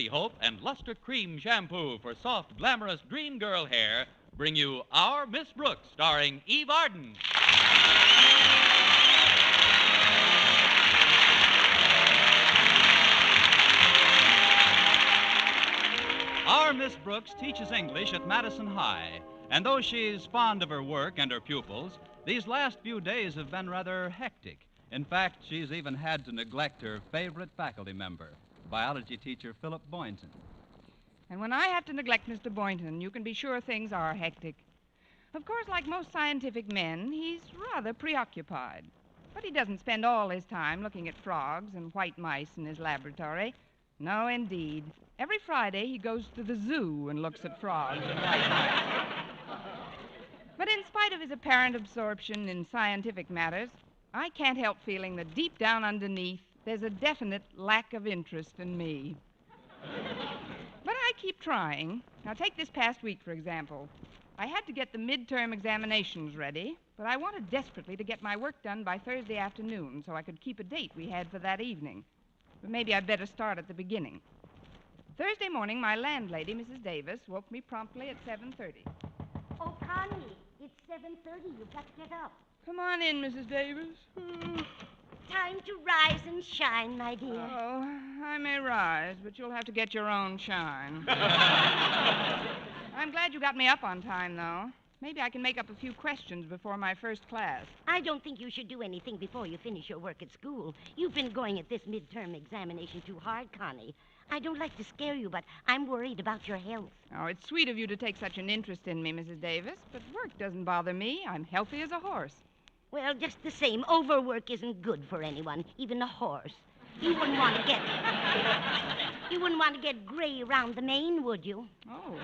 Hope and Luster Cream Shampoo for soft, glamorous dream girl hair bring you Our Miss Brooks, starring Eve Arden. Our Miss Brooks teaches English at Madison High, and though she's fond of her work and her pupils, these last few days have been rather hectic. In fact, she's even had to neglect her favorite faculty member, biology teacher Philip Boynton. And when I have to neglect Mr. Boynton, you can be sure things are hectic. Of course, like most scientific men, he's rather preoccupied. But he doesn't spend all his time looking at frogs and white mice in his laboratory. No, indeed. Every Friday, he goes to the zoo and looks at frogs and white mice. But in spite of his apparent absorption in scientific matters, I can't help feeling that deep down underneath, there's a definite lack of interest in me. But I keep trying. Now, take this past week, for example. I had to get the midterm examinations ready, but I wanted desperately to get my work done by Thursday afternoon so I could keep a date we had for that evening. But maybe I'd better start at the beginning. Thursday morning, my landlady, Mrs. Davis, woke me promptly at 7:30. Oh, Connie, it's 7:30. You've got to get up. Come on in, Mrs. Davis. Time to rise and shine, my dear. Oh, I may rise, but you'll have to get your own shine. I'm glad you got me up on time, though. Maybe I can make up a few questions before my first class. I don't think you should do anything before you finish your work at school. You've been going at this midterm examination too hard, Connie. I don't like to scare you, but I'm worried about your health. Oh, it's sweet of you to take such an interest in me, Mrs. Davis, but work doesn't bother me. I'm healthy as a horse. Well, just the same, overwork isn't good for anyone, even a horse. You wouldn't want to get gray around the mane, would you? Oh.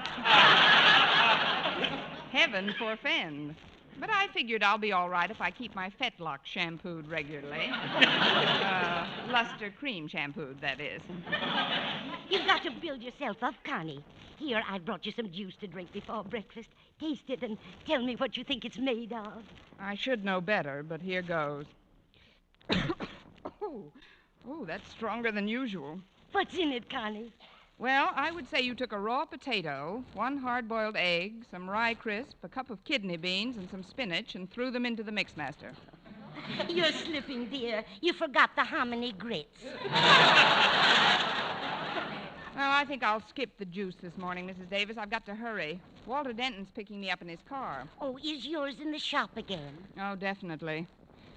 Heaven forfend. But I figured I'll be all right if I keep my fetlock shampooed regularly. Luster cream shampooed, that is. You've got to build yourself up, Connie. Here, I brought you some juice to drink before breakfast. Taste it and tell me what you think it's made of. I should know better, but here goes. Oh, that's stronger than usual. What's in it, Connie? Well, I would say you took a raw potato, 1 hard-boiled egg, some rye crisp, a cup of kidney beans, and some spinach, and threw them into the mixmaster. You're slipping, dear. You forgot the hominy grits. Well, I think I'll skip the juice this morning, Mrs. Davis. I've got to hurry. Walter Denton's picking me up in his car. Oh, is yours in the shop again? Oh, definitely.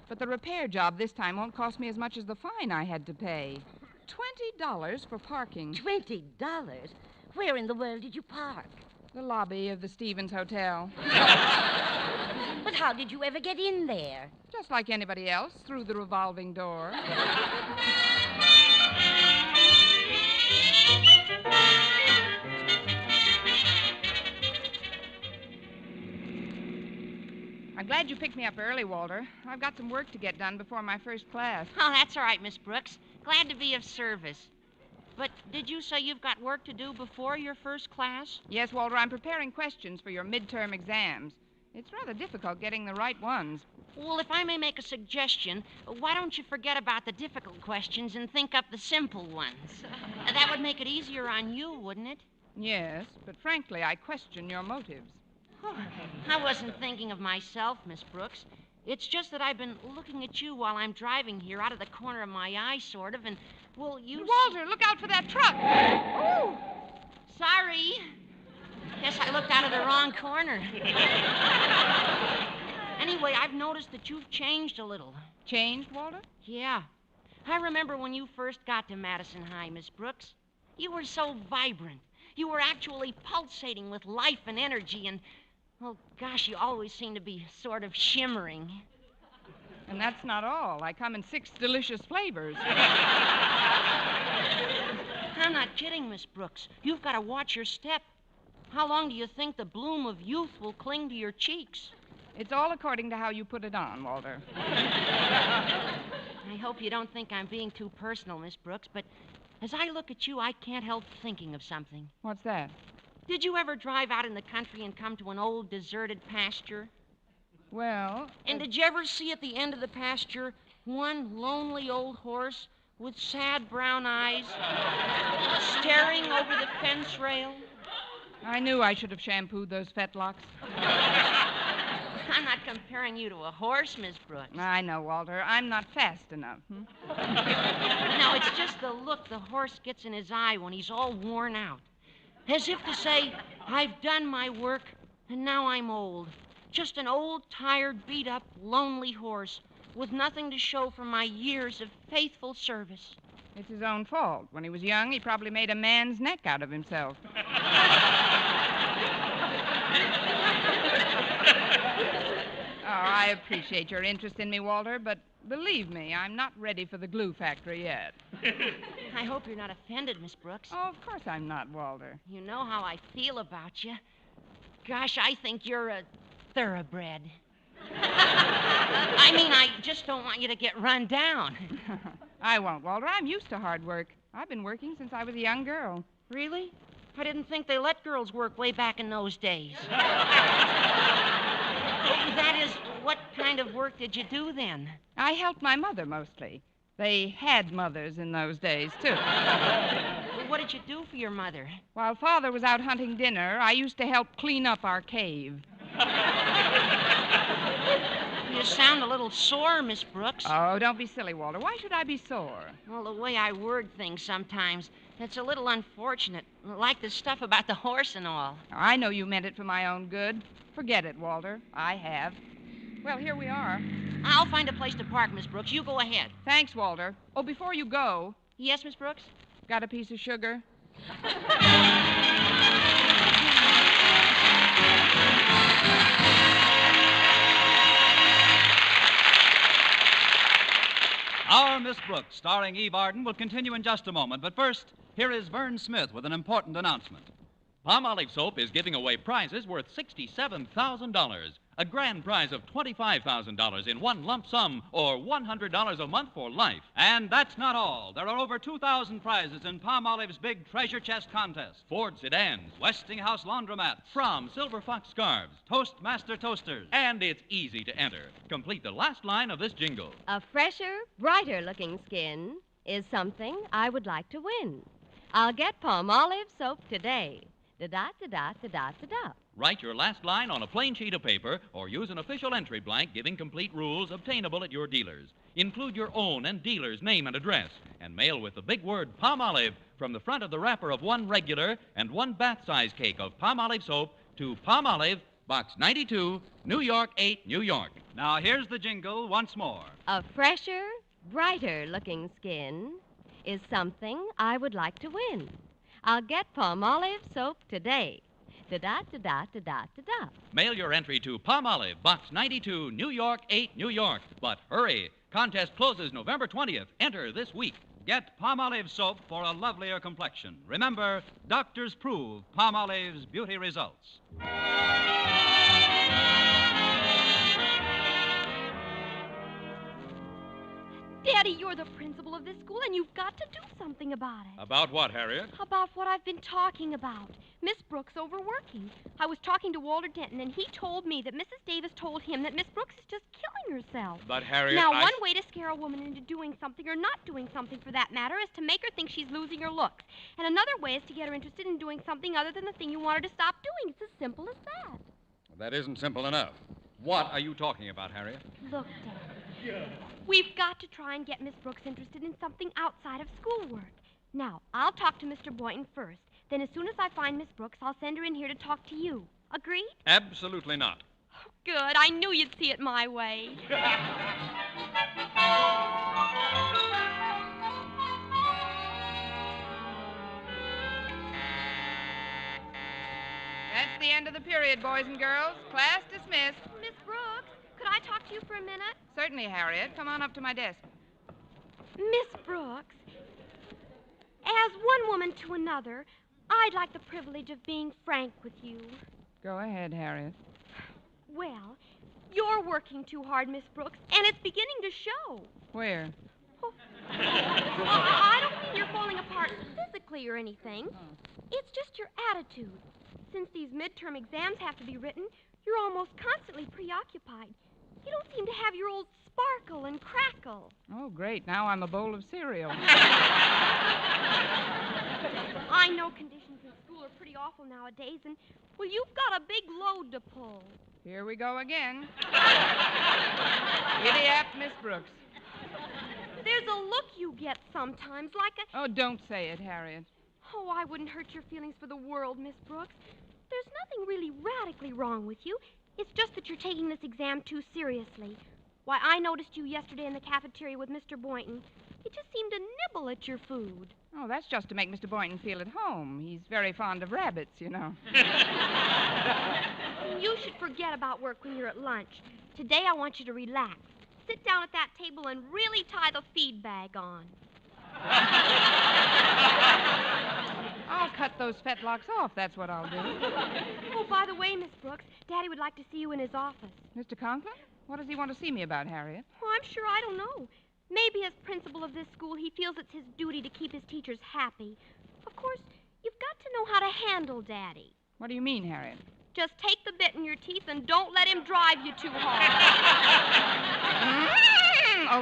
But the repair job this time won't cost me as much as the fine I had to pay. $20 for parking. $20? Where in the world did you park? The lobby of the Stevens Hotel. But how did you ever get in there? Just like anybody else, through the revolving door. I'm glad you picked me up early, Walter. I've got some work to get done before my first class. Oh, that's all right, Miss Brooks. Glad to be of service. But did you say you've got work to do before your first class? Yes, Walter, I'm preparing questions for your midterm exams. It's rather difficult getting the right ones. Well, if I may make a suggestion, why don't you forget about the difficult questions and think up the simple ones? That would make it easier on you, wouldn't it? Yes, but frankly, I question your motives. Oh, I wasn't thinking of myself, Miss Brooks. It's just that I've been looking at you while I'm driving here out of the corner of my eye, sort of, and, well, you... Walter, look out for that truck! Oh! Sorry. Guess I looked out of the wrong corner. Anyway, I've noticed that you've changed a little. Changed, Walter? Yeah. I remember when you first got to Madison High, Miss Brooks. You were so vibrant. You were actually pulsating with life and energy, and, well, gosh, you always seem to be sort of shimmering. And that's not all. I come in 6 delicious flavors. I'm not kidding, Miss Brooks. You've got to watch your step. How long do you think the bloom of youth will cling to your cheeks? It's all according to how you put it on, Walter. I hope you don't think I'm being too personal, Miss Brooks, but as I look at you, I can't help thinking of something. What's that? Did you ever drive out in the country and come to an old deserted pasture? Well... And did you ever see at the end of the pasture one lonely old horse with sad brown eyes staring staring over the fence rail. I knew I should have shampooed those fetlocks. I'm not comparing you to a horse, Miss Brooks. I know, Walter. I'm not fast enough. No, it's just the look the horse gets in his eye when he's all worn out. As if to say, I've done my work, and now I'm old. Just an old, tired, beat-up, lonely horse with nothing to show for my years of faithful service. It's his own fault. When he was young, he probably made a man's neck out of himself. I appreciate your interest in me, Walter, but believe me, I'm not ready for the glue factory yet. I hope you're not offended, Miss Brooks. Oh, of course I'm not, Walter. You know how I feel about you. Gosh, I think you're a thoroughbred. I mean, I just don't want you to get run down. I won't, Walter. I'm used to hard work. I've been working since I was a young girl. Really? I didn't think they let girls work way back in those days. That is, what kind of work did you do then? I helped my mother mostly. They had mothers in those days, too. What did you do for your mother? While Father was out hunting dinner, I used to help clean up our cave. You sound a little sore, Miss Brooks. Oh, don't be silly, Walter. Why should I be sore? Well, the way I word things sometimes, it's a little unfortunate. Like the stuff about the horse and all. I know you meant it for my own good. Forget it, Walter. I have. Well, here we are. I'll find a place to park, Miss Brooks. You go ahead. Thanks, Walter. Oh, before you go... Yes, Miss Brooks? Got a piece of sugar? Our Miss Brooks, starring Eve Arden, will continue in just a moment. But first, here is Vern Smith with an important announcement. Palmolive soap is giving away prizes worth $67,000. A grand prize of $25,000 in one lump sum, or $100 a month for life. And that's not all. There are over 2,000 prizes in Palmolive's big treasure chest contest. Ford sedans, Westinghouse laundromats, From Silver Fox scarves, Toastmaster toasters. and it's easy to enter. Complete the last line of this jingle. A fresher, brighter-looking skin is something I would like to win. I'll get Palmolive soap today. Da-da-da-da-da-da-da-da. Write your last line on a plain sheet of paper or use an official entry blank giving complete rules obtainable at your dealers. Include your own and dealer's name and address and mail with the big word Palmolive from the front of the wrapper of one regular and one bath-size cake of Palmolive soap to Palmolive, Box 92, New York 8, New York. Now, here's the jingle once more. A fresher, brighter-looking skin is something I would like to win. I'll get Palmolive soap today. Da-da-da-da-da-da-da-da. Mail your entry to Palmolive, Box 92, New York 8, New York. But hurry! Contest closes November 20th. Enter this week. Get Palmolive soap for a lovelier complexion. Remember, doctors prove Palmolive's beauty results. Daddy, you're the principal of this school, and you've got to do something about it. About what, Harriet? About what I've been talking about. Miss Brooks overworking. I was talking to Walter Denton, and he told me that Mrs. Davis told him that Miss Brooks is just killing herself. But, Harriet, Now, one way to scare a woman into doing something, or not doing something for that matter, is to make her think she's losing her looks. And another way is to get her interested in doing something other than the thing you want her to stop doing. It's as simple as that. That isn't simple enough. What are you talking about, Harriet? Look, Daddy. We've got to try and get Miss Brooks interested in something outside of schoolwork. Now, I'll talk to Mr. Boynton first. Then as soon as I find Miss Brooks, I'll send her in here to talk to you. Agreed? Absolutely not. Good. I knew you'd see it my way. That's the end of the period, boys and girls. Class dismissed. Miss Brooks, could I talk to you for a minute? Certainly, Harriet. Come on up to my desk. Miss Brooks, as one woman to another, I'd like the privilege of being frank with you. Go ahead, Harriet. Well, you're working too hard, Miss Brooks, and it's beginning to show. Where? Oh. I don't mean you're falling apart physically or anything. It's just your attitude. Since these midterm exams have to be written, you're almost constantly preoccupied. You don't seem to have your old sparkle and crackle. Oh, great. Now I'm a bowl of cereal. I know conditions in school are pretty awful nowadays, and, well, you've got a big load to pull. Here we go again. Giddy up, Miss Brooks. There's a look you get sometimes, like a... Oh, don't say it, Harriet. Oh, I wouldn't hurt your feelings for the world, Miss Brooks. There's nothing really radically wrong with you. It's just that you're taking this exam too seriously. Why, I noticed you yesterday in the cafeteria with Mr. Boynton. He just seemed to nibble at your food. Oh, that's just to make Mr. Boynton feel at home. He's very fond of rabbits, you know. You should forget about work when you're at lunch. Today I want you to relax. Sit down at that table and really tie the feed bag on. I'll cut those fetlocks off, that's what I'll do. Oh, by the way, Miss Brooks, Daddy would like to see you in his office. Mr. Conklin? What does he want to see me about, Harriet? Well, I'm sure I don't know. Maybe as principal of this school, he feels it's his duty to keep his teachers happy. Of course, you've got to know how to handle Daddy. What do you mean, Harriet? Just take the bit in your teeth and don't let him drive you too hard.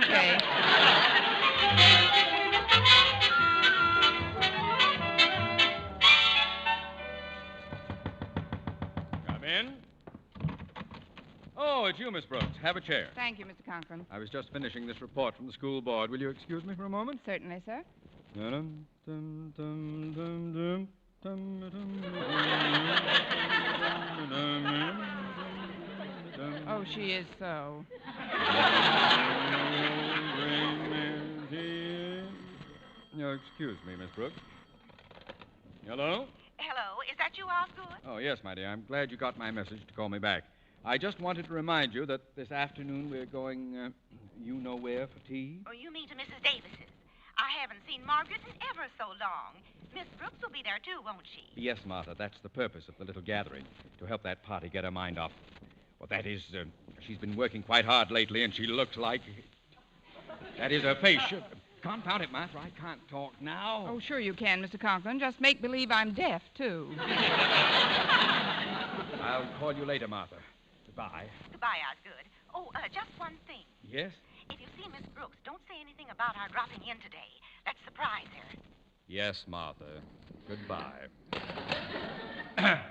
Okay. Come in. Oh, it's you, Miss Brooks. Have a chair. Thank you, Mr. Conklin. I was just finishing this report from the school board. Will you excuse me for a moment? Certainly, sir. Oh, she is so. Excuse me, Miss Brooks. Hello? Hello, is that you, Osgood? Oh, yes, my dear. I'm glad you got my message to call me back. I just wanted to remind you that this afternoon we're going, you know where for tea? Oh, you mean to Mrs. Davis's. I haven't seen Margaret in ever so long. Miss Brooks will be there, too, won't she? Yes, Martha. That's the purpose of the little gathering, to help that party get her mind off. Well, that is, she's been working quite hard lately, and she looks like... That is her face. Confound it, Martha. I can't talk now. Oh, sure you can, Mr. Conklin. Just make believe I'm deaf, too. I'll call you later, Martha. Goodbye. Goodbye, Osgood. Oh, just one thing. Yes? If you see Miss Brooks, don't say anything about our dropping in today. Let's surprise her. Yes, Martha. Goodbye.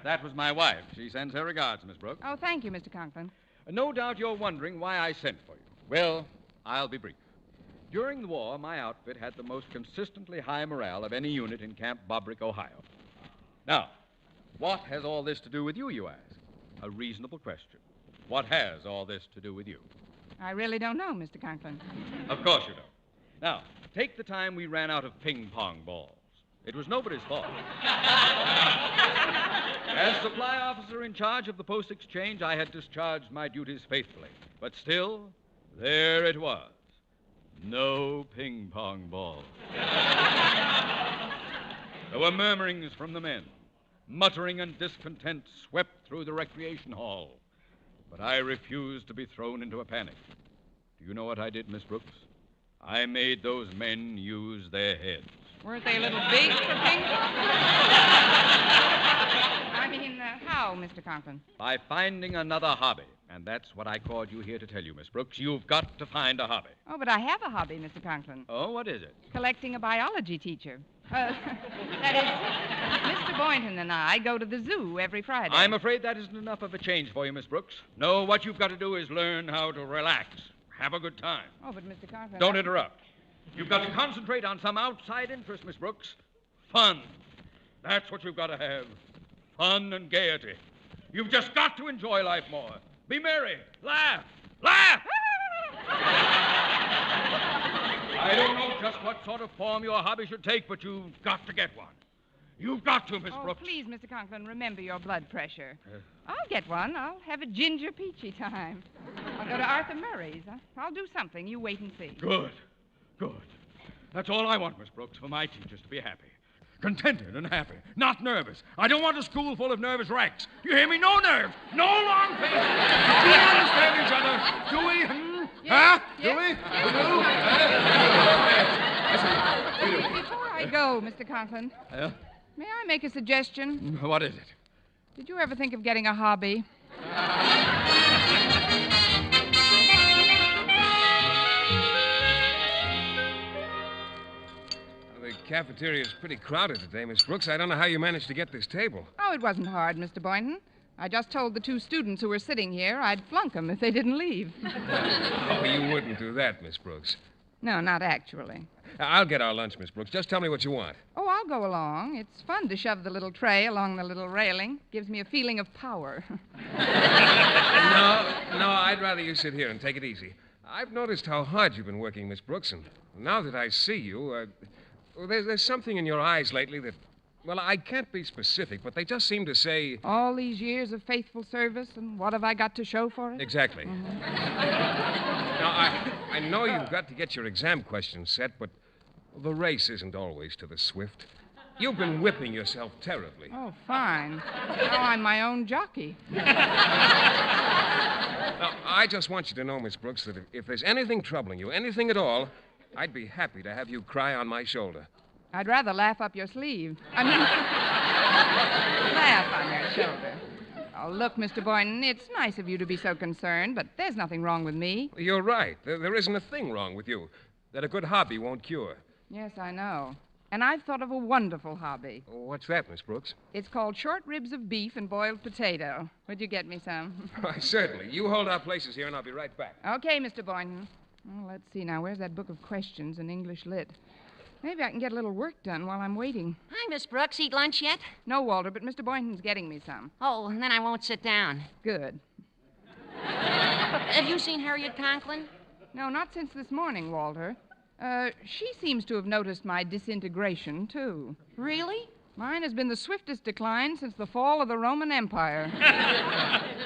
That was my wife. She sends her regards, Miss Brooks. Oh, thank you, Mr. Conklin. No doubt you're wondering why I sent for you. Well, I'll be brief. During the war, my outfit had the most consistently high morale of any unit in Camp Bobrick, Ohio. Now, what has all this to do with you, you ask? A reasonable question. What has all this to do with you? I really don't know, Mr. Conklin. Of course you don't. Now, take the time we ran out of ping-pong balls. It was nobody's fault. As supply officer in charge of the post exchange, I had discharged my duties faithfully. But still, there it was. No ping-pong balls. There were murmurings from the men. Muttering and discontent swept through the recreation hall. But I refused to be thrown into a panic. Do you know what I did, Miss Brooks? I made those men use their heads. Weren't they a little big for ping pong? I mean, how, Mr. Conklin? By finding another hobby. And that's what I called you here to tell you, Miss Brooks. You've got to find a hobby. Oh, but I have a hobby, Mr. Conklin. Oh, what is it? Collecting a biology teacher. That is, Mr. Boynton and I go to the zoo every Friday. I'm afraid that isn't enough of a change for you, Miss Brooks. No, what you've got to do is learn how to relax. Have a good time. Oh, but Mr. Conklin... Don't interrupt. You've got to concentrate on some outside interest, Miss Brooks. Fun. That's what you've got to have. Fun and gaiety. You've just got to enjoy life more. Be merry. Laugh. Laugh! I don't know just what sort of form your hobby should take, but you've got to get one. You've got to, Miss Brooks. Please, Mr. Conklin, remember your blood pressure. I'll get one. I'll have a ginger peachy time. I'll go to Arthur Murray's. I'll do something. You wait and see. Good. Good. That's all I want, Miss Brooks, for my teachers to be happy. Contented and happy. Not nervous. I don't want a school full of nervous wrecks. You hear me? No nerves. No long faces. Do we understand each other? Do we? Yes, Huh? yes. Do we? Before I go, Mr. Conklin, may I make a suggestion? What is it? Did you ever think of getting a hobby? The cafeteria is pretty crowded today, Miss Brooks. I don't know how you managed to get this table. Oh, it wasn't hard, Mr. Boynton. I just told the 2 students who were sitting here I'd flunk them if they didn't leave. Oh, you wouldn't do that, Miss Brooks. No, not actually. I'll get our lunch, Miss Brooks. Just tell me what you want. Oh, I'll go along. It's fun to shove the little tray along the little railing. Gives me a feeling of power. No, I'd rather you sit here and take it easy. I've noticed how hard you've been working, Miss Brooks, and now that I see you, there's something in your eyes lately that, well, I can't be specific, but they just seem to say... All these years of faithful service, and what have I got to show for it? Exactly. Now, I know you've got to get your exam questions set, but the race isn't always to the swift. You've been whipping yourself terribly. Oh, fine. Now I'm my own jockey. Now, I just want you to know, Miss Brooks, that if there's anything troubling you, anything at all, I'd be happy to have you cry on my shoulder. I'd rather laugh up your sleeve. I mean, laugh on your shoulder. Oh, look, Mr. Boynton, it's nice of you to be so concerned, but there's nothing wrong with me. You're right. There isn't a thing wrong with you that a good hobby won't cure. Yes, I know. And I've thought of a wonderful hobby. What's that, Miss Brooks? It's called short ribs of beef and boiled potato. Would you get me some? Why, certainly. You hold our places here, and I'll be right back. Okay, Mr. Boynton. Well, let's see now. Where's that book of questions in English Lit? Maybe I can get a little work done while I'm waiting. Hi, Miss Brooks. Eat lunch yet? No, Walter, but Mr. Boynton's getting me some. Oh, then I won't sit down. Good. Have you seen Harriet Conklin? No, not since this morning, Walter. She seems to have noticed my disintegration, too. Really? Mine has been the swiftest decline since the fall of the Roman Empire.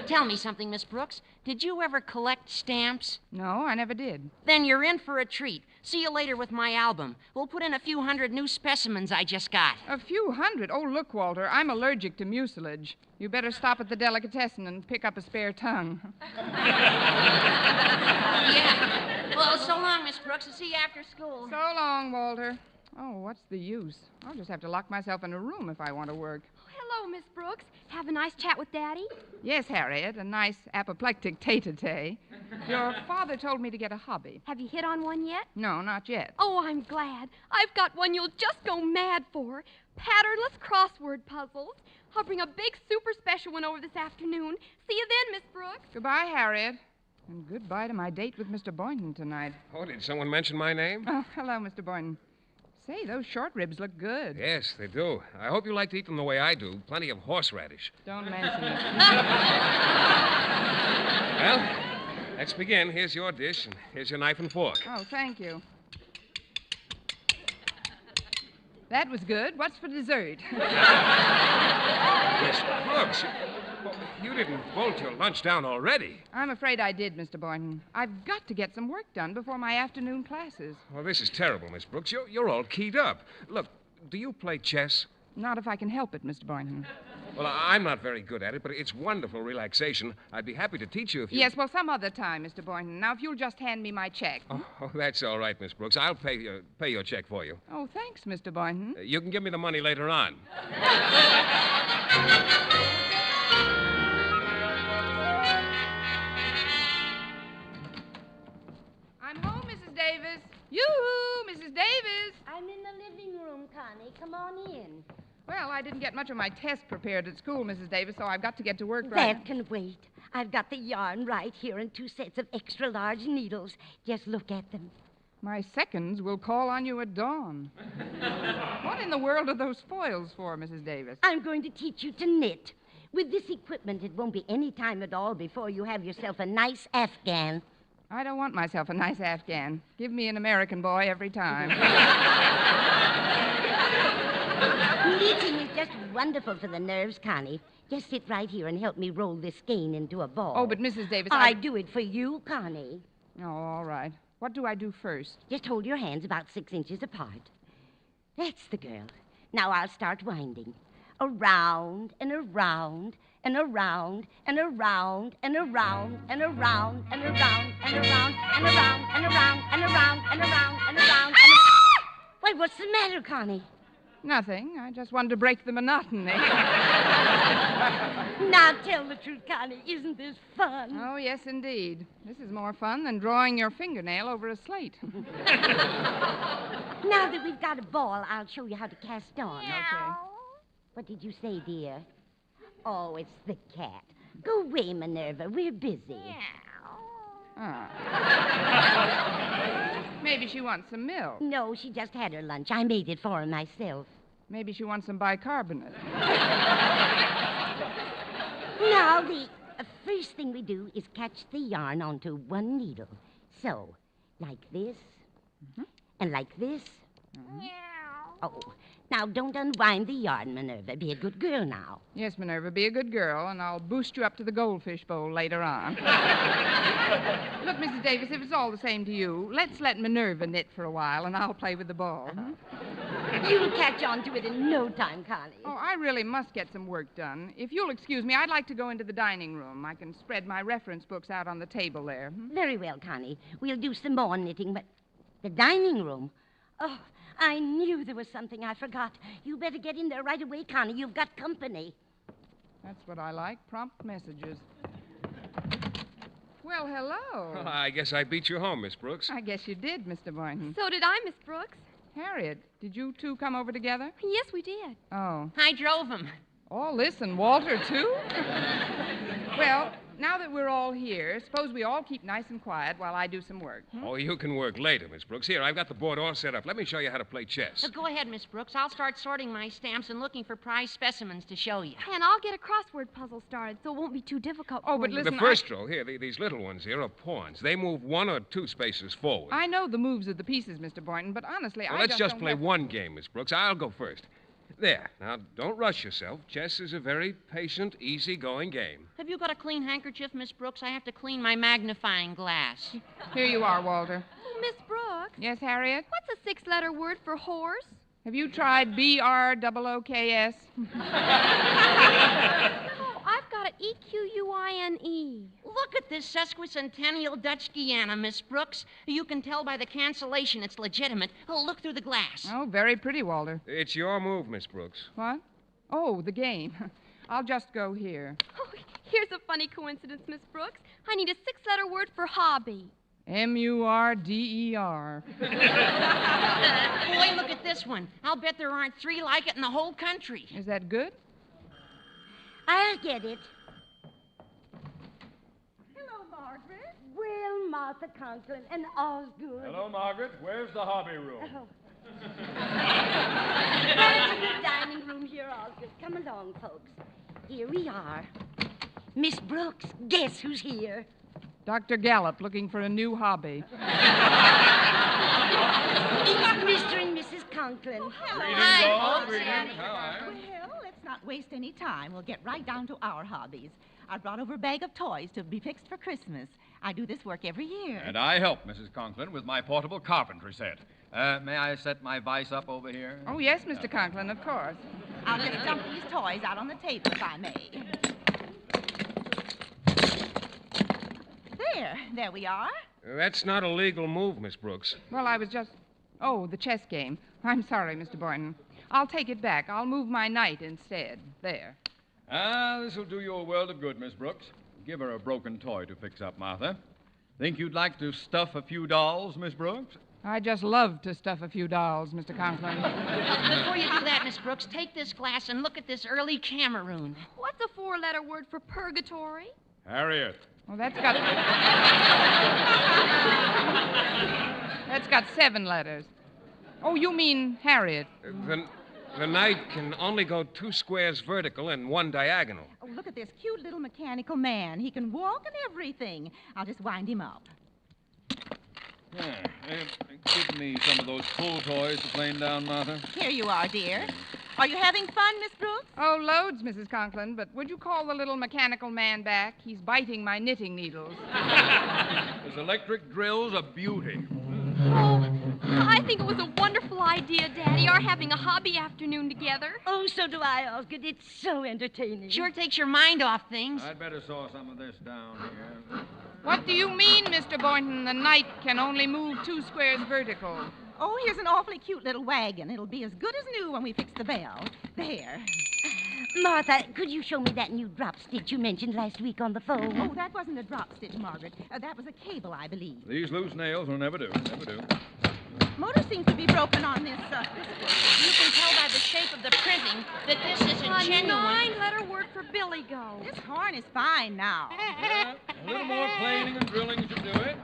Tell me something, Miss Brooks. Did you ever collect stamps? No, I never did. Then you're in for a treat. See you later with my album. We'll put in a few hundred new specimens I just got. A few hundred? Oh, look, Walter, I'm allergic to mucilage. You better stop at the delicatessen and pick up a spare tongue. Yeah. Well, so long, Miss Brooks. I'll see you after school. So long, Walter. Oh, what's the use? I'll just have to lock myself in a room if I want to work. Hello, Miss Brooks. Have a nice chat with Daddy? Yes, Harriet, a nice apoplectic tete-a-tete. Your father told me to get a hobby. Have you hit on one yet? No, not yet. Oh, I'm glad. I've got one you'll just go mad for. Patternless crossword puzzles. I'll bring a big super special one over this afternoon. See you then, Miss Brooks. Goodbye, Harriet. And goodbye to my date with Mr. Boynton tonight. Oh, did someone mention my name? Oh, hello, Mr. Boynton. Say, those short ribs look good. Yes, they do. I hope you like to eat them the way I do. Plenty of horseradish. Don't mention it. Well, let's begin. Here's your dish, and here's your knife and fork. Oh, thank you. That was good. What's for dessert? Miss Brooks, you didn't bolt your lunch down already. I'm afraid I did, Mr. Boynton. I've got to get some work done before my afternoon classes. Well, this is terrible, Miss Brooks. You're all keyed up. Look, do you play chess? Not if I can help it, Mr. Boynton. Well, I'm not very good at it, but it's wonderful relaxation. I'd be happy to teach you if you... Yes, well, some other time, Mr. Boynton. Now, if you'll just hand me my check. Oh, that's all right, Miss Brooks. I'll pay your check for you. Oh, thanks, Mr. Boynton. You can give me the money later on. I'm home, Mrs. Davis. Yoo-hoo, Mrs. Davis. I'm in the living room, Connie. Come on in. Well, I didn't get much of my test prepared at school, Mrs. Davis, so I've got to get to work right That can wait. I've got the yarn right here and 2 sets of extra large needles. Just look at them. My seconds will call on you at dawn. What in the world are those foils for, Mrs. Davis? I'm going to teach you to knit. With this equipment, it won't be any time at all before you have yourself a nice Afghan. I don't want myself a nice Afghan. Give me an American boy every time. Knitting is just wonderful for the nerves, Connie. Just sit right here and help me roll this skein into a ball. Oh, but Mrs. Davis, I do it for you, Connie. Oh, all right. What do I do first? Just hold your hands about 6 inches apart. That's the girl. Now I'll start winding. Around and around and around and around and around and around and around and around and around and around and around and around and around and around. Why, what's the matter, Connie? Nothing. I just wanted to break the monotony. Now tell the truth, Connie. Isn't this fun? Oh, yes, indeed. This is more fun than drawing your fingernail over a slate. Now that we've got a ball, I'll show you how to cast on. Okay. What did you say, dear? Oh, it's the cat. Go away, Minerva. We're busy. Ah. Maybe she wants some milk. No, she just had her lunch. I made it for her myself. Maybe she wants some bicarbonate. Now, the first thing we do is catch the yarn onto one needle. So, like this, and like this. Oh, now don't unwind the yarn, Minerva. Be a good girl now. Yes, Minerva, be a good girl, and I'll boost you up to the goldfish bowl later on. Look, Mrs. Davis, if it's all the same to you, let's let Minerva knit for a while, and I'll play with the ball. You'll catch on to it in no time, Connie. Oh, I really must get some work done. If you'll excuse me, I'd like to go into the dining room. I can spread my reference books out on the table there. Very well, Connie. We'll do some more knitting, but the dining room? Oh, I knew there was something I forgot. You better get in there right away, Connie. You've got company. That's what I like, prompt messages. Well, hello. Well, I guess I beat you home, Miss Brooks. I guess you did, Mr. Boynton. So did I, Miss Brooks. Harriet, did you two come over together? Yes, we did. Oh. I drove him. All this and Walter, too? Well, now that we're all here, suppose we all keep nice and quiet while I do some work. Oh, you can work later, Miss Brooks. Here, I've got the board all set up. Let me show you how to play chess. Go ahead, Miss Brooks. I'll start sorting my stamps and looking for prize specimens to show you. And I'll get a crossword puzzle started so it won't be too difficult Oh, for but you. listen, The first row, here, these little ones here are pawns. They move 1 or 2 spaces forward. I know the moves of the pieces, Mr. Boynton, but honestly, Well, I let's just don't play have... one game, Miss Brooks. I'll go first. There. Now, don't rush yourself. Chess is a very patient, easy-going game. Have you got a clean handkerchief, Miss Brooks? I have to clean my magnifying glass. Here you are, Walter. Oh, Miss Brooks, Yes, Harriet? what's a 6-letter word for horse? Have you tried BROOKS? Oh, I've got an EQUINE. Look at this sesquicentennial Dutch Guiana, Miss Brooks. You can tell by the cancellation it's legitimate. Oh, look through the glass. Oh, very pretty, Walter. It's your move, Miss Brooks. What? Oh, the game. I'll just go here. Oh, here's a funny coincidence, Miss Brooks. I need a 6-letter word for hobby. MURDER. Boy, look at this one. I'll bet there aren't 3 like it in the whole country. Is that good? I'll get it. Hello, Margaret. Well, Martha Conklin and Osgood. Hello, Margaret. Where's the hobby room? Well, it's in the dining room here, Osgood. Come along, folks. Here we are. Miss Brooks, guess who's here? Dr. Gallup looking for a new hobby. It's Mr. and Mrs. Conklin. Greetings, all. Greetings. How Well, let's not waste any time. We'll get right down to our hobbies. I brought over a bag of toys to be fixed for Christmas. I do this work every year. And I help Mrs. Conklin with my portable carpentry set. May I set my vise up over here? Oh, yes, Mr. Conklin, of course. I'll just dump these toys out on the table, if I may. There we are. That's not a legal move, Miss Brooks. Well, I was just... Oh, the chess game. I'm sorry, Mr. Boynton. I'll take it back. I'll move my knight instead. There. This will do you a world of good, Miss Brooks. Give her a broken toy to fix up, Martha. Think you'd like to stuff a few dolls, Miss Brooks? I just love to stuff a few dolls, Mr. Conklin. Before you do that, Miss Brooks, take this glass and look at this early Cameroon. What's a 4-letter word for purgatory? Harriet. Well, that's got... That's got 7 letters. Oh, you mean Harriet. The knight can only go 2 squares vertical and 1 diagonal. Oh, look at this cute little mechanical man. He can walk and everything. I'll just wind him up. Give me some of those pull toys to plane down, Martha. Here you are, dear. Are you having fun, Miss Brooks? Oh, loads, Mrs. Conklin, but would you call the little mechanical man back? He's biting my knitting needles. This electric drill's a beauty. Oh, I think it was a wonderful idea, Daddy, our having a hobby afternoon together. Oh, so do I, Osgood. It's so entertaining. Sure takes your mind off things. I'd better saw some of this down here. What do you mean, Mr. Boynton? The knight can only move 2 squares vertical. Oh, here's an awfully cute little wagon. It'll be as good as new when we fix the bell. There. Martha, could you show me that new drop stitch you mentioned last week on the phone? Oh, that wasn't a drop stitch, Margaret. That was a cable, I believe. These loose nails will never do. Never do. Motor seems to be broken on this. You can tell by the shape of the printing that this isn't A genuine. 9-letter word for Billy Go. This horn is fine now. Yeah, a little more planing and drilling should do it.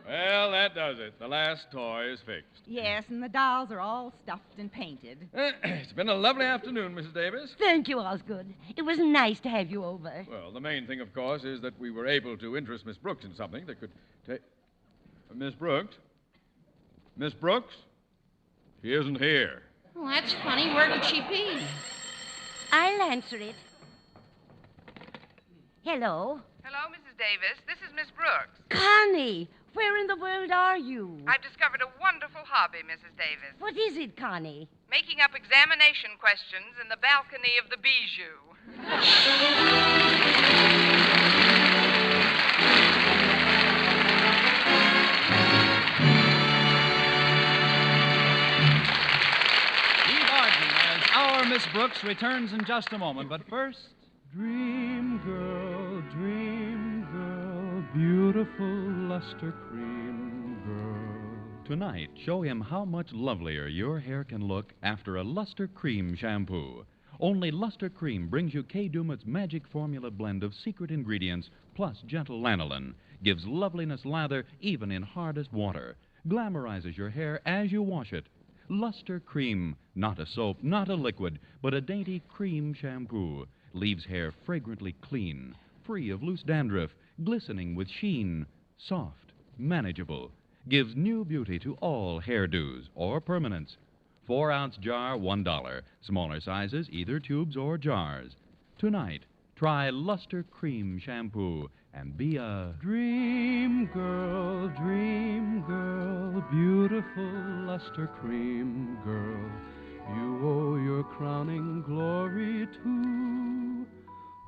Well, that does it. The last toy is fixed. Yes, and the dolls are all stuffed and painted. It's been a lovely afternoon, Mrs. Davis. Thank you, Osgood. It was nice to have you over. Well, the main thing, of course, is that we were able to interest Miss Brooks in something that could take... Miss Brooks? Miss Brooks? She isn't here. Well, that's funny. Where could she be? I'll answer it. Hello? Hello, Mrs. Davis. This is Miss Brooks. Connie, where in the world are you? I've discovered a wonderful hobby, Mrs. Davis. What is it, Connie? Making up examination questions in the balcony of the Bijou. Eve Arden as our Miss Brooks returns in just a moment. But first, dream girl, beautiful luster cream girl. Tonight, show him how much lovelier your hair can look after a Luster Cream shampoo. Only Luster Cream brings you Kay Dumat's magic formula blend of secret ingredients plus gentle lanolin. Gives loveliness lather even in hardest water. Glamorizes your hair as you wash it. Luster Cream, not a soap, not a liquid, but a dainty cream shampoo. Leaves hair fragrantly clean, free of loose dandruff, glistening with sheen, soft, manageable. Gives new beauty to all hairdos or permanents. 4-ounce jar, $1. Smaller sizes, either tubes or jars. Tonight, try Luster Cream Shampoo and be a Dream girl, beautiful luster cream girl. You owe your crowning glory to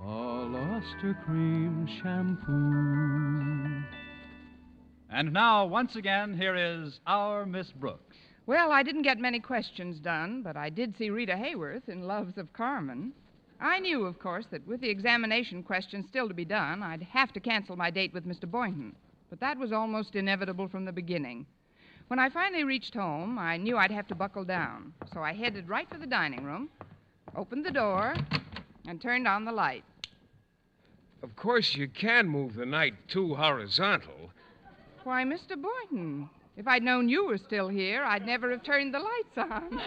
a luster cream shampoo. And now, once again, here is our Miss Brooks. Well, I didn't get many questions done, but I did see Rita Hayworth in Loves of Carmen. I knew, of course, that with the examination questions still to be done, I'd have to cancel my date with Mr. Boynton. But that was almost inevitable from the beginning. When I finally reached home, I knew I'd have to buckle down. So I headed right for the dining room, opened the door, and turned on the light. Of course, you can move the night too horizontal. Why, Mr. Boynton, if I'd known you were still here, I'd never have turned the lights on.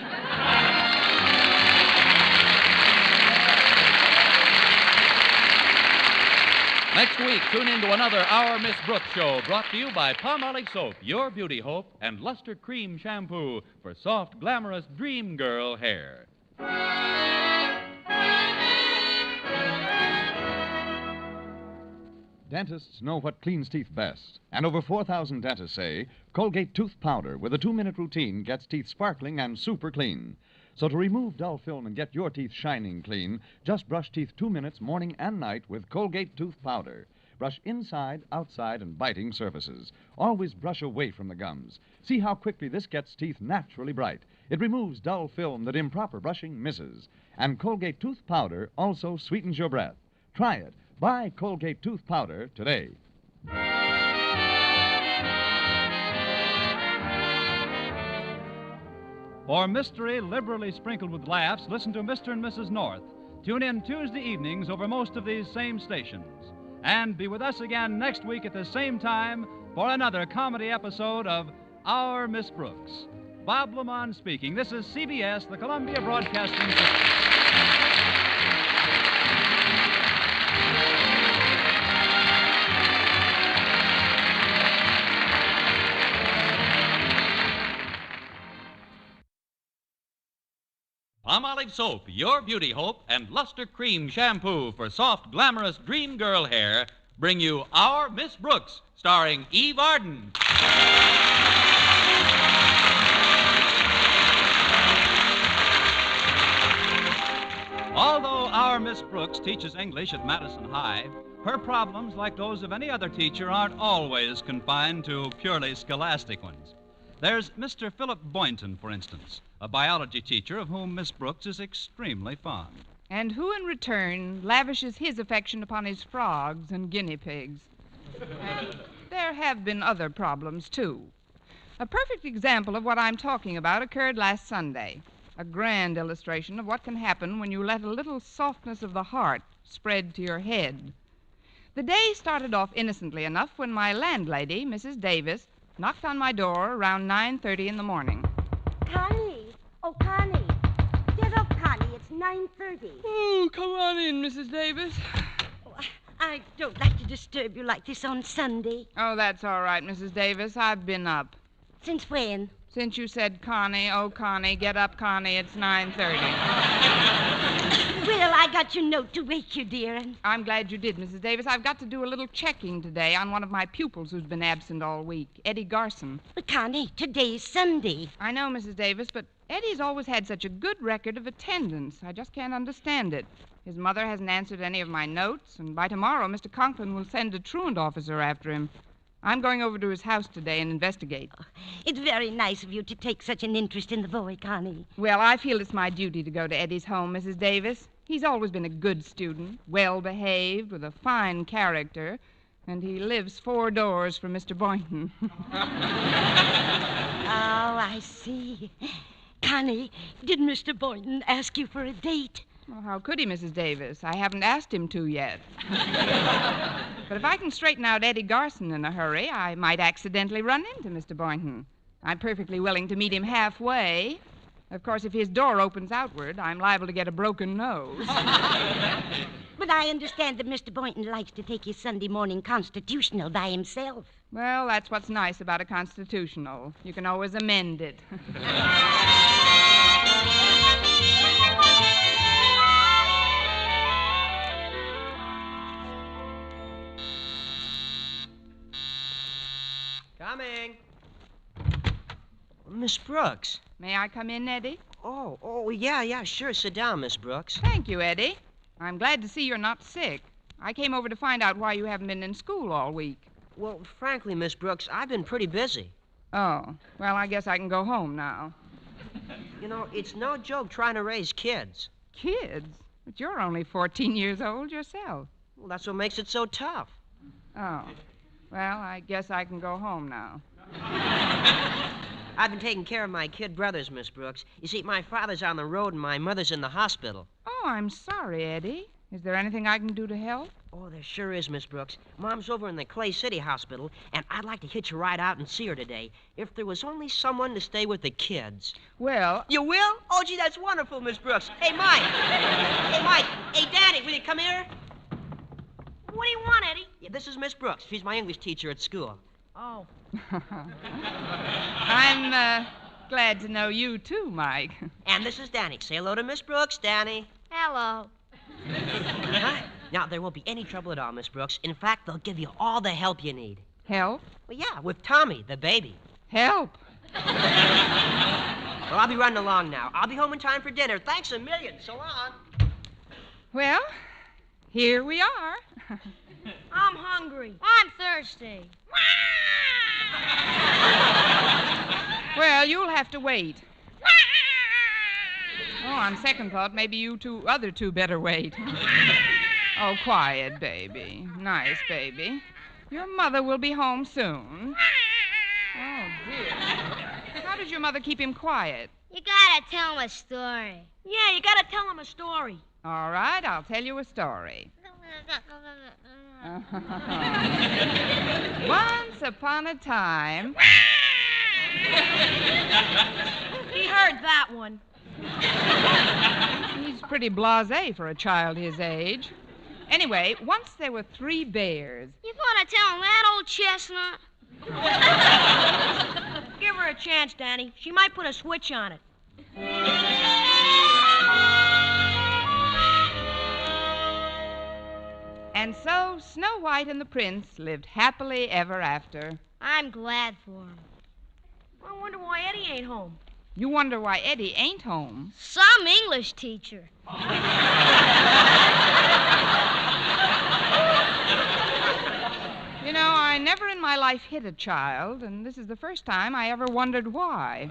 Next week, tune in to another Our Miss Brooks show brought to you by Palmolive Soap, your beauty hope, and Luster Cream Shampoo for soft, glamorous dream girl hair. Dentists know what cleans teeth best, and over 4,000 dentists say Colgate tooth powder with a 2-minute routine gets teeth sparkling and super clean. So to remove dull film and get your teeth shining clean, just brush teeth 2 minutes morning and night with Colgate tooth powder. Brush inside, outside, and biting surfaces. Always brush away from the gums. See how quickly this gets teeth naturally bright. It removes dull film that improper brushing misses. And Colgate tooth powder also sweetens your breath. Try it. Buy Colgate tooth powder today. For mystery liberally sprinkled with laughs, listen to Mr. and Mrs. North. Tune in Tuesday evenings over most of these same stations. And be with us again next week at the same time for another comedy episode of Our Miss Brooks. Bob Lamont speaking. This is CBS, the Columbia Broadcasting System. Palmolive Soap, your beauty hope, and Luster Cream Shampoo for soft, glamorous dream girl hair bring you Our Miss Brooks, starring Eve Arden. Although our Miss Brooks teaches English at Madison High, her problems, like those of any other teacher, aren't always confined to purely scholastic ones. There's Mr. Philip Boynton, for instance, a biology teacher of whom Miss Brooks is extremely fond. And who, in return, lavishes his affection upon his frogs and guinea pigs. There have been other problems, too. A perfect example of what I'm talking about occurred last Sunday. A grand illustration of what can happen when you let a little softness of the heart spread to your head. The day started off innocently enough when my landlady, Mrs. Davis, knocked on my door around 9:30 in the morning. Connie! Oh, Connie! Get up, Connie. It's 9:30. Oh, come on in, Mrs. Davis. I don't like to disturb you like this on Sunday. Oh, that's all right, Mrs. Davis. I've been up. Since when? Since you said, Connie, oh, Connie, get up, Connie, it's 9:30. Well, I got your note to wake you, dear, and... I'm glad you did, Mrs. Davis. I've got to do a little checking today on one of my pupils who's been absent all week, Eddie Garson. But, Connie, today's Sunday. I know, Mrs. Davis, but Eddie's always had such a good record of attendance. I just can't understand it. His mother hasn't answered any of my notes, and by tomorrow, Mr. Conklin will send a truant officer after him. I'm going over to his house today and investigate. Oh, it's very nice of you to take such an interest in the boy, Connie. Well, I feel it's my duty to go to Eddie's home, Mrs. Davis. He's always been a good student, well-behaved, with a fine character, and he lives 4 doors from Mr. Boynton. Oh, I see. Connie, did Mr. Boynton ask you for a date? Well, how could he, Mrs. Davis? I haven't asked him to yet. But if I can straighten out Eddie Garson in a hurry, I might accidentally run into Mr. Boynton. I'm perfectly willing to meet him halfway. Of course, if his door opens outward, I'm liable to get a broken nose. But I understand that Mr. Boynton likes to take his Sunday morning constitutional by himself. Well, that's what's nice about a constitutional. You can always amend it. Coming. Miss Brooks. May I come in, Eddie? Oh, yeah, sure. Sit down, Miss Brooks. Thank you, Eddie. I'm glad to see you're not sick. I came over to find out why you haven't been in school all week. Well, frankly, Miss Brooks, I've been pretty busy. Oh, well, I guess I can go home now. You know, it's no joke trying to raise kids. Kids? But you're only 14 years old yourself. Well, that's what makes it so tough. Oh, well, I guess I can go home now. I've been taking care of my kid brothers, Miss Brooks. You see, my father's on the road and my mother's in the hospital. Oh, I'm sorry, Eddie. Is there anything I can do to help? Oh, there sure is, Miss Brooks. Mom's over in the Clay City Hospital, and I'd like to hitch a ride out and see her today. If there was only someone to stay with the kids. Well... You will? Oh, gee, that's wonderful, Miss Brooks. Hey, Mike. Hey, Mike. Hey, Danny, will you come here? What do you want, Eddie? Yeah, this is Miss Brooks. She's my English teacher at school. Oh. I'm glad to know you, too, Mike. And this is Danny. Say hello to Miss Brooks, Danny. Hello. Huh? Now, there won't be any trouble at all, Miss Brooks. In fact, they'll give you all the help you need. Help? Well, yeah, with Tommy, the baby. Help? Well, I'll be running along now. I'll be home in time for dinner. Thanks a million. So long. Well, here we are. I'm hungry. I'm thirsty. Well, you'll have to wait. Oh, on second thought, maybe you other two better wait. Oh, quiet, baby. Nice, baby. Your mother will be home soon. Oh, dear. How does your mother keep him quiet? You gotta tell him a story. Yeah, you gotta tell him a story. All right, I'll tell you a story. Once upon a time... He heard that one. He's pretty blasé for a child his age. Anyway, once there were 3 bears. You wanna tell him that, old chestnut? Give her a chance, Danny. She might put a switch on it. And so Snow White and the Prince lived happily ever after. I'm glad for him. I wonder why Eddie ain't home. You wonder why Eddie ain't home. Some English teacher. You know, I never in my life hit a child, and this is the first time I ever wondered why.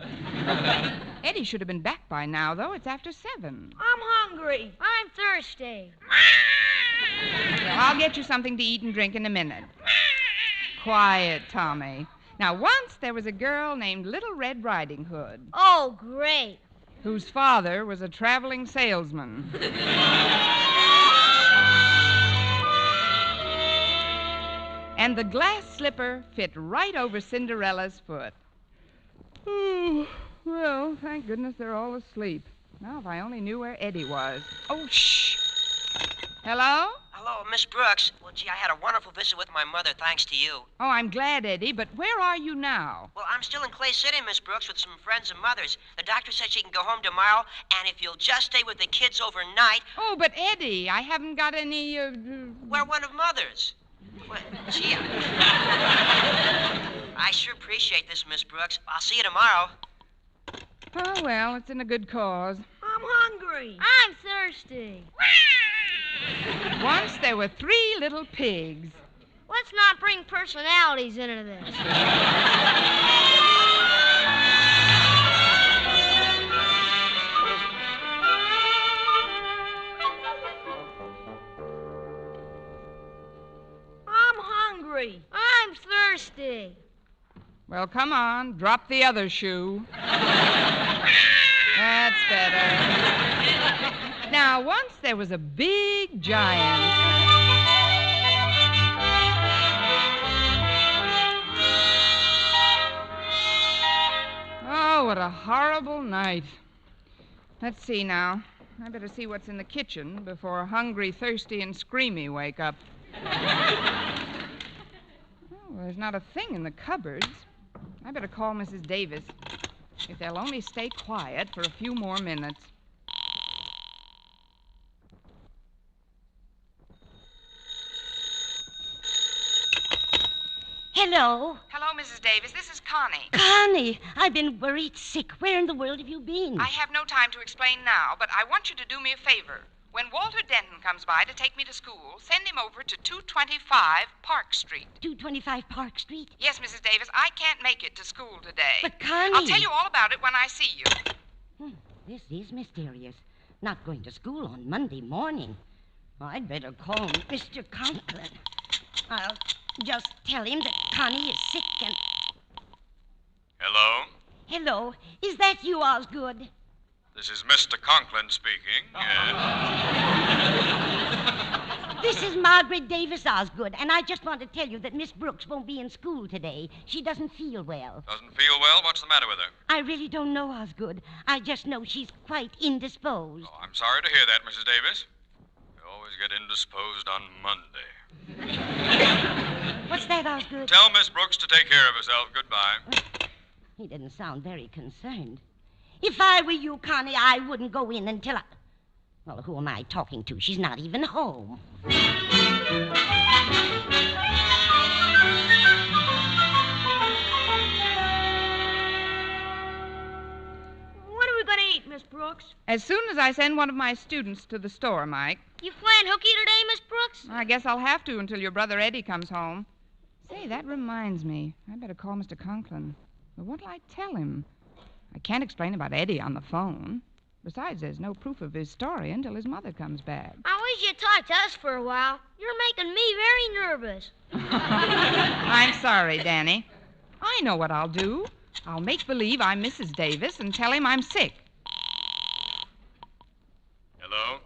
Eddie should have been back by now, though. It's after 7. I'm hungry. I'm thirsty. Well, I'll get you something to eat and drink in a minute. Quiet, Tommy. Now, once there was a girl named Little Red Riding Hood. Oh, great. Whose father was a traveling salesman. And the glass slipper fit right over Cinderella's foot. Oh, well, thank goodness they're all asleep. Now, if I only knew where Eddie was. Oh, shh. Hello? Hello, Miss Brooks. Well, gee, I had a wonderful visit with my mother, thanks to you. Oh, I'm glad, Eddie, but where are you now? Well, I'm still in Clay City, Miss Brooks, with some friends of mother's. The doctor said she can go home tomorrow, and if you'll just stay with the kids overnight... Oh, but Eddie, I haven't got any, We're one of mother's. Well, gee, I sure appreciate this, Miss Brooks. I'll see you tomorrow. Oh, well, it's in a good cause. I'm hungry. I'm thirsty. Once there were 3 little pigs. Let's not bring personalities into this. I'm hungry. I'm thirsty. Well, come on, drop the other shoe. That's better. Now, once there was a big giant. Oh, what a horrible night. Let's see now. I better see what's in the kitchen before hungry, thirsty, and screamy wake up. Oh, there's not a thing in the cupboards. I better call Mrs. Davis. If they'll only stay quiet for a few more minutes. Hello? Hello, Mrs. Davis. This is Connie. Connie, I've been worried sick. Where in the world have you been? I have no time to explain now, but I want you to do me a favor. When Walter Denton comes by to take me to school, send him over to 225 Park Street. 225 Park Street? Yes, Mrs. Davis, I can't make it to school today. But, Connie... I'll tell you all about it when I see you. This is mysterious. Not going to school on Monday morning. I'd better call Mr. Conklin. I'll just tell him that Connie is sick and... Hello? Hello. Is that you, Osgood? This is Mr. Conklin speaking. This is Margaret Davis Osgood, and I just want to tell you that Miss Brooks won't be in school today. She doesn't feel well. Doesn't feel well? What's the matter with her? I really don't know, Osgood. I just know she's quite indisposed. Oh, I'm sorry to hear that, Mrs. Davis. You always get indisposed on Monday. What's that, Osgood? Tell Miss Brooks to take care of herself. Goodbye. He didn't sound very concerned. If I were you, Connie, I wouldn't go in until I... Well, who am I talking to? She's not even home. What are we going to eat, Miss Brooks? As soon as I send one of my students to the store, Mike. You playing hooky today, Miss Brooks? I guess I'll have to until your brother Eddie comes home. Say, that reminds me. I better call Mr. Conklin. But what'll I tell him? I can't explain about Eddie on the phone. Besides, there's no proof of his story until his mother comes back. I wish you'd talk to us for a while. You're making me very nervous. I'm sorry, Danny. I know what I'll do. I'll make believe I'm Mrs. Davis and tell him I'm sick. Hello?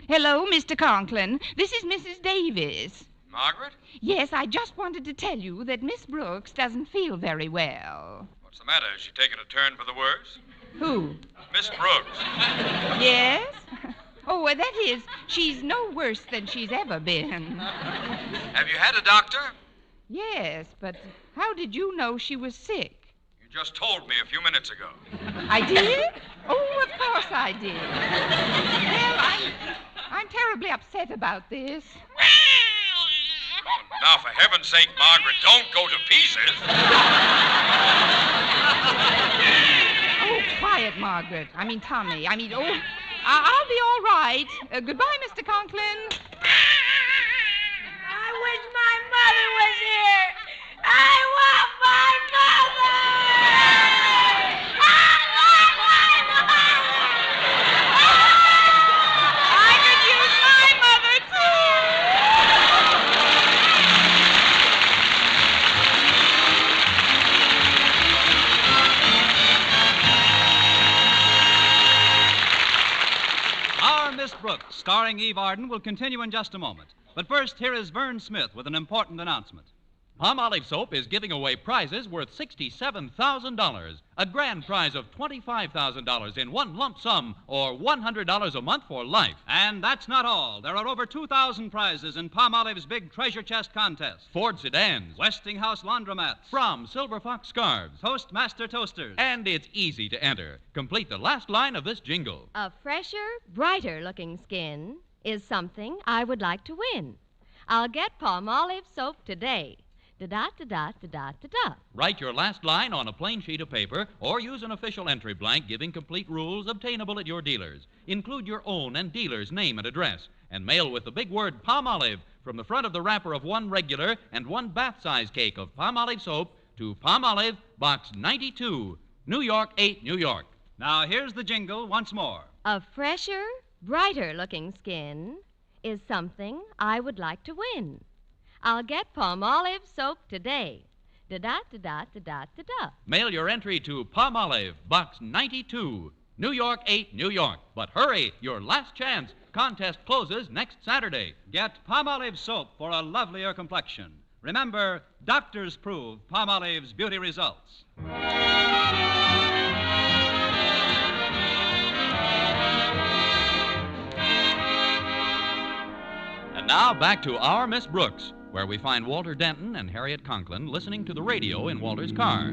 Hello, Mr. Conklin. This is Mrs. Davis. Margaret? Yes, I just wanted to tell you that Miss Brooks doesn't feel very well. What's the matter? Is she taking a turn for the worse? Who? Miss Brooks. Yes? Oh, that is, she's no worse than she's ever been. Have you had a doctor? Yes, but how did you know she was sick? You just told me a few minutes ago. I did? Oh, of course I did. Well, I'm terribly upset about this. Now, for heaven's sake, Margaret, don't go to pieces. Oh, quiet, Margaret. Tommy. I'll be all right. Goodbye, Mr. Conklin. I wish my mother was here. I want my mother. I want my mother. I could use my mother, too. Our Miss Brooks, starring Eve Arden, will continue in just a moment. But first, here is Vern Smith with an important announcement. Palmolive Soap is giving away prizes worth $67,000, a grand prize of $25,000 in one lump sum, or $100 a month for life. And that's not all. There are over 2,000 prizes in Palmolive's big treasure chest contest. Ford sedans, Westinghouse laundromats, From Silver Fox scarves, Toastmaster toasters. and it's easy to enter. Complete the last line of this jingle. A fresher, brighter looking skin is something I would like to win. I'll get Palmolive soap today. Da-da-da-da-da-da-da-da. Write your last line on a plain sheet of paper or use an official entry blank giving complete rules obtainable at your dealers. Include your own and dealer's name and address and mail with the big word Palmolive from the front of the wrapper of one regular and one bath-size cake of Palmolive soap to Palmolive, Box 92, New York 8, New York. Now, here's the jingle once more. A fresher, brighter looking skin is something I would like to win. I'll get Palmolive soap today. Da-da-da-da-da-da-da-da. Mail your entry to Palmolive, Box 92, New York 8, New York. But hurry, your last chance. Contest closes next Saturday. Get Palmolive soap for a lovelier complexion. Remember, doctors prove Palmolive's beauty results. And now back to Our Miss Brooks, where we find Walter Denton and Harriet Conklin listening to the radio in Walter's car.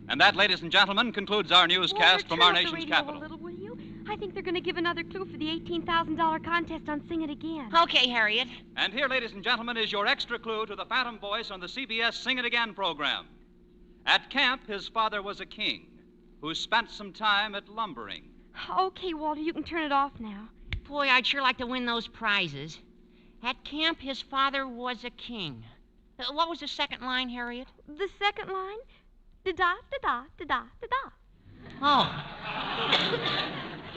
And that, ladies and gentlemen, concludes our newscast from our nation's capital. A little, will you? I think they're going to give another clue for the $18,000 contest on Sing It Again. Okay, Harriet. And here, ladies and gentlemen, is your extra clue to the Phantom Voice on the CBS Sing It Again program. At camp, his father was a king who spent some time at lumbering. Okay, Walter, you can turn it off now. Boy, I'd sure like to win those prizes. At camp, his father was a king. What was the second line, Harriet? The second line? Da-da-da-da-da-da-da-da. Oh.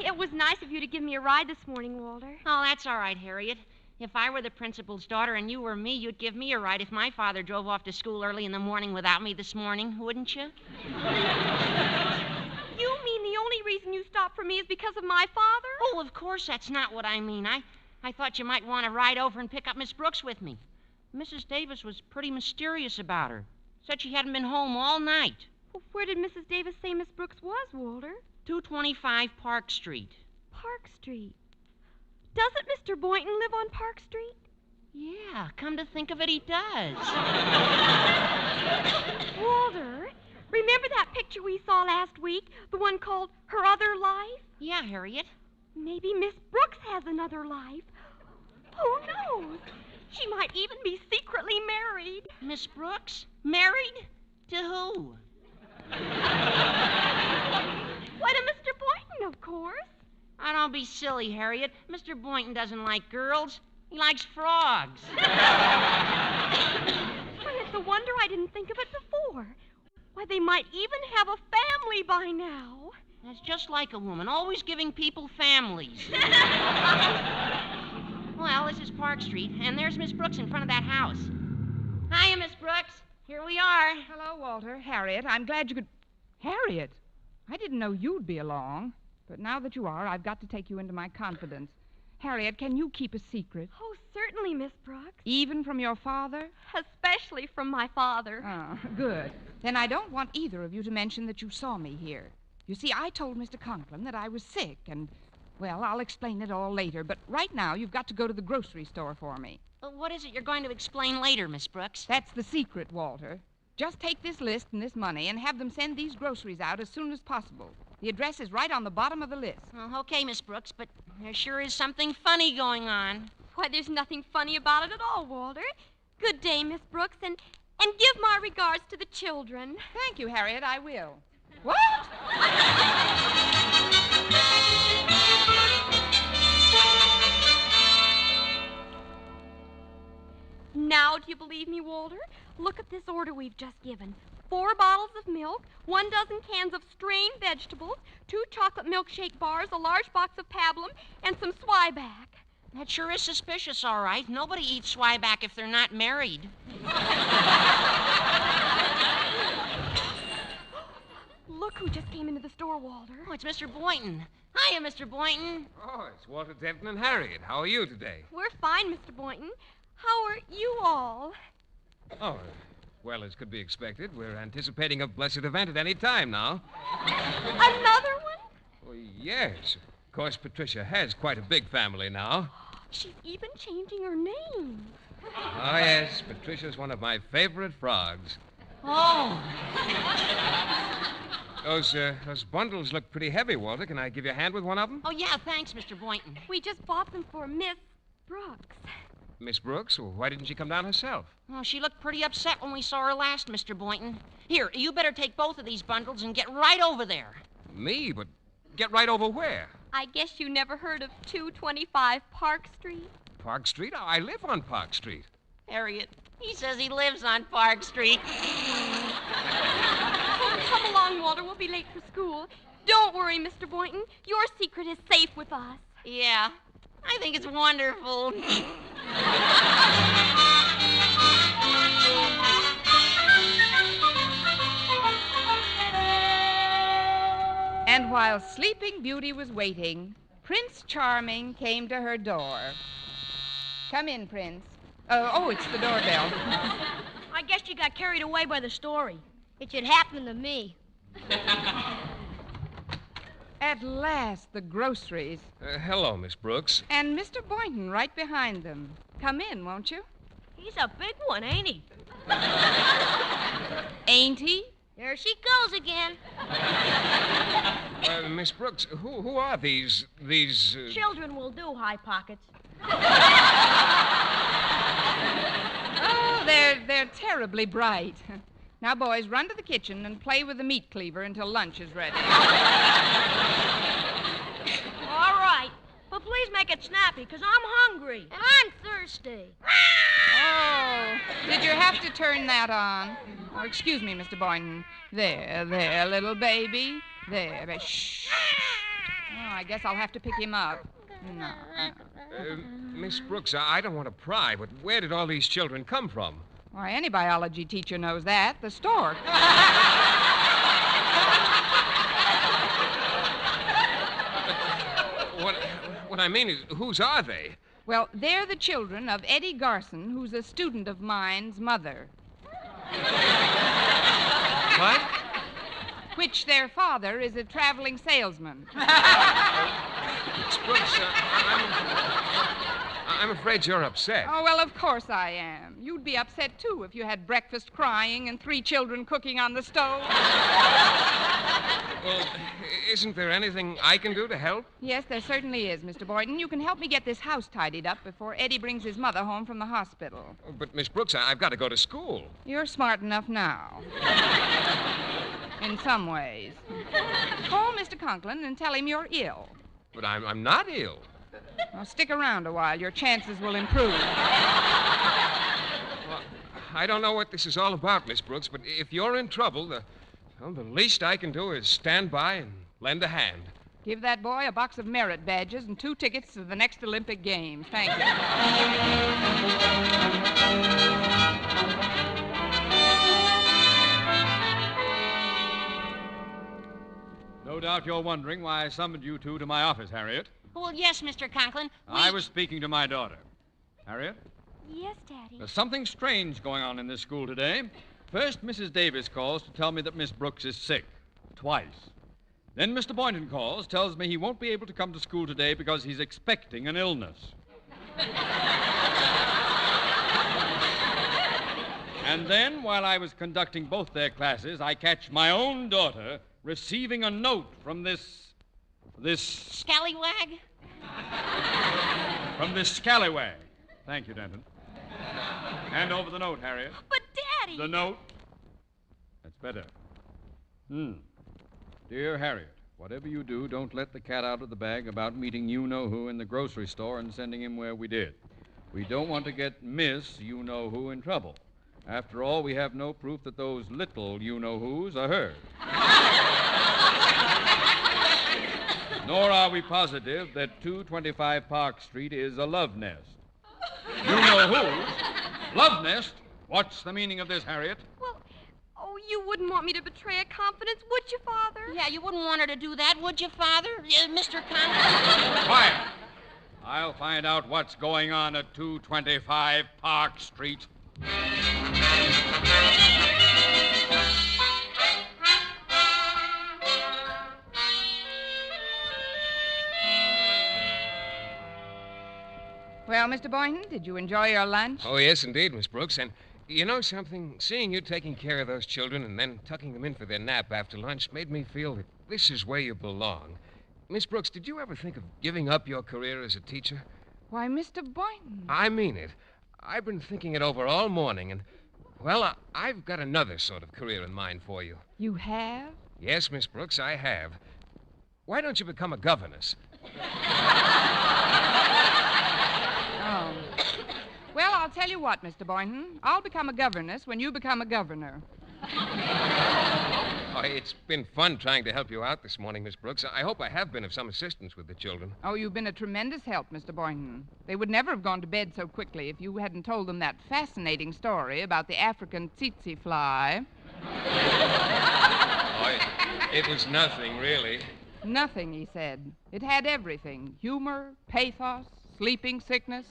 It was nice of you to give me a ride this morning, Walter. Oh, that's all right, Harriet. If I were the principal's daughter and you were me, you'd give me a ride if my father drove off to school early in the morning without me this morning, wouldn't you? You mean the only reason you stopped for me is because of my father? Oh, of course that's not what I mean. I thought you might want to ride over and pick up Miss Brooks with me. Mrs. Davis was pretty mysterious about her. Said she hadn't been home all night. Well, where did Mrs. Davis say Miss Brooks was, Walter? 225 Park Street. Park Street. Doesn't Mr. Boynton live on Park Street? Yeah, come to think of it, he does. Walter, remember that picture we saw last week? The one called Her Other Life? Yeah, Harriet. Maybe Miss Brooks has another life. Who knows? She might even be secretly married. Miss Brooks? Married? To who? Why, to Mr. Boynton, of course. Oh, don't be silly, Harriet. Mr. Boynton doesn't like girls. He likes frogs. Well, it's a wonder I didn't think of it before. Why, they might even have a family by now. That's just like a woman, always giving people families. Well, this is Park Street, and there's Miss Brooks in front of that house. Hiya, Miss Brooks. Here we are. Hello, Walter. Harriet, I'm glad you could... Harriet, I didn't know you'd be along. But now that you are, I've got to take you into my confidence. Harriet, can you keep a secret? Oh, certainly, Miss Brooks. Even from your father? Especially from my father. Oh, good. Then I don't want either of you to mention that you saw me here. You see, I told Mr. Conklin that I was sick, and, well, I'll explain it all later. But right now, you've got to go to the grocery store for me. What is it you're going to explain later, Miss Brooks? That's the secret, Walter. Just take this list and this money and have them send these groceries out as soon as possible. The address is right on the bottom of the list. Well, okay, Miss Brooks, but there sure is something funny going on. Why, there's nothing funny about it at all, Walter. Good day, Miss Brooks, and give my regards to the children. Thank you, Harriet, I will. What? Now, do you believe me, Walter? Look at this order we've just given. 4 bottles of milk, 1 dozen cans of strained vegetables, 2 chocolate milkshake bars, a large box of pablum, and some Swyback. That sure is suspicious, all right. Nobody eats Swyback if they're not married. Look who just came into the store, Walter. Oh, it's Mr. Boynton. Hiya, Mr. Boynton. Oh, it's Walter Denton and Harriet. How are you today? We're fine, Mr. Boynton. How are you all? Oh, well, as could be expected, we're anticipating a blessed event at any time now. Another one? Well, yes. Of course, Patricia has quite a big family now. She's even changing her name. Oh, yes, Patricia's one of my favorite frogs. Oh. Those bundles look pretty heavy, Walter. Can I give you a hand with one of them? Oh, yeah, thanks, Mr. Boynton. We just bought them for Miss Brooks. Miss Brooks? Well, why didn't she come down herself? Oh, she looked pretty upset when we saw her last, Mr. Boynton. Here, you better take both of these bundles and get right over there. Me? But get right over where? I guess you never heard of 225 Park Street? Park Street? I live on Park Street. Harriet, he says he lives on Park Street. Oh, come along, Walter. We'll be late for school. Don't worry, Mr. Boynton. Your secret is safe with us. Yeah, I think it's wonderful. And while Sleeping Beauty was waiting, Prince Charming came to her door. Come in, Prince. Oh, it's the doorbell. I guess you got carried away by the story. It should happen to me. At last, the groceries. Hello, Miss Brooks. And Mr. Boynton right behind them. Come in, won't you? He's a big one, ain't he? Ain't he? There she goes again. Miss Brooks, who are these... Children will do, High Pockets. Oh, they're terribly bright. Now, boys, run to the kitchen and play with the meat cleaver until lunch is ready. All right. But please make it snappy, because I'm hungry. And I'm thirsty. Oh, did you have to turn that on? Oh, excuse me, Mr. Boynton. There, little baby. There. Shh. Oh, I guess I'll have to pick him up. No. Miss Brooks, I don't want to pry, but where did all these children come from? Why, any biology teacher knows that. The stork. What I mean is, whose are they? Well, they're the children of Eddie Garson, who's a student of mine's mother. What? Which their father is a traveling salesman. Miss Brooks, I'm afraid you're upset. Oh, well, of course I am. You'd be upset, too, if you had breakfast crying and 3 children cooking on the stove. Well, isn't there anything I can do to help? Yes, there certainly is, Mr. Boynton. You can help me get this house tidied up before Eddie brings his mother home from the hospital. But, Miss Brooks, I've got to go to school. You're smart enough now. In some ways. Call Mr. Conklin and tell him you're ill. But I'm not ill. Well, stick around a while. Your chances will improve. Well, I don't know what this is all about, Miss Brooks, but if you're in trouble, the least I can do is stand by and lend a hand. Give that boy a box of merit badges and 2 tickets to the next Olympic Games. Thank you. No doubt you're wondering why I summoned you two to my office, Harriet. Well, yes, Mr. Conklin. I was speaking to my daughter. Harriet? Yes, Daddy. There's something strange going on in this school today. First, Mrs. Davis calls to tell me that Miss Brooks is sick. Twice. Then Mr. Boynton calls, tells me he won't be able to come to school today because he's expecting an illness. And then, while I was conducting both their classes, I catch my own daughter receiving a note from this Scallywag? From this scallywag. Thank you, Denton. Hand over the note, Harriet. But, Daddy... The note. That's better. Dear Harriet, whatever you do, don't let the cat out of the bag about meeting you-know-who in the grocery store and sending him where we did. We don't want to get Miss You-know-who in trouble. After all, we have no proof that those little you-know-whos are hers. Nor are we positive that 225 Park Street is a love nest. You-know-whos? Love nest? What's the meaning of this, Harriet? Well, you wouldn't want me to betray a confidence, would you, Father? Yeah, you wouldn't want her to do that, would you, Father? Mr. Conklin? Quiet! I'll find out what's going on at 225 Park Street. Well, Mr. Boynton, did you enjoy your lunch? Oh, yes, indeed, Miss Brooks. And you know something? Seeing you taking care of those children and then tucking them in for their nap after lunch made me feel that this is where you belong. Miss Brooks, did you ever think of giving up your career as a teacher? Why, Mr. Boynton. I mean it. I've been thinking it over all morning, and, well, I've got another sort of career in mind for you. You have? Yes, Miss Brooks, I have. Why don't you become a governess? Oh. Well, I'll tell you what, Mr. Boynton. I'll become a governess when you become a governor. Oh, it's been fun trying to help you out this morning, Miss Brooks. I hope I have been of some assistance with the children. Oh, you've been a tremendous help, Mr. Boynton. They would never have gone to bed so quickly if you hadn't told them that fascinating story about the African tsetse fly. Oh, it was nothing, really. Nothing, he said. It had everything. Humor, pathos, sleeping sickness.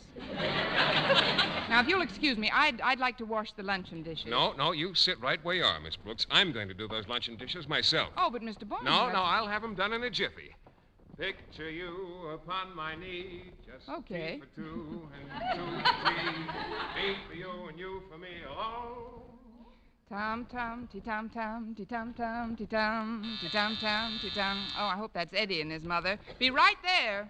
Now, if you'll excuse me, I'd like to wash the luncheon dishes. No, you sit right where you are, Miss Brooks. I'm going to do those luncheon dishes myself. Oh, but Mr. Boynton... No, I'll have them done in a jiffy. Picture you upon my knee, just okay. Tea for two and two for tea. Me for you and you for me alone. Tom, ti-tom, ti-tom, ti-tom, ti-tom, ti-tom. Oh, I hope that's Eddie and his mother. Be right there.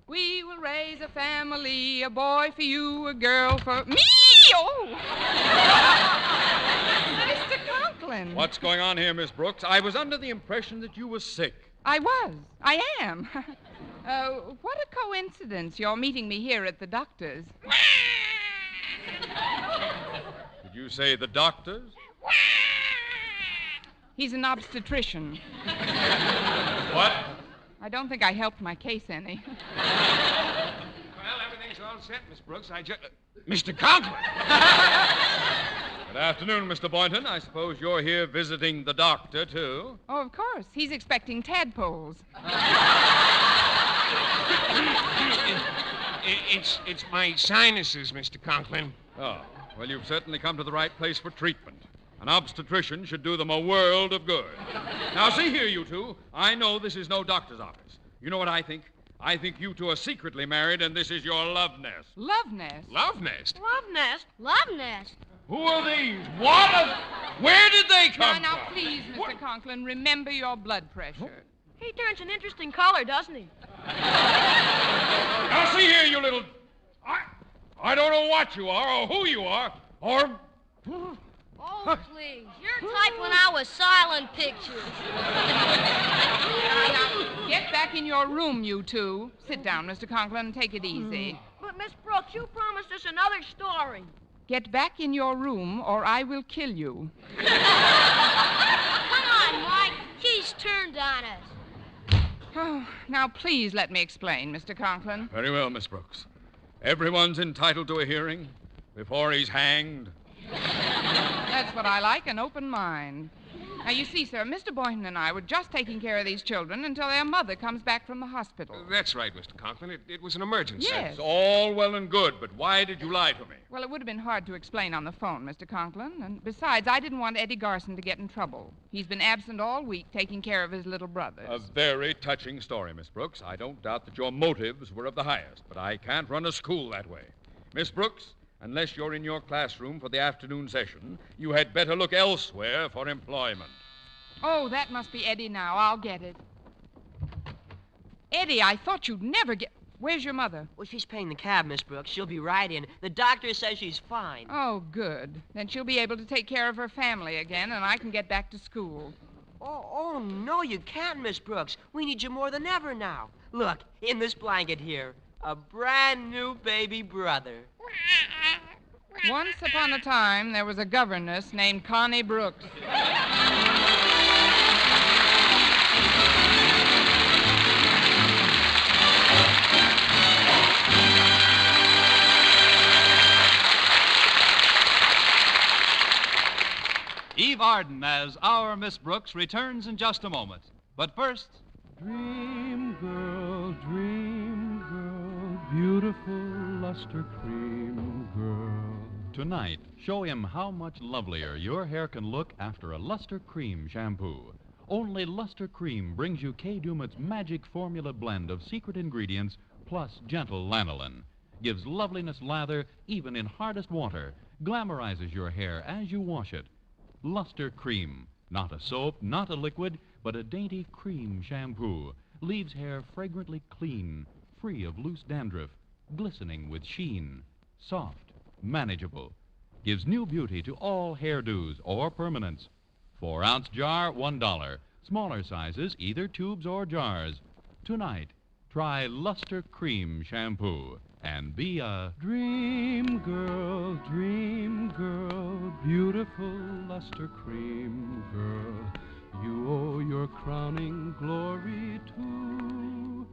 We will raise a family, a boy for you, a girl for me. Oh! Mr. Conklin. What's going on here, Miss Brooks? I was under the impression that you were sick. I am. What a coincidence you're meeting me here at the doctor's. Did you say the doctor's? He's an obstetrician. What? I don't think I helped my case any. Well, everything's all set, Miss Brooks. Mr. Conklin! Good afternoon, Mr. Boynton. I suppose you're here visiting the doctor, too? Oh, of course. He's expecting tadpoles. It's my sinuses, Mr. Conklin. Oh, well, you've certainly come to the right place for treatment. An obstetrician should do them a world of good. Now, see here, you two. I know this is no doctor's office. You know what I think? I think you two are secretly married, and this is your love nest. Love nest? Love nest? Love nest? Love nest. Who are these? Where did they come now, from? please, Mr. Conklin, remember your blood pressure. He turns an interesting color, doesn't he? Now, see here, you little... I don't know what you are or who you are, or... Oh, please. Your type when I was silent pictures. Now, get back in your room, you two. Sit down, Mr. Conklin, and take it easy. But, Miss Brooks, you promised us another story. Get back in your room, or I will kill you. Come on, Mike. She's turned on us. Oh, now, please let me explain, Mr. Conklin. Very well, Miss Brooks. Everyone's entitled to a hearing before he's hanged. That's what I like, an open mind. Now, you see, sir, Mr. Boynton and I were just taking care of these children until their mother comes back from the hospital. That's right, Mr. Conklin. It was an emergency. Yes. It's all well and good, but why did you lie to me? Well, it would have been hard to explain on the phone, Mr. Conklin. And besides, I didn't want Eddie Garson to get in trouble. He's been absent all week taking care of his little brothers. A very touching story, Miss Brooks. I don't doubt that your motives were of the highest, but I can't run a school that way. Miss Brooks, unless you're in your classroom for the afternoon session, you had better look elsewhere for employment. Oh, that must be Eddie now. I'll get it. Eddie, I thought you'd never get... Where's your mother? Well, she's paying the cab, Miss Brooks. She'll be right in. The doctor says she's fine. Oh, good. Then she'll be able to take care of her family again, and I can get back to school. Oh, no, you can't, Miss Brooks. We need you more than ever now. Look, in this blanket here, a brand new baby brother. Once upon a time, there was a governess named Connie Brooks. Eve Arden as our Miss Brooks returns in just a moment. But first, Dream girl, beautiful luster cream girl. Tonight, show him how much lovelier your hair can look after a Luster Cream shampoo. Only Luster Cream brings you Kay Dumit's magic formula blend of secret ingredients plus gentle lanolin. Gives loveliness lather even in hardest water. Glamorizes your hair as you wash it. Luster Cream. Not a soap, not a liquid, but a dainty cream shampoo. Leaves hair fragrantly clean, free of loose dandruff, glistening with sheen. Soft, manageable. Gives new beauty to all hairdos or permanents. 4-ounce jar, $1. Smaller sizes, either tubes or jars. Tonight, try Luster Cream shampoo and be a Dream girl, beautiful luster cream girl. You owe your crowning glory to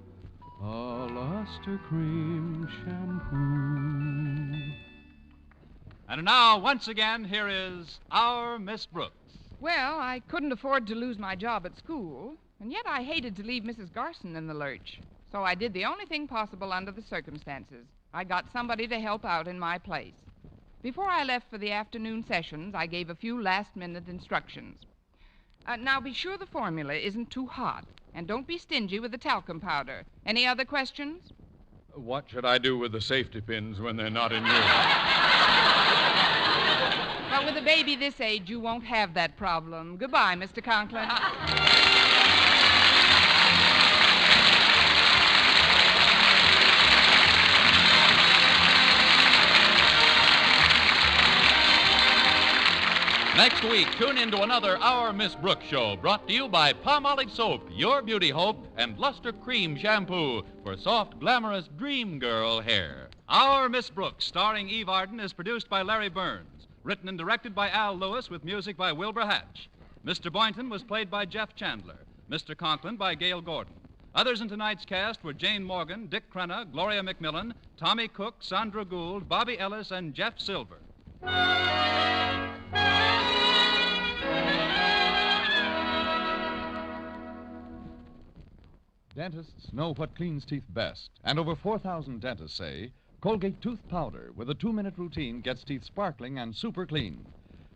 a luster cream shampoo. and now, once again, here is our Miss Brooks. Well, I couldn't afford to lose my job at school, and yet I hated to leave Mrs. Garson in the lurch. So I did the only thing possible under the circumstances. I got somebody to help out in my place. Before I left for the afternoon sessions, I gave a few last-minute instructions. Now, be sure the formula isn't too hot, and don't be stingy with the talcum powder. Any other questions? What should I do with the safety pins when they're not in use? But with a baby this age, you won't have that problem. Goodbye, Mr. Conklin. Next week, tune into another Our Miss Brooks show brought to you by Palmolive Soap, your beauty hope, and Luster Cream Shampoo for soft, glamorous dream girl hair. Our Miss Brooks, starring Eve Arden, is produced by Larry Burns. Written and directed by Al Lewis with music by Wilbur Hatch. Mr. Boynton was played by Jeff Chandler. Mr. Conklin by Gail Gordon. Others in tonight's cast were Jane Morgan, Dick Crenna, Gloria McMillan, Tommy Cook, Sandra Gould, Bobby Ellis, and Jeff Silver. Dentists know what cleans teeth best, and over 4,000 dentists say Colgate tooth powder with a 2-minute routine gets teeth sparkling and super clean.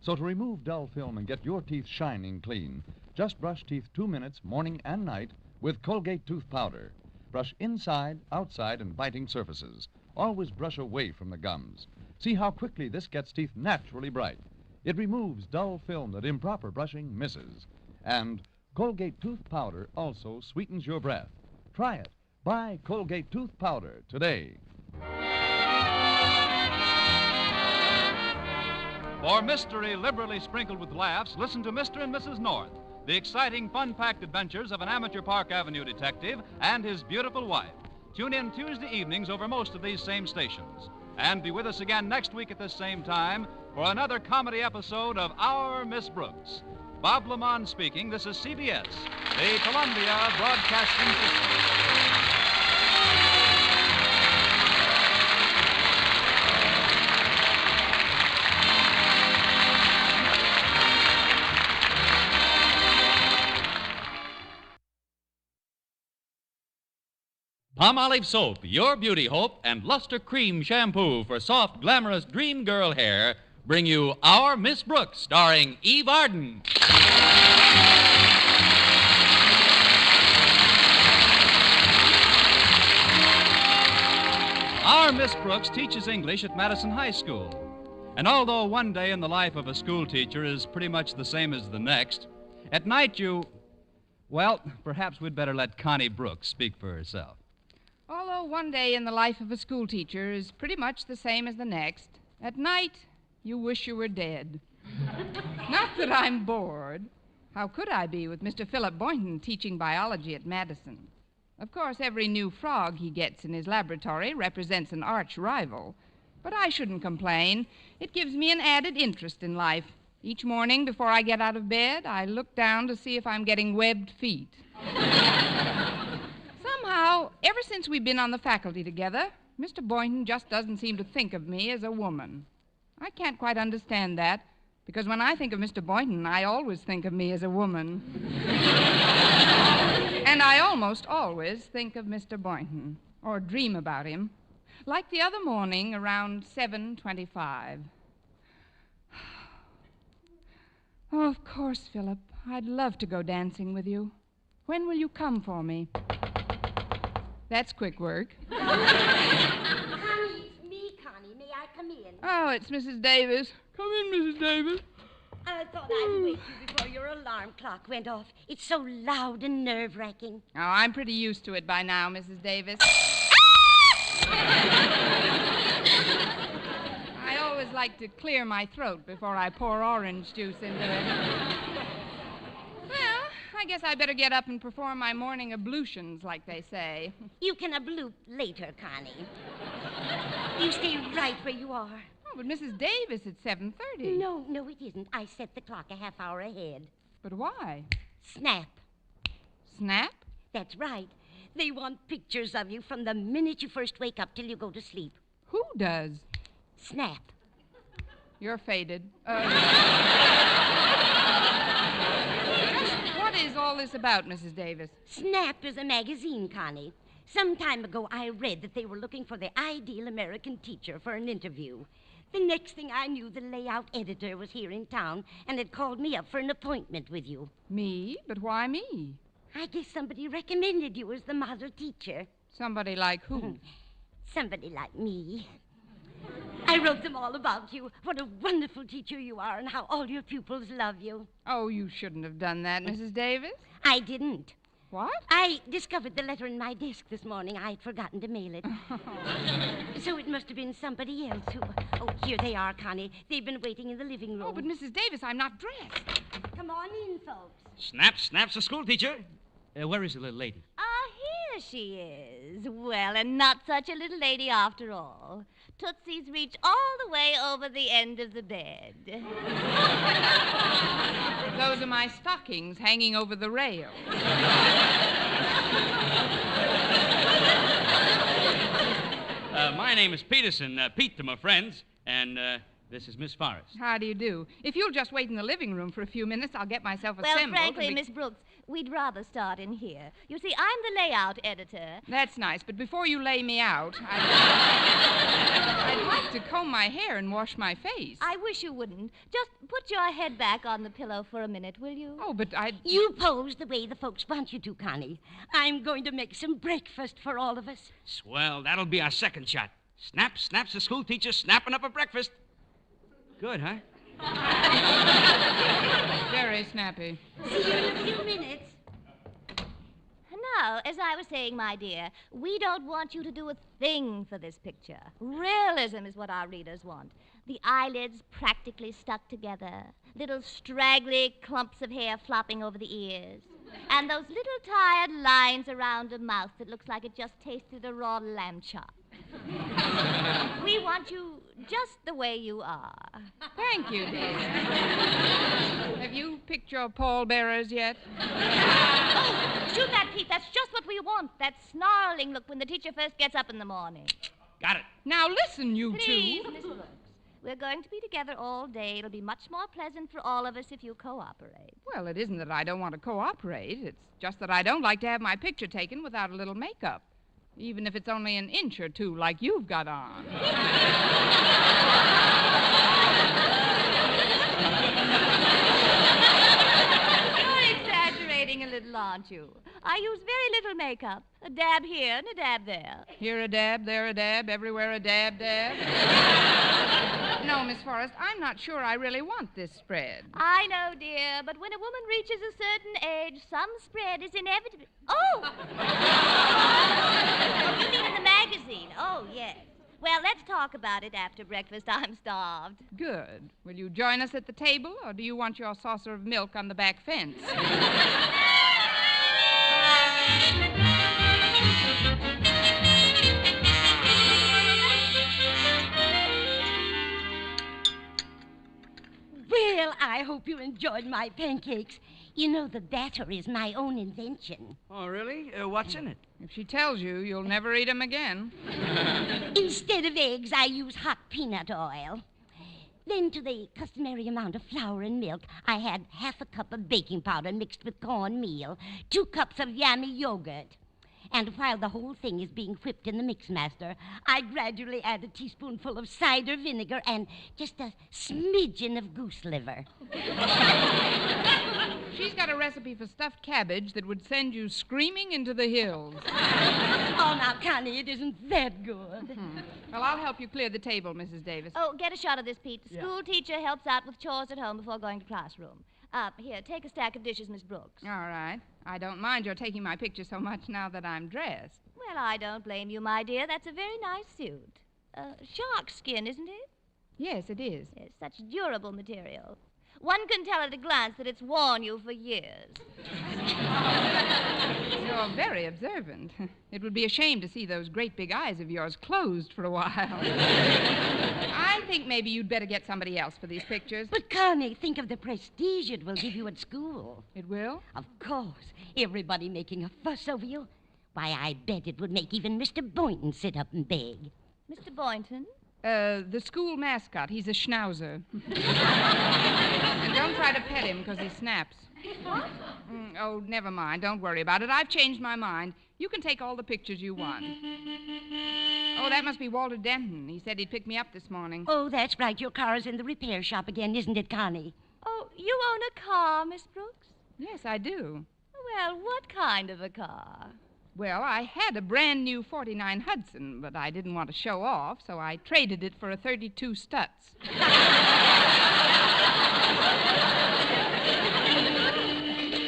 So to remove dull film and get your teeth shining clean, just brush teeth 2 minutes morning and night with Colgate tooth powder. Brush inside, outside, and biting surfaces. Always brush away from the gums. See how quickly this gets teeth naturally bright. It removes dull film that improper brushing misses. And Colgate tooth powder also sweetens your breath. Try it. Buy Colgate tooth powder today. For mystery liberally sprinkled with laughs, listen to Mr. and Mrs. North, the exciting, fun-packed adventures of an amateur Park Avenue detective and his beautiful wife. Tune in Tuesday evenings over most of these same stations. And be with us again next week at this same time for another comedy episode of Our Miss Brooks. Bob Lamont speaking. This is CBS, the Columbia Broadcasting System. Palmolive Soap, your beauty hope, and Luster Cream Shampoo for soft, glamorous dream girl hair bring you Our Miss Brooks, starring Eve Arden. Our Miss Brooks teaches English at Madison High School. And although one day in the life of a school teacher is pretty much the same as the next, at night well, perhaps we'd better let Connie Brooks speak for herself. Although one day in the life of a schoolteacher is pretty much the same as the next, at night, you wish you were dead. Not that I'm bored. How could I be with Mr. Philip Boynton teaching biology at Madison? Of course, every new frog he gets in his laboratory represents an arch rival. But I shouldn't complain. It gives me an added interest in life. Each morning before I get out of bed, I look down to see if I'm getting webbed feet. Somehow, ever since we've been on the faculty together, Mr. Boynton just doesn't seem to think of me as a woman. I can't quite understand that, because when I think of Mr. Boynton, I always think of me as a woman. And I almost always think of Mr. Boynton, or dream about him, like the other morning around 7:25. Oh, of course, Philip. I'd love to go dancing with you. When will you come for me? That's quick work. Connie, it's me, Connie. May I come in? Oh, it's Mrs. Davis. Come in, Mrs. Davis. I thought I'd wake you before your alarm clock went off. It's so loud and nerve-wracking. Oh, I'm pretty used to it by now, Mrs. Davis. I always like to clear my throat before I pour orange juice into it. Well, I guess I better get up and perform my morning ablutions, like they say. You can ablute later, Connie. You stay right where you are. Oh, but Mrs. Davis, it's 7:30. No, it isn't. I set the clock a half hour ahead. But why? Snap. Snap? That's right. They want pictures of you from the minute you first wake up till you go to sleep. Who does? Snap. You're faded. What is all this about, Mrs. Davis? Snap is a magazine, Connie. Some time ago, I read that they were looking for the ideal American teacher for an interview. The next thing I knew, the layout editor was here in town and had called me up for an appointment with you. Me? But why me? I guess somebody recommended you as the model teacher. Somebody like who? Somebody like me. I wrote them all about you, what a wonderful teacher you are, and how all your pupils love you. Oh, you shouldn't have done that, Mrs. Davis. I didn't. What? I discovered the letter in my desk this morning. I'd forgotten to mail it. So it must have been somebody else who... Oh, here they are, Connie. They've been waiting in the living room. Oh, but Mrs. Davis, I'm not dressed. Come on in, folks. Snap's the school teacher. Where is the little lady? Ah, here she is. Well, and not such a little lady after all. Tootsie's reach all the way over the end of the bed. Those are my stockings hanging over the rail. My name is Peterson, Pete to my friends, and this is Miss Forrest. How do you do? If you'll just wait in the living room for a few minutes, I'll get myself assembled. Well, frankly, Miss Brooks, we'd rather start in here. You see, I'm the layout editor. That's nice, but before you lay me out, I'd like to comb my hair and wash my face. I wish you wouldn't. Just put your head back on the pillow for a minute, will you? Oh, but You pose the way the folks want you to, Connie. I'm going to make some breakfast for all of us. Swell, that'll be our second shot. Snap's the school teacher snapping up a breakfast. Good, huh? Very snappy. See you in a few minutes. Now, as I was saying, my dear, we don't want you to do a thing for this picture. Realism is what our readers want. The eyelids practically stuck together, little straggly clumps of hair flopping over the ears, and those little tired lines around a mouth that looks like it just tasted a raw lamb chop. We want you just the way you are. Thank you, dear. Have you picked your pallbearers yet? Oh, shoot that, Pete. That's just what we want. That snarling look when the teacher first gets up in the morning. Got it. Now listen, you Please, two. Miss Brooks. We're going to be together all day. It'll be much more pleasant for all of us if you cooperate. Well, it isn't that I don't want to cooperate. It's just that I don't like to have my picture taken without a little makeup. Even if it's only an inch or two like you've got on. You're exaggerating a little, aren't you? I use very little makeup. A dab here and a dab there. Here a dab, there a dab, everywhere a dab. No, Miss Forrest, I'm not sure I really want this spread. I know, dear, but when a woman reaches a certain age, some spread is inevitable. Oh! You mean in the magazine? Oh, yes. Well, let's talk about it after breakfast. I'm starved. Good. Will you join us at the table, or do you want your saucer of milk on the back fence? Well, I hope you enjoyed my pancakes. You know, the batter is my own invention. Oh, really? What's in it? If she tells you, you'll never eat 'em again. Instead of eggs, I use hot peanut oil. Then, to the customary amount of flour and milk, I had half a cup of baking powder mixed with cornmeal, 2 cups of yummy yogurt. And while the whole thing is being whipped in the mixmaster, I gradually add a teaspoonful of cider vinegar and just a smidgen of goose liver. She's got a recipe for stuffed cabbage that would send you screaming into the hills. Oh, now, Connie, it isn't that good. Well, I'll help you clear the table, Mrs. Davis. Oh, get a shot of this, Pete. The Yeah. school teacher helps out with chores at home before going to classroom. Here, take a stack of dishes, Miss Brooks. All right. I don't mind your taking my picture so much now that I'm dressed. Well, I don't blame you, my dear. That's a very nice suit. Shark skin, isn't it? Yes, it is. Yes, such durable material. One can tell at a glance that it's worn you for years. You're very observant. It would be a shame to see those great big eyes of yours closed for a while. I think maybe you'd better get somebody else for these pictures. But, Connie, think of the prestige it will give you at school. It will? Of course. Everybody making a fuss over you. Why, I bet it would make even Mr. Boynton sit up and beg. Mr. Boynton? The school mascot. He's a schnauzer. And don't try to pet him, because he snaps. What? Oh, never mind. Don't worry about it. I've changed my mind. You can take all the pictures you want. Oh, that must be Walter Denton. He said he'd pick me up this morning. Oh, that's right. Your car is in the repair shop again, isn't it, Connie? Oh, you own a car, Miss Brooks? Yes, I do. Well, what kind of a car? Well, I had a brand new 49 Hudson, but I didn't want to show off, so I traded it for a 32 Stutz.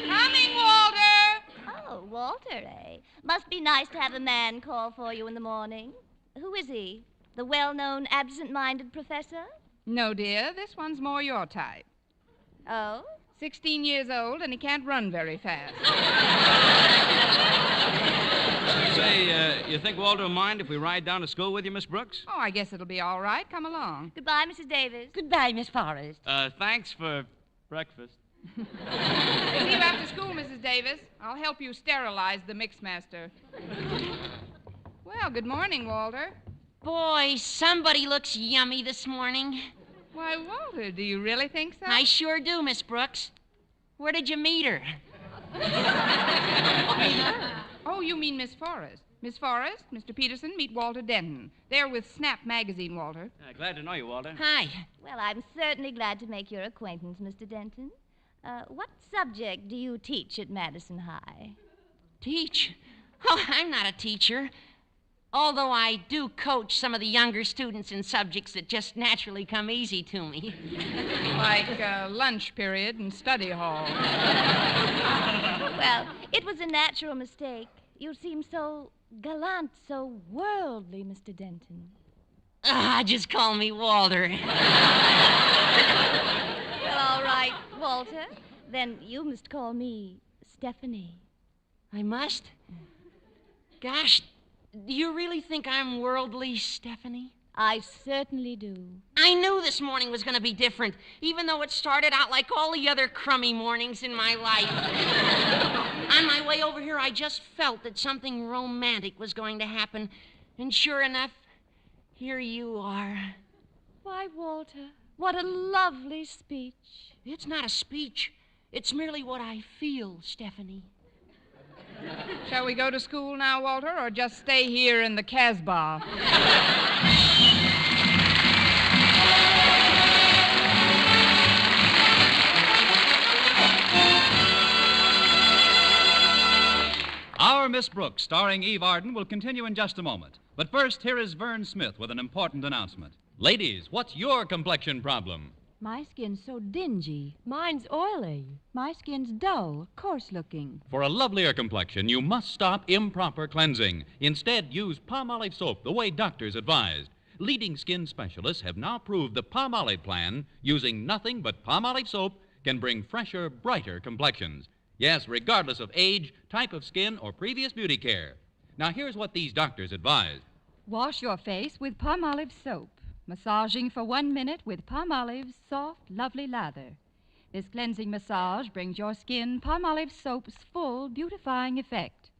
Coming, Walter! Oh, Walter, eh? Must be nice to have a man call for you in the morning. Who is he? The well-known absent-minded professor? No, dear. This one's more your type. Oh? 16 years old, and he can't run very fast. Say, you think Walter will mind if we ride down to school with you, Miss Brooks? Oh, I guess it'll be all right. Come along. Goodbye, Mrs. Davis. Goodbye, Miss Forrest. Thanks for breakfast. See you after school, Mrs. Davis. I'll help you sterilize the mixmaster. Well, good morning, Walter. Boy, somebody looks yummy this morning. Why, Walter, do you really think so? I sure do, Miss Brooks. Where did you meet her? Oh, you mean Miss Forrest. Miss Forrest, Mr. Peterson, meet Walter Denton. They're with Snap magazine, Walter. Glad to know you, Walter. Hi. Well, I'm certainly glad to make your acquaintance, Mr. Denton. What subject do you teach at Madison High? Teach? Oh, I'm not a teacher. Although I do coach some of the younger students in subjects that just naturally come easy to me. Like lunch period and study hall. Well, it was a natural mistake. You seem so gallant, so worldly, Mr. Denton. Just call me Walter. Well, all right, Walter. Then you must call me Stephanie. I must? Gosh, do you really think I'm worldly, Stephanie? I certainly do. I knew this morning was going to be different, even though it started out like all the other crummy mornings in my life. On my way over here, I just felt that something romantic was going to happen. And sure enough, here you are. Why, Walter, what a lovely speech. It's not a speech. It's merely what I feel, Stephanie. Shall we go to school now, Walter, or just stay here in the Casbah? Our Miss Brooks, starring Eve Arden, will continue in just a moment. But first, here is Vern Smith with an important announcement. Ladies, what's your complexion problem? My skin's so dingy. Mine's oily. My skin's dull, coarse-looking. For a lovelier complexion, you must stop improper cleansing. Instead, use Palmolive soap the way doctors advised. Leading skin specialists have now proved the Palmolive plan, using nothing but Palmolive soap, can bring fresher, brighter complexions. Yes, regardless of age, type of skin, or previous beauty care. Now, here's what these doctors advise. Wash your face with Palmolive soap, massaging for 1 minute with Palmolive's soft, lovely lather. This cleansing massage brings your skin Palmolive soap's full beautifying effect.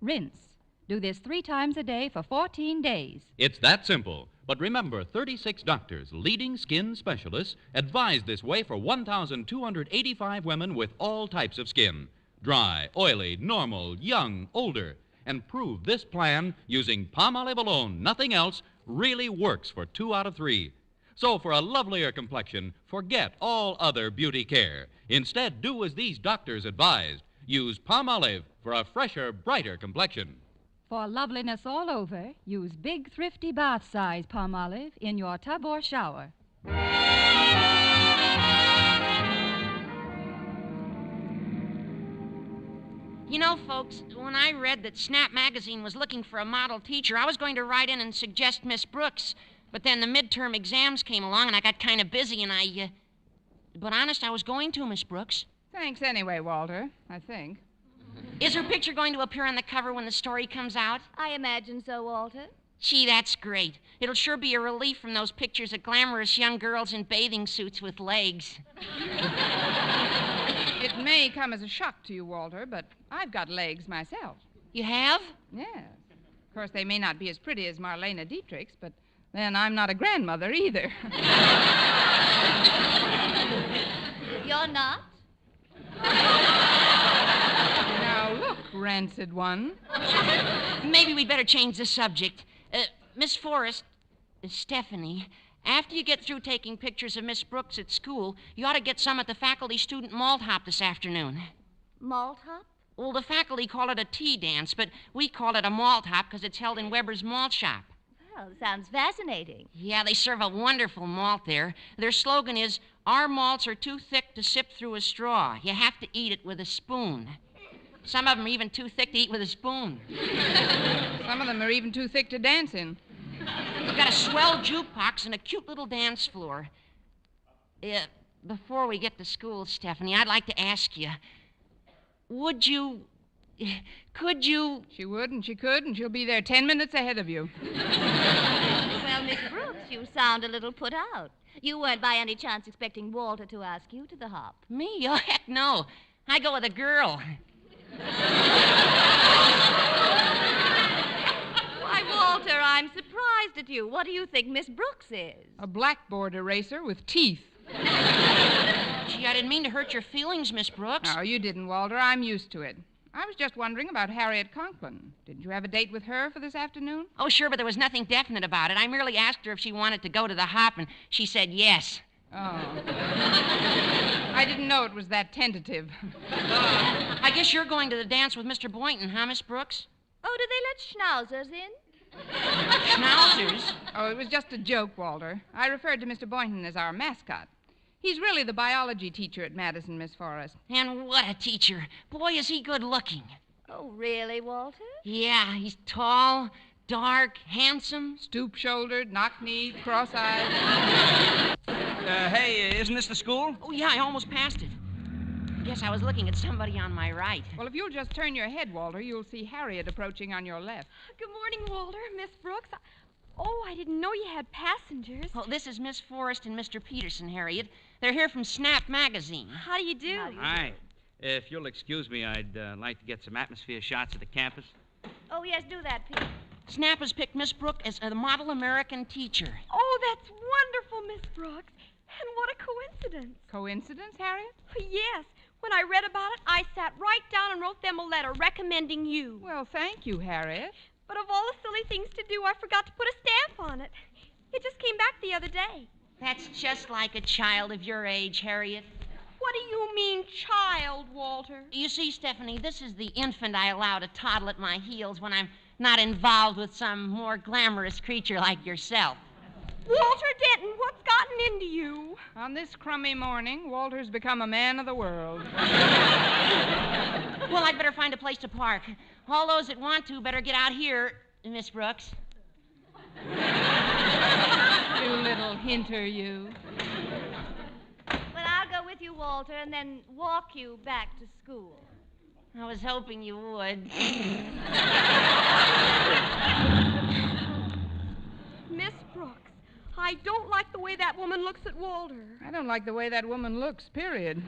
Rinse. Do this 3 times a day for 14 days. It's that simple. But remember, 36 doctors, leading skin specialists, advised this way for 1,285 women with all types of skin. Dry, oily, normal, young, older. And proved this plan, using Palmolive alone, nothing else, really works for 2 out of 3. So for a lovelier complexion, forget all other beauty care. Instead, do as these doctors advised. Use Palmolive for a fresher, brighter complexion. For loveliness all over, use big, thrifty bath-size Palmolive in your tub or shower. You know, folks, when I read that Snap magazine was looking for a model teacher, I was going to write in and suggest Miss Brooks. But then the midterm exams came along, and I got kind of busy, and But honest, I was going to, Miss Brooks. Thanks anyway, Walter, I think. Is her picture going to appear on the cover when the story comes out? I imagine so, Walter. Gee, that's great. It'll sure be a relief from those pictures of glamorous young girls in bathing suits with legs. It may come as a shock to you, Walter, but I've got legs myself. You have? Yes. Of course, they may not be as pretty as Marlene Dietrich's, but then I'm not a grandmother either. You're not? Now, look, rancid one. Maybe we'd better change the subject. Miss Forrest, Stephanie, after you get through taking pictures of Miss Brooks at school, you ought to get some at the faculty student malt hop this afternoon. Malt hop? Well, the faculty call it a tea dance, but we call it a malt hop because it's held in Weber's malt shop. Well, sounds fascinating. Yeah, they serve a wonderful malt there. Their slogan is, "Our malts are too thick to sip through a straw. You have to eat it with a spoon." Some of them are even too thick to eat with a spoon. Some of them are even too thick to dance in. We've got a swell jukebox and a cute little dance floor. Before we get to school, Stephanie, I'd like to ask you, could you... She would and she could, and she'll be there 10 minutes ahead of you. Well, Miss Brooks, you sound a little put out. You weren't by any chance expecting Walter to ask you to the hop. Me? Oh, heck no. I go with a girl. Why, Walter, I'm surprised at you. What do you think Miss Brooks is? A blackboard eraser with teeth. Gee, I didn't mean to hurt your feelings, Miss Brooks. No, you didn't, Walter. I'm used to it. I was just wondering about Harriet Conklin. Didn't you have a date with her for this afternoon? Oh, sure, but there was nothing definite about it. I merely asked her if she wanted to go to the hop, and she said yes. Oh. I didn't know it was that tentative. I guess you're going to the dance with Mr. Boynton, huh, Miss Brooks? Oh, did they let schnauzers in? Schnauzers? Oh, it was just a joke, Walter. I referred to Mr. Boynton as our mascot. He's really the biology teacher at Madison, Miss Forrest. And what a teacher. Boy, is he good looking. Oh, really, Walter? Yeah, he's tall, dark, handsome. Stoop-shouldered, knock-kneed, cross-eyed. Hey, isn't this the school? Oh, yeah, I almost passed it. Yes, I was looking at somebody on my right. Well, if you'll just turn your head, Walter, you'll see Harriet approaching on your left. Good morning, Walter. Miss Brooks. Oh, I didn't know you had passengers. Oh, this is Miss Forrest and Mr. Peterson, Harriet. They're here from Snap magazine. How do you do? Hi. If you'll excuse me, I'd like to get some atmosphere shots of the campus. Oh, yes, do that, Pete. Snap has picked Miss Brooks as a model American teacher. Oh, that's wonderful, Miss Brooks. And what a coincidence. Coincidence, Harriet? Yes. When I read about it, I sat right down and wrote them a letter recommending you. Well, thank you, Harriet. But of all the silly things to do, I forgot to put a stamp on it. It just came back the other day. That's just like a child of your age, Harriet. What do you mean, child, Walter? You see, Stephanie, this is the infant I allow to toddle at my heels when I'm not involved with some more glamorous creature like yourself. Walter Denton, what's gotten into you? On this crummy morning, Walter's become a man of the world. Well, I'd better find a place to park. All those that want to better get out here, Miss Brooks. Hinter you. Well, I'll go with you, Walter, and then walk you back to school. I was hoping you would. Miss Brooks, I don't like the way that woman looks at Walter. I don't like the way that woman looks, period.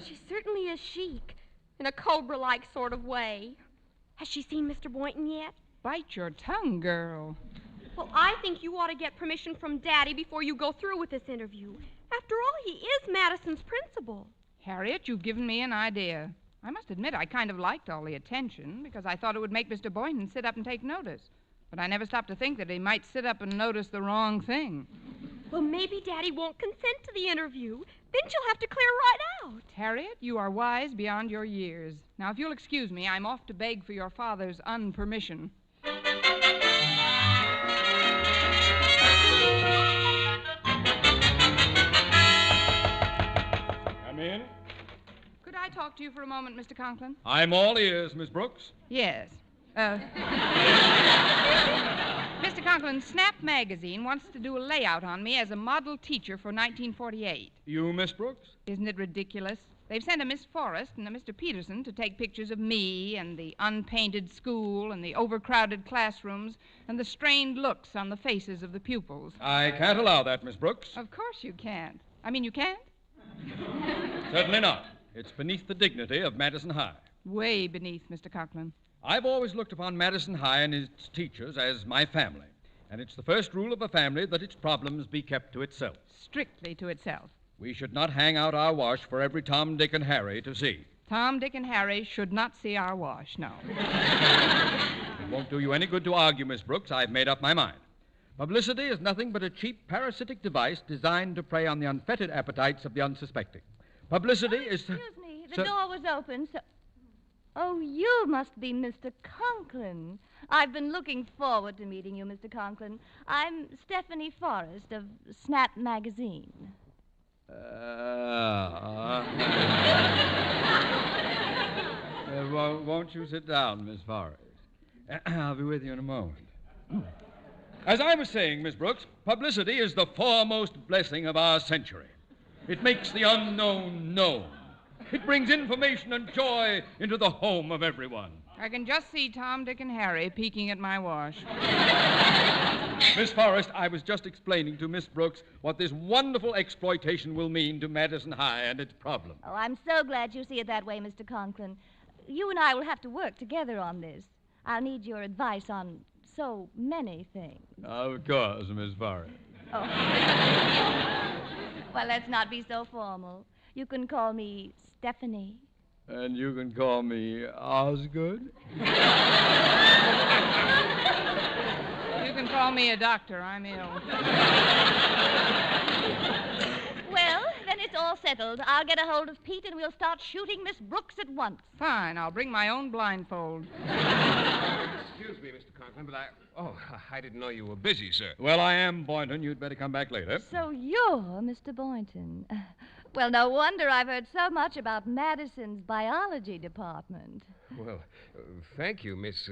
She certainly is chic, in a cobra-like sort of way. Has she seen Mr. Boynton yet? Bite your tongue, girl. Well, I think you ought to get permission from Daddy before you go through with this interview. After all, he is Madison's principal. Harriet, you've given me an idea. I must admit I kind of liked all the attention because I thought it would make Mr. Boynton sit up and take notice. But I never stopped to think that he might sit up and notice the wrong thing. Well, maybe Daddy won't consent to the interview. Then she'll have to clear right out. Harriet, you are wise beyond your years. Now, if you'll excuse me, I'm off to beg for your father's unpermission. Come in. Could I talk to you for a moment, Mr. Conklin? I'm all ears, Miss Brooks. Yes. Mr. Conklin, Snap magazine wants to do a layout on me as a model teacher for 1948. You, Miss Brooks? Isn't it ridiculous? They've sent a Miss Forrest and a Mr. Peterson to take pictures of me and the unpainted school and the overcrowded classrooms and the strained looks on the faces of the pupils. I can't allow that, Miss Brooks. Of course you can't. I mean, you can't? Certainly not. It's beneath the dignity of Madison High. Way beneath, Mr. Conklin. I've always looked upon Madison High and its teachers as my family. And it's the first rule of a family that its problems be kept to itself. Strictly to itself. We should not hang out our wash for every Tom, Dick, and Harry to see. Tom, Dick, and Harry should not see our wash, no. It won't do you any good to argue, Miss Brooks. I've made up my mind. Publicity is nothing but a cheap parasitic device designed to prey on the unfettered appetites of the unsuspecting. Publicity is... Excuse me, the door was open, so... Oh, you must be Mr. Conklin. I've been looking forward to meeting you, Mr. Conklin. I'm Stephanie Forrest of Snap magazine. Won't you sit down, Miss Forrest? I'll be with you in a moment. As I was saying, Miss Brooks, publicity is the foremost blessing of our century. It makes the unknown known. It brings information and joy into the home of everyone. I can just see Tom, Dick, and Harry peeking at my wash. Miss Forrest, I was just explaining to Miss Brooks what this wonderful exploitation will mean to Madison High and its problem. Oh, I'm so glad you see it that way, Mr. Conklin. You and I will have to work together on this. I'll need your advice on so many things. Of course, Miss Forrest. Oh. Well, let's not be so formal. You can call me Stephanie. And you can call me Osgood. You can call me a doctor. I'm ill. Well, then it's all settled. I'll get a hold of Pete and we'll start shooting Miss Brooks at once. Fine. I'll bring my own blindfold. Excuse me, Mr. Conklin, but I didn't know you were busy, sir. Well, I am, Boynton. You'd better come back later. So you're Mr. Boynton. Well, no wonder I've heard so much about Madison's biology department. Well, thank you, Miss...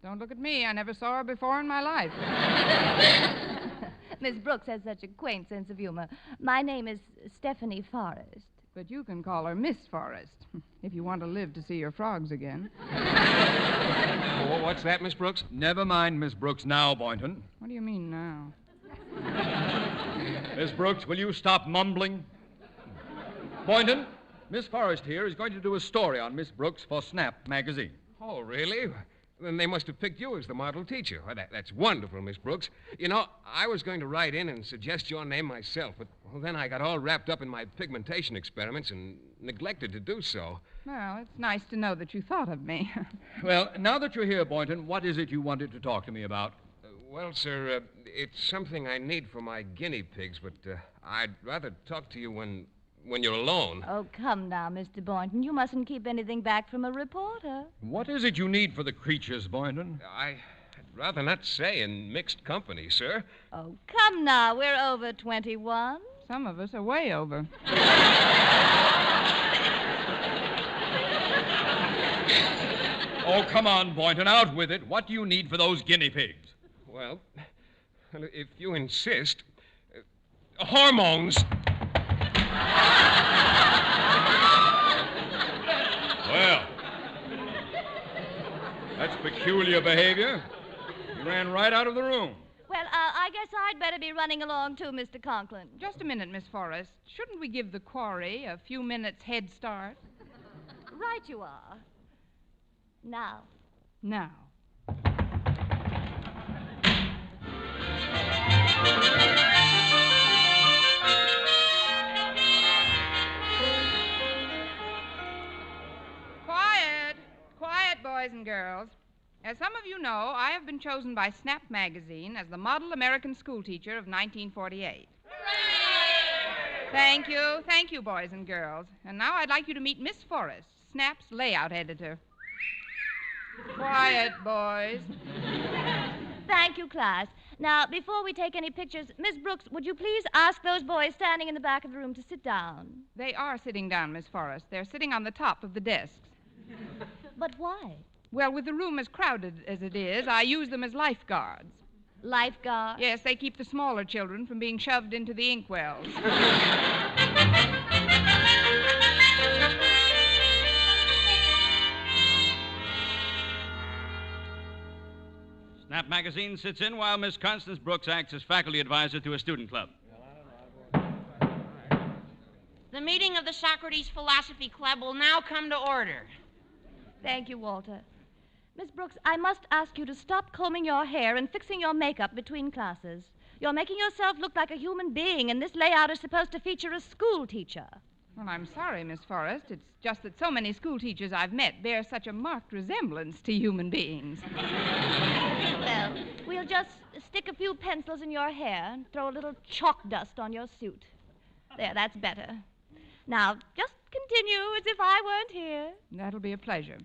Don't look at me. I never saw her before in my life. Miss Brooks has such a quaint sense of humor. My name is Stephanie Forrest. But you can call her Miss Forrest, if you want to live to see your frogs again. Oh, what's that, Miss Brooks? Never mind, Miss Brooks, now, Boynton. What do you mean now? Miss Brooks, will you stop mumbling? Boynton, Miss Forrest here is going to do a story on Miss Brooks for Snap magazine. Oh, really? Then they must have picked you as the model teacher. Well, that's wonderful, Miss Brooks. You know, I was going to write in and suggest your name myself, but then I got all wrapped up in my pigmentation experiments and neglected to do so. Well, it's nice to know that you thought of me. Well, now that you're here, Boynton, what is it you wanted to talk to me about? Well, sir, it's something I need for my guinea pigs, but I'd rather talk to you when you're alone. Oh, come now, Mr. Boynton. You mustn't keep anything back from a reporter. What is it you need for the creatures, Boynton? I'd rather not say in mixed company, sir. Oh, come now. We're over 21. Some of us are way over. Oh, come on, Boynton, out with it. What do you need for those guinea pigs? Well, Well, if you insist. Hormones. Well, that's peculiar behavior. You ran right out of the room. Well, I guess I'd better be running along too, Mr. Conklin. Just a minute, Miss Forrest. Shouldn't we give the quarry a few minutes head start? Right you are. Now. Now. Quiet. Quiet, boys and girls. As some of you know, I have been chosen by Snap magazine as the model American schoolteacher of 1948. Thank you, boys and girls. And now I'd like you to meet Miss Forrest, Snap's layout editor. Quiet, boys. Thank you, class. Now, before we take any pictures, Miss Brooks, would you please ask those boys standing in the back of the room to sit down? They are sitting down, Miss Forrest. They're sitting on the top of the desks. But why? Well, with the room as crowded as it is, I use them as lifeguards. Lifeguards? Yes, they keep the smaller children from being shoved into the inkwells. Snap magazine sits in while Miss Constance Brooks acts as faculty advisor to a student club. The meeting of the Socrates Philosophy Club will now come to order. Thank you, Walter. Miss Brooks, I must ask you to stop combing your hair and fixing your makeup between classes. You're making yourself look like a human being, and this layout is supposed to feature a school teacher. Well, I'm sorry, Miss Forrest. It's just that so many school teachers I've met bear such a marked resemblance to human beings. Well, we'll just stick a few pencils in your hair and throw a little chalk dust on your suit. There, that's better. Now, just continue as if I weren't here. That'll be a pleasure.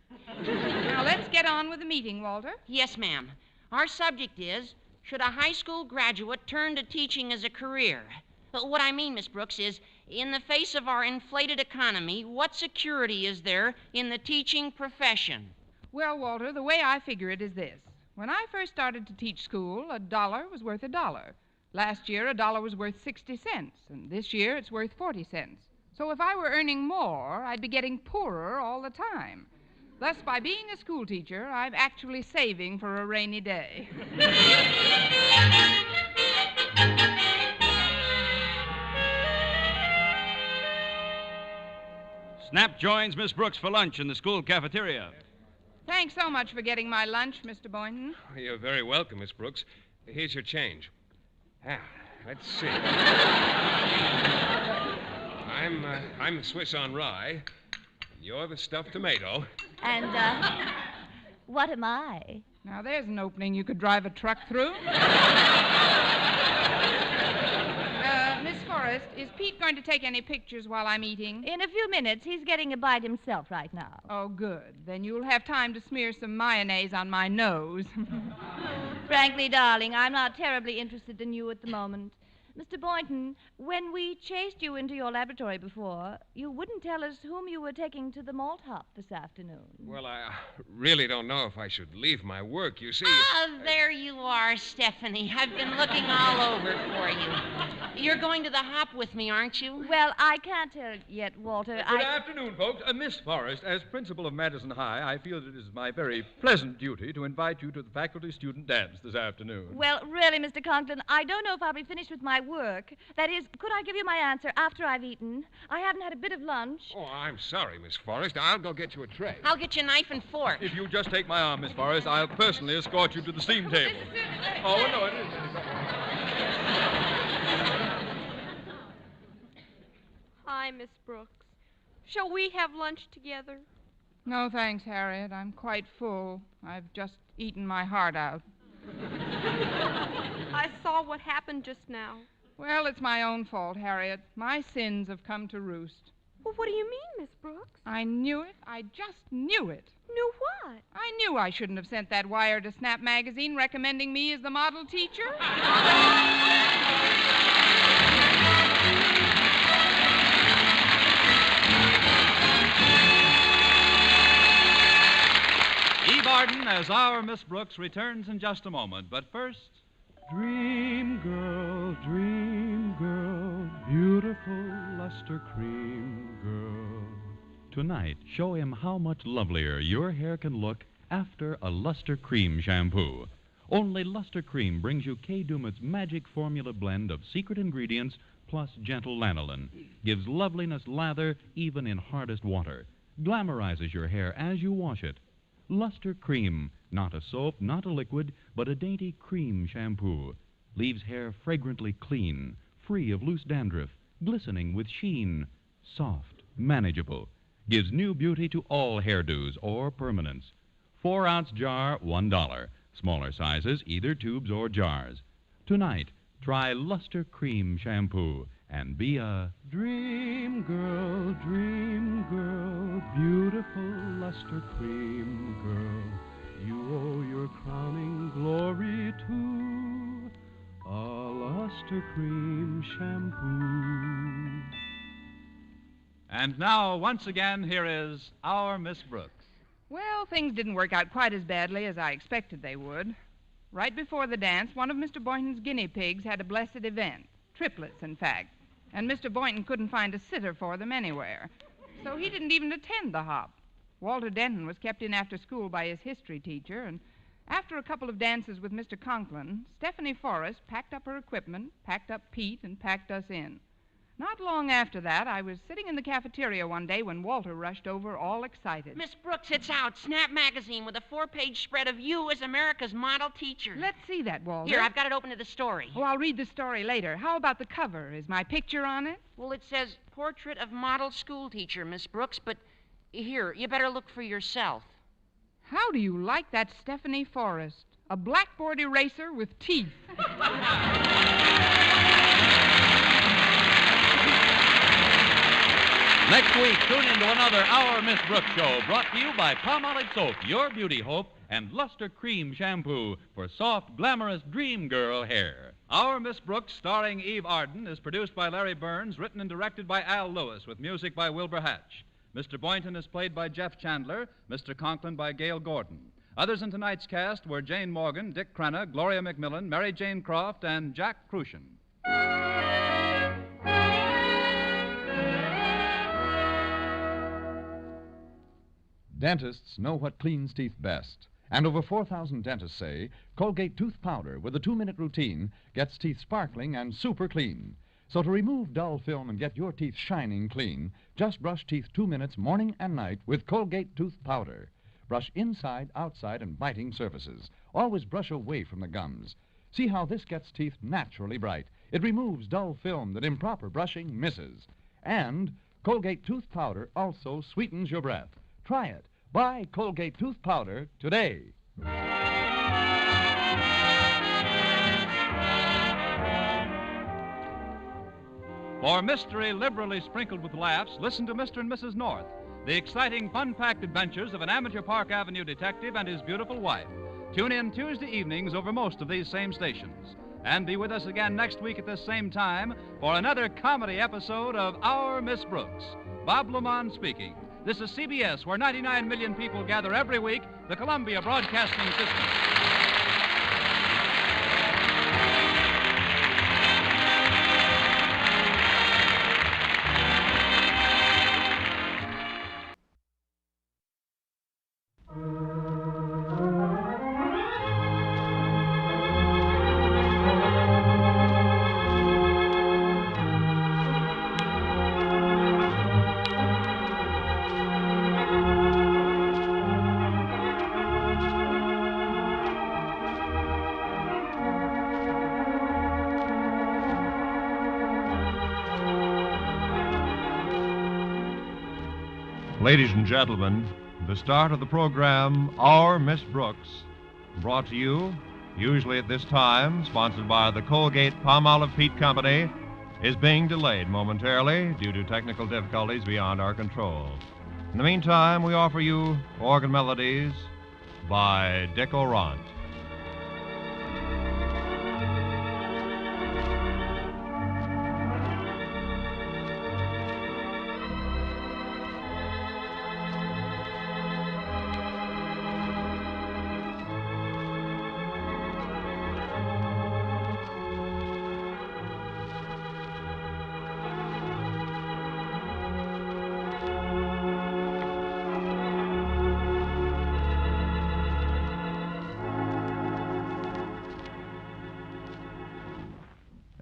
Now, let's get on with the meeting, Walter. Yes, ma'am. Our subject is, should a high school graduate turn to teaching as a career? But what I mean, Miss Brooks, is in the face of our inflated economy, what security is there in the teaching profession? Well, Walter, the way I figure it is this. When I first started to teach school, $1 was worth $1. Last year, $1 was worth 60 cents, and this year it's worth 40 cents. So if I were earning more, I'd be getting poorer all the time. Thus, by being a school teacher, I'm actually saving for a rainy day. Snap joins Miss Brooks for lunch in the school cafeteria. Thanks so much for getting my lunch, Mr. Boynton. You're very welcome, Miss Brooks. Here's your change. Ah, let's see. I'm the Swiss on rye. You're the stuffed tomato. And, what am I? Now, there's an opening you could drive a truck through. Miss Forrest, is Pete going to take any pictures while I'm eating? In a few minutes. He's getting a bite himself right now. Oh, good. Then you'll have time to smear some mayonnaise on my nose. Frankly, darling, I'm not terribly interested in you at the moment. Mr. Boynton, when we chased you into your laboratory before, you wouldn't tell us whom you were taking to the malt hop this afternoon. Well, I really don't know if I should leave my work. You see... Ah, there you are, Stephanie. I've been looking all over for you. You're going to the hop with me, aren't you? Well, I can't tell yet, Walter. Good afternoon, folks. Miss Forrest, as principal of Madison High, I feel that it is my very pleasant duty to invite you to the faculty-student dance this afternoon. Well, really, Mr. Conklin, I don't know if I'll be finished with my work. That is, could I give you my answer after I've eaten? I haven't had a bit of lunch. Oh, I'm sorry, Miss Forrest. I'll go get you a tray. I'll get you a knife and fork. If you just take my arm, Miss Forrest, I'll personally escort you to the steam table. Oh, no, it isn't. Hi, Miss Brooks. Shall we have lunch together? No, thanks, Harriet. I'm quite full. I've just eaten my heart out. I saw what happened just now. Well, it's my own fault, Harriet. My sins have come to roost. Well, what do you mean, Miss Brooks? I knew it. I just knew it. Knew what? I knew I shouldn't have sent that wire to Snap magazine recommending me as the model teacher. Eve Arden as our Miss Brooks returns in just a moment. But first... Dream girl, beautiful luster cream girl. Tonight, show him how much lovelier your hair can look after a Luster Cream shampoo. Only Luster Cream brings you Kay Dumit's magic formula blend of secret ingredients plus gentle lanolin. Gives loveliness lather even in hardest water. Glamorizes your hair as you wash it. Luster Cream, not a soap, not a liquid, but a dainty cream shampoo. Leaves hair fragrantly clean, free of loose dandruff, glistening with sheen, soft, manageable. Gives new beauty to all hairdos or permanents. 4-ounce jar, $1. Smaller sizes, either tubes or jars. Tonight, try Luster Cream shampoo and be a Dream girl, beautiful luster cream girl. You owe your crowning glory to a luster cream shampoo. And now, once again, here is our Miss Brooks. Well, things didn't work out quite as badly as I expected they would. Right before the dance, one of Mr. Boynton's guinea pigs had a blessed event. Triplets, in fact. And Mr. Boynton couldn't find a sitter for them anywhere. So he didn't even attend the hop. Walter Denton was kept in after school by his history teacher, and after a couple of dances with Mr. Conklin, Stephanie Forrest packed up her equipment, packed up Pete, and packed us in. Not long after that, I was sitting in the cafeteria one day when Walter rushed over all excited. Miss Brooks, it's out. Snap magazine with a 4-page spread of you as America's model teacher. Let's see that, Walter. Here, I've got it open to the story. Oh, I'll read the story later. How about the cover? Is my picture on it? Well, it says portrait of model school teacher, Miss Brooks, but here, you better look for yourself. How do you like that Stephanie Forrest? A blackboard eraser with teeth. Next week, tune into another Our Miss Brooks show brought to you by Palmolive Soap, your beauty hope, and Luster Cream Shampoo for soft, glamorous dream girl hair. Our Miss Brooks, starring Eve Arden, is produced by Larry Burns, written and directed by Al Lewis, with music by Wilbur Hatch. Mr. Boynton is played by Jeff Chandler, Mr. Conklin by Gail Gordon. Others in tonight's cast were Jane Morgan, Dick Crenna, Gloria McMillan, Mary Jane Croft, and Jack Crucian. Dentists know what cleans teeth best. And over 4,000 dentists say Colgate tooth powder with a 2-minute routine gets teeth sparkling and super clean. So to remove dull film and get your teeth shining clean, just brush teeth 2 minutes morning and night with Colgate tooth powder. Brush inside, outside, and biting surfaces. Always brush away from the gums. See how this gets teeth naturally bright. It removes dull film that improper brushing misses. And Colgate tooth powder also sweetens your breath. Try it. Buy Colgate tooth powder today. For mystery liberally sprinkled with laughs, listen to Mr. and Mrs. North, the exciting, fun-packed adventures of an amateur Park Avenue detective and his beautiful wife. Tune in Tuesday evenings over most of these same stations. And be with us again next week at this same time for another comedy episode of Our Miss Brooks. Bob Lamont speaking. This is CBS, where 99 million people gather every week, the Columbia Broadcasting System. Ladies and gentlemen, the start of the program, Our Miss Brooks, brought to you, usually at this time, sponsored by the Colgate Palmolive Peat Company, is being delayed momentarily due to technical difficulties beyond our control. In the meantime, we offer you Organ Melodies by Dick Orant.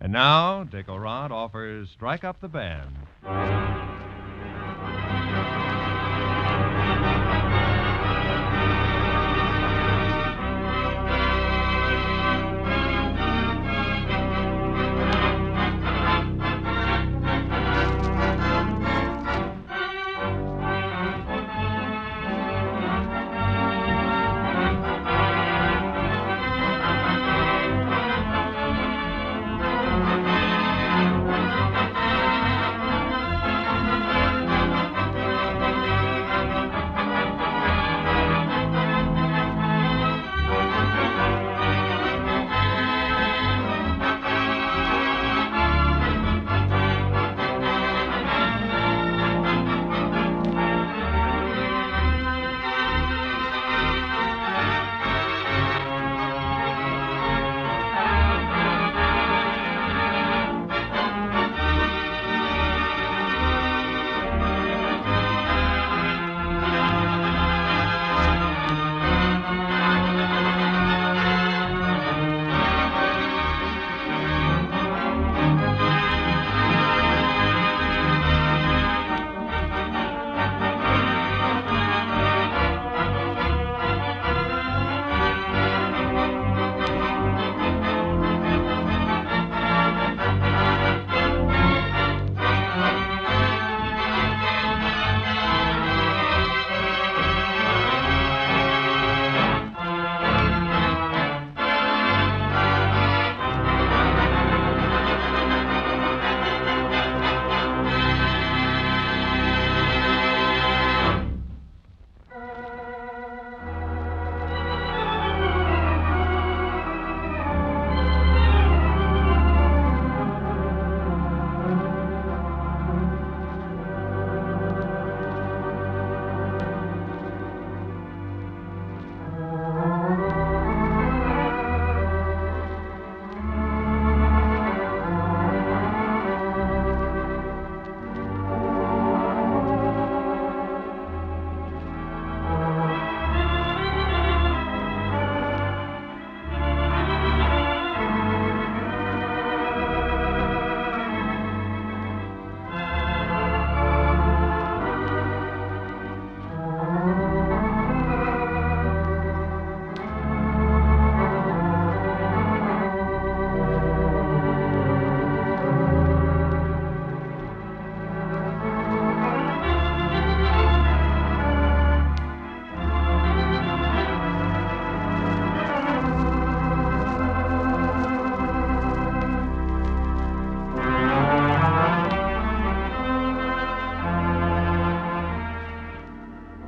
And now, Dick Orant offers Strike Up the Band.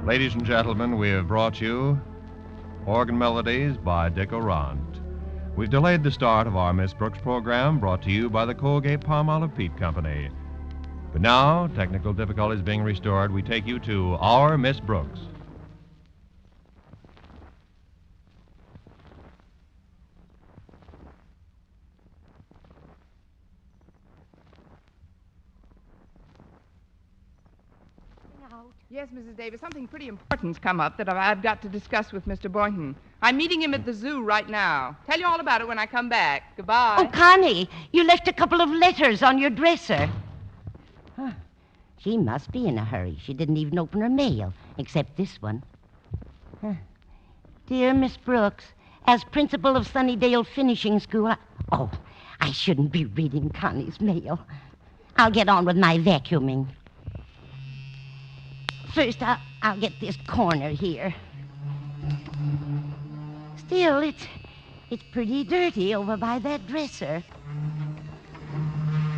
Ladies and gentlemen, we have brought you Organ Melodies by Dick Orant. We've delayed the start of our Miss Brooks program, brought to you by the Colgate-Palmolive Peat Company. But now, technical difficulties being restored, we take you to Our Miss Brooks. Yes, Mrs. Davis, something pretty important's come up that I've got to discuss with Mr. Boynton. I'm meeting him at the zoo right now. Tell you all about it when I come back. Goodbye. Oh, Connie, you left a couple of letters on your dresser. Huh. She must be in a hurry. She didn't even open her mail, except this one. Huh. Dear Miss Brooks, as principal of Sunnydale Finishing School, I shouldn't be reading Connie's mail. I'll get on with my vacuuming. First, I'll get this corner here. Still, it's pretty dirty over by that dresser.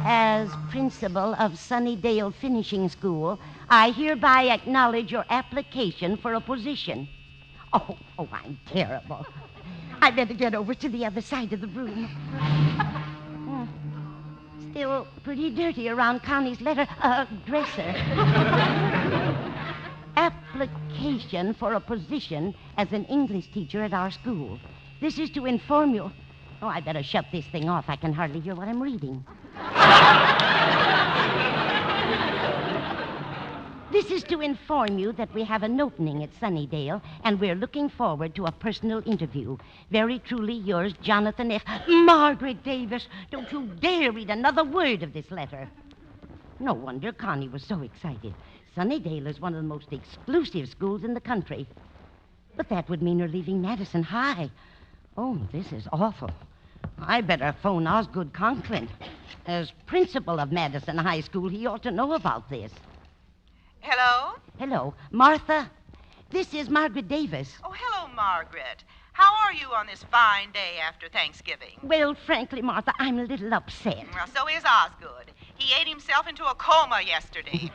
As principal of Sunnydale Finishing School, I hereby acknowledge your application for a position. Oh, I'm terrible. I better get over to the other side of the room. Still pretty dirty around Connie's dresser. Application for a position as an English teacher at our school. This is to inform you. Oh, I better shut this thing off. I can hardly hear what I'm reading. This is to inform you that we have an opening at Sunnydale, and we're looking forward to a personal interview. Very truly yours, Jonathan F. Margaret Davis, don't you dare read another word of this letter. No wonder Connie was so excited. Sunnydale is one of the most exclusive schools in the country. But that would mean her leaving Madison High. Oh, this is awful. I better phone Osgood Conklin. As principal of Madison High School, he ought to know about this. Hello? Hello, Martha. This is Margaret Davis. Oh, hello, Margaret. How are you on this fine day after Thanksgiving? Well, frankly, Martha, I'm a little upset. Well, so is Osgood. He ate himself into a coma yesterday.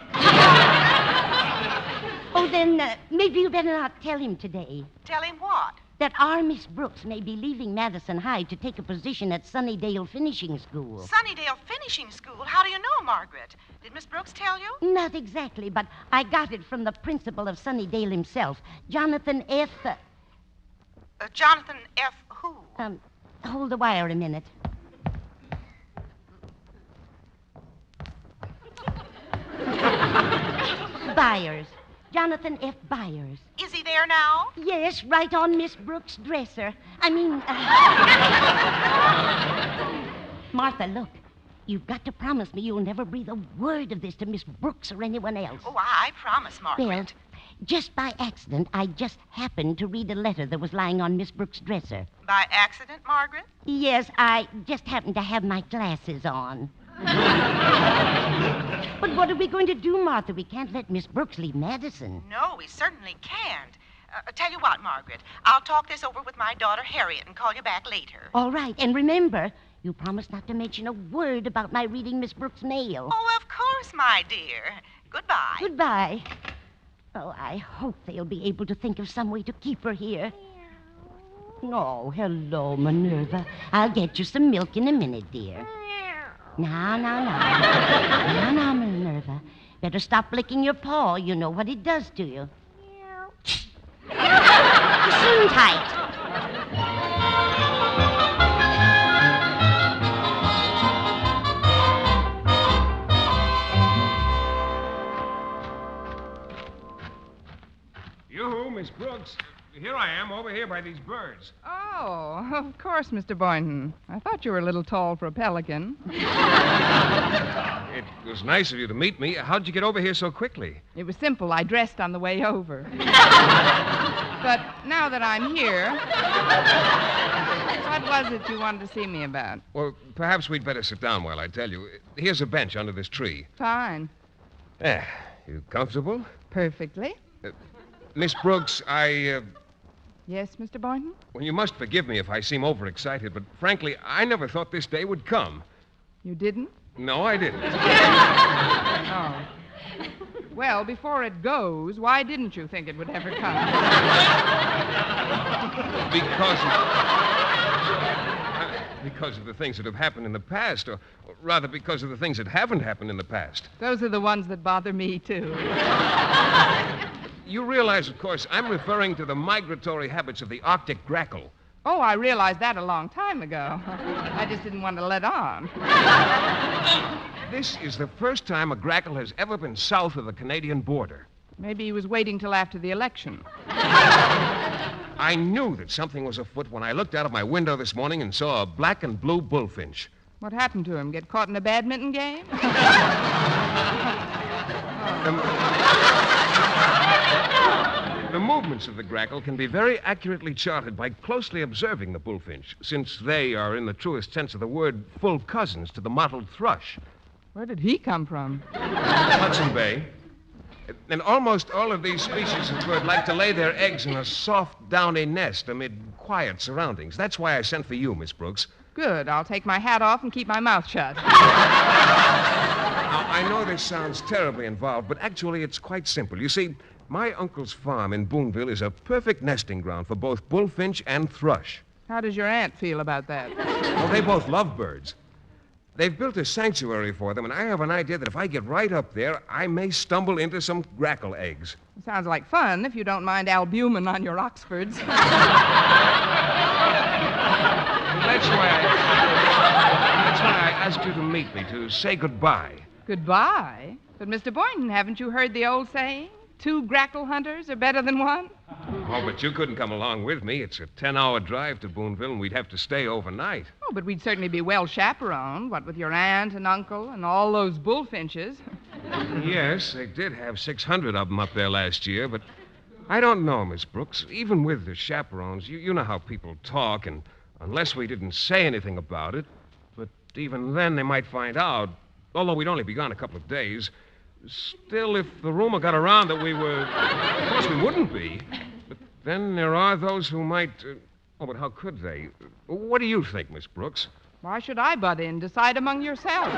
Oh, then maybe you better not tell him today. Tell him what? That our Miss Brooks may be leaving Madison High to take a position at Sunnydale Finishing School. Sunnydale Finishing School? How do you know, Margaret? Did Miss Brooks tell you? Not exactly, but I got it from the principal of Sunnydale himself, Jonathan F. Jonathan F. who? Hold the wire a minute. Byers. Jonathan F. Byers. Is he there now? Yes, right on Miss Brooks' dresser. Martha, look. You've got to promise me you'll never breathe a word of this to Miss Brooks or anyone else. Oh, I promise, Margaret. Well, just by accident, I just happened to read a letter that was lying on Miss Brooks' dresser. By accident, Margaret? Yes, I just happened to have my glasses on. But what are we going to do, Martha? We can't let Miss Brooks leave Madison. No, we certainly can't. Tell you what, Margaret. I'll talk this over with my daughter, Harriet, and call you back later. All right. And remember, you promised not to mention a word about my reading Miss Brooks' mail. Oh, of course, my dear. Goodbye. Goodbye. Oh, I hope they'll be able to think of some way to keep her here. Oh, hello, Minerva. I'll get you some milk in a minute, dear. Now, Minerva. Better stop licking your paw. You know what it does to you. Gesundheit. Yoo-hoo, Miss Brooks. Here I am, over here by these birds. Oh, of course, Mr. Boynton. I thought you were a little tall for a pelican. It was nice of you to meet me. How'd you get over here so quickly? It was simple. I dressed on the way over. But now that I'm here, what was it you wanted to see me about? Well, perhaps we'd better sit down while I tell you. Here's a bench under this tree. Fine. There. You comfortable? Perfectly. Miss Brooks, Yes, Mr. Boynton? Well, you must forgive me if I seem overexcited, but frankly, I never thought this day would come. You didn't? No, I didn't. Oh. Well, before it goes, why didn't you think it would ever come? Because of the things that have happened in the past, or rather because of the things that haven't happened in the past. Those are the ones that bother me, too. You realize, of course, I'm referring to the migratory habits of the Arctic grackle. Oh, I realized that a long time ago. I just didn't want to let on. This is the first time a grackle has ever been south of the Canadian border. Maybe he was waiting till after the election. I knew that something was afoot when I looked out of my window this morning and saw a black and blue bullfinch. What happened to him? Get caught in a badminton game? The movements of the grackle can be very accurately charted by closely observing the bullfinch, since they are, in the truest sense of the word, full cousins to the mottled thrush. Where did he come from? Hudson Bay. And almost all of these species of bird like to lay their eggs in a soft, downy nest amid quiet surroundings. That's why I sent for you, Miss Brooks. Good. I'll take my hat off and keep my mouth shut. Now, I know this sounds terribly involved, but actually it's quite simple. You see, my uncle's farm in Boonville is a perfect nesting ground for both bullfinch and thrush. How does your aunt feel about that? Well, they both love birds. They've built a sanctuary for them, and I have an idea that if I get right up there, I may stumble into some grackle eggs. Sounds like fun if you don't mind albumin on your Oxfords. That's why I asked you to meet me, to say goodbye. Goodbye? But, Mr. Boynton, haven't you heard the old saying? 2 grackle hunters are better than 1? Oh, but you couldn't come along with me. It's a 10-hour drive to Boonville, and we'd have to stay overnight. Oh, but we'd certainly be well chaperoned, what with your aunt and uncle and all those bullfinches. Yes, they did have 600 of them up there last year, but I don't know, Miss Brooks. Even with the chaperones, you know how people talk, and unless we didn't say anything about it, but even then they might find out, although we'd only be gone a couple of days. Still, if the rumor got around that we were... Of course, we wouldn't be. But then there are those who might... Oh, but how could they? What do you think, Miss Brooks? Why should I butt in? Decide among yourselves.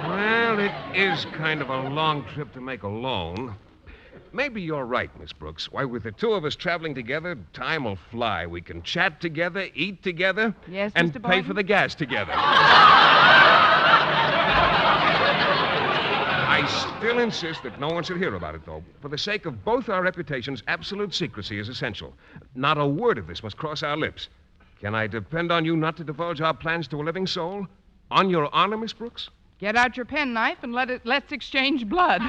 Well, it is kind of a long trip to make alone. Maybe you're right, Miss Brooks. Why, with the two of us traveling together, time will fly. We can chat together, eat together, yes, and Mr. pay Boynton? for the gas together. I still insist that no one should hear about it, though. For the sake of both our reputations, absolute secrecy is essential. Not a word of this must cross our lips. Can I depend on you not to divulge our plans to a living soul? On your honor, Miss Brooks? Get out your penknife and let's exchange blood.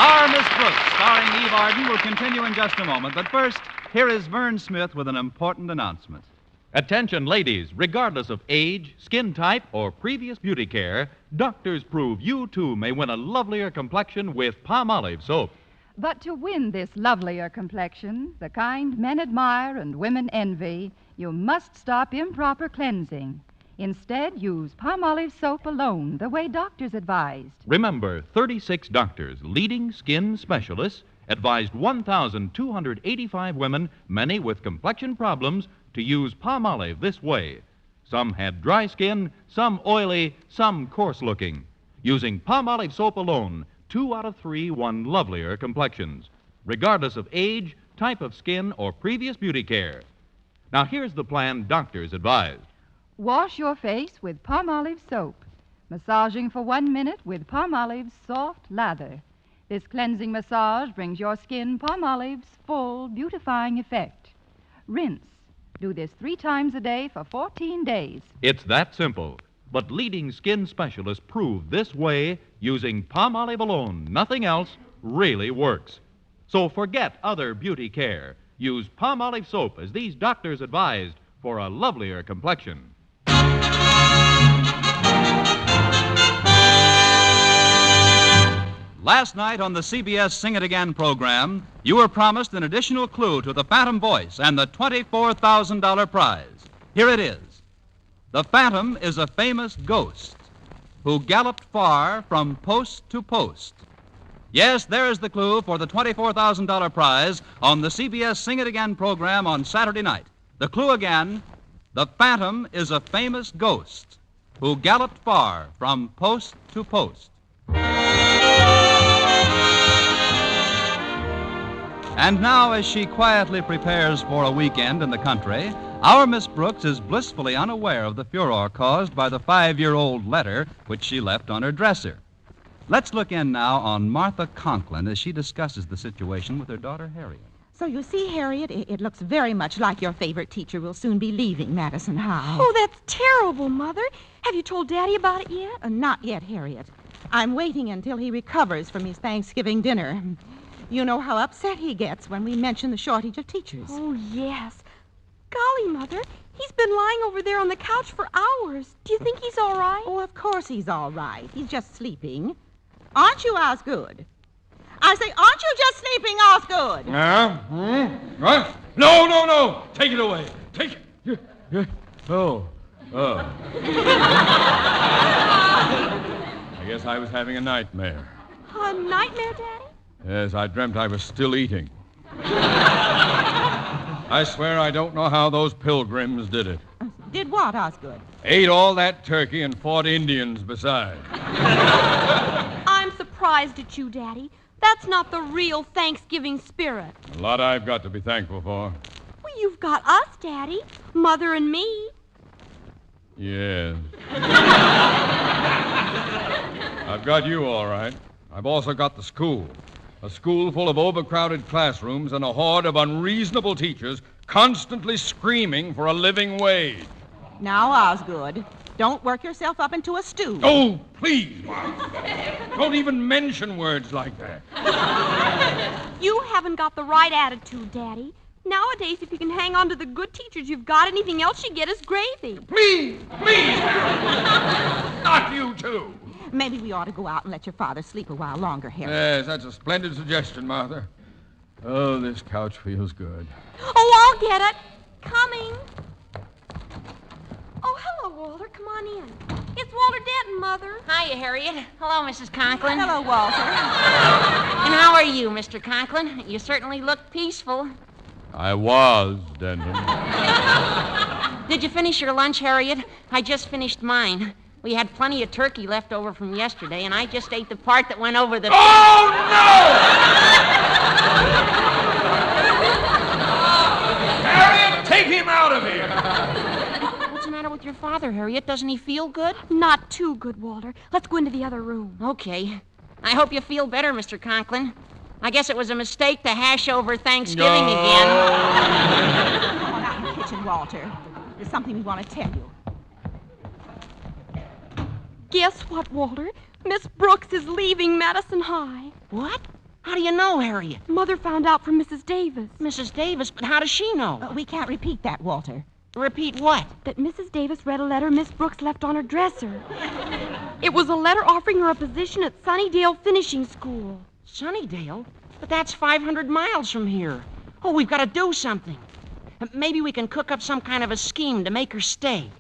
Our Miss Brooks, starring Eve Arden, will continue in just a moment. But first, here is Vern Smith with an important announcement. Attention, ladies. Regardless of age, skin type, or previous beauty care, doctors prove you, too, may win a lovelier complexion with Palmolive soap. But to win this lovelier complexion, the kind men admire and women envy, you must stop improper cleansing. Instead, use Palmolive soap alone, the way doctors advised. Remember, 36 doctors, leading skin specialists, advised 1,285 women, many with complexion problems, to use Palmolive this way. Some had dry skin, some oily, some coarse-looking. Using Palmolive soap alone, 2 out of 3 won lovelier complexions, regardless of age, type of skin, or previous beauty care. Now, here's the plan doctors advised. Wash your face with Palmolive soap, massaging for 1 minute with Palmolive's soft lather. This cleansing massage brings your skin Palmolive's full, beautifying effect. Rinse. Do this 3 times a day for 14 days. It's that simple. But leading skin specialists prove this way, using Palmolive alone, nothing else, really works. So forget other beauty care. Use Palmolive soap as these doctors advised for a lovelier complexion. Last night on the CBS Sing It Again program, you were promised an additional clue to the Phantom voice and the $24,000 prize. Here it is. The Phantom is a famous ghost who galloped far from post to post. Yes, there's the clue for the $24,000 prize on the CBS Sing It Again program on Saturday night. The clue again, the Phantom is a famous ghost who galloped far from post to post. And now, as she quietly prepares for a weekend in the country, our Miss Brooks is blissfully unaware of the furor caused by the 5-year-old letter which she left on her dresser. Let's look in now on Martha Conklin as she discusses the situation with her daughter Harriet. So you see, Harriet, it looks very much like your favorite teacher will soon be leaving Madison High. Oh, that's terrible, Mother. Have you told Daddy about it yet? Not yet, Harriet. I'm waiting until he recovers from his Thanksgiving dinner. You know how upset he gets when we mention the shortage of teachers. Oh, yes. Golly, Mother, he's been lying over there on the couch for hours. Do you think he's all right? Oh, of course he's all right. He's just sleeping. Aren't you, Osgood? I say, aren't you just sleeping, Osgood? What? No. Take it away. Take it. Oh. I guess I was having a nightmare. A nightmare, Daddy? Yes, I dreamt I was still eating. I swear I don't know how those pilgrims did it. Did what, Osgood? Ate all that turkey and fought Indians besides. I'm surprised at you, Daddy. That's not the real Thanksgiving spirit. A lot I've got to be thankful for. Well, you've got us, Daddy. Mother and me. Yes. I've got you all right. I've also got the school. A school full of overcrowded classrooms and a horde of unreasonable teachers constantly screaming for a living wage. Now, Osgood, don't work yourself up into a stew. Oh, please, Martha. Don't even mention words like that. You haven't got the right attitude, Daddy. Nowadays, if you can hang on to the good teachers you've got, anything else you get is gravy. Please, not you too. Maybe we ought to go out and let your father sleep a while longer, Harry. Yes, that's a splendid suggestion, Martha. Oh, this couch feels good. Oh, I'll get it. Coming. Oh, hello, Walter. Come on in. It's Walter Denton, Mother. Hiya, Harriet. Hello, Mrs. Conklin. Hello, Walter. And how are you, Mr. Conklin? You certainly look peaceful. I was, Denton. Did you finish your lunch, Harriet? I just finished mine. We had plenty of turkey left over from yesterday, and I just ate the part that went over the... Oh, no! Harriet, take him out of here! What's the matter with your father, Harriet? Doesn't he feel good? Not too good, Walter. Let's go into the other room. Okay. I hope you feel better, Mr. Conklin. I guess it was a mistake to hash over Thanksgiving again. Come on out in the kitchen, Walter. There's something we want to tell you. Guess what, Walter? Miss Brooks is leaving Madison High. What? How do you know, Harriet? Mother found out from Mrs. Davis. Mrs. Davis? But how does she know? We can't repeat that, Walter. Repeat what? That Mrs. Davis read a letter Miss Brooks left on her dresser. It was a letter offering her a position at Sunnydale Finishing School. Sunnydale? But that's 500 miles from here. Oh, we've got to do something. Maybe we can cook up some kind of a scheme to make her stay.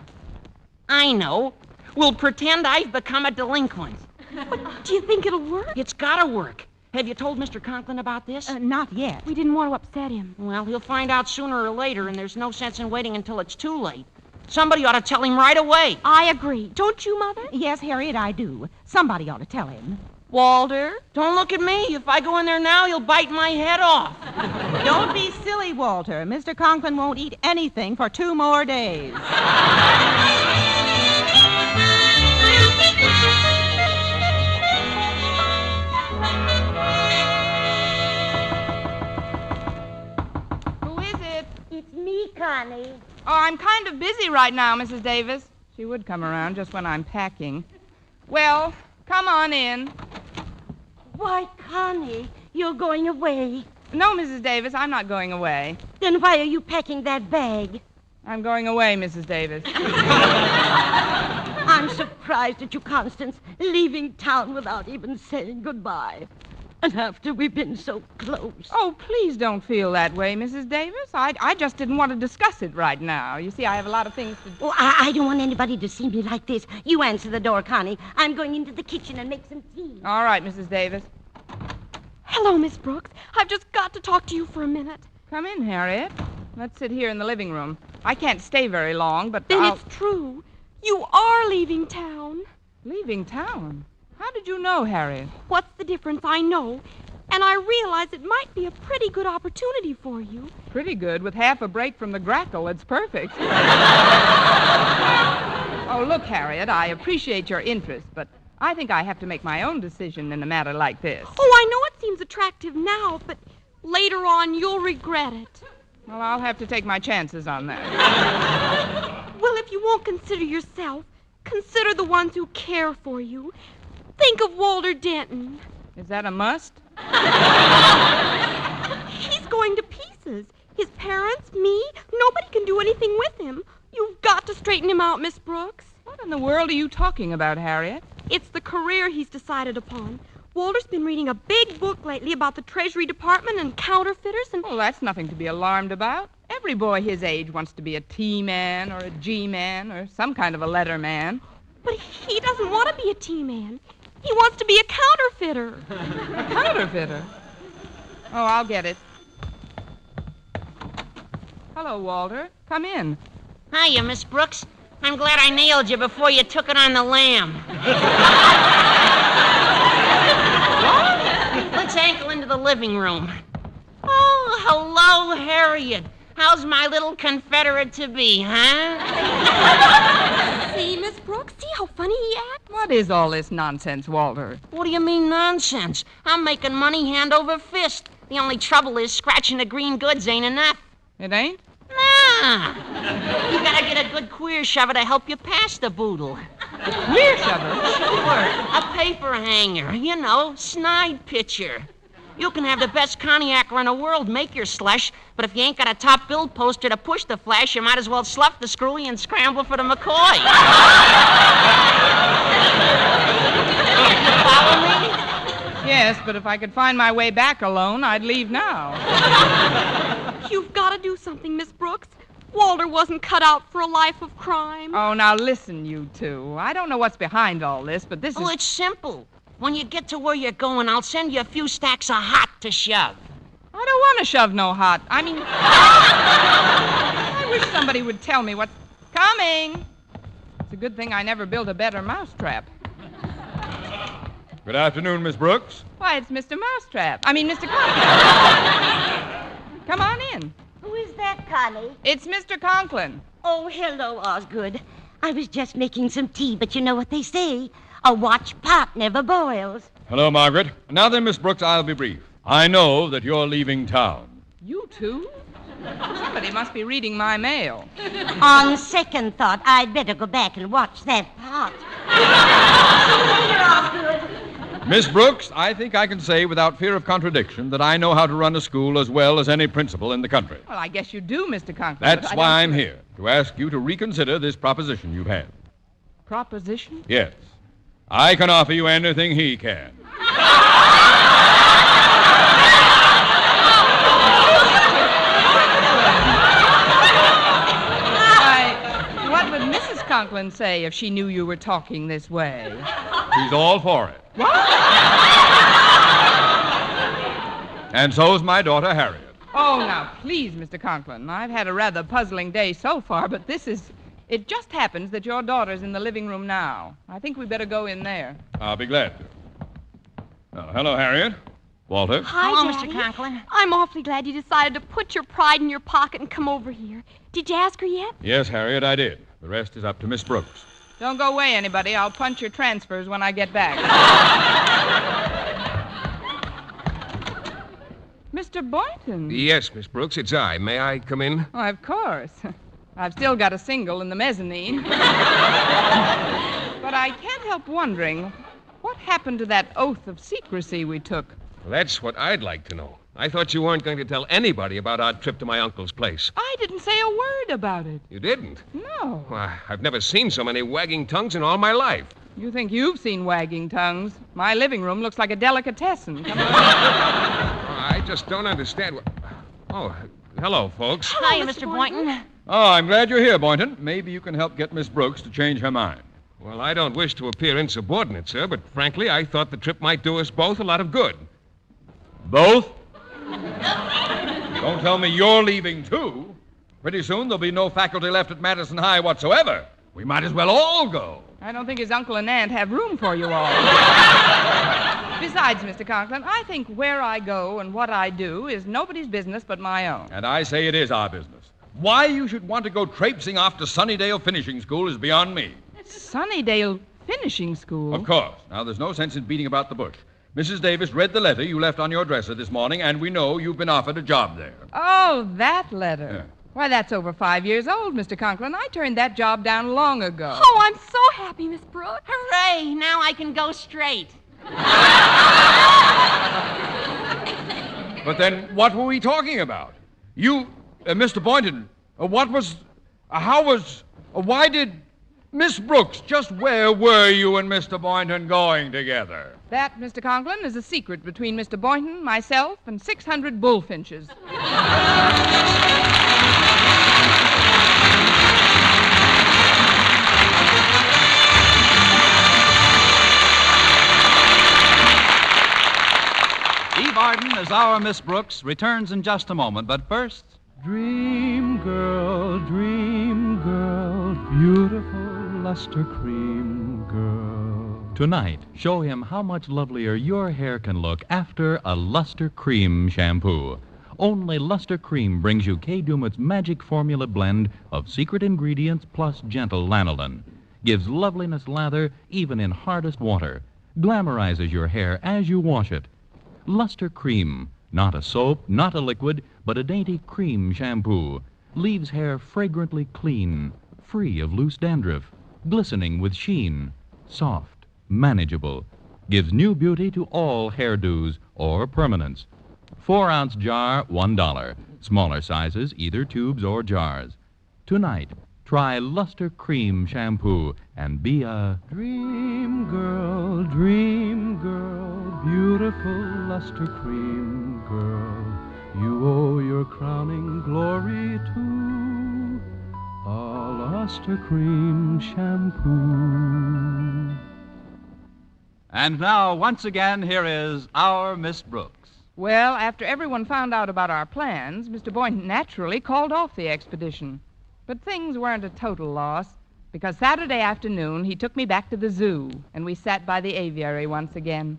I know. We'll pretend I've become a delinquent. But do you think it'll work? It's got to work. Have you told Mr. Conklin about this? Not yet. We didn't want to upset him. Well, he'll find out sooner or later, and there's no sense in waiting until it's too late. Somebody ought to tell him right away. I agree. Don't you, Mother? Yes, Harriet, I do. Somebody ought to tell him. Walter, don't look at me. If I go in there now, you'll bite my head off. Don't be silly, Walter. Mr. Conklin won't eat anything for 2 more days. Who is it? It's me, Connie. Oh, I'm kind of busy right now, Mrs. Davis. She would come around just when I'm packing. Well, come on in. Why, Connie, you're going away. No, Mrs. Davis, I'm not going away. Then why are you packing that bag? I'm going away, Mrs. Davis. I'm surprised at you, Constance, leaving town without even saying goodbye. And after we've been so close. Oh, please don't feel that way, Mrs. Davis. I just didn't want to discuss it right now. You see, I have a lot of things to do. Oh, I don't want anybody to see me like this. You answer the door, Connie. I'm going into the kitchen and make some tea. All right, Mrs. Davis. Hello, Miss Brooks. I've just got to talk to you for a minute. Come in, Harriet. Let's sit here in the living room. I can't stay very long, but Then it's true. You are leaving town. Leaving town? How did you know, Harriet? What's the difference? I know. And I realize it might be a pretty good opportunity for you. Pretty good. With half a break from the grackle, it's perfect. Oh, look, Harriet, I appreciate your interest, but I think I have to make my own decision in a matter like this. Oh, I know it seems attractive now, but later on you'll regret it. Well, I'll have to take my chances on that. Well, if you won't consider yourself, consider the ones who care for you. Think of Walter Denton. Is that a must? He's going to pieces. His parents, me, nobody can do anything with him. You've got to straighten him out, Miss Brooks. What in the world are you talking about, Harriet? It's the career he's decided upon. Walter's been reading a big book lately about the Treasury Department and counterfeiters and... Well, that's nothing to be alarmed about. Every boy his age wants to be a T-man or a G-man or some kind of a letter man. But he doesn't want to be a T-man. He wants to be a counterfeiter. A counterfeiter? Oh, I'll get it. Hello, Walter. Come in. Hiya, Miss Brooks. I'm glad I nailed you before you took it on the lamb. Let's ankle into the living room. Oh, hello, Harriet. How's my little Confederate to be, huh? See, Miss Brooks, see how funny he acts? What is all this nonsense, Walter? What do you mean, nonsense? I'm making money hand over fist. The only trouble is scratching the green goods ain't enough. It ain't? Nah. You gotta get a good queer shover to help you pass the boodle. A queer shover? Sure. A paper hanger. You know, snide pitcher. You can have the best cognacer in the world make your slush, but if you ain't got a top bill poster to push the flash, you might as well slough the screwy and scramble for the McCoy. You follow me? Yes, but if I could find my way back alone, I'd leave now. You've got to do something, Miss Brooks. Walter wasn't cut out for a life of crime. Oh, now listen, you two. I don't know what's behind all this, but this is... Oh, it's simple. When you get to where you're going, I'll send you a few stacks of hot to shove. I don't want to shove no hot. I mean... I wish somebody would tell me what's coming. It's a good thing I never built a better mousetrap. Good afternoon, Miss Brooks. Why, it's Mr. Mousetrap. I mean, Mr. Conklin. Come on in. Who is that, Connie? It's Mr. Conklin. Oh, hello, Osgood. I was just making some tea, but you know what they say. A watch pot never boils. Hello, Margaret. Now then, Miss Brooks, I'll be brief. I know that you're leaving town. You two? Somebody must be reading my mail. On second thought, I'd better go back and watch that pot. Miss Brooks, I think I can say without fear of contradiction that I know how to run a school as well as any principal in the country. Well, I guess you do, Mr. Conklin. That's why I'm here, to ask you to reconsider this proposition you've had. Proposition? Yes. I can offer you anything he can. What would Mrs. Conklin say if she knew you were talking this way? She's all for it. What? And so's my daughter, Harriet. Oh, now, please, Mr. Conklin. I've had a rather puzzling day so far, but this is... It just happens that your daughter's in the living room now. I think we better go in there. I'll be glad to. Hello, Harriet. Walter. Hi, Hello, Daddy. Mr. Conklin. I'm awfully glad you decided to put your pride in your pocket and come over here. Did you ask her yet? Yes, Harriet, I did. The rest is up to Miss Brooks. Don't go away, anybody. I'll punch your transfers when I get back. Mr. Boynton. Yes, Miss Brooks, it's I. May I come in? Why, of course. I've still got a single in the mezzanine. But I can't help wondering, what happened to that oath of secrecy we took? Well, that's what I'd like to know. I thought you weren't going to tell anybody about our trip to my uncle's place. I didn't say a word about it. You didn't? No. Why, I've never seen so many wagging tongues in all my life. You think you've seen wagging tongues? My living room looks like a delicatessen. Come on. I just don't understand what... Oh, hello, folks. Hi, Mr. Boynton. Oh, I'm glad you're here, Boynton. Maybe you can help get Miss Brooks to change her mind. Well, I don't wish to appear insubordinate, sir, but frankly, I thought the trip might do us both a lot of good. Both? Don't tell me you're leaving, too. Pretty soon there'll be no faculty left at Madison High whatsoever. We might as well all go. I don't think his uncle and aunt have room for you all. Besides, Mr. Conklin, I think where I go and what I do is nobody's business but my own. And I say it is our business. Why you should want to go traipsing off to Sunnydale Finishing School is beyond me. Sunnydale Finishing School? Of course. Now, there's no sense in beating about the bush. Mrs. Davis read the letter you left on your dresser this morning, and we know you've been offered a job there. Oh, that letter. Yeah. Why, that's over 5 years old, Mr. Conklin. I turned that job down long ago. Oh, I'm so happy, Miss Brooks. Hooray! Now I can go straight. But then what were we talking about? You, Mr. Boynton, why did Miss Brooks, just where were you and Mr. Boynton going together? That, Mr. Conklin, is a secret between Mr. Boynton, myself, and 600 bullfinches. Eve Arden as our Miss Brooks returns in just a moment, but first... Dream girl, beautiful luster cream girl. Tonight, show him how much lovelier your hair can look after a Luster Cream shampoo. Only Luster Cream brings you Kay Dumet's magic formula blend of secret ingredients plus gentle lanolin. gives loveliness lather even in hardest water, glamorizes your hair as you wash it. Luster Cream, not a soap, not a liquid, but a dainty cream shampoo, leaves hair fragrantly clean, free of loose dandruff, glistening with sheen, soft, manageable, gives new beauty to all hairdos or permanents. 4-ounce jar, $1. Smaller sizes, either tubes or jars. Tonight, try Luster Cream Shampoo and be a dream girl, beautiful luster cream girl. You owe your crowning glory to a luster cream shampoo. And now, once again, here is our Miss Brooks. Well, after everyone found out about our plans, Mr. Boynton naturally called off the expedition. But things weren't a total loss, because Saturday afternoon he took me back to the zoo, and we sat by the aviary once again.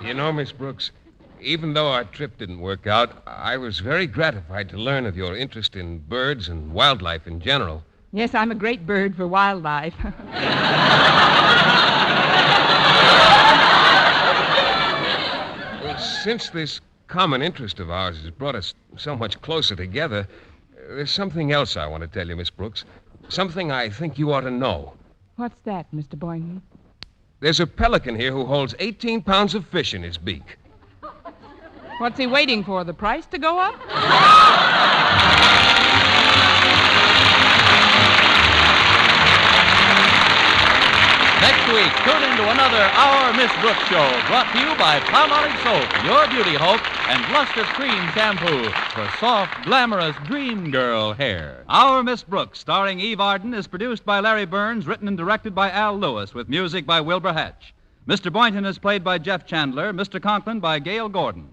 You know, Miss Brooks, even though our trip didn't work out, I was very gratified to learn of your interest in birds and wildlife in general. Yes, I'm a great bird for wildlife. Well, since this common interest of ours has brought us so much closer together, there's something else I want to tell you, Miss Brooks. Something I think you ought to know. What's that, Mr. Boynton? There's a pelican here who holds 18 pounds of fish in his beak. What's he waiting for, the price to go up? Next week, tune into another Our Miss Brooks show, brought to you by Palmolive Soap, your beauty hope, and Luster Cream Shampoo for soft, glamorous dream girl hair. Our Miss Brooks, starring Eve Arden, is produced by Larry Burns, written and directed by Al Lewis, with music by Wilbur Hatch. Mr. Boynton is played by Jeff Chandler, Mr. Conklin by Gail Gordon.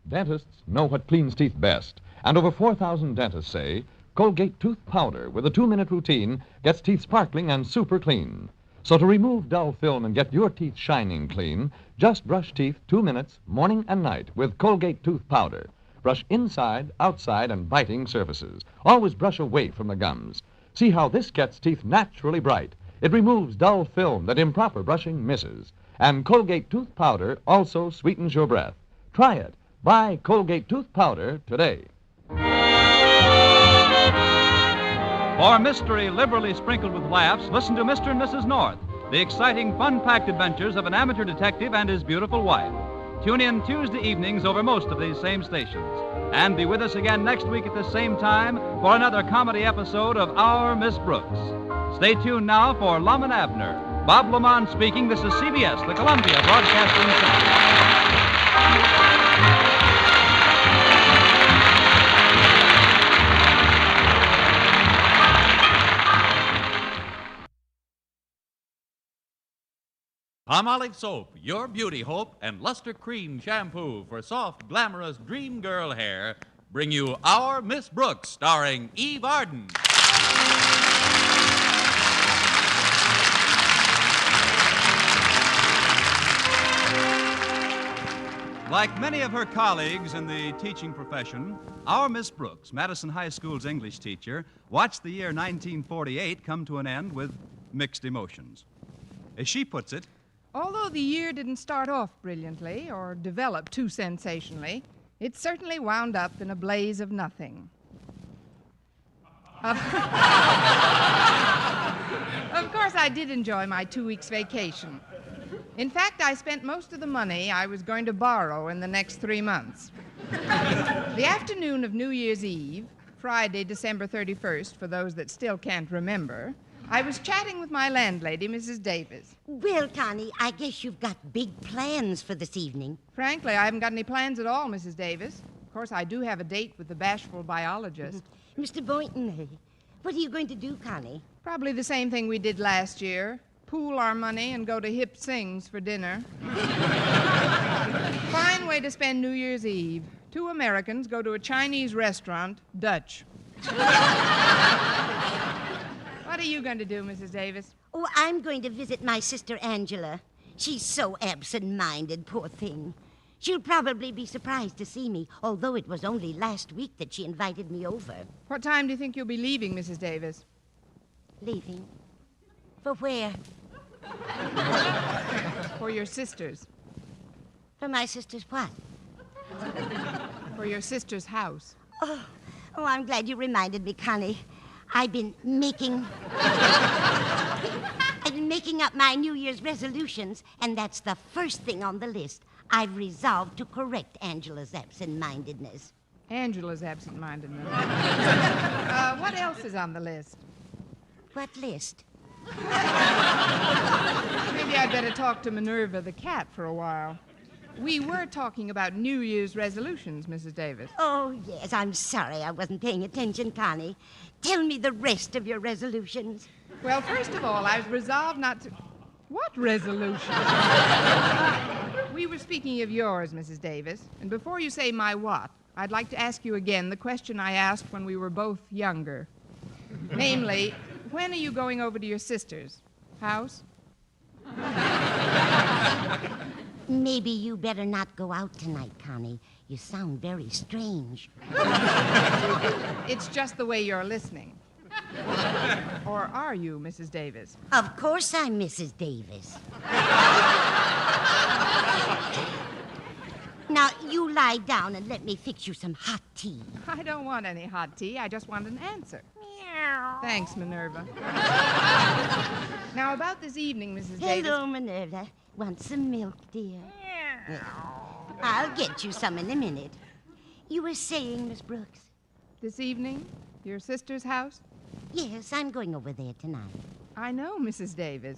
Dentists know what cleans teeth best. And over 4,000 dentists say Colgate tooth powder with a 2-minute routine gets teeth sparkling and super clean. So to remove dull film and get your teeth shining clean, just brush teeth 2 minutes, morning and night, with Colgate tooth powder. Brush inside, outside, and biting surfaces. Always brush away from the gums. See how this gets teeth naturally bright. It removes dull film that improper brushing misses. And Colgate tooth powder also sweetens your breath. Try it. Buy Colgate tooth powder today. For mystery liberally sprinkled with laughs, listen to Mr. and Mrs. North, the exciting, fun-packed adventures of an amateur detective and his beautiful wife. Tune in Tuesday evenings over most of these same stations. And be with us again next week at the same time for another comedy episode of Our Miss Brooks. Stay tuned now for Lum and Abner. Bob Lamont speaking. This is CBS, the Columbia Broadcasting System. Palmolive Soap, your beauty hope, and Luster Cream Shampoo for soft, glamorous dream girl hair bring you Our Miss Brooks, starring Eve Arden. Like many of her colleagues in the teaching profession, our Miss Brooks, Madison High School's English teacher, watched the year 1948 come to an end with mixed emotions. As she puts it, although the year didn't start off brilliantly or develop too sensationally, it certainly wound up in a blaze of nothing. Of course, I did enjoy my 2 weeks vacation. In fact, I spent most of the money I was going to borrow in the next 3 months. The afternoon of New Year's Eve, Friday, December 31st, for those that still can't remember, I was chatting with my landlady, Mrs. Davis. Well, Connie, I guess you've got big plans for this evening. Frankly, I haven't got any plans at all, Mrs. Davis. Of course, I do have a date with the bashful biologist. Mr. Boynton, what are you going to do, Connie? Probably the same thing we did last year. Pool our money and go to Hip Sings for dinner. Fine way to spend New Year's Eve. 2 Americans go to a Chinese restaurant, Dutch. What are you going to do, Mrs. Davis? Oh, I'm going to visit my sister Angela. She's so absent-minded, poor thing. She'll probably be surprised to see me, although it was only last week that she invited me over. What time do you think you'll be leaving, Mrs. Davis? Leaving? For where? For your sisters. For my sister's what? For your sister's house. Oh, I'm glad you reminded me, Connie. I've been making up my New Year's resolutions, and that's the first thing on the list. I've resolved to correct Angela's absent-mindedness. Angela's absent-mindedness. What else is on the list? What list? Maybe I'd better talk to Minerva the cat for a while. We were talking about New Year's resolutions, Mrs. Davis. Oh, yes, I'm sorry I wasn't paying attention, Connie. Tell me the rest of your resolutions. Well, first of all, I was resolved not to... What resolution? We were speaking of yours, Mrs. Davis. And before you say my what, I'd like to ask you again the question I asked when we were both younger. Namely, when are you going over to your sister's house? Maybe you better not go out tonight, Connie. You sound very strange. It's just the way you're listening. Or are you, Mrs. Davis? Of course I'm Mrs. Davis. Now, you lie down and let me fix you some hot tea. I don't want any hot tea. I just want an answer. Meow. Thanks, Minerva. Now, about this evening, Mrs. Davis... Hello, Minerva. Want some milk, dear? Yeah. I'll get you some in a minute. You were saying, Miss Brooks? This evening? Your sister's house? Yes, I'm going over there tonight. I know, Mrs. Davis.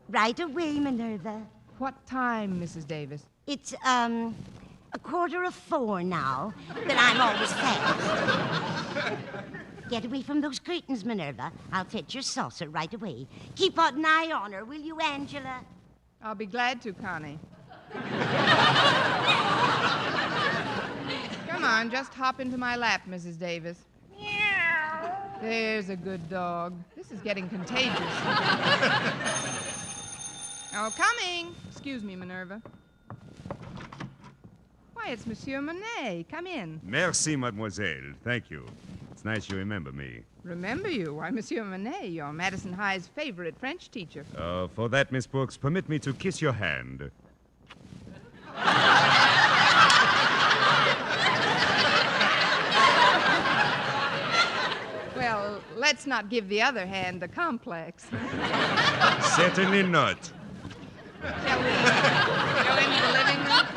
Right away, Minerva. What time, Mrs. Davis? It's, 3:45 now, but I'm always fast. Get away from those curtains, Minerva. I'll fetch your saucer right away. Keep an eye on her, will you, Angela? I'll be glad to, Connie. Come on, just hop into my lap, Mrs. Davis. There's a good dog. This is getting contagious. Oh, coming. Excuse me, Minerva. Why, it's Monsieur Monet. Come in. Merci, mademoiselle. Thank you. It's nice you remember me. Remember you? Why, Monsieur Monet, you're Madison High's favorite French teacher. For that, Miss Brooks, permit me to kiss your hand. Well, let's not give the other hand a complex. Certainly not. Shall we go into the living room?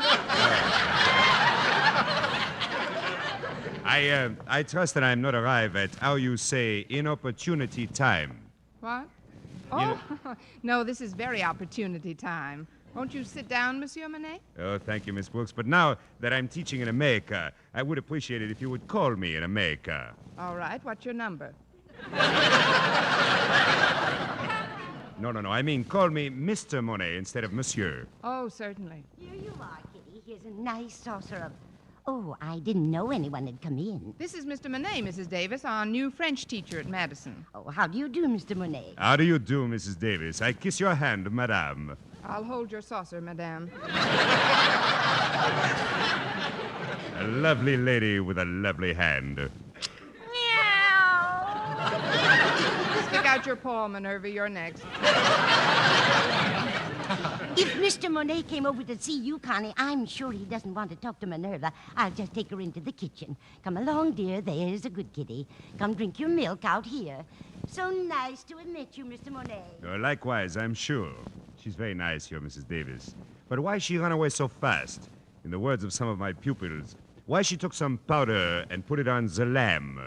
I trust that I'm not arrived at, how you say, inopportunity time. What? Oh, no, this is very opportunity time. Won't you sit down, Monsieur Monet? Oh, thank you, Miss Brooks. But now that I'm teaching in America, I would appreciate it if you would call me in America. All right. What's your number? No. I mean, call me Mr. Monet instead of Monsieur. Oh, certainly. Here you are, Kitty. Here's a nice saucer of... Oh, I didn't know anyone had come in. This is Mr. Monet, Mrs. Davis, our new French teacher at Madison. Oh, how do you do, Mr. Monet? How do you do, Mrs. Davis? I kiss your hand, madame. I'll hold your saucer, madame. A lovely lady with a lovely hand. Stick out your paw, Minerva. You're next. If Mr. Monet came over to see you, Connie, I'm sure he doesn't want to talk to Minerva. I'll just take her into the kitchen. Come along, dear. There's a good kitty. Come drink your milk out here. So nice to have met you, Mr. Monet. Likewise, I'm sure. She's very nice, your Mrs. Davis. But why she run away so fast? In the words of some of my pupils, why she took some powder and put it on the lamb?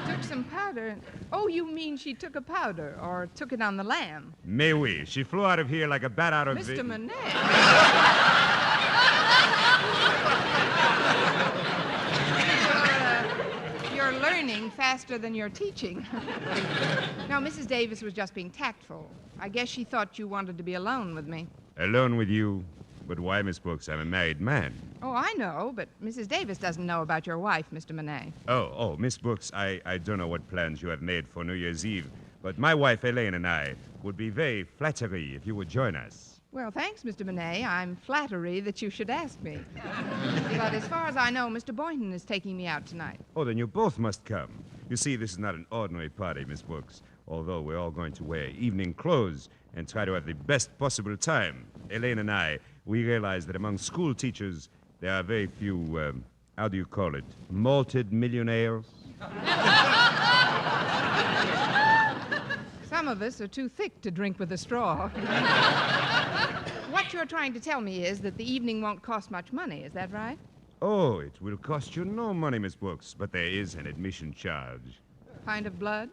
Took some powder? Oh, you mean she took a powder or took it on the lamb? Mais oui. She flew out of here like a bat out of... Mr. Monet. You're learning faster than you're teaching. No, Mrs. Davis was just being tactful. I guess she thought you wanted to be alone with me. Alone with you? But why, Miss Brooks? I'm a married man. Oh, I know, but Mrs. Davis doesn't know about your wife, Mr. Monet. Oh, Miss Brooks, I don't know what plans you have made for New Year's Eve, but my wife, Elaine, and I would be very flattered if you would join us. Well, thanks, Mr. Monet. I'm flattery that you should ask me. But as far as I know, Mr. Boynton is taking me out tonight. Oh, then you both must come. You see, this is not an ordinary party, Miss Brooks. Although we're all going to wear evening clothes and try to have the best possible time. Elaine and I, we realize that among school teachers, there are very few, how do you call it, malted millionaires? Some of us are too thick to drink with a straw. What you're trying to tell me is that the evening won't cost much money, is that right? Oh, it will cost you no money, Miss Brooks, but there is an admission charge. Pint of blood?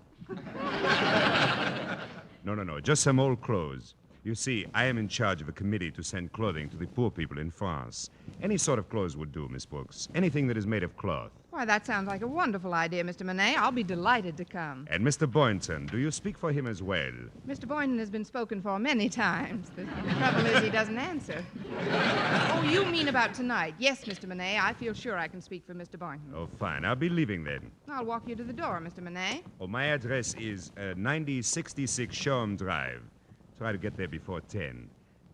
No, just some old clothes. You see, I am in charge of a committee to send clothing to the poor people in France. Any sort of clothes would do, Miss Brooks. Anything that is made of cloth. Why, that sounds like a wonderful idea, Mr. Monet. I'll be delighted to come. And Mr. Boynton, do you speak for him as well? Mr. Boynton has been spoken for many times. The trouble is he doesn't answer. Oh, you mean about tonight? Yes, Mr. Monet. I feel sure I can speak for Mr. Boynton. Oh, fine. I'll be leaving then. I'll walk you to the door, Mr. Monet. Oh, my address is 9066 Shoreham Drive. Try to get there before 10.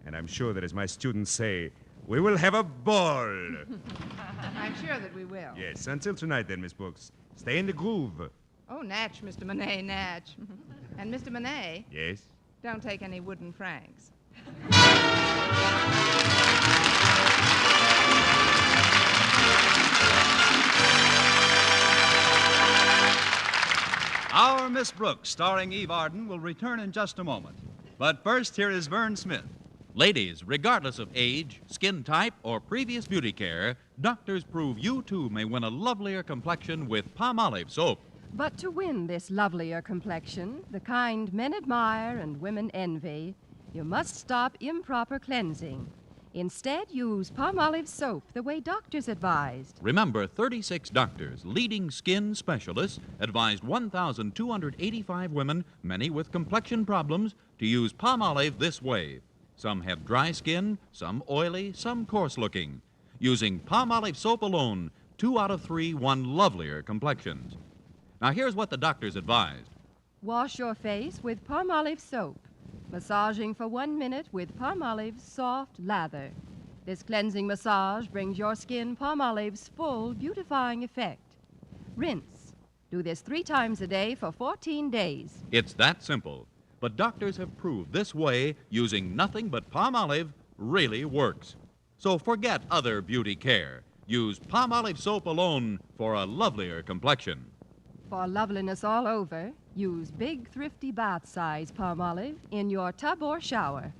And I'm sure that as my students say, we will have a ball. I'm sure that we will. Yes, until tonight then, Miss Brooks. Stay in the groove. Oh, natch, Mr. Monet, natch. And Mr. Monet. Yes? Don't take any wooden francs. Our Miss Brooks, starring Eve Arden, will return in just a moment. But first, here is Vern Smith. Ladies, regardless of age, skin type, or previous beauty care, doctors prove you too may win a lovelier complexion with Palmolive soap. But to win this lovelier complexion, the kind men admire and women envy, you must stop improper cleansing. Instead, use Palmolive soap the way doctors advised. Remember, 36 doctors, leading skin specialists, advised 1,285 women, many with complexion problems, to use Palmolive this way. Some have dry skin, some oily, some coarse-looking. Using Palmolive soap alone, 2 out of 3 won lovelier complexions. Now, here's what the doctors advised. Wash your face with Palmolive soap, massaging for 1 minute with Palmolive's soft lather. This cleansing massage brings your skin Palmolive's full beautifying effect. Rinse. Do this 3 times a day for 14 days. It's that simple. But doctors have proved this way, using nothing but Palmolive, really works. So forget other beauty care. Use Palmolive soap alone for a lovelier complexion. For loveliness all over, use big, thrifty bath-size Palmolive in your tub or shower.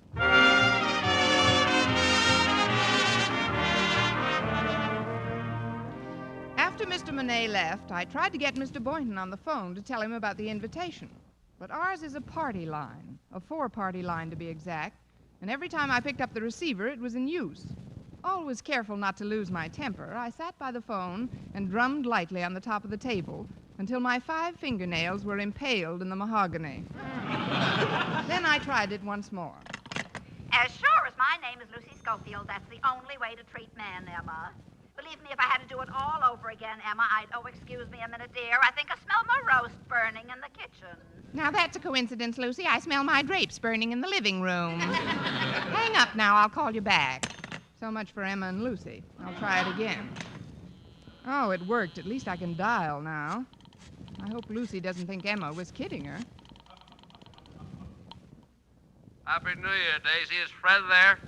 After Mr. Monet left, I tried to get Mr. Boynton on the phone to tell him about the invitation. But ours is a party line, a 4-party line to be exact, and every time I picked up the receiver, it was in use. Always careful not to lose my temper, I sat by the phone and drummed lightly on the top of the table until my 5 fingernails were impaled in the mahogany. Then I tried it once more. As sure as my name is Lucy Schofield, that's the only way to treat men, Emma. Believe me, if I had to do it all over again, Emma, oh, excuse me a minute, dear. I think I smell my roast burning in the kitchen. Now, that's a coincidence, Lucy. I smell my drapes burning in the living room. Hang up now. I'll call you back. So much for Emma and Lucy. I'll try it again. Oh, it worked. At least I can dial now. I hope Lucy doesn't think Emma was kidding her. Happy New Year, Daisy. Is Fred there?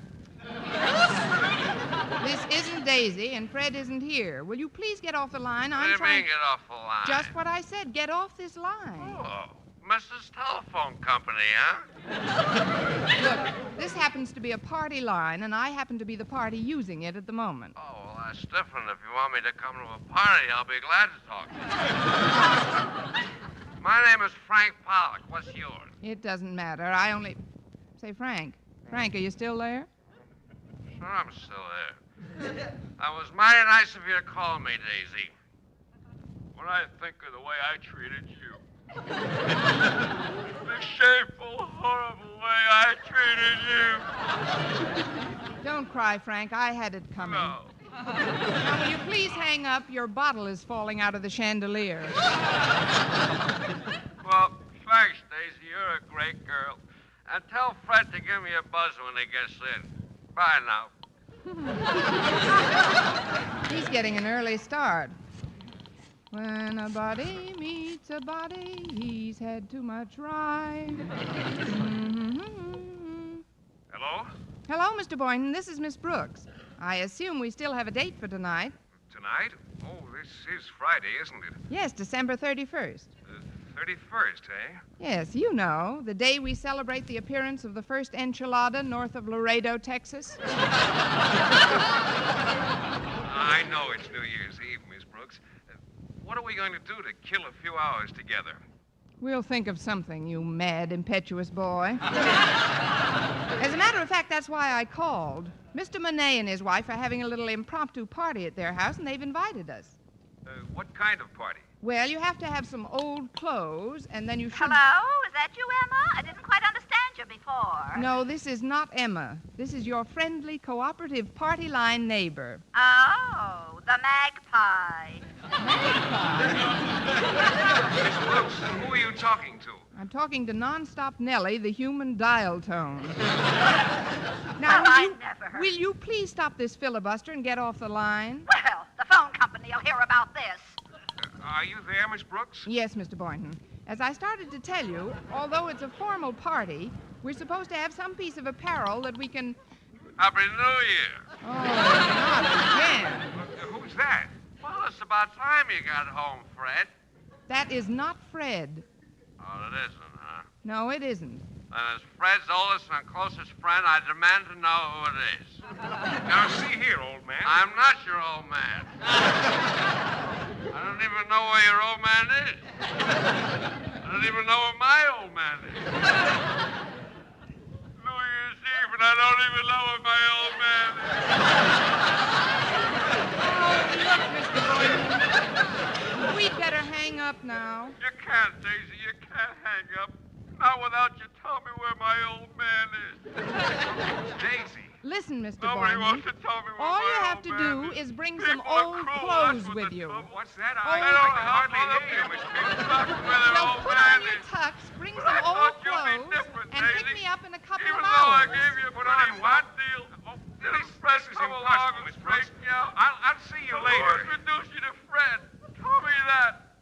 This isn't Daisy, and Fred isn't here. Will you please get off the line? What do you mean, get off the line? Just what I said. Get off this line. Oh, Mrs. Telephone Company, huh? Look, this happens to be a party line, and I happen to be the party using it at the moment. Oh, well, that's different. If you want me to come to a party, I'll be glad to talk to you. My name is Frank Pollock. What's yours? It doesn't matter. I only... Say, Frank, are you still there? Sure, I'm still there. That was mighty nice of you to call me, Daisy. What do I think of the way I treated you? The shameful, horrible way I treated you. Don't cry, Frank. I had it coming. No. Now, will you please hang up? Your bottle is falling out of the chandelier. Well, thanks, Daisy. You're a great girl. And tell Fred to give me a buzz when he gets in. Bye now. He's getting an early start. When a body meets a body, he's had too much ride. Hello? Hello, Mr. Boynton. This is Miss Brooks. I assume we still have a date for tonight. Tonight? Oh, this is Friday, isn't it? Yes, December 31st. 31st, eh? Yes, you know, the day we celebrate the appearance of the first enchilada north of Laredo, Texas. I know it's New Year's Eve, Miss Brooks. What are we going to do to kill a few hours together? We'll think of something, you mad, impetuous boy. As a matter of fact, that's why I called. Mr. Monet and his wife are having a little impromptu party at their house, and they've invited us. What kind of party? Well, you have to have some old clothes, and then you should... Hello? Is that you, Emma? I didn't quite understand you before. No, this is not Emma. This is your friendly, cooperative party line neighbor. Oh, the magpie. Miss Brooks, who are you talking to? I'm talking to Nonstop Nellie, the human dial tone. Now, will you please stop this filibuster and get off the line? Well, the phone company will hear about this. Are you there, Miss Brooks? Yes, Mr. Boynton. As I started to tell you, although it's a formal party, we're supposed to have some piece of apparel that we can... Happy New Year. Oh, not again. Who's that? Well, it's about time you got home, Fred. That is not Fred. Oh, it isn't, huh? No, it isn't. Then as Fred's oldest and closest friend, I demand to know who it is. Now, see here, old man. I'm not your old man. I don't even know where your old man is. I don't even know where my old man is. New Year's Eve, and I don't even know where my old man is. Oh, look, Mr. Boynton. We'd better hang up now. You can't, Daisy. You can't hang up. Not without you telling me where my old man is. Daisy. Listen, Mr. Nobody Boynton. wants to tell me where All my you have old to man do is. is bring People some are old cruel, clothes that's what with the you. trouble- What's that? I I don't can hardly hear you, Miss Brooks. Well, put on your tux, bring But some I old thought you'd be clothes, different, and pick Daisy. me up in a couple Even of though I hours. gave you a Put on pretty what? hot deal. This This is press come along impossible, and Miss Brooks. straighten you out. I'll see you Who later. introduced you to Fred? Tell me that.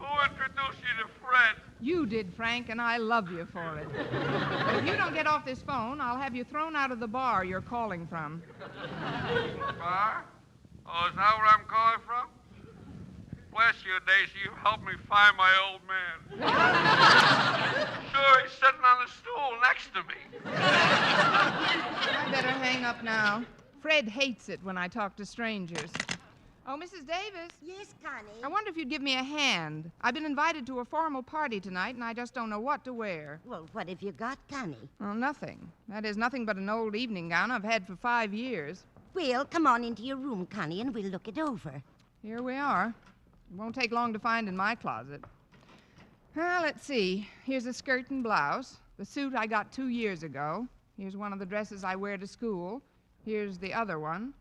Who introduced you to Fred? You did, Frank, and I love you for it. But if you don't get off this phone, I'll have you thrown out of the bar you're calling from. Bar? Oh, is that where I'm calling from? Bless you, Daisy. You helped me find my old man. Sure, he's sitting on the stool next to me. I better hang up now. Fred hates it when I talk to strangers. Oh, Mrs. Davis. Yes, Connie? I wonder if you'd give me a hand. I've been invited to a formal party tonight, and I just don't know what to wear. Well, what have you got, Connie? Well, nothing. That is nothing but an old evening gown I've had for 5 years. Well, come on into your room, Connie, and we'll look it over. Here we are. It won't take long to find in my closet. Well, let's see. Here's a skirt and blouse. The suit I got 2 years ago. Here's one of the dresses I wear to school. Here's the other one.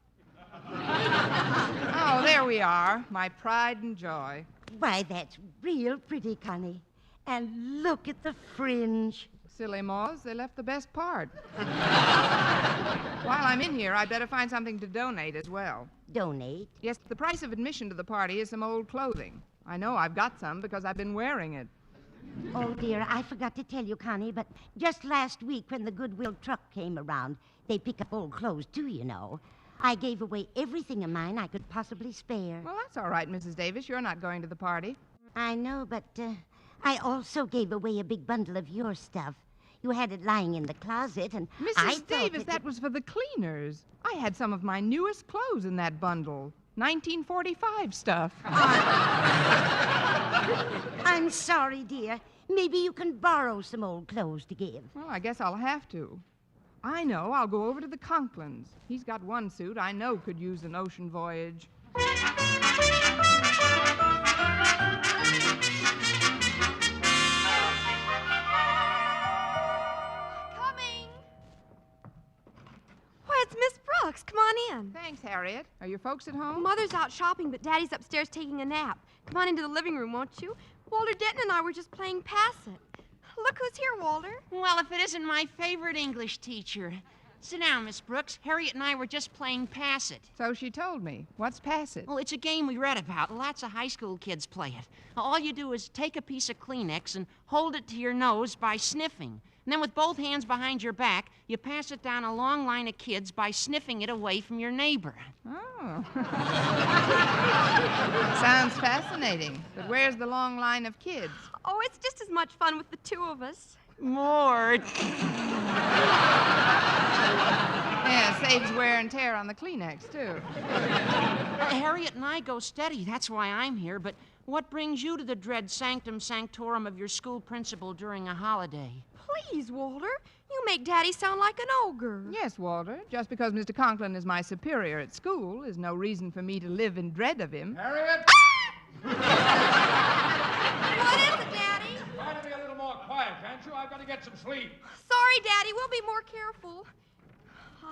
Oh, there we are. My pride and joy. Why, that's real pretty, Connie. And look at the fringe. Silly moths, they left the best part. While I'm in here, I'd better find something to donate as well. Donate? Yes, the price of admission to the party is some old clothing. I know I've got some because I've been wearing it. Oh, dear, I forgot to tell you, Connie, but just last week when the Goodwill truck came around, they pick up old clothes, too, you know. I gave away everything of mine I could possibly spare. Well, that's all right, Mrs. Davis. You're not going to the party. I know, but I also gave away a big bundle of your stuff. You had it lying in the closet, and I Mrs. thought Davis, that was for the cleaners. I had some of my newest clothes in that bundle. 1945 stuff. I'm sorry, dear. Maybe you can borrow some old clothes to give. Well, I guess I'll have to. I know. I'll go over to the Conklins. He's got one suit I know could use an ocean voyage. Coming. Why, it's Miss Brooks. Come on in. Thanks, Harriet. Are your folks at home? Mother's out shopping, but Daddy's upstairs taking a nap. Come on into the living room, won't you? Walter Denton and I were just playing Pass It. Look who's here, Walter. Well, if it isn't my favorite English teacher. Sit down, Miss Brooks. Harriet and I were just playing Pass It. So she told me. What's Pass It? Well, it's a game we read about. Lots of high school kids play it. All you do is take a piece of Kleenex and hold it to your nose by sniffing. And then with both hands behind your back, you pass it down a long line of kids by sniffing it away from your neighbor. Oh. Sounds fascinating. But where's the long line of kids? Oh, it's just as much fun with the two of us. More. Yeah, saves wear and tear on the Kleenex, too. Harriet and I go steady. That's why I'm here. But what brings you to the dread sanctum sanctorum of your school principal during a holiday? Please, Walter. You make Daddy sound like an ogre. Yes, Walter. Just because Mr. Conklin is my superior at school is no reason for me to live in dread of him. Harriet! What is it, Daddy? Try to be a little more quiet, can't you? I've got to get some sleep. Sorry, Daddy. We'll be more careful.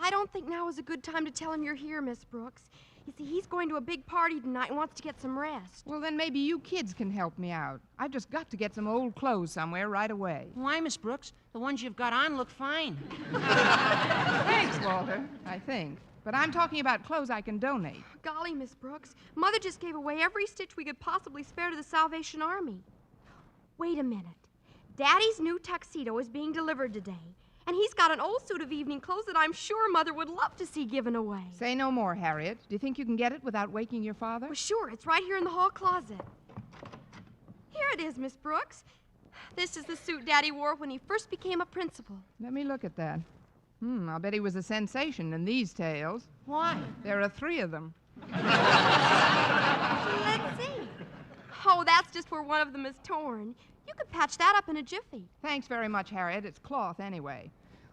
I don't think now is a good time to tell him you're here, Miss Brooks. You see, he's going to a big party tonight and wants to get some rest. Well, then maybe you kids can help me out. I've just got to get some old clothes somewhere right away. Why, Miss Brooks? The ones you've got on look fine. Thanks, Walter, I think. But I'm talking about clothes I can donate. Golly, Miss Brooks, Mother just gave away every stitch we could possibly spare to the Salvation Army. Wait a minute. Daddy's new tuxedo is being delivered today. And he's got an old suit of evening clothes that I'm sure Mother would love to see given away. Say no more, Harriet. Do you think you can get it without waking your father? Well, sure. It's right here in the hall closet. Here it is, Miss Brooks. This is the suit Daddy wore when he first became a principal. Let me look at that. I'll bet he was a sensation in these tales. Why? There are 3 of them. Let's see. Oh, that's just where one of them is torn. You could patch that up in a jiffy. Thanks very much, Harriet. It's cloth anyway.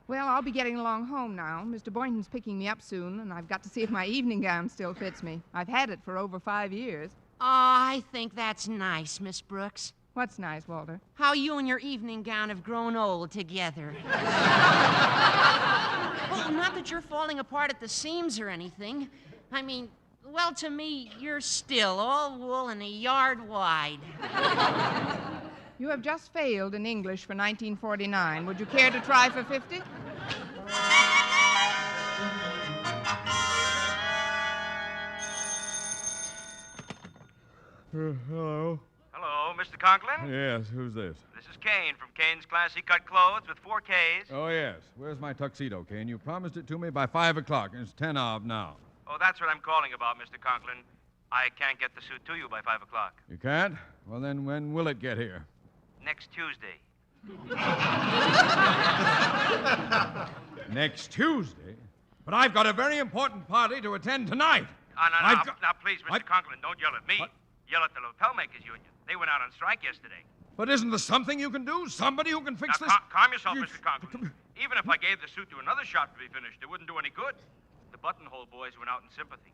Well, I'll be getting along home now. Mr. Boynton's picking me up soon, and I've got to see if my evening gown still fits me. I've had it for over 5 years. Oh, I think that's nice, Miss Brooks. What's nice, Walter? How you and your evening gown have grown old together. Well, not that you're falling apart at the seams or anything. I mean, well, to me, you're still all wool and a yard wide. You have just failed in English for 1949. Would you care to try for 50? Hello. Hello, Mr. Conklin? Yes, who's this? This is Kane from Kane's Classy Cut Clothes with 4 Ks. Oh, yes. Where's my tuxedo, Kane? You promised it to me by 5 o'clock, and it's 10 of now. Oh, that's what I'm calling about, Mr. Conklin. I can't get the suit to you by 5 o'clock. You can't? Well, then when will it get here? Next Tuesday. Next Tuesday? But I've got a very important party to attend tonight. Now, please, Mr. Conklin, don't yell at me. What? Yell at the lapel makers union. They went out on strike yesterday. But isn't there something you can do? Somebody who can fix Now, this? calm yourself, Mr. Conklin. Even if I gave the suit to another shop to be finished, it wouldn't do any good. The buttonhole boys went out in sympathy.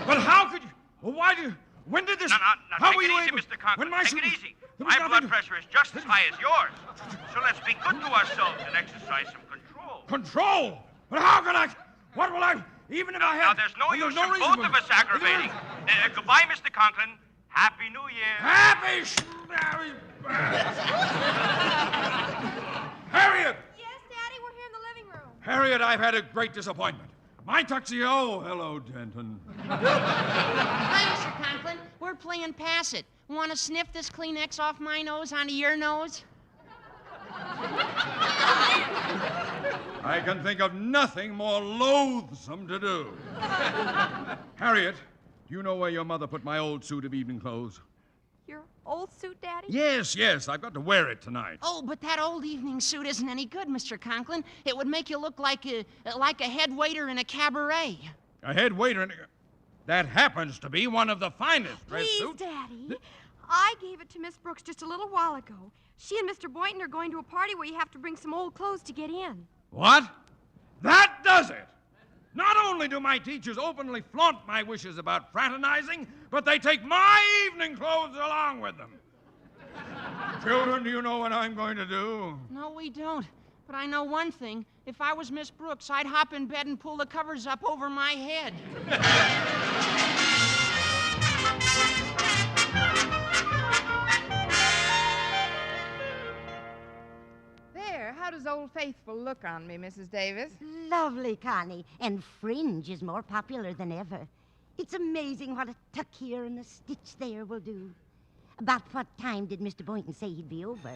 But how could you? Well, why do you? When did this? Now, how take were it you easy, able? Mr. Conklin. When my Take it suit- easy. There was My blood nothing- pressure is just as high as yours. So let's be good to ourselves and exercise some control. Control? But how can I? What will I? Even if I had. Now, there's no and use no in reason both for- of us aggravating. Goodbye, Mr. Conklin. Happy New Year. Happy. Harriet! Yes, Daddy, we're here in the living room. Harriet, I've had a great disappointment. My tuxedo. Hello, Denton. Hi, Mr. Conklin. We're playing Pass It. Want to sniff this Kleenex off my nose onto your nose? I can think of nothing more loathsome to do. Harriet, do you know where your mother put my old suit of evening clothes? Your old suit, Daddy? Yes, I've got to wear it tonight. Oh, but that old evening suit isn't any good, Mr. Conklin. It would make you look like a head waiter in a cabaret. A head waiter that happens to be one of the finest dress Please, suits. Daddy. I gave it to Miss Brooks just a little while ago. She and Mr. Boynton are going to a party where you have to bring some old clothes to get in. What? That does it! Not only do my teachers openly flaunt my wishes about fraternizing, but they take my evening clothes along with them. Children, do you know what I'm going to do? No, we don't. But I know one thing. If I was Miss Brooks, I'd hop in bed and pull the covers up over my head. faithful look on me, Mrs. Davis. Lovely, Connie. And fringe is more popular than ever. It's amazing what a tuck here and a stitch there will do. About what time did Mr. Boynton say he'd be over?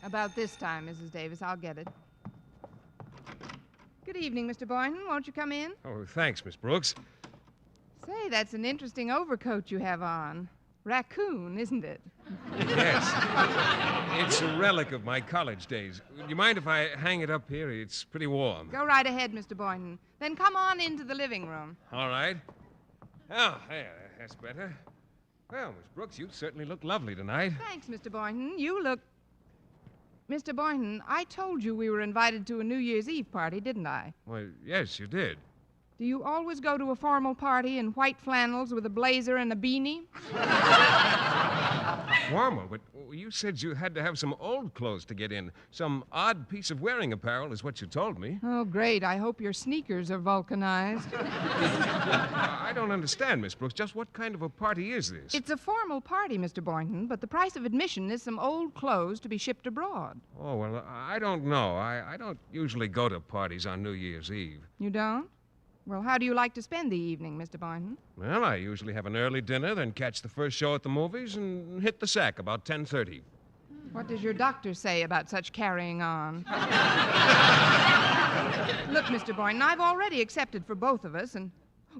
About this time, Mrs. Davis. I'll get it. Good evening, Mr. Boynton. Won't you come in? Oh, thanks, Miss Brooks. Say, that's an interesting overcoat you have on. Raccoon, isn't it? Yes. It's a relic of my college days. Would you mind if I hang it up here? It's pretty warm. Go right ahead, Mr. Boynton. Then come on into the living room. All right. Oh, there, that's better. Well, Miss Brooks, you certainly look lovely tonight. Thanks, Mr. Boynton. You look... Mr. Boynton, I told you we were invited to a New Year's Eve party, didn't I? Well, yes, you did. Do you always go to a formal party in white flannels with a blazer and a beanie? Formal, but you said you had to have some old clothes to get in. Some odd piece of wearing apparel is what you told me. Oh, great. I hope your sneakers are vulcanized. I don't understand, Miss Brooks. Just what kind of a party is this? It's a formal party, Mr. Boynton, but the price of admission is some old clothes to be shipped abroad. Oh, well, I don't know. I don't usually go to parties on New Year's Eve. You don't? Well, how do you like to spend the evening, Mr. Boynton? Well, I usually have an early dinner, then catch the first show at the movies and hit the sack about 10:30. What does your doctor say about such carrying on? Look, Mr. Boynton, I've already accepted for both of us, and...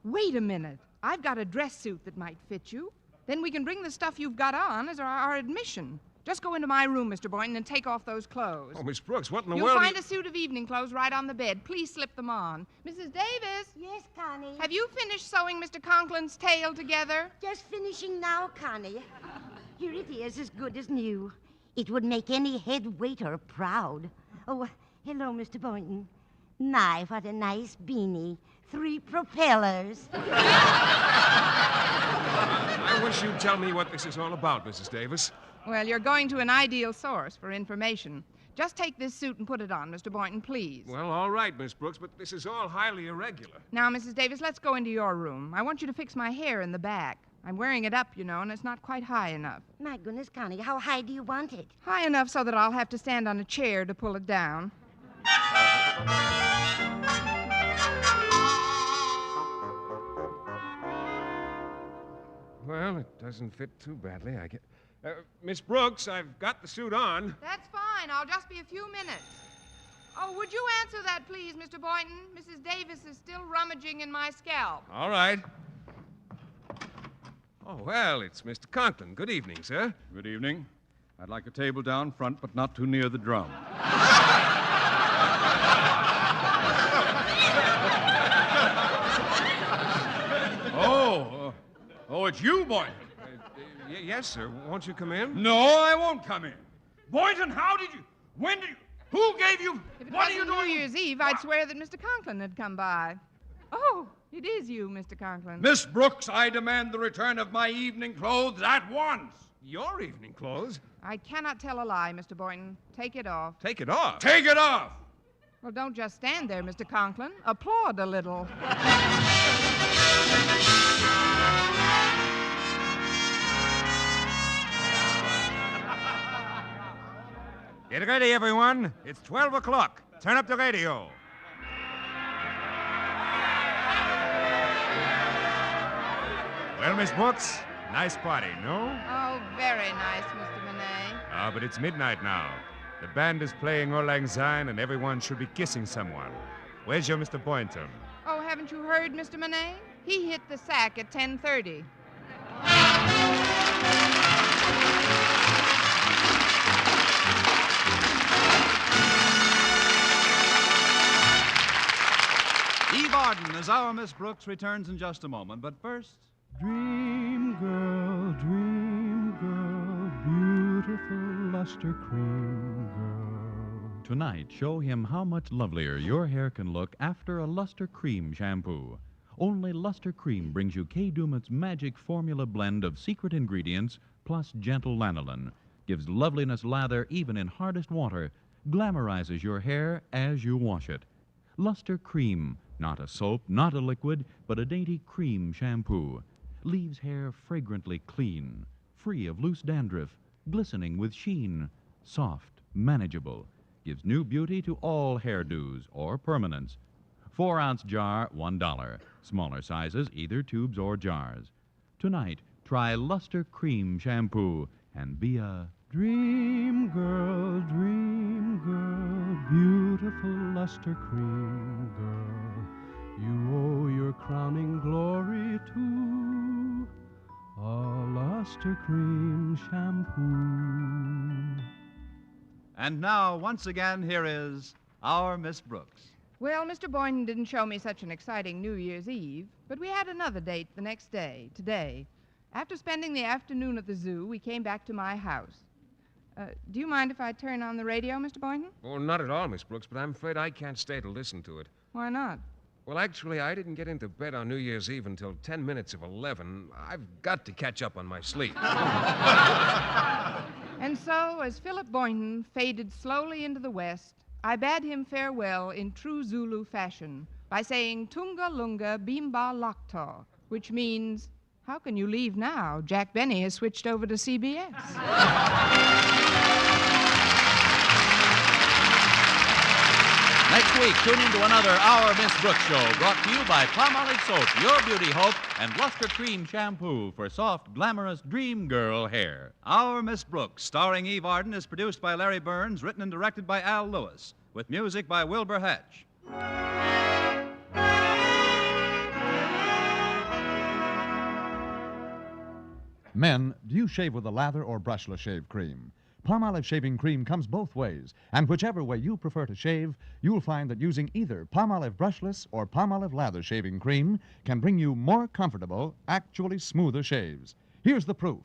Wait a minute. I've got a dress suit that might fit you. Then we can bring the stuff you've got on as our admission. Just go into my room, Mr. Boynton, and take off those clothes. Oh, Miss Brooks, what in the You'll world... You'll find a suit of evening clothes right on the bed. Please slip them on. Mrs. Davis? Yes, Connie? Have you finished sewing Mr. Conklin's tail together? Just finishing now, Connie. Here it is, as good as new. It would make any head waiter proud. Oh, hello, Mr. Boynton. My, what a nice beanie. 3 propellers. I wish you'd tell me what this is all about, Mrs. Davis. Well, you're going to an ideal source for information. Just take this suit and put it on, Mr. Boynton, please. Well, all right, Miss Brooks, but this is all highly irregular. Now, Mrs. Davis, let's go into your room. I want you to fix my hair in the back. I'm wearing it up, you know, and it's not quite high enough. My goodness, Connie, how high do you want it? High enough so that I'll have to stand on a chair to pull it down. Well, it doesn't fit too badly, I guess. Miss Brooks, I've got the suit on. That's fine. I'll just be a few minutes. Oh, would you answer that, please, Mr. Boynton? Mrs. Davis is still rummaging in my scalp. All right. Oh, well, it's Mr. Conklin. Good evening, sir. Good evening. I'd like a table down front, but not too near the drum. Oh, it's you, Boynton. Yes, sir. Won't you come in? No, I won't come in. Boynton, how did you... When did you... Who gave you... If it what are you wasn't doing? New Year's Eve, I'd swear that Mr. Conklin had come by. Oh, it is you, Mr. Conklin. Miss Brooks, I demand the return of my evening clothes at once. Your evening clothes? I cannot tell a lie, Mr. Boynton. Take it off. Take it off? Take it off! Well, don't just stand there, Mr. Conklin. Applaud a little. Get ready, everyone. It's 12 o'clock. Turn up the radio. Well, Miss Brooks, nice party, no? Oh, very nice, Mr. Monet. Ah, but it's midnight now. The band is playing Auld Lang Syne, and everyone should be kissing someone. Where's your Mr. Boynton? Oh, haven't you heard, Mr. Monet? He hit the sack at 10:30. Eve Arden as our Miss Brooks returns in just a moment, but first... Dream girl, beautiful luster cream girl. Tonight, show him how much lovelier your hair can look after a Luster Cream shampoo. Only Luster Cream brings you Kay Dumit's magic formula blend of secret ingredients plus gentle lanolin. Gives loveliness lather even in hardest water. Glamorizes your hair as you wash it. Luster Cream, not a soap, not a liquid, but a dainty cream shampoo. Leaves hair fragrantly clean, free of loose dandruff, glistening with sheen, soft, manageable. gives new beauty to all hairdos or permanents. 4-ounce jar, $1. Smaller sizes, either tubes or jars. Tonight, try Luster Cream Shampoo and be a Dream girl, beautiful luster cream girl, you owe your crowning glory to a luster cream shampoo. And now, once again, here is our Miss Brooks. Well, Mr. Boynton didn't show me such an exciting New Year's Eve, but we had another date the next day, today. After spending the afternoon at the zoo, we came back to my house. Do you mind if I turn on the radio, Mr. Boynton? Oh, not at all, Miss Brooks, but I'm afraid I can't stay to listen to it. Why not? Well, actually, I didn't get into bed on New Year's Eve until 10 minutes of 11. I've got to catch up on my sleep. And so, as Philip Boynton faded slowly into the west, I bade him farewell in true Zulu fashion by saying Tunga Lunga Bimba Lakta, which means, how can you leave now? Jack Benny has switched over to CBS. Next week, tune into another Our Miss Brooks show brought to you by Palmolive Soap, Your Beauty Hope, and Luster Cream Shampoo for soft, glamorous dream girl hair. Our Miss Brooks, starring Eve Arden, is produced by Larry Burns, written and directed by Al Lewis, with music by Wilbur Hatch. Men, do you shave with a lather or brushless shave cream? Palmolive shaving cream comes both ways, and whichever way you prefer to shave, you'll find that using either Palmolive brushless or Palmolive lather shaving cream can bring you more comfortable, actually smoother shaves. Here's the proof.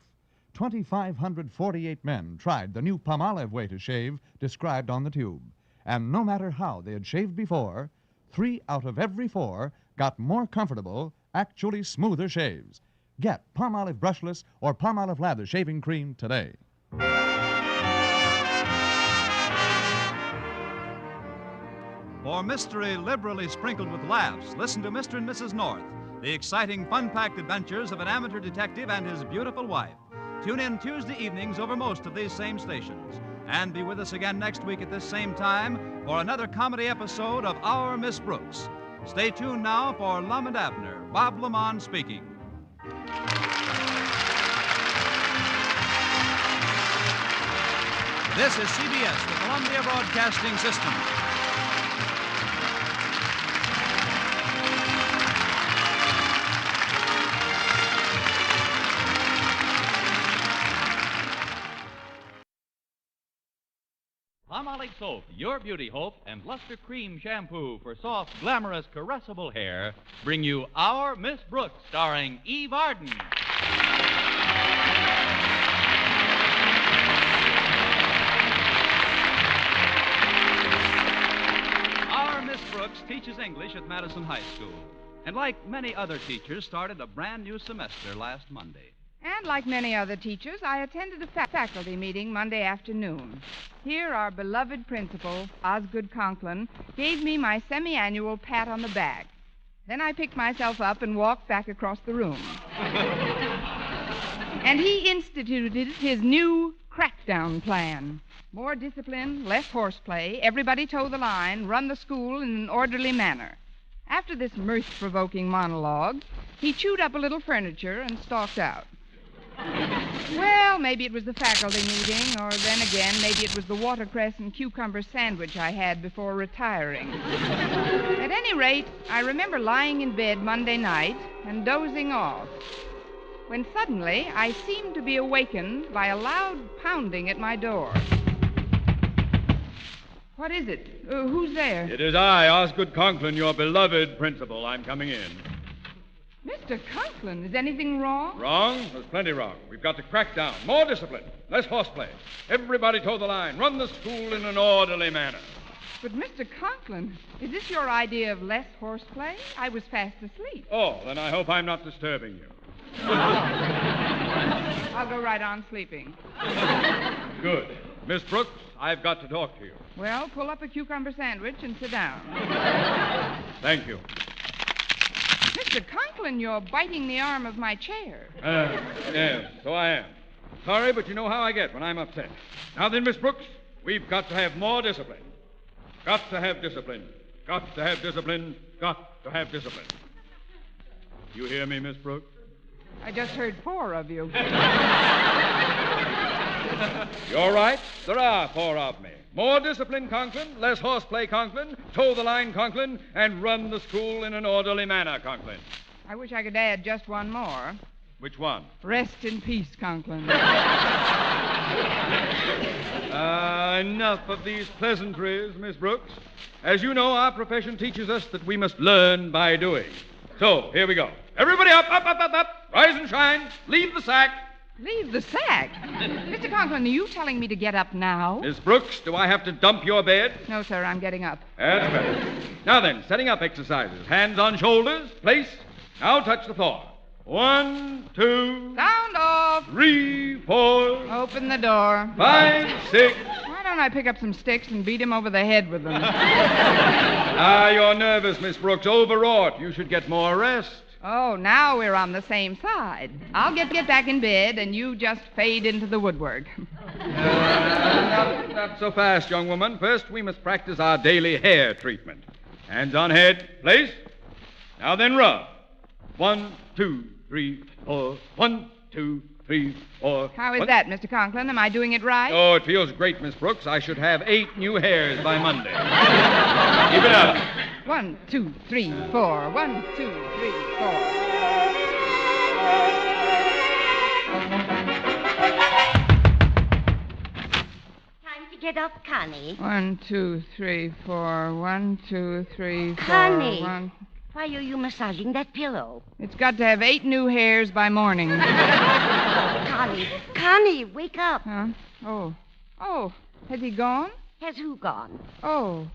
2,548 men tried the new Palmolive way to shave described on the tube. And no matter how they had shaved before, 3 out of every 4 got more comfortable, actually smoother shaves. Get Palmolive brushless or Palmolive lather shaving cream today. For mystery liberally sprinkled with laughs, listen to Mr. and Mrs. North, the exciting, fun-packed adventures of an amateur detective and his beautiful wife. Tune in Tuesday evenings over most of these same stations. And be with us again next week at this same time for another comedy episode of Our Miss Brooks. Stay tuned now for Lum and Abner, Bob Lamont speaking. This is CBS, the Columbia Broadcasting System. Palmolive Soap, Your Beauty Hope, and Luster Cream Shampoo for soft, glamorous, caressable hair bring you Our Miss Brooks, starring Eve Arden. Our Miss Brooks teaches English at Madison High School, and like many other teachers, started a brand new semester last Monday. And like many other teachers, I attended a faculty meeting Monday afternoon. Here, our beloved principal, Osgood Conklin, gave me my semi-annual pat on the back. Then I picked myself up and walked back across the room. And he instituted his new crackdown plan. More discipline, less horseplay, everybody toe the line, run the school in an orderly manner. After this mirth-provoking monologue, he chewed up a little furniture and stalked out. Well, maybe it was the faculty meeting, or then again, maybe it was the watercress and cucumber sandwich I had before retiring. At any rate, I remember lying in bed Monday night and dozing off, when suddenly I seemed to be awakened by a loud pounding at my door. What is it? Who's there? It is I, Osgood Conklin, your beloved principal. I'm coming in. Mr. Conklin, is anything wrong? Wrong? There's plenty wrong. We've got to crack down. More discipline. Less horseplay. Everybody toe the line. Run the school in an orderly manner. But, Mr. Conklin, is this your idea of less horseplay? I was fast asleep. Oh, then I hope I'm not disturbing you. I'll go right on sleeping. Good. Miss Brooks, I've got to talk to you. Well, pull up a cucumber sandwich and sit down. Thank you. Mr. Conklin, you're biting the arm of my chair. Yes, so I am. Sorry, but you know how I get when I'm upset. Now then, Miss Brooks, we've got to have more discipline. Got to have discipline. Got to have discipline. Got to have discipline. You hear me, Miss Brooks? I just heard 4 of you. You're right. There are 4 of me. More discipline, Conklin. Less horseplay, Conklin. Toe the line, Conklin. And run the school in an orderly manner, Conklin. I wish I could add just one more. Which one? Rest in peace, Conklin. Enough of these pleasantries, Miss Brooks. As you know, our profession teaches us that we must learn by doing. So, here we go. Everybody up, up, up, up, up. Rise and shine. Leave the sack. Leave the sack? Mr. Conklin, are you telling me to get up now? Miss Brooks, do I have to dump your bed? No, sir, I'm getting up. That's better. Now then, setting up exercises. Hands on shoulders. Place. Now touch the floor. 1, 2. Sound off. 3, 4. Open the door. 5, 6. Why don't I pick up some sticks and beat him over the head with them? You're nervous, Miss Brooks. Overwrought. You should get more rest. Oh, now we're on the same side. I'll get back in bed, and you just fade into the woodwork. Not so fast, young woman. First, we must practice our daily hair treatment. Hands on head. Place. Now then, rub. 1, 2, 3, 4. 1, 2, 3, 4. How is that, Mr. Conklin? Am I doing it right? Oh, it feels great, Miss Brooks. I should have 8 new hairs by Monday. Keep it up. 1, 2, 3, 4. 1, 2, 3, 4. Time to get up, Connie. 1, 2, 3, 4. 1, 2, 3, 4. Connie. 1. Why are you massaging that pillow? It's got to have 8 new hairs by morning. Connie, wake up. Huh? Oh, has he gone? Has who gone? Oh,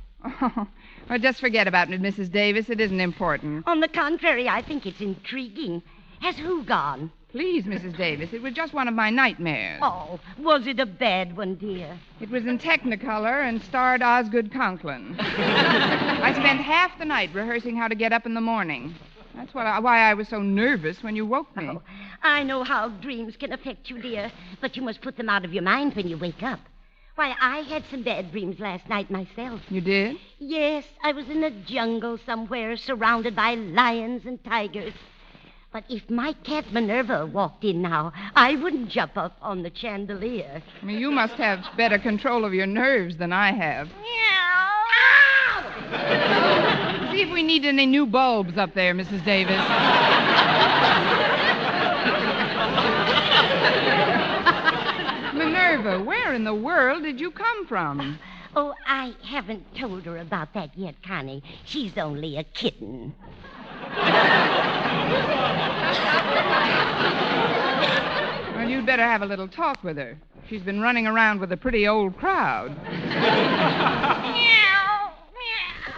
well, just forget about it, Mrs. Davis. It isn't important. On the contrary, I think it's intriguing. Has who gone? Please, Mrs. Davis, it was just one of my nightmares. Oh, was it a bad one, dear? It was in Technicolor and starred Osgood Conklin. I spent half the night rehearsing how to get up in the morning. That's why I was so nervous when you woke me. Oh, I know how dreams can affect you, dear, but you must put them out of your mind when you wake up. Why, I had some bad dreams last night myself. You did? Yes, I was in a jungle somewhere surrounded by lions and tigers. But if my cat Minerva walked in now, I wouldn't jump up on the chandelier. I mean, you must have better control of your nerves than I have. See if we need any new bulbs up there, Mrs. Davis. Minerva, where in the world did you come from? Oh, I haven't told her about that yet, Connie. She's only a kitten. Well, you'd better have a little talk with her. She's been running around with a pretty old crowd.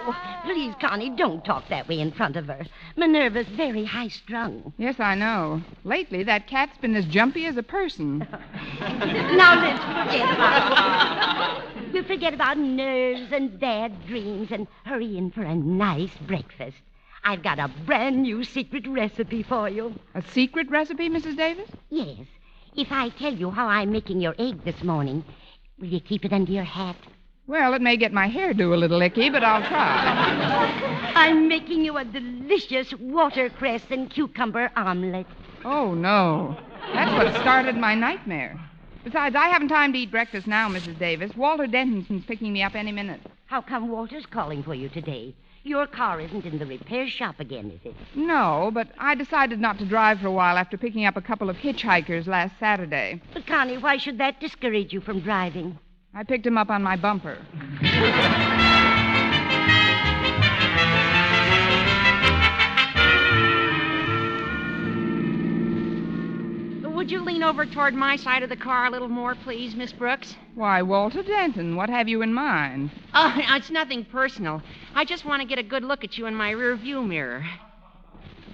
Oh, please, Connie, don't talk that way in front of her. Minerva's very high-strung. Yes, I know. Lately, that cat's been as jumpy as a person. Now let's forget about nerves and bad dreams and hurry in for a nice breakfast. I've got a brand new secret recipe for you. A secret recipe, Mrs. Davis? Yes. If I tell you how I'm making your egg this morning, will you keep it under your hat? Well, it may get my hairdo a little icky, but I'll try. I'm making you a delicious watercress and cucumber omelet. Oh, no. That's what started my nightmare. Besides, I haven't time to eat breakfast now, Mrs. Davis. Walter Denton's picking me up any minute. How come Walter's calling for you today? Your car isn't in the repair shop again, is it? No, but I decided not to drive for a while after picking up a couple of hitchhikers last Saturday. But, Connie, why should that discourage you from driving? I picked him up on my bumper. Would you lean over toward my side of the car a little more, please, Miss Brooks? Why, Walter Denton, what have you in mind? Oh, it's nothing personal. I just want to get a good look at you in my rear view mirror.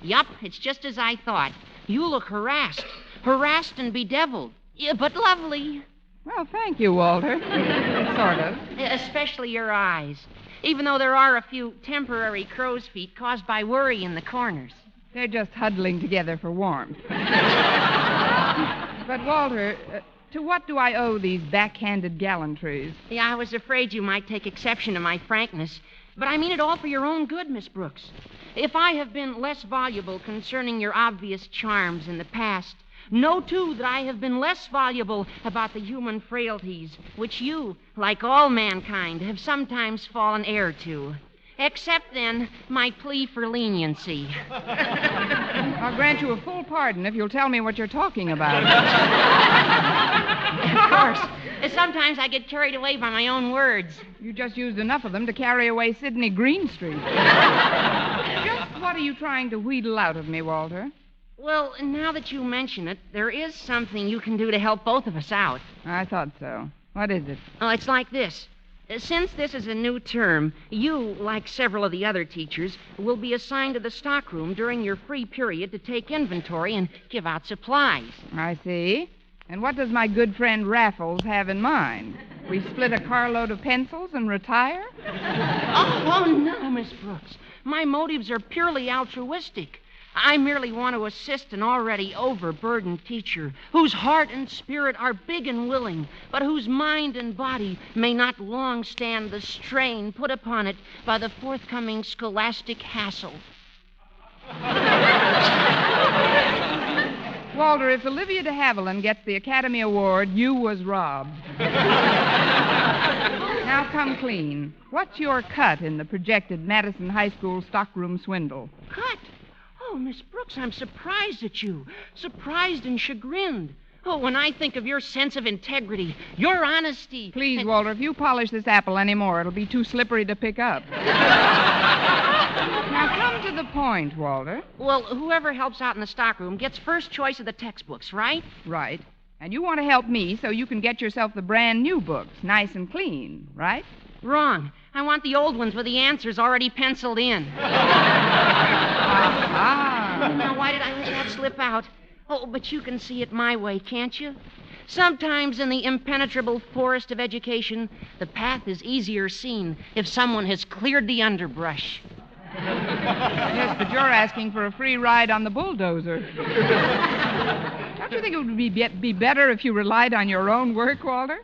Yup, it's just as I thought. You look harassed. Harassed and bedeviled. Yeah, but lovely. Well, thank you, Walter. Sort of. Especially your eyes. Even though there are a few temporary crow's feet caused by worry in the corners. They're just huddling together for warmth. But, Walter, To what do I owe these backhanded gallantries? Yeah, I was afraid you might take exception to my frankness. But I mean it all for your own good, Miss Brooks. If I have been less voluble concerning your obvious charms in the past, know, too, that I have been less voluble about the human frailties which you, like all mankind, have sometimes fallen heir to. Except, then, my plea for leniency. I'll grant you a full pardon if you'll tell me what you're talking about. Of course. Sometimes I get carried away by my own words. You just used enough of them to carry away Sidney Greenstreet. Just what are you trying to wheedle out of me, Walter? Well, now that you mention it, there is something you can do to help both of us out. I thought so. What is it? Oh, it's like this. Since this is a new term, you, like several of the other teachers, will be assigned to the stockroom during your free period to take inventory and give out supplies. I see. And what does my good friend Raffles have in mind? We split a carload of pencils and retire? Oh, no, Miss Brooks. My motives are purely altruistic. I merely want to assist an already overburdened teacher whose heart and spirit are big and willing, but whose mind and body may not long stand the strain put upon it by the forthcoming scholastic hassle. Walter, if Olivia de Havilland gets the Academy Award, you was robbed. Now come clean. What's your cut in the projected Madison High School stockroom swindle? Cut? Oh, Miss Brooks, I'm surprised at you. Surprised and chagrined. Oh, when I think of your sense of integrity, your honesty... Please, Walter, if you polish this apple any more, it'll be too slippery to pick up. Now, come to the point, Walter. Well, whoever helps out in the stockroom gets first choice of the textbooks, right? Right. And you want to help me so you can get yourself the brand new books, nice and clean, right? Wrong. I want the old ones with the answers already penciled in. Now, why did I let that slip out? Oh, but you can see it my way, can't you? Sometimes in the impenetrable forest of education, the path is easier seen if someone has cleared the underbrush. Yes, but you're asking for a free ride on the bulldozer. Don't you think it would be better if you relied on your own work, Walter?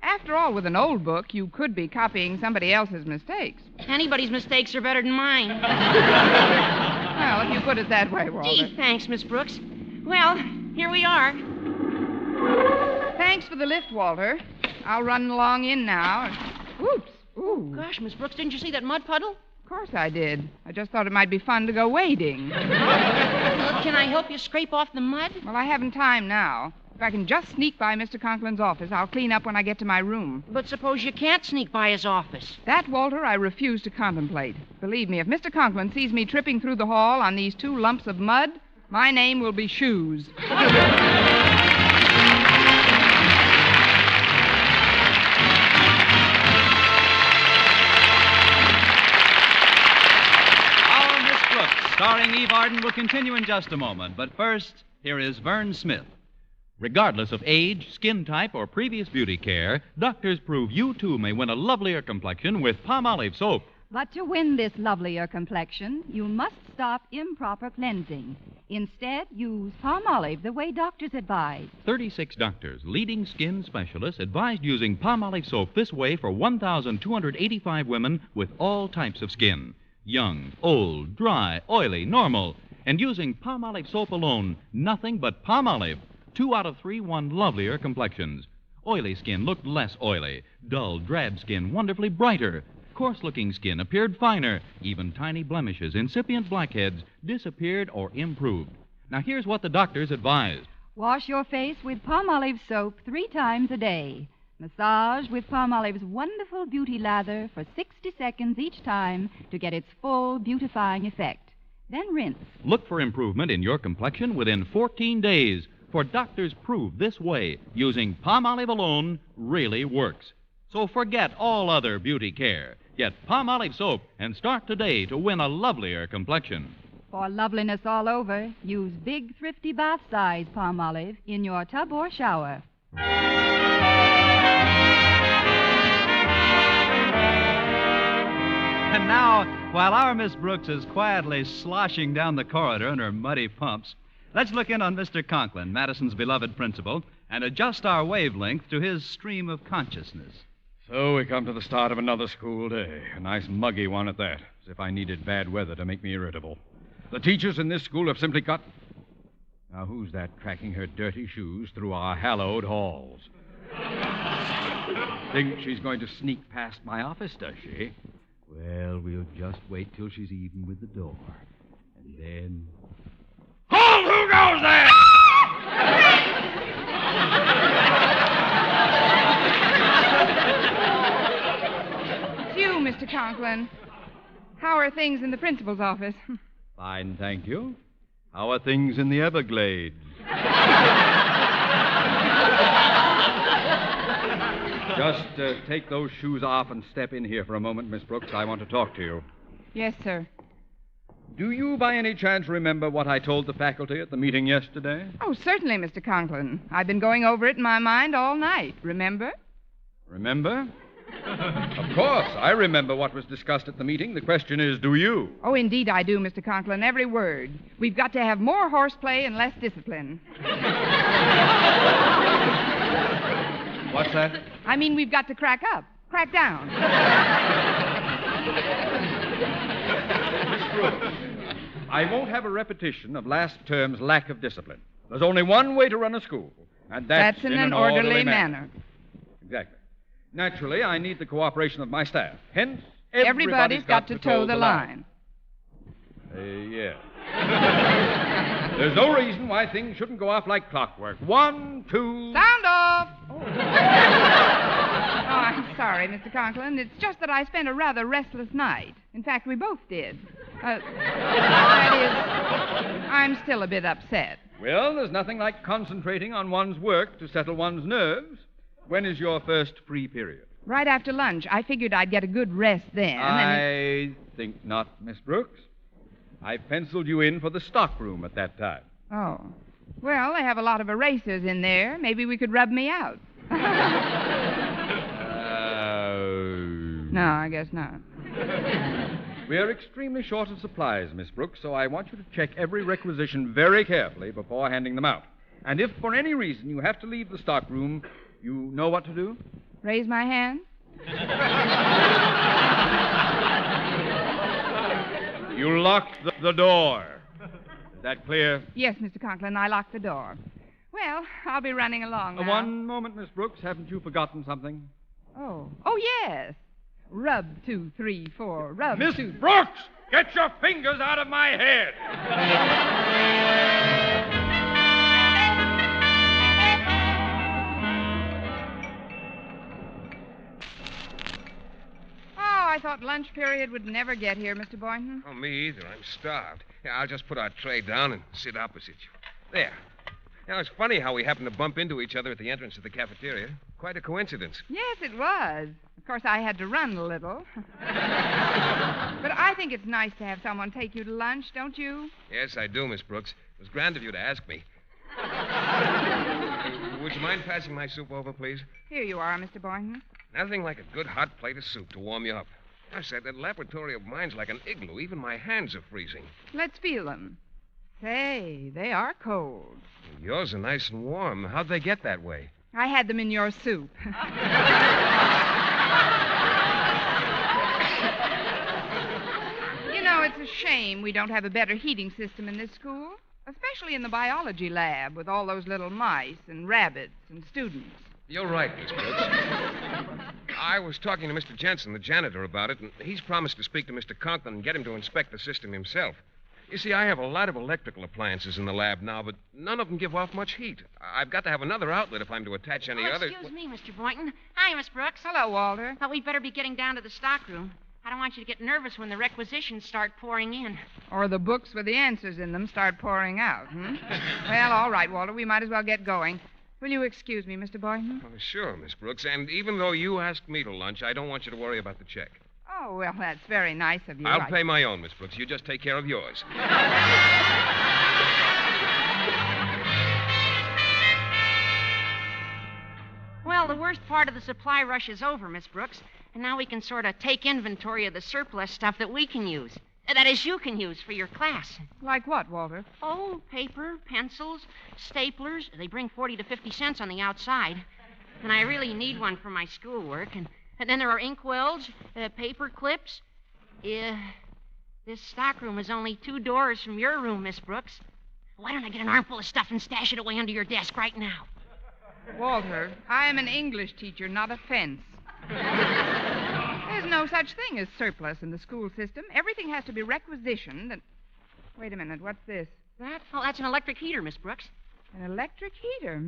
After all, with an old book, you could be copying somebody else's mistakes. Anybody's mistakes are better than mine. Well, if you put it that way, Walter. Gee, thanks, Miss Brooks. Well, here we are. Thanks for the lift, Walter. I'll run along in now. Oops. Ooh. Gosh, Miss Brooks, didn't you see that mud puddle? Of course I did. I just thought it might be fun to go wading. Can I help you scrape off the mud? Well, I haven't time now. If I can just sneak by Mr. Conklin's office, I'll clean up when I get to my room. But suppose you can't sneak by his office. That, Walter, I refuse to contemplate. Believe me, if Mr. Conklin sees me tripping through the hall on these 2 lumps of mud, my name will be Shoes. Our Miss Brooks, starring Eve Arden, will continue in just a moment. But first, here is Vern Smith. Regardless of age, skin type, or previous beauty care, doctors prove you, too, may win a lovelier complexion with Palmolive soap. But to win this lovelier complexion, you must stop improper cleansing. Instead, use Palmolive the way doctors advise. 36 doctors, leading skin specialists, advised using Palmolive soap this way for 1,285 women with all types of skin. Young, old, dry, oily, normal. And using Palmolive soap alone, nothing but Palmolive. 2 out of 3 won lovelier complexions. Oily skin looked less oily. Dull, drab skin wonderfully brighter. Coarse-looking skin appeared finer. Even tiny blemishes, incipient blackheads, disappeared or improved. Now, here's what the doctors advised. Wash your face with Palmolive soap 3 times a day. Massage with Palmolive's wonderful beauty lather for 60 seconds each time to get its full beautifying effect. Then rinse. Look for improvement in your complexion within 14 days. For doctors prove this way, using Palmolive alone, really works. So forget all other beauty care. Get Palmolive soap and start today to win a lovelier complexion. For loveliness all over, use big, thrifty bath-size Palmolive in your tub or shower. And now, while our Miss Brooks is quietly sloshing down the corridor in her muddy pumps, let's look in on Mr. Conklin, Madison's beloved principal, and adjust our wavelength to his stream of consciousness. So we come to the start of another school day. A nice muggy one at that, as if I needed bad weather to make me irritable. The teachers in this school have simply got... Now, who's that tracking her dirty shoes through our hallowed halls? Think she's going to sneak past my office, does she? Well, we'll just wait till she's even with the door. And then... Hold! Who goes there? It's you, Mr. Conklin. How are things in the principal's office? Fine, thank you. How are things in the Everglades? Just take those shoes off and step in here for a moment, Miss Brooks. I want to talk to you. Yes, sir. Do you, by any chance, remember what I told the faculty at the meeting yesterday? Oh, certainly, Mr. Conklin. I've been going over it in my mind all night, remember? Remember? Of course, I remember what was discussed at the meeting. The question is, do you? Oh, indeed I do, Mr. Conklin, every word. We've got to have more horseplay and less discipline. What's that? I mean, we've got to crack up, crack down. Miss Brooks, I won't have a repetition of last term's lack of discipline. There's only one way to run a school, and that's in an orderly manner. Exactly. Naturally, I need the cooperation of my staff. Hence, everybody's got to toe the line. Yeah. There's no reason why things shouldn't go off like clockwork. 1, 2... Sound off! Oh, I'm sorry, Mr. Conklin. It's just that I spent a rather restless night. In fact, we both did. That is, I'm still a bit upset. Well, there's nothing like concentrating on one's work to settle one's nerves. When is your first free period? Right after lunch. I figured I'd get a good rest then. I think not, Miss Brooks. I penciled you in for the stockroom at that time. Oh. Well, they have a lot of erasers in there. Maybe we could rub me out. No, I guess not. We're extremely short of supplies, Miss Brooks, so I want you to check every requisition very carefully before handing them out. And if for any reason you have to leave the stockroom, you know what to do? Raise my hand? You lock the door. Is that clear? Yes, Mr. Conklin, I locked the door. Well, I'll be running along now. One moment, Miss Brooks. Haven't you forgotten something? Oh, yes. Rub 2, 3, 4, rub. Mrs. Brooks, get your fingers out of my head. I thought lunch period would never get here, Mr. Boynton. Oh, me either. I'm starved. Yeah, I'll just put our tray down and sit opposite you. There. Now, it's funny how we happened to bump into each other at the entrance of the cafeteria. Quite a coincidence. Yes, it was. Of course, I had to run a little. But I think it's nice to have someone take you to lunch, don't you? Yes, I do, Miss Brooks. It was grand of you to ask me. Would you mind passing my soup over, please? Here you are, Mr. Boynton. Nothing like a good hot plate of soup to warm you up. I said that laboratory of mine's like an igloo. Even my hands are freezing. Let's feel them. Say, they are cold. Yours are nice and warm. How'd they get that way? I had them in your soup. You know, it's a shame we don't have a better heating system in this school, especially in the biology lab with all those little mice and rabbits and students. You're right, Miss Brooks. I was talking to Mr. Jensen, the janitor, about it, and he's promised to speak to Mr. Conklin and get him to inspect the system himself. You see, I have a lot of electrical appliances in the lab now, but none of them give off much heat. I've got to have another outlet if I'm to attach any other... Excuse me, Mr. Boynton. Hi, Miss Brooks. Hello, Walter. Thought we'd better be getting down to the stockroom. I don't want you to get nervous when the requisitions start pouring in. Or the books with the answers in them start pouring out, Well, all right, Walter, we might as well get going. Will you excuse me, Mr. Boynton? Oh, sure, Miss Brooks. And even though you asked me to lunch, I don't want you to worry about the check. Oh, well, that's very nice of you. I'll pay my own, Miss Brooks. You just take care of yours. Well, the worst part of the supply rush is over, Miss Brooks. And now we can sort of take inventory of the surplus stuff that we can use. That is, you can use for your class. Like what, Walter? Oh, paper, pencils, staplers. They bring 40 to 50 cents on the outside. And I really need one for my schoolwork. And then there are inkwells, paper clips. This stockroom is only 2 doors from your room, Miss Brooks. Why don't I get an armful of stuff and stash it away under your desk right now? Walter, I am an English teacher, not a fence. There's no such thing as surplus in the school system. Everything has to be requisitioned and... Wait a minute, what's this? That? Oh, that's an electric heater, Miss Brooks. An electric heater,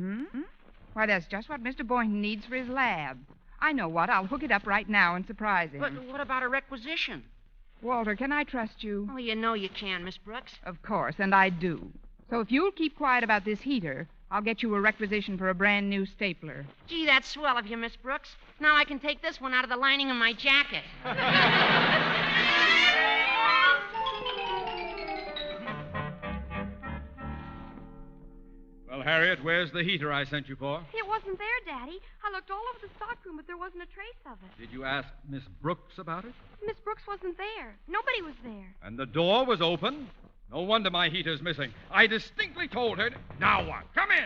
Why, that's just what Mr. Boynton needs for his lab. I know what. I'll hook it up right now and surprise him. But what about a requisition? Walter, can I trust you? Oh, you know you can, Miss Brooks. Of course, and I do. So if you'll keep quiet about this heater, I'll get you a requisition for a brand new stapler. Gee, that's swell of you, Miss Brooks. Now I can take this one out of the lining of my jacket. Well, Harriet, where's the heater I sent you for? It wasn't there, Daddy. I looked all over the stockroom, but there wasn't a trace of it. Did you ask Miss Brooks about it? Miss Brooks wasn't there. Nobody was there. And the door was open? No wonder my heater's missing. I distinctly told her... Now what? Come in!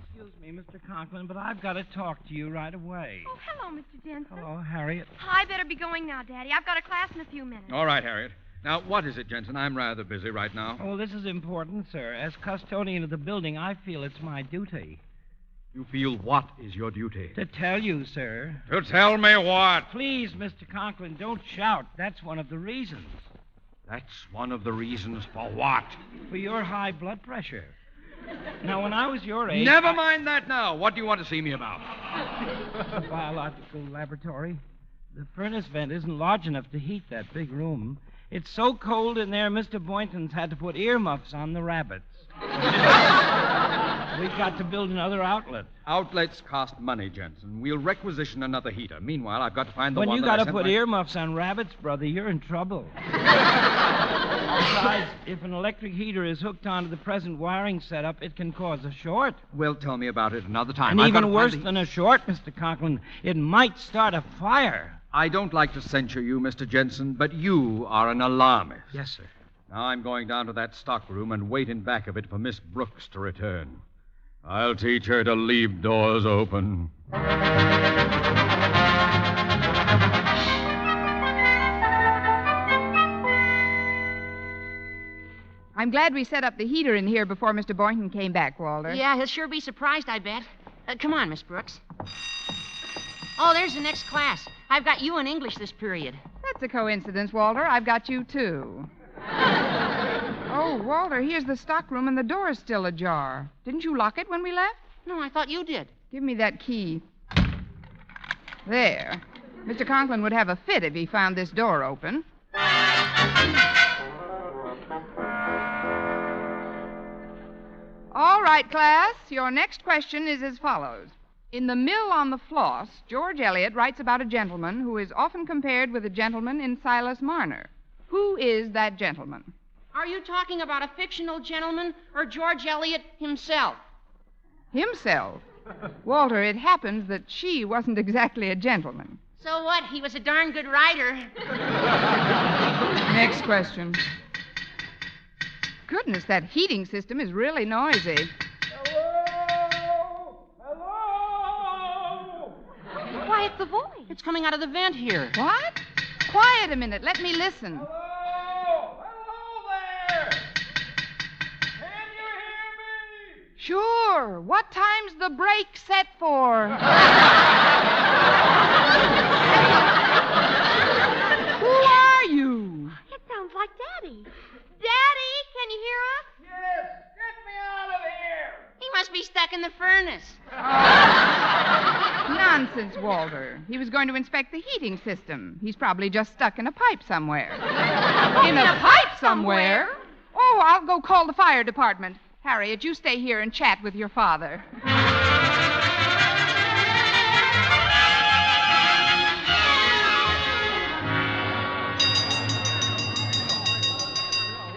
Excuse me, Mr. Conklin, but I've got to talk to you right away. Oh, hello, Mr. Denton. Hello, Harriet. I better be going now, Daddy. I've got a class in a few minutes. All right, Harriet. Now, what is it, Jensen? I'm rather busy right now. Oh, this is important, sir. As custodian of the building, I feel it's my duty. You feel what is your duty? To tell you, sir. To tell me what? Please, Mr. Conklin, don't shout. That's one of the reasons. That's one of the reasons for what? For your high blood pressure. Now, when I was your age... Never mind that now. What do you want to see me about? The biological laboratory. The furnace vent isn't large enough to heat that big room. It's so cold in there, Mr. Boynton's had to put earmuffs on the rabbits. We've got to build another outlet. Outlets cost money, Jensen. We'll requisition another heater. Meanwhile, I've got to find the When one you that I got to sent put my... earmuffs on rabbits, brother, you're in trouble. Besides, if an electric heater is hooked onto the present wiring setup, it can cause a short. Well, tell me about it another time. And I've got even to worse find than a short, Mr. Conklin, it might start a fire. I don't like to censure you, Mr. Jensen, but you are an alarmist. Yes, sir. Now I'm going down to that stockroom and wait in back of it for Miss Brooks to return. I'll teach her to leave doors open. I'm glad we set up the heater in here before Mr. Boynton came back, Walter. Yeah, he'll sure be surprised, I bet. Come on, Miss Brooks. Oh, there's the next class. I've got you in English this period. That's a coincidence, Walter. I've got you, too. Oh, Walter, here's the stockroom, and the door's still ajar. Didn't you lock it when we left? No, I thought you did. Give me that key. There. Mr. Conklin would have a fit if he found this door open. All right, class. Your next question is as follows. In The Mill on the Floss, George Eliot writes about a gentleman who is often compared with a gentleman in Silas Marner. Who is that gentleman? Are you talking about a fictional gentleman or George Eliot himself? Himself? Walter, it happens that she wasn't exactly a gentleman. So what? He was a darn good writer. Next question. Goodness, that heating system is really noisy. Why, it's the voice. It's coming out of the vent here. What? Quiet a minute. Let me listen. Sure. What time's the break set for? Who are you? It sounds like Daddy. Daddy, can you hear us? Yes, get me out of here. He must be stuck in the furnace. Nonsense, Walter. He was going to inspect the heating system. He's probably just stuck in a pipe somewhere. In a pipe somewhere? Oh, I'll go call the fire department. Harriet, you stay here and chat with your father.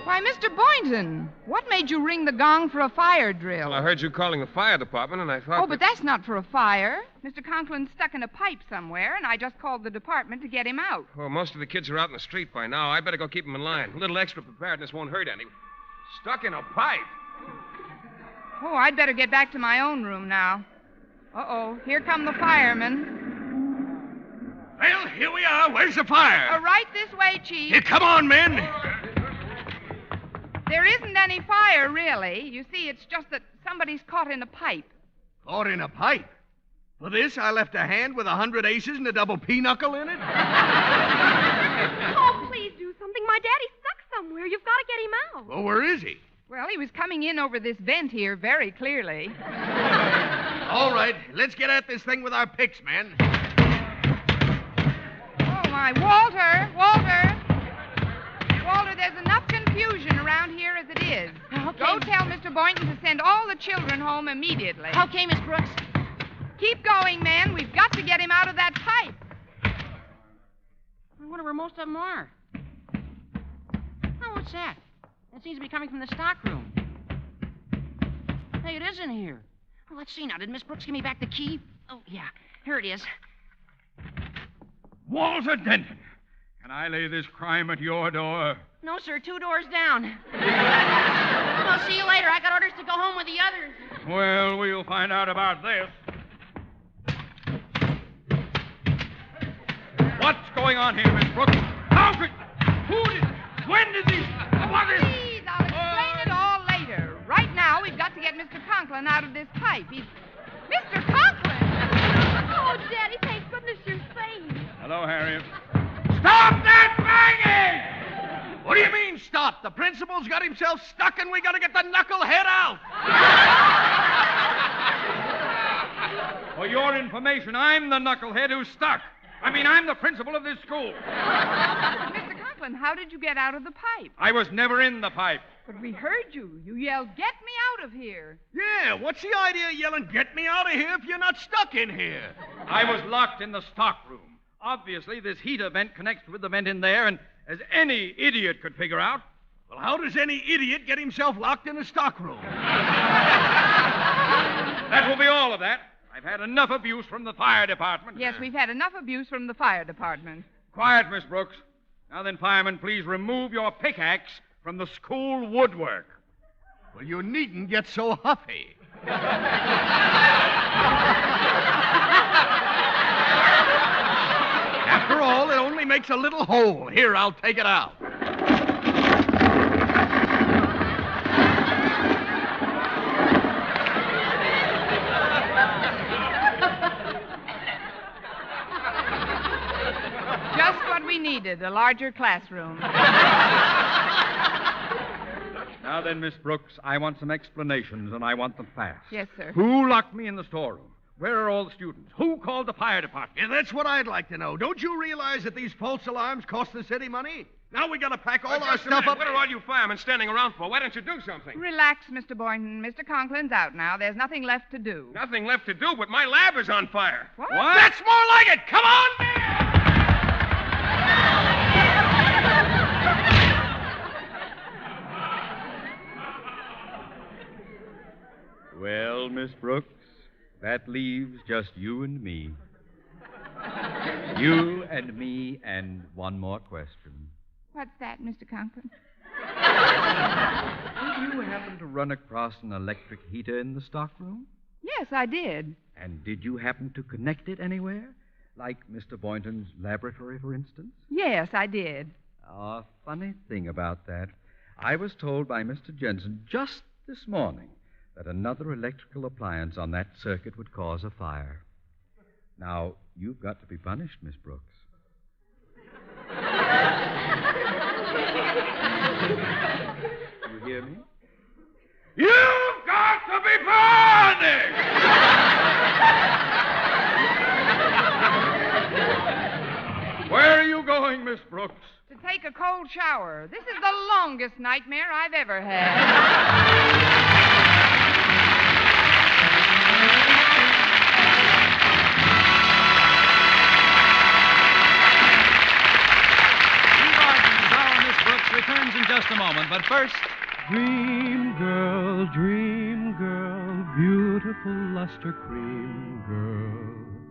Why, Why, Mr. Boynton, what made you ring the gong for a fire drill? Well, I heard you calling the fire department, and I thought. Oh, but that's not for a fire. Mr. Conklin's stuck in a pipe somewhere, and I just called the department to get him out. Well, most of the kids are out in the street by now. I better go keep them in line. A little extra preparedness won't hurt any. Stuck in a pipe. Oh, I'd better get back to my own room now. Uh-oh, here come the firemen. Well, here we are. Where's the fire? Right this way, Chief. Here, come on, men. There isn't any fire, really. You see, it's just that somebody's caught in a pipe. Caught in a pipe? For this, I left a hand with 100 aces and a double pinochle in it? Oh, please do something. My daddy's stuck somewhere. You've got to get him out. Well, where is he? Well, he was coming in over this vent here very clearly. All right, let's get at this thing with our picks, man. Oh, my. Walter! Walter! Walter, there's enough confusion around here as it is. Okay. Go tell Mr. Boynton to send all the children home immediately. Okay, Miss Brooks. Keep going, man. We've got to get him out of that pipe. I wonder where most of them are. Oh, what's that? That seems to be coming from the stockroom. Hey, it isn't here. Well, let's see now. Did Miss Brooks give me back the key? Oh, yeah. Here it is. Walter Denton, can I lay this crime at your door? No, sir. 2 doors down. I'll see you later. I got orders to go home with the others. Well, we'll find out about this. What's going on here, Miss Brooks? How could... Who did... When did these... What is... Please, I'll explain it all later. Right now, we've got to get Mr. Conklin out of this pipe. He's... Mr. Conklin! Oh, Daddy, thank goodness you're safe. Hello, Harriet. Stop that banging! What do you mean, stop? The principal's got himself stuck and we got to get the knucklehead out. For your information, I'm the knucklehead who's stuck. I'm the principal of this school. Mr. Conklin, how did you get out of the pipe? I was never in the pipe. But we heard you. You yelled, "Get me out of here." Yeah, what's the idea of yelling, "Get me out of here," if you're not stuck in here? I was locked in the stockroom. Obviously, this heater vent connects with the vent in there, and as any idiot could figure out... Well, how does any idiot get himself locked in a stockroom? That will be all of that. I've had enough abuse from the fire department. Yes, we've had enough abuse from the fire department. Quiet, Miss Brooks. Now then, fireman, please remove your pickaxe from the school woodwork. Well, you needn't get so huffy. After all, it only makes a little hole. Here, I'll take it out. Just what we needed, a larger classroom. Now then, Miss Brooks, I want some explanations, and I want them fast. Yes, sir. Who locked me in the storeroom? Where are all the students? Who called the fire department? Yeah, that's what I'd like to know. Don't you realize that these false alarms cost the city money? Now we gotta pack all our stuff up. What are all you firemen standing around for? Why don't you do something? Relax, Mr. Boynton. Mr. Conklin's out now. There's nothing left to do. Nothing left to do, but my lab is on fire. What? That's more like it. Come on, man! Well, Miss Brooks, that leaves just you and me. You and me and one more question. What's that, Mr. Conklin? Did you happen to run across an electric heater in the stockroom? Yes, I did. And did you happen to connect it anywhere? Like Mr. Boynton's laboratory, for instance? Yes, I did. A funny thing about that. I was told by Mr. Jensen just this morning that another electrical appliance on that circuit would cause a fire. Now, you've got to be punished, Miss Brooks. You hear me? You've got to be punished! Where are you going, Miss Brooks? To take a cold shower. This is the longest nightmare I've ever had. Returns in just a moment, but first, beautiful luster cream girl.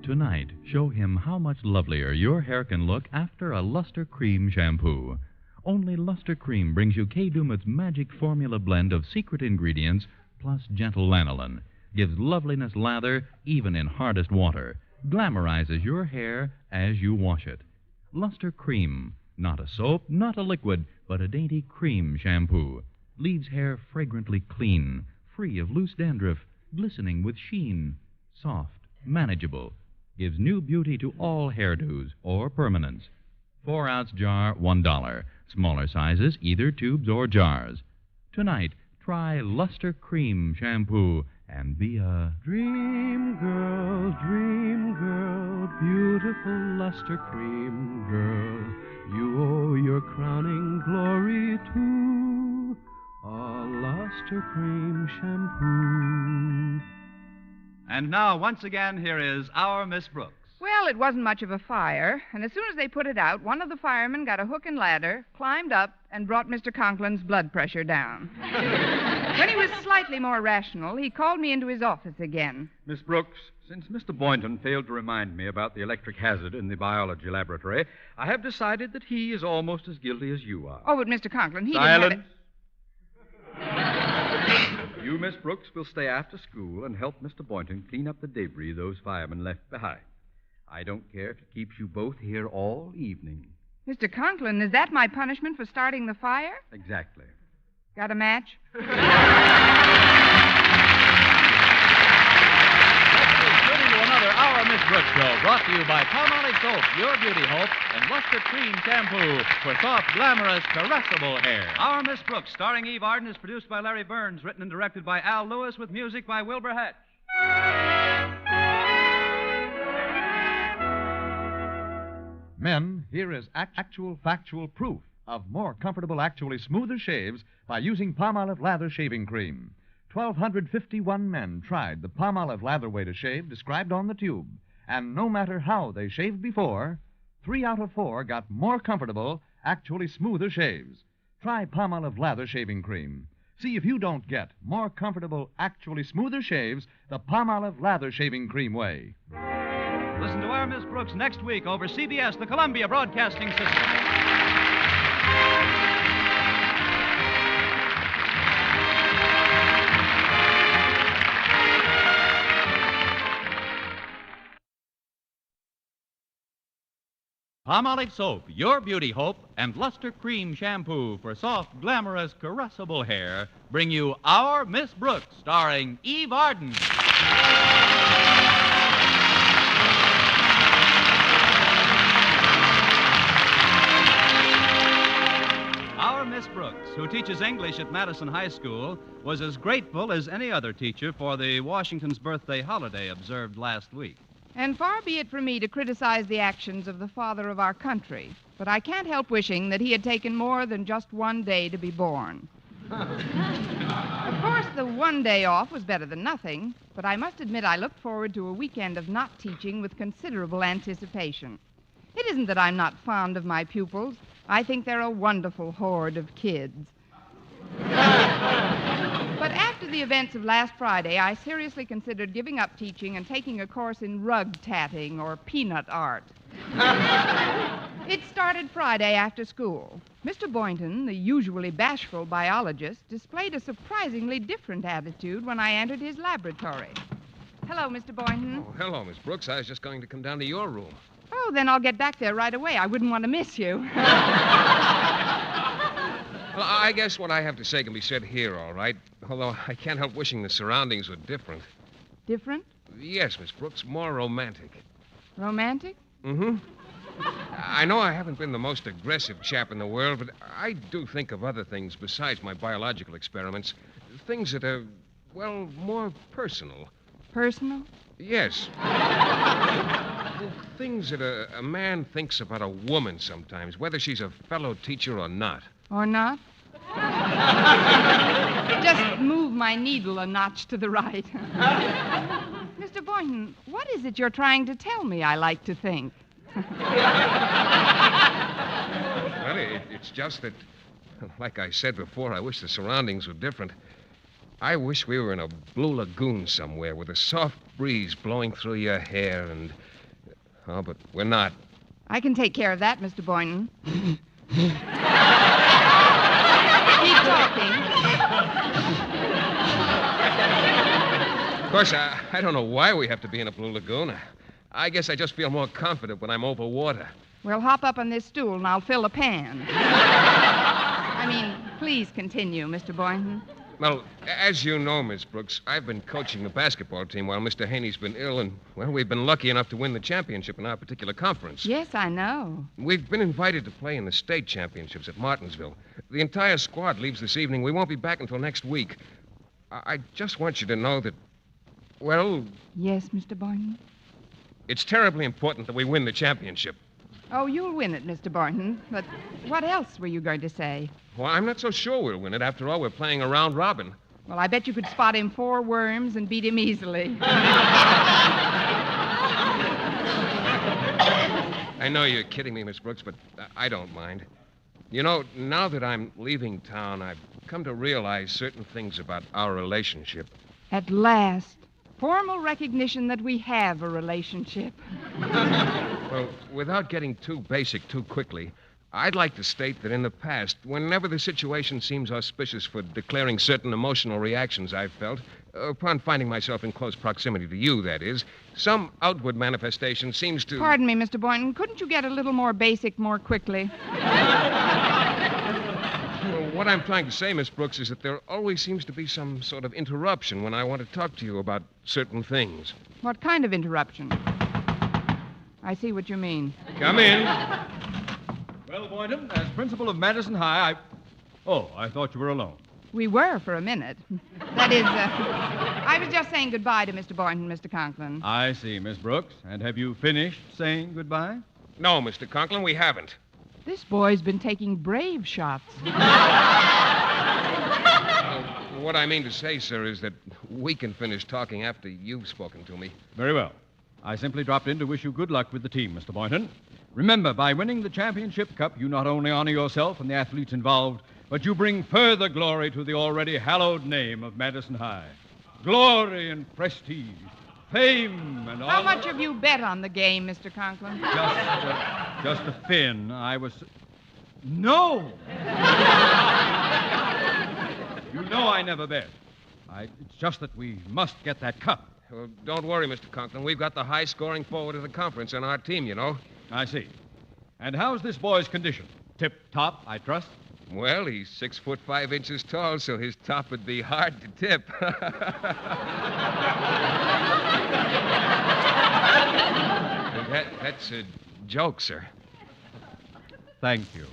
Tonight, show him how much lovelier your hair can look after a Luster Cream shampoo. Only Luster Cream brings you Kay Daumit's magic formula blend of secret ingredients plus gentle lanolin. Gives loveliness lather even in hardest water. Glamorizes your hair as you wash it. Luster Cream. Not a soap, not a liquid, but a dainty cream shampoo. Leaves hair fragrantly clean, free of loose dandruff, glistening with sheen. Soft, manageable. Gives new beauty to all hairdos or permanents. 4-ounce jar, $1. Smaller sizes, either tubes or jars. Tonight, try Luster Cream shampoo and be a Dream girl, beautiful luster cream girl. You owe your crowning glory to a luster cream shampoo. And now, once again, here is our Miss Brooks. Well, it wasn't much of a fire, and as soon as they put it out, one of the firemen got a hook and ladder, climbed up, and brought Mr. Conklin's blood pressure down. When he was slightly more rational, he called me into his office again. Miss Brooks, since Mr. Boynton failed to remind me about the electric hazard in the biology laboratory, I have decided that he is almost as guilty as you are. Oh, but Mr. Conklin, he Silence. didn't You, Miss Brooks, will stay after school and help Mr. Boynton clean up the debris those firemen left behind. I don't care if it keeps you both here all evening. Mr. Conklin, is that my punishment for starting the fire? Exactly. Got a match? Tuning to another Our Miss Brooks show, brought to you by Palmolive Soap, Your Beauty Hope, and Luster Cream Shampoo for soft, glamorous, caressable hair. Our Miss Brooks, starring Eve Arden, is produced by Larry Burns, written and directed by Al Lewis, with music by Wilbur Hatch. Men, here is actual factual proof of more comfortable, actually smoother shaves by using Palmolive Lather Shaving Cream. 1,251 men tried the Palmolive Lather way to shave described on the tube, and no matter how they shaved before, 3 out of 4 got more comfortable, actually smoother shaves. Try Palmolive Lather Shaving Cream. See if you don't get more comfortable, actually smoother shaves the Palmolive Lather Shaving Cream way. Listen to our Miss Brooks next week over CBS, the Columbia Broadcasting System. Palmolive Soap, Your Beauty Hope, and Luster Cream Shampoo for soft, glamorous, caressable hair bring you Our Miss Brooks, starring Eve Arden. Our Miss Brooks, who teaches English at Madison High School, was as grateful as any other teacher for the Washington's birthday holiday observed last week. And far be it from me to criticize the actions of the father of our country, but I can't help wishing that he had taken more than just one day to be born. Of course, the one day off was better than nothing, but I must admit I looked forward to a weekend of not teaching with considerable anticipation. It isn't that I'm not fond of my pupils. I think they're a wonderful horde of kids. But after the events of last Friday, I seriously considered giving up teaching and taking a course in rug tatting or peanut art. It started Friday after school. Mr. Boynton, the usually bashful biologist, displayed a surprisingly different attitude when I entered his laboratory. Hello, Mr. Boynton. Oh, hello, Miss Brooks. I was just going to come down to your room. Oh, then I'll get back there right away. I wouldn't want to miss you. Well, I guess what I have to say can be said here, all right? Although I can't help wishing the surroundings were different. Different? Yes, Miss Brooks, more romantic. Romantic? Mm-hmm. I know I haven't been the most aggressive chap in the world, but I do think of other things besides my biological experiments. Things that are, well, more personal. Personal? Yes. Things that a man thinks about a woman sometimes, whether she's a fellow teacher or not. Or not? Just move my needle a notch to the right. Mr. Boynton, what is it you're trying to tell me I like to think? Well, it's just that, like I said before, I wish the surroundings were different. I wish we were in a blue lagoon somewhere with a soft breeze blowing through your hair and... Oh, but we're not. I can take care of that, Mr. Boynton. Keep talking. Of course, I don't know why we have to be in a blue lagoon. I guess I just feel more confident when I'm over water. Well, hop up on this stool and I'll fill a pan. Please continue, Mr. Boynton. Well, as you know, Miss Brooks, I've been coaching the basketball team while Mr. Haney's been ill, and, well, we've been lucky enough to win the championship in our particular conference. Yes, I know. We've been invited to play in the state championships at Martinsville. The entire squad leaves this evening. We won't be back until next week. I just want you to know that, well... Yes, Mr. Boynton? It's terribly important that we win the championship. Oh, you'll win it, Mr. Boynton. But what else were you going to say? Well, I'm not so sure we'll win it. After all, we're playing a round robin. Well, I bet you could spot him 4 worms and beat him easily. I know you're kidding me, Miss Brooks, but I don't mind. You know, now that I'm leaving town, I've come to realize certain things about our relationship. At last. Formal recognition that we have a relationship. Well, without getting too basic too quickly, I'd like to state that in the past, whenever the situation seems auspicious for declaring certain emotional reactions I've felt, upon finding myself in close proximity to you, that is, some outward manifestation seems to... Pardon me, Mr. Boynton. Couldn't you get a little more basic more quickly? Well, what I'm trying to say, Miss Brooks, is that there always seems to be some sort of interruption when I want to talk to you about certain things. What kind of interruption? I see what you mean. Come in. Well, Boynton, as principal of Madison High, I thought you were alone. We were for a minute. That is, I was just saying goodbye to Mr. Boynton, Mr. Conklin. I see, Miss Brooks. And have you finished saying goodbye? No, Mr. Conklin, we haven't. This boy's been taking brave shots. What I mean to say, sir, is that we can finish talking after you've spoken to me. Very well. I simply dropped in to wish you good luck with the team, Mr. Boynton. Remember, by winning the championship cup, you not only honor yourself and the athletes involved, but you bring further glory to the already hallowed name of Madison High. Glory and prestige, fame and all... How much have you bet on the game, Mr. Conklin? Just a fin. I was... No! You know I never bet. It's just that we must get that cup. Well, don't worry, Mr. Conklin. We've got the high-scoring forward of the conference on our team, you know. I see. And how's this boy's condition? Tip-top, I trust? Well, he's 6'5" tall, so his top would be hard to tip. That's a joke, sir. Thank you.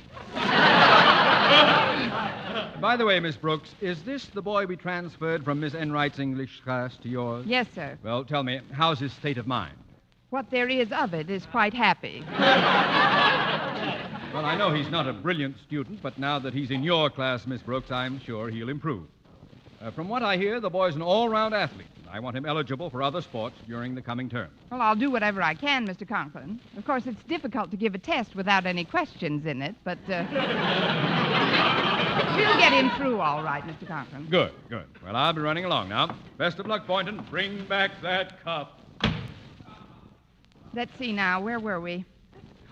By the way, Miss Brooks, is this the boy we transferred from Miss Enright's English class to yours? Yes, sir. Well, tell me, how's his state of mind? What there is of it is quite happy. Well, I know he's not a brilliant student, but now that he's in your class, Miss Brooks, I'm sure he'll improve. From what I hear, the boy's an all-round athlete. I want him eligible for other sports during the coming term. Well, I'll do whatever I can, Mr. Conklin. Of course, it's difficult to give a test without any questions in it, but we'll get him through all right, Mr. Conklin. Good. Well, I'll be running along now. Best of luck, Boynton. Bring back that cup. Let's see now. Where were we?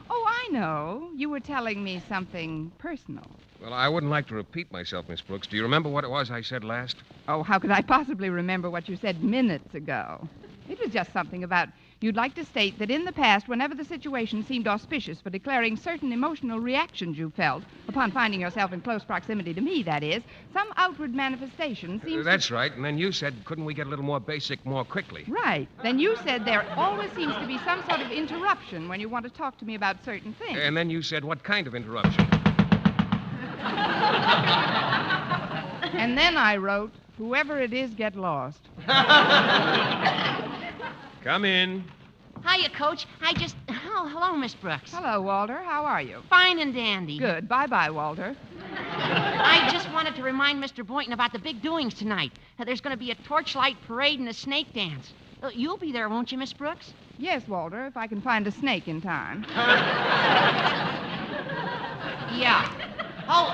Oh, I know. You were telling me something personal. Well, I wouldn't like to repeat myself, Miss Brooks. Do you remember what it was I said last? Oh, how could I possibly remember what you said minutes ago? It was just something about you'd like to state that in the past, whenever the situation seemed auspicious for declaring certain emotional reactions you felt upon finding yourself in close proximity to me, that is, some outward manifestation seems That's right. And then you said, couldn't we get a little more basic more quickly? Right. Then you said there always seems to be some sort of interruption when you want to talk to me about certain things. And then you said, what kind of interruption? And then I wrote, whoever it is, get lost. Come in. Hiya, Coach. Oh, hello, Miss Brooks. Hello, Walter. How are you? Fine and dandy. Good. Bye-bye, Walter. I just wanted to remind Mr. Boynton about the big doings tonight. There's going to be a torchlight parade and a snake dance. You'll be there, won't you, Miss Brooks? Yes, Walter, if I can find a snake in time. Yeah. Oh,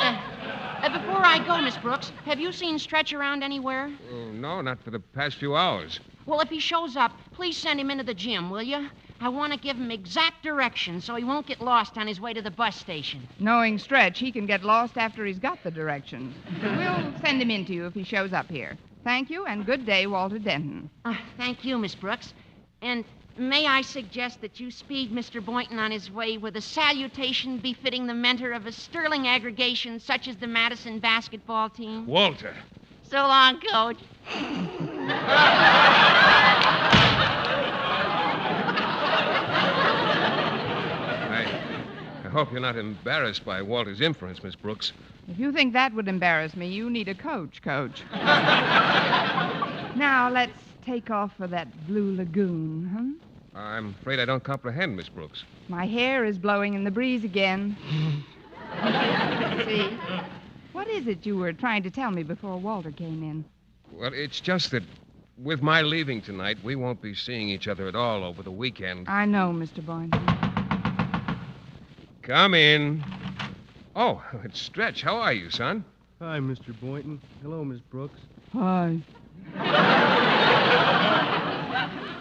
Before I go, Miss Brooks, have you seen Stretch around anywhere? Oh, no, not for the past few hours. Well, if he shows up, please send him into the gym, will you? I want to give him exact directions so he won't get lost on his way to the bus station. Knowing Stretch, he can get lost after he's got the directions. We'll send him in to you if he shows up here. Thank you, and good day, Walter Denton. Thank you, Miss Brooks. And may I suggest that you speed Mr. Boynton on his way with a salutation befitting the mentor of a sterling aggregation such as the Madison basketball team? Walter. So long, Coach. I hope you're not embarrassed by Walter's inference, Miss Brooks. If you think that would embarrass me, you need a coach. Now, let's take off for that blue lagoon, huh? I'm afraid I don't comprehend, Miss Brooks. My hair is blowing in the breeze again. See? What is it you were trying to tell me before Walter came in? Well, it's just that with my leaving tonight, we won't be seeing each other at all over the weekend. I know, Mr. Boynton. Come in. Oh, it's Stretch. How are you, son? Hi, Mr. Boynton. Hello, Miss Brooks. Hi.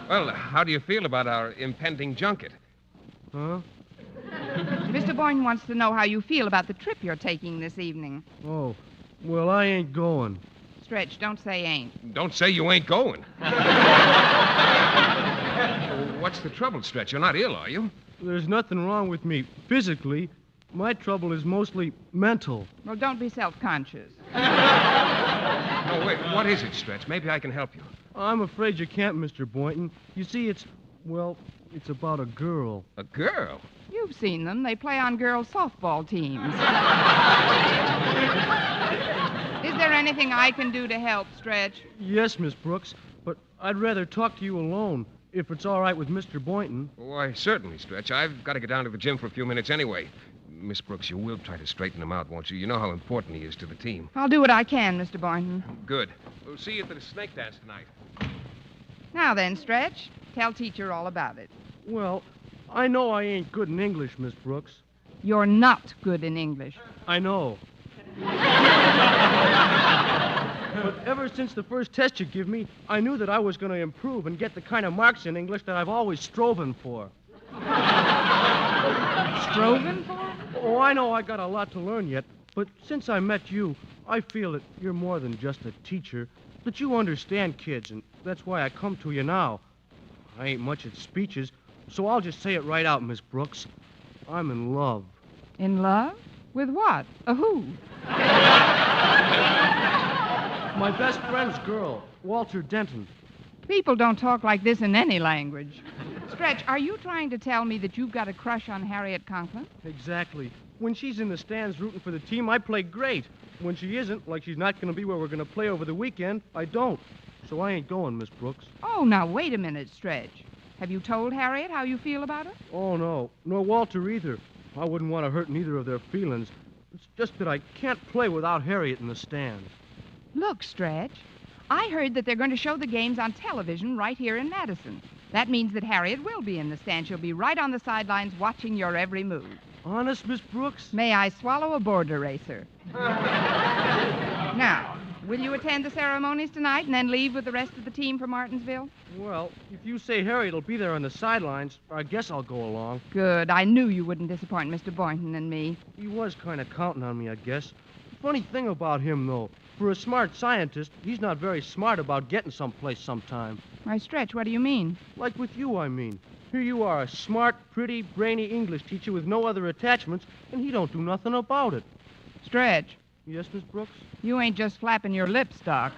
Well, how do you feel about our impending junket? Huh? Mr. Boynton wants to know how you feel about the trip you're taking this evening. Oh, well, I ain't going. Stretch, don't say ain't. Don't say you ain't going. What's the trouble, Stretch? You're not ill, are you? There's nothing wrong with me physically. My trouble is mostly mental. Well, don't be self-conscious. No, wait. What is it, Stretch? Maybe I can help you. I'm afraid you can't, Mr. Boynton. You see, it's about a girl. A girl? You've seen them. They play on girls' softball teams. Is there anything I can do to help, Stretch? Yes, Miss Brooks, but I'd rather talk to you alone, if it's all right with Mr. Boynton. Why, certainly, Stretch. I've got to get down to the gym for a few minutes anyway. Miss Brooks, you will try to straighten him out, won't you? You know how important he is to the team. I'll do what I can, Mr. Boynton. Good. We'll see you at the snake dance tonight. Now then, Stretch, tell teacher all about it. Well, I know I ain't good in English, Miss Brooks. You're not good in English. I know. But ever since the first test you give me, I knew that I was going to improve and get the kind of marks in English that I've always striven for. Striving for? Oh, I know I got a lot to learn yet, but since I met you, I feel that you're more than just a teacher, that you understand kids, and that's why I come to you now. I ain't much at speeches, so I'll just say it right out, Miss Brooks. I'm in love. In love? With what? A who? My best friend's girl, Walter Denton. People don't talk like this in any language. Stretch, are you trying to tell me that you've got a crush on Harriet Conklin? Exactly. When she's in the stands rooting for the team, I play great. When she isn't, like she's not going to be where we're going to play over the weekend, I don't. So I ain't going, Miss Brooks. Oh, now, wait a minute, Stretch. Have you told Harriet how you feel about her? Oh, no. Nor Walter either. I wouldn't want to hurt neither of their feelings. It's just that I can't play without Harriet in the stands. Look, Stretch, I heard that they're going to show the games on television right here in Madison. That means that Harriet will be in the stand. She'll be right on the sidelines watching your every move. Honest, Miss Brooks? May I swallow a border racer? Now, will you attend the ceremonies tonight and then leave with the rest of the team for Martinsville? Well, if you say Harriet will be there on the sidelines, I guess I'll go along. Good. I knew you wouldn't disappoint Mr. Boynton and me. He was kind of counting on me, I guess. Funny thing about him, though, for a smart scientist, he's not very smart about getting someplace sometime. Why, Stretch, what do you mean? Like with you, I mean. Here you are, a smart, pretty, brainy English teacher with no other attachments, and he don't do nothing about it. Stretch. Yes, Miss Brooks? You ain't just flapping your lips, Doc.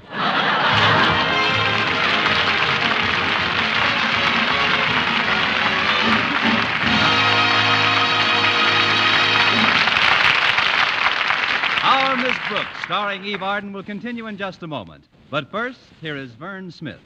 Our Miss Brooks, starring Eve Arden, will continue in just a moment. But first, here is Vern Smith.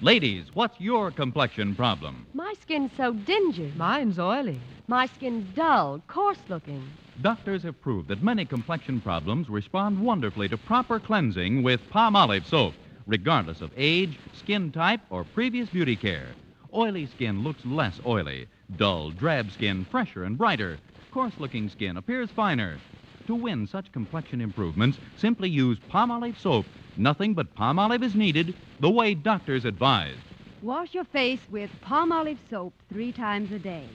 Ladies, what's your complexion problem? My skin's so dingy. Mine's oily. My skin's dull, coarse-looking. Doctors have proved that many complexion problems respond wonderfully to proper cleansing with Palmolive soap, regardless of age, skin type, or previous beauty care. Oily skin looks less oily. Dull, drab skin fresher and brighter. Coarse-looking skin appears finer. To win such complexion improvements, simply use Palmolive soap. Nothing but Palmolive is needed, the way doctors advise. Wash your face with Palmolive soap 3 times a day.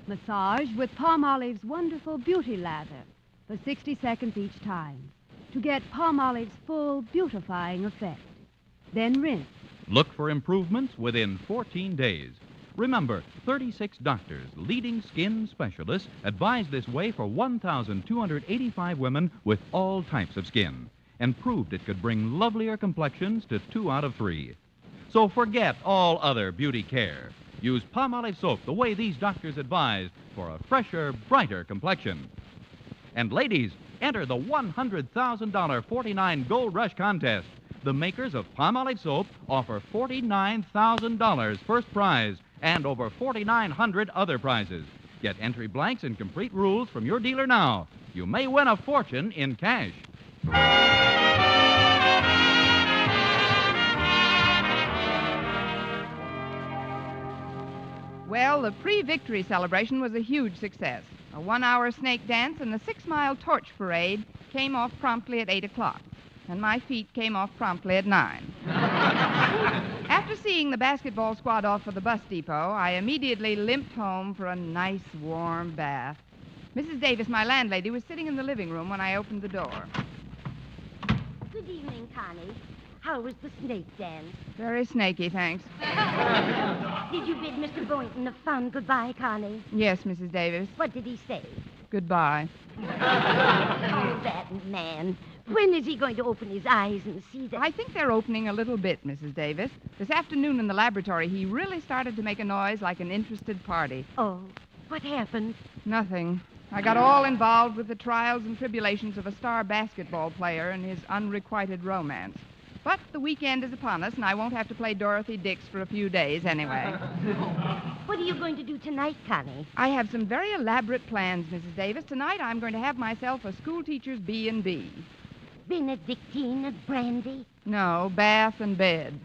Massage with Palmolive's wonderful beauty lather for 60 seconds each time to get Palmolive's full beautifying effect. Then rinse. Look for improvements within 14 days. Remember, 36 doctors, leading skin specialists, advise this way for 1,285 women with all types of skin, and proved it could bring lovelier complexions to 2 out of 3. So forget all other beauty care. Use Palmolive soap the way these doctors advise for a fresher, brighter complexion. And ladies, enter the $100,000 49 Gold Rush contest. The makers of Palmolive soap offer $49,000 first prize and over 4,900 other prizes. Get entry blanks and complete rules from your dealer now. You may win a fortune in cash. Well, the pre-victory celebration was a huge success. A 1-hour snake dance and the 6-mile torch parade came off promptly at 8 o'clock. And my feet came off promptly at 9. After seeing the basketball squad off for the bus depot, I immediately limped home for a nice, warm bath. Mrs. Davis, my landlady, was sitting in the living room when I opened the door. Good evening, Connie. How was the snake dance? Very snaky, thanks. Did you bid Mr. Boynton a fond goodbye, Connie? Yes, Mrs. Davis. What did he say? Goodbye. Oh, that man. When is he going to open his eyes and see that? I think they're opening a little bit, Mrs. Davis. This afternoon in the laboratory, he really started to make a noise like an interested party. Oh, what happened? Nothing. I got all involved with the trials and tribulations of a star basketball player and his unrequited romance. But the weekend is upon us, and I won't have to play Dorothy Dix for a few days anyway. What are you going to do tonight, Connie? I have some very elaborate plans, Mrs. Davis. Tonight I'm going to have myself a schoolteacher's B&B. Benedictine and brandy? No, bath and bed.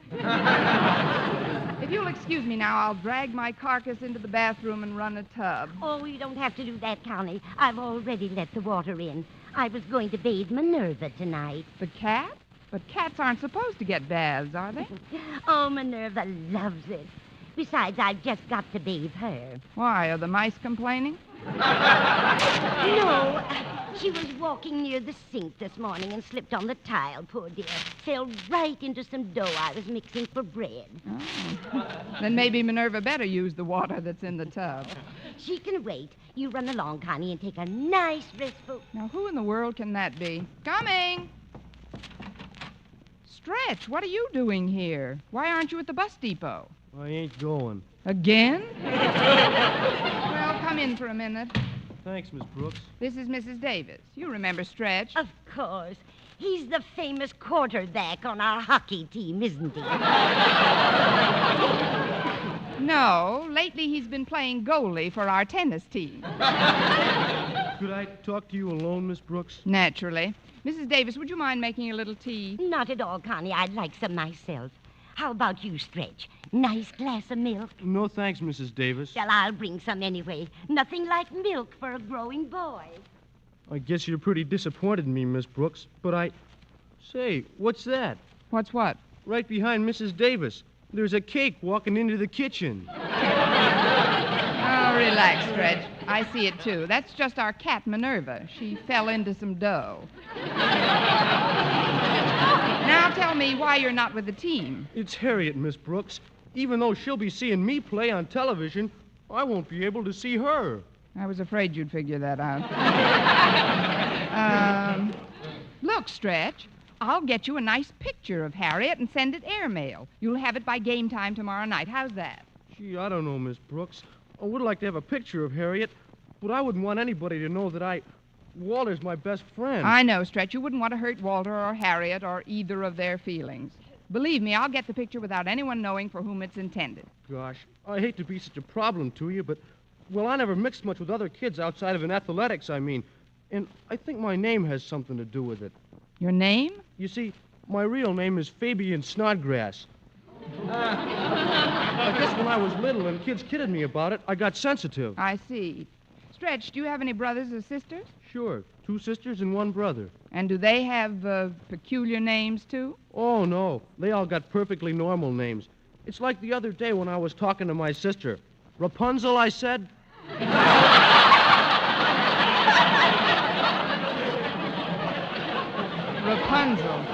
If you'll excuse me now, I'll drag my carcass into the bathroom and run a tub. Oh, you don't have to do that, Connie. I've already let the water in. I was going to bathe Minerva tonight. The cat? But cats aren't supposed to get baths, are they? Oh, Minerva loves it. Besides, I've just got to bathe her. Why, are the mice complaining? No, she was walking near the sink this morning and slipped on the tile, poor dear. Fell right into some dough I was mixing for bread. Oh. Then maybe Minerva better use the water that's in the tub. She can wait. You run along, Connie, and take a nice restful... Now, who in the world can that be? Coming! Stretch, what are you doing here? Why aren't you at the bus depot? I ain't going. Again? Well, come in for a minute. Thanks, Miss Brooks. This is Mrs. Davis. You remember Stretch? Of course. He's the famous quarterback on our hockey team, isn't he? No, lately he's been playing goalie for our tennis team. Could I talk to you alone, Miss Brooks? Naturally. Mrs. Davis, would you mind making a little tea? Not at all, Connie. I'd like some myself. How about you, Stretch? Nice glass of milk? No, thanks, Mrs. Davis. Well, I'll bring some anyway. Nothing like milk for a growing boy. I guess you're pretty disappointed in me, Miss Brooks, but Say, what's that? What's what? Right behind Mrs. Davis. There's a cake walking into the kitchen. Oh, relax, Stretch. I see it, too. That's just our cat, Minerva. She fell into some dough. Now tell me why you're not with the team. It's Harriet, Miss Brooks. Even though she'll be seeing me play on television, I won't be able to see her. I was afraid you'd figure that out. Look, Stretch, I'll get you a nice picture of Harriet and send it airmail. You'll have it by game time tomorrow night. How's that? Gee, I don't know, Miss Brooks. I would like to have a picture of Harriet, but I wouldn't want anybody to know that Walter's my best friend. I know, Stretch. You wouldn't want to hurt Walter or Harriet or either of their feelings. Believe me, I'll get the picture without anyone knowing for whom it's intended. Gosh, I hate to be such a problem to you, but, well, I never mixed much with other kids outside of in athletics, I mean. And I think my name has something to do with it. Your name? You see, my real name is Fabian Snodgrass. I guess when I was little and kids kidded me about it, I got sensitive. I see. Stretch, do you have any brothers or sisters? Sure, 2 sisters and 1 brother. And do they have peculiar names, too? Oh, no. They all got perfectly normal names. It's like the other day when I was talking to my sister. Rapunzel, I said. Rapunzel.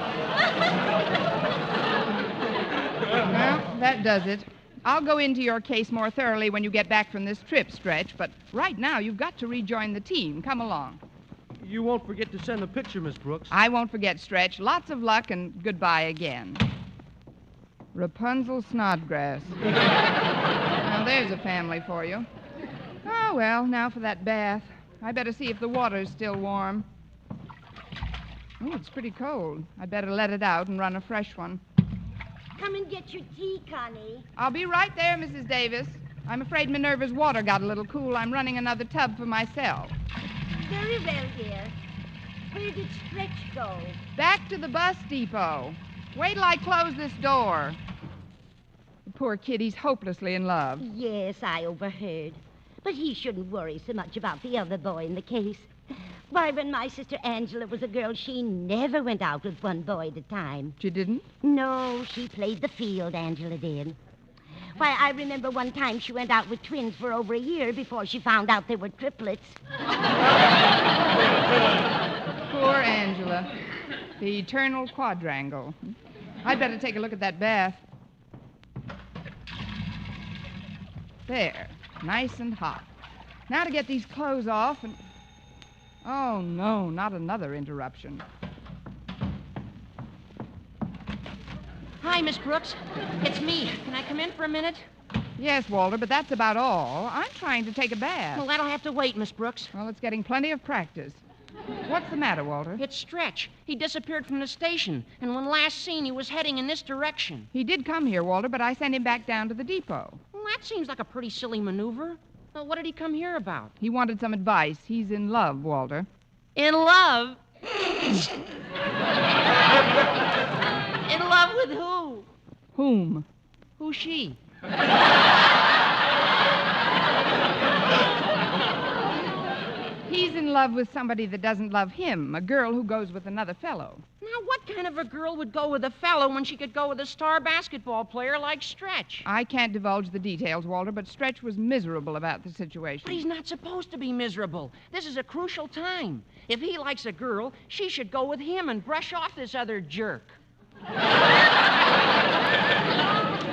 Well, that does it. I'll go into your case more thoroughly when you get back from this trip, Stretch, but right now you've got to rejoin the team. Come along. You won't forget to send a picture, Miss Brooks. I won't forget, Stretch. Lots of luck and goodbye again. Rapunzel Snodgrass. Now, there's a family for you. Oh, well, now for that bath. I better see if the water's still warm. Oh, it's pretty cold. I'd better let it out and run a fresh one. Come and get your tea, Connie. I'll be right there, Mrs. Davis. I'm afraid Minerva's water got a little cool. I'm running another tub for myself. Very well, dear. Where did Stretch go? Back to the bus depot. Wait till I close this door. The poor kid, he's hopelessly in love. Yes, I overheard. But he shouldn't worry so much about the other boy in the case. Why, when my sister Angela was a girl, she never went out with one boy at a time. She didn't? No, she played the field, Angela did. Why, I remember one time she went out with twins for over a year before she found out they were triplets. Poor Angela. The eternal quadrangle. I'd better take a look at that bath. There. Nice and hot. Now to get these clothes off and... Oh, no, not another interruption. Hi, Miss Brooks. It's me. Can I come in for a minute? Yes, Walter, but that's about all. I'm trying to take a bath. Well, that'll have to wait, Miss Brooks. Well, it's getting plenty of practice. What's the matter, Walter? It's Stretch. He disappeared from the station, and when last seen, he was heading in this direction. He did come here, Walter, but I sent him back down to the depot. Well, that seems like a pretty silly maneuver. Well, what did he come here about? He wanted some advice. He's in love, Walter. In love? In love with who? Whom? Who's she? He's in love with somebody that doesn't love him, a girl who goes with another fellow. Now, what kind of a girl would go with a fellow when she could go with a star basketball player like Stretch? I can't divulge the details, Walter, but Stretch was miserable about the situation. But he's not supposed to be miserable. This is a crucial time. If he likes a girl, she should go with him and brush off this other jerk.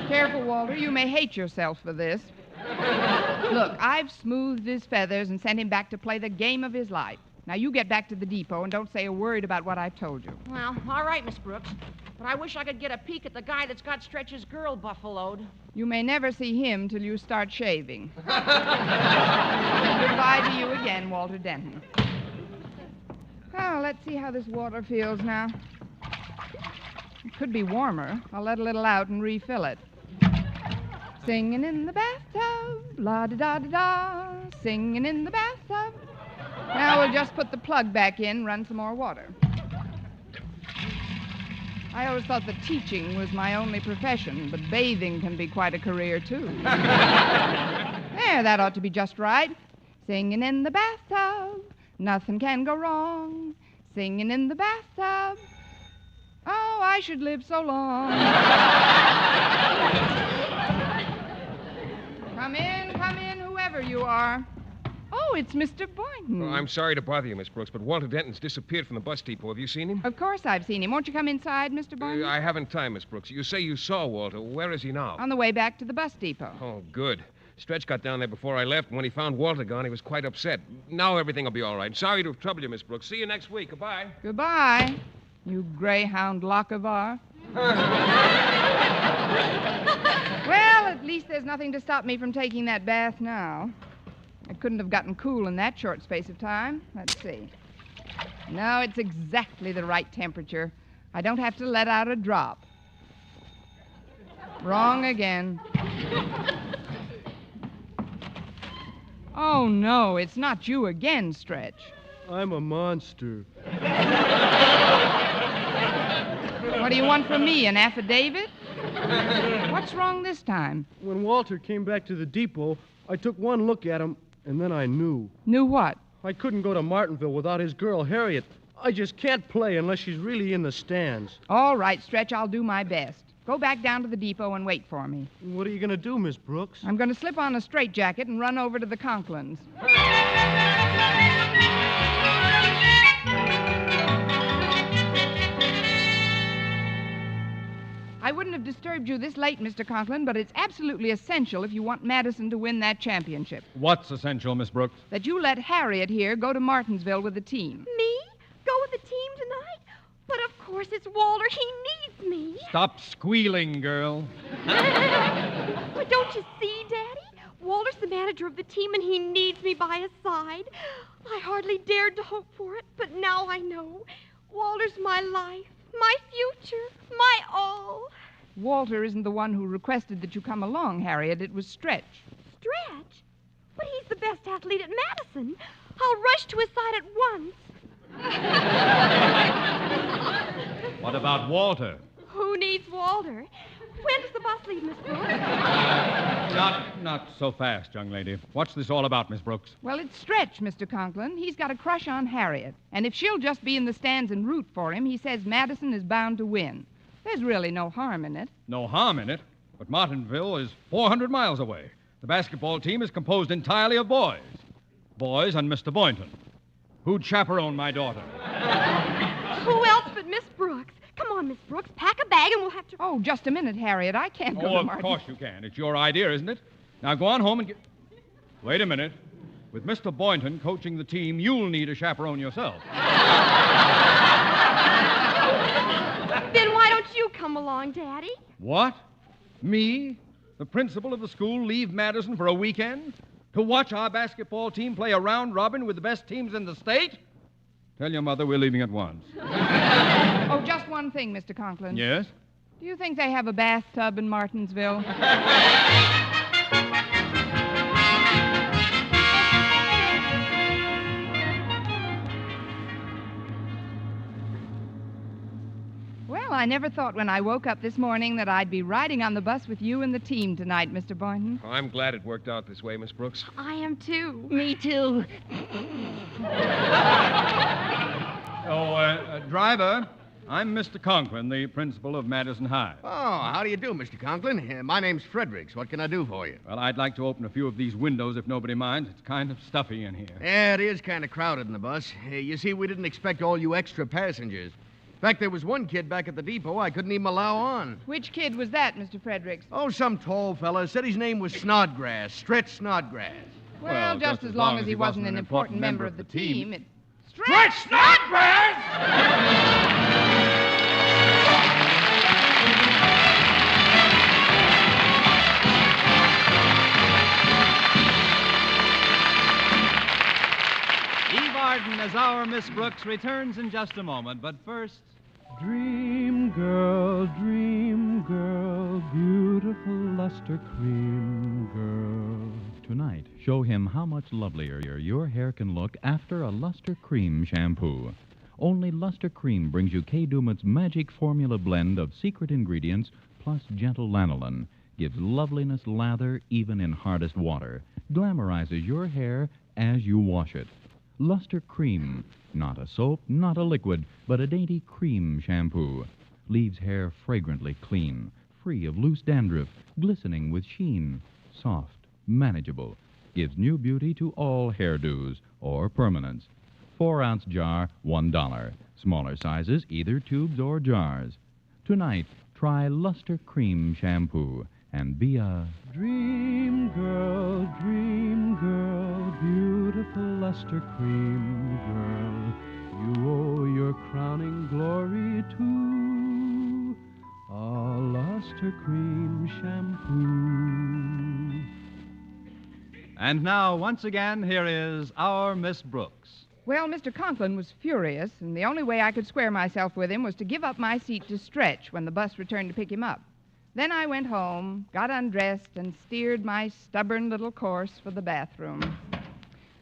Careful, Walter. You may hate yourself for this. Look, I've smoothed his feathers and sent him back to play the game of his life. Now, you get back to the depot and don't say a word about what I've told you. Well, all right, Miss Brooks. But I wish I could get a peek at the guy that's got Stretch's girl buffaloed. You may never see him till you start shaving. And goodbye to you again, Walter Denton. Oh, let's see how this water feels now. It could be warmer. I'll let a little out and refill it. Singing in the bathtub, la-da-da-da-da, singing in the bathtub. Now we'll just put the plug back in, run some more water. I always thought that teaching was my only profession, but bathing can be quite a career, too. There, that ought to be just right. Singing in the bathtub, nothing can go wrong. Singing in the bathtub, oh, I should live so long. Come in, whoever you are. Oh, it's Mr. Boynton. Oh, I'm sorry to bother you, Miss Brooks, but Walter Denton's disappeared from the bus depot. Have you seen him? Of course I've seen him. Won't you come inside, Mr. Boynton? I haven't time, Miss Brooks. You say you saw Walter. Where is he now? On the way back to the bus depot. Oh, good. Stretch got down there before I left, and when he found Walter gone, he was quite upset. Now everything will be all right. Sorry to have troubled you, Miss Brooks. See you next week. Goodbye. Goodbye, you greyhound Lochinvar. Well, at least there's nothing to stop me from taking that bath now. I couldn't have gotten cool in that short space of time. Let's see. No, it's exactly the right temperature. I don't have to let out a drop. Wrong again. Oh, no, it's not you again, Stretch. I'm a monster. What do you want from me, an affidavit? What's wrong this time? When Walter came back to the depot, I took one look at him, and then I knew. Knew what? I couldn't go to Martinville without his girl, Harriet. I just can't play unless she's really in the stands. All right, Stretch, I'll do my best. Go back down to the depot and wait for me. What are you going to do, Miss Brooks? I'm going to slip on a straitjacket and run over to the Conklins. I wouldn't have disturbed you this late, Mr. Conklin, but it's absolutely essential if you want Madison to win that championship. What's essential, Miss Brooks? That you let Harriet here go to Martinsville with the team. Me? Go with the team tonight? But of course it's Walter. He needs me. Stop squealing, girl. But don't you see, Daddy? Walter's the manager of the team, and he needs me by his side. I hardly dared to hope for it, but now I know. Walter's my life, my future, my all. Walter isn't the one who requested that you come along, Harriet. It was Stretch. Stretch? But he's the best athlete at Madison. I'll rush to his side at once. What about Walter? Who needs Walter? When does the bus leave, Miss Brooks? Not so fast, young lady. What's this all about, Miss Brooks? Well, it's Stretch, Mr. Conklin. He's got a crush on Harriet. And if she'll just be in the stands and root for him, he says Madison is bound to win. There's really no harm in it. No harm in it, but Martinville is 400 miles away. The basketball team is composed entirely of boys. Boys and Mr. Boynton. Who'd chaperone my daughter? Who else but Miss Brooks? Come on, Miss Brooks, pack a bag and we'll have to... Oh, just a minute, Harriet. I can't go to Martin. Of course you can. It's your idea, isn't it? Now go on home and get... Wait a minute. With Mr. Boynton coaching the team, you'll need a chaperone yourself. Then why don't you come along, Daddy? What? Me? The principal of the school leave Madison for a weekend? To watch our basketball team play a round robin with the best teams in the state? Tell your mother we're leaving at once. Oh, just one thing, Mr. Conklin. Yes? Do you think they have a bathtub in Martinsville? Well, I never thought when I woke up this morning that I'd be riding on the bus with you and the team tonight, Mr. Boynton. Oh, I'm glad it worked out this way, Miss Brooks. I am too. Me too. Driver, I'm Mr. Conklin, the principal of Madison High. Oh, how do you do, Mr. Conklin? My name's Fredericks. What can I do for you? Well, I'd like to open a few of these windows if nobody minds. It's kind of stuffy in here. Yeah, it is kind of crowded in the bus. You see, we didn't expect all you extra passengers. In fact, there was one kid back at the depot I couldn't even allow on. Which kid was that, Mr. Fredericks? Oh, some tall fella. Said his name was Snodgrass. Stretch Snodgrass. Well, just as long as he wasn't an important member of the team, it... Stretch Snodgrass! Eve Arden as our Miss Brooks returns in just a moment, but first... Dream girl, beautiful luster cream girl. Tonight, show him how much lovelier your hair can look after a Luster Cream shampoo. Only Luster Cream brings you Kay Daumit's magic formula blend of secret ingredients plus gentle lanolin. Gives loveliness lather even in hardest water. Glamorizes your hair as you wash it. Luster Cream. Not a soap, not a liquid, but a dainty cream shampoo. Leaves hair fragrantly clean, free of loose dandruff, glistening with sheen. Soft, manageable. Gives new beauty to all hairdos or permanents. 4-ounce jar, $1. Smaller sizes, either tubes or jars. Tonight, try Luster Cream shampoo and be a Dream girl, beautiful luster cream girl. You owe your crowning glory to a luster cream shampoo. And now, once again, here is our Miss Brooks. Well, Mr. Conklin was furious, and the only way I could square myself with him was to give up my seat to Stretch when the bus returned to pick him up. Then I went home, got undressed, and steered my stubborn little course for the bathroom.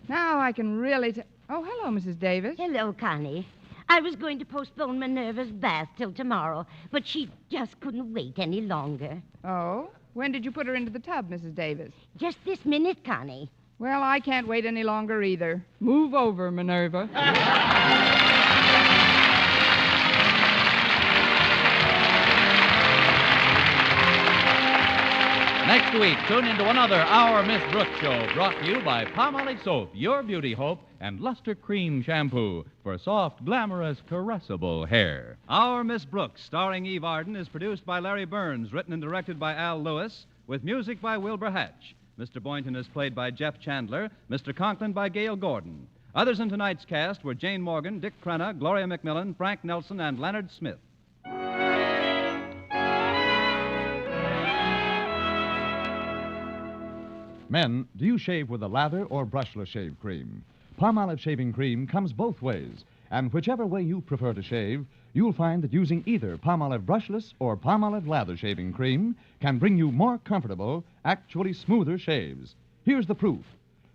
Now I can really... Oh, hello, Mrs. Davis. Hello, Connie. I was going to postpone Minerva's bath till tomorrow, but she just couldn't wait any longer. Oh? When did you put her into the tub, Mrs. Davis? Just this minute, Connie. Well, I can't wait any longer either. Move over, Minerva. Next week, tune into another Our Miss Brooks show brought to you by Palmolive Soap, your beauty hope, and Luster Cream Shampoo for soft, glamorous, caressable hair. Our Miss Brooks, starring Eve Arden, is produced by Larry Burns, written and directed by Al Lewis, with music by Wilbur Hatch. Mr. Boynton is played by Jeff Chandler, Mr. Conklin by Gail Gordon. Others in tonight's cast were Jane Morgan, Dick Crenna, Gloria McMillan, Frank Nelson, and Leonard Smith. Men, do you shave with a lather or brushless shave cream? Palmolive shaving cream comes both ways, and whichever way you prefer to shave, you'll find that using either Palmolive brushless or Palmolive lather shaving cream can bring you more comfortable, actually smoother shaves. Here's the proof.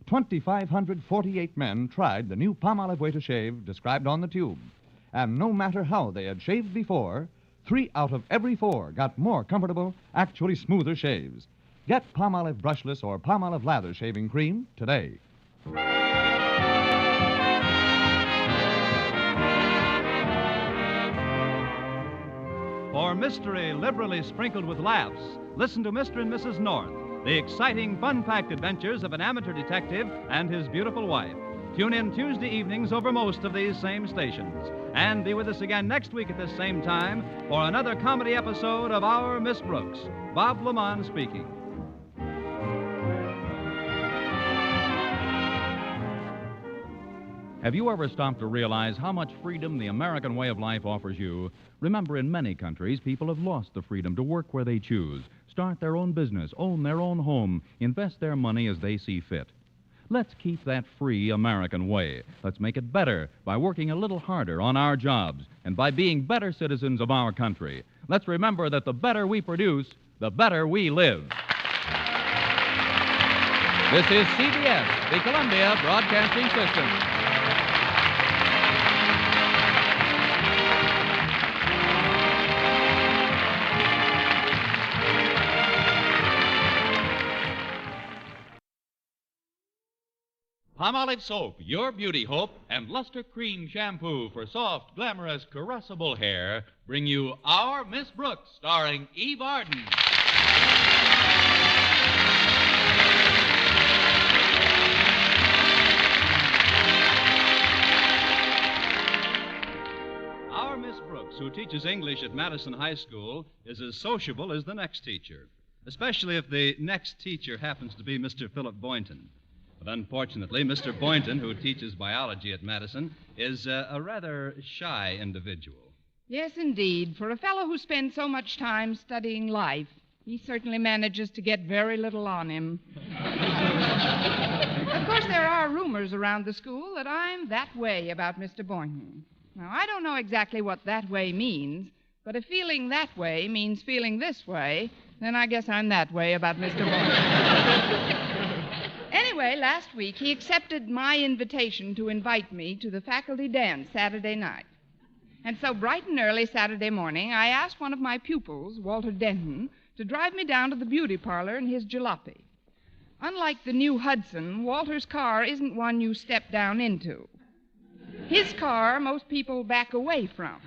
2,548 men tried the new Palmolive way to shave described on the tube. And no matter how they had shaved before, 3 out of every 4 got more comfortable, actually smoother shaves. Get Palmolive brushless or Palmolive lather shaving cream today. For mystery liberally sprinkled with laughs, listen to Mr. and Mrs. North, the exciting, fun-packed adventures of an amateur detective and his beautiful wife. Tune in Tuesday evenings over most of these same stations. And be with us again next week at this same time for another comedy episode of Our Miss Brooks. Bob Lamont speaking. Have you ever stopped to realize how much freedom the American way of life offers you? Remember, in many countries, people have lost the freedom to work where they choose, start their own business, own their own home, invest their money as they see fit. Let's keep that free American way. Let's make it better by working a little harder on our jobs and by being better citizens of our country. Let's remember that the better we produce, the better we live. This is CBS, the Columbia Broadcasting System. Palmolive Soap, your beauty hope, and Luster Cream Shampoo for soft, glamorous, caressable hair bring you Our Miss Brooks, starring Eve Arden. Our Miss Brooks, who teaches English at Madison High School, is as sociable as the next teacher, especially if the next teacher happens to be Mr. Philip Boynton. But unfortunately, Mr. Boynton, who teaches biology at Madison, is a rather shy individual. Yes, indeed. For a fellow who spends so much time studying life, he certainly manages to get very little on him. Of course, there are rumors around the school that I'm that way about Mr. Boynton. Now, I don't know exactly what that way means, but if feeling that way means feeling this way, then I guess I'm that way about Mr. Boynton. Anyway, last week he accepted my invitation to invite me to the faculty dance Saturday night. And so bright and early Saturday morning, I asked one of my pupils, Walter Denton, to drive me down to the beauty parlor in his jalopy. Unlike the new Hudson, Walter's car isn't one you step down into. His car, most people back away from.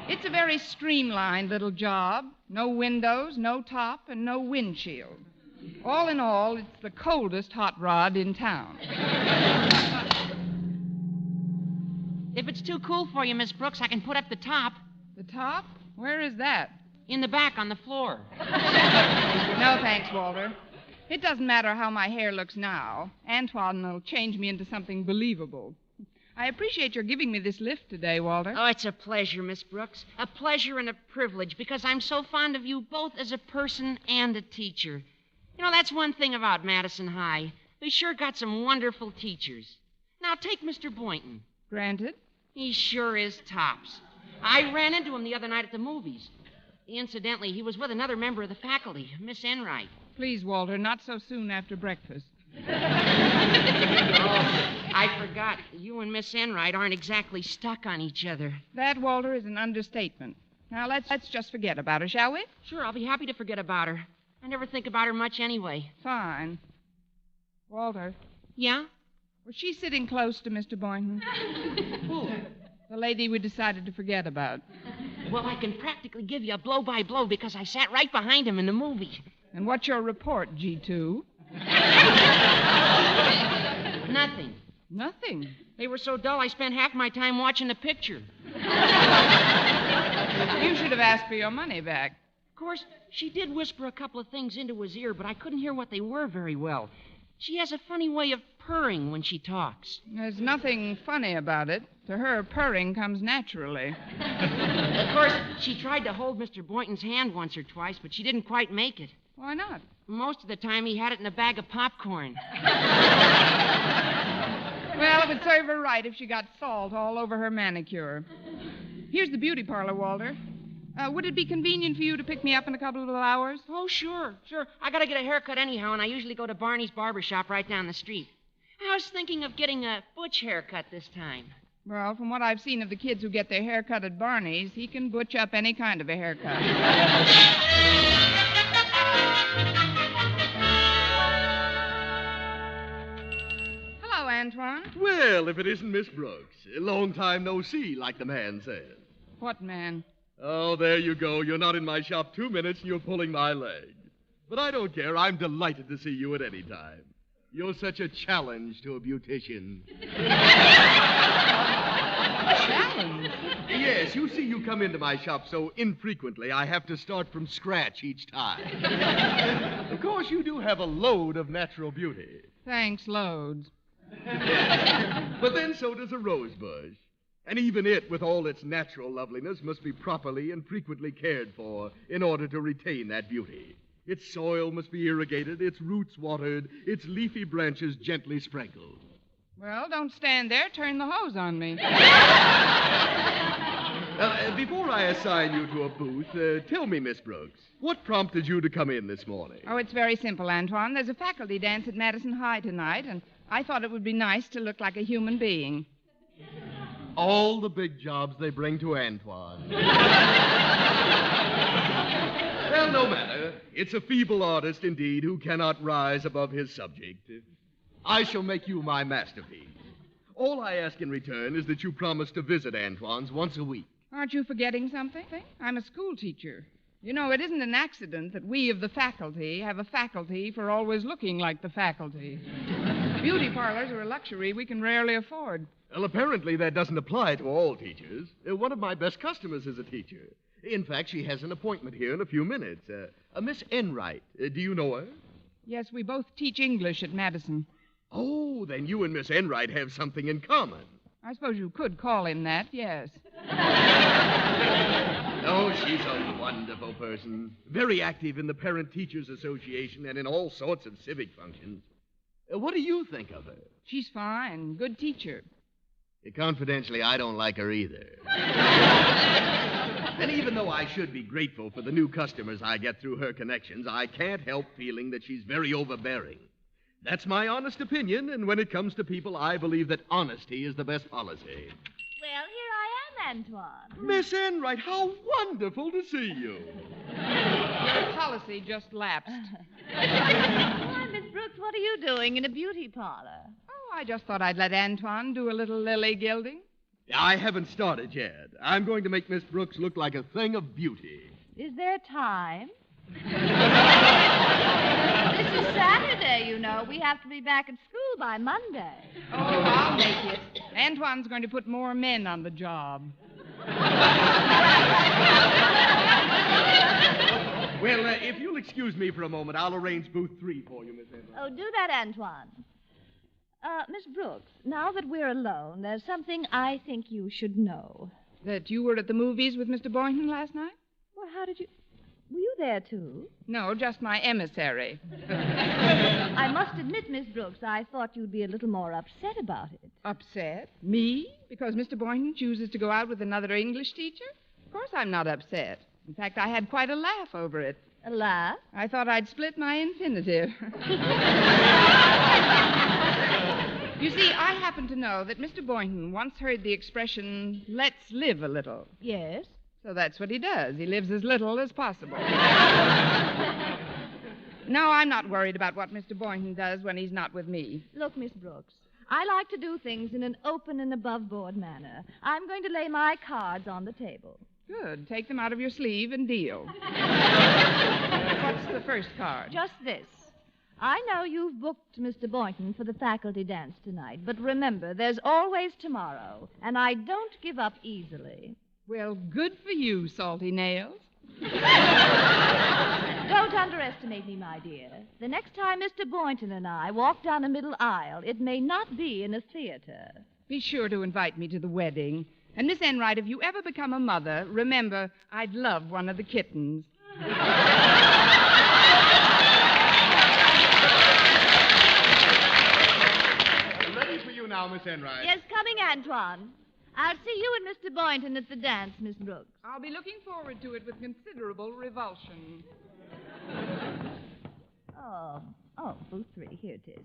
It's a very streamlined little job. No windows, no top, and no windshield. All in all, it's the coldest hot rod in town. If it's too cool for you, Miss Brooks, I can put up the top. The top? Where is that? In the back on the floor. No, thanks, Walter. It doesn't matter how my hair looks now. Antoine will change me into something believable. I appreciate your giving me this lift today, Walter. Oh, it's a pleasure, Miss Brooks. A pleasure and a privilege, because I'm so fond of you both as a person and a teacher. You know, that's one thing about Madison High. We sure got some wonderful teachers. Now, take Mr. Boynton. Granted. He sure is tops. I ran into him the other night at the movies. Incidentally, he was with another member of the faculty, Miss Enright. Please, Walter, not so soon after breakfast. I forgot. You and Miss Enright aren't exactly stuck on each other. That, Walter, is an understatement. Now, let's just forget about her, shall we? Sure, I'll be happy to forget about her. I never think about her much anyway. Fine. Walter, Yeah? was she sitting close to Mr. Boynton? Who? The lady we decided to forget about. Well, I can practically give you a blow-by-blow because I sat right behind him in the movie. And what's your report, G2? Nothing. Nothing. They were so dull I spent half my time watching the picture. You should have asked for your money back. Of course, she did whisper a couple of things into his ear, but I couldn't hear what they were very well. She has a funny way of purring when she talks. There's nothing funny about it. To her, purring comes naturally. Of course, she tried to hold Mr. Boynton's hand once or twice, but she didn't quite make it. Why not? Most of the time, he had it in a bag of popcorn. Well, it would serve her right if she got salt all over her manicure. Here's the beauty parlor, Walter. Would it be convenient for you to pick me up in a couple of hours? Oh, sure. I gotta get a haircut anyhow, and I usually go to Barney's barber shop right down the street. I was thinking of getting a butch haircut this time. Well, from what I've seen of the kids who get their hair cut at Barney's, he can butch up any kind of a haircut. Hello, Antoine. Well, if it isn't Miss Brooks. A long time no see, like the man says. What man? Oh, there you go. You're not in my shop 2 minutes and you're pulling my leg. But I don't care. I'm delighted to see you at any time. You're such a challenge to a beautician. Challenge? Yes, you see, you come into my shop so infrequently, I have to start from scratch each time. Of course, you do have a load of natural beauty. Thanks, loads. But then so does a rose bush. And even it, with all its natural loveliness, must be properly and frequently cared for in order to retain that beauty. Its soil must be irrigated, its roots watered, its leafy branches gently sprinkled. Well, don't stand there. Turn the hose on me. Before I assign you to a booth, tell me, Miss Brooks, what prompted you to come in this morning? Oh, it's very simple, Antoine. There's a faculty dance at Madison High tonight, and I thought it would be nice to look like a human being. All the big jobs they bring to Antoine. Well, no matter. It's a feeble artist, indeed, who cannot rise above his subject. I shall make you my masterpiece. All I ask in return is that you promise to visit Antoine's once a week. Aren't you forgetting something? I'm a school teacher. You know, it isn't an accident that we of the faculty have a faculty for always looking like the faculty. Beauty parlors are a luxury we can rarely afford. Well, apparently that doesn't apply to all teachers. One of my best customers is a teacher. In fact, she has an appointment here in a few minutes. A Miss Enright. Do you know her? Yes, we both teach English at Madison. Oh, then you and Miss Enright have something in common. I suppose you could call him that, yes. Oh, she's a wonderful person. Very active in the Parent Teachers Association and in all sorts of civic functions. What do you think of her? She's fine. Good teacher. Confidentially, I don't like her either. And even though I should be grateful for the new customers I get through her connections, I can't help feeling that she's very overbearing. That's my honest opinion, and when it comes to people, I believe that honesty is the best policy. Well, here I am, Antoine. Miss Enright, how wonderful to see you. Your policy just lapsed. Why, Miss Brooks, what are you doing in a beauty parlor? Oh, I just thought I'd let Antoine do a little lily gilding. I haven't started yet. I'm going to make Miss Brooks look like a thing of beauty. Is there time? This is Saturday, you know. We have to be back at school by Monday. Oh, I'll make it. Antoine's going to put more men on the job. Well, if you'll excuse me for a moment, I'll arrange booth 3 for you, Miss Enright. Oh, do that, Antoine. Miss Brooks, now that we're alone, there's something I think you should know. That you were at the movies with Mr. Boynton last night? Well, how did you... Were you there, too? No, just my emissary. I must admit, Miss Brooks, I thought you'd be a little more upset about it. Upset? Me? Because Mr. Boynton chooses to go out with another English teacher? Of course I'm not upset. In fact, I had quite a laugh over it. A laugh? I thought I'd split my infinitive. You see, I happen to know that Mr. Boynton once heard the expression, let's live a little. Yes? So that's what he does. He lives as little as possible. No, I'm not worried about what Mr. Boynton does when he's not with me. Look, Miss Brooks, I like to do things in an open and above-board manner. I'm going to lay my cards on the table. Good. Take them out of your sleeve and deal. What's the first card? Just this. I know you've booked Mr. Boynton for the faculty dance tonight, but remember, there's always tomorrow, and I don't give up easily. Well, good for you, Salty Nails. Don't underestimate me, my dear. The next time Mr. Boynton and I walk down a middle aisle, it may not be in a theater. Be sure to invite me to the wedding. And, Miss Enright, if you ever become a mother, remember, I'd love one of the kittens. Ready for you now, Miss Enright. Yes, coming, Antoine. I'll see you and Mr. Boynton at the dance, Miss Brooks. I'll be looking forward to it with considerable revulsion. Booth 3. Here it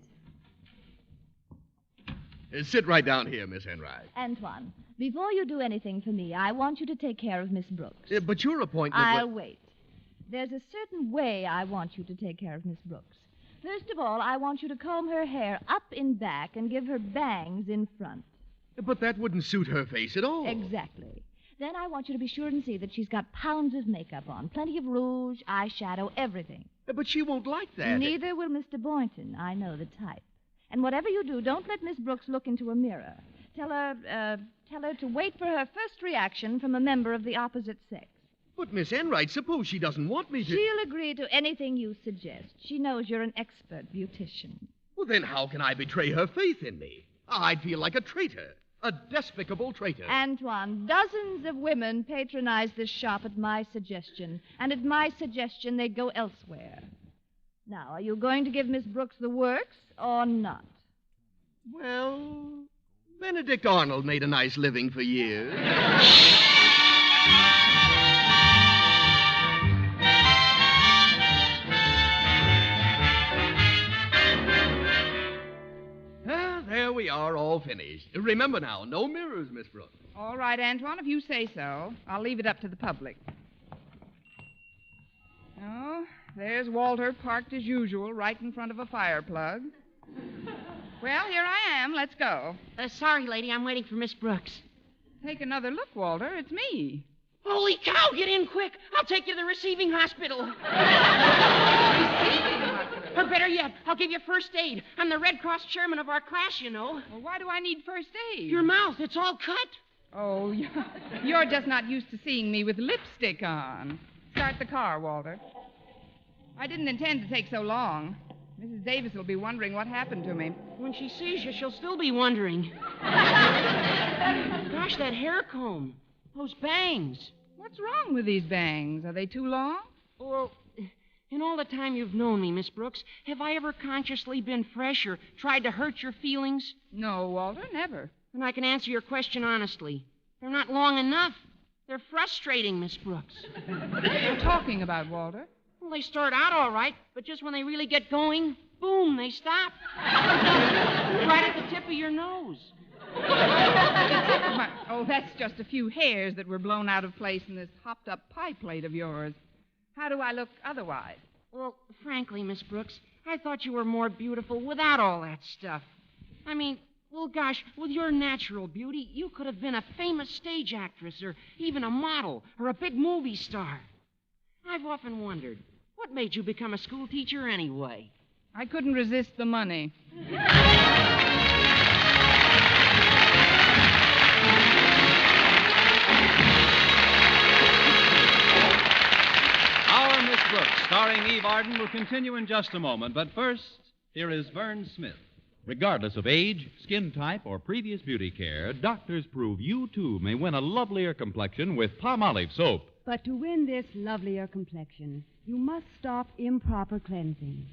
is. Sit right down here, Miss Enright. Antoine, before you do anything for me, I want you to take care of Miss Brooks. But your appointment... I'll wait. There's a certain way I want you to take care of Miss Brooks. First of all, I want you to comb her hair up in back and give her bangs in front. But that wouldn't suit her face at all. Exactly. Then I want you to be sure and see that she's got pounds of makeup on. Plenty of rouge, eyeshadow, everything. But she won't like that. Neither will Mr. Boynton. I know the type. And whatever you do, don't let Miss Brooks look into a mirror. Tell her to wait for her first reaction from a member of the opposite sex. But, Miss Enright, suppose she doesn't want me to... She'll agree to anything you suggest. She knows you're an expert beautician. Well, then how can I betray her faith in me? I'd feel like a traitor. A despicable traitor. Antoine, dozens of women patronize this shop at my suggestion, and at my suggestion they go elsewhere. Now, are you going to give Miss Brooks the works or not? Well, Benedict Arnold made a nice living for years. There we are, all finished. Remember now, no mirrors, Miss Brooks. All right, Antoine, if you say so. I'll leave it up to the public. Oh, there's Walter parked as usual right in front of a fire plug. Well, here I am. Let's go. Sorry, lady. I'm waiting for Miss Brooks. Take another look, Walter. It's me. Holy cow, get in quick. I'll take you to the receiving hospital. Or better yet, I'll give you first aid. I'm the Red Cross chairman of our class, you know. Well, why do I need first aid? Your mouth, it's all cut. Oh, you're just not used to seeing me with lipstick on. Start the car, Walter. I didn't intend to take so long. Mrs. Davis will be wondering what happened to me. When she sees you, she'll still be wondering. Gosh, that hair comb. Those bangs. What's wrong with these bangs? Are they too long? Well, in all the time you've known me, Miss Brooks, have I ever consciously been fresh or tried to hurt your feelings? No, Walter, never. And I can answer your question honestly. They're not long enough. They're frustrating, Miss Brooks. What are you talking about, Walter? Well, they start out all right, but just when they really get going, boom, they stop. Right at the tip of your nose. Oh, that's just a few hairs that were blown out of place in this hopped-up pie plate of yours. How do I look otherwise? Well, frankly, Miss Brooks, I thought you were more beautiful without all that stuff. I mean, well, gosh, with your natural beauty, you could have been a famous stage actress or even a model or a big movie star. I've often wondered, what made you become a school teacher anyway? I couldn't resist the money. Our Miss Brooks, starring Eve Arden, will continue in just a moment. But first, here is Vern Smith. Regardless of age, skin type, or previous beauty care, doctors prove you, too, may win a lovelier complexion with Palmolive soap. But to win this lovelier complexion, you must stop improper cleansing.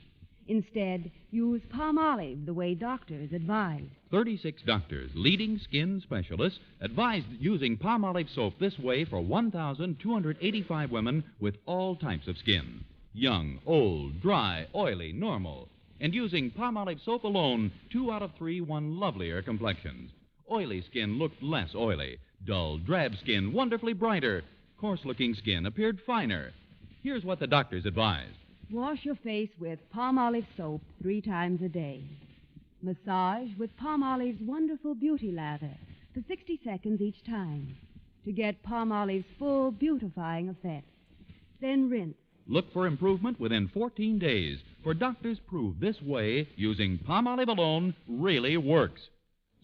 Instead, use Palmolive the way doctors advise. 36 doctors, leading skin specialists, advised using Palmolive soap this way for 1,285 women with all types of skin. Young, old, dry, oily, normal. And using Palmolive soap alone, 2 out of 3 won lovelier complexions. Oily skin looked less oily. Dull, drab skin wonderfully brighter. Coarse-looking skin appeared finer. Here's what the doctors advised. Wash your face with Palmolive soap 3 times a day. Massage with Palmolive's wonderful beauty lather for 60 seconds each time to get Palmolive's full beautifying effect. Then rinse. Look for improvement within 14 days, for doctors prove this way, using Palmolive alone, really works.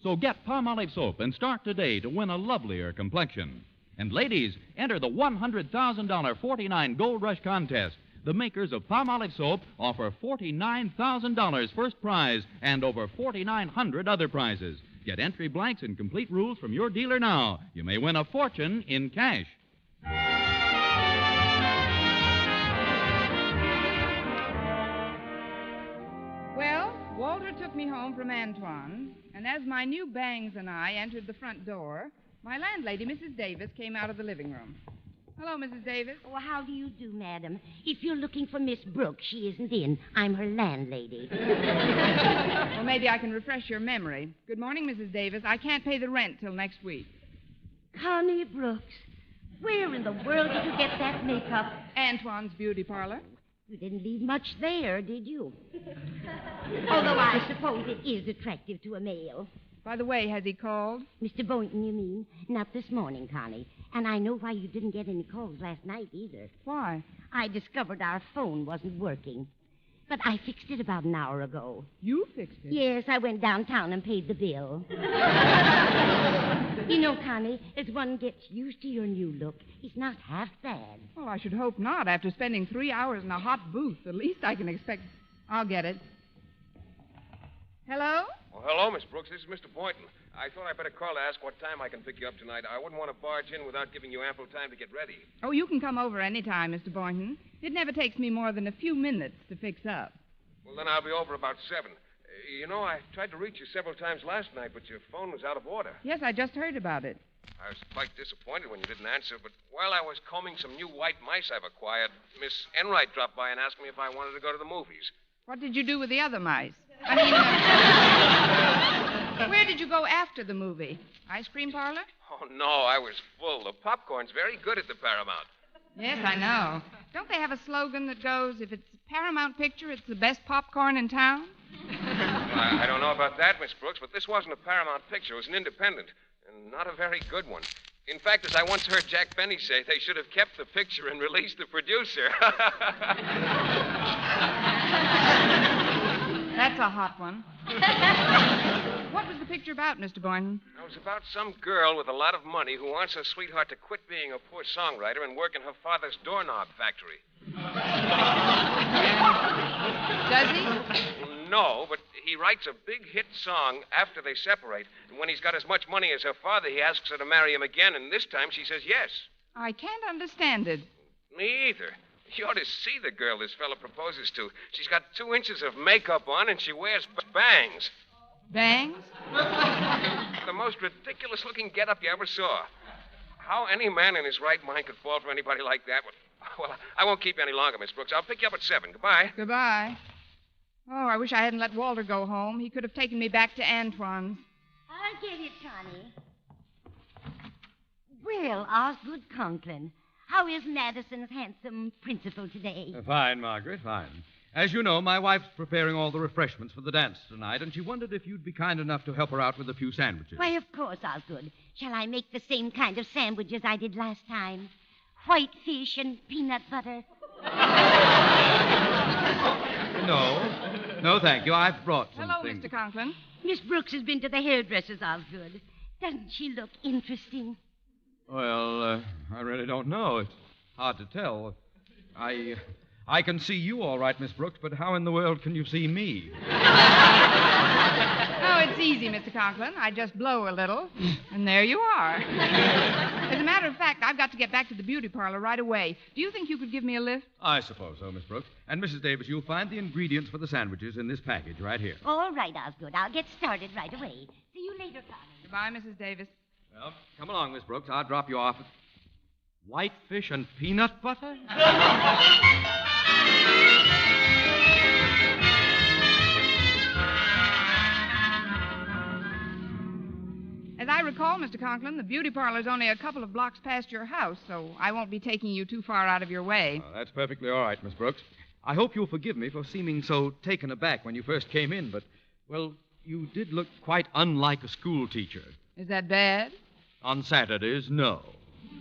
So get Palmolive soap and start today to win a lovelier complexion. And ladies, enter the $100,000 49 Gold Rush contest. The makers of Palmolive soap offer $49,000 first prize and over 4,900 other prizes. Get entry blanks and complete rules from your dealer now. You may win a fortune in cash. Well, Walter took me home from Antoine, and as my new bangs and I entered the front door, my landlady, Mrs. Davis, came out of the living room. Hello, Mrs. Davis. Oh, how do you do, madam? If you're looking for Miss Brooks, she isn't in. I'm her landlady. Well, maybe I can refresh your memory. Good morning, Mrs. Davis. I can't pay the rent till next week. Connie Brooks, where in the world did you get that makeup? Antoine's beauty parlor. You didn't leave much there, did you? Although I suppose it is attractive to a male. By the way, has he called? Mr. Boynton, you mean? Not this morning, Connie. And I know why you didn't get any calls last night either. Why? I discovered our phone wasn't working. But I fixed it about an hour ago. You fixed it? Yes, I went downtown and paid the bill. You know, Connie, as one gets used to your new look, it's not half bad. Well, I should hope not. After spending 3 hours in a hot booth, the least I can expect... I'll get it. Hello? Well, hello, Miss Brooks. This is Mr. Boynton. I thought I'd better call to ask what time I can pick you up tonight. I wouldn't want to barge in without giving you ample time to get ready. Oh, you can come over any time, Mr. Boynton. It never takes me more than a few minutes to fix up. Well, then I'll be over about 7. You know, I tried to reach you several times last night, but your phone was out of order. Yes, I just heard about it. I was quite disappointed when you didn't answer, but while I was combing some new white mice I've acquired, Miss Enright dropped by and asked me if I wanted to go to the movies. What did you do with the other mice? I mean, where did you go after the movie? Ice cream parlor? Oh, no, I was full. The popcorn's very good at the Paramount. Yes, I know. Don't they have a slogan that goes, if it's a Paramount picture, it's the best popcorn in town? Well, I don't know about that, Miss Brooks, but this wasn't a Paramount picture. It was an independent, and not a very good one. In fact, as I once heard Jack Benny say, they should have kept the picture and released the producer. That's a hot one. What was the picture about, Mr. Boynton? It was about some girl with a lot of money who wants her sweetheart to quit being a poor songwriter and work in her father's doorknob factory. Does he? No, but he writes a big hit song after they separate. And when he's got as much money as her father, he asks her to marry him again, and this time she says yes. I can't understand it. Me either. You ought to see the girl this fellow proposes to. She's got 2 inches of makeup on, and she wears bangs. Bangs? The most ridiculous-looking get-up you ever saw. How any man in his right mind could fall for anybody like that? Well, I won't keep you any longer, Miss Brooks. I'll pick you up at 7. Goodbye. Goodbye. Oh, I wish I hadn't let Walter go home. He could have taken me back to Antoine's. I'll get it, Connie. Well, Osgood Conklin, how is Madison's handsome principal today? Fine, Margaret, fine. As you know, my wife's preparing all the refreshments for the dance tonight, and she wondered if you'd be kind enough to help her out with a few sandwiches. Why, of course, Osgood. Shall I make the same kind of sandwiches I did last time? White fish and peanut butter? No, thank you. I've brought some Hello, things. Mr. Conklin. Miss Brooks has been to the hairdresser's, Osgood. Doesn't she look interesting? Well, I really don't know. It's hard to tell. I can see you all right, Miss Brooks, but how in the world can you see me? Oh, it's easy, Mr. Conklin. I just blow a little, and there you are. As a matter of fact, I've got to get back to the beauty parlor right away. Do you think you could give me a lift? I suppose so, Miss Brooks. And, Mrs. Davis, you'll find the ingredients for the sandwiches in this package right here. All right, Osgood. I'll get started right away. See you later, Connie. Goodbye, Mrs. Davis. Well, come along, Miss Brooks. I'll drop you off at... White fish and peanut butter? As I recall, Mr. Conklin, the beauty parlor's only a couple of blocks past your house, so I won't be taking you too far out of your way. That's perfectly all right, Miss Brooks. I hope you'll forgive me for seeming so taken aback when you first came in, but, well, you did look quite unlike a school teacher. Is that bad? On Saturdays, no.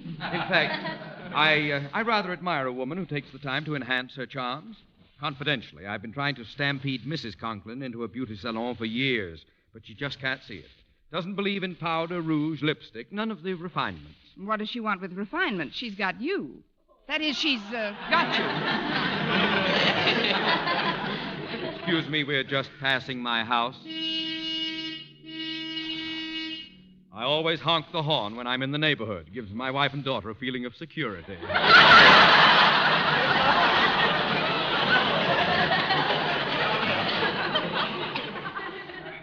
In fact, I rather admire a woman who takes the time to enhance her charms. Confidentially, I've been trying to stampede Mrs. Conklin into a beauty salon for years, but she just can't see it. Doesn't believe in powder, rouge, lipstick, none of the refinements. What does she want with refinement? She's got you. That is, she's got you. Excuse me, we're just passing my house. I always honk the horn when I'm in the neighborhood. It gives my wife and daughter a feeling of security.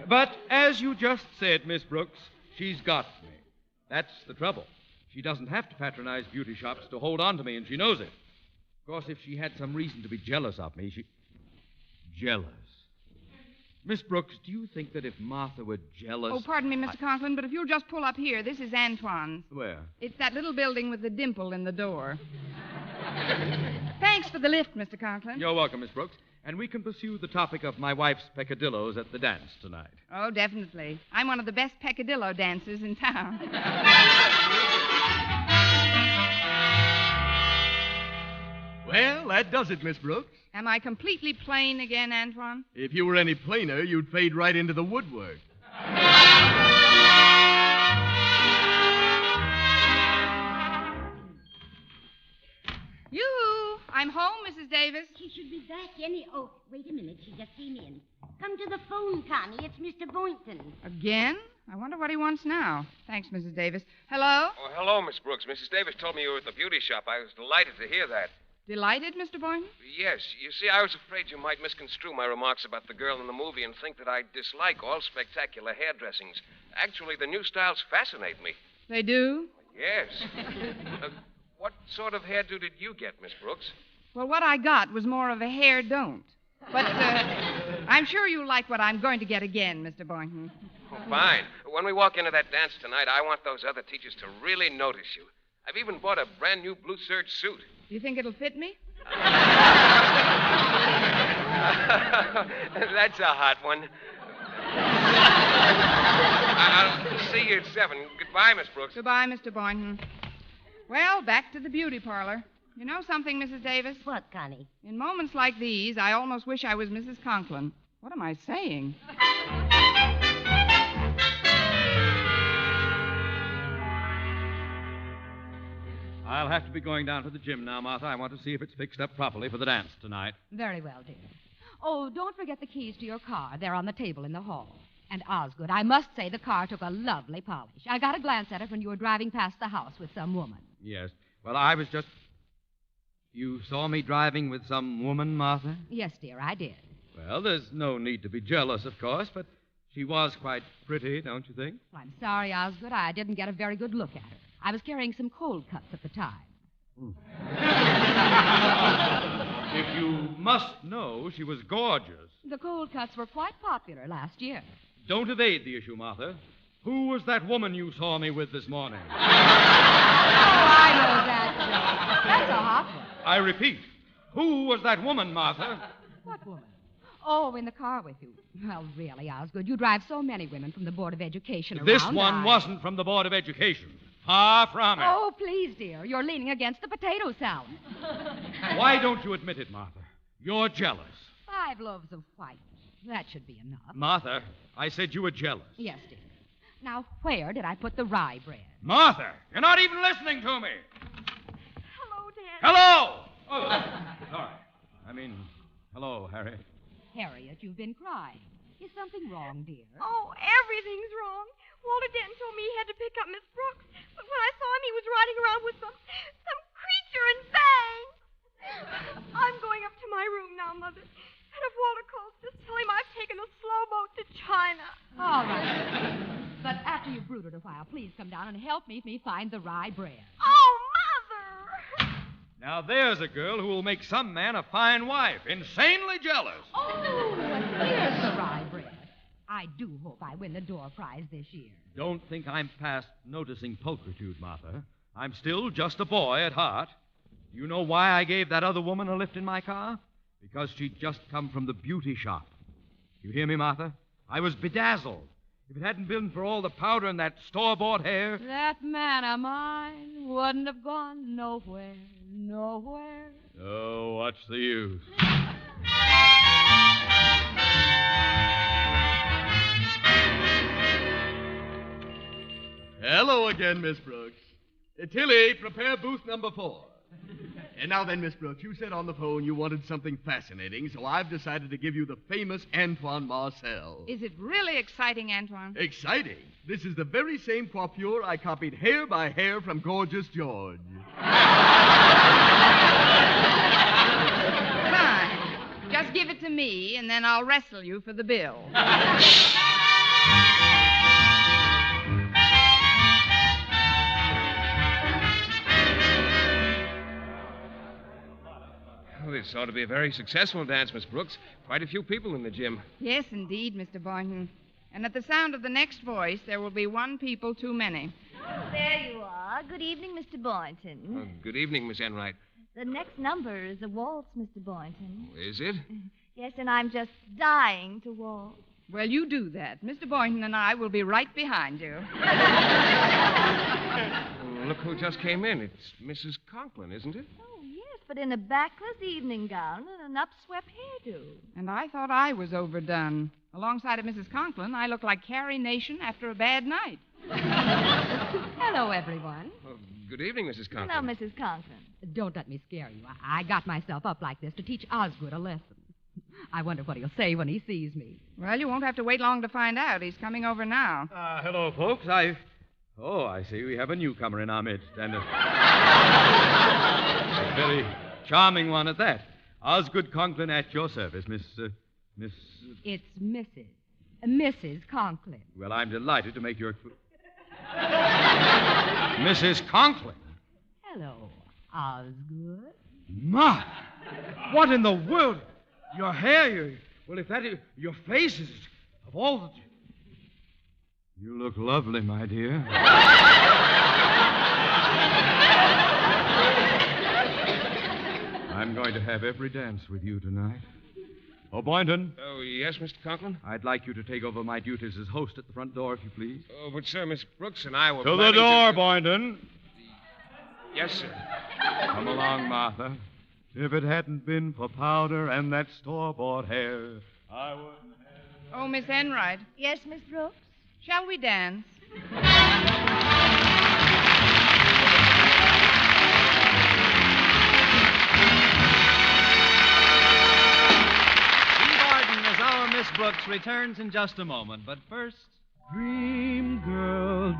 But as you just said, Miss Brooks, she's got me. That's the trouble. She doesn't have to patronize beauty shops to hold on to me, and she knows it. Of course, if she had some reason to be jealous of me, Jealous. Miss Brooks, do you think that if Martha were jealous... Oh, pardon me, Mr. Conklin, but if you'll just pull up here, this is Antoine's. Where? It's that little building with the dimple in the door. Thanks for the lift, Mr. Conklin. You're welcome, Miss Brooks. And we can pursue the topic of my wife's peccadillos at the dance tonight. Oh, definitely. I'm one of the best peccadillo dancers in town. Well, that does it, Miss Brooks. Am I completely plain again, Antoine? If you were any plainer, you'd fade right into the woodwork. Yoo-hoo! I'm home, Mrs. Davis. She should be back any... Oh, wait a minute. She just came in. Come to the phone, Connie. It's Mr. Boynton. Again? I wonder what he wants now. Thanks, Mrs. Davis. Hello? Oh, hello, Miss Brooks. Mrs. Davis told me you were at the beauty shop. I was delighted to hear that. Delighted, Mr. Boynton? Yes. You see, I was afraid you might misconstrue my remarks about the girl in the movie and think that I dislike all spectacular hairdressings. Actually, the new styles fascinate me. They do? Yes. What sort of hairdo did you get, Miss Brooks? Well, what I got was more of a hair don't. But I'm sure you'll like what I'm going to get again, Mr. Boynton. Oh, fine. When we walk into that dance tonight, I want those other teachers to really notice you. I've even bought a brand new blue serge suit. Do you think it'll fit me? That's a hot one. I'll see you at 7. Goodbye, Miss Brooks. Goodbye, Mr. Boynton. Well, back to the beauty parlor. You know something, Mrs. Davis? What, Connie? In moments like these, I almost wish I was Mrs. Conklin. What am I saying? I'll have to be going down to the gym now, Martha. I want to see if it's fixed up properly for the dance tonight. Very well, dear. Oh, don't forget the keys to your car. They're on the table in the hall. And Osgood, I must say the car took a lovely polish. I got a glance at it when you were driving past the house with some woman. Yes. Well, I was just... You saw me driving with some woman, Martha? Yes, dear, I did. Well, there's no need to be jealous, of course, but she was quite pretty, don't you think? Well, I'm sorry, Osgood. I didn't get a very good look at her. I was carrying some cold cuts at the time. If you must know, she was gorgeous. The cold cuts were quite popular last year. Don't evade the issue, Martha. Who was that woman you saw me with this morning? Oh, I know that joke. That's a hot one. I repeat, who was that woman, Martha? What woman? Oh, in the car with you. Well, really, Osgood, you drive so many women from the Board of Education around. This one wasn't from the Board of Education. Far from it. Oh, please, dear. You're leaning against the potato salad. Why don't you admit it, Martha? You're jealous. 5 loaves of white. That should be enough. Martha, I said you were jealous. Yes, dear. Now, where did I put the rye bread? Martha, you're not even listening to me. Hello, Dad. Hello! Oh, sorry. Hello, Harriet. Harriet, you've been crying. Is something wrong, dear? Oh, everything's wrong. Walter Denton told me he had to pick up Miss Brooks, but when I saw him, he was riding around with some creature in fangs. I'm going up to my room now, Mother. And if Walter calls, just tell him I've taken a slow boat to China. All right. But after you've brooded a while, please come down and help me find the rye bread. Oh, Mother! Now, there's a girl who will make some man a fine wife. Insanely jealous. Oh, here's the rye bread. I do hope I win the door prize this year. Don't think I'm past noticing pulchritude, Martha. I'm still just a boy at heart. You know why I gave that other woman a lift in my car? Because she'd just come from the beauty shop. You hear me, Martha? I was bedazzled. If it hadn't been for all the powder and that store-bought hair... That man of mine wouldn't have gone nowhere, nowhere. Oh, what's the use? Hello again, Miss Brooks. Tilly, prepare booth number 4. And now then, Miss Brooks, you said on the phone you wanted something fascinating, so I've decided to give you the famous Antoine Marcel. Is it really exciting, Antoine? Exciting? This is the very same coiffure I copied hair by hair from Gorgeous George. Fine. Just give it to me, and then I'll wrestle you for the bill. Well, this ought to be a very successful dance, Miss Brooks. Quite a few people in the gym. Yes, indeed, Mr. Boynton. And at the sound of the next voice, there will be one people too many. Oh, there you are. Good evening, Mr. Boynton. Oh, good evening, Miss Enright. The next number is a waltz, Mr. Boynton. Is it? Yes, and I'm just dying to waltz. Well, you do that. Mr. Boynton and I will be right behind you. Oh, look who just came in. It's Mrs. Conklin, isn't it? Oh, yes, but in a backless evening gown and an upswept hairdo. And I thought I was overdone. Alongside of Mrs. Conklin, I look like Carrie Nation after a bad night. Hello, everyone. Oh, good evening, Mrs. Conklin. Hello, Mrs. Conklin. Don't let me scare you. I got myself up like this to teach Osgood a lesson. I wonder what he'll say when he sees me. Well, you won't have to wait long to find out. He's coming over now. Hello, folks. I see we have a newcomer in our midst, and a very charming one at that. Osgood Conklin at your service, Miss... It's Mrs. Conklin. Well, I'm delighted to make your... Mrs. Conklin? Hello, Osgood. Ma! What in the world? Your hair, well, if that is... Your face is... Of all the... You look lovely, my dear. I'm going to have every dance with you tonight. Oh, Boynton. Oh, yes, Mr. Conklin? I'd like you to take over my duties as host at the front door, if you please. Oh, but, sir, Miss Brooks and I were To the door, Boynton. Yes, sir. Come along, Martha. If it hadn't been for powder and that store-bought hair, I wouldn't have... Oh, Miss Enright. Yes, Miss Brooks? Shall we dance? Eve Arden as our Miss Brooks returns in just a moment. But first... Dream girl,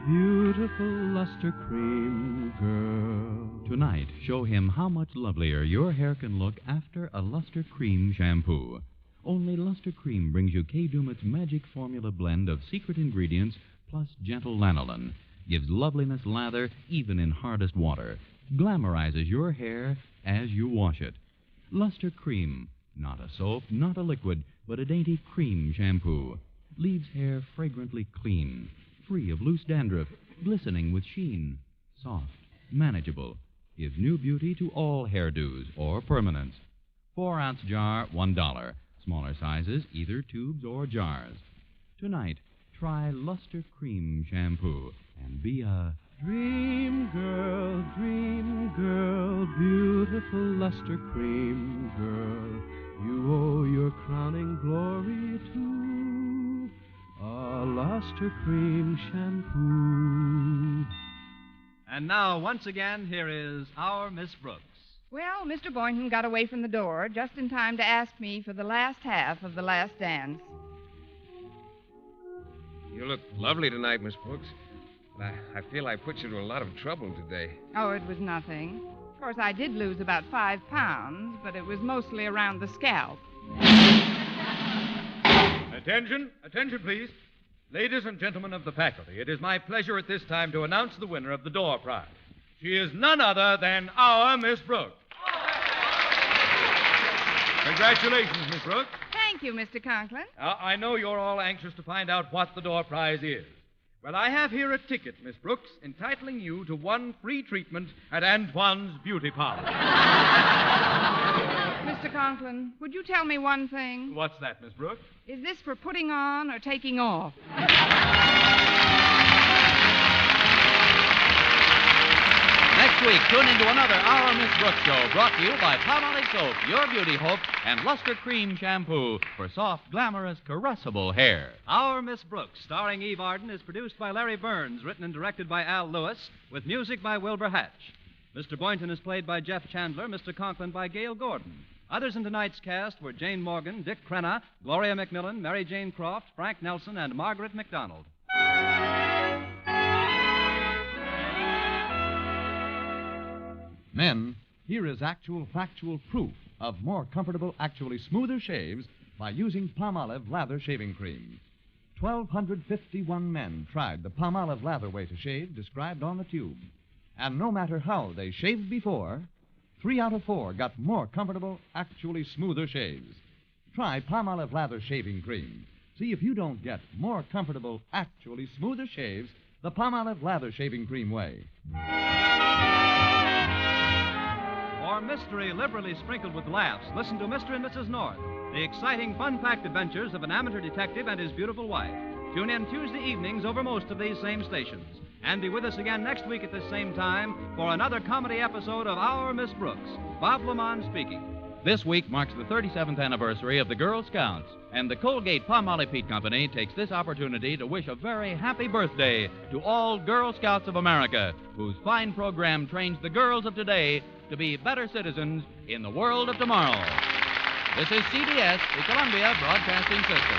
beautiful luster cream girl. Tonight, show him how much lovelier your hair can look after a Luster Cream shampoo. Only Luster Cream brings you Kay Dumit's magic formula blend of secret ingredients plus gentle lanolin. Gives loveliness lather even in hardest water. Glamorizes your hair as you wash it. Luster Cream. Not a soap, not a liquid, but a dainty cream shampoo. Leaves hair fragrantly clean, free of loose dandruff, glistening with sheen. Soft, manageable. Gives new beauty to all hairdos or permanents. 4-ounce jar, $1. Smaller sizes, either tubes or jars. Tonight, try Luster Cream Shampoo and be a... Dream girl, beautiful luster cream girl. You owe your crowning glory to a luster cream shampoo. And now, once again, here is our Miss Brooks. Well, Mr. Boynton got away from the door just in time to ask me for the last half of the last dance. You look lovely tonight, Miss Brooks. I feel I put you to a lot of trouble today. Oh, it was nothing. Of course, I did lose about 5 pounds, but it was mostly around the scalp. Attention, please. Ladies and gentlemen of the faculty, it is my pleasure at this time to announce the winner of the door prize. She is none other than our Miss Brooks. Congratulations, Miss Brooks. Thank you, Mr. Conklin. I know you're all anxious to find out what the door prize is. Well, I have here a ticket, Miss Brooks, entitling you to 1 free treatment at Antoine's Beauty Parlor. Mr. Conklin, would you tell me one thing? What's that, Miss Brooks? Is this for putting on or taking off? Next week, tune into another Our Miss Brooks show brought to you by Palmolive Soap, Your Beauty Hope, and Luster Cream Shampoo for soft, glamorous, caressable hair. Our Miss Brooks, starring Eve Arden, is produced by Larry Burns, written and directed by Al Lewis, with music by Wilbur Hatch. Mr. Boynton is played by Jeff Chandler, Mr. Conklin by Gail Gordon. Others in tonight's cast were Jane Morgan, Dick Crenna, Gloria McMillan, Mary Jane Croft, Frank Nelson, and Margaret McDonald. Men, here is actual factual proof of more comfortable, actually smoother shaves by using Palmolive lather shaving cream. 1,251 men tried the Palmolive lather way to shave described on the tube. And no matter how they shaved before, 3 out of 4 got more comfortable, actually smoother shaves. Try Palmolive lather shaving cream. See if you don't get more comfortable, actually smoother shaves the Palmolive lather shaving cream way. For mystery liberally sprinkled with laughs, listen to Mr. and Mrs. North, the exciting, fun-packed adventures of an amateur detective and his beautiful wife. Tune in Tuesday evenings over most of these same stations. And be with us again next week at this same time for another comedy episode of Our Miss Brooks. Bob Lamont speaking. This week marks the 37th anniversary of the Girl Scouts, and the Colgate Palmolive Peat Company takes this opportunity to wish a very happy birthday to all Girl Scouts of America, whose fine program trains the girls of today to be better citizens in the world of tomorrow. This is CBS, the Columbia Broadcasting System.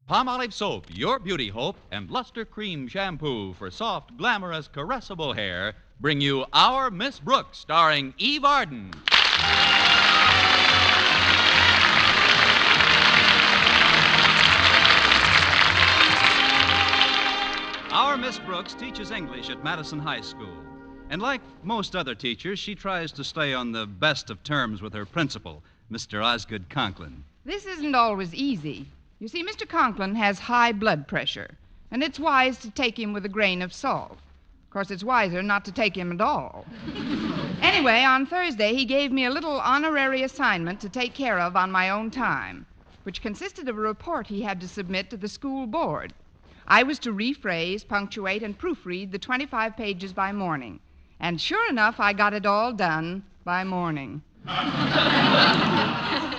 Palmolive Soap, Your Beauty Hope, and Luster Cream Shampoo for soft, glamorous, caressable hair bring you Our Miss Brooks, starring Eve Arden. Our Miss Brooks teaches English at Madison High School. And like most other teachers, she tries to stay on the best of terms with her principal, Mr. Osgood Conklin. This isn't always easy. You see, Mr. Conklin has high blood pressure, and it's wise to take him with a grain of salt. Of course, it's wiser not to take him at all. Anyway, on Thursday, he gave me a little honorary assignment to take care of on my own time, which consisted of a report he had to submit to the school board. I was to rephrase, punctuate, and proofread the 25 pages by morning. And sure enough, I got it all done by morning.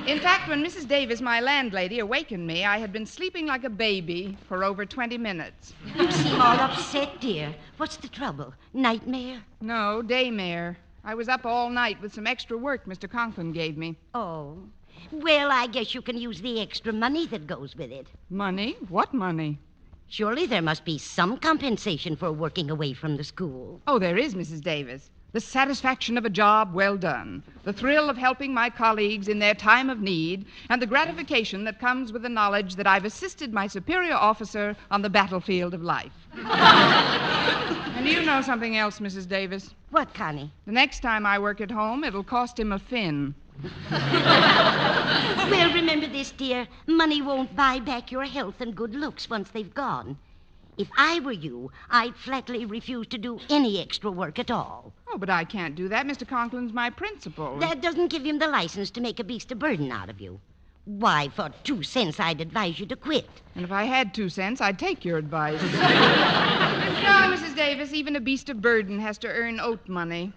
In fact, when Mrs. Davis, my landlady, awakened me, I had been sleeping like a baby for over 20 minutes. You seem all upset, dear. What's the trouble? Nightmare? No, daymare. I was up all night with some extra work Mr. Conklin gave me. Oh. Well, I guess you can use the extra money that goes with it. Money? What money? Surely there must be some compensation for working away from the school. Oh, there is, Mrs. Davis. The satisfaction of a job well done, the thrill of helping my colleagues in their time of need, and the gratification that comes with the knowledge that I've assisted my superior officer on the battlefield of life. And you know something else, Mrs. Davis? What, Connie? The next time I work at home, it'll cost him a fin. Well, remember this, dear. Money won't buy back your health and good looks once they've gone. If I were you, I'd flatly refuse to do any extra work at all. Oh, but I can't do that. Mr. Conklin's my principal. That doesn't give him the license to make a beast of burden out of you. Why, for 2 cents, I'd advise you to quit. And if I had 2 cents, I'd take your advice. No, Mrs. Davis, even a beast of burden has to earn oat money.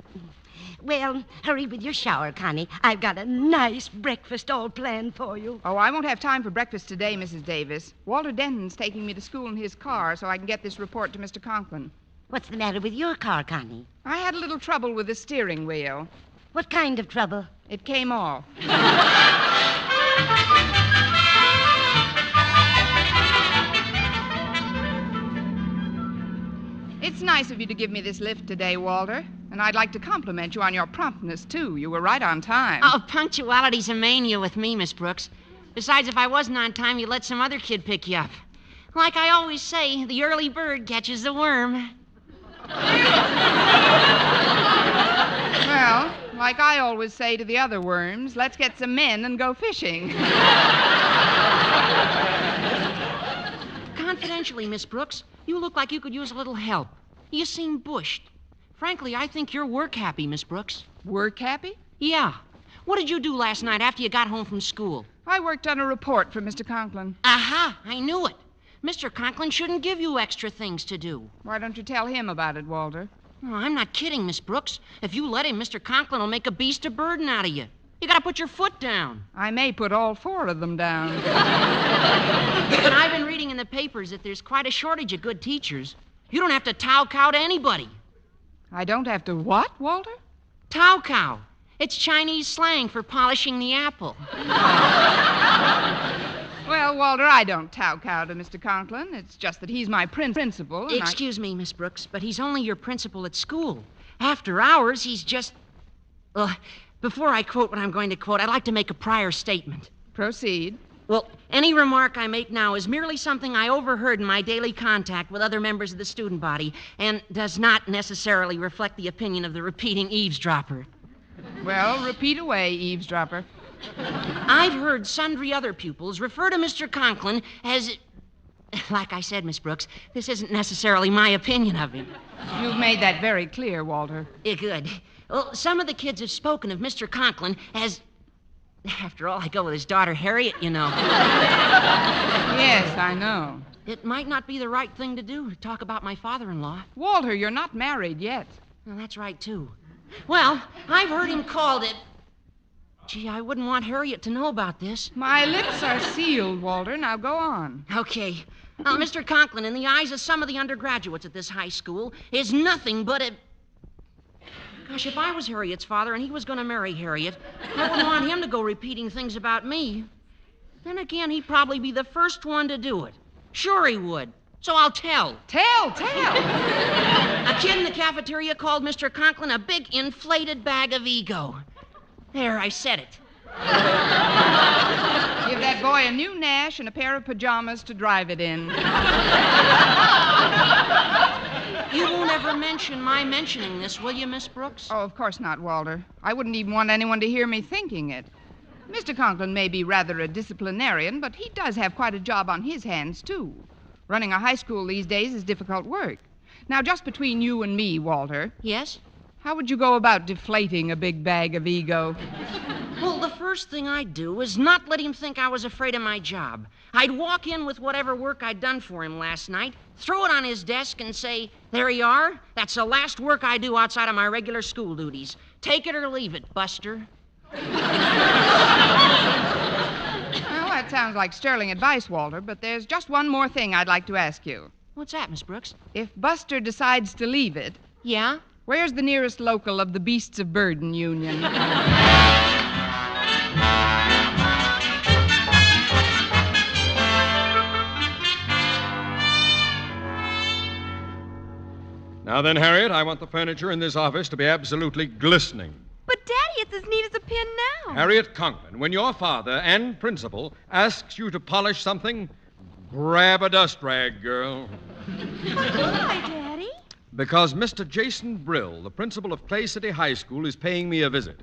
Well, hurry with your shower, Connie. I've got a nice breakfast all planned for you. Oh, I won't have time for breakfast today, Mrs. Davis. Walter Denton's taking me to school in his car so I can get this report to Mr. Conklin. What's the matter with your car, Connie? I had a little trouble with the steering wheel. What kind of trouble? It came off. It's nice of you to give me this lift today, Walter. And I'd like to compliment you on your promptness, too. You were right on time. Oh, punctuality's a mania with me, Miss Brooks. Besides, if I wasn't on time, you'd let some other kid pick you up. Like I always say, the early bird catches the worm. Well, Like I always say to the other worms, let's get some men and go fishing. Confidentially, Miss Brooks, you look like you could use a little help. You seem bushed. Frankly, I think you're work happy, Miss Brooks. Work happy? Yeah. What did you do last night after you got home from school? I worked on a report for Mr. Conklin. Aha! I knew it. Mr. Conklin shouldn't give you extra things to do. Why don't you tell him about it, Walter? Oh, I'm not kidding, Miss Brooks. If you let him, Mr. Conklin will make a beast of burden out of you. You gotta put your foot down. I may put all 4 of them down. And I've been reading in the papers that there's quite a shortage of good teachers. You don't have to tow-cow to anybody. I don't have to what, Walter? Tow-cow. It's Chinese slang for polishing the apple. Well, Walter, I don't tow-cow to Mr. Conklin. It's just that he's my principal. And Excuse me, Miss Brooks, but he's only your principal at school. After hours, he's just... before I quote what I'm going to quote, I'd like to make a prior statement. Proceed. Well, any remark I make now is merely something I overheard in my daily contact with other members of the student body and does not necessarily reflect the opinion of the repeating eavesdropper. Well, repeat away, eavesdropper. I've heard sundry other pupils refer to Mr. Conklin as... Like I said, Miss Brooks, this isn't necessarily my opinion of him. You've made that very clear, Walter. Good. Well, some of the kids have spoken of Mr. Conklin as... After all, I go with his daughter, Harriet, you know. Yes, I know. It might not be the right thing to do to talk about my father-in-law. Walter, you're not married yet. Well, that's right, too. Well, I've heard him called it... Gee, I wouldn't want Harriet to know about this. My lips are sealed, Walter. Now go on. Okay. Now, Mr. Conklin, in the eyes of some of the undergraduates at this high school, is nothing but a... Gosh, if I was Harriet's father and he was going to marry Harriet, I wouldn't want him to go repeating things about me. Then again, he'd probably be the first one to do it. Sure he would. So I'll tell. Tell! A kid in the cafeteria called Mr. Conklin a big inflated bag of ego. There, I said it. Give that boy a new Nash and a pair of pajamas to drive it in. You won't ever mention my mentioning this, will you, Miss Brooks? Oh, of course not, Walter. I wouldn't even want anyone to hear me thinking it. Mr. Conklin may be rather a disciplinarian, but he does have quite a job on his hands, too. Running a high school these days is difficult work. Now, just between you and me, Walter. Yes? How would you go about deflating a big bag of ego? Well, the first thing I'd do is not let him think I was afraid of my job. I'd walk in with whatever work I'd done for him last night, throw it on his desk, and say, "There you are. That's the last work I do outside of my regular school duties. Take it or leave it, Buster." Well, that sounds like sterling advice, Walter, but there's just one more thing I'd like to ask you. What's that, Miss Brooks? If Buster decides to leave it... Yeah? Where's the nearest local of the Beasts of Burden Union? Now then, Harriet, I want the furniture in this office to be absolutely glistening. But, Daddy, it's as neat as a pin now. Harriet Conklin, when your father and principal asks you to polish something, grab a dust rag, girl. But why, Daddy? Because Mr. Jason Brill, the principal of Clay City High School, is paying me a visit.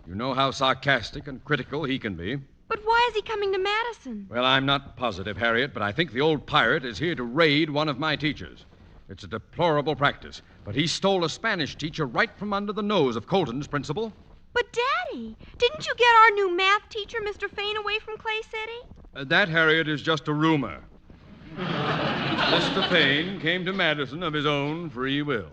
You know how sarcastic and critical he can be. But why is he coming to Madison? Well, I'm not positive, Harriet, but I think the old pirate is here to raid one of my teachers. It's a deplorable practice, but he stole a Spanish teacher right from under the nose of Colton's principal. But, Daddy, didn't you get our new math teacher, Mr. Fain, away from Clay City? That, Harriet, is just a rumor. Mr. Fain came to Madison of his own free will.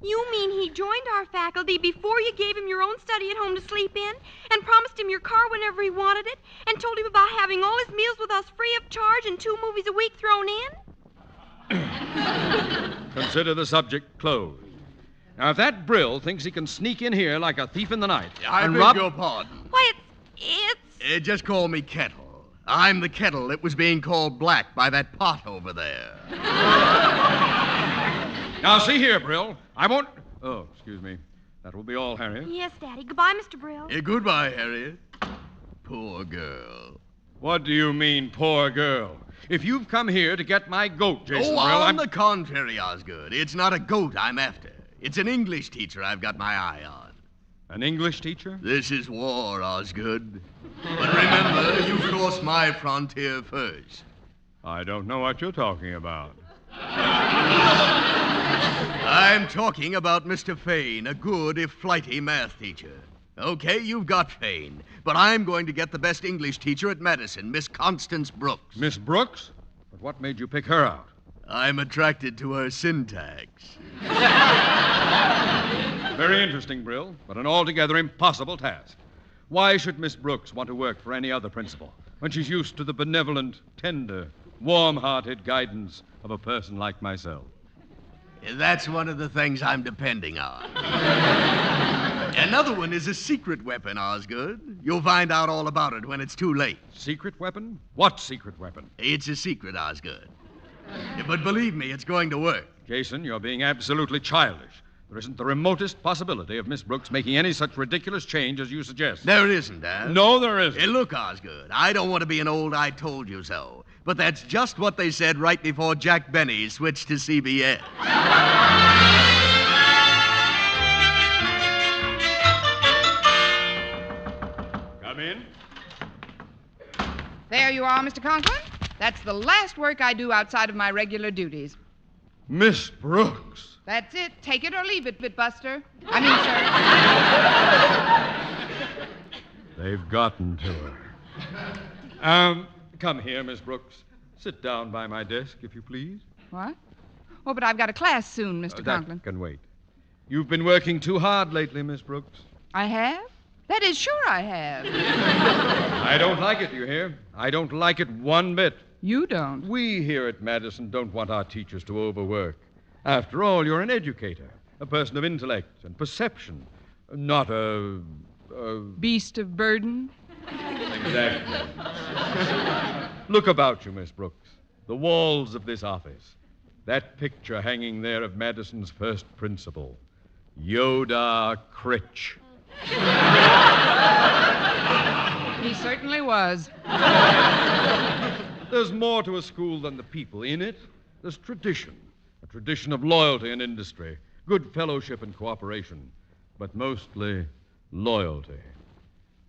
You mean he joined our faculty before you gave him your own study at home to sleep in, and promised him your car whenever he wanted it, and told him about having all his meals with us free of charge and 2 movies a week thrown in? Consider the subject closed. Now, if that Brill thinks he can sneak in here like a thief in the night... I and beg rob... your pardon. Why, it's... Just call me Kettle. I'm the kettle that was being called black by that pot over there. Now, see here, Brill. I won't... Oh, excuse me. That will be all, Harriet. Yes, Daddy. Goodbye, Mr. Brill. Goodbye, Harriet. Poor girl. What do you mean, poor girl? If you've come here to get my goat, Jason Brill, on the contrary, Osgood. It's not a goat I'm after. It's an English teacher I've got my eye on. An English teacher? This is war, Osgood. But remember, you crossed my frontier first. I don't know what you're talking about. I'm talking about Mr. Fane, a good, if flighty, math teacher. Okay, you've got Fane, but I'm going to get the best English teacher at Madison, Miss Constance Brooks. Miss Brooks? But what made you pick her out? I'm attracted to her syntax. Very interesting, Brill, but an altogether impossible task. Why should Miss Brooks want to work for any other principal when she's used to the benevolent, tender, warm-hearted guidance of a person like myself? That's one of the things I'm depending on. Another one is a secret weapon, Osgood. You'll find out all about it when it's too late. Secret weapon? What secret weapon? It's a secret, Osgood. But believe me, it's going to work. Jason, you're being absolutely childish. There isn't the remotest possibility of Miss Brooks making any such ridiculous change as you suggest. There isn't, Dad. No, there isn't. Hey, look, Osgood, I don't want to be an old I told you so, but that's just what they said right before Jack Benny switched to CBS. Come in. There you are, Mr. Conklin. That's the last work I do outside of my regular duties. Miss Brooks. That's it. Take it or leave it, Bitbuster. Sir. They've gotten to her. Come here, Miss Brooks. Sit down by my desk, if you please. What? Oh, but I've got a class soon, Mr. Conklin. That can wait. You've been working too hard lately, Miss Brooks. I have? That is, sure I have. I don't like it, you hear? I don't like it one bit. You don't? We here at Madison don't want our teachers to overwork. After all, you're an educator, a person of intellect and perception, not a beast of burden? Exactly. Look about you, Miss Brooks. The walls of this office. That picture hanging there of Madison's first principal, Yoda Critch. He certainly was. There's more to a school than the people in it. There's tradition. A tradition of loyalty and industry, good fellowship and cooperation, but mostly loyalty.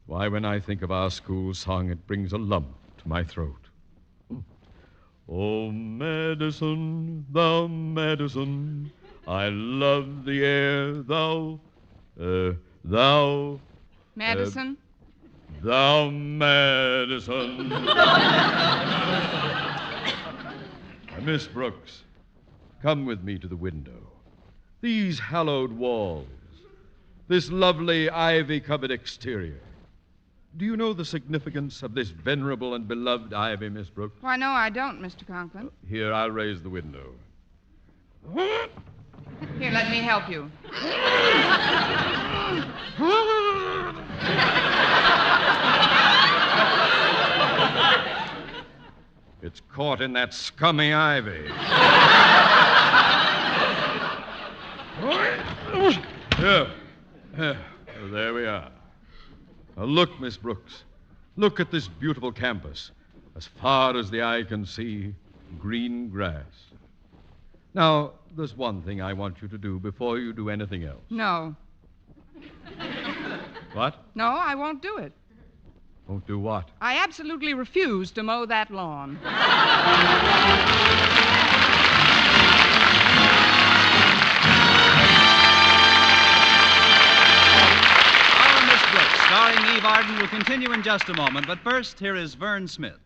Why, when I think of our school song, it brings a lump to my throat. Oh, Madison, thou Madison, I love the air, thou. Madison? Thou Madison. Miss Brooks, come with me to the window. These hallowed walls, this lovely ivy-covered exterior. Do you know the significance of this venerable and beloved ivy, Miss Brooks? Why, no, I don't, Mr. Conklin. Here, I'll raise the window. Here, let me help you. It's caught in that scummy ivy. There we are. Now look, Miss Brooks. Look at this beautiful campus. As far as the eye can see, green grass. Now, there's one thing I want you to do before you do anything else. No. What? No, I won't do it. Won't do what? I absolutely refuse to mow that lawn. Our Miss Brooks, starring Eve Arden, will continue in just a moment, but first, here is Vern Smith.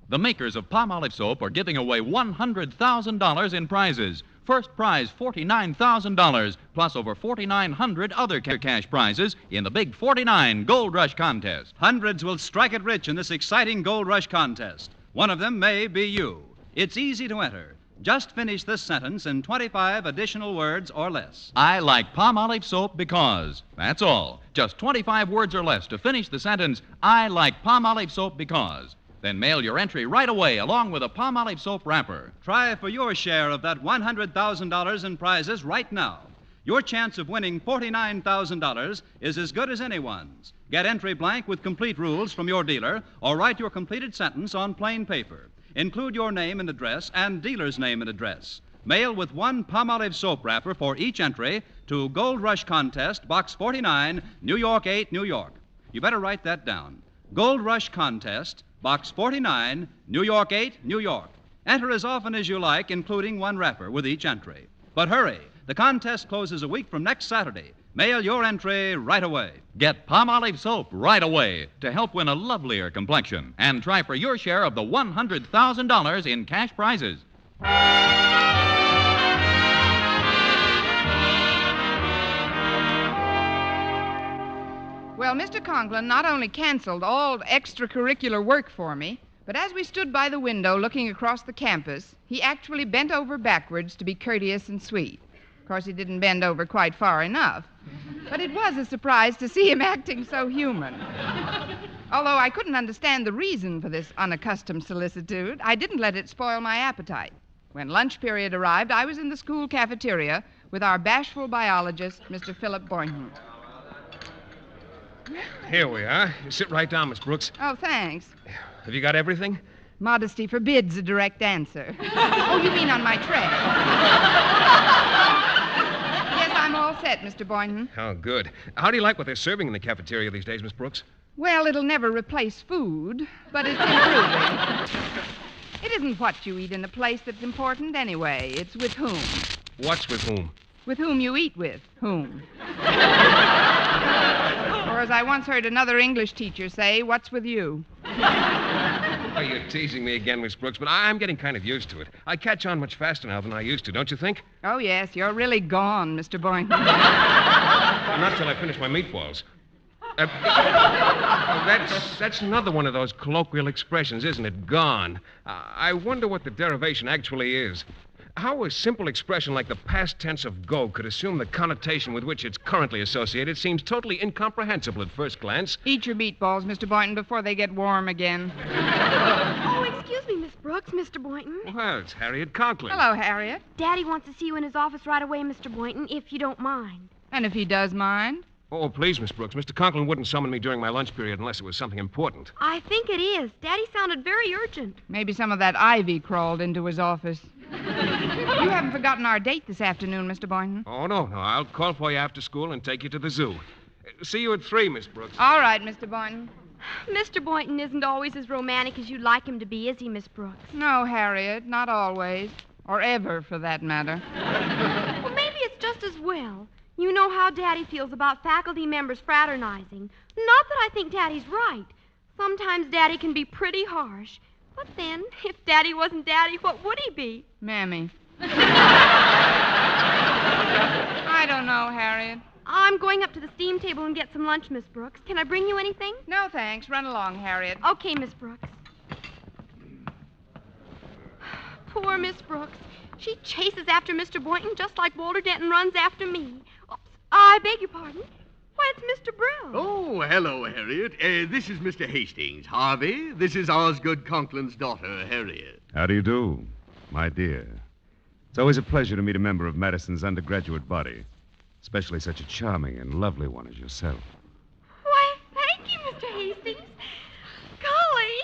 The makers of Palmolive soap are giving away $100,000 in prizes. First prize, $49,000, plus over 4,900 other cash prizes in the Big 49 Gold Rush contest. Hundreds will strike it rich in this exciting Gold Rush contest. One of them may be you. It's easy to enter. Just finish this sentence in 25 additional words or less. I like Palmolive soap because. That's all. Just 25 words or less to finish the sentence, I like Palmolive soap because. Then mail your entry right away along with a Palmolive soap wrapper. Try for your share of that $100,000 in prizes right now. Your chance of winning $49,000 is as good as anyone's. Get entry blank with complete rules from your dealer, or write your completed sentence on plain paper. Include your name and address and dealer's name and address. Mail with one Palmolive soap wrapper for each entry to Gold Rush Contest, Box 49, New York 8, New York. You better write that down. Gold Rush Contest, Box 49, New York 8, New York. Enter as often as you like, including one wrapper with each entry. But hurry, the contest closes a week from next Saturday. Mail your entry right away. Get Palmolive soap right away to help win a lovelier complexion. And try for your share of the $100,000 in cash prizes. Well, Mr. Conklin not only canceled all extracurricular work for me, but as we stood by the window looking across the campus, he actually bent over backwards to be courteous and sweet. Of course, he didn't bend over quite far enough. But it was a surprise to see him acting so human. Although I couldn't understand the reason for this unaccustomed solicitude, I didn't let it spoil my appetite. When lunch period arrived, I was in the school cafeteria with our bashful biologist, Mr. Philip Boynton. Here we are. Sit right down, Miss Brooks. Oh, thanks. Have you got everything? Modesty forbids a direct answer. Oh, you mean on my tray? Yes, I'm all set, Mr. Boynton. Oh, good. How do you like what they're serving in the cafeteria these days, Miss Brooks? Well, it'll never replace food, but it's improving. It isn't what you eat in a place that's important anyway. It's with whom. What's with whom? With whom you eat with. Whom. Or as I once heard another English teacher say, what's with you? Oh, you're teasing me again, Miss Brooks, but I'm getting kind of used to it. I catch on much faster now than I used to, don't you think? Oh, yes, you're really gone, Mr. Boynton. Not till I finish my meatballs. That's another one of those colloquial expressions, isn't it? Gone. I wonder what the derivation actually is. How a simple expression like the past tense of go could assume the connotation with which it's currently associated seems totally incomprehensible at first glance. Eat your meatballs, Mr. Boynton, before they get warm again. Oh, excuse me, Miss Brooks, Mr. Boynton. Well, it's Harriet Conklin. Hello, Harriet. Daddy wants to see you in his office right away, Mr. Boynton, if you don't mind. And if he does mind? Oh, please, Miss Brooks. Mr. Conklin wouldn't summon me during my lunch period unless it was something important. I think it is. Daddy sounded very urgent. Maybe some of that ivy crawled into his office. You haven't forgotten our date this afternoon, Mr. Boynton. Oh, no. I'll call for you after school and take you to the zoo. See you at 3, Miss Brooks. All right, Mr. Boynton. Mr. Boynton isn't always as romantic as you'd like him to be, is he, Miss Brooks? No, Harriet, not always. Or ever, for that matter. Well, maybe it's just as well. You know how Daddy feels about faculty members fraternizing. Not that I think Daddy's right. Sometimes Daddy can be pretty harsh. But then, if Daddy wasn't Daddy, what would he be? Mammy. I don't know, Harriet. I'm going up to the steam table and get some lunch, Miss Brooks. Can I bring you anything? No, thanks. Run along, Harriet. Okay, Miss Brooks. Poor Miss Brooks. She chases after Mr. Boynton just like Walter Denton runs after me. Oops. I beg your pardon. Why, it's Mr. Brill. Oh, hello, Harriet. This is Mr. Hastings. Harvey, this is Osgood Conklin's daughter, Harriet. How do you do, my dear? It's always a pleasure to meet a member of Madison's undergraduate body, especially such a charming and lovely one as yourself. Why, thank you, Mr. Hastings. Golly.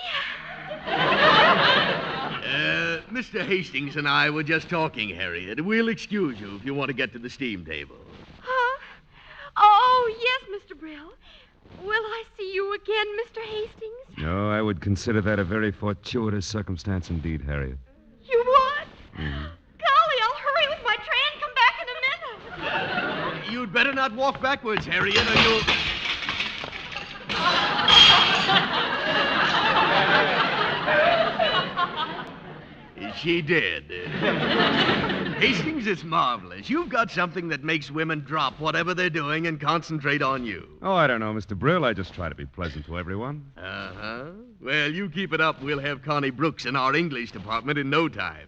Mr. Hastings and I were just talking, Harriet. We'll excuse you if you want to get to the steam table. Huh? Oh, yes, Mr. Brill. Will I see you again, Mr. Hastings? No, I would consider that a very fortuitous circumstance indeed, Harriet. You would? Mm-hmm. Golly, I'll hurry with my tray and come back in a minute. You'd better not walk backwards, Harriet, or you'll... She did. Hastings, it's marvelous. You've got something that makes women drop whatever they're doing and concentrate on you. Oh, I don't know, Mr. Brill. I just try to be pleasant to everyone. Uh-huh. Well, you keep it up. We'll have Connie Brooks in our English department in no time.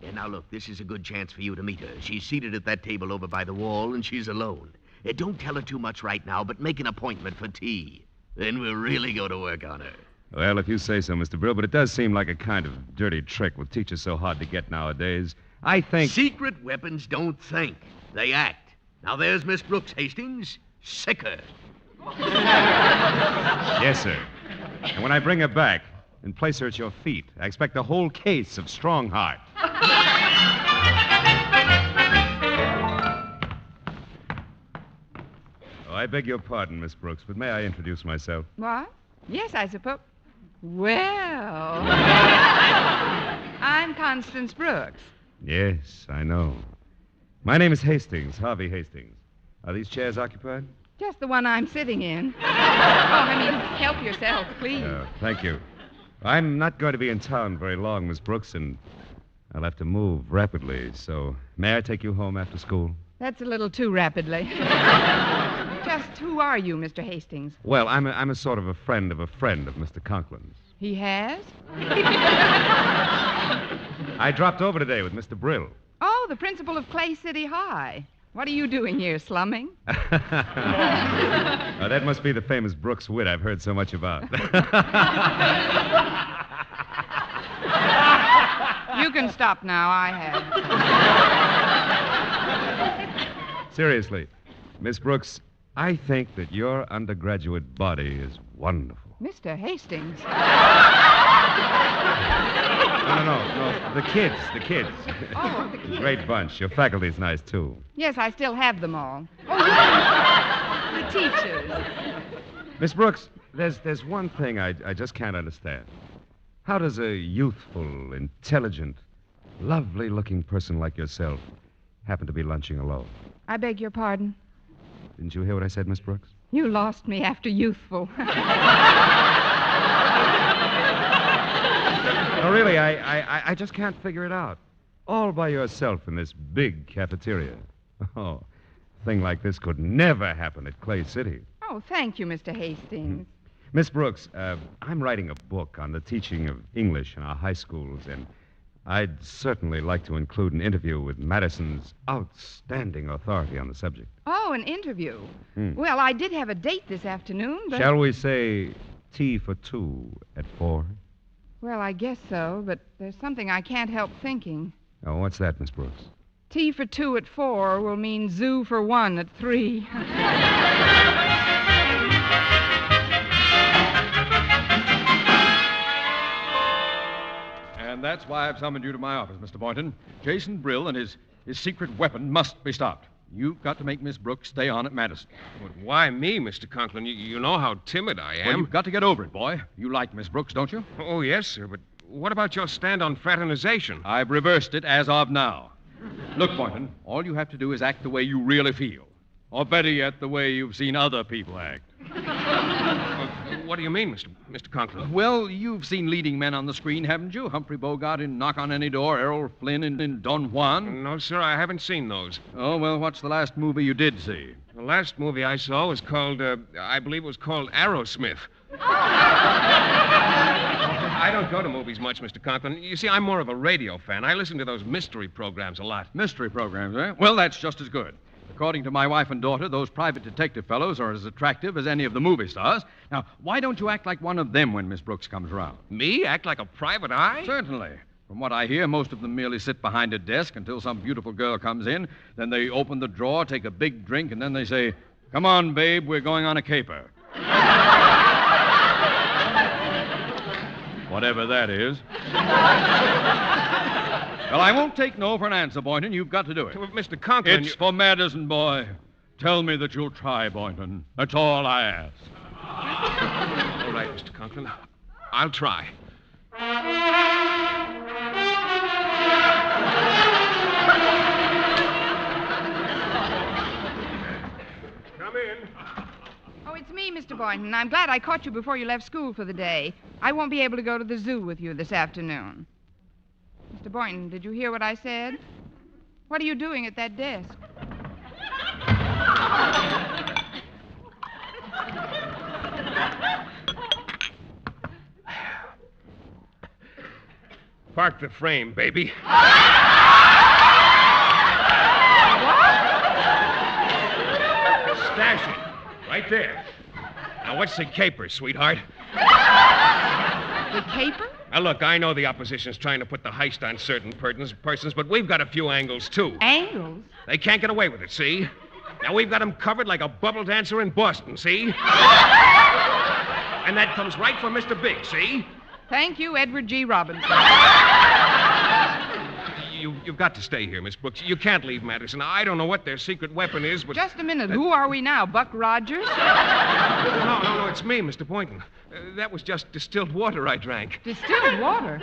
And now, look, this is a good chance for you to meet her. She's seated at that table over by the wall, and she's alone. Don't tell her too much right now, but make an appointment for tea. Then we'll really go to work on her. Well, if you say so, Mr. Brill, but it does seem like a kind of dirty trick with teachers so hard to get nowadays. I think... Secret weapons don't think. They act. Now, there's Miss Brooks, Hastings. Sick her. Yes, sir. And when I bring her back and place her at your feet, I expect a whole case of strong heart. Oh, I beg your pardon, Miss Brooks, but may I introduce myself? What? Yes, I suppose. Well, I'm Constance Brooks. Yes, I know. My name is Hastings, Harvey Hastings. Are these chairs occupied? Just the one I'm sitting in. Help yourself, please. Thank you. I'm not going to be in town very long, Miss Brooks, and I'll have to move rapidly, so may I take you home after school? That's a little too rapidly. Just who are you, Mr. Hastings? Well, I'm a sort of a friend of Mr. Conklin's. He has? I dropped over today with Mr. Brill. Oh, the principal of Clay City High. What are you doing here, slumming? That must be the famous Brooks wit I've heard so much about. You can stop now. I have. Seriously, Miss Brooks, I think that your undergraduate body is wonderful. Mr. Hastings. No. The kids. Oh, the kids. Great bunch. Your faculty's nice, too. Yes, I still have them all. Oh, the teachers. Miss Brooks, there's one thing I just can't understand. How does a youthful, intelligent, lovely-looking person like yourself happen to be lunching alone? I beg your pardon? Didn't you hear what I said, Miss Brooks? You lost me after youthful. No, really, I just can't figure it out. All by yourself in this big cafeteria. Oh, a thing like this could never happen at Clay City. Oh, thank you, Mr. Hastings. Miss Brooks, I'm writing a book on the teaching of English in our high schools, and I'd certainly like to include an interview with Madison's outstanding authority on the subject. Oh, an interview. Well, I did have a date this afternoon, but... Shall we say tea for two at 4? Well, I guess so, but there's something I can't help thinking. Oh, what's that, Miss Brooks? Tea for 2 at 4 will mean zoo for 1 at 3. And that's why I've summoned you to my office, Mr. Boynton. Jason Brill and his secret weapon must be stopped. You've got to make Miss Brooks stay on at Madison. But why me, Mr. Conklin? You know how timid I am. Well, you've got to get over it, boy. You like Miss Brooks, don't you? Oh, yes, sir, but what about your stand on fraternization? I've reversed it as of now. Look, Boynton, all you have to do is act the way you really feel. Or better yet, the way you've seen other people act. What do you mean, Mr. Conklin? Well, you've seen leading men on the screen, haven't you? Humphrey Bogart in Knock on Any Door, Errol Flynn in Don Juan. No, sir, I haven't seen those. Oh, well, what's the last movie you did see? The last movie I saw was called, I believe it was called Aerosmith. I don't go to movies much, Mr. Conklin. You see, I'm more of a radio fan. I listen to those mystery programs a lot. Mystery programs, eh? Well, that's just as good. According to my wife and daughter, those private detective fellows are as attractive as any of the movie stars. Now, why don't you act like one of them when Miss Brooks comes around? Me? Act like a private eye? Certainly. From what I hear, most of them merely sit behind a desk until some beautiful girl comes in. Then they open the drawer, take a big drink, and then they say, "Come on, babe, we're going on a caper." Whatever that is. Well, I won't take no for an answer, Boynton. You've got to do it. Mr. Conklin... It's for Madison, boy. Tell me that you'll try, Boynton. That's all I ask. All right, Mr. Conklin. I'll try. Come in. Oh, it's me, Mr. Boynton. I'm glad I caught you before you left school for the day. I won't be able to go to the zoo with you this afternoon. Mr. Boynton, did you hear what I said? What are you doing at that desk? Park the frame, baby. Stash it. Right there. Now, what's the caper, sweetheart? The caper? Now, look, I know the opposition's trying to put the heist on certain persons, but we've got a few angles, too. Angles? They can't get away with it, see? Now, we've got them covered like a bubble dancer in Boston, see? And that comes right from Mr. Big, see? Thank you, Edward G. Robinson. you've got to stay here, Miss Brooks. You can't leave Madison. I don't know what their secret weapon is, but... Just a minute. Who are we now, Buck Rogers? No, it's me, Mr. Boynton. That was just distilled water I drank. Distilled water?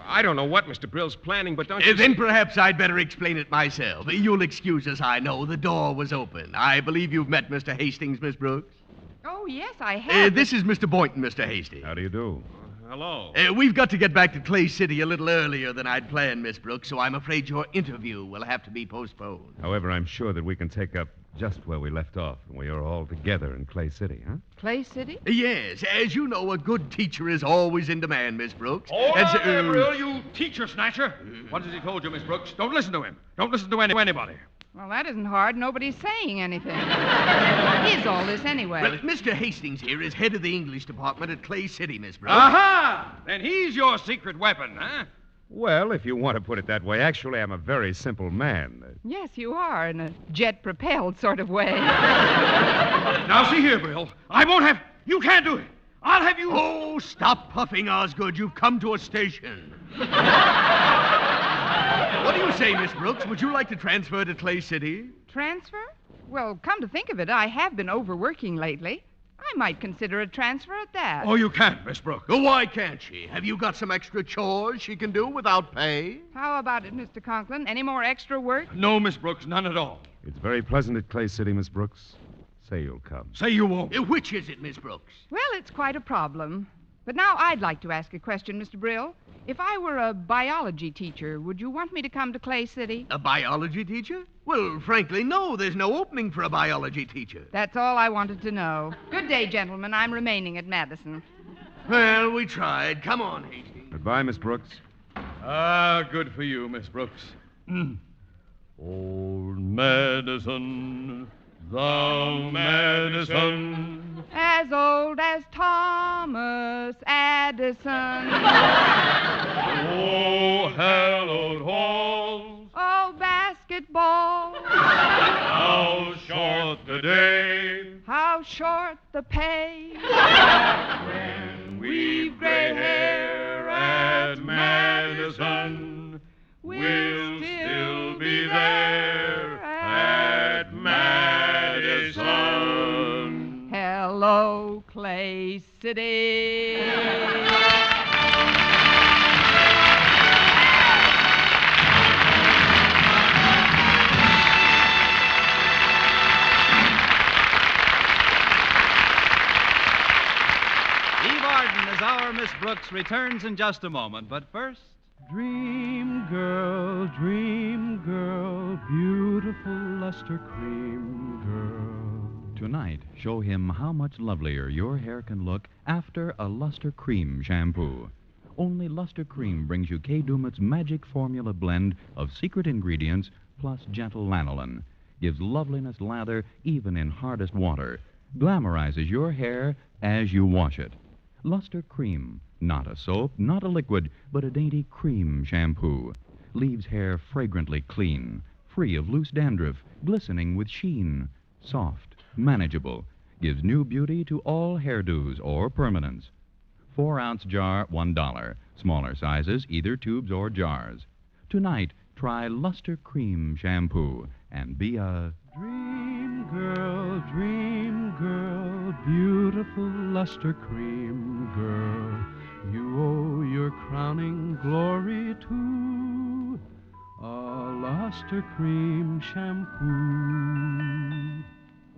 I don't know what Mr. Brill's planning, but don't you... Then perhaps I'd better explain it myself. You'll excuse us, I know. The door was open. I believe you've met Mr. Hastings, Miss Brooks. Oh, yes, I have. This is Mr. Boynton, Mr. Hastings. How do you do? Hello. We've got to get back to Clay City a little earlier than I'd planned, Miss Brooks, so I'm afraid your interview will have to be postponed. However, I'm sure that we can take up just where we left off, and we are all together in Clay City, huh? Clay City? Yes. As you know, a good teacher is always in demand, Miss Brooks. Oh, there, Brill, you teacher snatcher. What has he told you, Miss Brooks? Don't listen to him. Don't listen to anybody. Well, that isn't hard. Nobody's saying anything. What is all this, anyway? Well, Mr. Hastings here is head of the English department at Clay City, Miss Brooks. Aha! Then he's your secret weapon, huh? Well, if you want to put it that way, actually, I'm a very simple man. Yes, you are, in a jet-propelled sort of way. Now, see here, Brill. I won't have... You can't do it. I'll have you... Oh, stop puffing, Osgood. You've come to a station. What do you say, Miss Brooks? Would you like to transfer to Clay City? Transfer? Well, come to think of it, I have been overworking lately. I might consider a transfer at that. Oh, you can't, Miss Brooks. Oh, why can't she? Have you got some extra chores she can do without pay? How about it, Mr. Conklin? Any more extra work? No, Miss Brooks, none at all. It's very pleasant at Clay City, Miss Brooks. Say you'll come. Say you won't. Which is it, Miss Brooks? Well, it's quite a problem. But now I'd like to ask a question, Mr. Brill. If I were a biology teacher, would you want me to come to Clay City? A biology teacher? Well, frankly, no. There's no opening for a biology teacher. That's all I wanted to know. Good day, gentlemen. I'm remaining at Madison. Well, we tried. Come on, Hastings. Goodbye, Miss Brooks. Ah, good for you, Miss Brooks. Old Madison, the Madison. As old as Thomas Addison. Oh, hallowed halls. Oh, basketball. How short the day. How short the pay. When we've gray hair at Madison, we'll still be there at Madison. Hello, Clay City. Eve Arden as our Miss Brooks returns in just a moment, but first... Dream girl, beautiful luster cream girl. Tonight, show him how much lovelier your hair can look after a Luster Cream shampoo. Only Luster Cream brings you Kay Daumit's magic formula blend of secret ingredients plus gentle lanolin. Gives loveliness lather even in hardest water. Glamorizes your hair as you wash it. Luster Cream, not a soap, not a liquid, but a dainty cream shampoo. Leaves hair fragrantly clean, free of loose dandruff, glistening with sheen. Soft, manageable, gives new beauty to all hairdos or permanents. 4-ounce jar, $1. Smaller sizes, either tubes or jars. Tonight, try Luster Cream shampoo and be a... Dream girl, beautiful luster cream girl. You owe your crowning glory to a luster cream shampoo.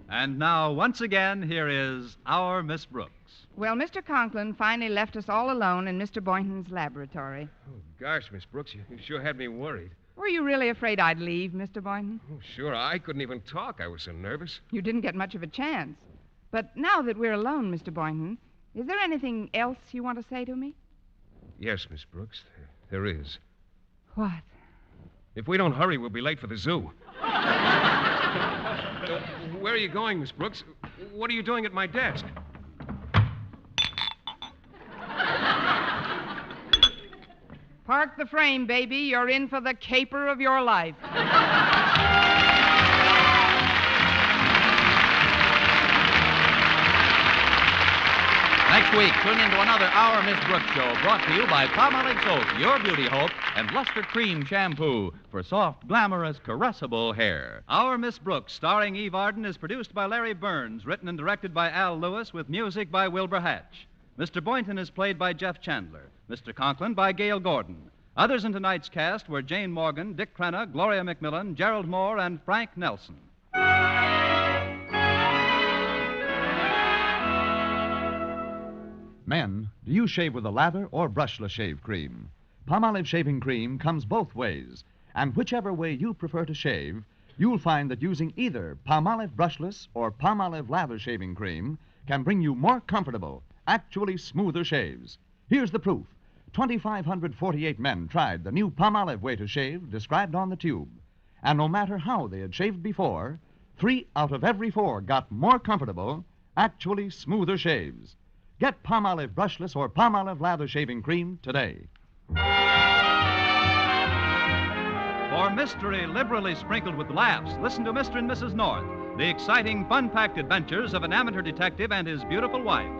And now, once again, here is our Miss Brooks. Well, Mr. Conklin finally left us all alone in Mr. Boynton's laboratory. Oh, gosh, Miss Brooks, you sure had me worried. Were you really afraid I'd leave, Mr. Boynton? Oh, sure. I couldn't even talk. I was so nervous. You didn't get much of a chance. But now that we're alone, Mr. Boynton, is there anything else you want to say to me? Yes, Miss Brooks, there is. What? If we don't hurry, we'll be late for the zoo. Where are you going, Miss Brooks? What are you doing at my desk? Park the frame, baby. You're in for the caper of your life. Next week, tune in to another Our Miss Brooks show brought to you by Palmolive Soap, Your Beauty Hope, and Luster Cream Shampoo for soft, glamorous, caressable hair. Our Miss Brooks, starring Eve Arden, is produced by Larry Burns, written and directed by Al Lewis, with music by Wilbur Hatch. Mr. Boynton is played by Jeff Chandler. Mr. Conklin by Gail Gordon. Others in tonight's cast were Jane Morgan, Dick Crenna, Gloria McMillan, Gerald Moore, and Frank Nelson. Men, do you shave with a lather or brushless shave cream? Palmolive shaving cream comes both ways, and whichever way you prefer to shave, you'll find that using either Palmolive brushless or Palmolive lather shaving cream can bring you more comfortable, actually smoother shaves. Here's the proof. 2,548 men tried the new Palmolive way to shave described on the tube. And no matter how they had shaved before, 3 out of every 4 got more comfortable, actually smoother shaves. Get Palmolive brushless or Palmolive lather shaving cream today. For mystery liberally sprinkled with laughs, listen to Mr. and Mrs. North, the exciting, fun-packed adventures of an amateur detective and his beautiful wife.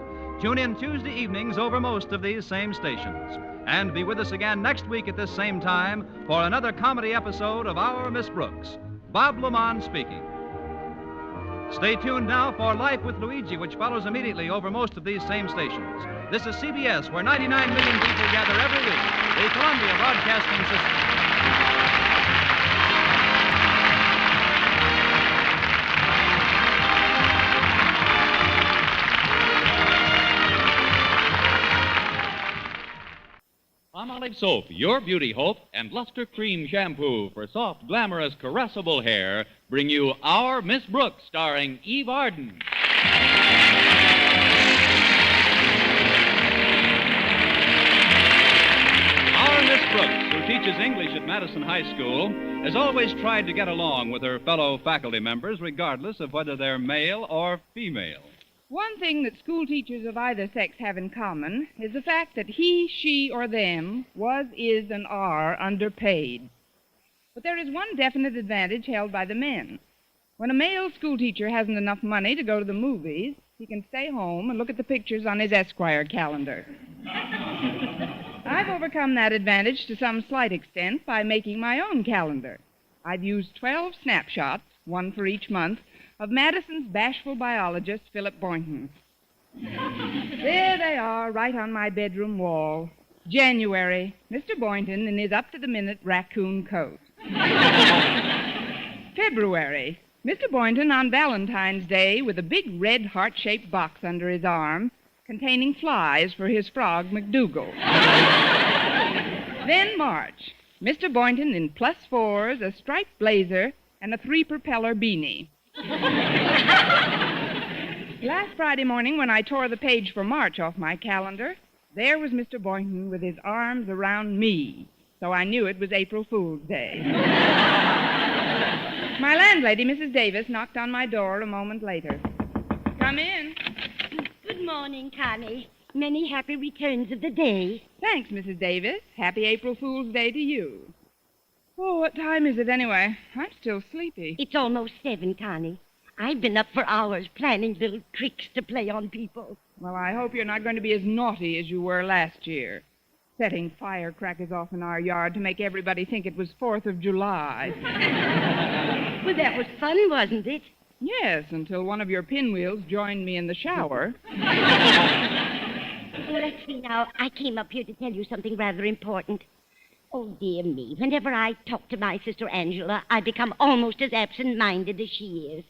Tune in Tuesday evenings over most of these same stations. And be with us again next week at this same time for another comedy episode of Our Miss Brooks. Bob Lamont speaking. Stay tuned now for Life with Luigi, which follows immediately over most of these same stations. This is CBS, where 99 million people gather every week. The Columbia Broadcasting System. Palmolive Soap, Your Beauty Hope, and Luster Cream Shampoo for soft, glamorous, caressable hair bring you Our Miss Brooks, starring Eve Arden. Our Miss Brooks, who teaches English at Madison High School, has always tried to get along with her fellow faculty members, regardless of whether they're male or female. One thing that school teachers of either sex have in common is the fact that he, she, or them was, is, and are underpaid. But there is one definite advantage held by the men. When a male school teacher hasn't enough money to go to the movies, he can stay home and look at the pictures on his Esquire calendar. I've overcome that advantage to some slight extent by making my own calendar. I've used 12 snapshots, one for each month, of Madison's bashful biologist, Philip Boynton. There they are, right on my bedroom wall. January, Mr. Boynton in his up-to-the-minute raccoon coat. February, Mr. Boynton on Valentine's Day with a big red heart-shaped box under his arm containing flies for his frog, McDougal. Then March, Mr. Boynton in +4s, a striped blazer, and a 3-propeller beanie. Last Friday morning, when I tore the page for March off my calendar, there was Mr. Boynton with his arms around me, so I knew it was April Fool's Day. My landlady, Mrs. Davis, knocked on my door a moment later. Come in. Good morning, Connie. Many happy returns of the day. Thanks, Mrs. Davis. Happy April Fool's Day to you. Oh, what time is it anyway? I'm still sleepy. It's almost 7, Connie. I've been up for hours planning little tricks to play on people. Well, I hope you're not going to be as naughty as you were last year, setting firecrackers off in our yard to make everybody think it was 4th of July. Well, that was fun, wasn't it? Yes, until one of your pinwheels joined me in the shower. Well, let's see now. I came up here to tell you something rather important. Oh, dear me. Whenever I talk to my sister Angela, I become almost as absent-minded as she is.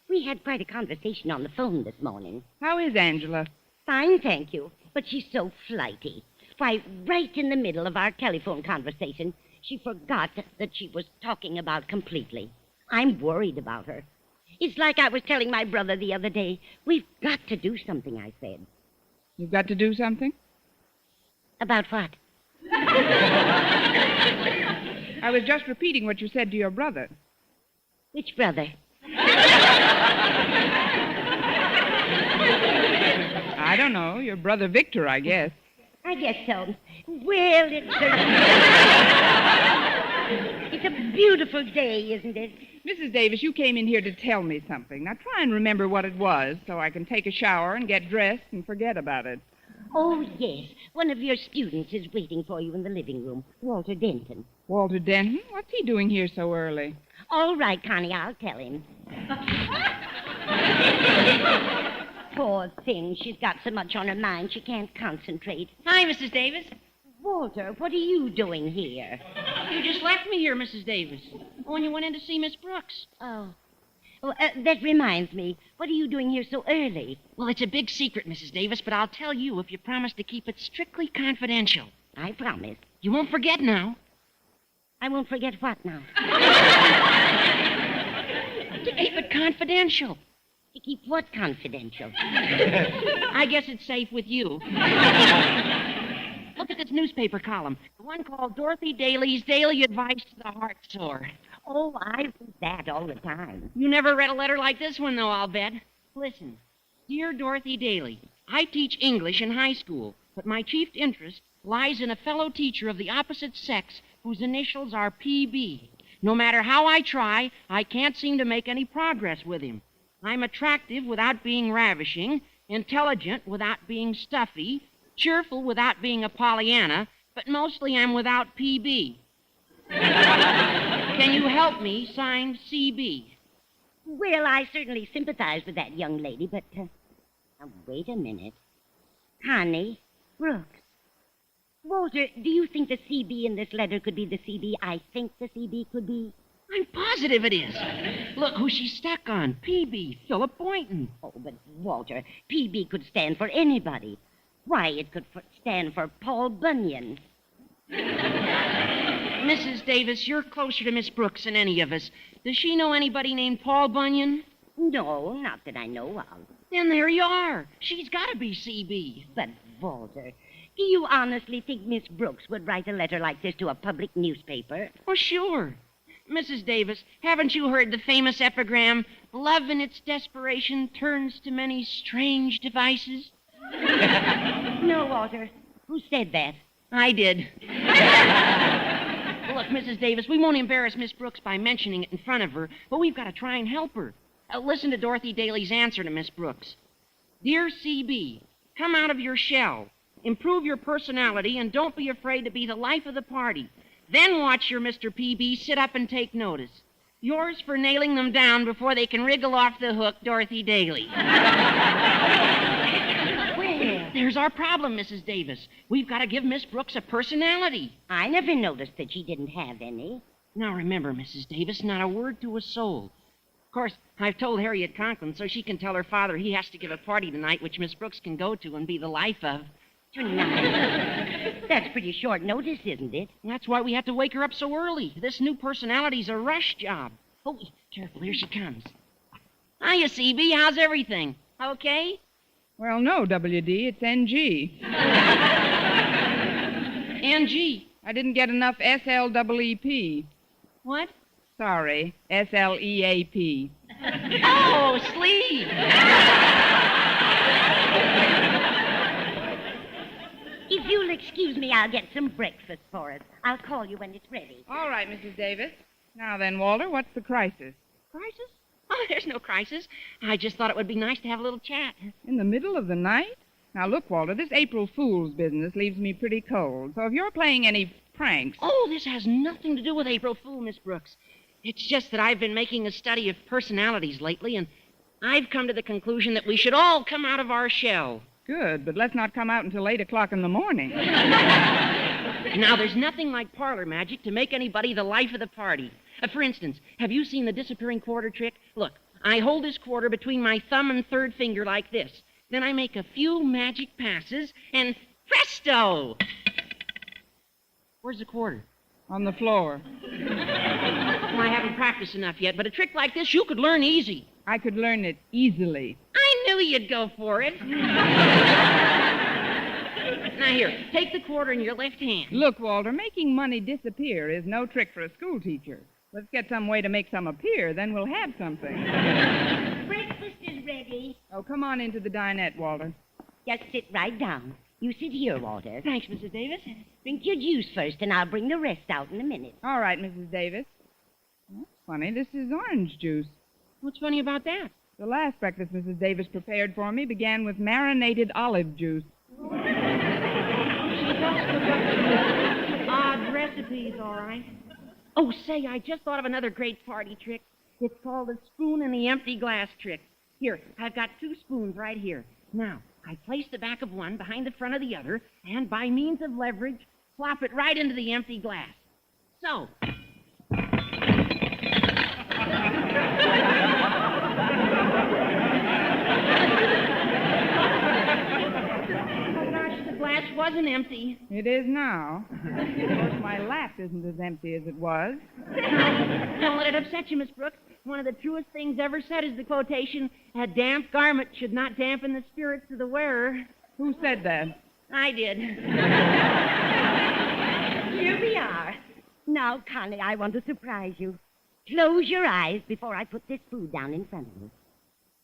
We had quite a conversation on the phone this morning. How is Angela? Fine, thank you. But she's so flighty. Why, right in the middle of our telephone conversation, she forgot that she was talking about completely. I'm worried about her. It's like I was telling my brother the other day. We've got to do something, I said. You've got to do something? About what? I was just repeating what you said to your brother. Which brother? I don't know. Your brother Victor, I guess. I guess so. Well, it's a beautiful day, isn't it? Mrs. Davis, you came in here to tell me something. Now try and remember what it was so I can take a shower and get dressed and forget about it. Oh, yes. One of your students is waiting for you in the living room. Walter Denton. Walter Denton? What's he doing here so early? All right, Connie, I'll tell him. Poor thing. She's got so much on her mind she can't concentrate. Hi, Mrs. Davis. Walter, what are you doing here? You just left me here, Mrs. Davis. When you went in to see Miss Brooks. Oh. Well, that reminds me. What are you doing here so early? Well, it's a big secret, Mrs. Davis, but I'll tell you if you promise to keep it strictly confidential. I promise. You won't forget now. I won't forget what now? To keep it confidential. To keep what confidential? I guess it's safe with you. Look at this newspaper column. The one called Dorothy Daly's Daily Advice to the Heart Sore. Oh, I read that all the time. You never read a letter like this one, though, I'll bet. Listen. Dear Dorothy Daly, I teach English in high school, but my chief interest lies in a fellow teacher of the opposite sex whose initials are PB. No matter how I try, I can't seem to make any progress with him. I'm attractive without being ravishing, intelligent without being stuffy, cheerful without being a Pollyanna, but mostly I'm without PB. Can you help me? Signed, CB. Well, I certainly sympathize with that young lady, but... now, wait a minute. Connie Brooks. Walter, do you think the CB in this letter could be the CB I think the CB could be? I'm positive it is. Look who she's stuck on. PB, Philip Boynton. Oh, but Walter, PB could stand for anybody. Why, it could stand for Paul Bunyan. Mrs. Davis, you're closer to Miss Brooks than any of us. Does she know anybody named Paul Bunyan? No, not that I know of. Then there you are. She's got to be CB. But, Walter, do you honestly think Miss Brooks would write a letter like this to a public newspaper? Well, sure. Mrs. Davis, haven't you heard the famous epigram, love in its desperation turns to many strange devices? No, Walter. Who said that? I did. Look, Mrs. Davis, we won't embarrass Miss Brooks by mentioning it in front of her, but we've got to try and help her. Listen to Dorothy Daly's answer to Miss Brooks. Dear CB, come out of your shell. Improve your personality and don't be afraid to be the life of the party. Then watch your Mr. PB sit up and take notice. Yours for nailing them down before they can wriggle off the hook, Dorothy Daly. Well, there's our problem, Mrs. Davis. We've got to give Miss Brooks a personality. I never noticed that she didn't have any. Now remember, Mrs. Davis, not a word to a soul. Of course, I've told Harriet Conklin so she can tell her father he has to give a party tonight which Miss Brooks can go to and be the life of. Tonight? That's pretty short notice, isn't it? That's why we have to wake her up so early. This new personality's a rush job. Oh, careful, here she comes. Hiya, CB, how's everything? Okay? Well, no, WD, it's NG. NG? I didn't get enough SLEEP. What? Sorry, SLEAP. Oh, sleep! If you'll excuse me, I'll get some breakfast for us. I'll call you when it's ready. All right, Mrs. Davis. Now then, Walter, what's the crisis? Crisis? Oh, there's no crisis. I just thought it would be nice to have a little chat. In the middle of the night? Now, look, Walter, this April Fool's business leaves me pretty cold. So if you're playing any pranks... Oh, this has nothing to do with April Fool, Miss Brooks. It's just that I've been making a study of personalities lately, and I've come to the conclusion that we should all come out of our shell. Good, but let's not come out until 8 o'clock in the morning. Now, there's nothing like parlor magic to make anybody the life of the party. For instance, have you seen the disappearing quarter trick? Look, I hold this quarter between my thumb and third finger like this. Then I make a few magic passes, and presto! Where's the quarter? On the floor. Well, I haven't practiced enough yet, but a trick like this you could learn easy. I could learn it easily. I knew you'd go for it. Now, here, take the quarter in your left hand. Look, Walter, making money disappear is no trick for a school teacher. Let's get some way to make some appear, then we'll have something. Breakfast is ready. Oh, come on into the dinette, Walter. Just sit right down. You sit here, Walter. Thanks, Mrs. Davis. Drink your juice first, and I'll bring the rest out in a minute. All right, Mrs. Davis. That's funny. This is orange juice. What's funny about that? The last breakfast Mrs. Davis prepared for me began with marinated olive juice. recipes, all right. Oh, say, I just thought of another great party trick. It's called the spoon in the empty glass trick. Here, I've got 2 spoons right here. Now, I place the back of one behind the front of the other, and by means of leverage, plop it right into the empty glass. So. The glass wasn't empty. It is now. Of course, my lap isn't as empty as it was. Don't let it upset you, Miss Brooks. One of the truest things ever said is the quotation, "A damp garment should not dampen the spirits of the wearer." Who said that? I did. Here we are. Now, Connie, I want to surprise you. Close your eyes before I put this food down in front of you.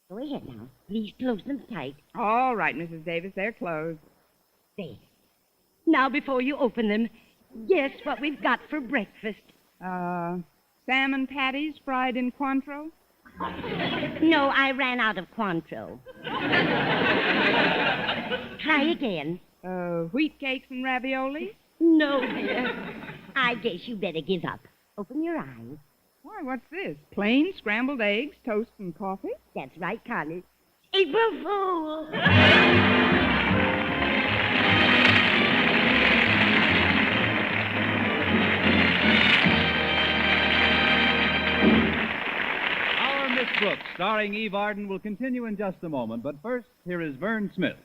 Go ahead now. Please close them tight. All right, Mrs. Davis, they're closed. There. Now, before you open them, guess what we've got for breakfast. Salmon patties fried in Cointreau? No, I ran out of Cointreau. Try again. Wheat cakes and ravioli? No, dear. I guess you better give up. Open your eyes. Why, what's this? Plain scrambled eggs, toast, and coffee? That's right, Connie. April Fool! Our Miss Brooks, starring Eve Arden, will continue in just a moment, but first, here is Vern Smith.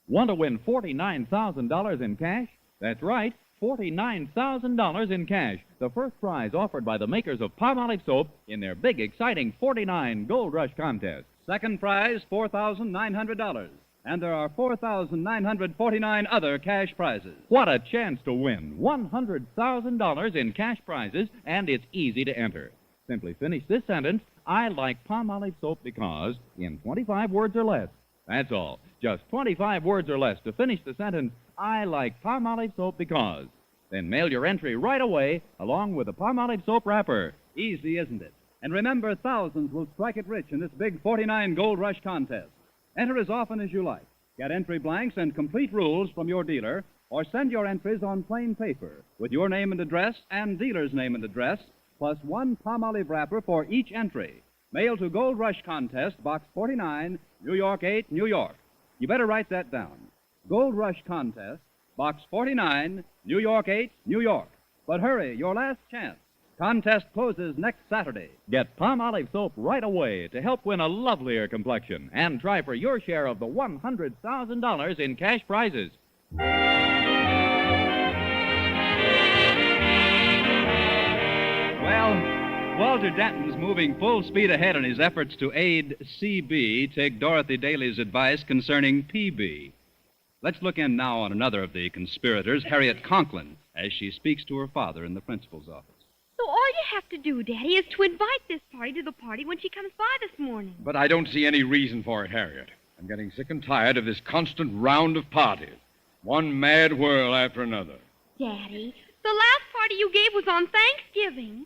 Want to win $49,000 in cash? That's right, $49,000 in cash. The first prize offered by the makers of Palmolive soap in their big, exciting 49 Gold Rush contest. Second prize, $4,900. And there are 4,949 other cash prizes. What a chance to win $100,000 in cash prizes, and it's easy to enter. Simply finish this sentence, "I like Palmolive soap because," in 25 words or less. That's all. Just 25 words or less to finish the sentence, "I like Palmolive soap because." Then mail your entry right away along with the Palmolive soap wrapper. Easy, isn't it? And remember, thousands will strike it rich in this big 49 Gold Rush contest. Enter as often as you like. Get entry blanks and complete rules from your dealer, or send your entries on plain paper with your name and address and dealer's name and address, plus 1 Palmolive wrapper for each entry. Mail to Gold Rush Contest, Box 49, New York 8, New York. You better write that down. Gold Rush Contest, Box 49, New York 8, New York. But hurry, your last chance. Contest closes next Saturday. Get Palmolive soap right away to help win a lovelier complexion and try for your share of the $100,000 in cash prizes. Well, Walter Denton's moving full speed ahead in his efforts to aid CB take Dorothy Daly's advice concerning PB. Let's look in now on another of the conspirators, Harriet Conklin, as she speaks to her father in the principal's office. So all you have to do, Daddy, is to invite this party to the party when she comes by this morning. But I don't see any reason for it, Harriet. I'm getting sick and tired of this constant round of parties. One mad whirl after another. Daddy, the last party you gave was on Thanksgiving.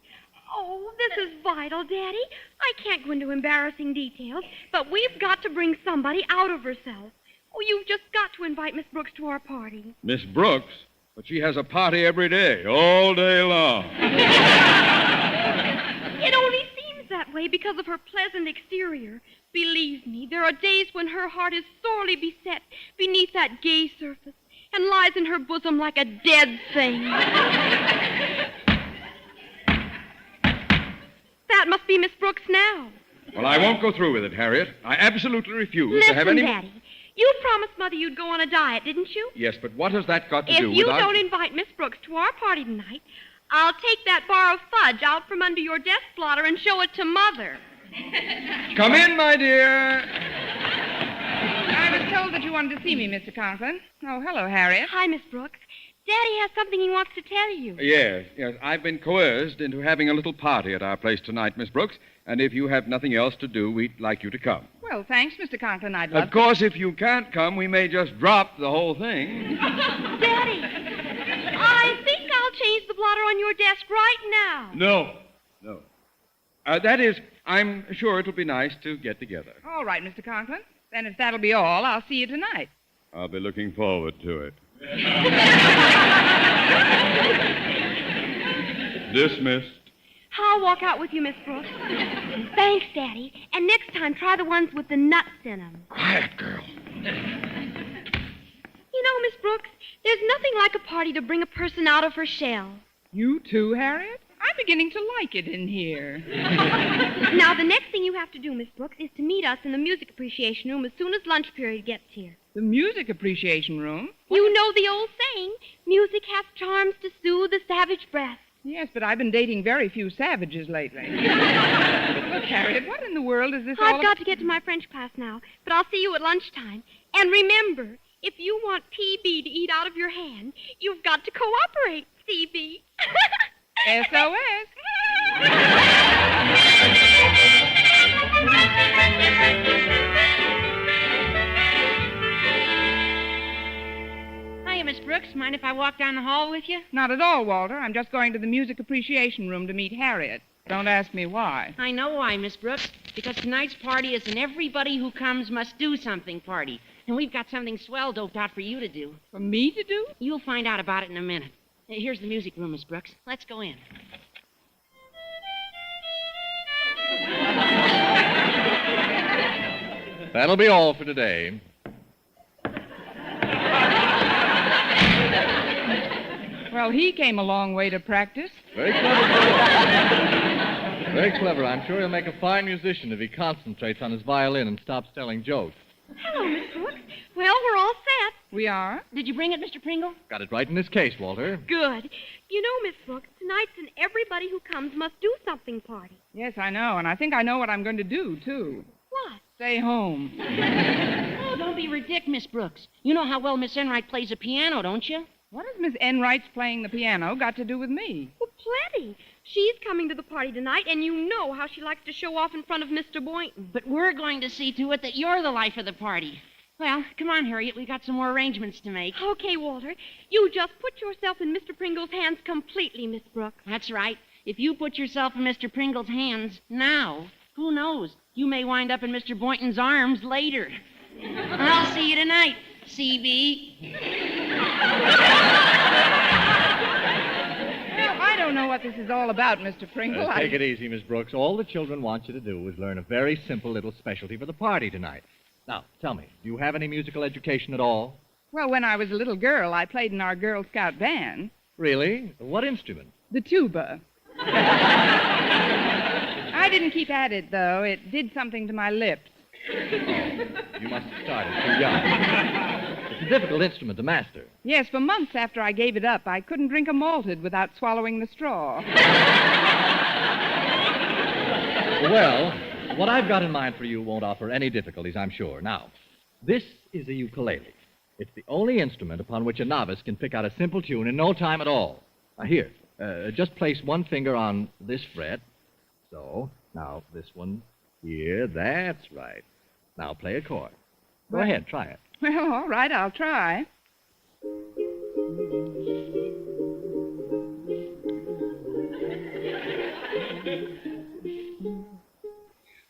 Oh, this is vital, Daddy. I can't go into embarrassing details, but we've got to bring somebody out of herself. Oh, you've just got to invite Miss Brooks to our party. Miss Brooks? But she has a party every day, all day long. It only seems that way because of her pleasant exterior. Believe me, there are days when her heart is sorely beset beneath that gay surface and lies in her bosom like a dead thing. That must be Miss Brooks now. Well, I won't go through with it, Harriet. I absolutely refuse to have any... Listen, Daddy. You promised Mother you'd go on a diet, didn't you? Yes, but what has that got to If do with... you don't invite Miss Brooks to our party tonight, I'll take that bar of fudge out from under your desk blotter and show it to Mother. Come in, my dear. I was told that you wanted to see me, Mr. Conklin. Oh, hello, Harriet. Hi, Miss Brooks. Daddy has something he wants to tell you. Yes. I've been coerced into having a little party at our place tonight, Miss Brooks, and if you have nothing else to do, we'd like you to come. Well, thanks, Mr. Conklin. I'd love Of course, if you can't come, we may just drop the whole thing. Daddy, I think I'll change the blotter on your desk right now. No. That is, I'm sure it'll be nice to get together. All right, Mr. Conklin. Then if that'll be all, I'll see you tonight. I'll be looking forward to it. Dismissed. I'll walk out with you, Miss Brooks. Thanks, Daddy. And next time, try the ones with the nuts in them. Quiet, girl. You know, Miss Brooks, there's nothing like a party to bring a person out of her shell. You too, Harriet? I'm beginning to like it in here. Now, the next thing you have to do, Miss Brooks, is to meet us in the music appreciation room as soon as lunch period gets here. The music appreciation room? You know the old saying, music has charms to soothe the savage breast. Yes, but I've been dating very few savages lately. Look, Harriet, what in the world is this all I've got to get to my French class now, but I'll see you at lunchtime. And remember, if you want PB to eat out of your hand, you've got to cooperate, CB. SOS. Hiya, Miss Brooks. Mind if I walk down the hall with you? Not at all, Walter. I'm just going to the music appreciation room to meet Harriet. Don't ask me why. I know why, Miss Brooks. Because tonight's party is an everybody who comes must do something party. And we've got something swell doped out for you to do. For me to do? You'll find out about it in a minute. Here's the music room, Miss Brooks. Let's go in. That'll be all for today. Well, he came a long way to practice. Very clever. Very clever. I'm sure he'll make a fine musician if he concentrates on his violin and stops telling jokes. Hello, Miss Brooks. Well, we're all set. We are? Did you bring it, Mr. Pringle? Got it right in his case, Walter. Good. You know, Miss Brooks, tonight's an everybody who comes must do something party. Yes, I know, and I think I know what I'm going to do, too. What? Stay home. Oh, don't be ridiculous, Miss Brooks. You know how well Miss Enright plays the piano, don't you? What has Miss Enright's playing the piano got to do with me? Well, plenty. She's coming to the party tonight, and you know how she likes to show off in front of Mr. Boynton. But we're going to see to it that you're the life of the party. Well, come on, Harriet. We got some more arrangements to make. Okay, Walter. You just put yourself in Mr. Pringle's hands completely, Miss Brooks. That's right. If you put yourself in Mr. Pringle's hands now, who knows? You may wind up in Mr. Boynton's arms later. I'll see you tonight, CB. I don't know what this is all about, Mr. Pringle. Take it easy, Miss Brooks. All the children want you to do is learn a very simple little specialty for the party tonight. Now, tell me, do you have any musical education at all? Well, when I was a little girl, I played in our Girl Scout band. Really? What instrument? The tuba. I didn't keep at it, though. It did something to my lips. Oh, you must have started too young. It's a difficult instrument to master. Yes, for months after I gave it up, I couldn't drink a malted without swallowing the straw. Well, what I've got in mind for you won't offer any difficulties, I'm sure. Now, this is a ukulele. It's the only instrument upon which a novice can pick out a simple tune in no time at all. Now, here, just place one finger on this fret. So, now this one here. That's right. Now play a chord. Go ahead, try it. Well, all right, I'll try.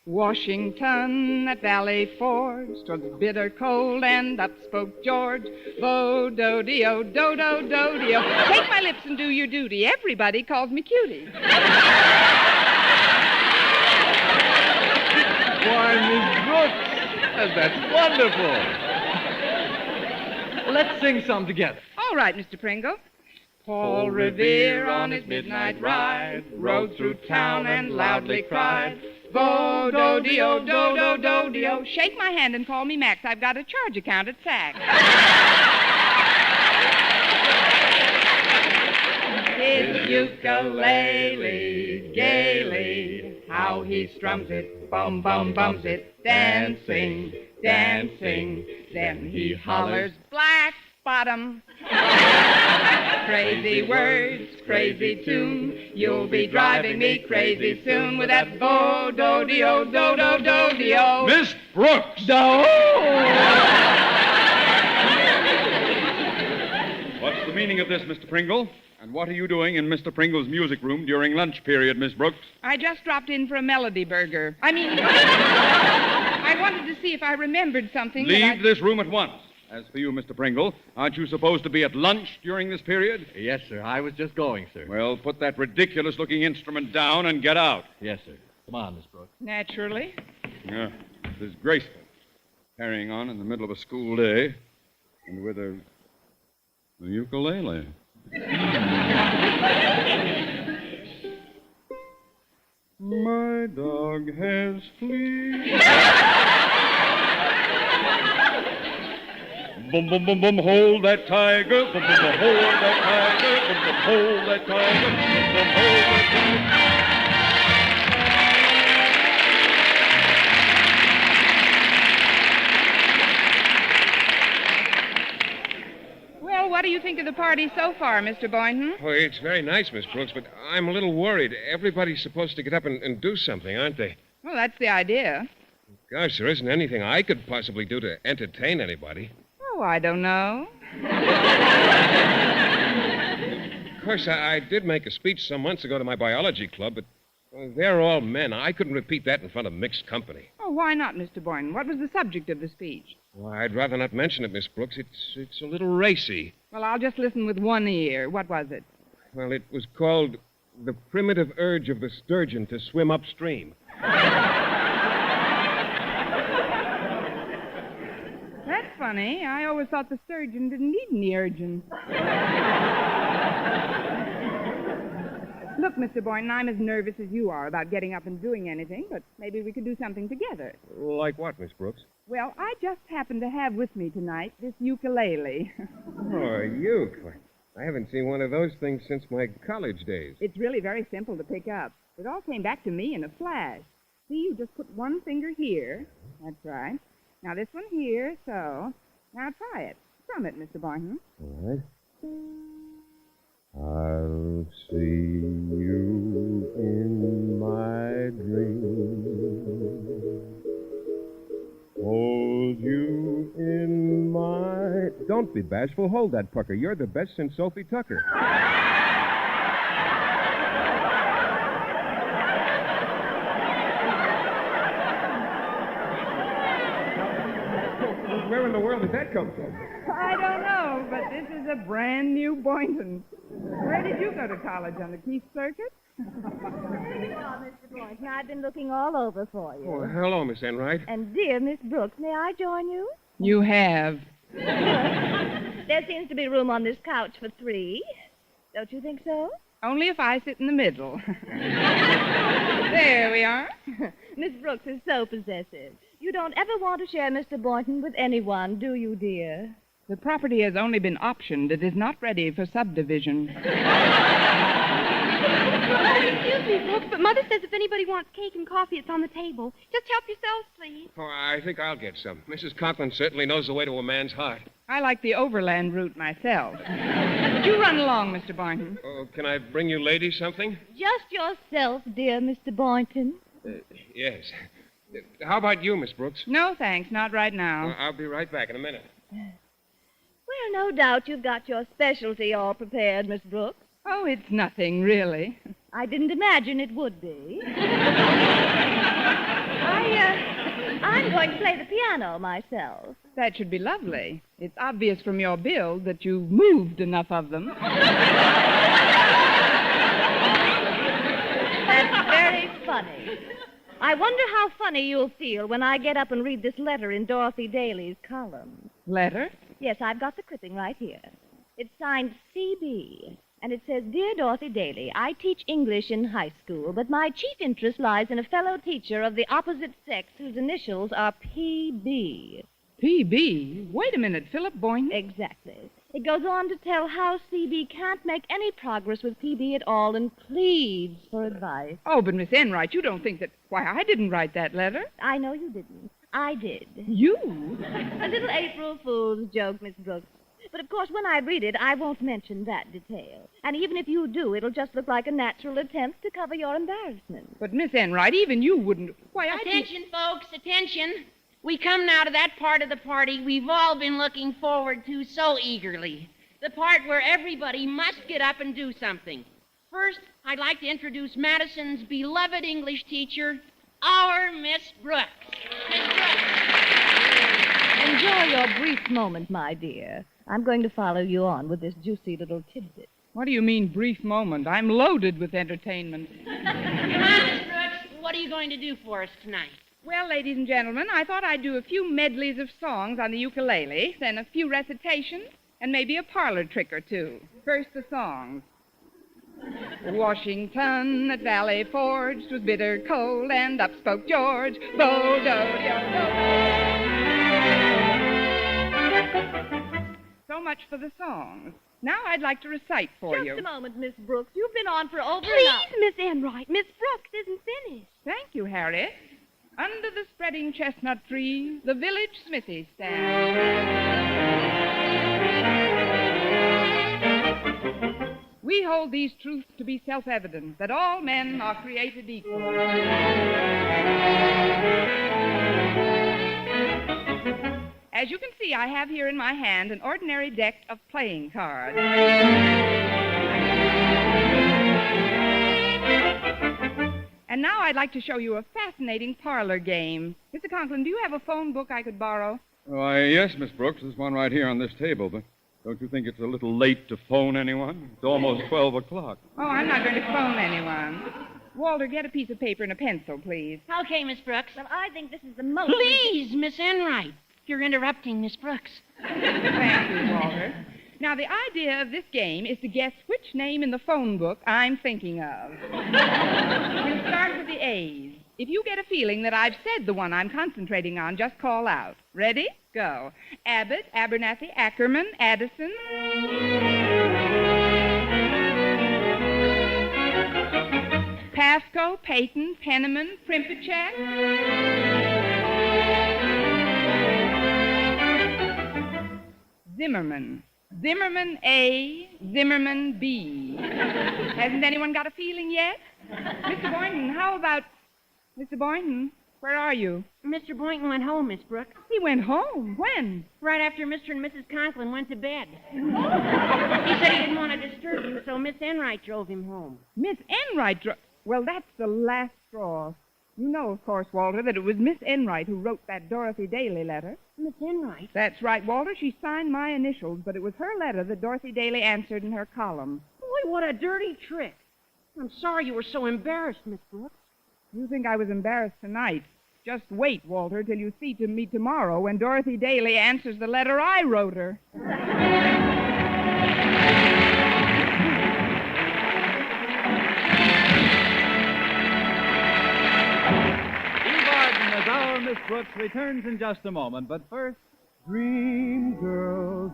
Washington at Valley Forge, 'twas bitter cold, and up spoke George. Bo-do-de-o, do-do-do-de-o. Take my lips and do your duty. Everybody calls me cutie. Why, Miss Brooks, that's wonderful. Well, let's sing some together. All right, Mr. Pringle. Paul Revere on his midnight ride rode through town and loudly cried, Bo-do-de-o, do-do-do-de-o. Shake my hand and call me Max. I've got a charge account at Saks. His ukulele, gaily, how he strums it, bum-bum-bums it, dancing, dancing. Then he hollers, black bottom. Crazy words, crazy tune. You'll be driving me crazy soon with that bo-do-de-o, do-do-do-de-o. Miss Brooks! What's the meaning of this, Mr. Pringle? And what are you doing in Mr. Pringle's music room during lunch period, Miss Brooks? I just dropped in for a melody burger. I wanted to see if I remembered something. Leave this room at once. As for you, Mr. Pringle, aren't you supposed to be at lunch during this period? Yes, sir. I was just going, sir. Well, put that ridiculous-looking instrument down and get out. Yes, sir. Come on, Miss Brooks. Naturally. Yeah, disgraceful. Carrying on in the middle of a school day and with a ukulele. My dog has fleas. Boom, boom, boom, boom, hold that tiger. Boom, boom, boom, hold that tiger. Boom, boom, hold that tiger. Boom, boom, hold that tiger. Well, what do you think of the party so far, Mr. Boynton? Oh, it's very nice, Miss Brooks, but I'm a little worried. Everybody's supposed to get up and do something, aren't they? Well, that's the idea. Gosh, there isn't anything I could possibly do to entertain anybody. Oh, I don't know. Of course, I did make a speech some months ago to my biology club, but they're all men. I couldn't repeat that in front of mixed company. Oh, why not, Mr. Boynton? What was the subject of the speech? Well, I'd rather not mention it, Miss Brooks. It's a little racy. Well, I'll just listen with one ear. What was it? Well, it was called The Primitive Urge of the Sturgeon to Swim Upstream. That's funny. I always thought the sturgeon didn't need any urging. Look, Mr. Boynton, I'm as nervous as you are about getting up and doing anything, but maybe we could do something together. Like what, Miss Brooks? Well, I just happen to have with me tonight this ukulele. Oh, a uke. I haven't seen one of those things since my college days. It's really very simple to pick up. It all came back to me in a flash. See, you just put one finger here. That's right. Now this one here, so. Now try it. Strum it, Mr. Boynton. All right. I'll see you in my dreams. Hold you in my... Don't be bashful. Hold that pucker. You're the best since Sophie Tucker. Where in the world did that come from? I don't know, but this is a brand new Boynton. Where did you go to college, on the Keith Circuit? Mr. Boynton, I've been looking all over for you. Oh, hello, Miss Enright. And dear Miss Brooks, may I join you? You have. There seems to be room on this couch for 3. Don't you think so? Only if I sit in the middle. There we are. Miss Brooks is so possessive. You don't ever want to share Mr. Boynton with anyone, do you, dear? The property has only been optioned. It is not ready for subdivision. Excuse me, Brooks, but Mother says if anybody wants cake and coffee, it's on the table. Just help yourselves, please. Oh, I think I'll get some. Mrs. Conklin certainly knows the way to a man's heart. I like the overland route myself. Would you run along, Mr. Boynton? Oh, can I bring you ladies something? Just yourself, dear Mr. Boynton. Yes. How about you, Miss Brooks? No, thanks. Not right now. I'll be right back in a minute. Well, no doubt you've got your specialty all prepared, Miss Brooks. Oh, it's nothing, really. I didn't imagine it would be. I'm going to play the piano myself. That should be lovely. It's obvious from your build that you've moved enough of them. That's very funny. I wonder how funny you'll feel when I get up and read this letter in Dorothy Daly's column. Letter? Yes, I've got the clipping right here. It's signed C.B., and it says, Dear Dorothy Daly, I teach English in high school, but my chief interest lies in a fellow teacher of the opposite sex whose initials are P.B. P.B.? Wait a minute, Philip Boynton? Exactly. It goes on to tell how C.B. can't make any progress with P.B. at all and pleads for advice. Oh, but Miss Enright, you don't think that... Why, I didn't write that letter. I know you didn't. I did. You? A little April Fool's joke, Miss Brooks. But, of course, when I read it, I won't mention that detail. And even if you do, it'll just look like a natural attempt to cover your embarrassment. But, Miss Enright, even you wouldn't... Why, Attention, folks, attention. We come now to that part of the party we've all been looking forward to so eagerly. The part where everybody must get up and do something. First, I'd like to introduce Madison's beloved English teacher, our Miss Brooks. Miss Brooks. Enjoy your brief moment, my dear. I'm going to follow you on with this juicy little tidbit. What do you mean, brief moment? I'm loaded with entertainment. Come on, Miss Brooks. What are you going to do for us tonight? Well, ladies and gentlemen, I thought I'd do a few medleys of songs on the ukulele, then a few recitations, and maybe a parlor trick or two. First, the songs. Washington at Valley Forge 'twas bitter cold, and up spoke George. So much for the songs. Now I'd like to recite for you. Just a moment, Miss Brooks. You've been on for over Please, an hour. Miss Enright. Miss Brooks isn't finished. Thank you, Harriet. Under the spreading chestnut tree, the village smithy stands. We hold these truths to be self-evident, that all men are created equal. As you can see, I have here in my hand an ordinary deck of playing cards. And now I'd like to show you a fascinating parlor game. Mr. Conklin, do you have a phone book I could borrow? Why, yes, Miss Brooks. There's one right here on this table, but don't you think it's a little late to phone anyone? It's almost 12 o'clock. Oh, I'm not going to phone anyone. Walter, get a piece of paper and a pencil, please. Okay, Miss Brooks. Well, I think this is the most... Please, Miss Enright. You're interrupting Miss Brooks. Thank you, Walter. Now, the idea of this game is to guess which name in the phone book I'm thinking of. We'll start with the A's. If you get a feeling that I've said the one I'm concentrating on, just call out. Ready? Go. Abbott, Abernathy, Ackerman, Addison. Pasco, Peyton, Penniman, Primpachek. Zimmerman. Zimmerman A, Zimmerman B. Hasn't anyone got a feeling yet? Mr. Boynton, how about... Mr. Boynton, where are you? Mr. Boynton went home, Miss Brooks. He went home? When? Right after Mr. and Mrs. Conklin went to bed. He said he didn't want to disturb him, so Miss Enright drove him home. Miss Enright drove... Well, that's the last straw. You know, of course, Walter, that it was Miss Enright who wrote that Dorothy Daly letter. Miss Enright? That's right, Walter. She signed my initials, but it was her letter that Dorothy Daly answered in her column. Boy, what a dirty trick. I'm sorry you were so embarrassed, Miss Brooks. You think I was embarrassed tonight. Just wait, Walter, till you see me tomorrow when Dorothy Daly answers the letter I wrote her. Our Miss Brooks returns in just a moment, but first... Dream girl,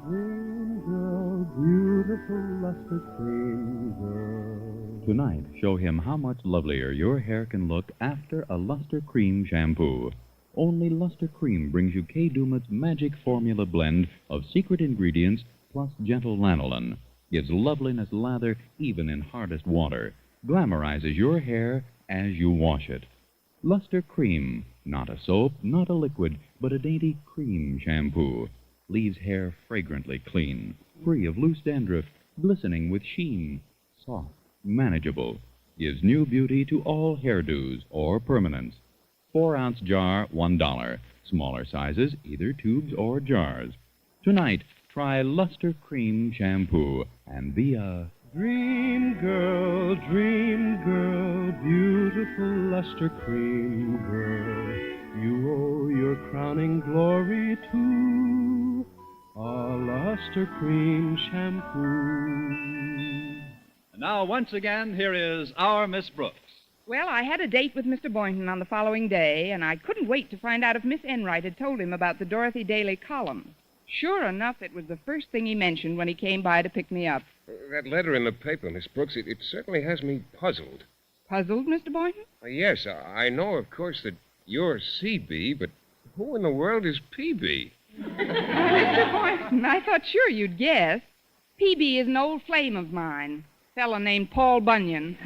beautiful luster cream girl. Tonight, show him how much lovelier your hair can look after a Luster Cream shampoo. Only Luster Cream brings you Kay Dumat's magic formula blend of secret ingredients plus gentle lanolin. Gives loveliness lather even in hardest water. Glamorizes your hair as you wash it. Luster Cream. Not a soap, not a liquid, but a dainty cream shampoo. Leaves hair fragrantly clean, free of loose dandruff, glistening with sheen. Soft, manageable. Gives new beauty to all hairdos or permanents. 4-ounce jar, $1. Smaller sizes, either tubes or jars. Tonight, try Luster Cream Shampoo and be a... Dream girl, beautiful luster cream girl. You owe your crowning glory to a luster cream shampoo. And now, once again, here is our Miss Brooks. Well, I had a date with Mr. Boynton on the following day, and I couldn't wait to find out if Miss Enright had told him about the Dorothy Daly column. Sure enough, it was the first thing he mentioned when he came by to pick me up. That letter in the paper, Miss Brooks, it certainly has me puzzled. Puzzled, Mr. Boynton? Yes, I know, of course, that you're CB, but who in the world is PB? Mr. Boynton, I thought sure you'd guess. PB is an old flame of mine. A fellow named Paul Bunyan.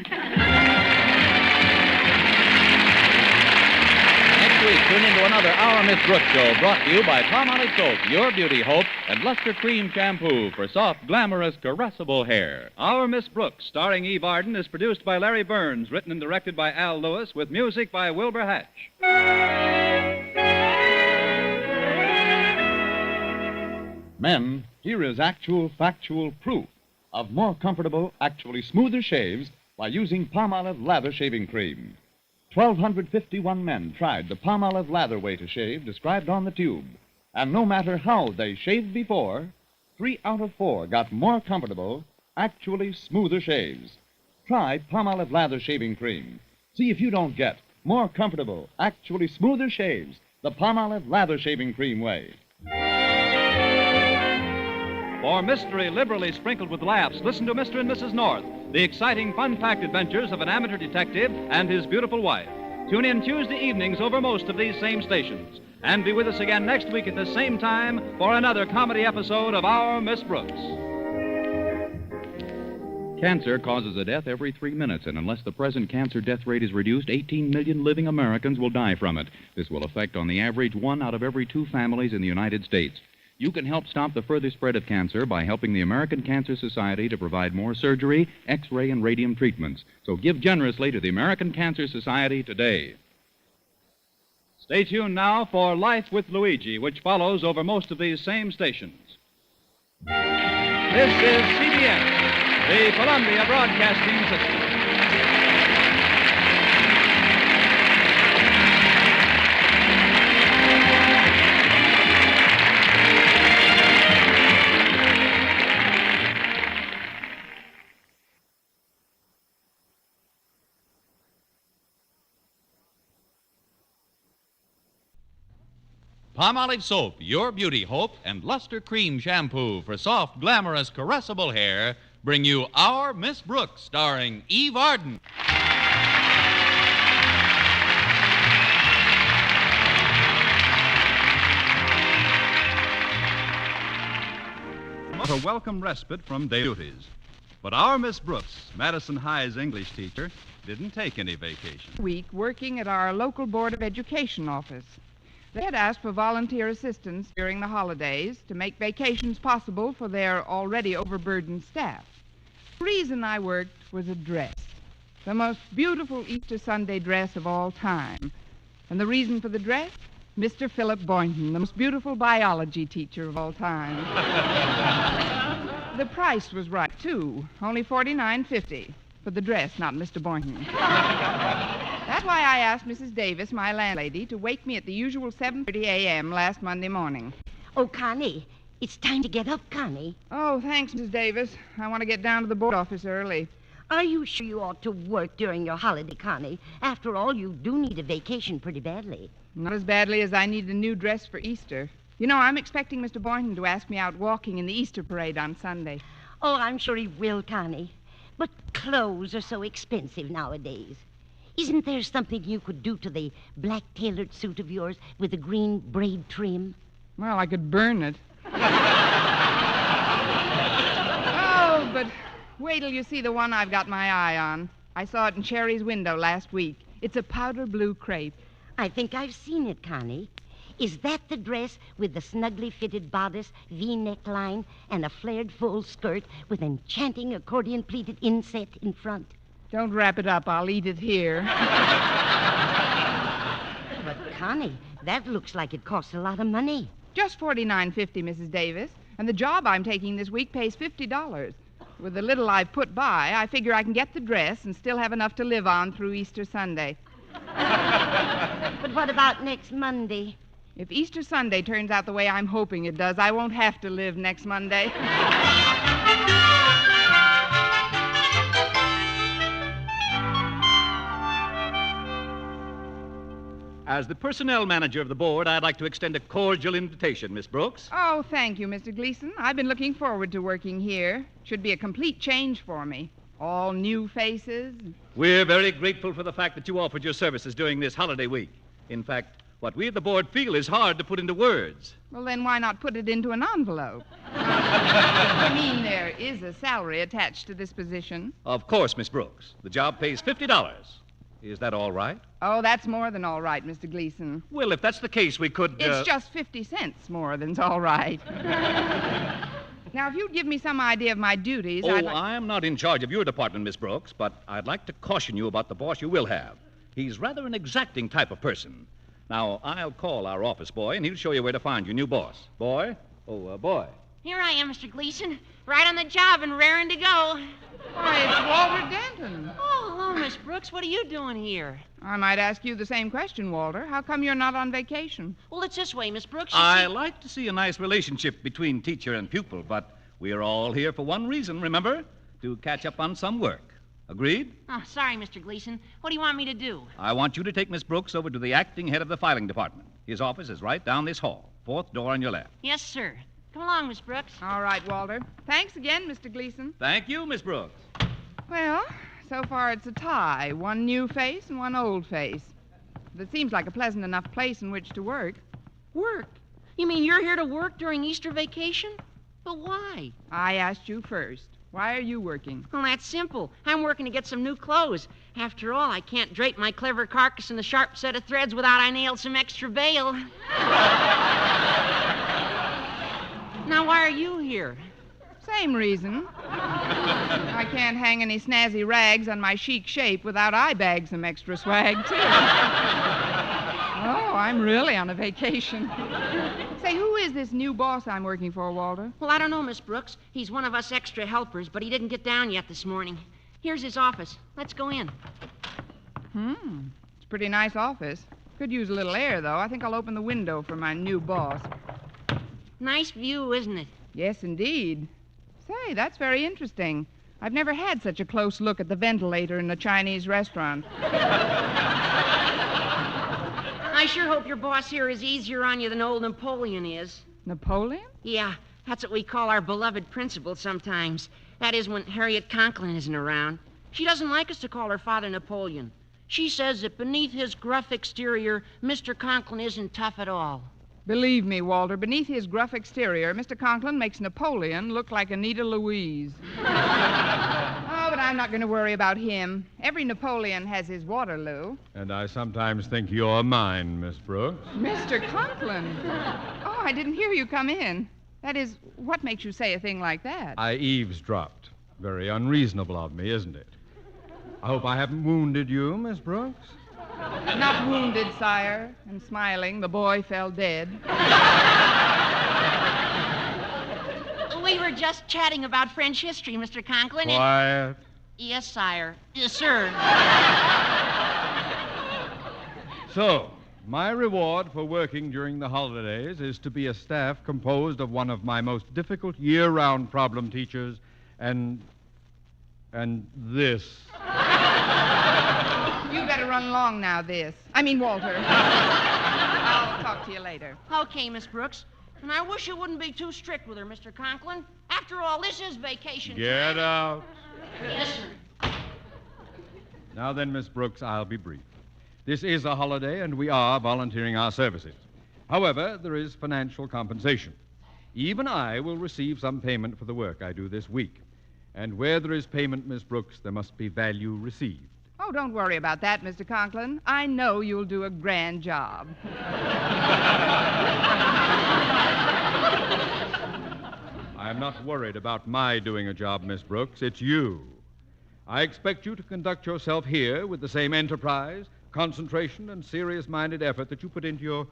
Next week, tune into another Our Miss Brooks show brought to you by Palmolive Soap, Your Beauty Hope, and Luster Cream Shampoo for soft, glamorous, caressable hair. Our Miss Brooks, starring Eve Arden, is produced by Larry Burns, written and directed by Al Lewis, with music by Wilbur Hatch. Men, here is actual, factual proof of more comfortable, actually smoother shaves by using Palmolive lather shaving cream. 1,251 men tried the Palmolive lather way to shave described on the tube. And no matter how they shaved before, 3 out of 4 got more comfortable, actually smoother shaves. Try Palmolive lather shaving cream. See if you don't get more comfortable, actually smoother shaves the Palmolive lather shaving cream way. For mystery liberally sprinkled with laughs, listen to Mr. and Mrs. North, the exciting, fun-packed adventures of an amateur detective and his beautiful wife. Tune in Tuesday evenings over most of these same stations. And be with us again next week at the same time for another comedy episode of Our Miss Brooks. Cancer causes a death every 3 minutes, and unless the present cancer death rate is reduced, 18 million living Americans will die from it. This will affect, on the average, 1 out of every 2 families in the United States. You can help stop the further spread of cancer by helping the American Cancer Society to provide more surgery, X-ray, and radium treatments. So give generously to the American Cancer Society today. Stay tuned now for Life with Luigi, which follows over most of these same stations. This is CBS, the Columbia Broadcasting System. Palmolive Soap, your beauty hope, and Luster Cream Shampoo for soft, glamorous, caressable hair bring you Our Miss Brooks, starring Eve Arden. A welcome respite from daily duties. But our Miss Brooks, Madison High's English teacher, didn't take any vacation. Week working at our local Board of Education office. They had asked for volunteer assistance during the holidays to make vacations possible for their already overburdened staff. The reason I worked was a dress, the most beautiful Easter Sunday dress of all time. And the reason for the dress? Mr. Philip Boynton, the most beautiful biology teacher of all time. The price was right, too, only $49.50 for the dress, not Mr. Boynton. That's why I asked Mrs. Davis, my landlady, to wake me at the usual 7:30 a.m. last Monday morning. Oh, Connie, it's time to get up, Connie. Oh, thanks, Mrs. Davis. I want to get down to the board office early. Are you sure you ought to work during your holiday, Connie? After all, you do need a vacation pretty badly. Not as badly as I need a new dress for Easter. You know, I'm expecting Mr. Boynton to ask me out walking in the Easter parade on Sunday. Oh, I'm sure he will, Connie. But clothes are so expensive nowadays. Isn't there something you could do to the black tailored suit of yours with the green braid trim? Well, I could burn it. Oh, but wait till you see the one I've got my eye on. I saw it in Sherry's window last week. It's a powder blue crepe. I think I've seen it, Connie. Is that the dress with the snugly fitted bodice, V-neck line, and a flared full skirt with enchanting accordion pleated inset in front? Don't wrap it up. I'll eat it here. But, Connie, that looks like it costs a lot of money. Just $49.50, Mrs. Davis. And the job I'm taking this week pays $50. With the little I've put by, I figure I can get the dress and still have enough to live on through Easter Sunday. But what about next Monday? If Easter Sunday turns out the way I'm hoping it does, I won't have to live next Monday. As the personnel manager of the board, I'd like to extend a cordial invitation, Miss Brooks. Oh, thank you, Mr. Gleason. I've been looking forward to working here. Should be a complete change for me. All new faces. We're very grateful for the fact that you offered your services during this holiday week. In fact, what we at the board feel is hard to put into words. Well, then why not put it into an envelope? I mean, there is a salary attached to this position. Of course, Miss Brooks. The job pays $50. Is that all right? Oh, that's more than all right, Mr. Gleason. Well, if that's the case, we could... It's just 50 cents more than's all right. Now, if you'd give me some idea of my duties, I am not in charge of your department, Miss Brooks, but I'd like to caution you about the boss you will have. He's rather an exacting type of person. Now, I'll call our office boy, and he'll show you where to find your new boss. Boy? Oh, boy. Here I am, Mr. Gleason. Right on the job and raring to go. Why, it's Walter Denton. Oh, hello, Miss Brooks. What are you doing here? I might ask you the same question, Walter. How come you're not on vacation? Well, it's this way, Miss Brooks. I like to see a nice relationship between teacher and pupil, but we are all here for one reason, remember? To catch up on some work. Agreed? Oh, sorry, Mr. Gleason. What do you want me to do? I want you to take Miss Brooks over to the acting head of the filing department. His office is right down this hall, fourth door on your left. Yes, sir. Come along, Miss Brooks. All right, Walter. Thanks again, Mr. Gleason. Thank you, Miss Brooks. Well, so far it's a tie. One new face and one old face. But it seems like a pleasant enough place in which to work. Work? You mean you're here to work during Easter vacation? But why? I asked you first. Why are you working? Well, that's simple. I'm working to get some new clothes. After all, I can't drape my clever carcass in the sharp set of threads without I nail some extra bail. Now, why are you here? Same reason. I can't hang any snazzy rags on my chic shape without I bag some extra swag, too. Oh, I'm really on a vacation. Say, who is this new boss I'm working for, Walter? Well, I don't know, Miss Brooks. He's one of us extra helpers, but he didn't get down yet this morning. Here's his office. Let's go in. It's a pretty nice office. Could use a little air, though. I think I'll open the window for my new boss. Nice view, isn't it? Yes, indeed. Say, that's very interesting. I've never had such a close look at the ventilator in a Chinese restaurant. I sure hope your boss here is easier on you than old Napoleon is. Napoleon? Yeah, that's what we call our beloved principal sometimes. That is when Harriet Conklin isn't around. She doesn't like us to call her father Napoleon. She says that beneath his gruff exterior, Mr. Conklin isn't tough at all. Believe me, Walter, beneath his gruff exterior, Mr. Conklin makes Napoleon look like Anita Louise. Oh, but I'm not going to worry about him. Every Napoleon has his Waterloo. And I sometimes think you're mine, Miss Brooks. Mr. Conklin! Oh, I didn't hear you come in. That is, what makes you say a thing like that? I eavesdropped. Very unreasonable of me, isn't it? I hope I haven't wounded you, Miss Brooks. Not wounded, sire. And smiling, the boy fell dead. We were just chatting about French history, Mr. Conklin. Quiet. Yes, sire. Yes, sir. So, my reward for working during the holidays is to be a staff composed of one of my most difficult year-round problem teachers and this. You better run along now, Walter. I'll talk to you later. Okay, Miss Brooks. And I wish you wouldn't be too strict with her, Mr. Conklin. After all, this is vacation. Get out. Yes, sir. Now then, Miss Brooks, I'll be brief. This is a holiday, and we are volunteering our services. However, there is financial compensation. Even I will receive some payment for the work I do this week. And where there is payment, Miss Brooks, there must be value received. Oh, don't worry about that, Mr. Conklin. I know you'll do a grand job. I'm not worried about my doing a job, Miss Brooks. It's you. I expect you to conduct yourself here with the same enterprise, concentration, and serious-minded effort that you put into your...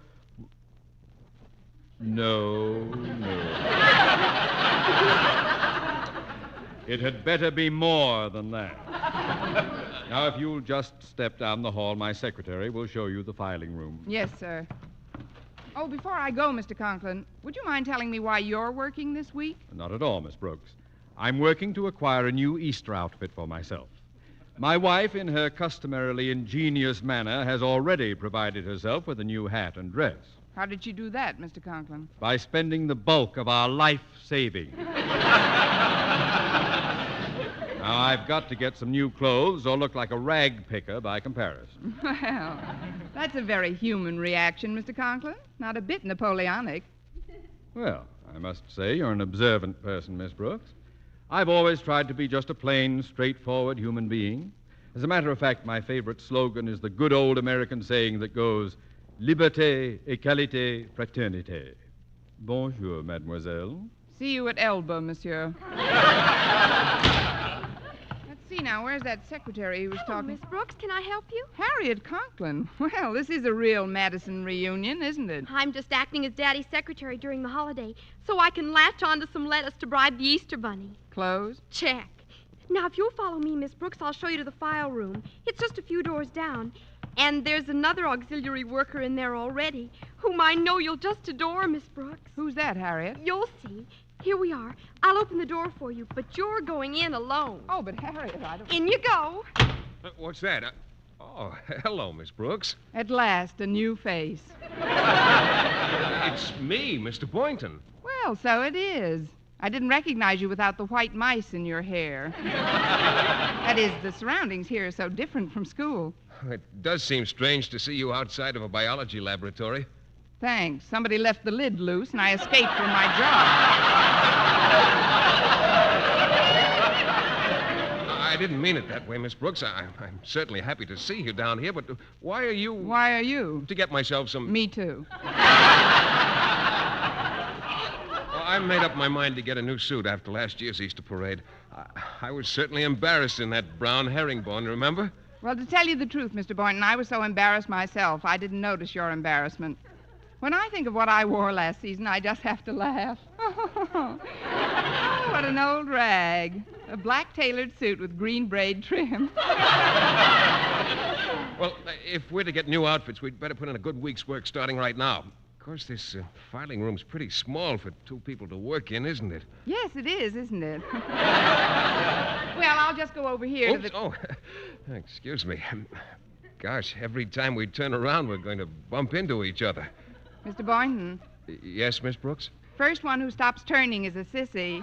No. It had better be more than that. Now, if you'll just step down the hall, my secretary will show you the filing room. Yes, sir. Oh, before I go, Mr. Conklin, would you mind telling me why you're working this week? Not at all, Miss Brooks. I'm working to acquire a new Easter outfit for myself. My wife, in her customarily ingenious manner, has already provided herself with a new hat and dress. How did she do that, Mr. Conklin? By spending the bulk of our life savings. Now, I've got to get some new clothes or look like a rag picker by comparison. Well, that's a very human reaction, Mr. Conklin. Not a bit Napoleonic. Well, I must say you're an observant person, Miss Brooks. I've always tried to be just a plain, straightforward human being. As a matter of fact, my favorite slogan is the good old American saying that goes, Liberté, égalité, fraternité. Bonjour, mademoiselle. See you at Elba, monsieur. Let's see, now, where's that secretary who was talking? Miss Brooks, can I help you? Harriet Conklin. Well, this is a real Madison reunion, isn't it? I'm just acting as Daddy's secretary during the holiday, so I can latch on to some lettuce to bribe the Easter Bunny. Clothes? Check. Now, if you'll follow me, Miss Brooks, I'll show you to the file room. It's just a few doors down. And there's another auxiliary worker in there already, whom I know you'll just adore, Miss Brooks. Who's that, Harriet? You'll see. Here we are. I'll open the door for you, but you're going in alone. Oh, but Harriet, I don't... In you go. What's that? Oh, hello, Miss Brooks. At last, a new face. It's me, Mr. Boynton. Well, so it is. I didn't recognize you without the white mice in your hair. That is, the surroundings here are so different from school. It does seem strange to see you outside of a biology laboratory. Thanks. Somebody left the lid loose, and I escaped from my job. I didn't mean it that way, Miss Brooks. I'm certainly happy to see you down here, but why are you... Why are you? To get myself some... Me too. I made up my mind to get a new suit after last year's Easter parade. I was certainly embarrassed in that brown herringbone, remember? Well, to tell you the truth, Mr. Boynton, I was so embarrassed myself, I didn't notice your embarrassment. When I think of what I wore last season, I just have to laugh. Oh, what an old rag. A black tailored suit with green braid trim. Well, if we're to get new outfits, we'd better put in a good week's work starting right now. Of course, this filing room's pretty small for two people to work in, isn't it? Yes, it is, isn't it? Well, I'll just go over here to the... Oh, excuse me. Gosh, every time we turn around, we're going to bump into each other. Mr. Boynton. Yes, Miss Brooks? First one who stops turning is a sissy.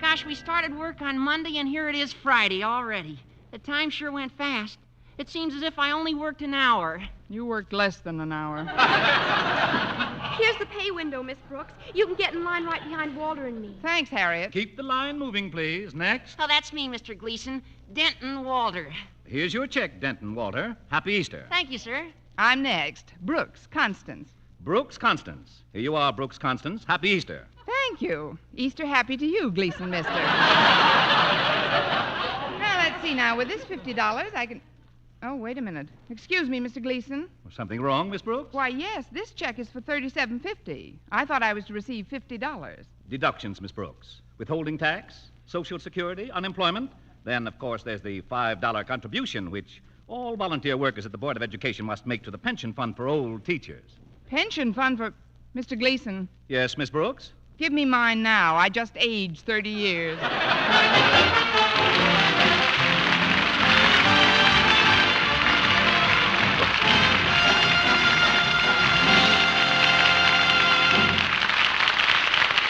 Gosh, we started work on Monday, and here it is Friday already. The time sure went fast. It seems as if I only worked an hour. You worked less than an hour. Here's the pay window, Miss Brooks. You can get in line right behind Walter and me. Thanks, Harriet. Keep the line moving, please. Next. Oh, that's me, Mr. Gleason. Denton Walter. Here's your check, Denton Walter. Happy Easter. Thank you, sir. I'm next. Brooks, Constance. Brooks Constance. Here you are, Brooks Constance. Happy Easter. Thank you. Easter happy to you, Gleason mister. Well, let's see now. With this $50, I can... Oh, wait a minute. Excuse me, Mr. Gleason. Something wrong, Miss Brooks? Why, yes. This check is for $37.50. I thought I was to receive $50. Deductions, Miss Brooks. Withholding tax, Social Security, unemployment. Then, of course, there's the $5 contribution, which all volunteer workers at the Board of Education must make to the pension fund for old teachers. Pension fund for... Mr. Gleason. Yes, Miss Brooks? Give me mine now. I just aged 30 years.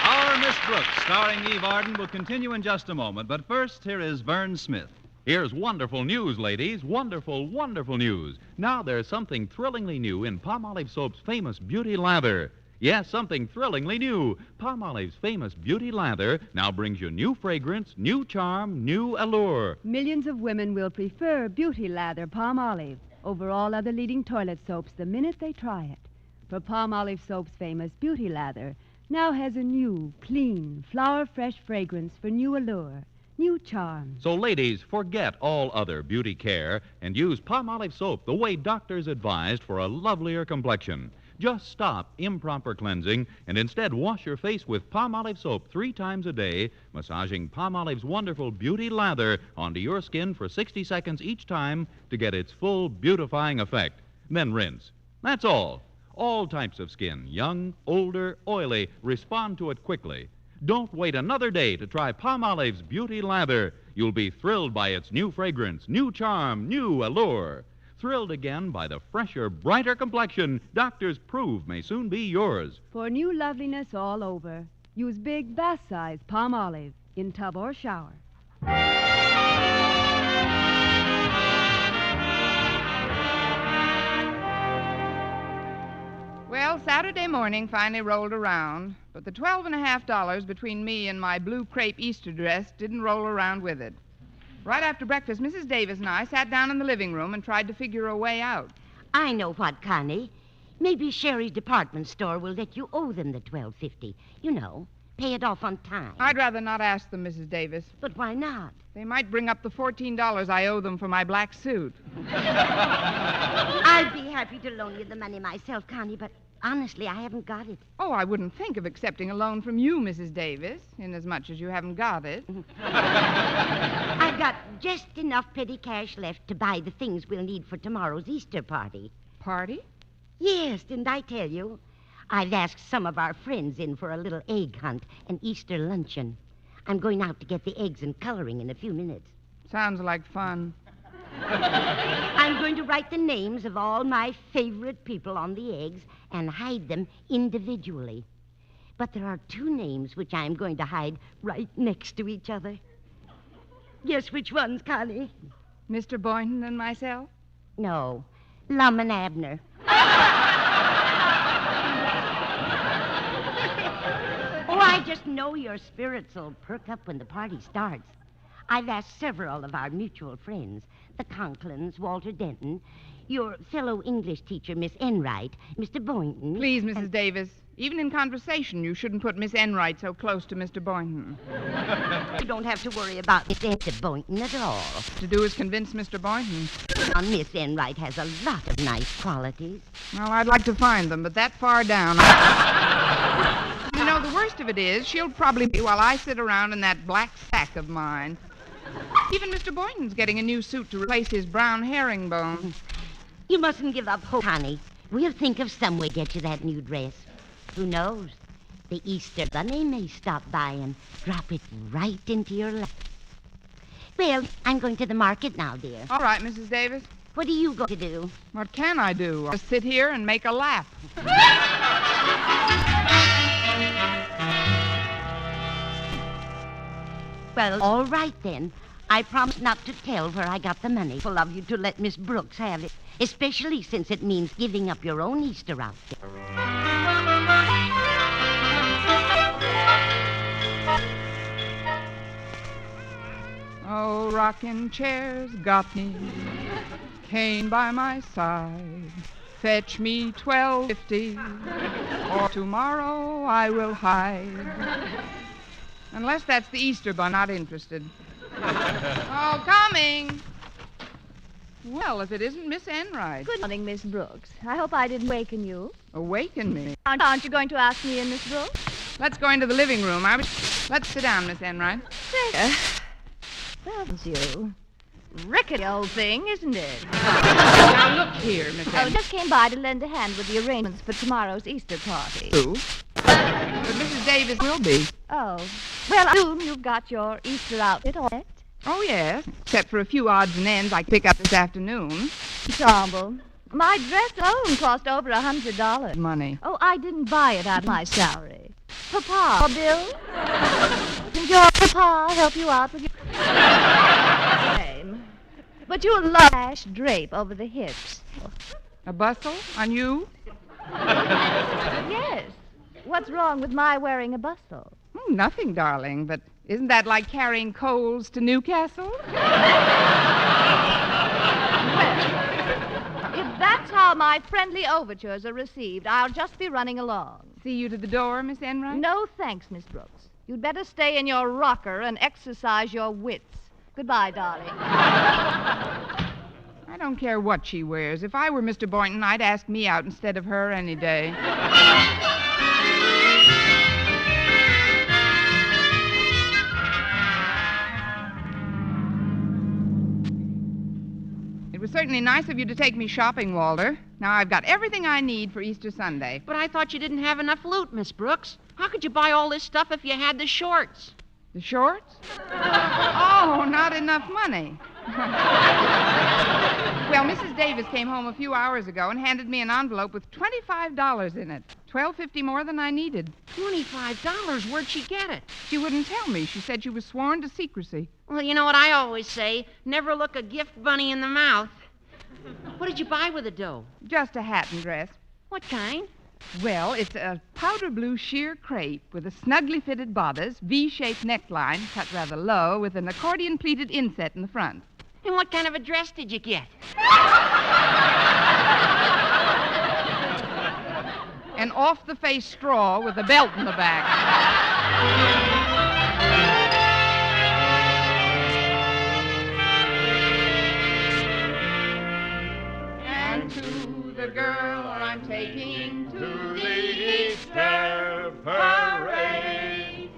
Our Miss Brooks, starring Eve Arden, will continue in just a moment. But first, here is Vern Smith. Here's wonderful news, ladies. Wonderful, wonderful news. Now there's something thrillingly new in Palmolive Soap's famous beauty lather. Yes, something thrillingly new. Palmolive's famous beauty lather now brings you new fragrance, new charm, new allure. Millions of women will prefer beauty lather Palmolive over all other leading toilet soaps the minute they try it. For Palmolive Soap's famous beauty lather now has a new, clean, flower-fresh fragrance for new allure, new charm. So, ladies, forget all other beauty care and use Palmolive Soap the way doctors advised for a lovelier complexion. Just stop improper cleansing and instead wash your face with Palmolive Soap 3 times a day, massaging Palmolive's wonderful beauty lather onto your skin for 60 seconds each time to get its full beautifying effect. Then rinse. That's all. All types of skin, young, older, oily, respond to it quickly. Don't wait another day to try Palmolive's beauty lather. You'll be thrilled by its new fragrance, new charm, new allure. Thrilled again by the fresher, brighter complexion doctors prove may soon be yours. For new loveliness all over, use big bath-size Palmolive in tub or shower. Well, Saturday morning finally rolled around, but the $12.50 between me and my blue crepe Easter dress didn't roll around with it. Right after breakfast, Mrs. Davis and I sat down in the living room and tried to figure a way out. I know what, Connie. Maybe Sherry's department store will let you owe them the $12.50. You know, pay it off on time. I'd rather not ask them, Mrs. Davis. But why not? They might bring up the $14 I owe them for my black suit. I'd be happy to loan you the money myself, Connie, but honestly, I haven't got it. Oh, I wouldn't think of accepting a loan from you, Mrs. Davis, inasmuch as you haven't got it. I've got just enough petty cash left to buy the things we'll need for tomorrow's Easter party. Party? Yes, didn't I tell you? I've asked some of our friends in for a little egg hunt and Easter luncheon. I'm going out to get the eggs and coloring in a few minutes. Sounds like fun. I'm going to write the names of all my favorite people on the eggs and hide them individually. But there are 2 names which I'm going to hide right next to each other. Guess which ones, Connie? Mr. Boynton and myself? No, Lum and Abner. Oh, I just know your spirits will perk up when the party starts. I've asked several of our mutual friends, the Conklins, Walter Denton, your fellow English teacher, Miss Enright, Mr. Boynton. Please, Mrs. Davis, even in conversation, you shouldn't put Miss Enright so close to Mr. Boynton. You don't have to worry about Mr. Boynton at all. To do is convince Mr. Boynton. Miss Enright has a lot of nice qualities. Well, I'd like to find them, but that far down. You know, the worst of it is, she'll probably be while I sit around in that black sack of mine. Even Mr. Boynton's getting a new suit to replace his brown herringbone. You mustn't give up hope, honey. We'll think of some way to get you that new dress. Who knows? The Easter Bunny may stop by and drop it right into your lap. Well, I'm going to the market now, dear. All right, Mrs. Davis. What are you going to do? What can I do? I'll sit here and make a lap. Well, all right then. I promise not to tell where I got the money. I'd love you to let Miss Brooks have it, especially since it means giving up your own Easter outfit. Oh, rocking chairs got me, cane by my side. Fetch me $12.50, or tomorrow I will hide. Unless that's the Easter bun, not interested. Oh, coming. Well, if it isn't Miss Enright. Good morning, Miss Brooks. I hope I didn't waken you. Awaken me. Aren't you going to ask me in, Miss Brooks? Let's go into the living room. Let's sit down, Miss Enright. There. That's you. Rickety old thing, isn't it? Now, look here, Miss Enright. I just came by to lend a hand with the arrangements for tomorrow's Easter party. Who? But Mrs. Davis will be. Oh. Well, I assume you've got your Easter outfit all set. Oh, yes. Except for a few odds and ends I pick up this afternoon. Ensemble. My dress alone cost over $100. Money. Oh, I didn't buy it out of my salary. Papa, Bill? Didn't your papa help you out with your... Same. But you'll love lash drape over the hips. A bustle on you? Yes. What's wrong with my wearing a bustle? Oh, nothing, darling, but isn't that like carrying coals to Newcastle? If that's how my friendly overtures are received, I'll just be running along. See you to the door, Miss Enright? No, thanks, Miss Brooks. You'd better stay in your rocker and exercise your wits. Goodbye, darling. I don't care what she wears. If I were Mr. Boynton, I'd ask me out instead of her any day. It was certainly nice of you to take me shopping, Walter. Now I've got everything I need for Easter Sunday. But I thought you didn't have enough loot, Miss Brooks. How could you buy all this stuff if you had the shorts? The shorts? Oh, not enough money. Well, Mrs. Davis came home a few hours ago and handed me an envelope with $25 in it. $12.50 more than I needed. $25? Where'd she get it? She wouldn't tell me. She said she was sworn to secrecy. Well, you know what I always say, never look a gift bunny in the mouth. What did you buy with the dough? Just a hat and dress. What kind? Well, it's a powder blue sheer crepe with a snugly fitted bodice, V-shaped neckline, cut rather low, with an accordion pleated inset in the front. And what kind of a dress did you get? An off-the-face straw with a belt in the back. And to the girl I'm taking to the Easter parade.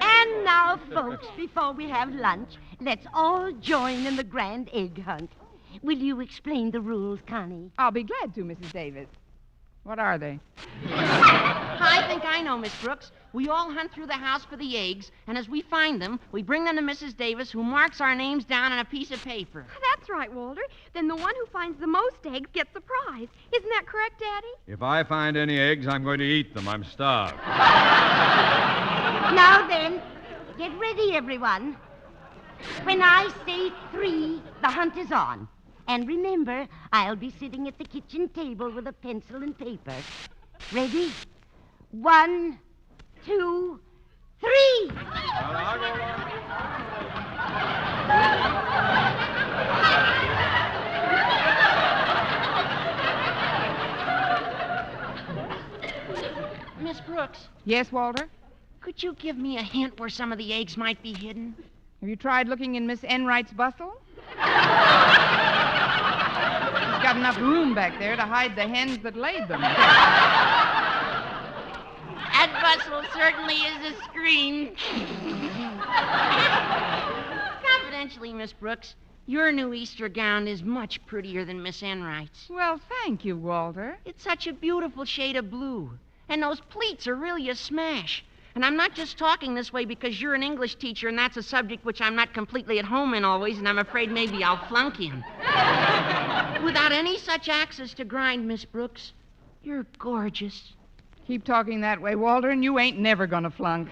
And now, folks, before we have lunch, let's all join in the grand egg hunt. Will you explain the rules, Connie? I'll be glad to, Mrs. Davis. What are they? I think I know, Miss Brooks. We all hunt through the house for the eggs, and as we find them, we bring them to Mrs. Davis, who marks our names down on a piece of paper. That's right, Walter. Then the one who finds the most eggs gets the prize. Isn't that correct, Daddy? If I find any eggs, I'm going to eat them. I'm starved. Now then, get ready, everyone. When I say 3, the hunt is on. And remember, I'll be sitting at the kitchen table with a pencil and paper. Ready? 1, 2, 3. Miss Brooks. Yes, Walter? Could you give me a hint where some of the eggs might be hidden? Have you tried looking in Miss Enright's bustle? She's got enough room back there to hide the hens that laid them. That bustle certainly is a scream. Confidentially, Miss Brooks, your new Easter gown is much prettier than Miss Enright's. Well, thank you, Walter. It's such a beautiful shade of blue. And those pleats are really a smash. And I'm not just talking this way because you're an English teacher and that's a subject which I'm not completely at home in always, and I'm afraid maybe I'll flunk in. Without any such axes to grind, Miss Brooks, you're gorgeous. Keep talking that way, Walter, and you ain't never gonna flunk.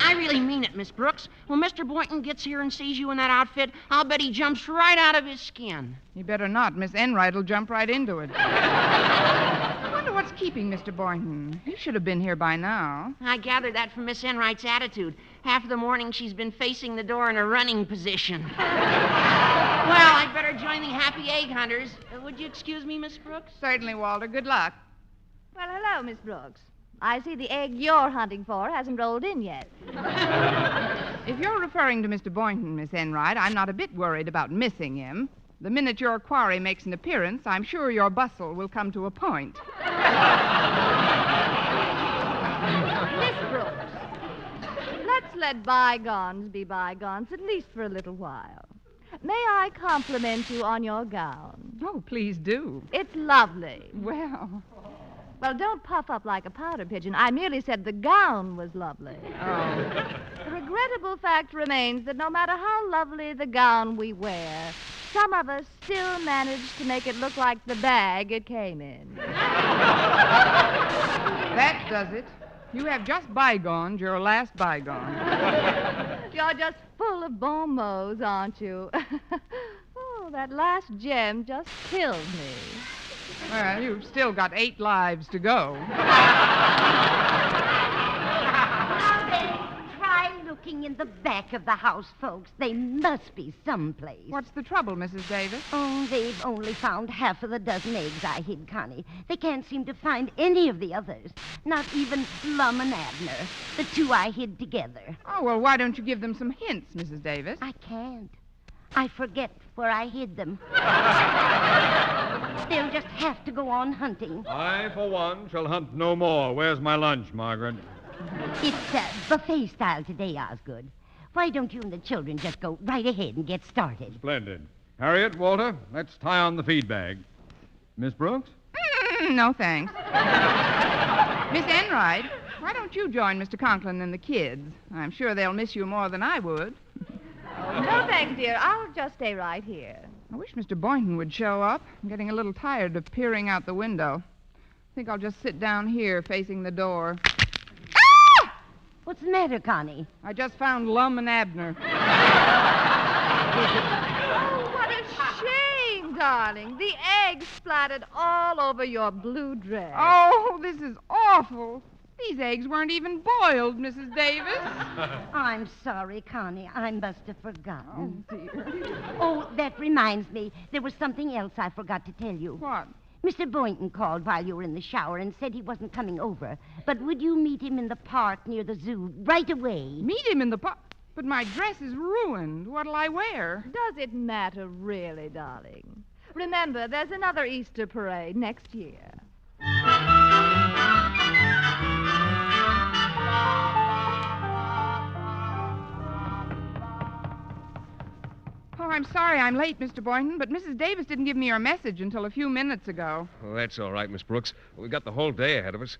I really mean it, Miss Brooks. When Mr. Boynton gets here and sees you in that outfit, I'll bet he jumps right out of his skin. You better not. Miss Enright'll jump right into it. I wonder what's keeping Mr. Boynton. He should have been here by now. I gathered that from Miss Enright's attitude. Half of the morning she's been facing the door in a running position. Well, I'd better join the happy egg hunters. Would you excuse me, Miss Brooks? Certainly, Walter. Good luck. Well, hello, Miss Brooks. I see the egg you're hunting for hasn't rolled in yet. If you're referring to Mr. Boynton, Miss Enright, I'm not a bit worried about missing him. The minute your quarry makes an appearance, I'm sure your bustle will come to a point. Miss Brooks, let's let bygones be bygones, at least for a little while. May I compliment you on your gown? Oh, please do. It's lovely. Well, don't puff up like a powder pigeon. I merely said the gown was lovely. Oh. The regrettable fact remains that no matter how lovely the gown we wear, some of us still manage to make it look like the bag it came in. That does it. You have just bygoned your last bygone. You're just full of bon mots, aren't you? Oh, that last gem just killed me. Well, you've still got 8 lives to go. Now then, try looking in the back of the house, folks. They must be someplace. What's the trouble, Mrs. Davis? Oh, they've only found half of the dozen eggs I hid, Connie. They can't seem to find any of the others. Not even Lum and Abner, the 2 I hid together. Oh, well, why don't you give them some hints, Mrs. Davis? I can't. I forget where I hid them. They'll just have to go on hunting. I, for one, shall hunt no more. Where's my lunch, Margaret? It's buffet style today, Osgood. Why don't you and the children just go right ahead and get started? Splendid. Harriet, Walter, let's tie on the feed bag. Miss Brooks? No, thanks. Miss Enright, why don't you join Mr. Conklin and the kids? I'm sure they'll miss you more than I would. Oh, no, thanks, dear. I'll just stay right here. I wish Mr. Boynton would show up. I'm getting a little tired of peering out the window. I think I'll just sit down here facing the door. Ah! What's the matter, Connie? I just found Lum and Abner. Oh, what a shame, darling. The eggs splattered all over your blue dress. Oh, this is awful. These eggs weren't even boiled, Mrs. Davis. I'm sorry, Connie. I must have forgotten. Oh, dear. Oh, that reminds me. There was something else I forgot to tell you. What? Mr. Boynton called while you were in the shower and said he wasn't coming over. But would you meet him in the park near the zoo right away? Meet him in the park? But my dress is ruined. What'll I wear? Does it matter, really, darling? Remember, there's another Easter parade next year. Oh, I'm sorry I'm late, Mr. Boynton, but Mrs. Davis didn't give me your message until a few minutes ago. Well, that's all right, Miss Brooks. We've got the whole day ahead of us.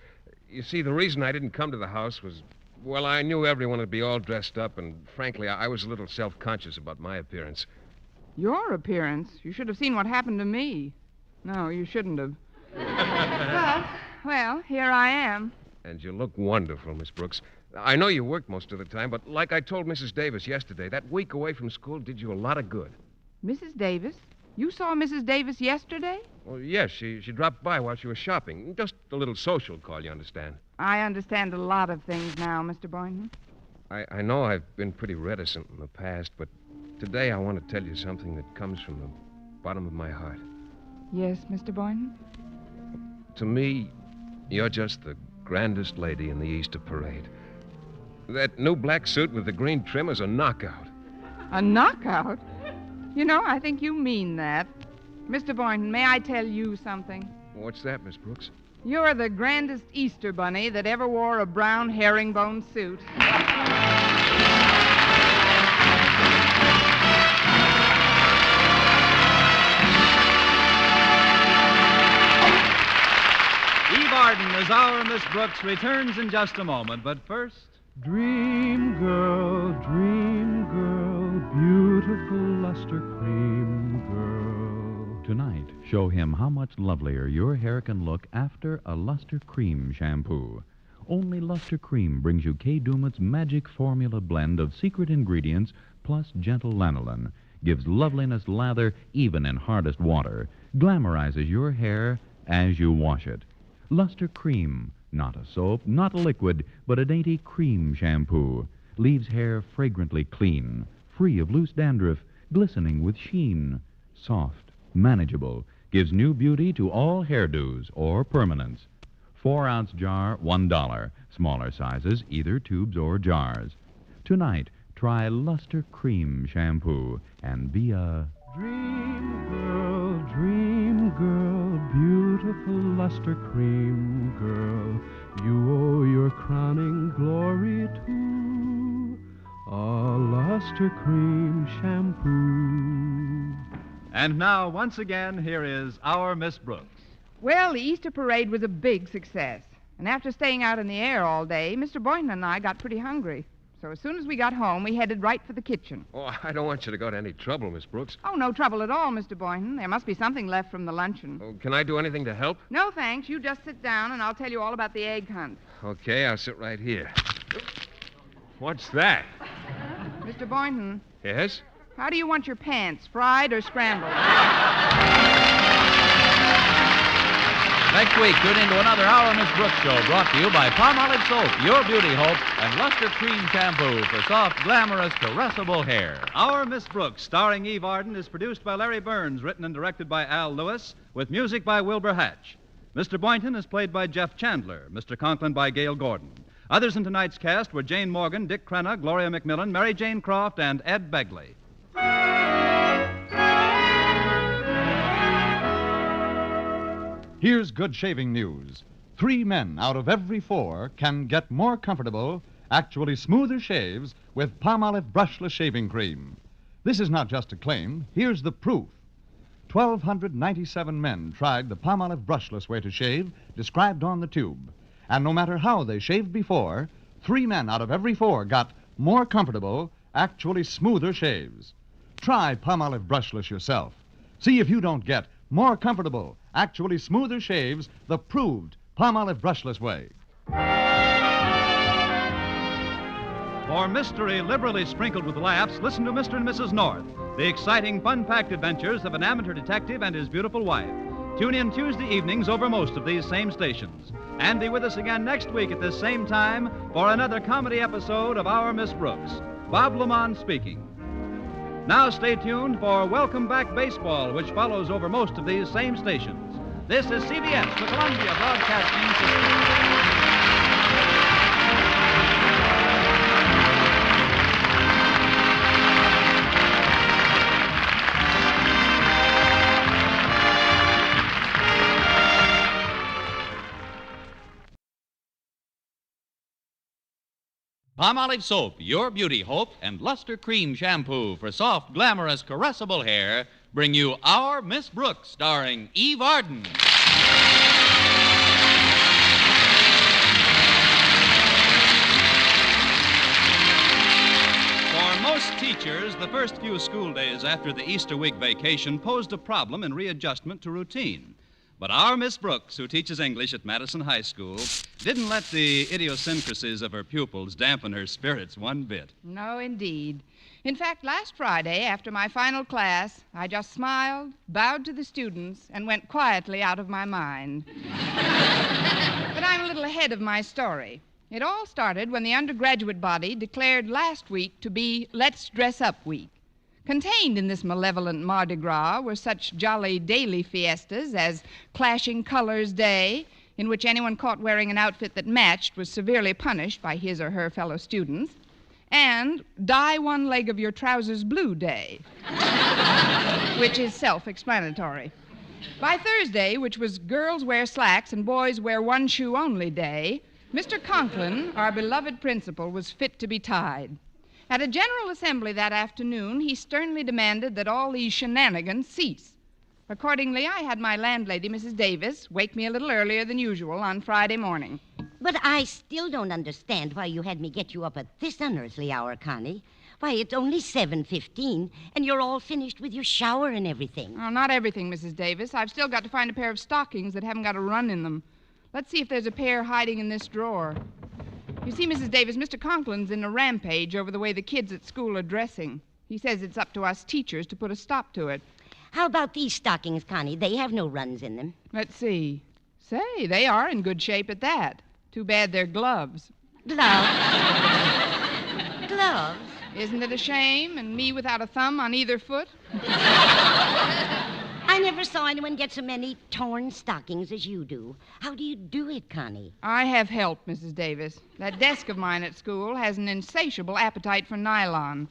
You see, the reason I didn't come to the house was, well, I knew everyone would be all dressed up, and frankly, I was a little self-conscious about my appearance. Your appearance? You should have seen what happened to me. No, you shouldn't have. Well, here I am. And you look wonderful, Miss Brooks. I know you worked most of the time, but like I told Mrs. Davis yesterday, that week away from school did you a lot of good. Mrs. Davis? You saw Mrs. Davis yesterday? Well, yes, she dropped by while she was shopping. Just a little social call, you understand. I understand a lot of things now, Mr. Boynton. I know I've been pretty reticent in the past, but today I want to tell you something that comes from the bottom of my heart. Yes, Mr. Boynton? To me, you're just the grandest lady in the Easter parade. That new black suit with the green trim is a knockout. A knockout? You know, I think you mean that. Mr. Boynton, may I tell you something? What's that, Miss Brooks? You're the grandest Easter bunny that ever wore a brown herringbone suit. Eve Arden as our Miss Brooks returns in just a moment, but first... Dream girl, beautiful luster cream girl. Tonight, show him how much lovelier your hair can look after a Luster Cream shampoo. Only Luster Cream brings you Kay Daumit's magic formula blend of secret ingredients plus gentle lanolin. Gives loveliness lather even in hardest water. Glamorizes your hair as you wash it. Luster Cream. Not a soap, not a liquid, but a dainty cream shampoo. Leaves hair fragrantly clean, free of loose dandruff, glistening with sheen. Soft, manageable, gives new beauty to all hairdos or permanents. 4-ounce jar, $1. Smaller sizes, either tubes or jars. Tonight, try Luster Cream shampoo and be a... Dream girl, beautiful luster cream girl. You owe your crowning glory to a luster cream shampoo. And now, once again, here is our Miss Brooks. Well, the Easter parade was a big success. And after staying out in the air all day, Mr. Boynton and I got pretty hungry. So as soon as we got home, we headed right for the kitchen. Oh, I don't want you to go to any trouble, Miss Brooks. Oh, no trouble at all, Mr. Boynton. There must be something left from the luncheon. Oh, can I do anything to help? No, thanks. You just sit down, and I'll tell you all about the egg hunt. Okay, I'll sit right here. What's that? Mr. Boynton. Yes? How do you want your pants, fried or scrambled? Next week, tune into another Our Miss Brooks show brought to you by Palmolive Soap, your beauty hope, and Luster Cream Shampoo for soft, glamorous, caressable hair. Our Miss Brooks, starring Eve Arden, is produced by Larry Burns, written and directed by Al Lewis, with music by Wilbur Hatch. Mr. Boynton is played by Jeff Chandler, Mr. Conklin by Gail Gordon. Others in tonight's cast were Jane Morgan, Dick Crenna, Gloria McMillan, Mary Jane Croft, and Ed Begley. Here's good shaving news. 3 men out of every 4 can get more comfortable, actually smoother shaves with Palmolive brushless shaving cream. This is not just a claim. Here's the proof. 1,297 men tried the Palmolive brushless way to shave described on the tube. And no matter how they shaved before, 3 men out of every 4 got more comfortable, actually smoother shaves. Try Palmolive brushless yourself. See if you don't get more comfortable, actually smoother shaves the proved Palmolive brushless way. For mystery liberally sprinkled with laughs, listen to Mr. and Mrs. North, the exciting, fun-packed adventures of an amateur detective and his beautiful wife. Tune in Tuesday evenings over most of these same stations. And be with us again next week at this same time for another comedy episode of Our Miss Brooks. Bob Lamont speaking. Now stay tuned for Welcome Back Baseball, which follows over most of these same stations. This is CBS, the Columbia Broadcasting System. Palmolive Soap, your beauty hope, and Luster Cream Shampoo for soft, glamorous, caressable hair bring you Our Miss Brooks, starring Eve Arden. For most teachers, the first few school days after the Easter week vacation posed a problem in readjustment to routine. But our Miss Brooks, who teaches English at Madison High School, didn't let the idiosyncrasies of her pupils dampen her spirits one bit. No, indeed. In fact, last Friday, after my final class, I just smiled, bowed to the students, and went quietly out of my mind. But I'm a little ahead of my story. It all started when the undergraduate body declared last week to be Let's Dress Up Week. Contained in this malevolent Mardi Gras were such jolly daily fiestas as Clashing Colors Day, in which anyone caught wearing an outfit that matched was severely punished by his or her fellow students, and Dye One Leg of Your Trousers Blue Day, which is self-explanatory. By Thursday, which was Girls Wear Slacks and Boys Wear One Shoe Only Day, Mr. Conklin, our beloved principal, was fit to be tied. At a general assembly that afternoon, he sternly demanded that all these shenanigans cease. Accordingly, I had my landlady, Mrs. Davis, wake me a little earlier than usual on Friday morning. But I still don't understand why you had me get you up at this unearthly hour, Connie. Why, it's only 7:15, and you're all finished with your shower and everything. Oh, not everything, Mrs. Davis. I've still got to find a pair of stockings that haven't got a run in them. Let's see if there's a pair hiding in this drawer. You see, Mrs. Davis, Mr. Conklin's in a rampage over the way the kids at school are dressing. He says it's up to us teachers to put a stop to it. How about these stockings, Connie? They have no runs in them. Let's see. Say, they are in good shape at that. Too bad they're gloves. Gloves? Gloves? Isn't it a shame? And me without a thumb on either foot? I never saw anyone get so many torn stockings as you do. How do you do it, Connie? I have help, Mrs. Davis. That desk of mine at school has an insatiable appetite for nylon.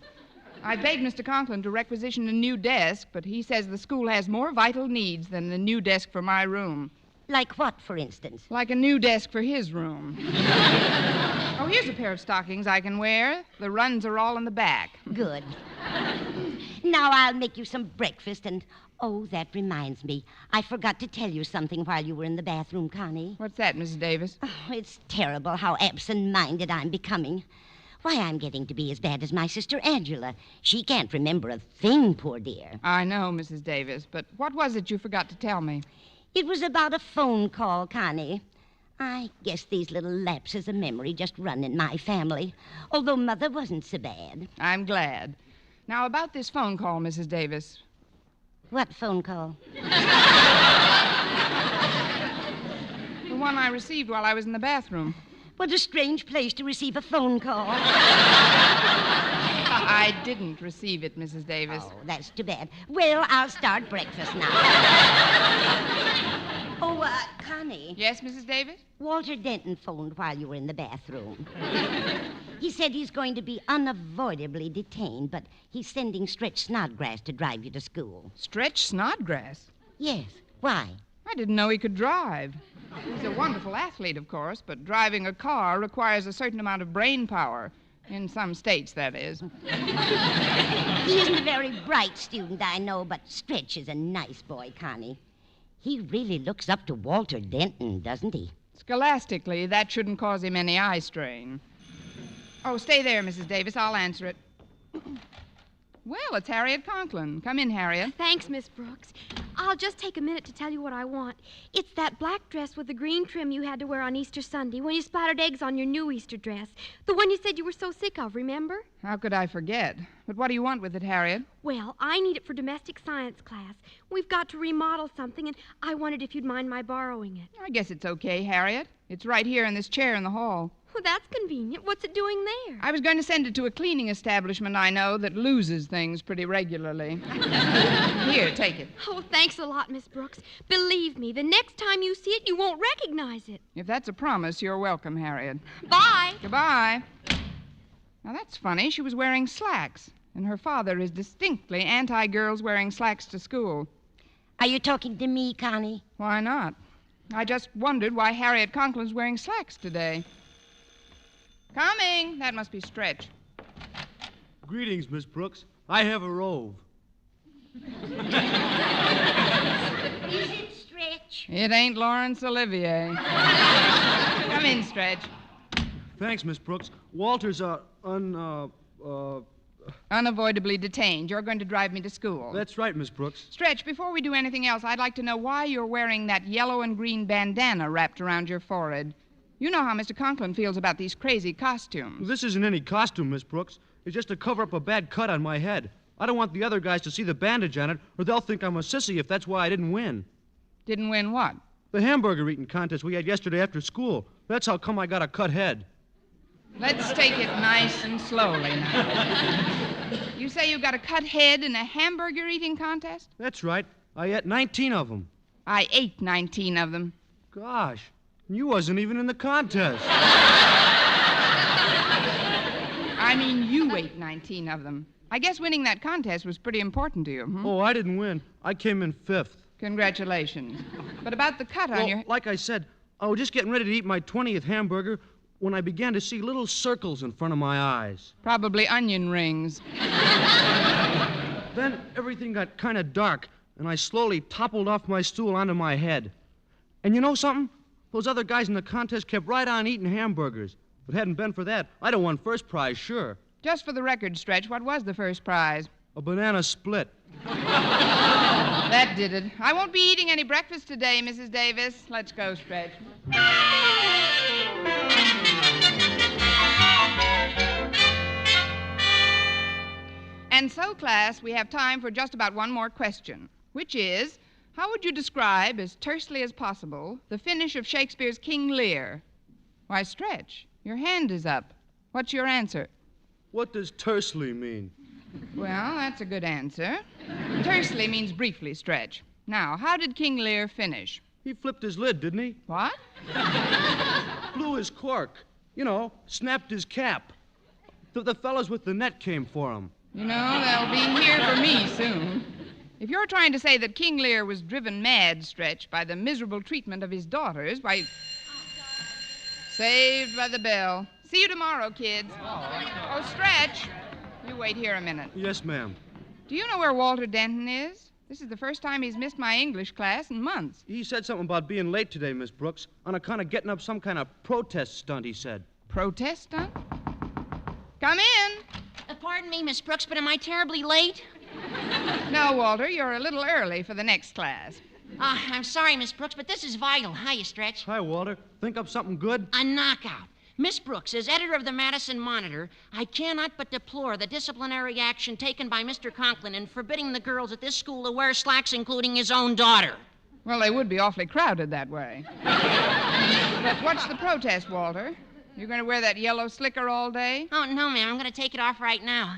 I begged Mr. Conklin to requisition a new desk, but he says the school has more vital needs than the new desk for my room. Like what, for instance? Like a new desk for his room. Oh, here's a pair of stockings I can wear. The runs are all in the back. Good. Now I'll make you some breakfast and... Oh, that reminds me. I forgot to tell you something while you were in the bathroom, Connie. What's that, Mrs. Davis? Oh, it's terrible how absent-minded I'm becoming. Why, I'm getting to be as bad as my sister Angela. She can't remember a thing, poor dear. I know, Mrs. Davis, but what was it you forgot to tell me? It was about a phone call, Connie. I guess these little lapses of memory just run in my family, although Mother wasn't so bad. I'm glad. Now, about this phone call, Mrs. Davis. What phone call? The one I received while I was in the bathroom. What a strange place to receive a phone call. I didn't receive it, Mrs. Davis. Oh, that's too bad. Well, I'll start breakfast now. Oh, Connie. Yes, Mrs. Davis? Walter Denton phoned while you were in the bathroom. He said he's going to be unavoidably detained, but he's sending Stretch Snodgrass to drive you to school. Stretch Snodgrass? Yes. Why? I didn't know he could drive. He's a wonderful athlete, of course, but driving a car requires a certain amount of brain power. In some states, that is. He isn't a very bright student, I know, but Stretch is a nice boy, Connie. He really looks up to Walter Denton, doesn't he? Scholastically, that shouldn't cause him any eye strain. Oh, stay there, Mrs. Davis. I'll answer it. Well, it's Harriet Conklin. Come in, Harriet. Thanks, Miss Brooks. I'll just take a minute to tell you what I want. It's that black dress with the green trim you had to wear on Easter Sunday when you splattered eggs on your new Easter dress. The one you said you were so sick of, remember? How could I forget? But what do you want with it, Harriet? Well, I need it for domestic science class. We've got to remodel something, and I wondered if you'd mind my borrowing it. I guess it's okay, Harriet. It's right here in this chair in the hall. Well, that's convenient. What's it doing there? I was going to send it to a cleaning establishment I know that loses things pretty regularly. Here, take it. Oh, thanks a lot, Miss Brooks. Believe me, the next time you see it, you won't recognize it. If that's a promise, you're welcome, Harriet. Bye. Goodbye. Now, that's funny. She was wearing slacks, and her father is distinctly anti-girls wearing slacks to school. Are you talking to me, Connie? Why not? I just wondered why Harriet Conklin's wearing slacks today. Coming. That must be Stretch. Greetings, Miss Brooks. I have a rove. Is it Stretch? It ain't Laurence Olivier. Come in, Stretch. Thanks, Miss Brooks. Walter's Unavoidably detained. You're going to drive me to school. That's right, Miss Brooks. Stretch, before we do anything else, I'd like to know why you're wearing that yellow and green bandana wrapped around your forehead. You know how Mr. Conklin feels about these crazy costumes. This isn't any costume, Miss Brooks. It's just to cover up a bad cut on my head. I don't want the other guys to see the bandage on it, or they'll think I'm a sissy if that's why I didn't win. Didn't win what? The hamburger eating contest we had yesterday after school. That's how come I got a cut head. Let's take it nice and slowly now. You say you got a cut head in a hamburger eating contest? That's right. I ate 19 of them. I ate 19 of them. Gosh, you wasn't even in the contest. I mean, you ate 19 of them. I guess winning that contest was pretty important to you. Oh, I didn't win. I came in 5th. Congratulations. But about the cut on your... Like I said, I was just getting ready to eat my 20th hamburger when I began to see little circles in front of my eyes. Probably onion rings. Then everything got kind of dark, and I slowly toppled off my stool onto my head. And you know something? Those other guys in the contest kept right on eating hamburgers. If it hadn't been for that, I'd have won first prize, sure. Just for the record, Stretch, what was the first prize? A banana split. That did it. I won't be eating any breakfast today, Mrs. Davis. Let's go, Stretch. And so, class, we have time for just about one more question, which is, how would you describe, as tersely as possible, the finish of Shakespeare's King Lear? Why, Stretch, your hand is up. What's your answer? What does tersely mean? Well, that's a good answer. Tersely means briefly, Stretch. Now, how did King Lear finish? He flipped his lid, didn't he? What? Blew his cork. You know, snapped his cap. The fellas with the net came for him. You know, they'll be here for me soon. If you're trying to say that King Lear was driven mad, Stretch, by the miserable treatment of his daughters, why... Saved by the bell. See you tomorrow, kids. Oh, Stretch, you wait here a minute. Yes, ma'am. Do you know where Walter Denton is? This is the first time he's missed my English class in months. He said something about being late today, Miss Brooks, on account of getting up some kind of protest stunt, he said. Protest stunt? Come in. Pardon me, Miss Brooks, but am I terribly late? No, Walter, you're a little early for the next class. I'm sorry, Miss Brooks, but this is vital. Hiya, Stretch. Hi, Walter. Think up something good? A knockout. Miss Brooks, as editor of the Madison Monitor, I cannot but deplore the disciplinary action taken by Mr. Conklin in forbidding the girls at this school to wear slacks, including his own daughter. Well, they would be awfully crowded that way. But what's the protest, Walter? You're going to wear that yellow slicker all day? Oh, no, ma'am. I'm going to take it off right now.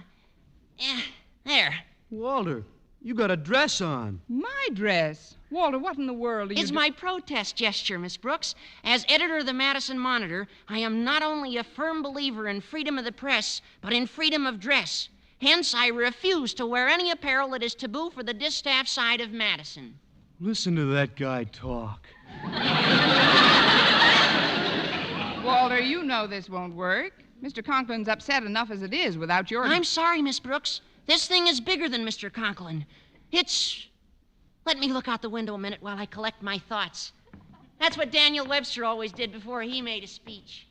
There. Walter, you got a dress on. My dress? Walter, what in the world are you... It's my protest gesture, Miss Brooks. As editor of the Madison Monitor, I am not only a firm believer in freedom of the press, but in freedom of dress. Hence, I refuse to wear any apparel that is taboo for the distaff side of Madison. Listen to that guy talk. Walter, you know this won't work. Mr. Conklin's upset enough as it is without your... I'm sorry, Miss Brooks. This thing is bigger than Mr. Conklin. It's... Let me look out the window a minute while I collect my thoughts. That's what Daniel Webster always did before he made a speech.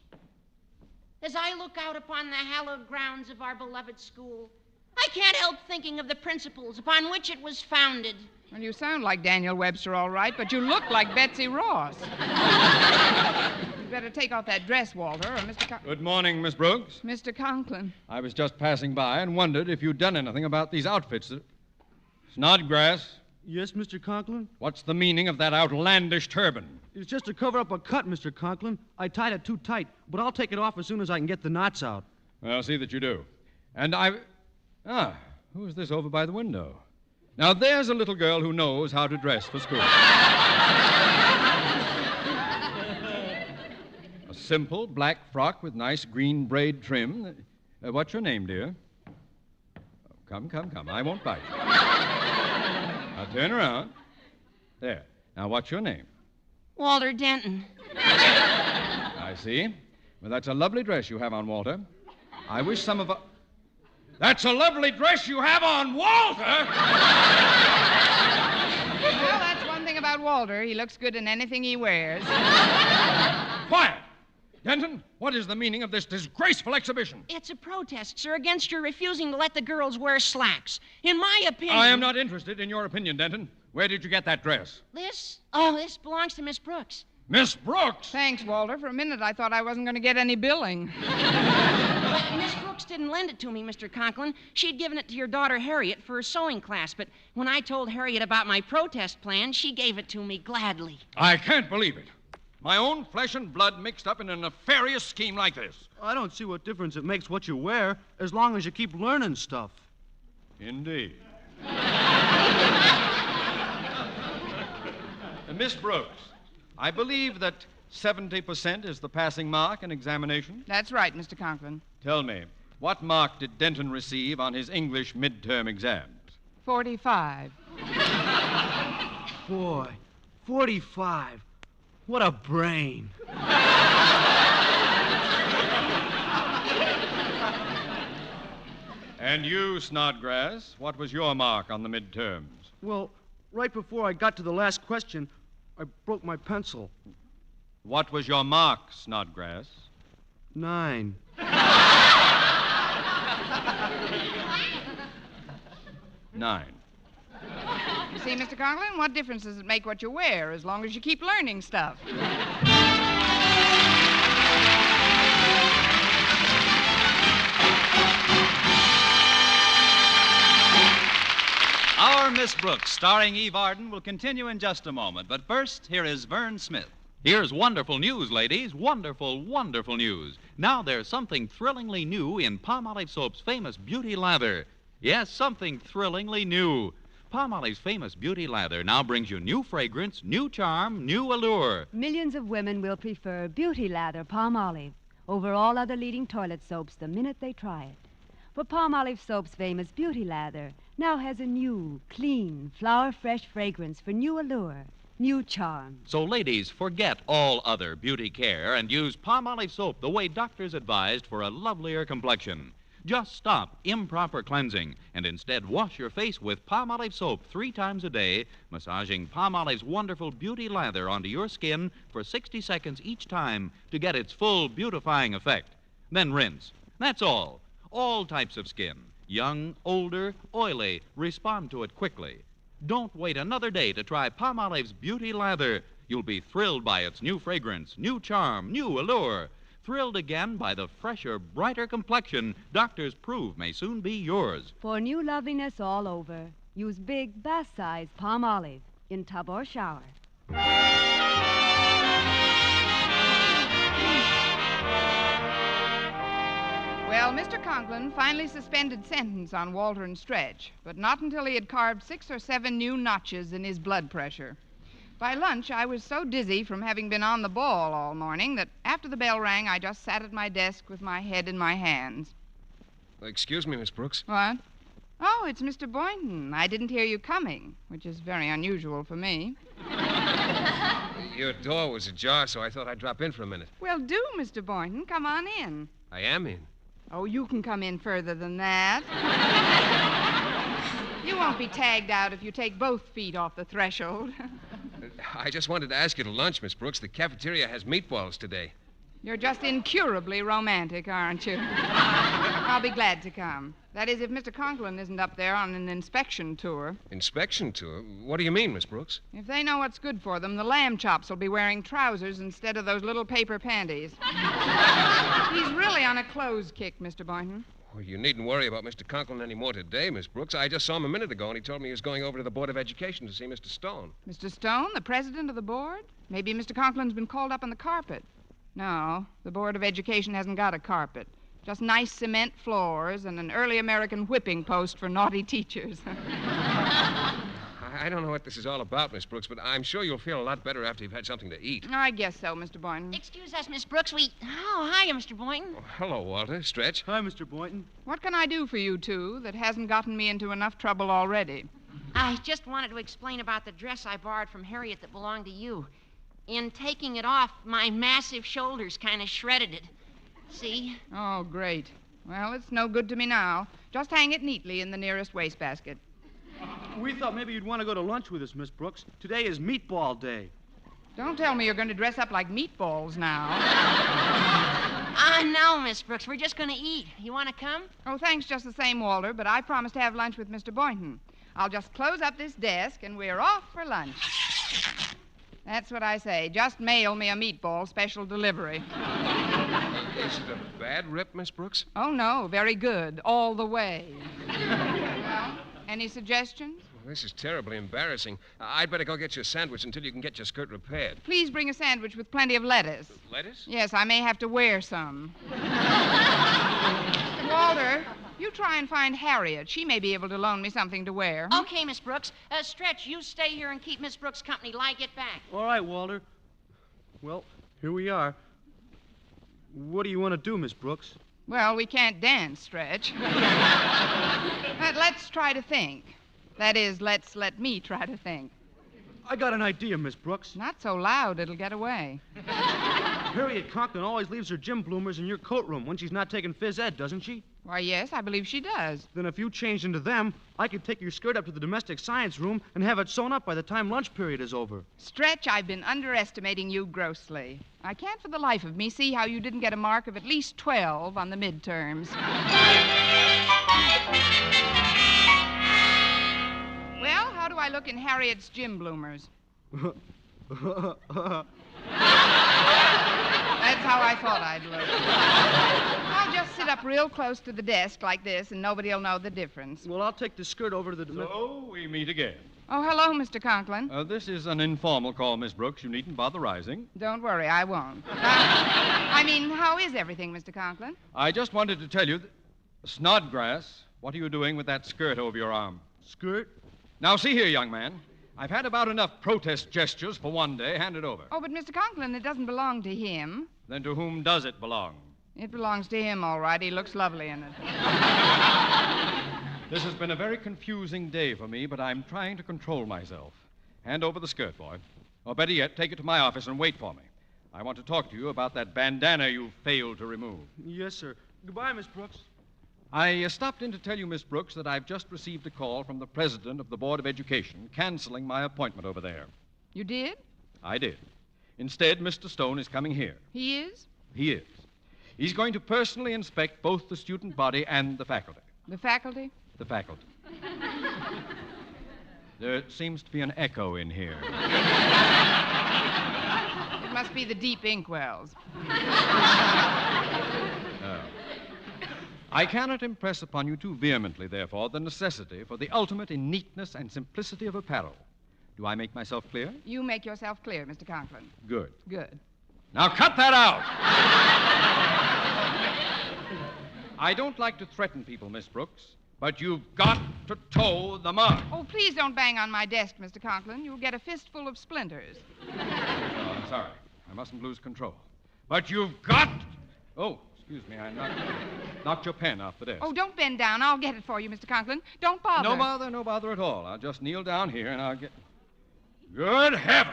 As I look out upon the hallowed grounds of our beloved school, I can't help thinking of the principles upon which it was founded. Well, you sound like Daniel Webster, all right, but you look like Betsy Ross. You'd better take off that dress, Walter, or Mr. Good morning, Miss Brooks. Mr. Conklin. I was just passing by and wondered if you'd done anything about these outfits. Snodgrass, Yes, Mr. Conklin? what's the meaning of that outlandish turban? It's just to cover up a cut, Mr. Conklin. I tied it too tight, but I'll take it off as soon as I can get the knots out. Well, see that you do. And who's this over by the window? Now, there's a little girl who knows how to dress for school. A simple black frock with nice green braid trim. What's your name, dear? Come. I won't bite you. Now, turn around. There. Now, what's your name? Walter Denton. I see. Well, that's a lovely dress you have on, Walter. I wish some of us... That's a lovely dress you have on, Walter! Well, that's one thing about Walter. He looks good in anything he wears. Quiet! Denton, what is the meaning of this disgraceful exhibition? It's a protest, sir, against your refusing to let the girls wear slacks. In my opinion... I am not interested in your opinion, Denton. Where did you get that dress? This belongs to Miss Brooks. Miss Brooks! Thanks, Walter. For a minute, I thought I wasn't going to get any billing. Miss Brooks didn't lend it to me, Mr. Conklin. She'd given it to your daughter, Harriet, for a sewing class. But when I told Harriet about my protest plan, she gave it to me gladly. I can't believe it. My own flesh and blood mixed up in a nefarious scheme like this. I don't see what difference it makes what you wear, as long as you keep learning stuff. Indeed. Miss Brooks, I believe that 70% is the passing mark in examination. That's right, Mr. Conklin. Tell me, what mark did Denton receive on his English midterm exams? 45. Boy, 45. What a brain. And you, Snodgrass, what was your mark on the midterms? Well, right before I got to the last question, I broke my pencil. What was your mark, Snodgrass? 9. 9. You see, Mr. Conklin, what difference does it make what you wear as long as you keep learning stuff? Our Miss Brooks, starring Eve Arden, will continue in just a moment. But first, here is Vern Smith. Here's wonderful news, ladies. Wonderful, wonderful news. Now there's something thrillingly new in Palmolive Soap's famous beauty lather. Yes, something thrillingly new. Palmolive's famous beauty lather now brings you new fragrance, new charm, new allure. Millions of women will prefer Beauty Lather Palmolive over all other leading toilet soaps the minute they try it. For Palmolive Soap's famous Beauty Lather now has a new, clean, flower-fresh fragrance for new allure, new charm. So, ladies, forget all other beauty care and use Palmolive soap the way doctors advised for a lovelier complexion. Just stop improper cleansing and instead wash your face with Palmolive soap 3 times a day, massaging Palmolive's wonderful beauty lather onto your skin for 60 seconds each time to get its full beautifying effect. Then rinse. That's all. All types of skin, young, older, oily, respond to it quickly. Don't wait another day to try Palmolive's beauty lather. You'll be thrilled by its new fragrance, new charm, new allure. Thrilled again by the fresher, brighter complexion doctors prove may soon be yours. For new loveliness all over, use big bath-size Palmolive in tub or shower. Well, Mr. Conklin finally suspended sentence on Walter and Stretch, but not until he had carved 6 or 7 new notches in his blood pressure. By lunch, I was so dizzy from having been on the ball all morning that after the bell rang, I just sat at my desk with my head in my hands. Excuse me, Miss Brooks. What? Oh, it's Mr. Boynton. I didn't hear you coming, which is very unusual for me. Your door was ajar, so I thought I'd drop in for a minute. Well, do, Mr. Boynton. Come on in. I am in. Oh, you can come in further than that. You won't be tagged out if you take both feet off the threshold. I just wanted to ask you to lunch, Miss Brooks. The cafeteria has meatballs today. You're just incurably romantic, aren't you? I'll be glad to come. That is, if Mr. Conklin isn't up there on an inspection tour. Inspection tour? What do you mean, Miss Brooks? If they know what's good for them, the lamb chops will be wearing trousers instead of those little paper panties. He's really on a clothes kick, Mr. Boynton. Well, you needn't worry about Mr. Conklin any more today, Miss Brooks. I just saw him a minute ago, and he told me he was going over to the Board of Education to see Mr. Stone. Mr. Stone, the president of the board? Maybe Mr. Conklin's been called up on the carpet. No, the Board of Education hasn't got a carpet. Just nice cement floors and an early American whipping post for naughty teachers. I don't know what this is all about, Miss Brooks, but I'm sure you'll feel a lot better after you've had something to eat. I guess so, Mr. Boynton. Excuse us, Miss Brooks. Oh, hiya, Mr. Boynton. Oh, hello, Walter. Stretch. Hi, Mr. Boynton. What can I do for you two that hasn't gotten me into enough trouble already? I just wanted to explain about the dress I borrowed from Harriet that belonged to you. In taking it off, my massive shoulders kind of shredded it. See? Oh, great. Well, it's no good to me now. Just hang it neatly in the nearest wastebasket. We thought maybe you'd want to go to lunch with us, Miss Brooks. Today is meatball day. Don't tell me you're going to dress up like meatballs now. No, Miss Brooks. We're just going to eat. You want to come? Oh, thanks just the same, Walter, but I promised to have lunch with Mr. Boynton. I'll just close up this desk, and we're off for lunch. That's what I say. Just mail me a meatball special delivery. Is it a bad rip, Miss Brooks? Oh, no. Very good. All the way. Well, any suggestions? Well, this is terribly embarrassing. I'd better go get you a sandwich until you can get your skirt repaired. Please bring a sandwich with plenty of lettuce. Lettuce? Yes, I may have to wear some. Walter, you try and find Harriet. She may be able to loan me something to wear. Okay, Miss Brooks. Stretch, you stay here and keep Miss Brooks company till I get back. All right, Walter. Well, here we are. What do you want to do, Miss Brooks? Well, we can't dance, Stretch. Let's try to think. That is, let me try to think. I got an idea, Miss Brooks. Not so loud, it'll get away. Harriet Conklin always leaves her gym bloomers in your coat room when she's not taking phys ed, doesn't she? Why, yes, I believe she does. Then if you changed into them, I could take your skirt up to the domestic science room and have it sewn up by the time lunch period is over. Stretch, I've been underestimating you grossly. I can't for the life of me see how you didn't get a mark of at least 12 on the midterms. Well, how do I look in Harriet's gym bloomers? That's how I thought I'd look. I'll just sit up real close to the desk like this, and nobody'll know the difference. Well, I'll take the skirt over to the... So we meet again. Oh, hello, Mr. Conklin. This is an informal call, Miss Brooks. You needn't bother rising. Don't worry, I won't. How is everything, Mr. Conklin? I just wanted to tell you... Snodgrass, what are you doing with that skirt over your arm? Skirt? Now, see here, young man. I've had about enough protest gestures for one day. Hand it over. Oh, but Mr. Conklin, it doesn't belong to him. Then to whom does it belong? It belongs to him, all right. He looks lovely in it. This has been a very confusing day for me, but I'm trying to control myself. Hand over the skirt, boy. Or better yet, take it to my office and wait for me. I want to talk to you about that bandana you failed to remove. Yes, sir. Goodbye, Miss Brooks. I stopped in to tell you, Miss Brooks, that I've just received a call from the president of the Board of Education canceling my appointment over there. You did? I did. Instead, Mr. Stone is coming here. He is? He is. He's going to personally inspect both the student body and the faculty. The faculty? The faculty. There seems to be an echo in here. It must be the deep inkwells. I cannot impress upon you too vehemently, therefore, the necessity for the ultimate in neatness and simplicity of apparel. Do I make myself clear? You make yourself clear, Mr. Conklin. Good. Good. Now cut that out! I don't like to threaten people, Miss Brooks, but you've got to toe the mark. Oh, please don't bang on my desk, Mr. Conklin. You'll get a fistful of splinters. Oh, I'm sorry. I mustn't lose control. But you've got... Oh, excuse me, I knocked your pen off the desk. Oh, don't bend down. I'll get it for you, Mr. Conklin. Don't bother. No bother at all. I'll just kneel down here and I'll get... Good heaven!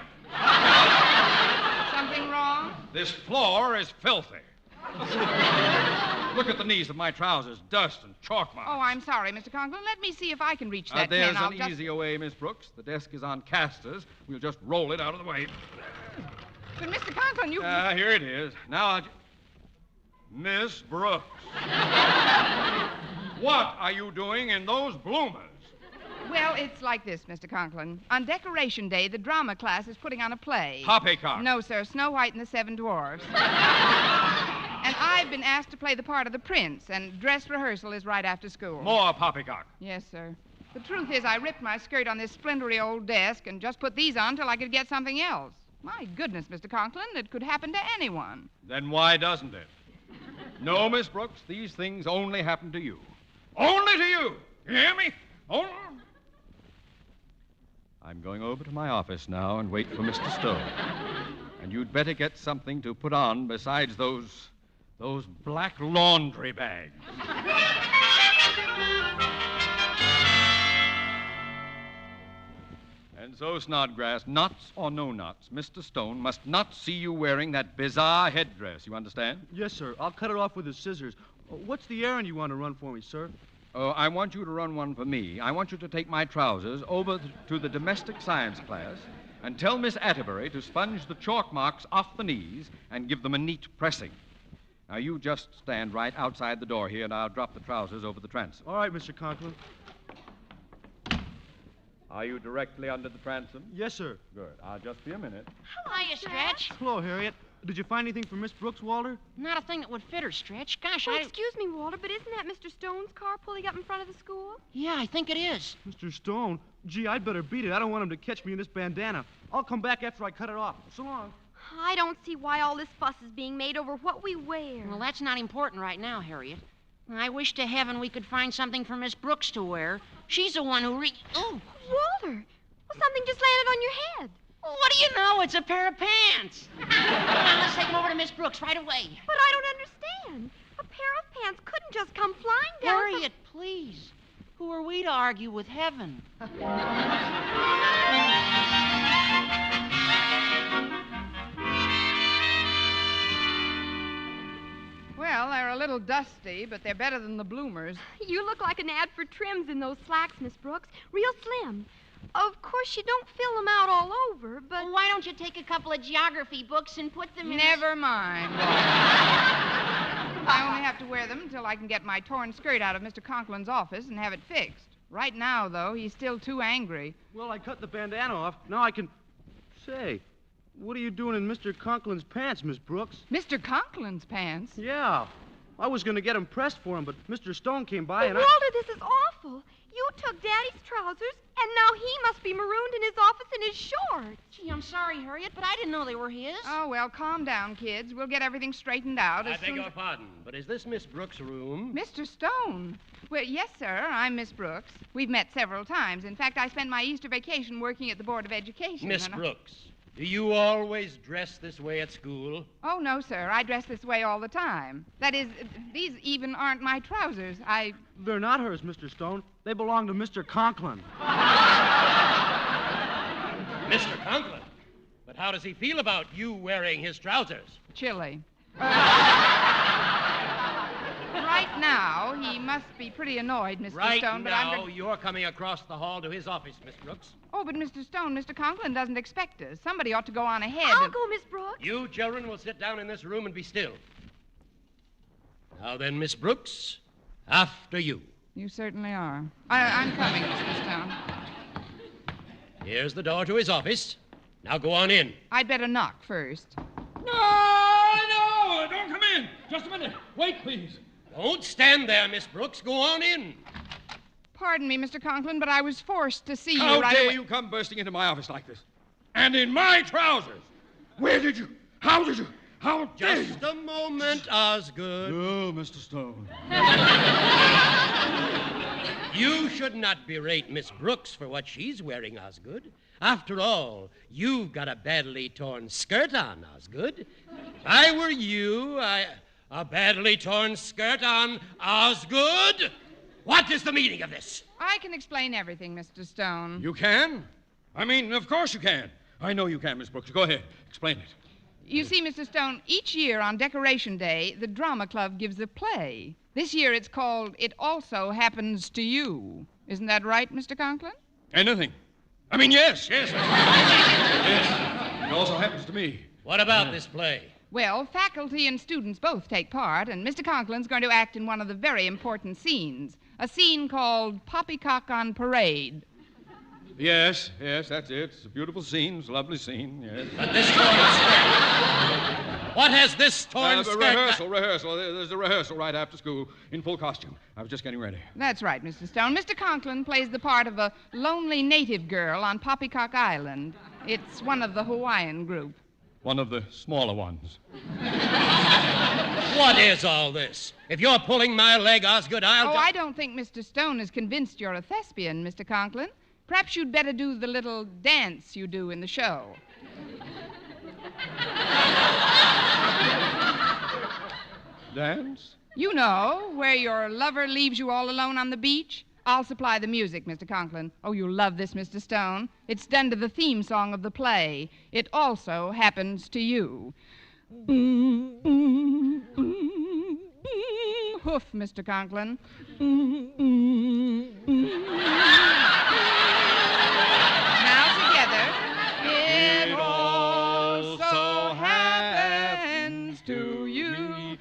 Something wrong? This floor is filthy. Look at the knees of my trousers, dust and chalk marks. Oh, I'm sorry, Mr. Conklin. Let me see if I can reach that There's pen. an easier way, Miss Brooks. The desk is on casters. We'll just roll it out of the way. But, Mr. Conklin, you... Here it is. Now I'll... Miss Brooks. What are you doing in those bloomers? Well, it's like this, Mr. Conklin. On Decoration Day, the drama class is putting on a play. Poppycock. No, sir. Snow White and the Seven Dwarfs. And I've been asked to play the part of the prince, and dress rehearsal is right after school. More poppycock. Yes, sir. The truth is, I ripped my skirt on this splintery old desk and just put these on till I could get something else. My goodness, Mr. Conklin, it could happen to anyone. Then why doesn't it? No, Miss Brooks, these things only happen to you. Only to you! You hear me? Only... I'm going over to my office now and wait for Mr. Stone. And you'd better get something to put on besides those black laundry bags. And so, Snodgrass, knots or no knots, Mr. Stone must not see you wearing that bizarre headdress. You understand? Yes, sir. I'll cut it off with the scissors. What's the errand you want to run for me, sir? I want you to run one for me. I want you to take my trousers over to the domestic science class and tell Miss Atterbury to sponge the chalk marks off the knees and give them a neat pressing. Now, you just stand right outside the door here, and I'll drop the trousers over the transom. All right, Mr. Conklin. Are you directly under the transom? Yes, sir. Good. I'll just be a minute. Hiya, Stretch. Hello, Harriet. Did you find anything for Miss Brooks, Walter? Not a thing that would fit her, Stretch. Gosh, Oh, excuse me, Walter, but isn't that Mr. Stone's car pulling up in front of the school? Yeah, I think it is. Mr. Stone? Gee, I'd better beat it. I don't want him to catch me in this bandana. I'll come back after I cut it off. So long. I don't see why all this fuss is being made over what we wear. Well, that's not important right now, Harriet. I wish to heaven we could find something for Miss Brooks to wear. She's the one who Oh! Walter! Well, something just landed on your head. Well, what do you know? It's a pair of pants. Come on, let's take them over to Miss Brooks right away. But I don't understand. A pair of pants couldn't just come flying down. Harriet, please. Who are we to argue with heaven? Well, they're a little dusty, but they're better than the bloomers. You look like an ad for trims in those slacks, Miss Brooks. Real slim. Of course, you don't fill them out all over, but... Well, why don't you take a couple of geography books and put them in... Never mind. I only have to wear them until I can get my torn skirt out of Mr. Conklin's office and have it fixed. Right now, though, he's still too angry. Well, I cut the bandana off. Now I can... Say, what are you doing in Mr. Conklin's pants, Miss Brooks? Mr. Conklin's pants? Yeah. I was going to get them pressed for him, but Mr. Stone came by and Walter, this is awful. You took Daddy's trousers, and now he must be marooned in his office in his shorts. Gee, I'm sorry, Harriet, but I didn't know they were his. Oh, well, calm down, kids. We'll get everything straightened out I beg your pardon, but is this Miss Brooks' room? Mr. Stone. Well, yes, sir. I'm Miss Brooks. We've met several times. In fact, I spent my Easter vacation working at the Board of Education. Miss Brooks, do you always dress this way at school? Oh, no, sir. I dress this way all the time. That is, these even aren't my trousers. They're not hers, Mr. Stone. They belong to Mr. Conklin. Mr. Conklin? But how does he feel about you wearing his trousers? Chilly. Right now, he must be pretty annoyed, Mr. Right Stone, but now, you're coming across the hall to his office, Miss Brooks. Oh, but Mr. Stone, Mr. Conklin doesn't expect us. Somebody ought to go on ahead. I'll go, Miss Brooks. You children will sit down in this room and be still. Now then, Miss Brooks, after you. You certainly are. I'm coming, Mr. Stone. Here's the door to his office. Now go on in. I'd better knock first. No, don't come in. Just a minute. Wait, please. Don't stand there, Miss Brooks. Go on in. Pardon me, Mr. Conklin, but I was forced to see you How right dare away. you come bursting into my office like this? And in my trousers. Where did you? How did you? How dare you? Just a moment, Osgood. Oh, Mr. Stone. You should not berate Miss Brooks for what she's wearing, Osgood. After all, you've got a badly torn skirt on, Osgood. If I were you, a badly torn skirt on, Osgood? What is the meaning of this? I can explain everything, Mr. Stone. You can? I mean, of course you can. I know you can, Miss Brooks. Go ahead. Explain it. You see, Mr. Stone, each year on Decoration Day, the Drama Club gives a play. This year it's called It Also Happens to You. Isn't that right, Mr. Conklin? Anything. Yes. Yes. It also happens to me. What about this play? Well, faculty and students both take part, and Mr. Conklin's going to act in one of the very important scenes, a scene called Poppycock on Parade. Yes, that's it. It's a beautiful scene. It's a lovely scene, yes. But this torn skirt. What has this torn skirt... Rehearsal. There's a rehearsal right after school in full costume. I was just getting ready. That's right, Mr. Stone. Mr. Conklin plays the part of a lonely native girl on Poppycock Island. It's one of the Hawaiian group. One of the smaller ones. What is all this? If you're pulling my leg, Osgood, I'll... Oh, I don't think Mr. Stone is convinced you're a thespian, Mr. Conklin. Perhaps you'd better do the little dance you do in the show. Dance? You know, where your lover leaves you all alone on the beach. I'll supply the music, Mr. Conklin. Oh, you'll love this, Mr. Stone. It's done to the theme song of the play. It also happens to you. Hoof, Mr. Conklin. Now together. It also happens to you.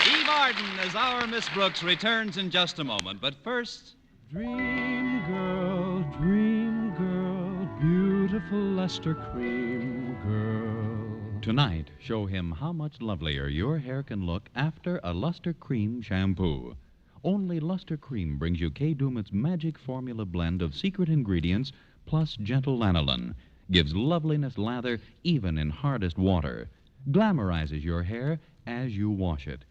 Eve Arden as our Miss Brooks returns in just a moment. But first... Dream girl, beautiful luster cream girl. Tonight, show him how much lovelier your hair can look after a Luster Cream shampoo. Only Luster Cream brings you Kay Daumit's magic formula blend of secret ingredients plus gentle lanolin. Gives loveliness lather even in hardest water. Glamorizes your hair as you wash it.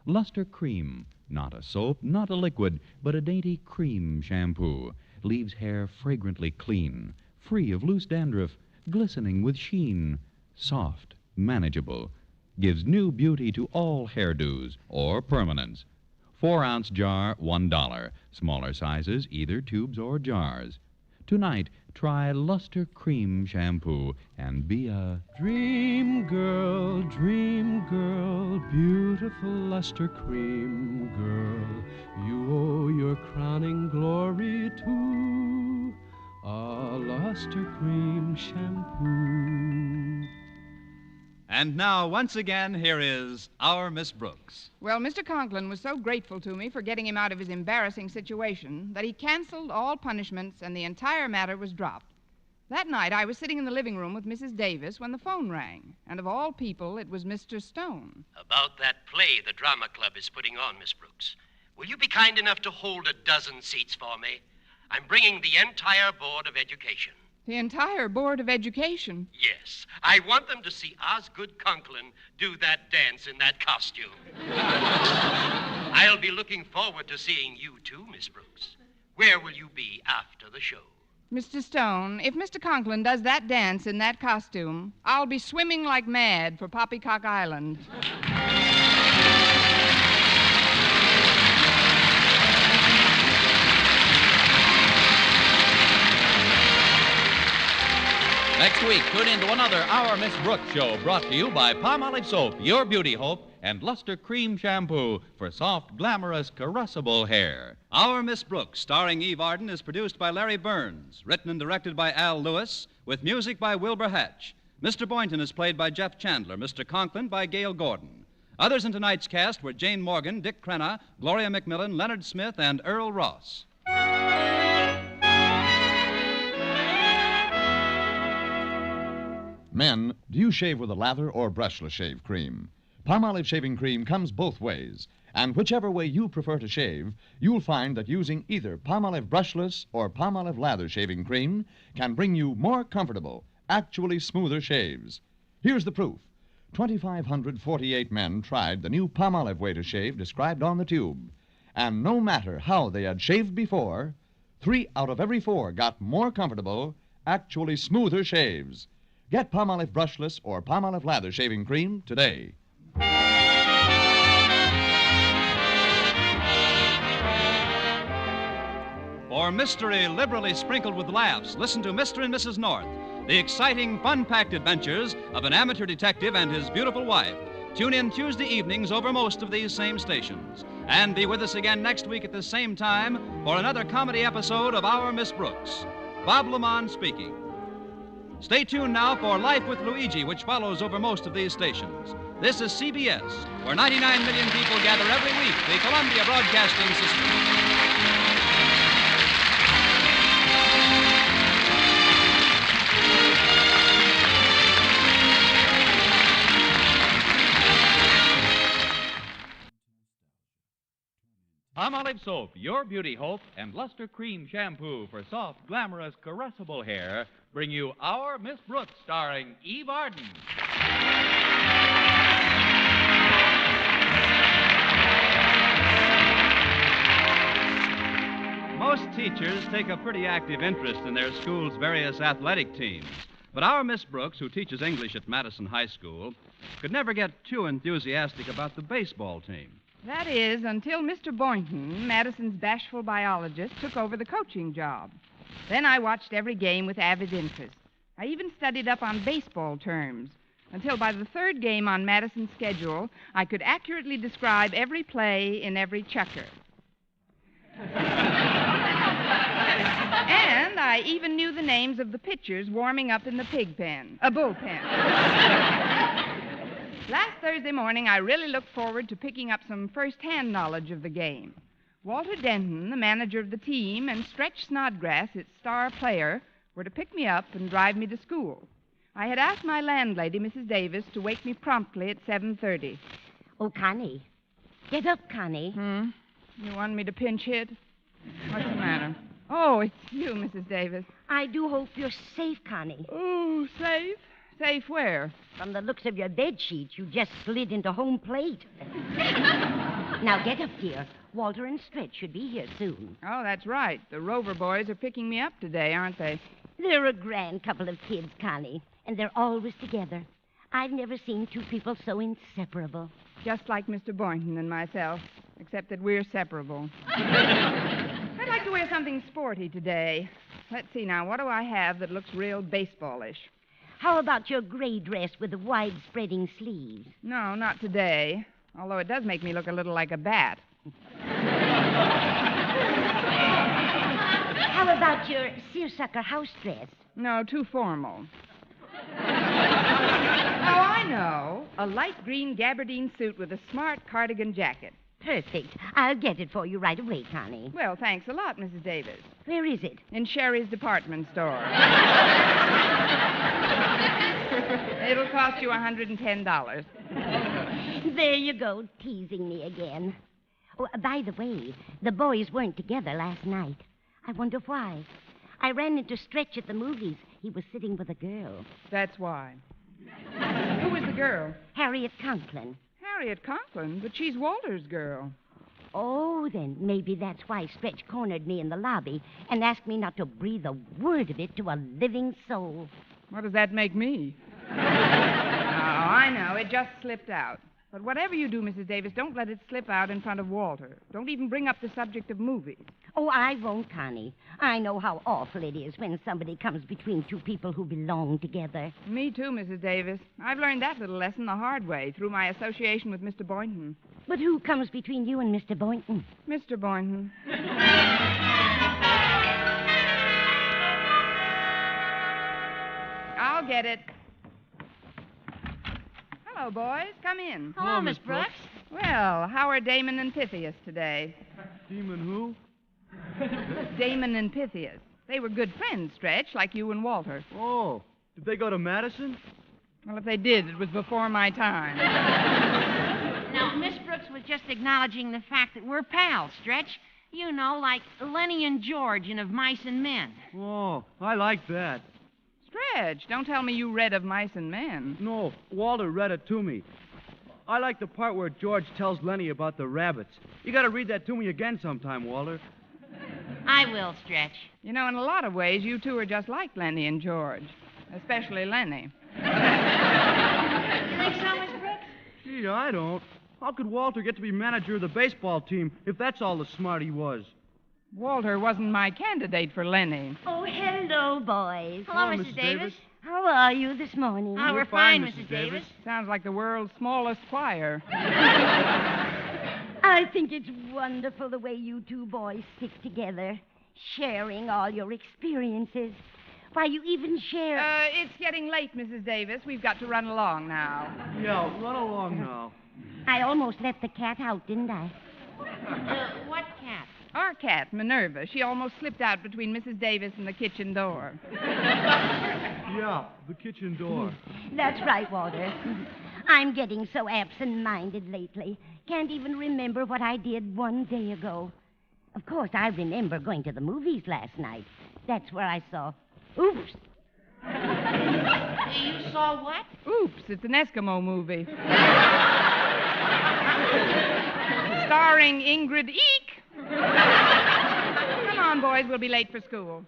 Luster Cream, not a soap, not a liquid, but a dainty cream shampoo. Leaves hair fragrantly clean, free of loose dandruff, glistening with sheen, soft, manageable. Gives new beauty to all hairdos or permanents. 4-ounce jar, $1. Smaller sizes, either tubes or jars. Tonight, try Luster Cream shampoo and be a Dream girl, beautiful luster cream girl. You owe your crowning glory to a luster cream shampoo. And now, once again, here is our Miss Brooks. Well, Mr. Conklin was so grateful to me for getting him out of his embarrassing situation that he canceled all punishments and the entire matter was dropped. That night, I was sitting in the living room with Mrs. Davis when the phone rang. And of all people, it was Mr. Stone. About that play the drama club is putting on, Miss Brooks. Will you be kind enough to hold a dozen seats for me? I'm bringing the entire Board of Education. The entire Board of Education? Yes. I want them to see Osgood Conklin do that dance in that costume. I'll be looking forward to seeing you too, Miss Brooks. Where will you be after the show? Mr. Stone, if Mr. Conklin does that dance in that costume, I'll be swimming like mad for Poppycock Island. Next week, tune in to another Our Miss Brooks show brought to you by Palmolive Soap, your beauty hope, and Luster Cream Shampoo for soft, glamorous, caressable hair. Our Miss Brooks, starring Eve Arden, is produced by Larry Burns, written and directed by Al Lewis, with music by Wilbur Hatch. Mr. Boynton is played by Jeff Chandler, Mr. Conklin by Gail Gordon. Others in tonight's cast were Jane Morgan, Dick Crenna, Gloria McMillan, Leonard Smith, and Earl Ross. Men, do you shave with a lather or brushless shave cream? Palmolive shaving cream comes both ways, and whichever way you prefer to shave, you'll find that using either Palmolive brushless or Palmolive lather shaving cream can bring you more comfortable, actually smoother shaves. Here's the proof. 2,548 men tried the new Palmolive way to shave described on the tube, and no matter how they had shaved before, 3 out of every 4 got more comfortable, actually smoother shaves. Get Palmolive brushless or Palmolive lather shaving cream today. For mystery liberally sprinkled with laughs, listen to Mr. and Mrs. North, the exciting, fun-packed adventures of an amateur detective and his beautiful wife. Tune in Tuesday evenings over most of these same stations. And be with us again next week at the same time for another comedy episode of Our Miss Brooks. Bob Lamont speaking. Stay tuned now for Life with Luigi, which follows over most of these stations. This is CBS, where 99 million people gather every week, the Columbia Broadcasting System. Palmolive Soap, your beauty hope, and Luster Cream Shampoo for soft, glamorous, caressable hair bring you Our Miss Brooks, starring Eve Arden. Most teachers take a pretty active interest in their school's various athletic teams. But our Miss Brooks, who teaches English at Madison High School, could never get too enthusiastic about the baseball team. That is, until Mr. Boynton, Madison's bashful biologist, took over the coaching job. Then I watched every game with avid interest. I even studied up on baseball terms, until by the third game on Madison's schedule, I could accurately describe every play in every chukker. And I even knew the names of the pitchers warming up in the pig pen, a bullpen. Last Thursday morning, I really looked forward to picking up some first-hand knowledge of the game. Walter Denton, the manager of the team, and Stretch Snodgrass, its star player, were to pick me up and drive me to school. I had asked my landlady, Mrs. Davis, to wake me promptly at 7:30. Oh, Connie. Get up, Connie. You want me to pinch hit? What's the matter? Oh, it's you, Mrs. Davis. I do hope you're safe, Connie. Oh, safe? Safe where? From the looks of your bed sheets, you just slid into home plate. Now get up, dear. Walter and Stretch should be here soon. Oh, that's right. The Rover boys are picking me up today, aren't they? They're a grand couple of kids, Connie, and they're always together. I've never seen two people so inseparable. Just like Mr. Boynton and myself, except that we're separable. I'd like to wear something sporty today. Let's see now, what do I have that looks real baseballish? How about your gray dress with the wide-spreading sleeves? No, not today, although it does make me look a little like a bat. How about your seersucker house dress? No, too formal. Oh, I know. A light green gabardine suit with a smart cardigan jacket. Perfect. I'll get it for you right away, Connie. Well, thanks a lot, Mrs. Davis. Where is it? In Sherry's department store. It'll cost you $110. There you go, teasing me again. Oh, by the way, the boys weren't together last night. I wonder why. I ran into Stretch at the movies. He was sitting with a girl. That's why. Who was the girl? Harriet Conklin. Harriet Conklin? But she's Walter's girl. Oh, then maybe that's why Stretch cornered me in the lobby and asked me not to breathe a word of it to a living soul. What does that make me? Oh, I know. It just slipped out. But whatever you do, Mrs. Davis, don't let it slip out in front of Walter. Don't even bring up the subject of movies. Oh, I won't, Connie. I know how awful it is when somebody comes between two people who belong together. Me too, Mrs. Davis. I've learned that little lesson the hard way through my association with Mr. Boynton. But who comes between you and Mr. Boynton? Mr. Boynton. I'll get it. Hello, boys. Come in. Hello, Miss Brooks. Well, how are Damon and Pythias today? Demon who? Damon and Pythias. They were good friends, Stretch, like you and Walter. Oh, did they go to Madison? Well, if they did, it was before my time. Now, Miss Brooks was just acknowledging the fact that we're pals, Stretch. You know, like Lenny and George in Of Mice and Men. Oh, I like that. Stretch, don't tell me you read Of Mice and Men. No, Walter read it to me. I like the part where George tells Lenny about the rabbits. You got to read that to me again sometime, Walter. I will, Stretch. You know, in a lot of ways, you two are just like Lenny and George. Especially Lenny. You think so, Miss Brooks? Gee, I don't. How could Walter get to be manager of the baseball team if that's all the smart he was? Walter wasn't my candidate for Lenny. Oh, hello, boys. Hello, Mrs. Davis. How are you this morning? Oh, we're fine, Mrs. Davis. Sounds like the world's smallest choir. I think it's wonderful the way you two boys stick together, sharing all your experiences. Why, you even share... It's getting late, Mrs. Davis. We've got to run along now. Yeah, run along now. I almost let the cat out, didn't I? What cat? Our cat, Minerva. She almost slipped out between Mrs. Davis and the kitchen door. Yeah, the kitchen door. That's right, Walter. I'm getting so absent-minded lately. Can't even remember what I did one day ago. Of course, I remember going to the movies last night. That's where I saw... Oops. You saw what? Oops, it's an Eskimo movie. Starring Ingrid Eek. Come on, boys, we'll be late for school.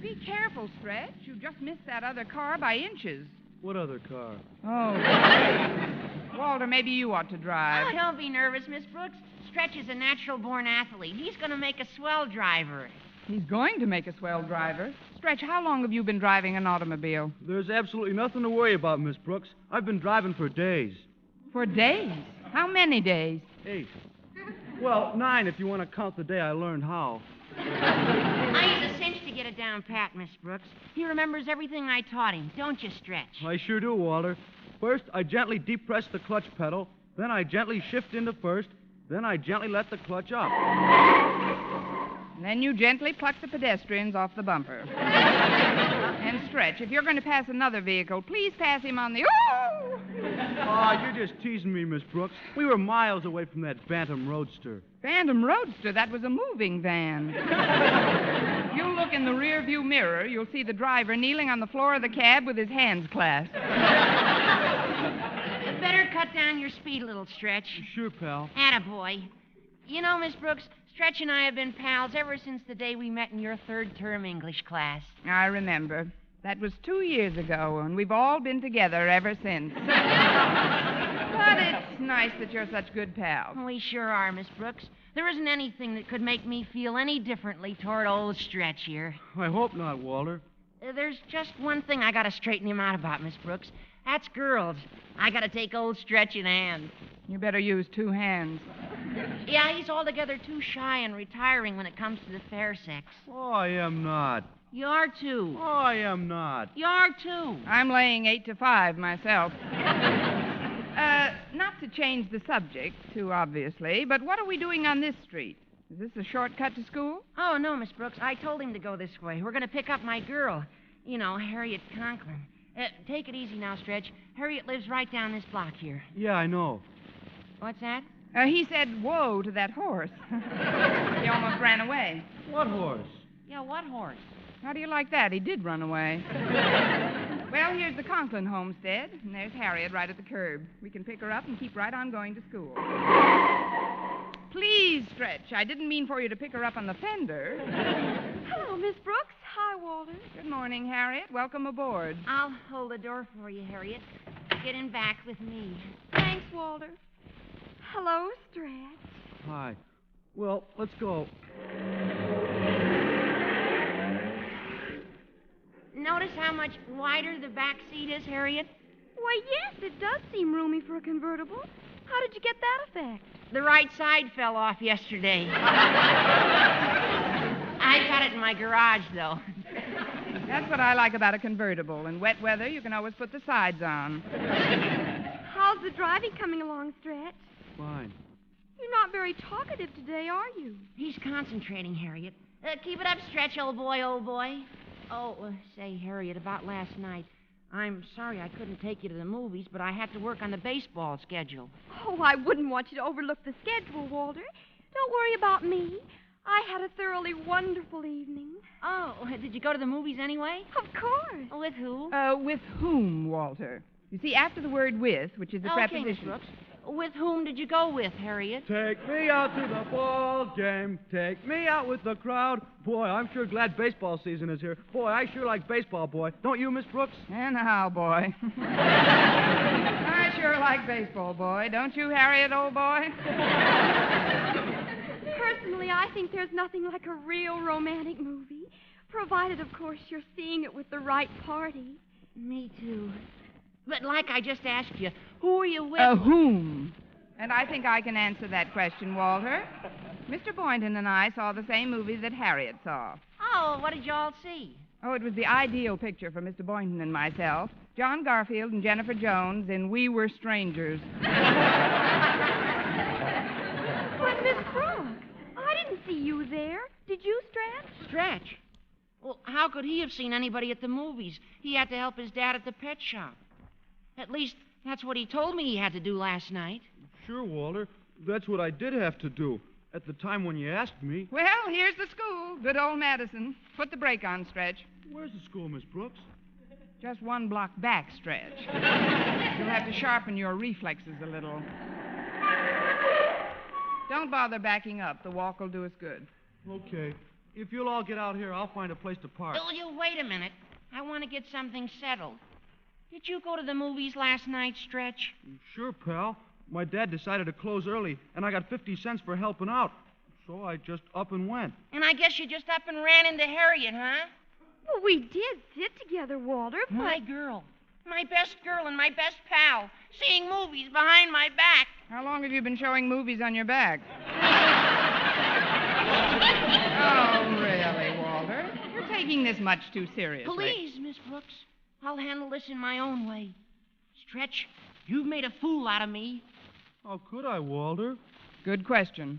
Be careful, Stretch. You just missed that other car by inches. What other car? Oh. Walter, maybe you ought to drive. Oh, don't be nervous, Miss Brooks. Stretch is a natural-born athlete. He's going to make a swell driver. He's going to make a swell driver. Stretch, how long have you been driving an automobile? There's absolutely nothing to worry about, Miss Brooks. I've been driving for days. For days? How many days? 8. Well, 9 if you want to count the day I learned how. I use a cinch to get it down pat, Miss Brooks. He remembers everything I taught him, don't you, Stretch? I sure do, Walter. First, I gently depress the clutch pedal. Then I gently shift into first. Then I gently let the clutch up. And then you gently pluck the pedestrians off the bumper. And Stretch, if you're going to pass another vehicle, please pass him on the... Oh! You're just teasing me, Miss Brooks. We were miles away from that Bantam Roadster. Bantam Roadster? That was a moving van. You look in the rear-view mirror, you'll see the driver kneeling on the floor of the cab with his hands clasped. Better cut down your speed a little, Stretch. Sure, pal. Attaboy. You know, Miss Brooks, Stretch and I have been pals ever since the day we met in your third-term English class. I remember. That was 2 years ago, and we've all been together ever since. But it's nice that you're such good pals. We sure are, Miss Brooks. There isn't anything that could make me feel any differently toward old Stretch here. I hope not, Walter. There's just one thing I gotta straighten him out about, Miss Brooks. That's girls. I gotta take old Stretch in hand. You better use 2 hands. Yeah, he's altogether too shy and retiring when it comes to the fair sex. Oh, I am not. You are too. Oh, I am not. You are too. I'm laying 8 to 5 myself. Not to change the subject too obviously, but what are we doing on this street? Is this a shortcut to school? Oh, no, Miss Brooks. I told him to go this way. We're going to pick up my girl. You know, Harriet Conklin. Take it easy now, Stretch. Harriet lives right down this block here. Yeah, I know. What's that? He said, whoa, to that horse. He almost ran away. What horse? Yeah, what horse? How do you like that? He did run away. Well, here's the Conklin homestead, and there's Harriet right at the curb. We can pick her up and keep right on going to school. Please, Stretch. I didn't mean for you to pick her up on the fender. Hello, Miss Brooks. Hi, Walter. Good morning, Harriet. Welcome aboard. I'll hold the door for you, Harriet. Get in back with me. Thanks, Walter. Hello, Stretch. Hi. Well, let's go. Notice how much wider the back seat is, Harriet? Why, yes, it does seem roomy for a convertible. How did you get that effect? The right side fell off yesterday. I got it in my garage, though. That's what I like about a convertible. In wet weather, you can always put the sides on. How's the driving coming along, Stretch? Fine. You're not very talkative today, are you? He's concentrating, Harriet. Keep it up, Stretch, old boy, old boy. Oh, say, Harriet, about last night. I'm sorry I couldn't take you to the movies, but I had to work on the baseball schedule. Oh, I wouldn't want you to overlook the schedule, Walter. Don't worry about me. I had a thoroughly wonderful evening. Oh, did you go to the movies anyway? Of course. With who? With whom, Walter? You see, after the word with, which is the Okay, preposition... Miss Brooks. With whom did you go with, Harriet? Take me out to the ball game. Take me out with the crowd. Boy, I'm sure glad baseball season is here. Boy, I sure like baseball, boy. Don't you, Miss Brooks? And how, boy? I sure like baseball, boy. Don't you, Harriet, old boy? Personally, I think there's nothing like a real romantic movie, provided, of course, you're seeing it with the right party. Me too. But like I just asked you, who are you with? Whom? And I think I can answer that question, Walter. Mr. Boynton and I saw the same movie that Harriet saw. Oh, what did you all see? Oh, it was the ideal picture for Mr. Boynton and myself. John Garfield and Jennifer Jones in We Were Strangers. But, Miss Brooks, I didn't see you there. Did you, Stretch? Stretch? Well, how could he have seen anybody at the movies? He had to help his dad at the pet shop. At least, that's what he told me he had to do last night. Sure, Walter. That's what I did have to do at the time when you asked me. Well, here's the school. Good old Madison. Put the brake on, Stretch. Where's the school, Miss Brooks? Just one block back, Stretch. You'll have to sharpen your reflexes a little. Don't bother backing up. The walk will do us good. Okay. If you'll all get out here, I'll find a place to park. Oh, you wait a minute. I want to get something settled. Did you go to the movies last night, Stretch? Sure, pal. My dad decided to close early, and I got 50 cents for helping out. So I just up and went. And I guess you just up and ran into Harriet, huh? Well, we did sit together, Walter, but... My girl. My best girl and my best pal. Seeing movies behind my back. How long have you been showing movies on your back? Oh, really, Walter? You're taking this much too seriously. Please, Miss Brooks. I'll handle this in my own way. Stretch, you've made a fool out of me. How could I, Walter? Good question.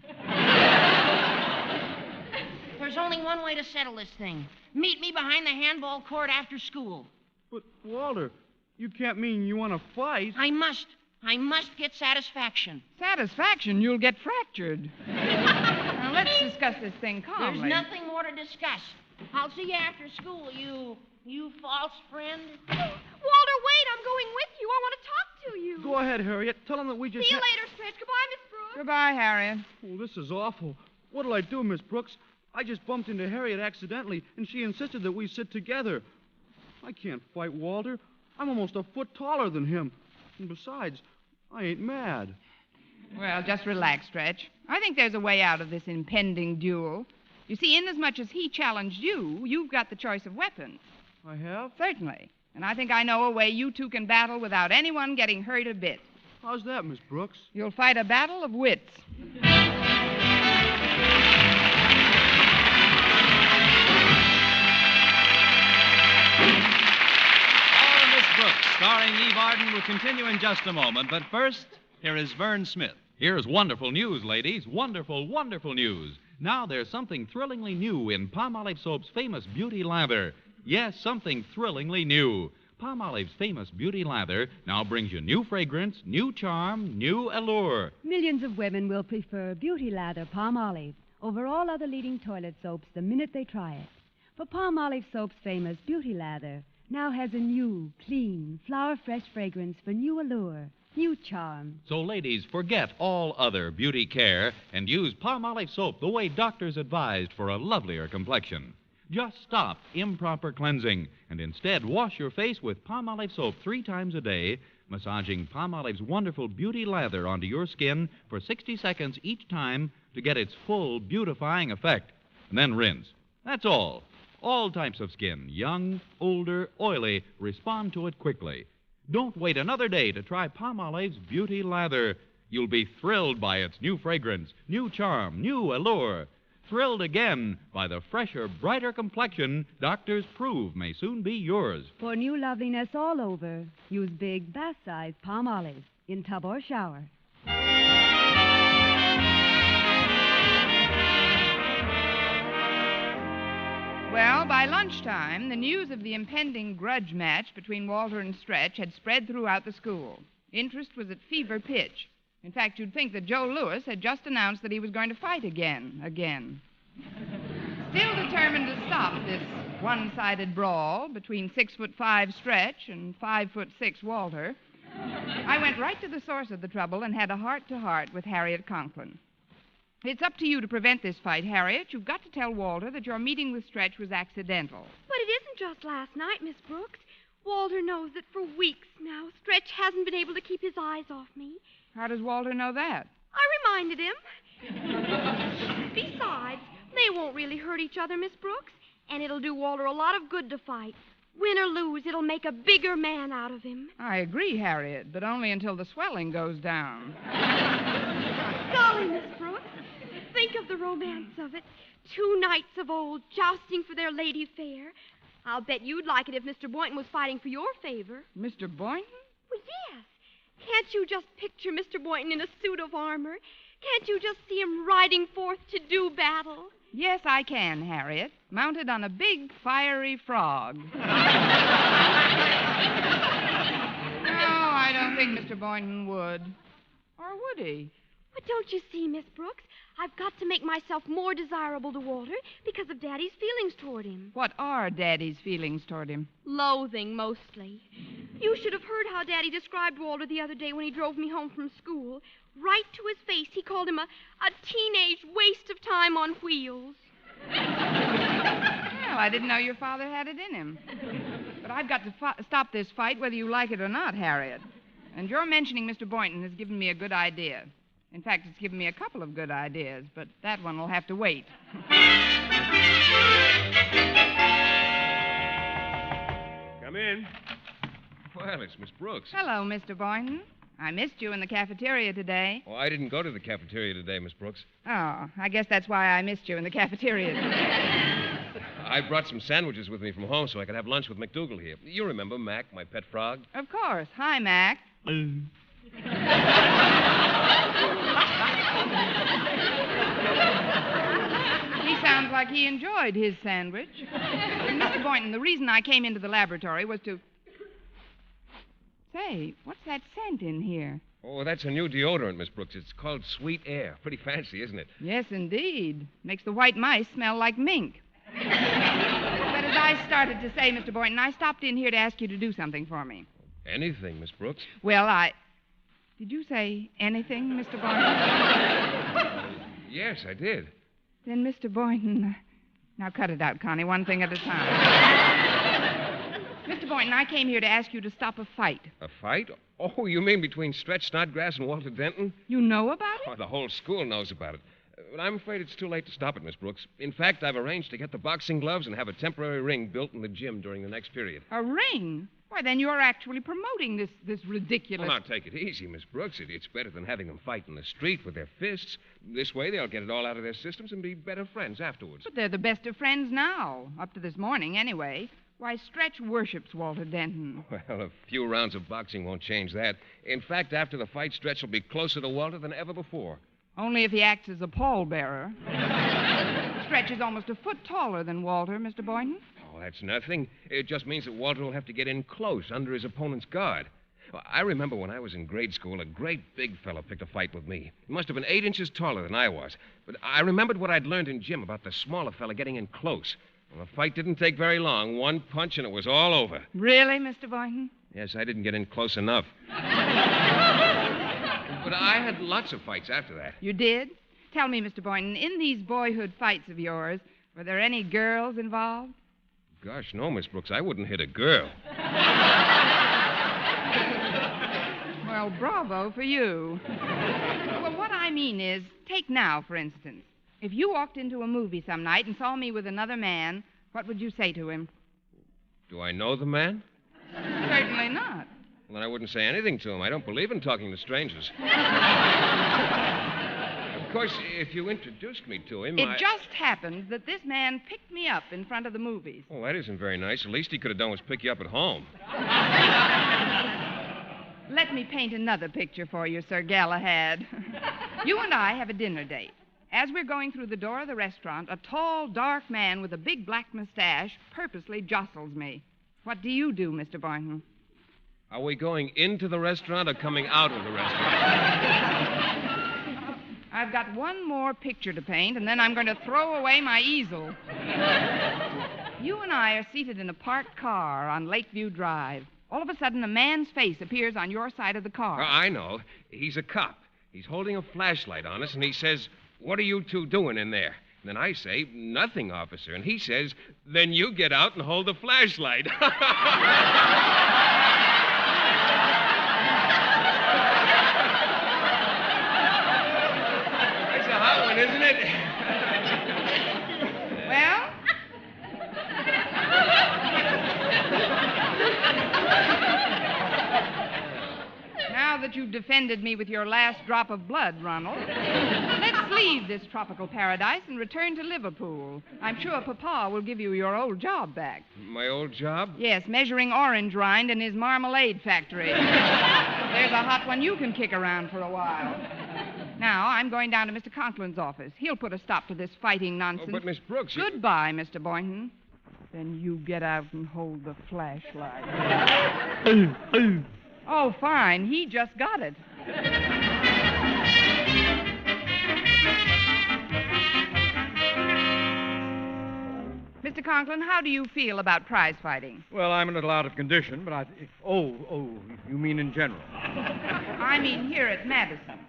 There's only one way to settle this thing. Meet me behind the handball court after school. But, Walter, you can't mean you want to fight. I must. I must get satisfaction. Satisfaction? You'll get fractured. Now, let's discuss this thing calmly. There's nothing more to discuss. I'll see you after school, you false friend. Walter, wait. I'm going with you. I want to talk to you. Go ahead, Harriet. Tell him that we just... See you later, Stretch. Goodbye, Miss Brooks. Goodbye, Harriet. Oh, this is awful. What'll I do, Miss Brooks? I just bumped into Harriet accidentally, and she insisted that we sit together. I can't fight Walter. I'm almost a foot taller than him. And besides, I ain't mad. Well, just relax, Stretch. I think there's a way out of this impending duel. You see, inasmuch as he challenged you, you've got the choice of weapons. I have? Certainly. And I think I know a way you two can battle without anyone getting hurt a bit. How's that, Miss Brooks? You'll fight a battle of wits. Starring Eve Arden will continue in just a moment, but first, here is Vern Smith. Here's wonderful news, ladies. Wonderful, wonderful news. Now there's something thrillingly new in Palmolive Soap's famous beauty lather. Yes, something thrillingly new. Palmolive's famous beauty lather now brings you new fragrance, new charm, new allure. Millions of women will prefer Beauty Lather Palmolive over all other leading toilet soaps the minute they try it. For Palmolive Soap's famous Beauty Lather now has a new, clean, flower-fresh fragrance for new allure, new charm. So, ladies, forget all other beauty care and use Palmolive soap the way doctors advised for a lovelier complexion. Just stop improper cleansing and instead wash your face with Palmolive soap 3 times a day, massaging Palmolive's wonderful beauty lather onto your skin for 60 seconds each time to get its full beautifying effect. And then rinse. That's all. All types of skin, young, older, oily, respond to it quickly. Don't wait another day to try Palmolive's Beauty Lather. You'll be thrilled by its new fragrance, new charm, new allure. Thrilled again by the fresher, brighter complexion doctors prove may soon be yours. For new loveliness all over, use big bath-size Palmolive in tub or shower. Well, by lunchtime, the news of the impending grudge match between Walter and Stretch had spread throughout the school. Interest was at fever pitch. In fact, you'd think that Joe Lewis had just announced that he was going to fight again. Still determined to stop this one-sided brawl between 6'5" Stretch and 5'6" Walter, I went right to the source of the trouble and had a heart-to-heart with Harriet Conklin. It's up to you to prevent this fight, Harriet. You've got to tell Walter that your meeting with Stretch was accidental. But it isn't just last night, Miss Brooks. Walter knows that for weeks now, Stretch hasn't been able to keep his eyes off me. How does Walter know that? I reminded him. Besides, they won't really hurt each other, Miss Brooks, and it'll do Walter a lot of good to fight. Win or lose, it'll make a bigger man out of him. I agree, Harriet, but only until the swelling goes down. Golly, Miss Brooks, think of the romance of it. 2 knights of old jousting for their lady fair. I'll bet you'd like it if Mr. Boynton was fighting for your favor. Mr. Boynton? Well, yes. Can't you just picture Mr. Boynton in a suit of armor? Can't you just see him riding forth to do battle? Yes, I can, Harriet. Mounted on a big, fiery frog. No, I don't think Mr. Boynton would. Or would he? But don't you see, Miss Brooks? I've got to make myself more desirable to Walter because of Daddy's feelings toward him. What are Daddy's feelings toward him? Loathing, mostly. You should have heard how Daddy described Walter the other day when he drove me home from school. Right to his face, he called him a teenage waste of time on wheels. Well, I didn't know your father had it in him. But I've got to stop this fight whether you like it or not, Harriet. And your mentioning Mr. Boynton has given me a good idea. In fact, it's given me a couple of good ideas, but that one will have to wait. Come in. Well, it's Miss Brooks. Hello, Mr. Boynton. I missed you in the cafeteria today. Oh, I didn't go to the cafeteria today, Miss Brooks. Oh, I guess that's why I missed you in the cafeteria today. I brought some sandwiches with me from home so I could have lunch with McDougal here. You remember Mac, my pet frog? Of course. Hi, Mac. He sounds like he enjoyed his sandwich. Mr. Boynton, the reason I came into the laboratory was to... Say, what's that scent in here? Oh, that's a new deodorant, Miss Brooks. It's called Sweet Air. Pretty fancy, isn't it? Yes, indeed. Makes the white mice smell like mink. But as I started to say, Mr. Boynton, I stopped in here to ask you to do something for me. Anything, Miss Brooks? Well, Did you say anything, Mr. Boynton? Yes, I did. Then, Mr. Boynton... Now, cut it out, Connie, one thing at a time. Mr. Boynton, I came here to ask you to stop a fight. A fight? Oh, you mean between Stretch Snodgrass and Walter Denton? You know about it? Oh, the whole school knows about it. But I'm afraid it's too late to stop it, Miss Brooks. In fact, I've arranged to get the boxing gloves and have a temporary ring built in the gym during the next period. A ring? Why, then you're actually promoting this ridiculous... Well, now, take it easy, Miss Brooks. It's better than having them fight in the street with their fists. This way, they'll get it all out of their systems and be better friends afterwards. But they're the best of friends now, up to this morning, anyway. Why, Stretch worships Walter Denton. Well, a few rounds of boxing won't change that. In fact, after the fight, Stretch will be closer to Walter than ever before. Only if he acts as a pallbearer. Stretch is almost a foot taller than Walter, Mr. Boynton. Oh, that's nothing. It just means that Walter will have to get in close under his opponent's guard. I remember when I was in grade school, a great big fellow picked a fight with me. He must have been 8 inches taller than I was. But I remembered what I'd learned in gym about the smaller fella getting in close. Well, the fight didn't take very long. One punch and it was all over. Really, Mr. Boynton? Yes, I didn't get in close enough. But I had lots of fights after that. You did? Tell me, Mr. Boynton, in these boyhood fights of yours, were there any girls involved? Gosh, no, Miss Brooks. I wouldn't hit a girl. Well, bravo for you. Well, what I mean is, take now, for instance. If you walked into a movie some night and saw me with another man, what would you say to him? Do I know the man? Certainly not. Well, then I wouldn't say anything to him. I don't believe in talking to strangers. Of course, if you introduced me to him, It just happened that this man picked me up in front of the movies. Oh, that isn't very nice. The least he could have done was pick you up at home. Let me paint another picture for you, Sir Galahad. You and I have a dinner date. As we're going through the door of the restaurant, a tall, dark man with a big black mustache purposely jostles me. What do you do, Mr. Boynton? Are we going into the restaurant or coming out of the restaurant? I've got one more picture to paint, and then I'm going to throw away my easel. You and I are seated in a parked car on Lakeview Drive. All of a sudden, a man's face appears on your side of the car. I know. He's a cop. He's holding a flashlight on us, and he says, "What are you two doing in there?" And then I say, "Nothing, officer." And he says, "Then you get out and hold the flashlight." That's a hot one, isn't it? Well? Now that you've defended me with your last drop of blood, Ronald, let's leave this tropical paradise and return to Liverpool. I'm sure Papa will give you your old job back. My old job? Yes, measuring orange rind in his marmalade factory. There's a hot one you can kick around for a while. Now, I'm going down to Mr. Conklin's office. He'll put a stop to this fighting nonsense. Oh, but Miss Brooks... Goodbye, Mr. Boynton. Then you get out and hold the flashlight. Oh, fine. He just got it. Mr. Conklin, how do you feel about prize fighting? Well, I'm a little out of condition, but Oh, you mean in general? I mean here at Madison.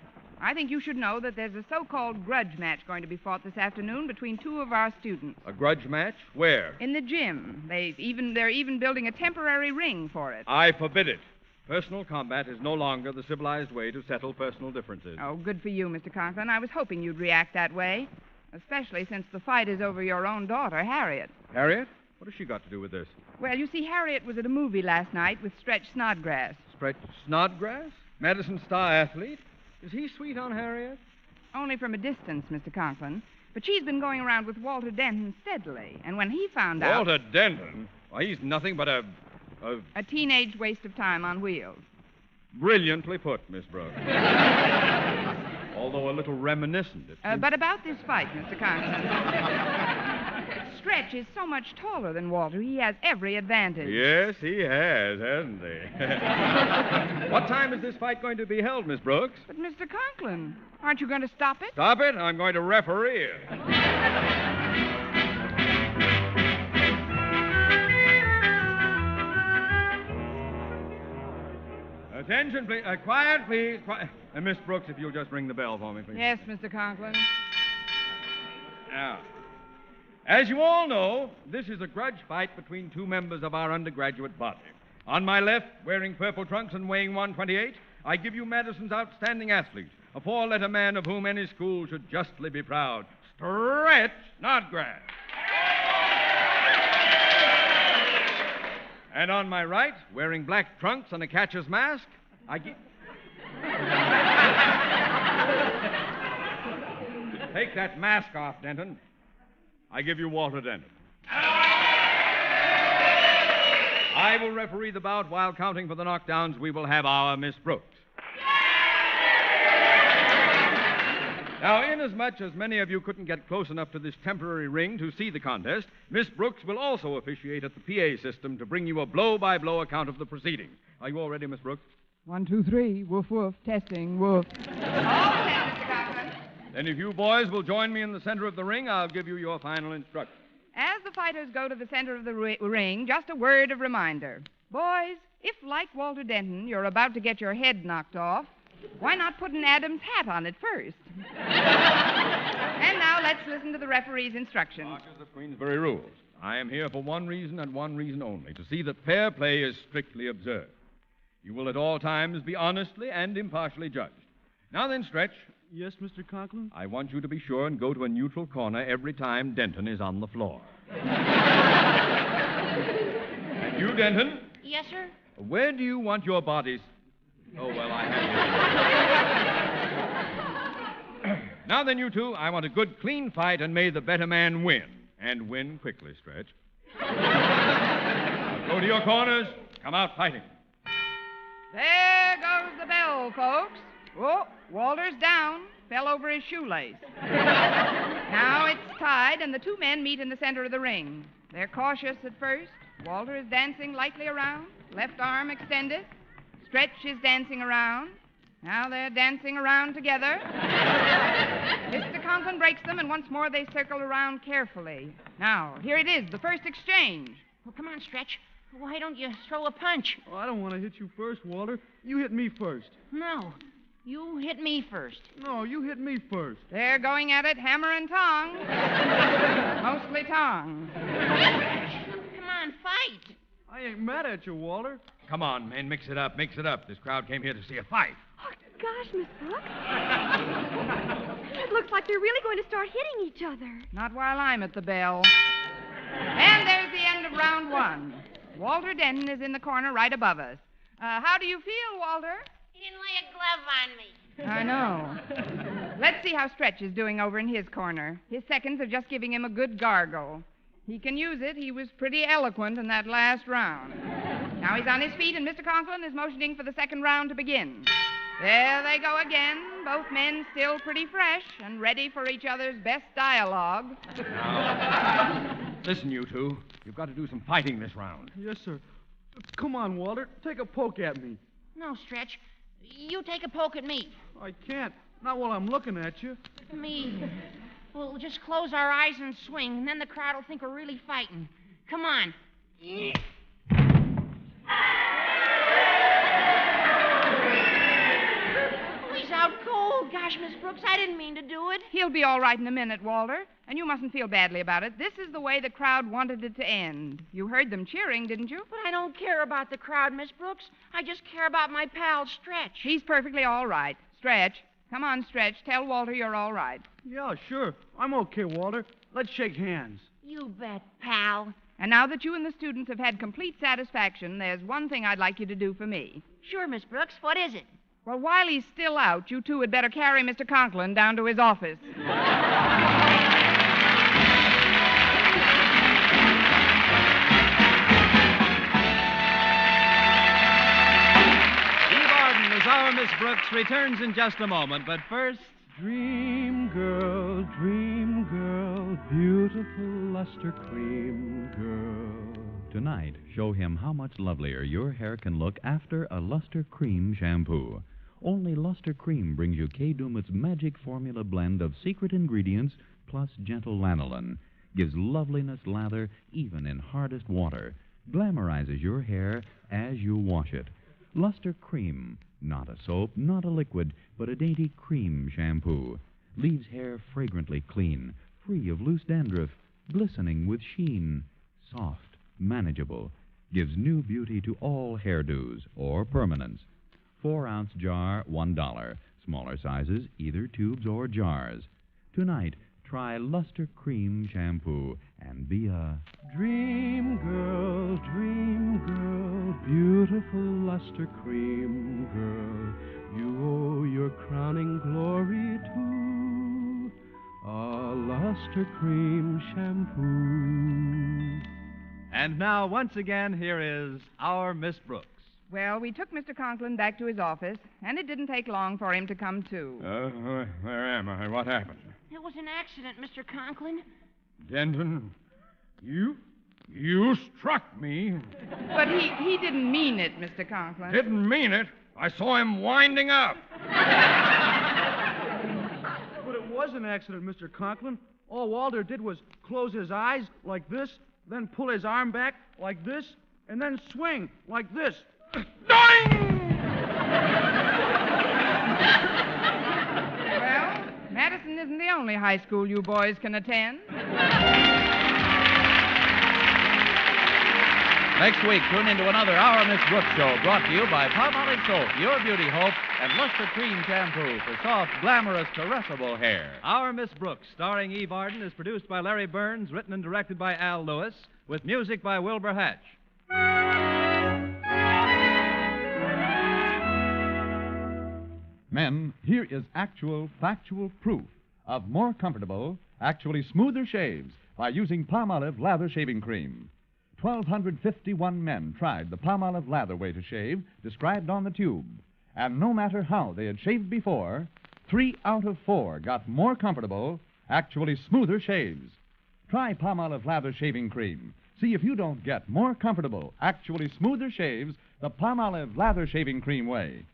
I think you should know that there's a so-called grudge match going to be fought this afternoon between two of our students. A grudge match? Where? In the gym. They're even building a temporary ring for it. I forbid it. Personal combat is no longer the civilized way to settle personal differences. Oh, good for you, Mr. Conklin. I was hoping you'd react that way, especially since the fight is over your own daughter, Harriet. Harriet? What has she got to do with this? Well, you see, Harriet was at a movie last night with Stretch Snodgrass. Stretch Snodgrass? Madison star athlete? Is he sweet on Harriet? Only from a distance, Mr. Conklin. But she's been going around with Walter Denton steadily, and when he found out... Walter Denton? Why, he's nothing but a teenage waste of time on wheels. Brilliantly put, Miss Brooks. Although a little reminiscent. But about this fight, Mr. Conklin. Stretch is so much taller than Walter, he has every advantage. Yes, he has, hasn't he? What time is this fight going to be held, Miss Brooks? But, Mr. Conklin, aren't you going to stop it? Stop it? I'm going to referee it. Attention, please. Quiet, please. Miss Brooks, if you'll just ring the bell for me, please. Yes, Mr. Conklin. Now, as you all know, this is a grudge fight between two members of our undergraduate body. On my left, wearing purple trunks and weighing 128, I give you Madison's outstanding athlete, a four-letter man of whom any school should justly be proud, Stretch Snodgrass. And on my right, wearing black trunks and a catcher's mask, I give... Take that mask off, Denton. I give you Walter Denton. I will referee the bout while counting for the knockdowns. We will have our Miss Brooks. Now, inasmuch as many of you couldn't get close enough to this temporary ring to see the contest, Miss Brooks will also officiate at the PA system to bring you a blow-by-blow account of the proceedings. Are you all ready, Miss Brooks? 1, 2, 3. Woof, woof. Testing. Woof. All set, Mr. Conklin. Then if you boys will join me in the center of the ring, I'll give you your final instructions. As the fighters go to the center of the ring, just a word of reminder. Boys, if, like Walter Denton, you're about to get your head knocked off, why not put an Adam's hat on it first? And now let's listen to the referee's instructions. Markers of Queensbury rules. I am here for one reason and one reason only, to see that fair play is strictly observed. You will at all times be honestly and impartially judged. Now then, Stretch. Yes, Mr. Conklin? I want you to be sure and go to a neutral corner every time Denton is on the floor. And you, Denton? Yes, sir? Where do you want your bodies? Oh, well, I have you. Now then, you two, I want a good, clean fight, and may the better man win. And win quickly, Stretch. Go to your corners. Come out fighting. There goes the bell, folks. Oh, Walter's down. Fell over his shoelace. Now it's tied, and the two men meet in the center of the ring. They're cautious at first. Walter is dancing lightly around, left arm extended. Stretch is dancing around. Now they're dancing around together. Mr. Conklin breaks them, and once more they circle around carefully. Now, here it is, the first exchange. Well, come on, Stretch. Why don't you throw a punch? Oh, I don't want to hit you first, Walter. You hit me first. No. You hit me first. No, you hit me first. They're going at it hammer and tong. Mostly tong. Come on, fight. I ain't mad at you, Walter. Come on, men, mix it up, mix it up. This crowd came here to see a fight. Oh, gosh, Miss Brooks. It looks like they're really going to start hitting each other. Not while I'm at the bell. And there's the end of round one. Walter Denton is in the corner right above us. How do you feel, Walter? He didn't lay a glove on me. I know. Let's see how Stretch is doing over in his corner. His seconds are just giving him a good gargle. He can use it. He was pretty eloquent in that last round. Now he's on his feet, and Mr. Conklin is motioning for the second round to begin. There they go again. Both men still pretty fresh and ready for each other's best dialogue. Now, listen, you two. You've got to do some fighting this round. Yes, sir. Come on, Walter. Take a poke at me. No, Stretch. You take a poke at me. I can't. Not while I'm looking at you. Me. We'll just close our eyes and swing, and then the crowd will think we're really fighting. Come on. He's out cold. Gosh, Miss Brooks, I didn't mean to do it. He'll be all right in a minute, Walter. And you mustn't feel badly about it. This is the way the crowd wanted it to end. You heard them cheering, didn't you? But I don't care about the crowd, Miss Brooks. I just care about my pal, Stretch. He's perfectly all right. Stretch. Come on, Stretch. Tell Walter you're all right. Yeah, sure. I'm okay, Walter. Let's shake hands. You bet, pal. And now that you and the students have had complete satisfaction, there's one thing I'd like you to do for me. Sure, Miss Brooks. What is it? Well, while he's still out, you two had better carry Mr. Conklin down to his office. Our Miss Brooks returns in just a moment, but first... Dream girl, beautiful luster cream girl. Tonight, show him how much lovelier your hair can look after a Luster Cream shampoo. Only Luster Cream brings you Kay Daumit's magic formula blend of secret ingredients plus gentle lanolin. Gives loveliness lather even in hardest water. Glamorizes your hair as you wash it. Luster Cream. Not a soap, not a liquid, but a dainty cream shampoo. Leaves hair fragrantly clean, free of loose dandruff, glistening with sheen. Soft, manageable. Gives new beauty to all hairdos or permanents. 4-ounce jar, $1. Smaller sizes, either tubes or jars. Tonight, try Luster Cream shampoo and be a Dream girl, beautiful luster cream girl. You owe your crowning glory to a luster cream shampoo. And now, once again, here is our Miss Brooks. Well, we took Mr. Conklin back to his office, and it didn't take long for him to come to. Where am I? What happened? It was an accident, Mr. Conklin. Denton, you struck me. But he didn't mean it, Mr. Conklin. Didn't mean it. I saw him winding up. But it was an accident, Mr. Conklin. All Walter did was close his eyes like this, then pull his arm back like this, and then swing like this. Well, Madison isn't the only high school you boys can attend. Next week, tune into another Our Miss Brooks show brought to you by Palmolive Soap, Your Beauty Hope, and Luster Cream Shampoo for soft, glamorous, caressable hair. Our Miss Brooks, starring Eve Arden, is produced by Larry Burns, written and directed by Al Lewis, with music by Wilbur Hatch. Men, here is actual, factual proof of more comfortable, actually smoother shaves by using Palmolive Lather Shaving Cream. 1,251 men tried the Palmolive Lather way to shave described on the tube. And no matter how they had shaved before, 3 out of 4 got more comfortable, actually smoother shaves. Try Palmolive Lather Shaving Cream. See if you don't get more comfortable, actually smoother shaves the Palmolive Lather Shaving Cream way.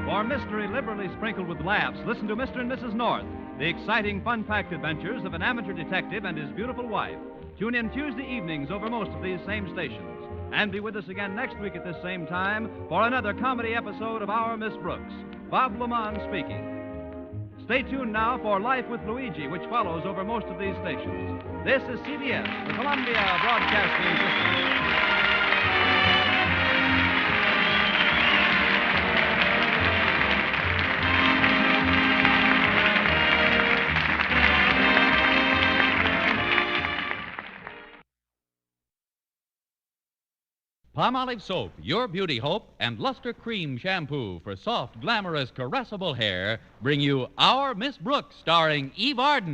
For mystery liberally sprinkled with laughs, listen to Mr. and Mrs. North, the exciting, fun-packed adventures of an amateur detective and his beautiful wife. Tune in Tuesday evenings over most of these same stations. And be with us again next week at this same time for another comedy episode of Our Miss Brooks. Bob Lamont speaking. Stay tuned now for Life with Luigi, which follows over most of these stations. This is CBS, the Columbia Broadcasting System. Palmolive Soap, your beauty hope, and Luster Cream Shampoo for soft, glamorous, caressable hair bring you Our Miss Brooks, starring Eve Arden.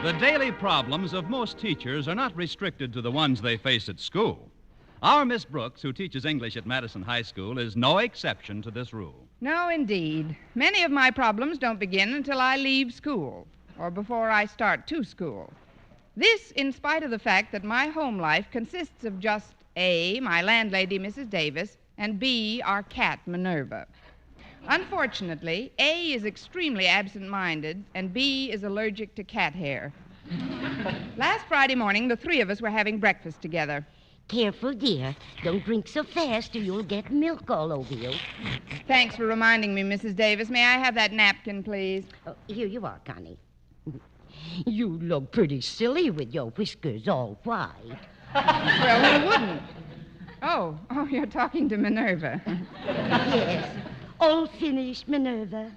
The daily problems of most teachers are not restricted to the ones they face at school. Our Miss Brooks, who teaches English at Madison High School, is no exception to this rule. No, indeed. Many of my problems don't begin until I leave school or before I start to school. This, in spite of the fact that my home life consists of just A, my landlady, Mrs. Davis, and B, our cat, Minerva. Unfortunately, A is extremely absent-minded, and B is allergic to cat hair. Last Friday morning, the three of us were having breakfast together. Careful, dear. Don't drink so fast or you'll get milk all over you. Thanks for reminding me, Mrs. Davis. May I have that napkin, please? Oh, here you are, Connie. You look pretty silly with your whiskers all white. Well, who wouldn't? Oh, you're talking to Minerva. Yes. All finished, Minerva.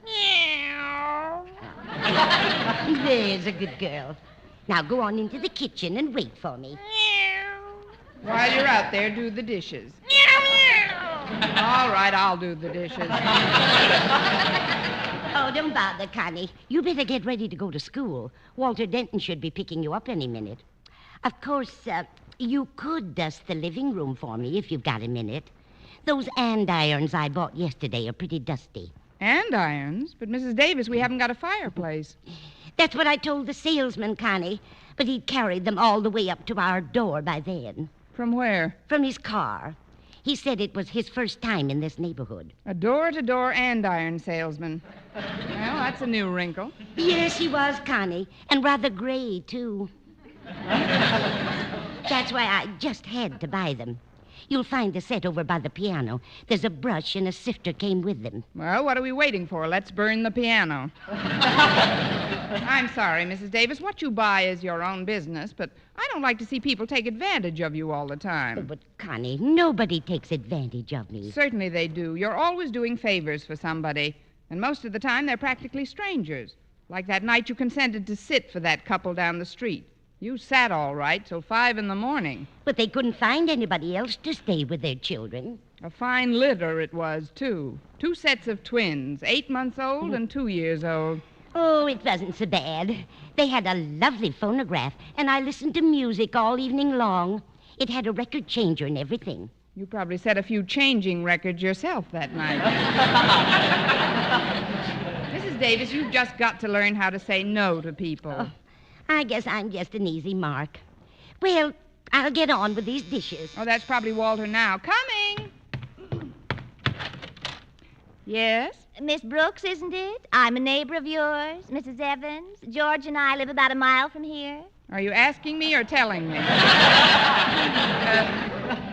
There's a good girl. Now go on into the kitchen and wait for me. While you're out there, do the dishes. All right, I'll do the dishes. Oh, don't bother, Connie. You better get ready to go to school. Walter Denton should be picking you up any minute. Of course, you could dust the living room for me if you've got a minute. Those andirons I bought yesterday are pretty dusty. Andirons? But, Mrs. Davis, we haven't got a fireplace. That's what I told the salesman, Connie. But he'd carried them all the way up to our door by then. From where? From his car. He said it was his first time in this neighborhood. A door-to-door andiron salesman. Well, that's a new wrinkle. Yes, he was, Connie. And rather gray, too. That's why I just had to buy them. You'll find the set over by the piano. There's a brush and a sifter came with them. Well, what are we waiting for? Let's burn the piano. I'm sorry, Mrs. Davis. What you buy is your own business, but I don't like to see people take advantage of you all the time. Oh, but, Connie, nobody takes advantage of me. Certainly they do. You're always doing favors for somebody, and most of the time they're practically strangers. Like that night you consented to sit for that couple down the street. You sat all right till 5 a.m. But they couldn't find anybody else to stay with their children. A fine litter it was, too. 2 sets of twins, 8 months old and 2 years old. Oh, it wasn't so bad. They had a lovely phonograph, and I listened to music all evening long. It had a record changer and everything. You probably set a few changing records yourself that night. Mrs. Davis, you've just got to learn how to say no to people. Oh, I guess I'm just an easy mark. Well, I'll get on with these dishes. Oh, that's probably Walter now. Coming! Yes? Miss Brooks, isn't it? I'm a neighbor of yours, Mrs. Evans. George and I live about a mile from here. Are you asking me or telling me?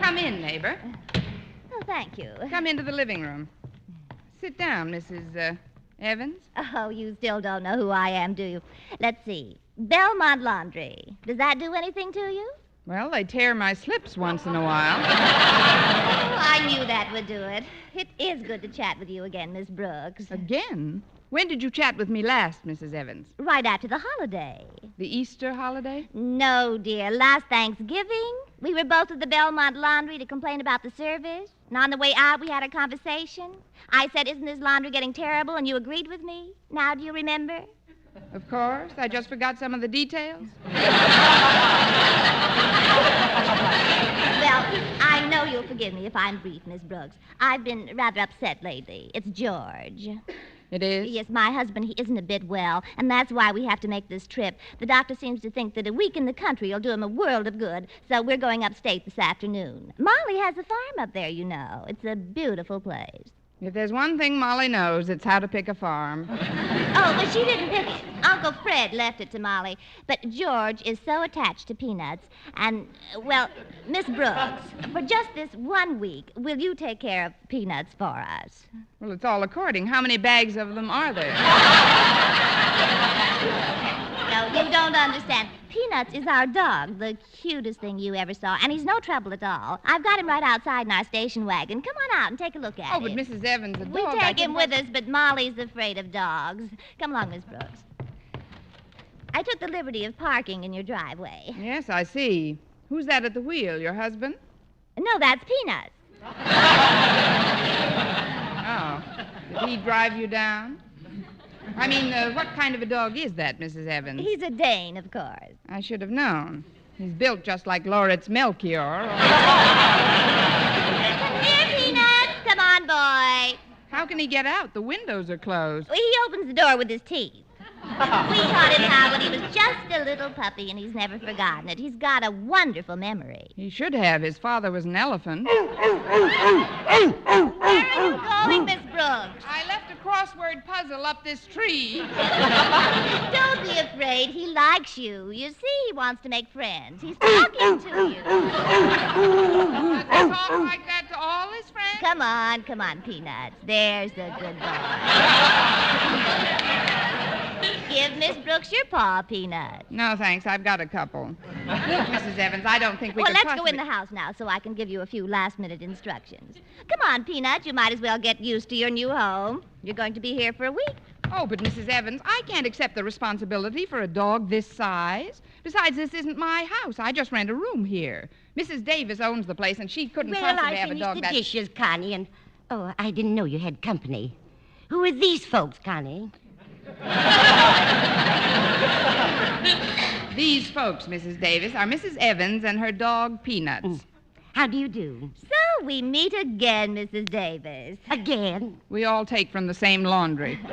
Come in, neighbor. Oh, thank you. Come into the living room. Sit down, Mrs. Evans. Oh, you still don't know who I am, do you? Let's see. Belmont Laundry. Does that do anything to you? Well, they tear my slips once in a while. Oh, I knew that would do it. It is good to chat with you again, Miss Brooks. Again? When did you chat with me last, Mrs. Evans? Right after the holiday. The Easter holiday? No, dear. Last Thanksgiving. We were both at the Belmont Laundry to complain about the service. And on the way out, we had a conversation. I said, "Isn't this laundry getting terrible?" And you agreed with me. Now, do you remember? Of course. I just forgot some of the details. Well, I know you'll forgive me if I'm brief, Miss Brooks. I've been rather upset lately. It's George. It is? Yes, my husband, he isn't a bit well, and that's why we have to make this trip. The doctor seems to think that a week in the country will do him a world of good, so we're going upstate this afternoon. Molly has a farm up there, you know. It's a beautiful place. If there's one thing Molly knows, it's how to pick a farm. Oh, but she didn't pick it. Uncle Fred left it to Molly. But George is so attached to peanuts. And, well, Miss Brooks, for just this 1 week, will you take care of peanuts for us? Well, it's all according. How many bags of them are there? No, you don't understand. Peanuts is our dog, the cutest thing you ever saw, and he's no trouble at all. I've got him right outside in our station wagon. Come on out and take a look at him. Oh, but Mrs. Evans, a We dog... take him with us, but Molly's afraid of dogs. Come along, Miss Brooks. I took the liberty of parking in your driveway. Yes, I see. Who's that at the wheel, your husband? No, that's Peanuts. Oh. Did he drive you down? I mean, what kind of a dog is that, Mrs. Evans? He's a Dane, of course. I should have known. He's built just like Lauritz Melchior. Come here, Peanuts. Come on, boy. How can he get out? The windows are closed. Well, he opens the door with his teeth. We taught him how when he was just a little puppy, and he's never forgotten it. He's got a wonderful memory. He should have. His father was an elephant. Where are you going, Miss Brooks? I left a crossword puzzle up this tree. Don't be afraid. He likes you. You see, he wants to make friends. He's talking to you. Does he talk like that to all his friends? Come on, Peanuts. There's a good boy. Give Miss Brooks your paw, Peanut. No, thanks. I've got a couple. Look, Mrs. Evans, I don't think we Well, could let's possibly... go in the house now so I can give you a few last-minute instructions. Come on, Peanut. You might as well get used to your new home. You're going to be here for a week. Oh, but Mrs. Evans, I can't accept the responsibility for a dog this size. Besides, this isn't my house. I just rent a room here. Mrs. Davis owns the place, and she couldn't possibly have a dog the dishes, Connie, and... Oh, I didn't know you had company. Who are these folks, Connie? These folks, Mrs. Davis, are Mrs. Evans and her dog, Peanuts. How do you do? So we meet again, Mrs. Davis. Again? We all take from the same laundry. You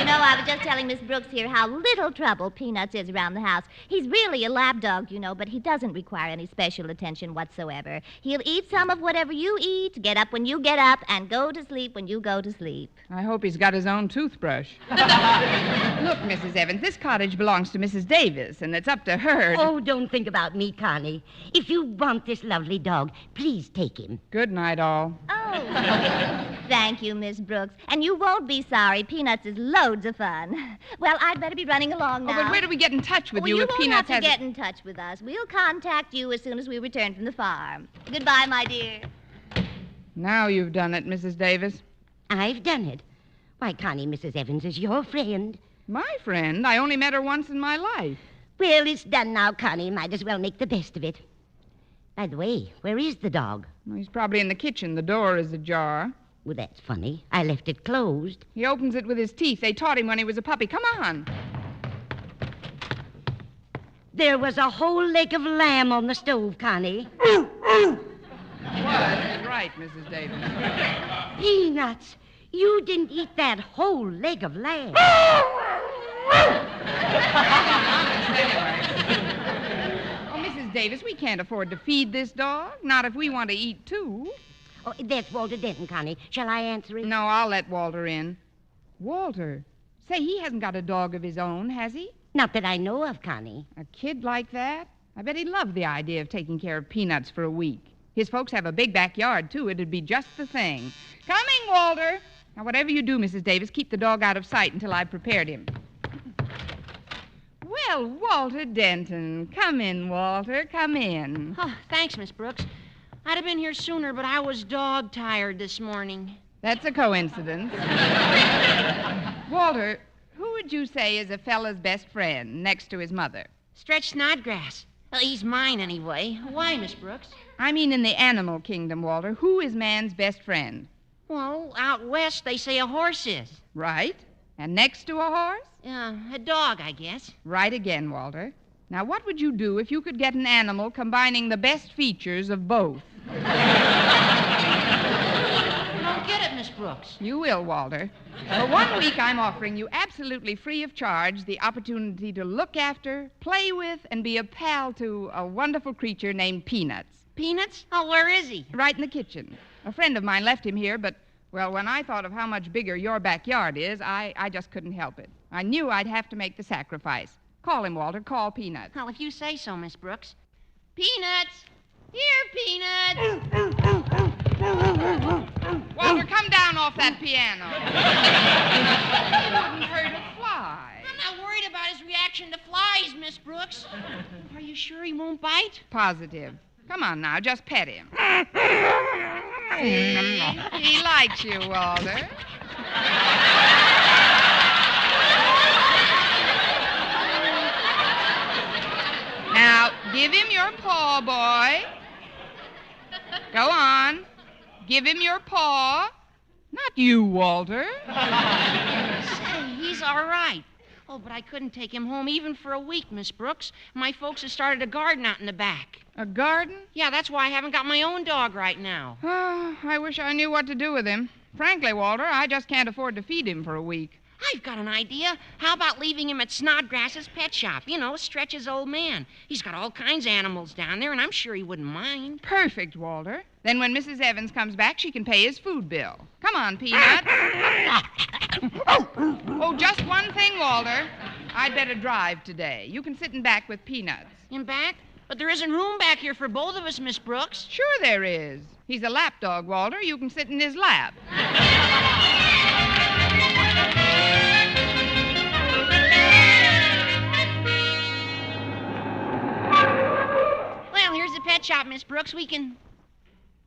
know, I was just telling Miss Brooks here how little trouble Peanuts is around the house. He's really a lap dog, you know, but he doesn't require any special attention whatsoever. He'll eat some of whatever you eat, get up when you get up, and go to sleep when you go to sleep. I hope he's got his own toothbrush. Look, Mrs. Evans, this cottage belongs to Mrs. Davis, and it's up to her. Oh, don't think about me, Connie. If you want this lovely dog, please take him. Good night, all. Oh, thank you, Miss Brooks. And you won't be sorry. Peanuts is loads of fun. Well, I'd better be running along now. Oh, but where do we get in touch with you if won't Peanuts have to has... get in touch with us. We'll contact you as soon as we return from the farm. Goodbye, my dear. Now you've done it, Mrs. Davis. I've done it. Why, Connie, Mrs. Evans is your friend. My friend? I only met her once in my life. Well, it's done now, Connie. Might as well make the best of it. By the way, where is the dog? Well, he's probably in the kitchen. The door is ajar. Well, that's funny. I left it closed. He opens it with his teeth. They taught him when he was a puppy. Come on. There was a whole leg of lamb on the stove, Connie. Was right, Mrs. Davis. Peanuts, you didn't eat that whole leg of lamb. Davis, we can't afford to feed this dog. Not if we want to eat, too. Oh, that's Walter Denton, Connie. Shall I answer it? No, I'll let Walter in. Walter? Say, he hasn't got a dog of his own, has he? Not that I know of, Connie. A kid like that? I bet he'd love the idea of taking care of Peanuts for a week. His folks have a big backyard, too. It'd be just the thing. Coming, Walter. Now, whatever you do, Mrs. Davis, keep the dog out of sight until I've prepared him. Well, Walter Denton. Come in, Walter. Come in. Oh, thanks, Miss Brooks. I'd have been here sooner, but I was dog-tired this morning. That's a coincidence. Walter, who would you say is a fella's best friend next to his mother? Stretch Snodgrass. Well, he's mine anyway. Why, Miss Brooks? I mean in the animal kingdom, Walter. Who is man's best friend? Well, out west, they say a horse is. Right. And next to a horse? A dog, I guess. Right again, Walter. Now, what would you do if you could get an animal combining the best features of both? I don't get it, Miss Brooks. Brooks. You will, Walter. For 1 week, I'm offering you absolutely free of charge the opportunity to look after, play with, and be a pal to a wonderful creature named Peanuts. Peanuts? Oh, where is he? Right in the kitchen. A friend of mine left him here, but, well, when I thought of how much bigger your backyard is, I just couldn't help it. I knew I'd have to make the sacrifice. Call him, Walter. Call Peanuts. Well, if you say so, Miss Brooks. Peanuts! Here, Peanuts! Walter, come down off that piano. You wouldn't hurt a fly. I'm not worried about his reaction to flies, Miss Brooks. Are you sure he won't bite? Positive. Come on now, just pet him. See? He likes you, Walter. Now, give him your paw, boy. Go on. Give him your paw. Not you, Walter. Say, he's all right. Oh, but I couldn't take him home even for a week, Miss Brooks. My folks have started a garden out in the back. A garden? Yeah, that's why I haven't got my own dog right now. Oh, I wish I knew what to do with him. Frankly, Walter, I just can't afford to feed him for a week. I've got an idea. How about leaving him at Snodgrass's pet shop? You know, Stretch's old man. He's got all kinds of animals down there, and I'm sure he wouldn't mind. Perfect, Walter. Then when Mrs. Evans comes back, she can pay his food bill. Come on, Peanut. Oh, just one thing, Walter. I'd better drive today. You can sit in back with Peanuts. In back? But there isn't room back here for both of us, Miss Brooks. Sure there is. He's a lapdog, Walter. You can sit in his lap. Well, here's the pet shop, Miss Brooks. We can...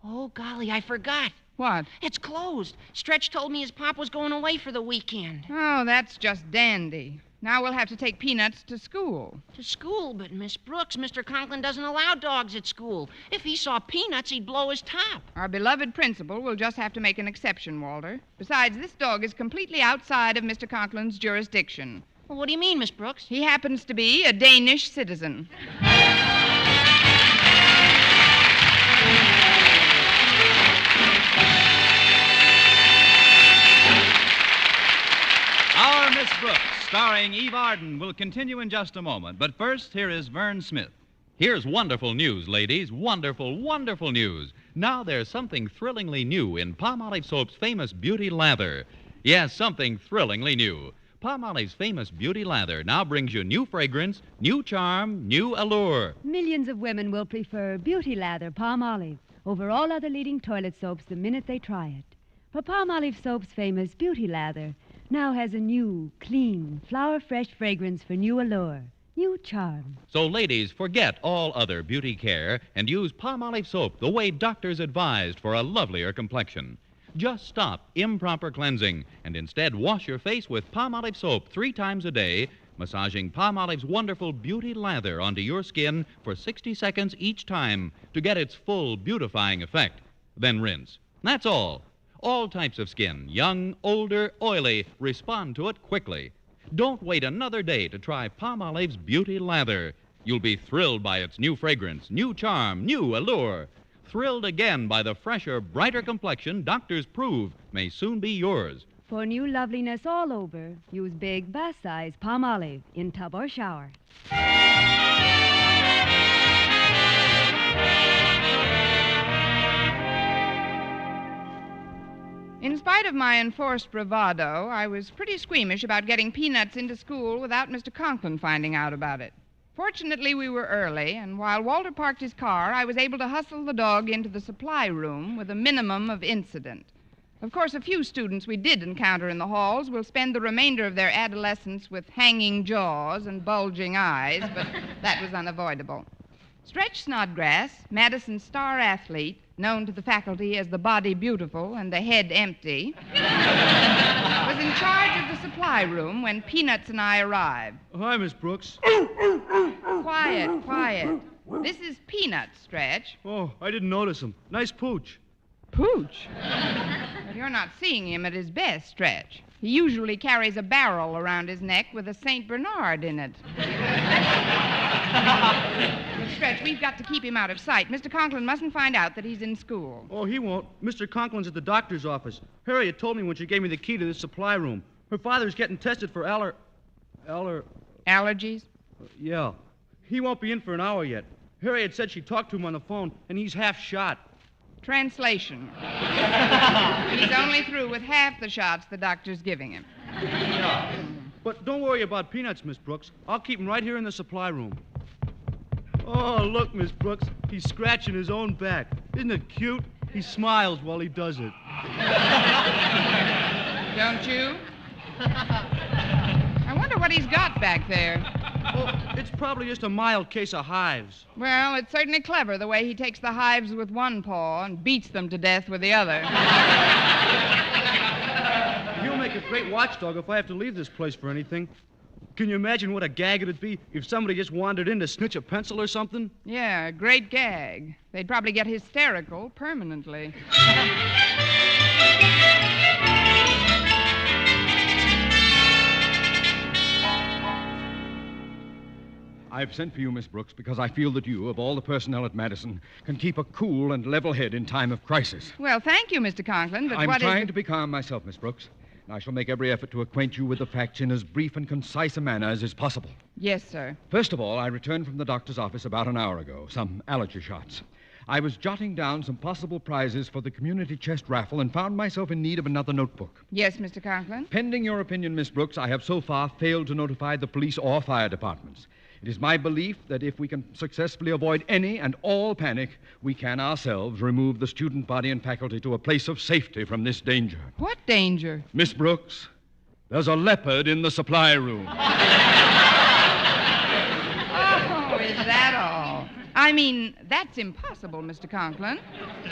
Oh, golly, I forgot. What? It's closed. Stretch told me his pop was going away for the weekend. Oh, that's just dandy. Now we'll have to take Peanuts to school. To school? But, Miss Brooks, Mr. Conklin doesn't allow dogs at school. If he saw Peanuts, he'd blow his top. Our beloved principal will just have to make an exception, Walter. Besides, this dog is completely outside of Mr. Conklin's jurisdiction. Well, what do you mean, Miss Brooks? He happens to be a Danish citizen. Our Miss Brooks, starring Eve Arden, will continue in just a moment. But first, here is Vern Smith. Here's wonderful news, ladies. Wonderful, wonderful news. Now there's something thrillingly new in Palmolive Soap's famous Beauty Lather. Yes, something thrillingly new. Palmolive's famous Beauty Lather now brings you new fragrance, new charm, new allure. Millions of women will prefer Beauty Lather Palmolive over all other leading toilet soaps the minute they try it. For Palmolive Soap's famous Beauty Lather now has a new, clean, flower-fresh fragrance for new allure, new charm. So, ladies, forget all other beauty care and use Palmolive Soap the way doctors advised for a lovelier complexion. Just stop improper cleansing and instead wash your face with Palmolive Soap 3 times a day, massaging Palmolive's wonderful Beauty Lather onto your skin for 60 seconds each time to get its full beautifying effect. Then rinse. That's all. All types of skin, young, older, oily, respond to it quickly. Don't wait another day to try Palmolive's Beauty Lather. You'll be thrilled by its new fragrance, new charm, new allure. Thrilled again by the fresher, brighter complexion doctors prove may soon be yours. For new loveliness all over, use big bath-size Palmolive in tub or shower. In spite of my enforced bravado, I was pretty squeamish about getting Peanuts into school without Mr. Conklin finding out about it. Fortunately, we were early, and while Walter parked his car, I was able to hustle the dog into the supply room with a minimum of incident. Of course, a few students we did encounter in the halls will spend the remainder of their adolescence with hanging jaws and bulging eyes, but that was unavoidable. Stretch Snodgrass, Madison's star athlete, known to the faculty as the body beautiful and the head empty, was in charge of the supply room when Peanuts and I arrived. Hi, Miss Brooks. Quiet, quiet. This is Peanuts, Stretch. Oh, I didn't notice him. Nice pooch. Pooch? But you're not seeing him at his best, Stretch. He usually carries a barrel around his neck with a St. Bernard in it. Stretch, we've got to keep him out of sight. Mr. Conklin mustn't find out that he's in school. Oh, he won't. Mr. Conklin's at the doctor's office. Harriet told me when she gave me the key to the supply room. Her father's getting tested for Allergies? Yeah. He won't be in for an hour yet. Harriet said she talked to him on the phone, and he's half shot. Translation. He's only through with half the shots the doctor's giving him. Yeah. But don't worry about Peanuts, Miss Brooks. I'll keep him right here in the supply room. Oh, look, Miss Brooks. He's scratching his own back. Isn't it cute? He smiles while he does it. Don't you? I wonder what he's got back there. Oh, it's probably just a mild case of hives. Well, it's certainly clever the way he takes the hives with one paw and beats them to death with the other. He'll make a great watchdog if I have to leave this place for anything. Can you imagine what a gag it'd be if somebody just wandered in to snitch a pencil or something? Yeah, great gag. They'd probably get hysterical permanently. I've sent for you, Miss Brooks, because I feel that you, of all the personnel at Madison, can keep a cool and level head in time of crisis. Well, thank you, Mr. Conklin, but I'm what is trying it- to be calm myself, Miss Brooks. And I shall make every effort to acquaint you with the facts in as brief and concise a manner as is possible. Yes, sir. First of all, I returned from the doctor's office about an hour ago, some allergy shots. I was jotting down some possible prizes for the community chest raffle and found myself in need of another notebook. Yes, Mr. Conklin? Pending your opinion, Miss Brooks, I have so far failed to notify the police or fire departments. It is my belief that if we can successfully avoid any and all panic, we can ourselves remove the student body and faculty to a place of safety from this danger. What danger? Miss Brooks, there's a leopard in the supply room. Oh, is that all? I mean, that's impossible, Mr. Conklin.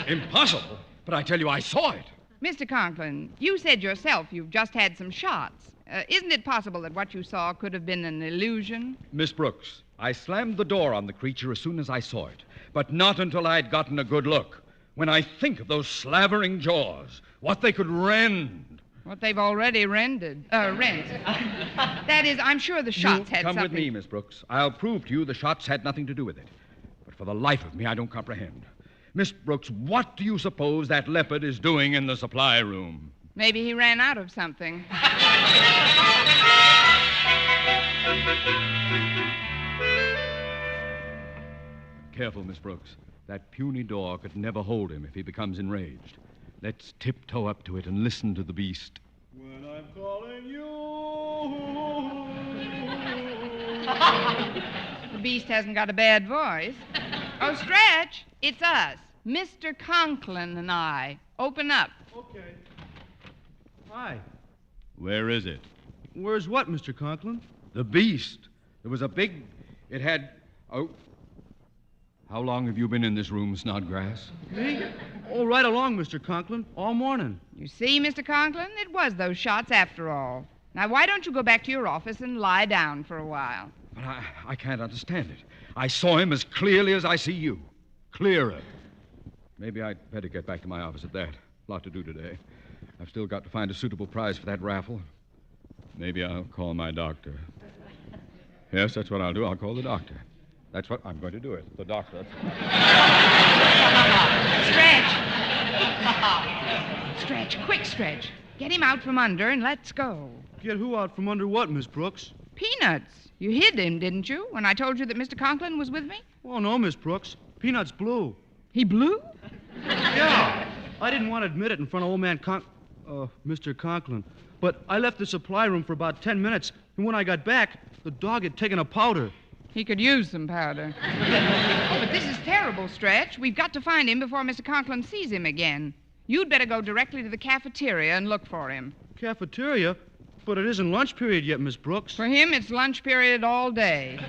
Impossible? But I tell you, I saw it. Mr. Conklin, you said yourself you've just had some shots. Isn't it possible that what you saw could have been an illusion? Miss Brooks, I slammed the door on the creature as soon as I saw it, but not until I'd gotten a good look. When I think of those slavering jaws, what they could rend. What they've already rent. That is, I'm sure the shots had Come something... with me, Miss Brooks. I'll prove to you the shots had nothing to do with it. But for the life of me, I don't comprehend. Miss Brooks, what do you suppose that leopard is doing in the supply room? Maybe he ran out of something. Careful, Miss Brooks. That puny door could never hold him if he becomes enraged. Let's tiptoe up to it and listen to the beast. When I'm calling you. The beast hasn't got a bad voice. Oh, Stretch, it's us. Mr. Conklin and I. Open up. Okay. Hi. Where is it? Where's what, Mr. Conklin? The beast. There was a big... It had... Oh... How long have you been in this room, Snodgrass? Me? Oh, right along, Mr. Conklin. All morning. You see, Mr. Conklin, it was those shots after all. Now, why don't you go back to your office and lie down for a while? But I can't understand it. I saw him as clearly as I see you. Clearer. Maybe I'd better get back to my office at that. A lot to do today. I've still got to find a suitable prize for that raffle. Maybe I'll call my doctor. Yes, that's what I'll do. I'll call the doctor. That's what I'm going to do it. The doctor. Stretch, quick, Stretch. Get him out from under and let's go. Get who out from under what, Miss Brooks? Peanuts. You hid him, didn't you, when I told you that Mr. Conklin was with me? Oh, no, Miss Brooks. Peanut's blue. He blue? Yeah. I didn't want to admit it in front of old man Mr. Conklin. But I left the supply room for about 10 minutes, and when I got back, the dog had taken a powder. He could use some powder. Oh, but this is terrible, Stretch. We've got to find him before Mr. Conklin sees him again. You'd better go directly to the cafeteria and look for him. Cafeteria? But it isn't lunch period yet, Miss Brooks. For him, it's lunch period all day.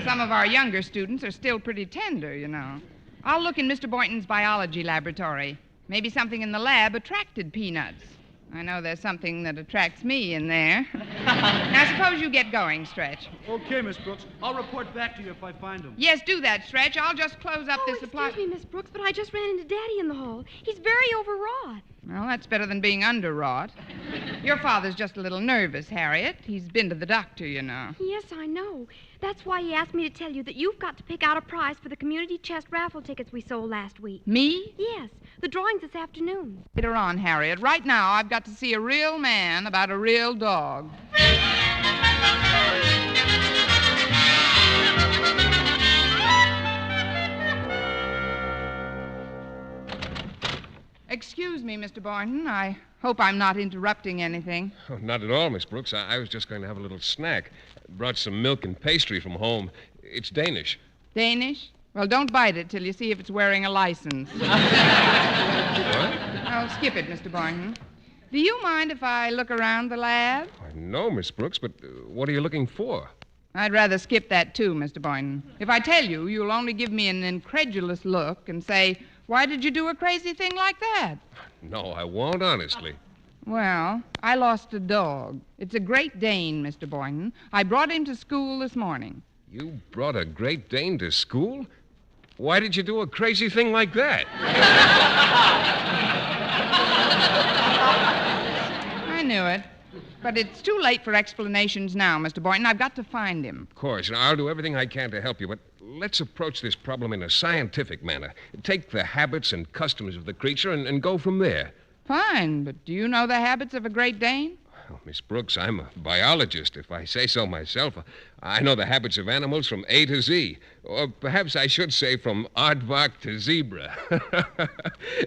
Some of our younger students are still pretty tender, you know. I'll look in Mr. Boynton's biology laboratory. Maybe something in the lab attracted Peanuts. I know there's something that attracts me in there. Now, suppose you get going, Stretch. Okay, Miss Brooks. I'll report back to you if I find him. Yes, do that, Stretch. I'll just close up this supply... Excuse me, Miss Brooks, but I just ran into Daddy in the hall. He's very overwrought. Well, that's better than being underwrought. Your father's just a little nervous, Harriet. He's been to the doctor, you know. Yes, I know. That's why he asked me to tell you that you've got to pick out a prize for the community chest raffle tickets we sold last week. Me? Yes. The drawing's this afternoon. Later on, Harriet. Right now, I've got to see a real man about a real dog. Excuse me, Mr. Boynton. I hope I'm not interrupting anything. Oh, not at all, Miss Brooks. I was just going to have a little snack. Brought some milk and pastry from home. It's Danish. Danish? Well, don't bite it till you see if it's wearing a license. What? Oh, skip it, Mr. Boynton. Do you mind if I look around the lab? No, Miss Brooks, but what are you looking for? I'd rather skip that, too, Mr. Boynton. If I tell you, you'll only give me an incredulous look and say, why did you do a crazy thing like that? No, I won't, honestly. Well, I lost a dog. It's a Great Dane, Mr. Boynton. I brought him to school this morning. You brought a Great Dane to school? Why did you do a crazy thing like that? I knew it. But it's too late for explanations now, Mr. Boynton. I've got to find him. Of course, and I'll do everything I can to help you, but let's approach this problem in a scientific manner. Take the habits and customs of the creature and go from there. Fine, but do you know the habits of a Great Dane? Well, Miss Brooks, I'm a biologist, if I say so myself. I know the habits of animals from A to Z. Or perhaps I should say from aardvark to zebra.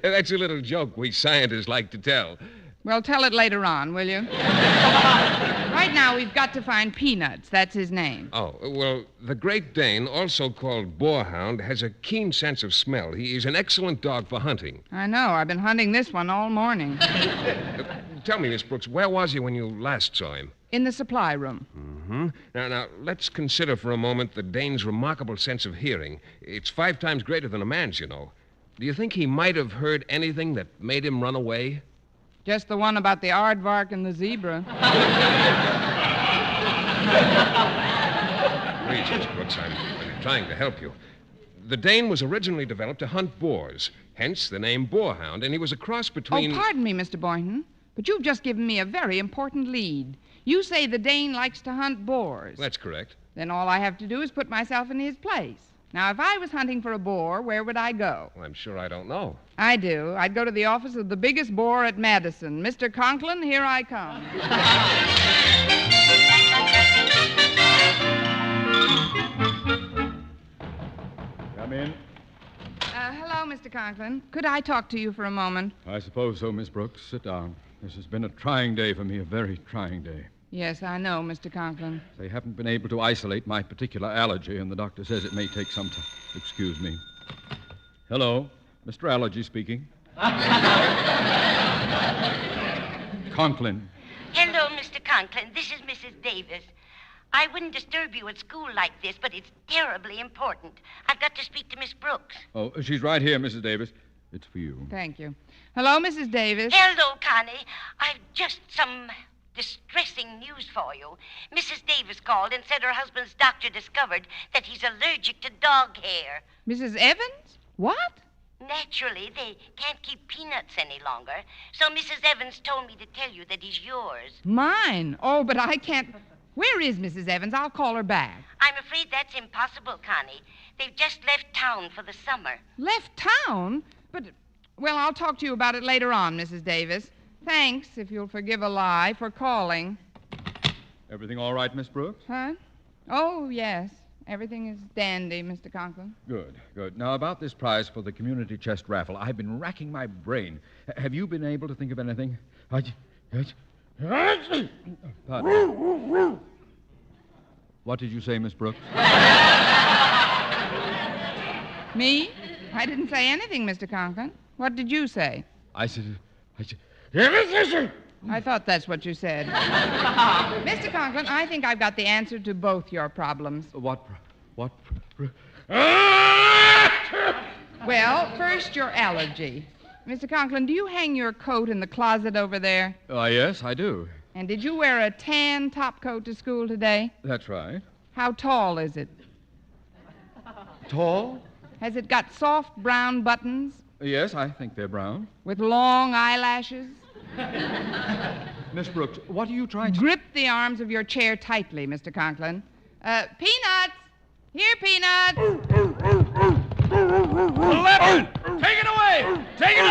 That's a little joke we scientists like to tell. Well, tell it later on, will you? Right now, we've got to find Peanuts. That's his name. Oh, well, the Great Dane, also called boarhound, has a keen sense of smell. He's an excellent dog for hunting. I know. I've been hunting this one all morning. Tell me, Miss Brooks, where was he when you last saw him? In the supply room. Mm-hmm. Now, let's consider for a moment the Dane's remarkable sense of hearing. It's 5 times greater than a man's, you know. Do you think he might have heard anything that made him run away? Just the one about the aardvark and the zebra. Please, Miss Brooks, I'm trying to help you. The Dane was originally developed to hunt boars, hence the name boarhound, and he was a cross between... Oh, pardon me, Mr. Boynton, but you've just given me a very important lead. You say the Dane likes to hunt boars. That's correct. Then all I have to do is put myself in his place. Now, if I was hunting for a boar, where would I go? Well, I'm sure I don't know. I do. I'd go to the office of the biggest boar at Madison. Mr. Conklin, here I come. Come in. Hello, Mr. Conklin. Could I talk to you for a moment? I suppose so, Miss Brooks. Sit down. This has been a trying day for me, a very trying day. Yes, I know, Mr. Conklin. They haven't been able to isolate my particular allergy, and the doctor says it may take some time. Excuse me. Hello, Mr. Allergy speaking. Conklin. Hello, Mr. Conklin. This is Mrs. Davis. I wouldn't disturb you at school like this, but it's terribly important. I've got to speak to Miss Brooks. Oh, she's right here, Mrs. Davis. It's for you. Thank you. Hello, Mrs. Davis. Hello, Connie. I've just some distressing news for you. Mrs. Davis called and said her husband's doctor discovered that he's allergic to dog hair. Mrs. Evans? What? Naturally, they can't keep Peanuts any longer, so Mrs. Evans told me to tell you that he's yours. Mine? Oh, but I can't... Where is Mrs. Evans? I'll call her back. I'm afraid that's impossible, Connie. They've just left town for the summer. Left town? But, well, I'll talk to you about it later on, Mrs. Davis. Thanks, if you'll forgive a lie, for calling. Everything all right, Miss Brooks? Huh? Oh, yes. Everything is dandy, Mr. Conklin. Good, good. Now, about this prize for the community chest raffle, I've been racking my brain. Have you been able to think of anything? Pardon. What did you say, Miss Brooks? Me? I didn't say anything, Mr. Conklin. What did you say? I said... I thought that's what you said. Mr. Conklin, I think I've got the answer to both your problems. What? Well, first, your allergy. Mr. Conklin, do you hang your coat in the closet over there? Yes, I do. And did you wear a tan topcoat to school today? That's right. How tall is it? Tall? Has it got soft brown buttons? Yes, I think they're brown. With long eyelashes? Miss Brooks, what are you trying to... Grip the arms of your chair tightly, Mr. Conklin. Peanuts! Here, Peanuts! Lemon! Take it away! Take it away!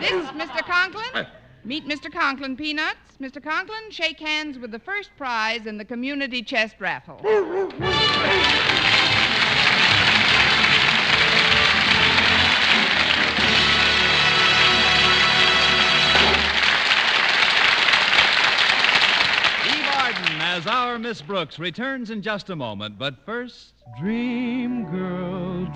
This is Mr. Conklin. Meet Mr. Conklin, Peanuts. Mr. Conklin, shake hands with the first prize in the community chest raffle. Eve Arden as our Miss Brooks returns in just a moment, but first... Dream girl,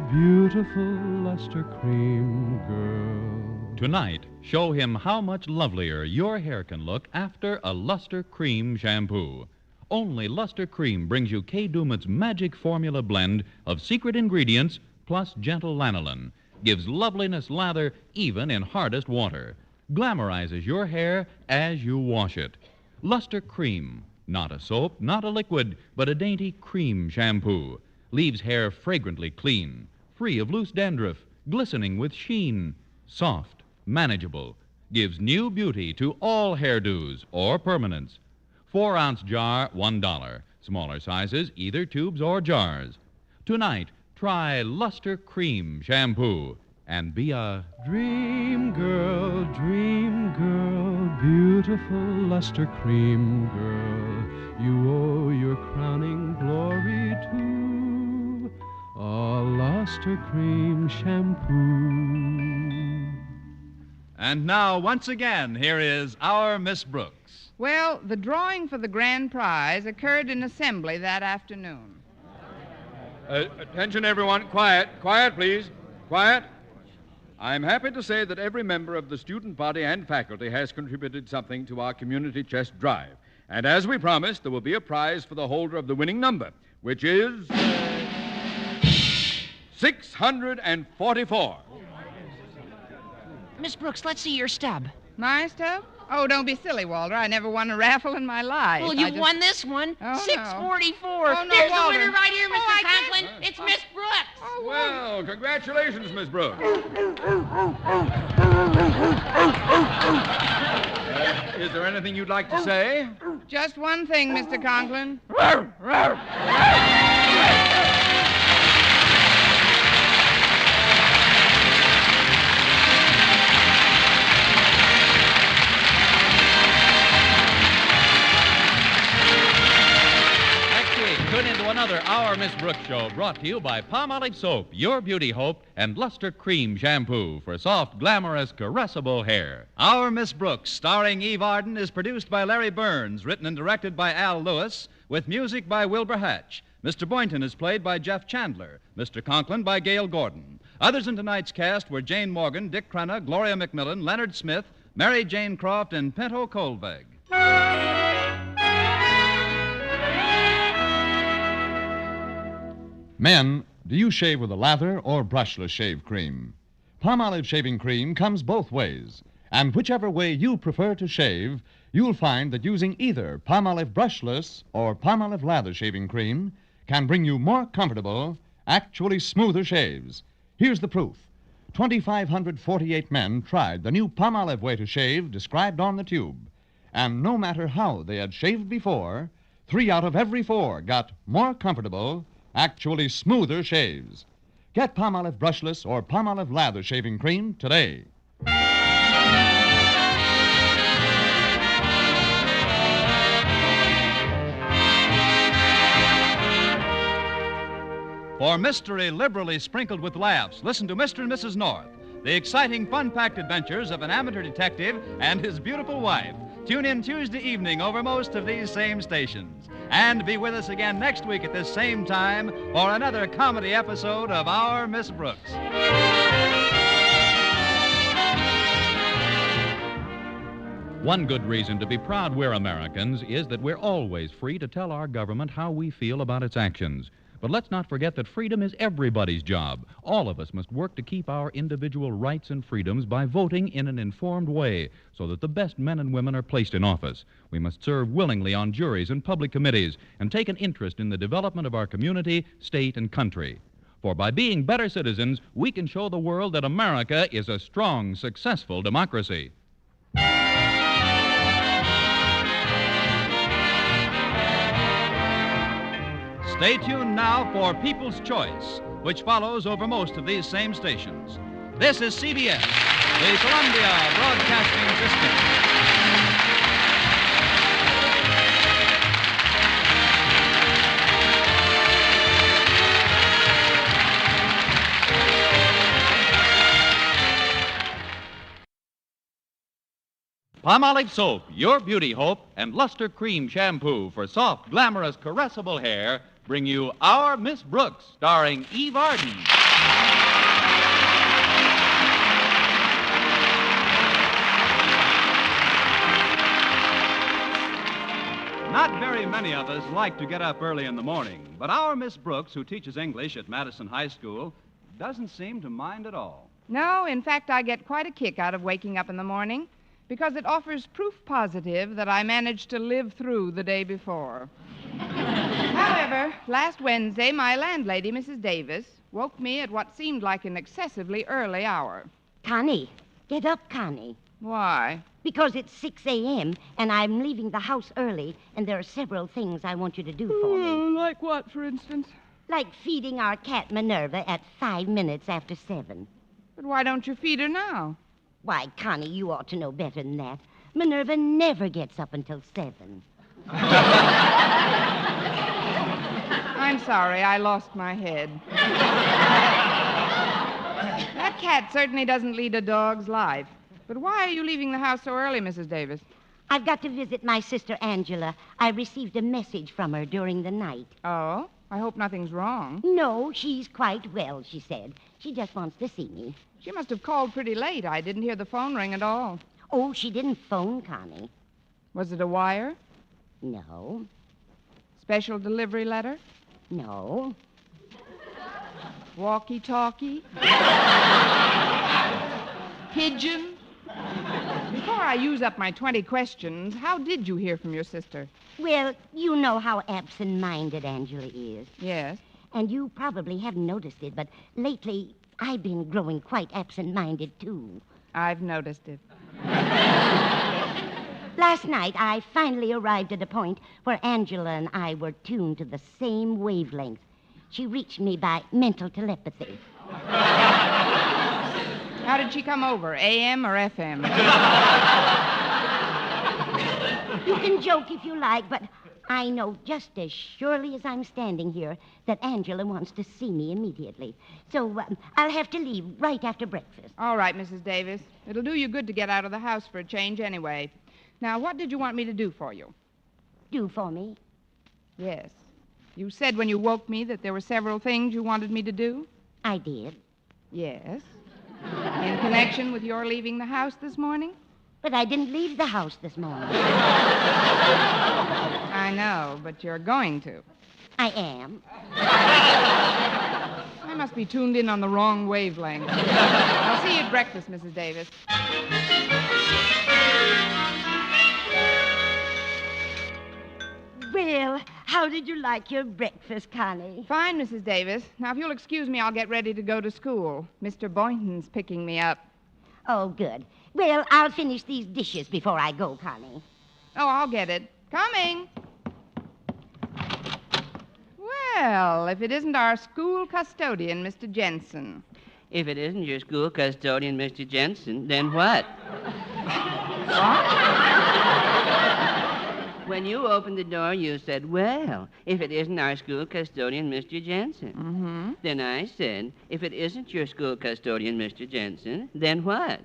beautiful luster cream girl. Tonight, show him how much lovelier your hair can look after a Luster Cream shampoo. Only Luster Cream brings you Kay Daumit's magic formula blend of secret ingredients plus gentle lanolin. Gives loveliness lather even in hardest water. Glamorizes your hair as you wash it. Luster Cream. Not a soap, not a liquid, but a dainty cream shampoo. Leaves hair fragrantly clean, free of loose dandruff, glistening with sheen. Soft, manageable. Gives new beauty to all hairdos or permanents. 4-ounce jar, $1. Smaller sizes, either tubes or jars. Tonight, try Luster Cream shampoo and be a Dream girl, beautiful luster cream girl. You owe your crowning glory to a luster cream shampoo. And now, once again, here is our Miss Brooks. Well, the drawing for the grand prize occurred in assembly that afternoon. Attention, everyone. Quiet, please. Quiet. I'm happy to say that every member of the student body and faculty has contributed something to our community chest drive. And as we promised, there will be a prize for the holder of the winning number, which is 644. Miss Brooks, let's see your stub. My stub? Oh, don't be silly, Walter. I never won a raffle in my life. Well, you won this one. Oh, 644. Oh, no, There's Walter. the winner right here, Mr. Oh, Conklin. It's Miss Brooks. Oh, Well, congratulations, Miss Brooks. Is there anything you'd like to say? Just one thing, Mr. Conklin. Tune into another Our Miss Brooks show brought to you by Palmolive Soap, your beauty hope, and Luster Cream Shampoo for soft, glamorous, caressable hair. Our Miss Brooks, starring Eve Arden, is produced by Larry Burns, written and directed by Al Lewis, with music by Wilbur Hatch. Mr. Boynton is played by Jeff Chandler, Mr. Conklin by Gail Gordon. Others in tonight's cast were Jane Morgan, Dick Crenna, Gloria McMillan, Leonard Smith, Mary Jane Croft, and Pinto Colveg. Men, do you shave with a lather or brushless shave cream? Palmolive shaving cream comes both ways, and whichever way you prefer to shave, you'll find that using either Palmolive brushless or Palmolive lather shaving cream can bring you more comfortable, actually smoother shaves. Here's the proof. 2,548 men tried the new Palmolive way to shave described on the tube, and no matter how they had shaved before, 3 out of every 4 got more comfortable, actually smoother shaves. Get Palmolive brushless or Palmolive lather shaving cream today. For mystery liberally sprinkled with laughs, listen to Mr. and Mrs. North, the exciting, fun-packed adventures of an amateur detective and his beautiful wife. Tune in Tuesday evening over most of these same stations. And be with us again next week at this same time for another comedy episode of Our Miss Brooks. One good reason to be proud we're Americans is that we're always free to tell our government how we feel about its actions. But let's not forget that freedom is everybody's job. All of us must work to keep our individual rights and freedoms by voting in an informed way so that the best men and women are placed in office. We must serve willingly on juries and public committees and take an interest in the development of our community, state, and country. For by being better citizens, we can show the world that America is a strong, successful democracy. Stay tuned now for People's Choice, which follows over most of these same stations. This is CBS, the Columbia Broadcasting System. Palmolive Soap, your beauty hope, and Luster Cream Shampoo for soft, glamorous, caressable hair bring you Our Miss Brooks, starring Eve Arden. Not very many of us like to get up early in the morning, but our Miss Brooks, who teaches English at Madison High School, doesn't seem to mind at all. No, in fact, I get quite a kick out of waking up in the morning because it offers proof positive that I managed to live through the day before. However, last Wednesday, my landlady, Mrs. Davis, woke me at what seemed like an excessively early hour. Connie, get up, Connie. Why? Because it's 6 a.m., and I'm leaving the house early, and there are several things I want you to do for me. Like what, for instance? Like feeding our cat Minerva at 5 minutes after 7. But why don't you feed her now? Why, Connie, you ought to know better than that. Minerva never gets up until 7. I'm sorry, I lost my head. That cat certainly doesn't lead a dog's life. But why are you leaving the house so early, Mrs. Davis? I've got to visit my sister Angela. I received a message from her during the night. Oh? I hope nothing's wrong. No, she's quite well, she said. She just wants to see me. She must have called pretty late. I didn't hear the phone ring at all. Oh, she didn't phone, Connie. Was it a wire? No. Special delivery letter? No. Walkie-talkie? Pigeon? Before I use up my 20 questions, how did you hear from your sister? Well, you know how absent-minded Angela is. Yes. And you probably haven't noticed it, but lately I've been growing quite absent-minded, too. I've noticed it. Last night, I finally arrived at a point where Angela and I were tuned to the same wavelength. She reached me by mental telepathy. How did she come over, AM or FM? You can joke if you like, but I know just as surely as I'm standing here that Angela wants to see me immediately. So I'll have to leave right after breakfast. All right, Mrs. Davis. It'll do you good to get out of the house for a change anyway. Now, what did you want me to do for you? Do for me? Yes. You said when you woke me that there were several things you wanted me to do? I did. Yes. In connection with your leaving the house this morning? But I didn't leave the house this morning. I know, but you're going to. I am. I must be tuned in on the wrong wavelength. I'll see you at breakfast, Mrs. Davis. Well, how did you like your breakfast, Connie? Fine, Mrs. Davis. Now, if you'll excuse me, I'll get ready to go to school. Mr. Boynton's picking me up. Oh, good. Well, I'll finish these dishes before I go, Connie. Oh, I'll get it. Coming. Well, if it isn't our school custodian, Mr. Jensen. If it isn't your school custodian, Mr. Jensen, then what? When you opened the door, you said, well, if it isn't our school custodian, Mr. Jensen. Mm-hmm. Then I said, if it isn't your school custodian, Mr. Jensen, then what?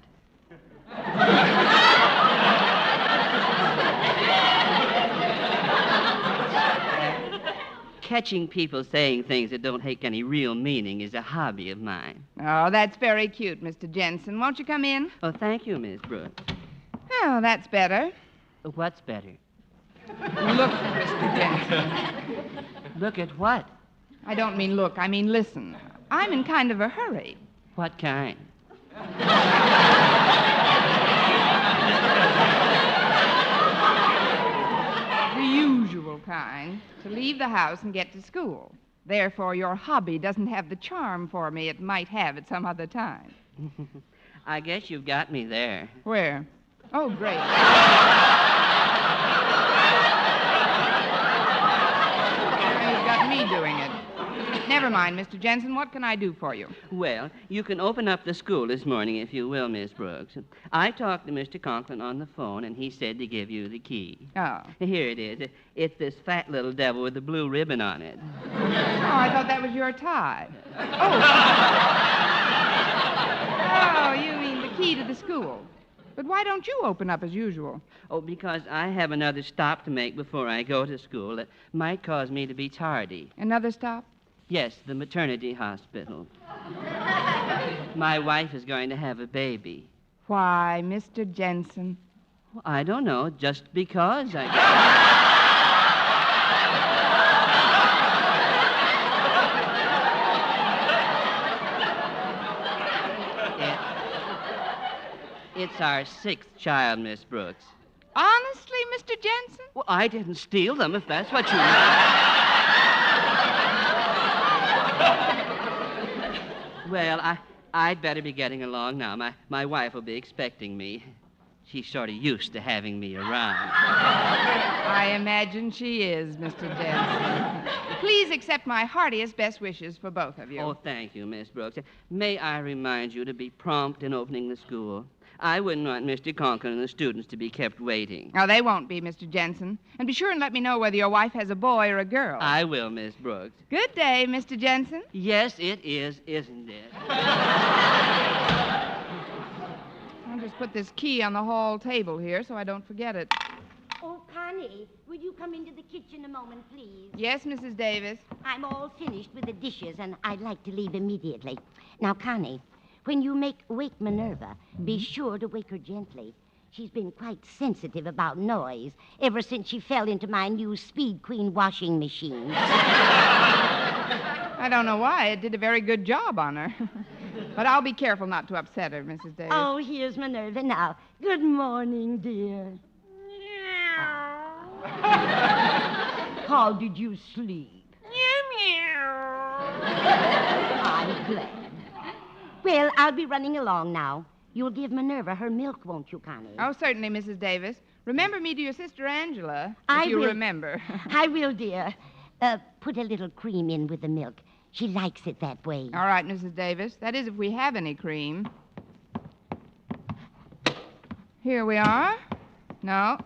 Catching people saying things that don't take any real meaning is a hobby of mine. Oh, that's very cute, Mr. Jensen. Won't you come in? Oh, thank you, Miss Brooks. Oh, that's better. What's better? Look, Mr. Jensen. Look at what? I don't mean look, I mean listen. I'm in kind of a hurry. What kind? The usual kind. To leave the house and get to school. Therefore, your hobby doesn't have the charm for me it might have at some other time. I guess you've got me there. Where? Oh, great. You've got me doing it. Never mind, Mr. Jensen. What can I do for you? Well, you can open up the school this morning if you will, Miss Brooks. I talked to Mr. Conklin on the phone, and he said to give you the key. Oh. Here it is. It's this fat little devil with the blue ribbon on it. Oh, I thought that was your tie. Oh. Oh, you mean the key to the school. But why don't you open up as usual? Oh, because I have another stop to make before I go to school that might cause me to be tardy. Another stop? Yes, the maternity hospital. My wife is going to have a baby. Why, Mr. Jensen? Well, I don't know, just because I... It's our 6th child, Miss Brooks. Honestly, Mr. Jensen? Well, I didn't steal them, if that's what you mean. Well, I'd better be getting along now. My wife will be expecting me. She's sort of used to having me around. I imagine she is, Mr. Jensen. Please accept my heartiest best wishes for both of you. Oh, thank you, Miss Brooks. May I remind you to be prompt in opening the school? I wouldn't want Mr. Conklin and the students to be kept waiting. Oh, they won't be, Mr. Jensen. And be sure and let me know whether your wife has a boy or a girl. I will, Miss Brooks. Good day, Mr. Jensen. Yes, it is, isn't it? I'll just put this key on the hall table here so I don't forget it. Oh, Connie, will you come into the kitchen a moment, please? Yes, Mrs. Davis. I'm all finished with the dishes, and I'd like to leave immediately. Now, Connie, when you wake Minerva, be sure to wake her gently. She's been quite sensitive about noise ever since she fell into my new Speed Queen washing machine. I don't know why. It did a very good job on her. But I'll be careful not to upset her, Mrs. Davis. Oh, here's Minerva now. Good morning, dear. How did you sleep? I'm glad. Well, I'll be running along now. You'll give Minerva her milk, won't you, Connie? Oh, certainly, Mrs. Davis. Remember me to your sister Angela, if you remember. I will, dear. Put a little cream in with the milk. She likes it that way. All right, Mrs. Davis. That is, if we have any cream. Here we are. No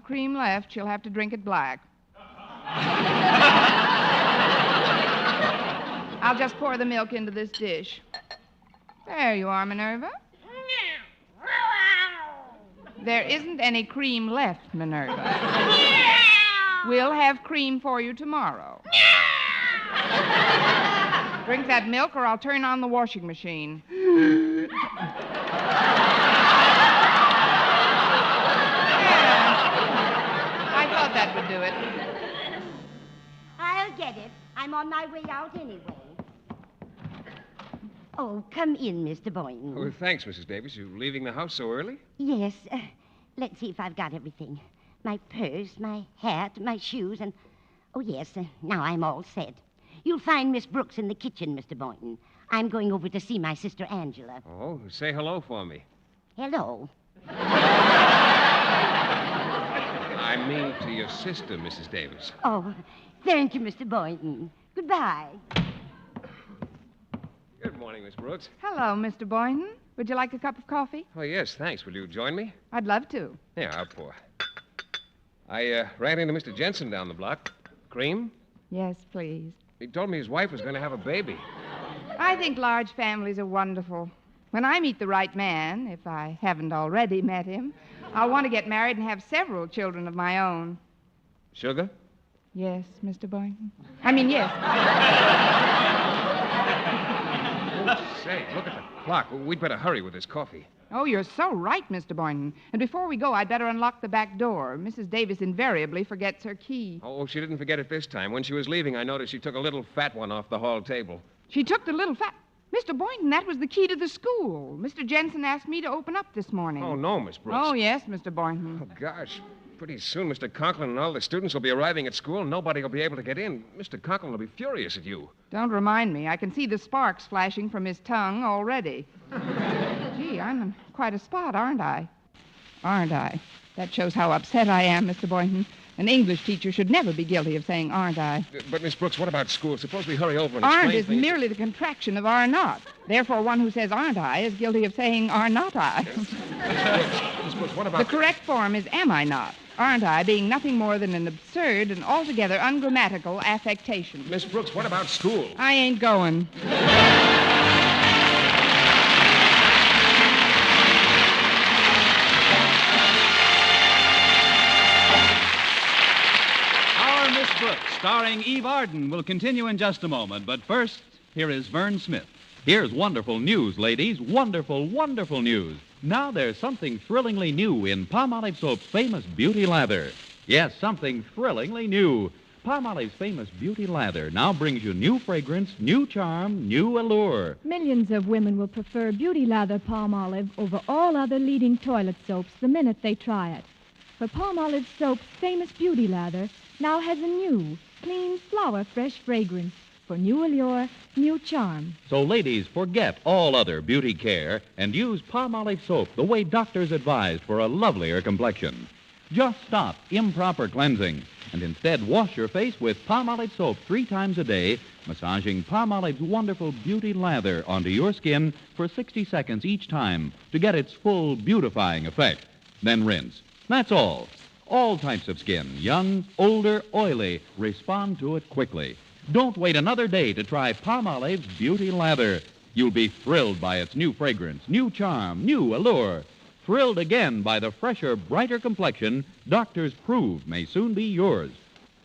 cream left. She'll have to drink it black. I'll just pour the milk into this dish. There you are, Minerva. There isn't any cream left, Minerva. We'll have cream for you tomorrow. Drink that milk or I'll turn on the washing machine. Yeah. I thought that would do it. I'll get it. I'm on my way out anyway. Oh, come in, Mr. Boynton. Oh, thanks, Mrs. Davis. You leaving the house so early? Yes. Let's see if I've got everything. My purse, my hat, my shoes, and... Oh, yes, now I'm all set. You'll find Miss Brooks in the kitchen, Mr. Boynton. I'm going over to see my sister Angela. Oh, say hello for me. Hello. I mean to your sister, Mrs. Davis. Oh, thank you, Mr. Boynton. Goodbye. Good morning, Miss Brooks. Hello, Mr. Boynton. Would you like a cup of coffee? Oh, yes, thanks. Will you join me? I'd love to. Yeah, I'll pour. I ran into Mr. Jensen down the block. Cream? Yes, please. He told me his wife was going to have a baby. I think large families are wonderful. When I meet the right man, if I haven't already met him, I'll want to get married and have several children of my own. Sugar? Yes, Mr. Boynton. I mean, yes. Say, look at the clock. We'd better hurry with this coffee. Oh, you're so right, Mr. Boynton. And before we go, I'd better unlock the back door. Mrs. Davis invariably forgets her key. Oh, she didn't forget it this time. When she was leaving, I noticed she took a little fat one off the hall table. She took the little fat... Mr. Boynton, that was the key to the school. Mr. Jensen asked me to open up this morning. Oh, no, Miss Brooks. Oh, yes, Mr. Boynton. Oh, gosh. Pretty soon, Mr. Conklin and all the students will be arriving at school, and nobody will be able to get in. Mr. Conklin will be furious at you. Don't remind me. I can see the sparks flashing from his tongue already. Gee, I'm in quite a spot, aren't I? Aren't I? That shows how upset I am, Mr. Boynton. An English teacher should never be guilty of saying aren't I. But, Miss Brooks, what about school? Suppose we hurry over and explain Aren't is things. merely the contraction of are not. Therefore, one who says aren't I is guilty of saying are not I. Miss Brooks, what about... The correct form is am I not? Aren't I being nothing more than an absurd and altogether ungrammatical affectation. Miss Brooks, what about school? I ain't going. Our Miss Brooks, starring Eve Arden, will continue in just a moment. But first, here is Vern Smith. Here's wonderful news, ladies. Wonderful, wonderful news. Now there's something thrillingly new in Palmolive Soap's famous beauty lather. Yes, something thrillingly new. Palmolive's famous beauty lather now brings you new fragrance, new charm, new allure. Millions of women will prefer Beauty Lather Palmolive over all other leading toilet soaps the minute they try it. For Palmolive Soap's famous Beauty Lather now has a new, clean, flower-fresh fragrance for new allure, new charm. So, ladies, forget all other beauty care and use Palmolive Soap the way doctors advised for a lovelier complexion. Just stop improper cleansing and instead wash your face with Palmolive Soap 3 times a day, massaging Palmolive's wonderful beauty lather onto your skin for 60 seconds each time to get its full beautifying effect. Then rinse. That's all. All types of skin, young, older, oily, respond to it quickly. Don't wait another day to try Palmolive's Beauty Lather. You'll be thrilled by its new fragrance, new charm, new allure. Thrilled again by the fresher, brighter complexion doctors prove may soon be yours.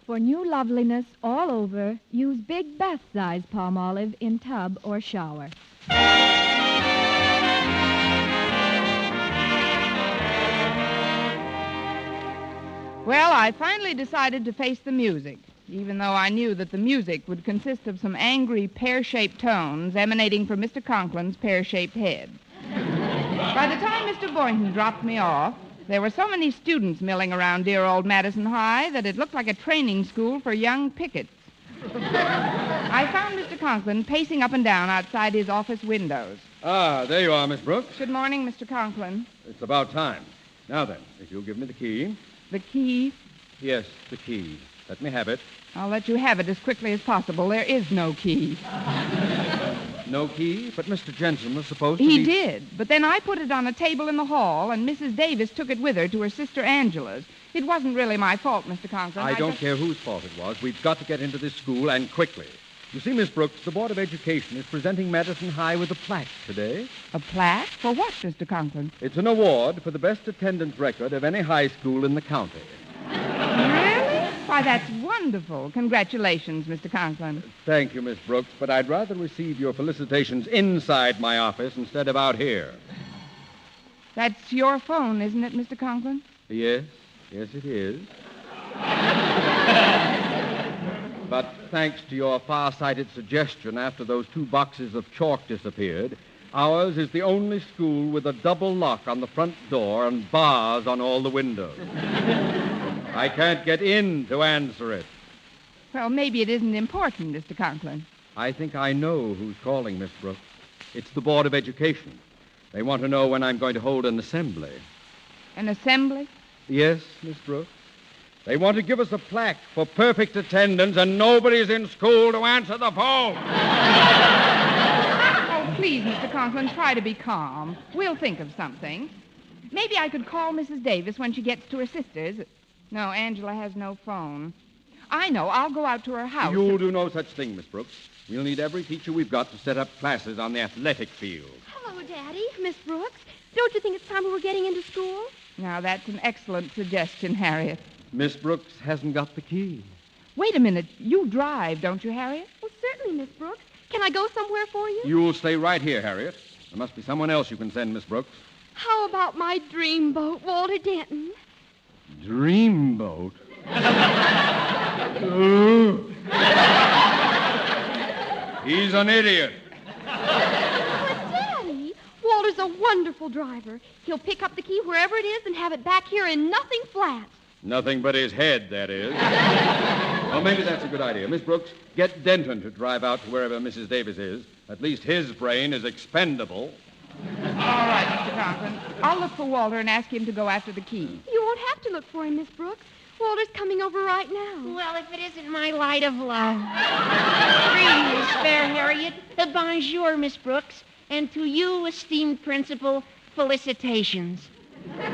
For new loveliness all over, use big bath-size Palmolive in tub or shower. Well, I finally decided to face the music, even though I knew that the music would consist of some angry pear-shaped tones emanating from Mr. Conklin's pear-shaped head. By the time Mr. Boynton dropped me off, there were so many students milling around dear old Madison High that it looked like a training school for young pickets. I found Mr. Conklin pacing up and down outside his office windows. Ah, there you are, Miss Brooks. Good morning, Mr. Conklin. It's about time. Now then, if you'll give me the key. The key? Yes, the key. Let me have it. I'll let you have it as quickly as possible. There is no key. No key? But Mr. Jensen was supposed to He be... did, but then I put it on a table in the hall, and Mrs. Davis took it with her to her sister Angela's. It wasn't really my fault, Mr. Conklin. I don't care whose fault it was. We've got to get into this school, and quickly. You see, Miss Brooks, the Board of Education is presenting Madison High with a plaque today. A plaque? For what, Mr. Conklin? It's an award for the best attendance record of any high school in the county. Really? Why, that's wonderful. Congratulations, Mr. Conklin. Thank you, Miss Brooks, but I'd rather receive your felicitations inside my office instead of out here. That's your phone, isn't it, Mr. Conklin? Yes, it is. But thanks to your far-sighted suggestion after those 2 boxes of chalk disappeared, ours is the only school with a double lock on the front door and bars on all the windows. I can't get in to answer it. Well, maybe it isn't important, Mr. Conklin. I think I know who's calling, Miss Brooks. It's the Board of Education. They want to know when I'm going to hold an assembly. An assembly? Yes, Miss Brooks. They want to give us a plaque for perfect attendance, and nobody's in school to answer the phone. Oh, please, Mr. Conklin, try to be calm. We'll think of something. Maybe I could call Mrs. Davis when she gets to her sister's. No, Angela has no phone. I know. I'll go out to her house. You'll do no such thing, Miss Brooks. We'll need every teacher we've got to set up classes on the athletic field. Hello, Daddy. Miss Brooks. Don't you think it's time we were getting into school? Now, that's an excellent suggestion, Harriet. Miss Brooks hasn't got the key. Wait a minute. You drive, don't you, Harriet? Well, certainly, Miss Brooks. Can I go somewhere for you? You'll stay right here, Harriet. There must be someone else you can send, Miss Brooks. How about my dreamboat, Walter Denton? Dreamboat? He's an idiot. But, Daddy, Walter's a wonderful driver. He'll pick up the key wherever it is and have it back here in nothing flat. Nothing but his head, that is. Well, maybe that's a good idea. Miss Brooks, get Denton to drive out to wherever Mrs. Davis is. At least his brain is expendable. All right, Mr. Conklin. I'll look for Walter and ask him to go after the key. You won't have to look for him, Miss Brooks. Walter's coming over right now. Well, if it isn't my light of love. Greetings, fair Harriet. Bonjour, Miss Brooks. And to you, esteemed principal, felicitations. What's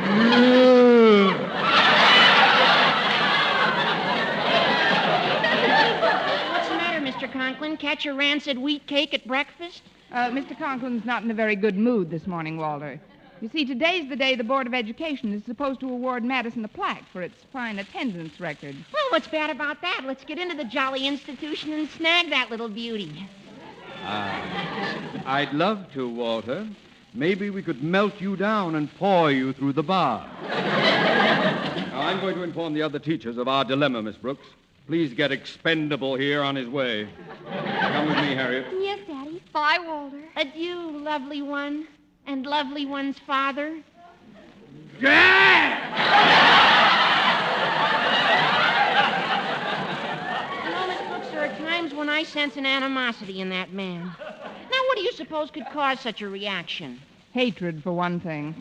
the matter, Mr. Conklin? Catch a rancid wheat cake at breakfast? Mr. Conklin's not in a very good mood this morning, Walter. You see, today's the day the Board of Education is supposed to award Madison a plaque for its fine attendance record. Well, what's bad about that? Let's get into the jolly institution and snag that little beauty. I'd love to, Walter. Maybe we could melt you down and pour you through the bar. Now, I'm going to inform the other teachers of our dilemma, Miss Brooks. Please get Expendable here on his way. Come with me, Harriet. Yes, Daddy. Bye, Walter. Adieu, lovely one, and lovely one's father. You know, Miss Brooks, there are times when I sense an animosity in that man. Now, what do you suppose could cause such a reaction? Hatred, for one thing.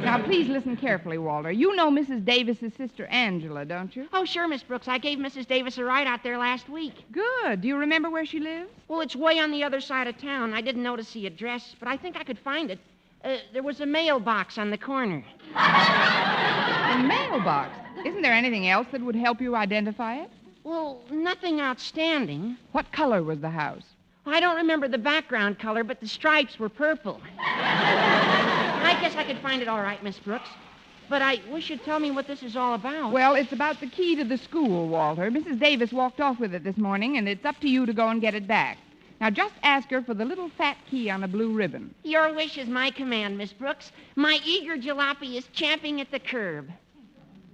Now, please listen carefully, Walter. You know Mrs. Davis's sister Angela, don't you? Oh, sure, Miss Brooks. I gave Mrs. Davis a ride out there last week. Good. Do you remember where she lives? Well, it's way on the other side of town. I didn't notice the address, but I think I could find it. There was a mailbox on the corner. A mailbox? Isn't there anything else that would help you identify it? Well, nothing outstanding. What color was the house? I don't remember the background color, but the stripes were purple. I guess I could find it all right, Miss Brooks. But I wish you'd tell me what this is all about. Well, it's about the key to the school, Walter. Mrs. Davis walked off with it this morning, and it's up to you to go and get it back. Now, just ask her for the little fat key on a blue ribbon. Your wish is my command, Miss Brooks. My eager jalopy is champing at the curb.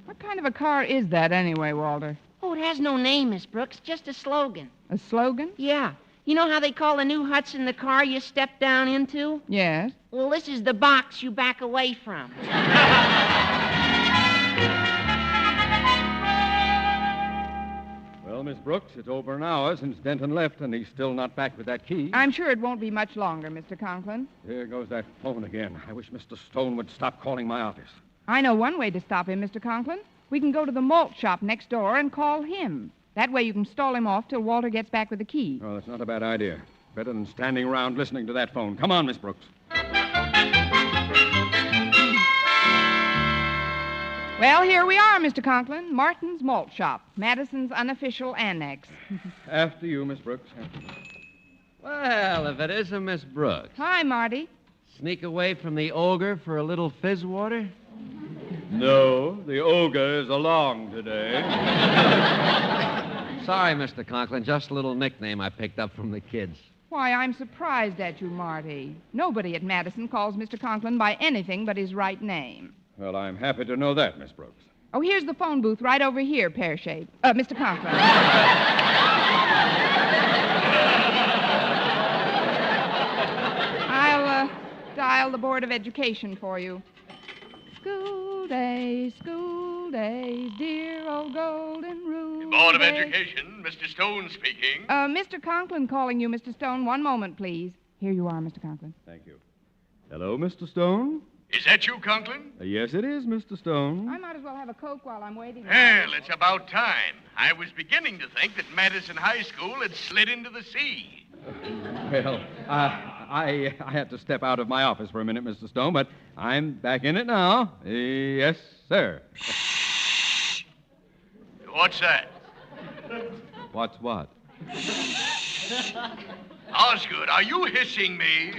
What kind of a car is that anyway, Walter? Oh, it has no name, Miss Brooks, just a slogan. A slogan? Yeah. You know how they call the new Hudson the car you step down into? Yes. Well, this is the box you back away from. Well, Miss Brooks, it's over an hour since Denton left, and he's still not back with that key. I'm sure it won't be much longer, Mr. Conklin. Here goes that phone again. I wish Mr. Stone would stop calling my office. I know one way to stop him, Mr. Conklin. We can go to the malt shop next door and call him. That way you can stall him off till Walter gets back with the key. Oh, that's not a bad idea. Better than standing around listening to that phone. Come on, Miss Brooks. Well, here we are, Mr. Conklin. Martin's Malt Shop, Madison's unofficial annex. After you, Miss Brooks. After you. Well, if it isn't Miss Brooks. Hi, Marty. Sneak away from the ogre for a little fizz water? No, the ogre is along today. Sorry, Mr. Conklin. Just a little nickname I picked up from the kids. Why, I'm surprised at you, Marty. Nobody at Madison calls Mr. Conklin by anything but his right name. Well, I'm happy to know that, Miss Brooks. Oh, here's the phone booth right over here, pear-shaped. Mr. Conklin. I'll dial the Board of Education for you. School days, dear old golden rule. Board of Education, Mr. Stone speaking. Mr. Conklin calling you, Mr. Stone. One moment, please. Here you are, Mr. Conklin. Thank you. Hello, Mr. Stone? Is that you, Conklin? Yes, it is, Mr. Stone. I might as well have a Coke while I'm waiting. Well, it's about time. I was beginning to think that Madison High School had slid into the sea. Well, I had to step out of my office for a minute, Mr. Stone, but I'm back in it now. Yes, sir. What's that? What's what? Osgood, are you hissing me?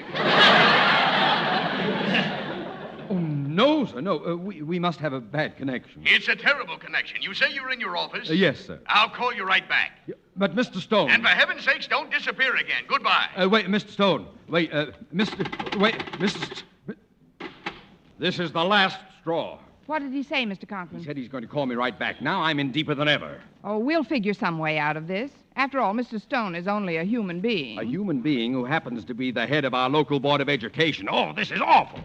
Oh, no, sir, no. We must have a bad connection. It's a terrible connection. You say you're in your office? Yes, sir. I'll call you right back. But, Mr. Stone... And for heaven's sakes, don't disappear again. Goodbye. Wait, Mr. Stone. Wait, Mr. This is the last straw. What did he say, Mr. Conklin? He said he's going to call me right back. Now I'm in deeper than ever. Oh, we'll figure some way out of this. After all, Mr. Stone is only a human being. A human being who happens to be the head of our local Board of Education. Oh, this is awful.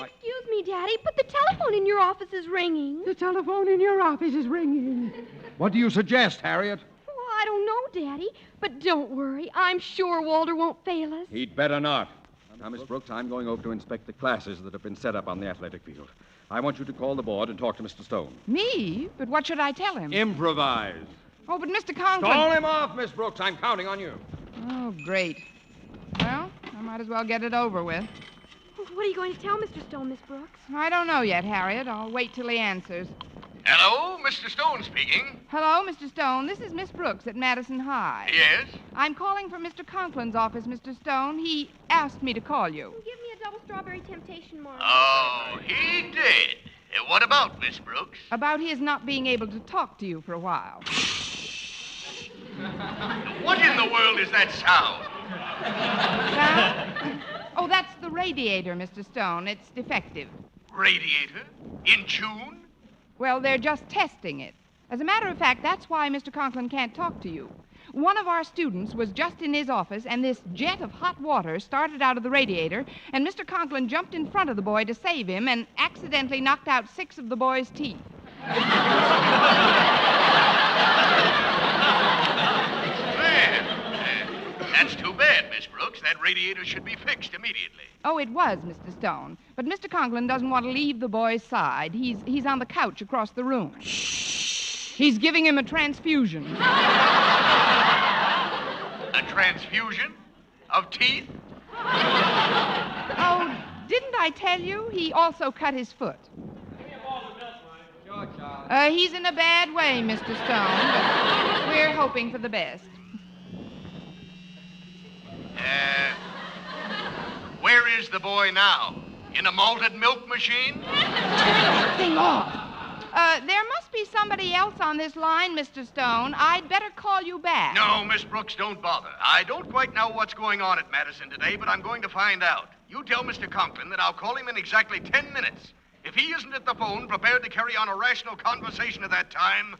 Excuse me, me, Daddy, but the telephone in your office is ringing. The telephone in your office is ringing. What do you suggest, Harriet? Well, I don't know, Daddy. But don't worry. I'm sure Walter won't fail us. He'd better not. Now, Miss Brooks, I'm going over to inspect the classes that have been set up on the athletic field. I want you to call the board and talk to Mr. Stone. Me? But what should I tell him? Improvise. Oh, but Mr. Conklin... Call him off, Miss Brooks. I'm counting on you. Oh, great. Well, I might as well get it over with. What are you going to tell Mr. Stone, Miss Brooks? I don't know yet, Harriet. I'll wait till he answers. Hello, Mr. Stone speaking. Hello, Mr. Stone. This is Miss Brooks at Madison High. Yes? I'm calling from Mr. Conklin's office, Mr. Stone. He asked me to call you. Give me a double strawberry temptation, Mark. Oh, he did. What about, Miss Brooks? About his not being able to talk to you for a while. What in the world is that sound? Sound? Oh, that's the radiator, Mr. Stone. It's defective. Radiator? In tune? Well, they're just testing it. As a matter of fact, that's why Mr. Conklin can't talk to you. One of our students was just in his office, and this jet of hot water started out of the radiator, and Mr. Conklin jumped in front of the boy to save him and accidentally knocked out 6 of the boy's teeth. That's too bad, Miss Brooks. That radiator should be fixed immediately. Oh, it was, Mr. Stone. But Mr. Conklin doesn't want to leave the boy's side. He's on the couch across the room. He's giving him a transfusion. A transfusion? Of teeth? Oh, didn't I tell you? He also cut his foot. He's in a bad way, Mr. Stone, but we're hoping for the best. Where is the boy now? In a malted milk machine? Turn that thing off. There must be somebody else on this line, Mr. Stone. I'd better call you back. No, Miss Brooks, don't bother. I don't quite know what's going on at Madison today, but I'm going to find out. You tell Mr. Conklin that I'll call him in exactly 10 minutes. If he isn't at the phone prepared to carry on a rational conversation at that time,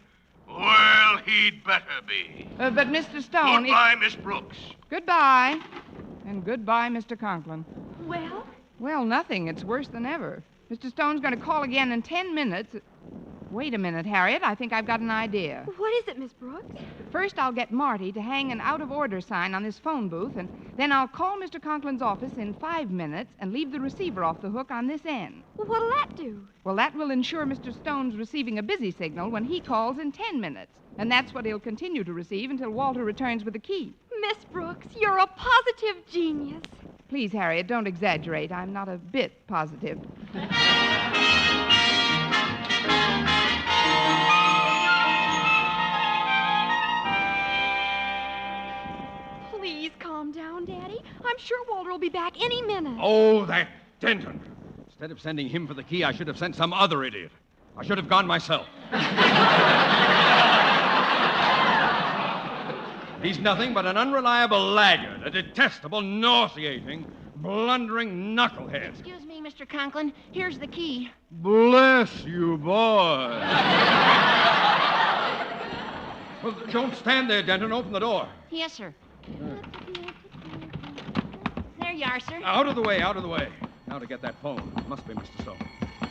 well, he'd better be. But Mr. Stone... Goodbye, Miss Brooks. Goodbye. And goodbye, Mr. Conklin. Well? Well, nothing. It's worse than ever. Mr. Stone's going to call again in 10 minutes. Wait a minute, Harriet. I think I've got an idea. What is it, Miss Brooks? First, I'll get Marty to hang an out-of-order sign on this phone booth, and then I'll call Mr. Conklin's office in 5 minutes and leave the receiver off the hook on this end. Well, what'll that do? Well, that will ensure Mr. Stone's receiving a busy signal when he calls in 10 minutes. And that's what he'll continue to receive until Walter returns with the key. Miss Brooks, you're a positive genius. Please, Harriet, don't exaggerate. I'm not a bit positive. Please calm down, Daddy. I'm sure Walter will be back any minute. Oh, that Denton. Instead of sending him for the key, I should have sent some other idiot. I should have gone myself. He's nothing but an unreliable laggard, a detestable, nauseating, blundering knucklehead. Excuse me, Mr. Conklin. Here's the key. Bless you, boy. Well, don't stand there, Denton. Open the door. Yes, sir. There you are, sir. Out of the way, out of the way. Now to get that phone. Must be Mr. Stone.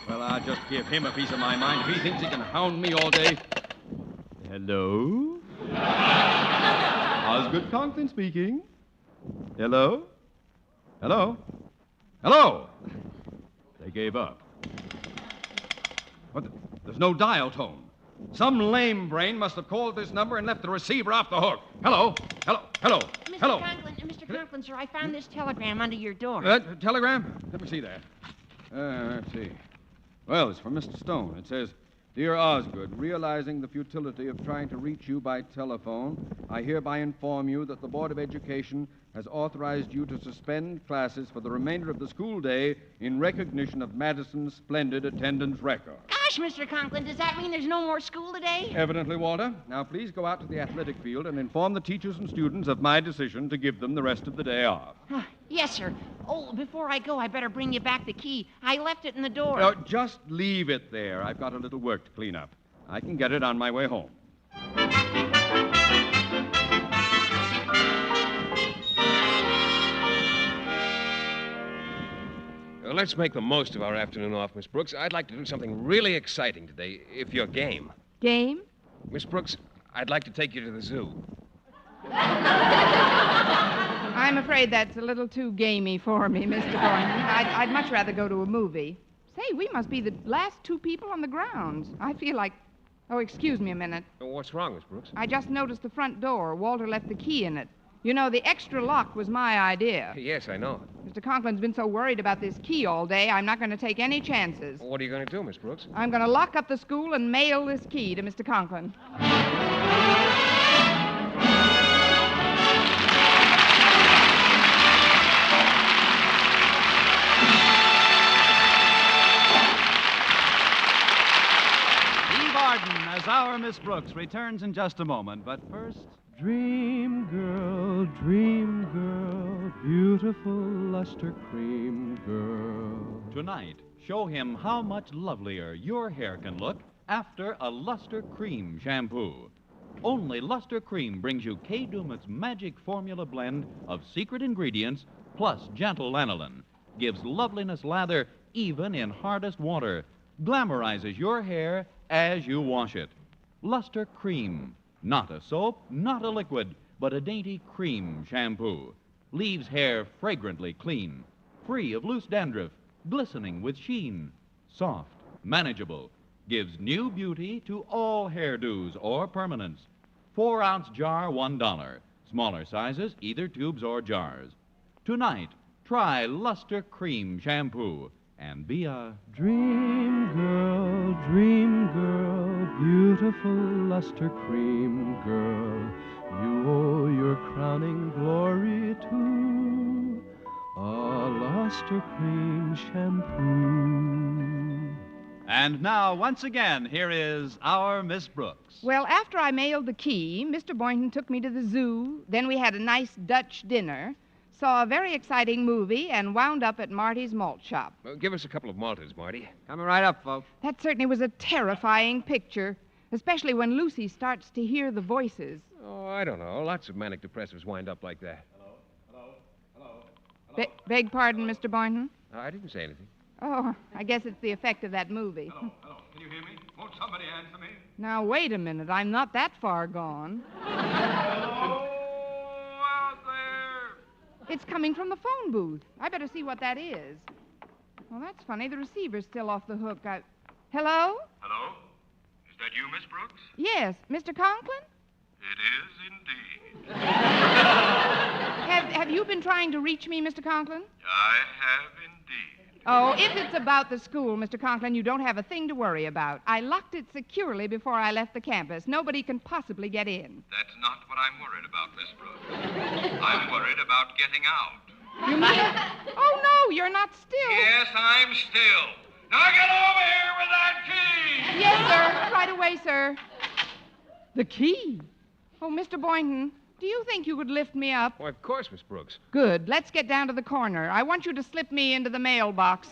Well, I'll just give him a piece of my mind if he thinks he can hound me all day. Hello? Osgood Conklin speaking. Hello? Hello? Hello? They gave up. What? There's no dial tone. Some lame brain must have called this number and left the receiver off the hook. Hello? Hello? Hello? Hello? Mr. Conklin, sir, I found this telegram under your door. Telegram? Let me see that. Let's see. Well, it's from Mr. Stone. It says, Dear Osgood, realizing the futility of trying to reach you by telephone, I hereby inform you that the Board of Education has authorized you to suspend classes for the remainder of the school day in recognition of Madison's splendid attendance record. Gosh, Mr. Conklin, does that mean there's no more school today? Evidently, Walter. Now, please go out to the athletic field and inform the teachers and students of my decision to give them the rest of the day off. Yes, sir. Oh, before I go, I better bring you back the key. I left it in the door. Just leave it there. I've got a little work to clean up. I can get it on my way home. Let's make the most of our afternoon off, Miss Brooks. I'd like to do something really exciting today, if you're game. Game? Miss Brooks, I'd like to take you to the zoo. I'm afraid that's a little too gamey for me, Mr. Boynton. I'd much rather go to a movie. Say, we must be the last two people on the grounds. I feel like... Oh, excuse me a minute. What's wrong, Miss Brooks? I just noticed the front door. Walter left the key in it. You know, the extra lock was my idea. Yes, I know. Mr. Conklin's been so worried about this key all day, I'm not going to take any chances. What are you going to do, Miss Brooks? I'm going to lock up the school and mail this key to Mr. Conklin. Eve Arden as our Miss Brooks returns in just a moment, but first... Dream girl, beautiful luster cream girl. Tonight, show him how much lovelier your hair can look after a Luster Cream shampoo. Only Luster Cream brings you Kay Daumit's magic formula blend of secret ingredients plus gentle lanolin. Gives loveliness lather even in hardest water. Glamorizes your hair as you wash it. Luster Cream. Not a soap, not a liquid, but a dainty cream shampoo. Leaves hair fragrantly clean, free of loose dandruff, glistening with sheen. Soft, manageable, gives new beauty to all hairdos or permanents. 4-ounce jar, $1. Smaller sizes, either tubes or jars. Tonight, try Luster Cream Shampoo and be a Dream girl, beautiful luster cream girl. You owe your crowning glory to a luster cream shampoo. And now, once again, here is our Miss Brooks. Well, after I mailed the key, Mr. Boynton took me to the zoo. Then we had a nice Dutch dinner, saw a very exciting movie, and wound up at Marty's malt shop. Give us a couple of malters, Marty. Coming right up, folks. That certainly was a terrifying picture, especially when Lucy starts to hear the voices. Oh, I don't know. Lots of manic depressives wind up like that. Beg pardon, Mr. Boynton? I didn't say anything. Oh, I guess it's the effect of that movie. Hello. Can you hear me? Won't somebody answer me? Now, wait a minute. I'm not that far gone. Hello out there. It's coming from the phone booth. I better see what that is. Well, that's funny. The receiver's still off the hook. Hello? Hello? Is that you, Miss Brooks? Yes. Mr. Conklin? It is indeed. Have you been trying to reach me, Mr. Conklin? I have indeed. Oh, if it's about the school, Mr. Conklin, you don't have a thing to worry about. I locked it securely before I left the campus. Nobody can possibly get in. That's not what I'm worried about, Miss Brooks. I'm worried about getting out. You mean? Oh, no, you're not still. Yes, I'm still. Now get over here with that key! Yes, sir. Right away, sir. The key? Oh, Mr. Boynton, do you think you could lift me up? Why, of course, Miss Brooks. Good. Let's get down to the corner. I want you to slip me into the mailbox.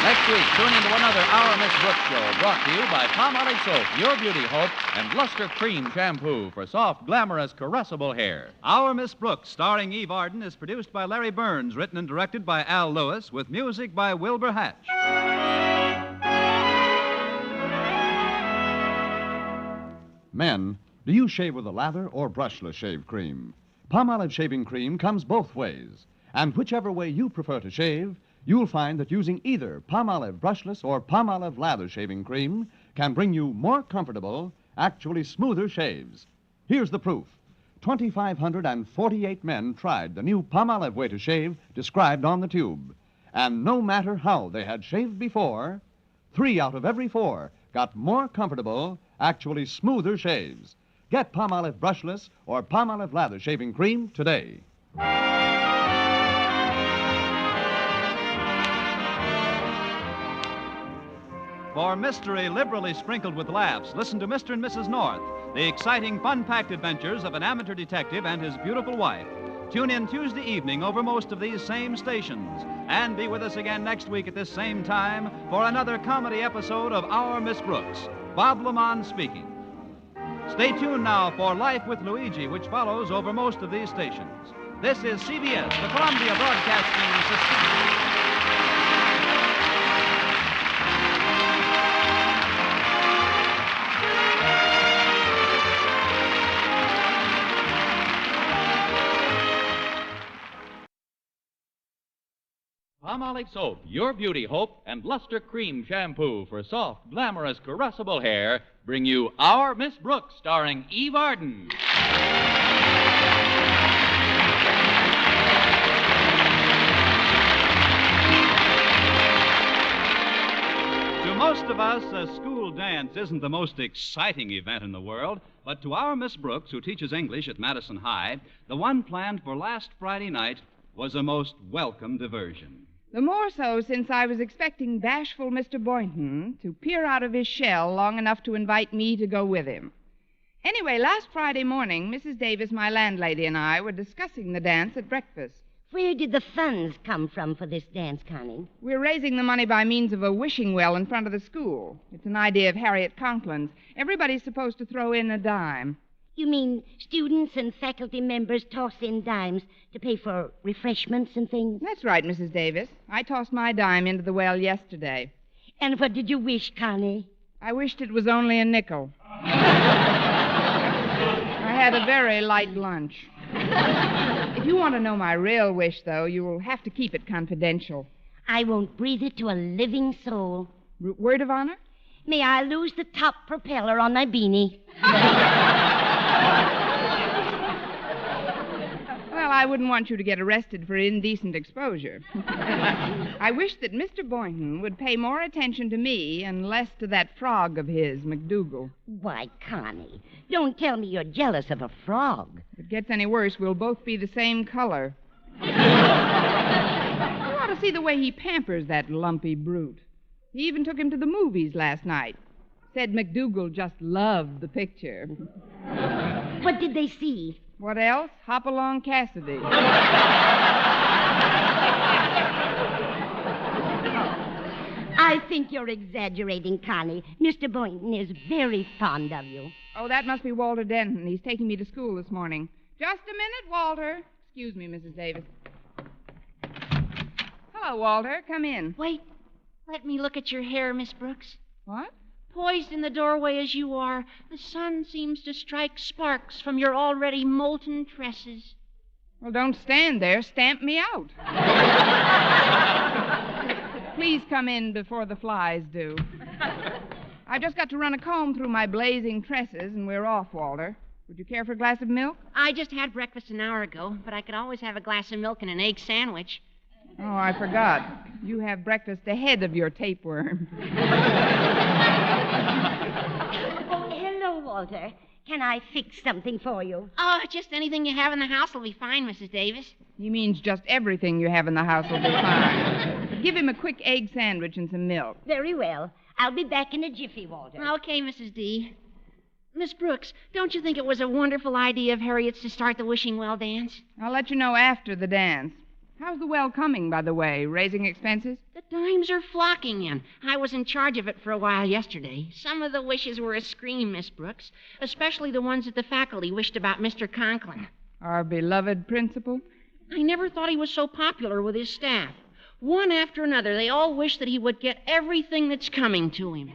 Next week, tune into another Our Miss Brooks show brought to you by Palmolive Soap, Your Beauty Hope, and Luster Cream Shampoo for soft, glamorous, caressable hair. Our Miss Brooks, starring Eve Arden, is produced by Larry Burns, written and directed by Al Lewis, with music by Wilbur Hatch. Men, do you shave with a lather or brushless shave cream? Palmolive shaving cream comes both ways. And whichever way you prefer to shave, you'll find that using either Palmolive brushless or Palmolive lather shaving cream can bring you more comfortable, actually smoother shaves. Here's the proof. 2,548 men tried the new Palmolive way to shave described on the tube. And no matter how they had shaved before, 3 out of every 4 got more comfortable, actually smoother shaves. Get Palmolive brushless or Palmolive lather shaving cream today. For mystery liberally sprinkled with laughs, listen to Mr. and Mrs. North, the exciting, fun-packed adventures of an amateur detective and his beautiful wife. Tune in Tuesday evening over most of these same stations. And be with us again next week at this same time for another comedy episode of Our Miss Brooks. Bob Lamont speaking. Stay tuned now for Life with Luigi, which follows over most of these stations. This is CBS, the Columbia Broadcasting System. Palmolive soap, your beauty hope, and Luster Cream shampoo for soft, glamorous, caressable hair bring you Our Miss Brooks, starring Eve Arden. To most of us, a school dance isn't the most exciting event in the world, but to our Miss Brooks, who teaches English at Madison High, the one planned for last Friday night was a most welcome diversion. The more so since I was expecting bashful Mr. Boynton to peer out of his shell long enough to invite me to go with him. Anyway, last Friday morning, Mrs. Davis, my landlady, and I were discussing the dance at breakfast. Where did the funds come from for this dance, Connie? We're raising the money by means of a wishing well in front of the school. It's an idea of Harriet Conklin's. Everybody's supposed to throw in a dime. You mean students and faculty members toss in dimes to pay for refreshments and things? That's right, Mrs. Davis. I tossed my dime into the well yesterday. And what did you wish, Connie? I wished it was only a nickel. I had a very light lunch. If you want to know my real wish, though, you will have to keep it confidential. I won't breathe it to a living soul. Word of honor? May I lose the top propeller on my beanie? Well, I wouldn't want you to get arrested for indecent exposure. I wish that Mr. Boynton would pay more attention to me and less to that frog of his, McDougal. Why, Connie, don't tell me you're jealous of a frog. If it gets any worse, we'll both be the same color. You ought to see the way he pampers that lumpy brute. He even took him to the movies last night. Said McDougal just loved the picture. What did they see? What else? Hop Along Cassidy. I think you're exaggerating, Connie. Mr. Boynton is very fond of you. Oh, that must be Walter Denton. He's taking me to school this morning. Just a minute, Walter. Excuse me, Mrs. Davis. Hello, Walter. Come in. Wait. Let me look at your hair, Miss Brooks. What? Poised in the doorway as you are, the sun seems to strike sparks from your already molten tresses. Well, don't stand there. Stamp me out. Please come in before the flies do. I've just got to run a comb through my blazing tresses, and we're off, Walter. Would you care for a glass of milk? I just had breakfast an hour ago, but I could always have a glass of milk and an egg sandwich. Oh, I forgot. You have breakfast ahead of your tapeworm. Oh, hello, Walter. Can I fix something for you? Oh, just anything you have in the house will be fine, Mrs. Davis. He means just everything you have in the house will be fine. But give him a quick egg sandwich and some milk. Very well. I'll be back in a jiffy, Walter. Okay, Mrs. D. Miss Brooks, don't you think it was a wonderful idea of Harriet's to start the wishing well dance? I'll let you know after the dance. How's the well coming, by the way? Raising expenses? The dimes are flocking in. I was in charge of it for a while yesterday. Some of the wishes were a scream, Miss Brooks, especially the ones that the faculty wished about Mr. Conklin. Our beloved principal? I never thought he was so popular with his staff. One after another, they all wish that he would get everything that's coming to him.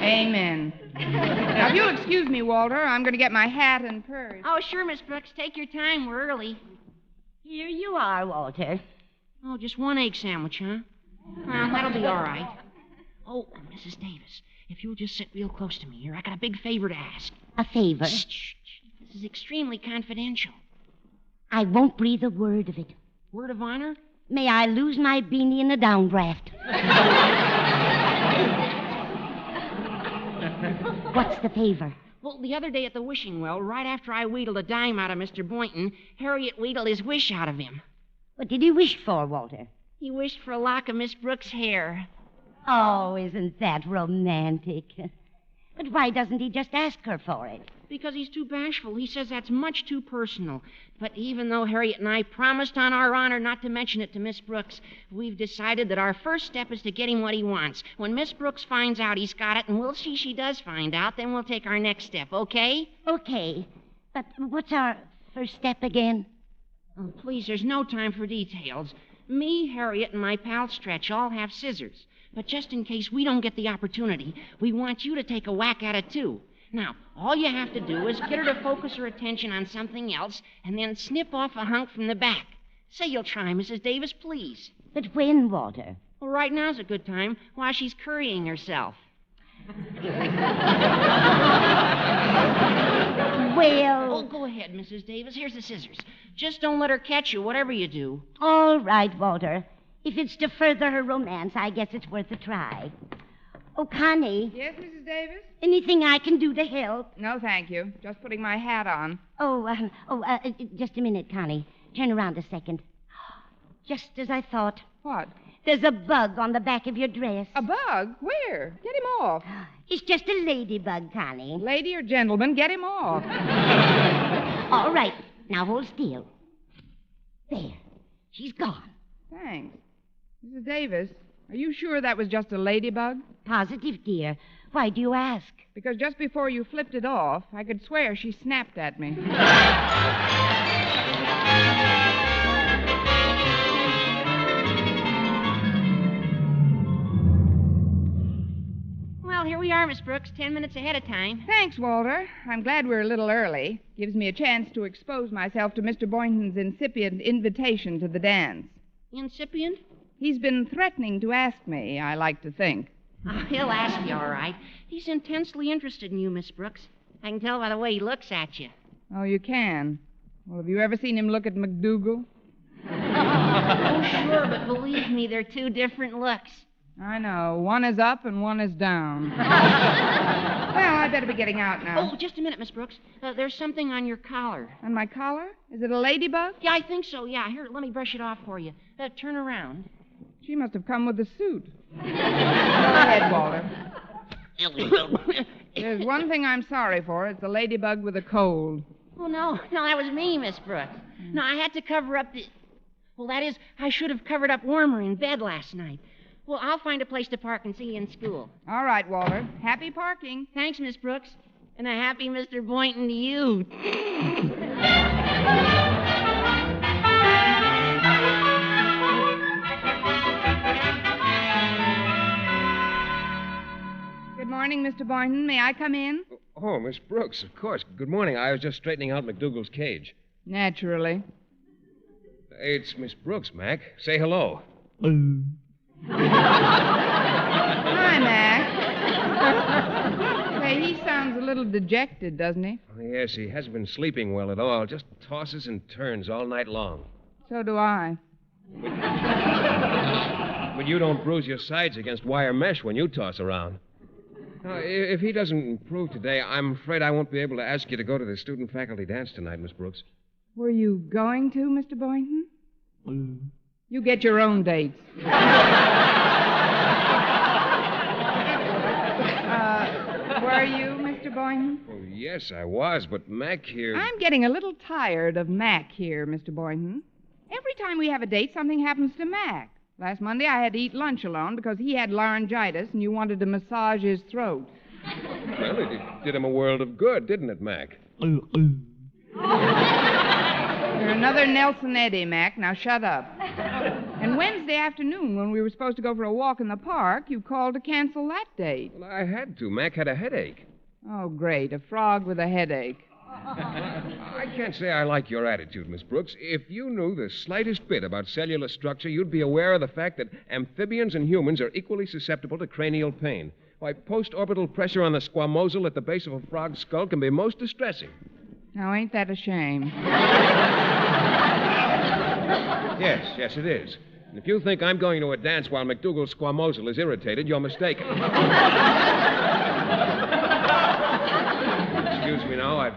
Amen. Now, if you'll excuse me, Walter, I'm going to get my hat and purse. Oh, sure, Miss Brooks. Take your time. We're early. Here you are, Walter. Oh, just one egg sandwich, huh? Well, that'll be all right. Oh, Mrs. Davis, if you'll just sit real close to me here, I got a big favor to ask. A favor? Shh, shh, shh. This is extremely confidential. I won't breathe a word of it. Word of honor? May I lose my beanie in a downdraft. What's the favor? Well, the other day at the wishing well, right after I wheedled a dime out of Mr. Boynton, Harriet wheedled his wish out of him. What did he wish for, Walter? He wished for a lock of Miss Brooks' hair. Oh, isn't that romantic? But why doesn't he just ask her for it? Because he's too bashful. He says that's much too personal. But even though Harriet and I promised on our honor not to mention it to Miss Brooks, we've decided that our first step is to get him what he wants. When Miss Brooks finds out he's got it, and we'll see she does find out, then we'll take our next step, okay? Okay. But what's our first step again? Oh, please, there's no time for details. Me, Harriet, and my pal Stretch all have scissors. But just in case we don't get the opportunity, we want you to take a whack at it, too. Now, all you have to do is get her to focus her attention on something else and then snip off a hunk from the back. Say you'll try, Mrs. Davis, please. But when, Walter? Well, right now's a good time, while she's currying herself. Well... Oh, go ahead, Mrs. Davis. Here's the scissors. Just don't let her catch you, whatever you do. All right, Walter. If it's to further her romance, I guess it's worth a try. Oh, Connie. Yes, Mrs. Davis? Anything I can do to help? No, thank you. Just putting my hat on. Just a minute, Connie. Turn around a second. Just as I thought. What? There's a bug on the back of your dress. A bug? Where? Get him off. It's just a ladybug, Connie. Lady or gentleman, get him off. All right. Now hold still. There. She's gone. Thanks. Mrs. Davis, are you sure that was just a ladybug? Positive, dear. Why do you ask? Because just before you flipped it off, I could swear she snapped at me. Well, here we are, Miss Brooks, 10 minutes ahead of time. Thanks, Walter. I'm glad we're a little early. Gives me a chance to expose myself to Mr. Boynton's incipient invitation to the dance. Incipient? He's been threatening to ask me, I like to think. Oh, he'll ask you, all right. He's intensely interested in you, Miss Brooks. I can tell by the way he looks at you. Oh, you can? Well, have you ever seen him look at McDougal? Oh, sure, but believe me, they're two different looks. I know. One is up and one is down. Well, I better be getting out now. Oh, just a minute, Miss Brooks. There's something on your collar. On my collar? Is it a ladybug? Yeah, I think so, yeah. Here, let me brush it off for you. Turn around. She must have come with a suit. Go ahead, Walter. There's one thing I'm sorry for. It's a ladybug with a cold. Oh, no, that was me, Miss Brooks. No, I had to cover up the... Well, that is, I should have covered up warmer in bed last night. Well, I'll find a place to park and see you in school. All right, Walter. Happy parking. Thanks, Miss Brooks. And a happy Mr. Boynton to you. Good morning, Mr. Boynton. May I come in? Oh, Miss Brooks, of course. Good morning. I was just straightening out McDougal's cage. Naturally. It's Miss Brooks, Mac. Say hello. Hi, Mac. Say, he sounds a little dejected, doesn't he? Oh, yes, he hasn't been sleeping well at all. Just tosses and turns all night long. So do I. But you don't bruise your sides against wire mesh when you toss around. Now, if he doesn't improve today, I'm afraid I won't be able to ask you to go to the student-faculty dance tonight, Miss Brooks. Were you going to, Mr. Boynton? You get your own dates. Were you, Mr. Boynton? Oh, yes, I was, but Mac here... I'm getting a little tired of Mac here, Mr. Boynton. Every time we have a date, something happens to Mac. Last Monday, I had to eat lunch alone because he had laryngitis and you wanted to massage his throat. Well, it did him a world of good, didn't it, Mac? You're another Nelson Eddy, Mac. Now shut up. And Wednesday afternoon, when we were supposed to go for a walk in the park, you called to cancel that date. Well, I had to. Mac had a headache. Oh, great. A frog with a headache. I can't say I like your attitude, Miss Brooks. If you knew the slightest bit about cellular structure, you'd be aware of the fact that amphibians and humans are equally susceptible to cranial pain. Why, post-orbital pressure on the squamosal at the base of a frog's skull can be most distressing. Now, ain't that a shame? Yes, it is. And if you think I'm going to a dance while McDougal's squamosal is irritated, you're mistaken. Excuse me now. I've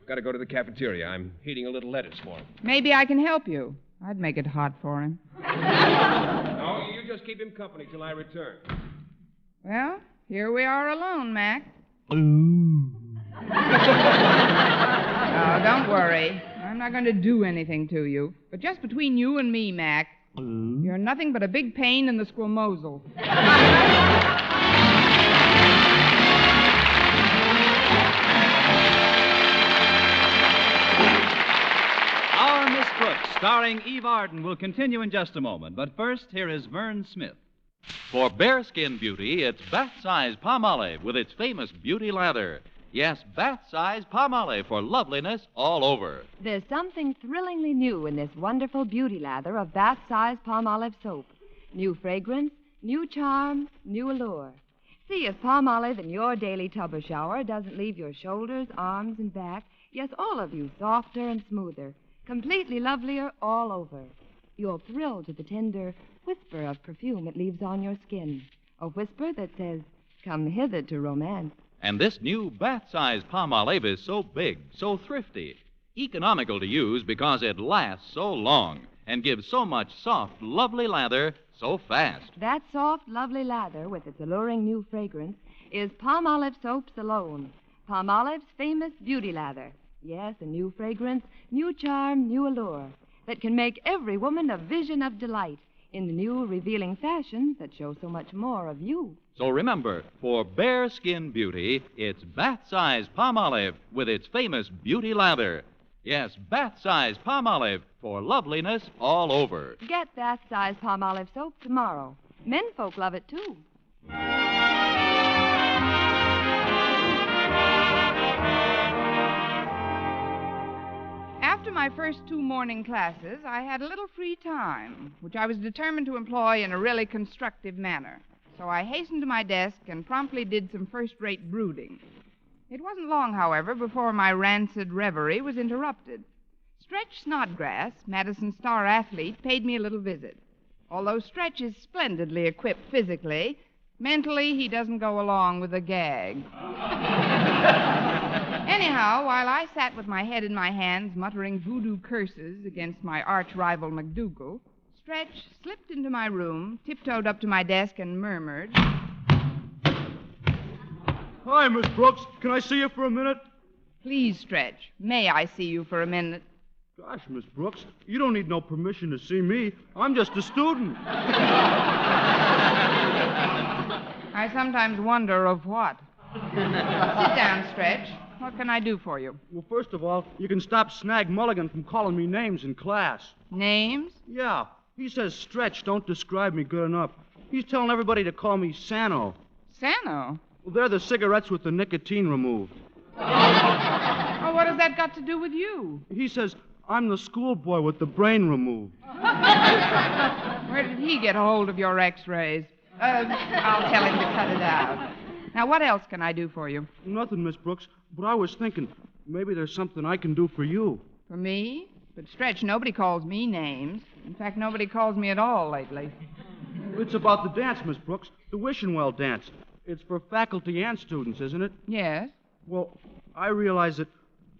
got to go to the cafeteria. I'm heating a little lettuce for him. Maybe I can help you. I'd make it hot for him. No, you just keep him company till I return. Well, here we are alone, Mac. Now, don't worry. I'm not going to do anything to you. But just between you and me, Mac, you're nothing but a big pain in the squamosal. Our Miss Brooks, starring Eve Arden, will continue in just a moment. But first, here is Vern Smith. For bearskin beauty, it's bath-size Palmolive with its famous beauty lather. Yes, bath-size Palmolive for loveliness all over. There's something thrillingly new in this wonderful beauty lather of bath-size Palmolive soap. New fragrance, new charm, new allure. See if Palmolive in your daily tub or shower doesn't leave your shoulders, arms, and back, yes, all of you, softer and smoother, completely lovelier all over. You'll thrill to the tender whisper of perfume it leaves on your skin. A whisper that says, "Come hither to romance." And this new bath-size Palmolive is so big, so thrifty, economical to use because it lasts so long and gives so much soft, lovely lather so fast. That soft, lovely lather with its alluring new fragrance is Palmolive soaps alone. Palmolive's famous beauty lather. Yes, a new fragrance, new charm, new allure that can make every woman a vision of delight in the new revealing fashions that show so much more of you. So remember, for bearskin beauty, it's bath-size Palmolive with its famous beauty lather. Yes, bath-size Palmolive for loveliness all over. Get bath-size Palmolive soap tomorrow. Menfolk love it, too. After my first 2 morning classes, I had a little free time, which I was determined to employ in a really constructive manner. So I hastened to my desk and promptly did some first-rate brooding. It wasn't long, however, before my rancid reverie was interrupted. Stretch Snodgrass, Madison's star athlete, paid me a little visit. Although Stretch is splendidly equipped physically, mentally he doesn't go along with the gag. Anyhow, while I sat with my head in my hands muttering voodoo curses against my arch-rival McDougal, Stretch slipped into my room, tiptoed up to my desk, and murmured, Hi, Miss Brooks. Can I see you for a minute? Please, Stretch, may I see you for a minute? Gosh, Miss Brooks, you don't need no permission to see me. I'm just a student. I sometimes wonder of what. Sit down, Stretch. What can I do for you? Well, first of all, you can stop Snag Mulligan from calling me names in class. Names? Yeah. He says Stretch don't describe me good enough. He's telling everybody to call me Sano. Sano? Well, they're the cigarettes with the nicotine removed. Oh, what has that got to do with you? He says I'm the schoolboy with the brain removed. Where did he get a hold of your x-rays? I'll tell him to cut it out. Now, what else can I do for you? Nothing, Miss Brooks, but I was thinking maybe there's something I can do for you. For me? But, Stretch, nobody calls me names. In fact, nobody calls me at all lately. It's about the dance, Miss Brooks, the Wishenwell dance. It's for faculty and students, isn't it? Yes. Well, I realize that,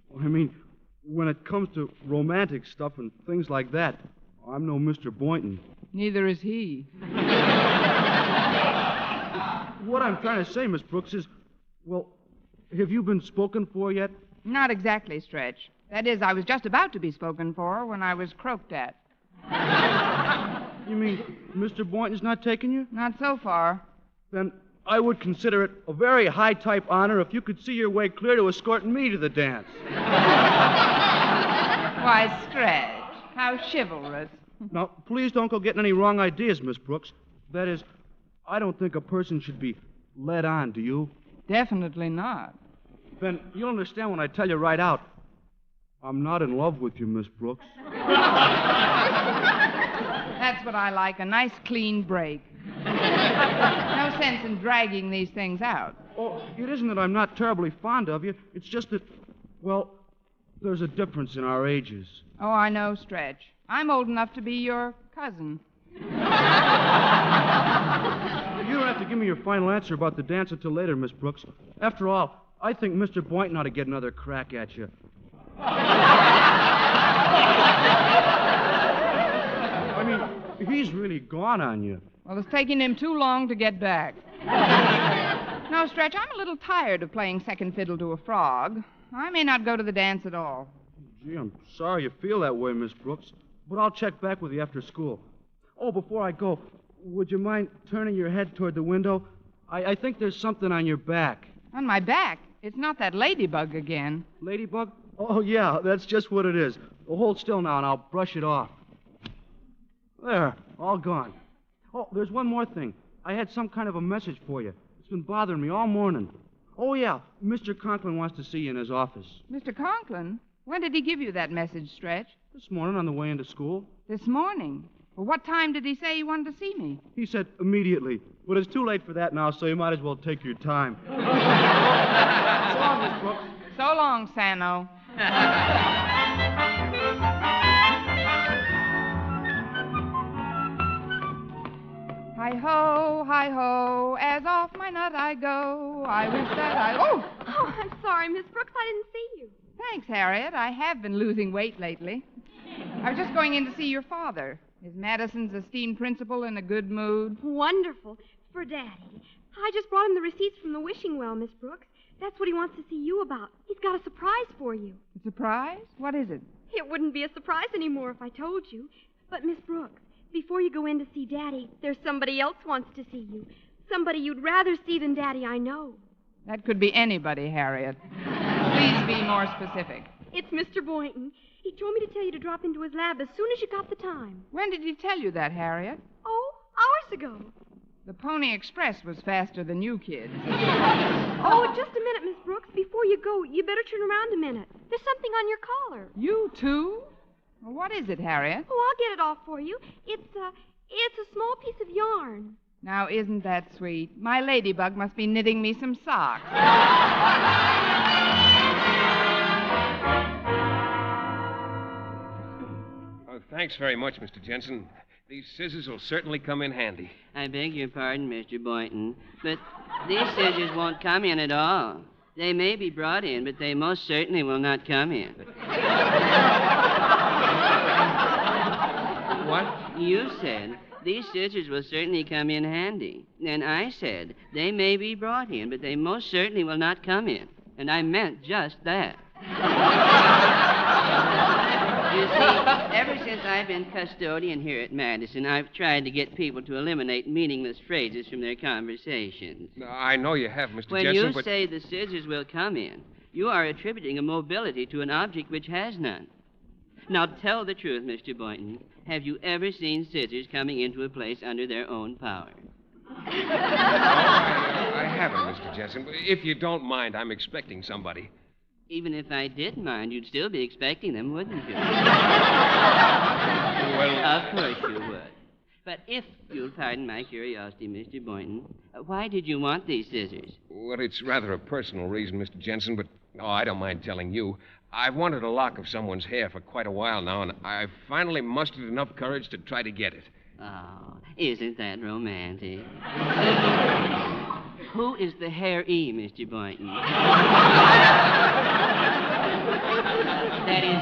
when it comes to romantic stuff and things like that, I'm no Mr. Boynton. Neither is he. What I'm trying to say, Miss Brooks, is, have you been spoken for yet? Not exactly, Stretch. That is, I was just about to be spoken for when I was croaked at. You mean Mr. Boynton's not taking you? Not so far. Then I would consider it a very high-type honor if you could see your way clear to escorting me to the dance. Why, Stretch, how chivalrous. Now, please don't go getting any wrong ideas, Miss Brooks. That is, I don't think a person should be led on, do you? Definitely not. Then you'll understand when I tell you right out. I'm not in love with you, Miss Brooks. That's what I like, a nice, clean break. No sense in dragging these things out. Oh, it isn't that I'm not terribly fond of you. It's just that, there's a difference in our ages. Oh, I know, Stretch. I'm old enough to be your cousin. You don't have to give me your final answer about the dance until later, Miss Brooks. After all, I think Mr. Boynton ought to get another crack at you. He's really gone on you. Well, it's taking him too long to get back. No, Stretch, I'm a little tired of playing second fiddle to a frog. I may not go to the dance at all. Gee, I'm sorry you feel that way, Miss Brooks, but I'll check back with you after school. Oh, before I go, would you mind turning your head toward the window? I think there's something on your back. On my back? It's not that ladybug again. Ladybug? Oh, yeah, that's just what it is. Well, hold still now, and I'll brush it off. There, all gone. Oh, there's one more thing. I had some kind of a message for you. It's been bothering me all morning. Oh, yeah, Mr. Conklin wants to see you in his office. Mr. Conklin? When did he give you that message, Stretch? This morning on the way into school. This morning? Well, what time did he say he wanted to see me? He said immediately. But it's too late for that now, so you might as well take your time. So long, Miss Brooks. So long, Sano. Hi-ho, as off my nut I go. I wish that I... Oh, I'm sorry, Miss Brooks. I didn't see you. Thanks, Harriet. I have been losing weight lately. I was just going in to see your father. Is Madison's esteemed principal in a good mood? Wonderful. For Daddy. I just brought him the receipts from the wishing well, Miss Brooks. That's what he wants to see you about. He's got a surprise for you. A surprise? What is it? It wouldn't be a surprise anymore if I told you. But, Miss Brooks, before you go in to see Daddy, there's somebody else wants to see you. Somebody you'd rather see than Daddy, I know. That could be anybody, Harriet. Please be more specific. It's Mr. Boynton. He told me to tell you to drop into his lab as soon as you got the time. When did he tell you that, Harriet? Oh, hours ago. The Pony Express was faster than you kids. Oh, just a minute, Miss Brooks. Before you go, you better turn around a minute. There's something on your collar. You, too? Well, what is it, Harriet? Oh, I'll get it off for you. It's a small piece of yarn. Now, isn't that sweet? My ladybug must be knitting me some socks. Oh, thanks very much, Mr. Jensen. These scissors will certainly come in handy. I beg your pardon, Mr. Boynton, but these scissors won't come in at all. They may be brought in, but they most certainly will not come in. What? You said these scissors will certainly come in handy. And I said they may be brought in, but they most certainly will not come in. And I meant just that. You see, ever since I've been custodian here at Madison, I've tried to get people to eliminate meaningless phrases from their conversations. I know you have, Mr. When Jensen, you but... say the scissors will come in, you are attributing a mobility to an object which has none. Now, tell the truth, Mr. Boynton. Have you ever seen scissors coming into a place under their own power? I haven't, Mr. Jensen. If you don't mind, I'm expecting somebody. Even if I did mind, you'd still be expecting them, wouldn't you? Well... Of course you would. But if you'll pardon my curiosity, Mr. Boynton, why did you want these scissors? Well, it's rather a personal reason, Mr. Jensen, but I don't mind telling you. I've wanted a lock of someone's hair for quite a while now, and I've finally mustered enough courage to try to get it. Oh, isn't that romantic? Who is the hair-e, Mr. Boynton? That is,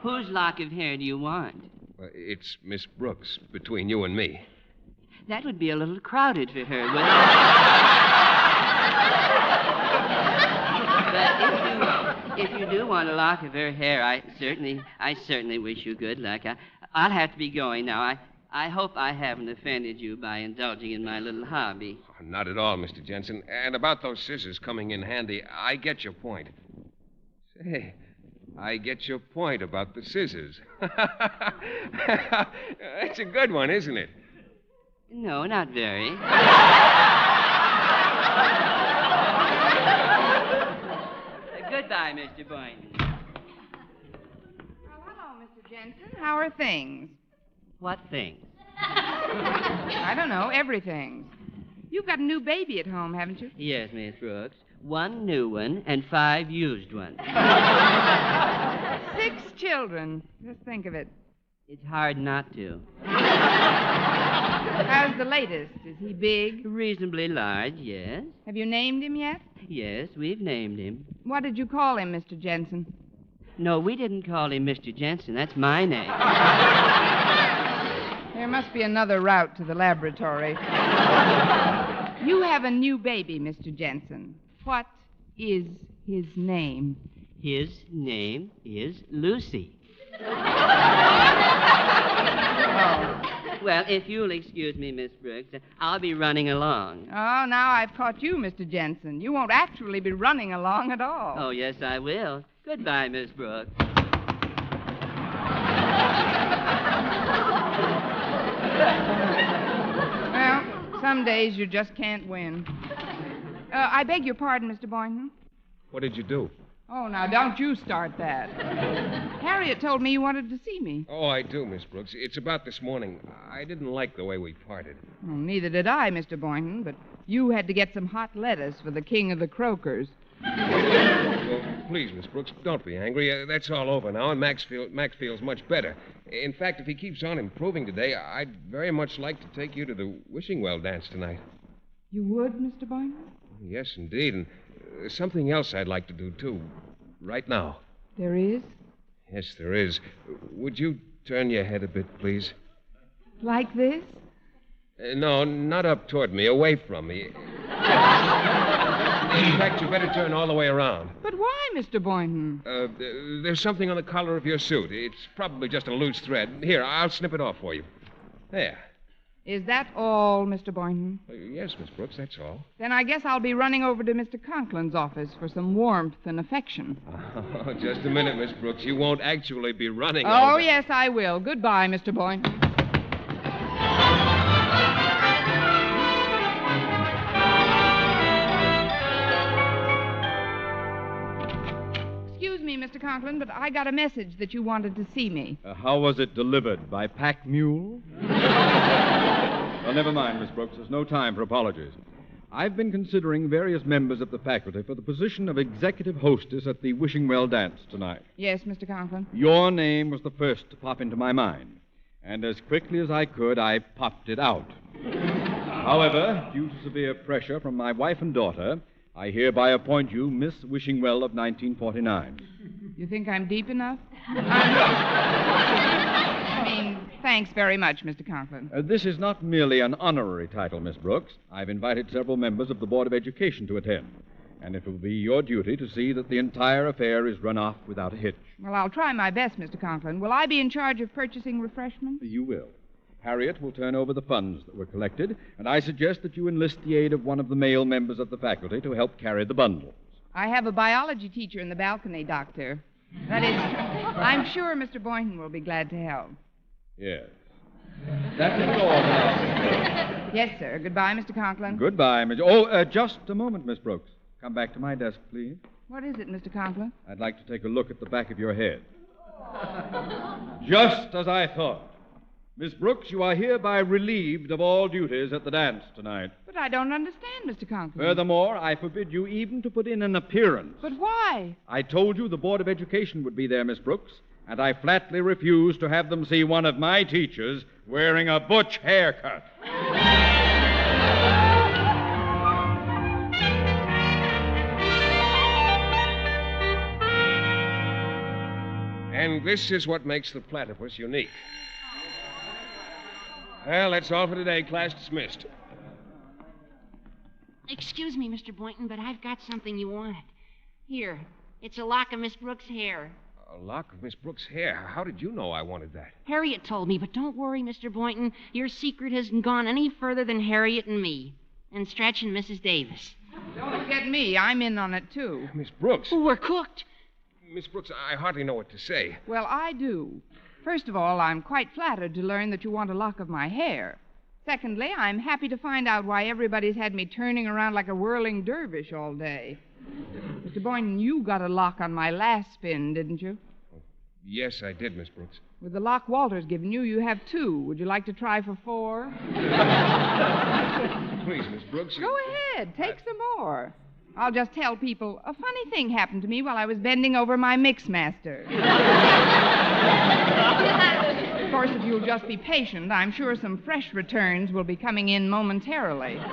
whose lock of hair do you want? It's Miss Brooks, between you and me. That would be a little crowded for her, wouldn't it? But if you do want a lock of her hair, I certainly wish you good luck. I'll have to be going now. I hope I haven't offended you by indulging in my little hobby. Oh, not at all, Mr. Jensen. And about those scissors coming in handy, I get your point. Say, I get your point about the scissors. That's a good one, isn't it? No, not very. Goodbye, Mr. Boynton. Oh, hello, Mr. Jensen. How are things? What things? I don't know, everything. You've got a new baby at home, haven't you? Yes, Miss Brooks. 1 new one and 5 used ones. 6 children. Just think of it. It's hard not to. How's the latest? Is he big? Reasonably large, yes. Have you named him yet? Yes, we've named him. What did you call him, Mr. Jensen? No, we didn't call him Mr. Jensen. That's my name. There must be another route to the laboratory. You have a new baby, Mr. Jensen. What is his name? His name is Lucy. Well, if you'll excuse me, Miss Brooks, I'll be running along. Oh, now I've caught you, Mr. Jensen. You won't actually be running along at all. Oh, yes, I will. Goodbye, Miss Brooks. Well, some days you just can't win. I beg your pardon, Mr. Boynton. What did you do? Oh, now, don't you start that. Harriet told me you wanted to see me. Oh, I do, Miss Brooks. It's about this morning. I didn't like the way we parted. Well, neither did I, Mr. Boynton, but you had to get some hot lettuce for the king of the croakers. Well, please, Miss Brooks, don't be angry. That's all over now, and Max feels much better. In fact, if he keeps on improving today, I'd very much like to take you to the wishing well dance tonight. You would, Mr. Boynton? Yes, indeed, and there's something else I'd like to do, too, right now. There is? Yes, there is. Would you turn your head a bit, please? Like this? No, not up toward me, away from me. In fact, you better turn all the way around. But why, Mr. Boynton? There's something on the collar of your suit. It's probably just a loose thread. Here, I'll snip it off for you. There. Is that all, Mr. Boynton? Yes, Miss Brooks, that's all. Then I guess I'll be running over to Mr. Conklin's office for some warmth and affection. Oh, just a minute, Miss Brooks. You won't actually be running. Oh, yes, I will. Goodbye, Mr. Boynton. Excuse me, Mr. Conklin, but I got a message that you wanted to see me. How was it delivered? By pack mule? Well, never mind, Miss Brooks. There's no time for apologies. I've been considering various members of the faculty for the position of executive hostess at the Wishing Well dance tonight. Yes, Mr. Conklin. Your name was the first to pop into my mind. And as quickly as I could, I popped it out. However, due to severe pressure from my wife and daughter, I hereby appoint you Miss Wishing Well of 1949. You think I'm deep enough? I mean, thanks very much, Mr. Conklin. This is not merely an honorary title, Miss Brooks. I've invited several members of the Board of Education to attend. And it will be your duty to see that the entire affair is run off without a hitch. Well, I'll try my best, Mr. Conklin. Will I be in charge of purchasing refreshments? You will. Harriet will turn over the funds that were collected, and I suggest that you enlist the aid of one of the male members of the faculty to help carry the bundles. I have a biology teacher in the balcony, Doctor. That is, I'm sure Mr. Boynton will be glad to help. Yes. That's it all now. Yes, sir. Goodbye, Mr. Conklin. Goodbye, Miss... Oh, just a moment, Miss Brooks. Come back to my desk, please. What is it, Mr. Conklin? I'd like to take a look at the back of your head. Just as I thought. Miss Brooks, you are hereby relieved of all duties at the dance tonight. But I don't understand, Mr. Conklin. Furthermore, I forbid you even to put in an appearance. But why? I told you the Board of Education would be there, Miss Brooks, and I flatly refuse to have them see one of my teachers wearing a butch haircut. And this is what makes the platypus unique. Well, that's all for today. Class dismissed. Excuse me, Mr. Boynton, but I've got something you wanted. Here, it's a lock of Miss Brooks' hair. A lock of Miss Brooks' hair? How did you know I wanted that? Harriet told me, but don't worry, Mr. Boynton. Your secret hasn't gone any further than Harriet and me. And Stretch and Mrs. Davis. Don't forget me. I'm in on it, too. Miss Brooks. Oh, we're cooked. Miss Brooks, I hardly know what to say. Well, I do. First of all, I'm quite flattered to learn that you want a lock of my hair. Secondly, I'm happy to find out why everybody's had me turning around like a whirling dervish all day. Mr. Boynton, you got a lock on my last spin, didn't you? Yes, I did, Miss Brooks. With the lock Walter's given you, you have 2. Would you like to try for 4? Please, Miss Brooks. Go ahead. Take some more. I'll just tell people a funny thing happened to me while I was bending over my mixmaster. Of course, if you'll just be patient, I'm sure some fresh returns will be coming in momentarily. But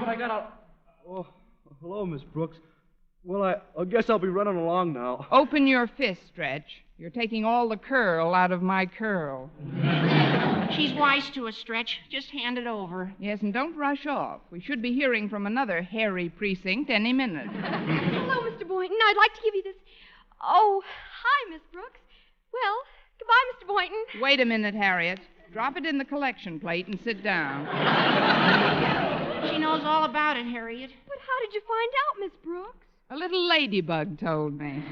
I got a... Oh, hello, Miss Brooks. Well, I guess I'll be running along now. Open your fist, Stretch. You're taking all the curl out of my curl. She's wise to us, Stretch. Just hand it over. Yes, and don't rush off. We should be hearing from another hairy precinct any minute. Hello, Mr. Boynton. Boynton. I'd like to give you this. Oh, hi, Miss Brooks. Well, goodbye, Mr. Boynton. Wait a minute, Harriet. Drop it in the collection plate and sit down. She knows all about it, Harriet. But how did you find out, Miss Brooks? A little ladybug told me.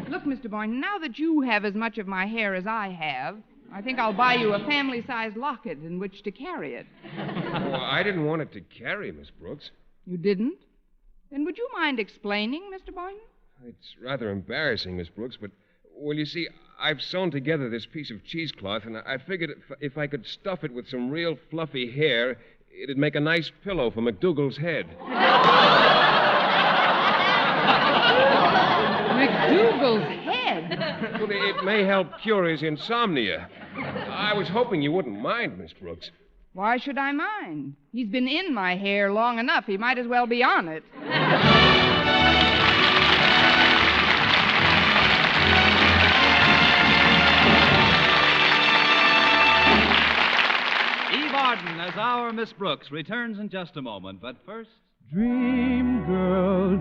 Look, Mr. Boynton, now that you have as much of my hair as I have, I think I'll buy you a family-sized locket in which to carry it. Oh, I didn't want it to carry, Miss Brooks. You didn't? Then would you mind explaining, Mr. Boynton? It's rather embarrassing, Miss Brooks, but, well, you see, I've sewn together this piece of cheesecloth, and I figured if I could stuff it with some real fluffy hair, it'd make a nice pillow for McDougal's head. McDougal's head? Well, it may help cure his insomnia. I was hoping you wouldn't mind, Miss Brooks. Why should I mind? He's been in my hair long enough. He might as well be on it. Eve Arden as our Miss Brooks returns in just a moment, but first... Dream girl,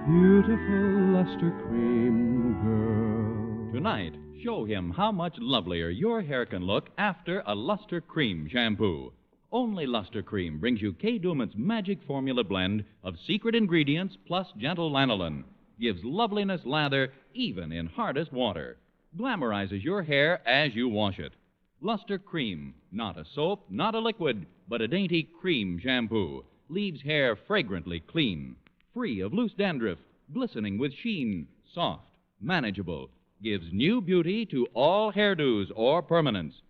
beautiful luster cream girl. Tonight, show him how much lovelier your hair can look after a Luster Cream shampoo. Only Luster Cream brings you Kay Duman's magic formula blend of secret ingredients plus gentle lanolin. Gives loveliness lather even in hardest water. Glamorizes your hair as you wash it. Luster Cream, not a soap, not a liquid, but a dainty cream shampoo. Leaves hair fragrantly clean, free of loose dandruff, glistening with sheen, soft, manageable. Gives new beauty to all hairdos or permanents.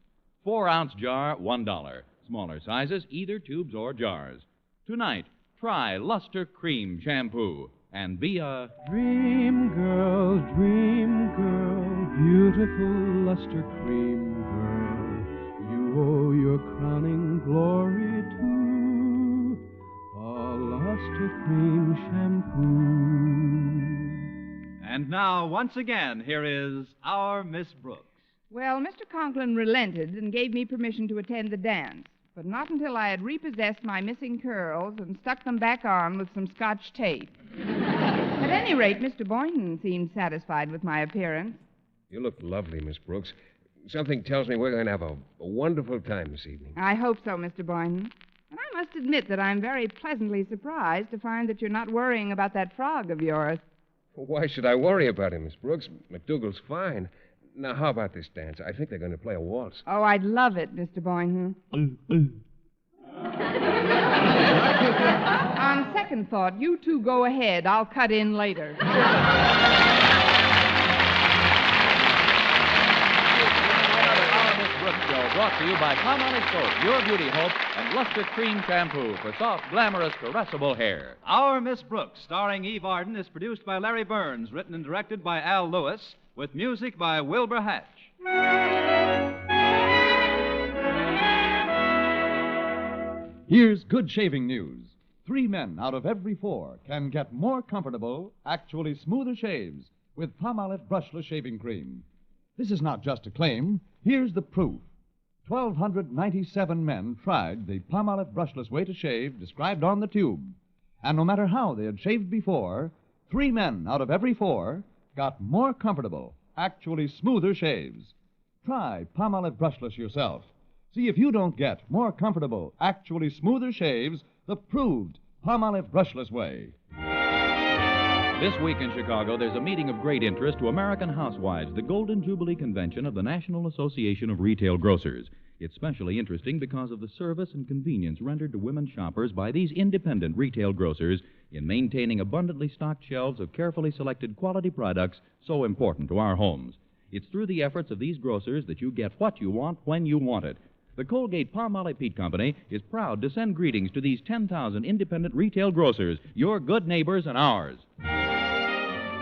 4-ounce jar, $1. Smaller sizes, either tubes or jars. Tonight, try Luster Cream Shampoo and be a... Dream girl, beautiful luster cream girl. You owe your crowning glory to a luster cream shampoo. And now, once again, here is our Miss Brooks. Well, Mr. Conklin relented and gave me permission to attend the dance, but not until I had repossessed my missing curls and stuck them back on with some Scotch tape. At any rate, Mr. Boynton seemed satisfied with my appearance. You look lovely, Miss Brooks. Something tells me we're going to have a wonderful time this evening. I hope so, Mr. Boynton. And I must admit that I'm very pleasantly surprised to find that you're not worrying about that frog of yours. Well, why should I worry about him, Miss Brooks? McDougal's fine. Now, how about this dance? I think they're going to play a waltz. Oh, I'd love it, Mr. Boynton. On second thought, you two go ahead. I'll cut in later. Brought to you by Palmolive Soap, Your Beauty Hope, and Luster Cream Shampoo for soft, glamorous, caressable hair. Our Miss Brooks, starring Eve Arden, is produced by Larry Burns, written and directed by Al Lewis, with music by Wilbur Hatch. Here's good shaving news. 3 men out of every 4 can get more comfortable, actually smoother shaves with Palmolive Brushless Shaving Cream. This is not just a claim. Here's the proof. 1,297 men tried the Palmolive brushless way to shave described on the tube. And no matter how they had shaved before, 3 men out of every 4 got more comfortable, actually smoother shaves. Try Palmolive brushless yourself. See if you don't get more comfortable, actually smoother shaves the proved Palmolive brushless way. This week in Chicago, there's a meeting of great interest to American housewives, the Golden Jubilee Convention of the National Association of Retail Grocers. It's especially interesting because of the service and convenience rendered to women shoppers by these independent retail grocers in maintaining abundantly stocked shelves of carefully selected quality products so important to our homes. It's through the efforts of these grocers that you get what you want when you want it. The Colgate-Palmolive Peat Company is proud to send greetings to these 10,000 independent retail grocers, your good neighbors and ours.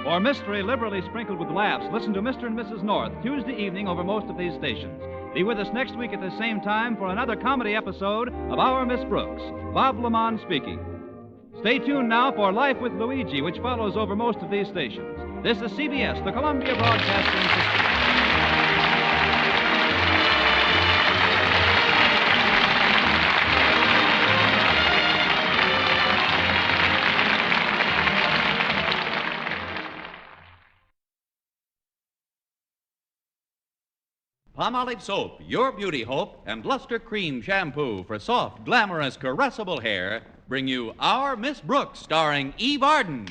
For mystery liberally sprinkled with laughs, listen to Mr. and Mrs. North Tuesday evening over most of these stations. Be with us next week at the same time for another comedy episode of Our Miss Brooks. Bob Lamont speaking. Stay tuned now for Life with Luigi, which follows over most of these stations. This is CBS, the Columbia Broadcasting System. Palmolive soap, your beauty hope, and Luster Cream shampoo for soft, glamorous, caressable hair bring you Our Miss Brooks, starring Eve Arden.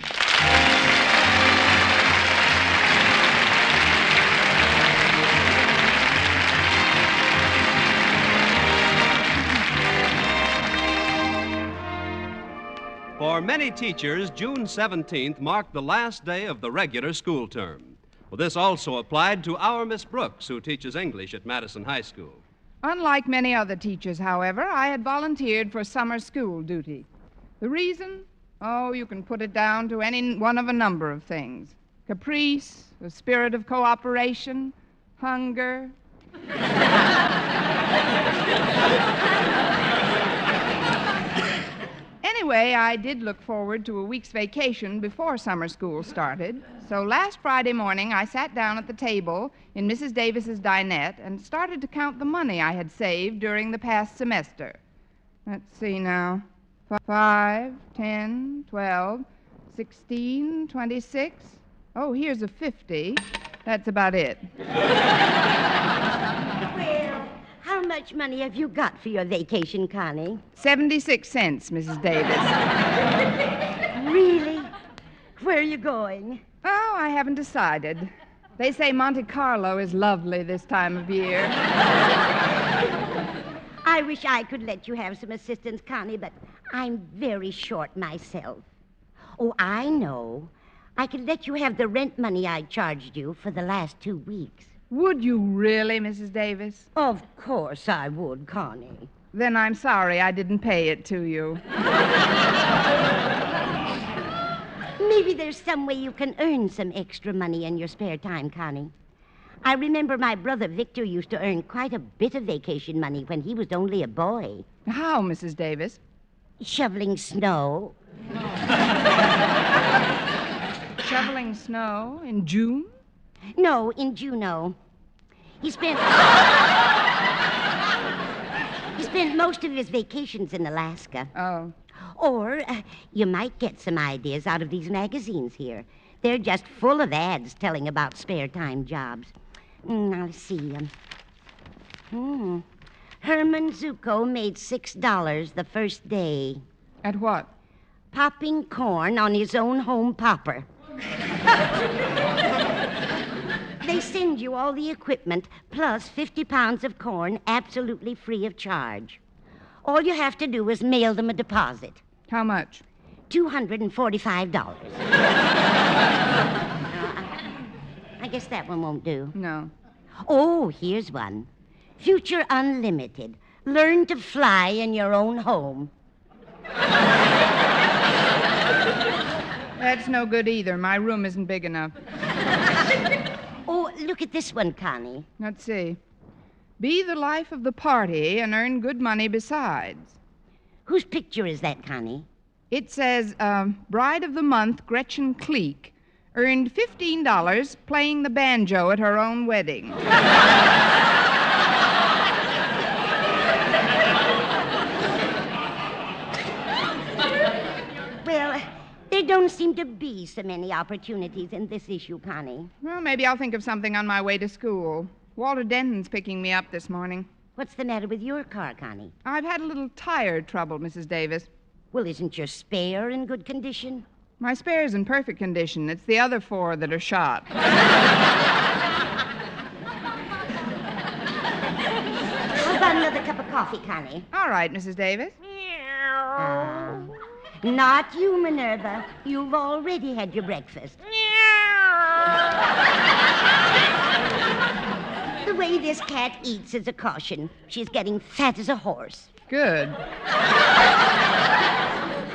For many teachers, June 17th marked the last day of the regular school term. Well, this also applied to our Miss Brooks, who teaches English at Madison High School. Unlike many other teachers, however, I had volunteered for summer school duty. The reason? Oh, you can put it down to any one of a number of things. Caprice, the spirit of cooperation, hunger. Anyway, I did look forward to a week's vacation before summer school started. So last Friday morning, I sat down at the table in Mrs. Davis's dinette and started to count the money I had saved during the past semester. Let's see now. 5, 10, 12, 16, 26. Oh, here's a 50. That's about it. Well, how much money have you got for your vacation, Connie? 76 cents, Mrs. Davis. Really? Where are you going? Oh, I haven't decided. They say Monte Carlo is lovely this time of year. I wish I could let you have some assistance, Connie, but I'm very short myself. Oh, I know. I could let you have the rent money I charged you for the last 2 weeks. Would you really, Mrs. Davis? Of course I would, Connie. Then I'm sorry I didn't pay it to you. Maybe there's some way you can earn some extra money in your spare time, Connie. I remember my brother Victor used to earn quite a bit of vacation money when he was only a boy. How, Mrs. Davis? Shoveling snow. Shoveling snow in June? No, in Juneau. He spent most of his vacations in Alaska. Oh. Or you might get some ideas out of these magazines here. They're just full of ads telling about spare time jobs. Now, let's see. Herman Zuko made $6 the first day. At what? Popping corn on his own home popper. They send you all the equipment plus 50 pounds of corn absolutely free of charge. All you have to do is mail them a deposit. How much? $245. I guess that one won't do. No. Oh, here's one. Future Unlimited. Learn to fly in your own home. That's no good either. My room isn't big enough. Oh, look at this one, Connie. Let's see. Be the life of the party and earn good money besides. Whose picture is that, Connie? It says, Bride of the Month, Gretchen Cleek, earned $15 playing the banjo at her own wedding. Well, there don't seem to be so many opportunities in this issue, Connie. Well, maybe I'll think of something on my way to school. Walter Denton's picking me up this morning. What's the matter with your car, Connie? I've had a little tire trouble, Mrs. Davis. Well, isn't your spare in good condition? My spare's in perfect condition. It's the other 4 that are shot. How about another cup of coffee, Connie? All right, Mrs. Davis. Not you, Minerva. You've already had your breakfast. The way this cat eats is a caution. She's getting fat as a horse. Good.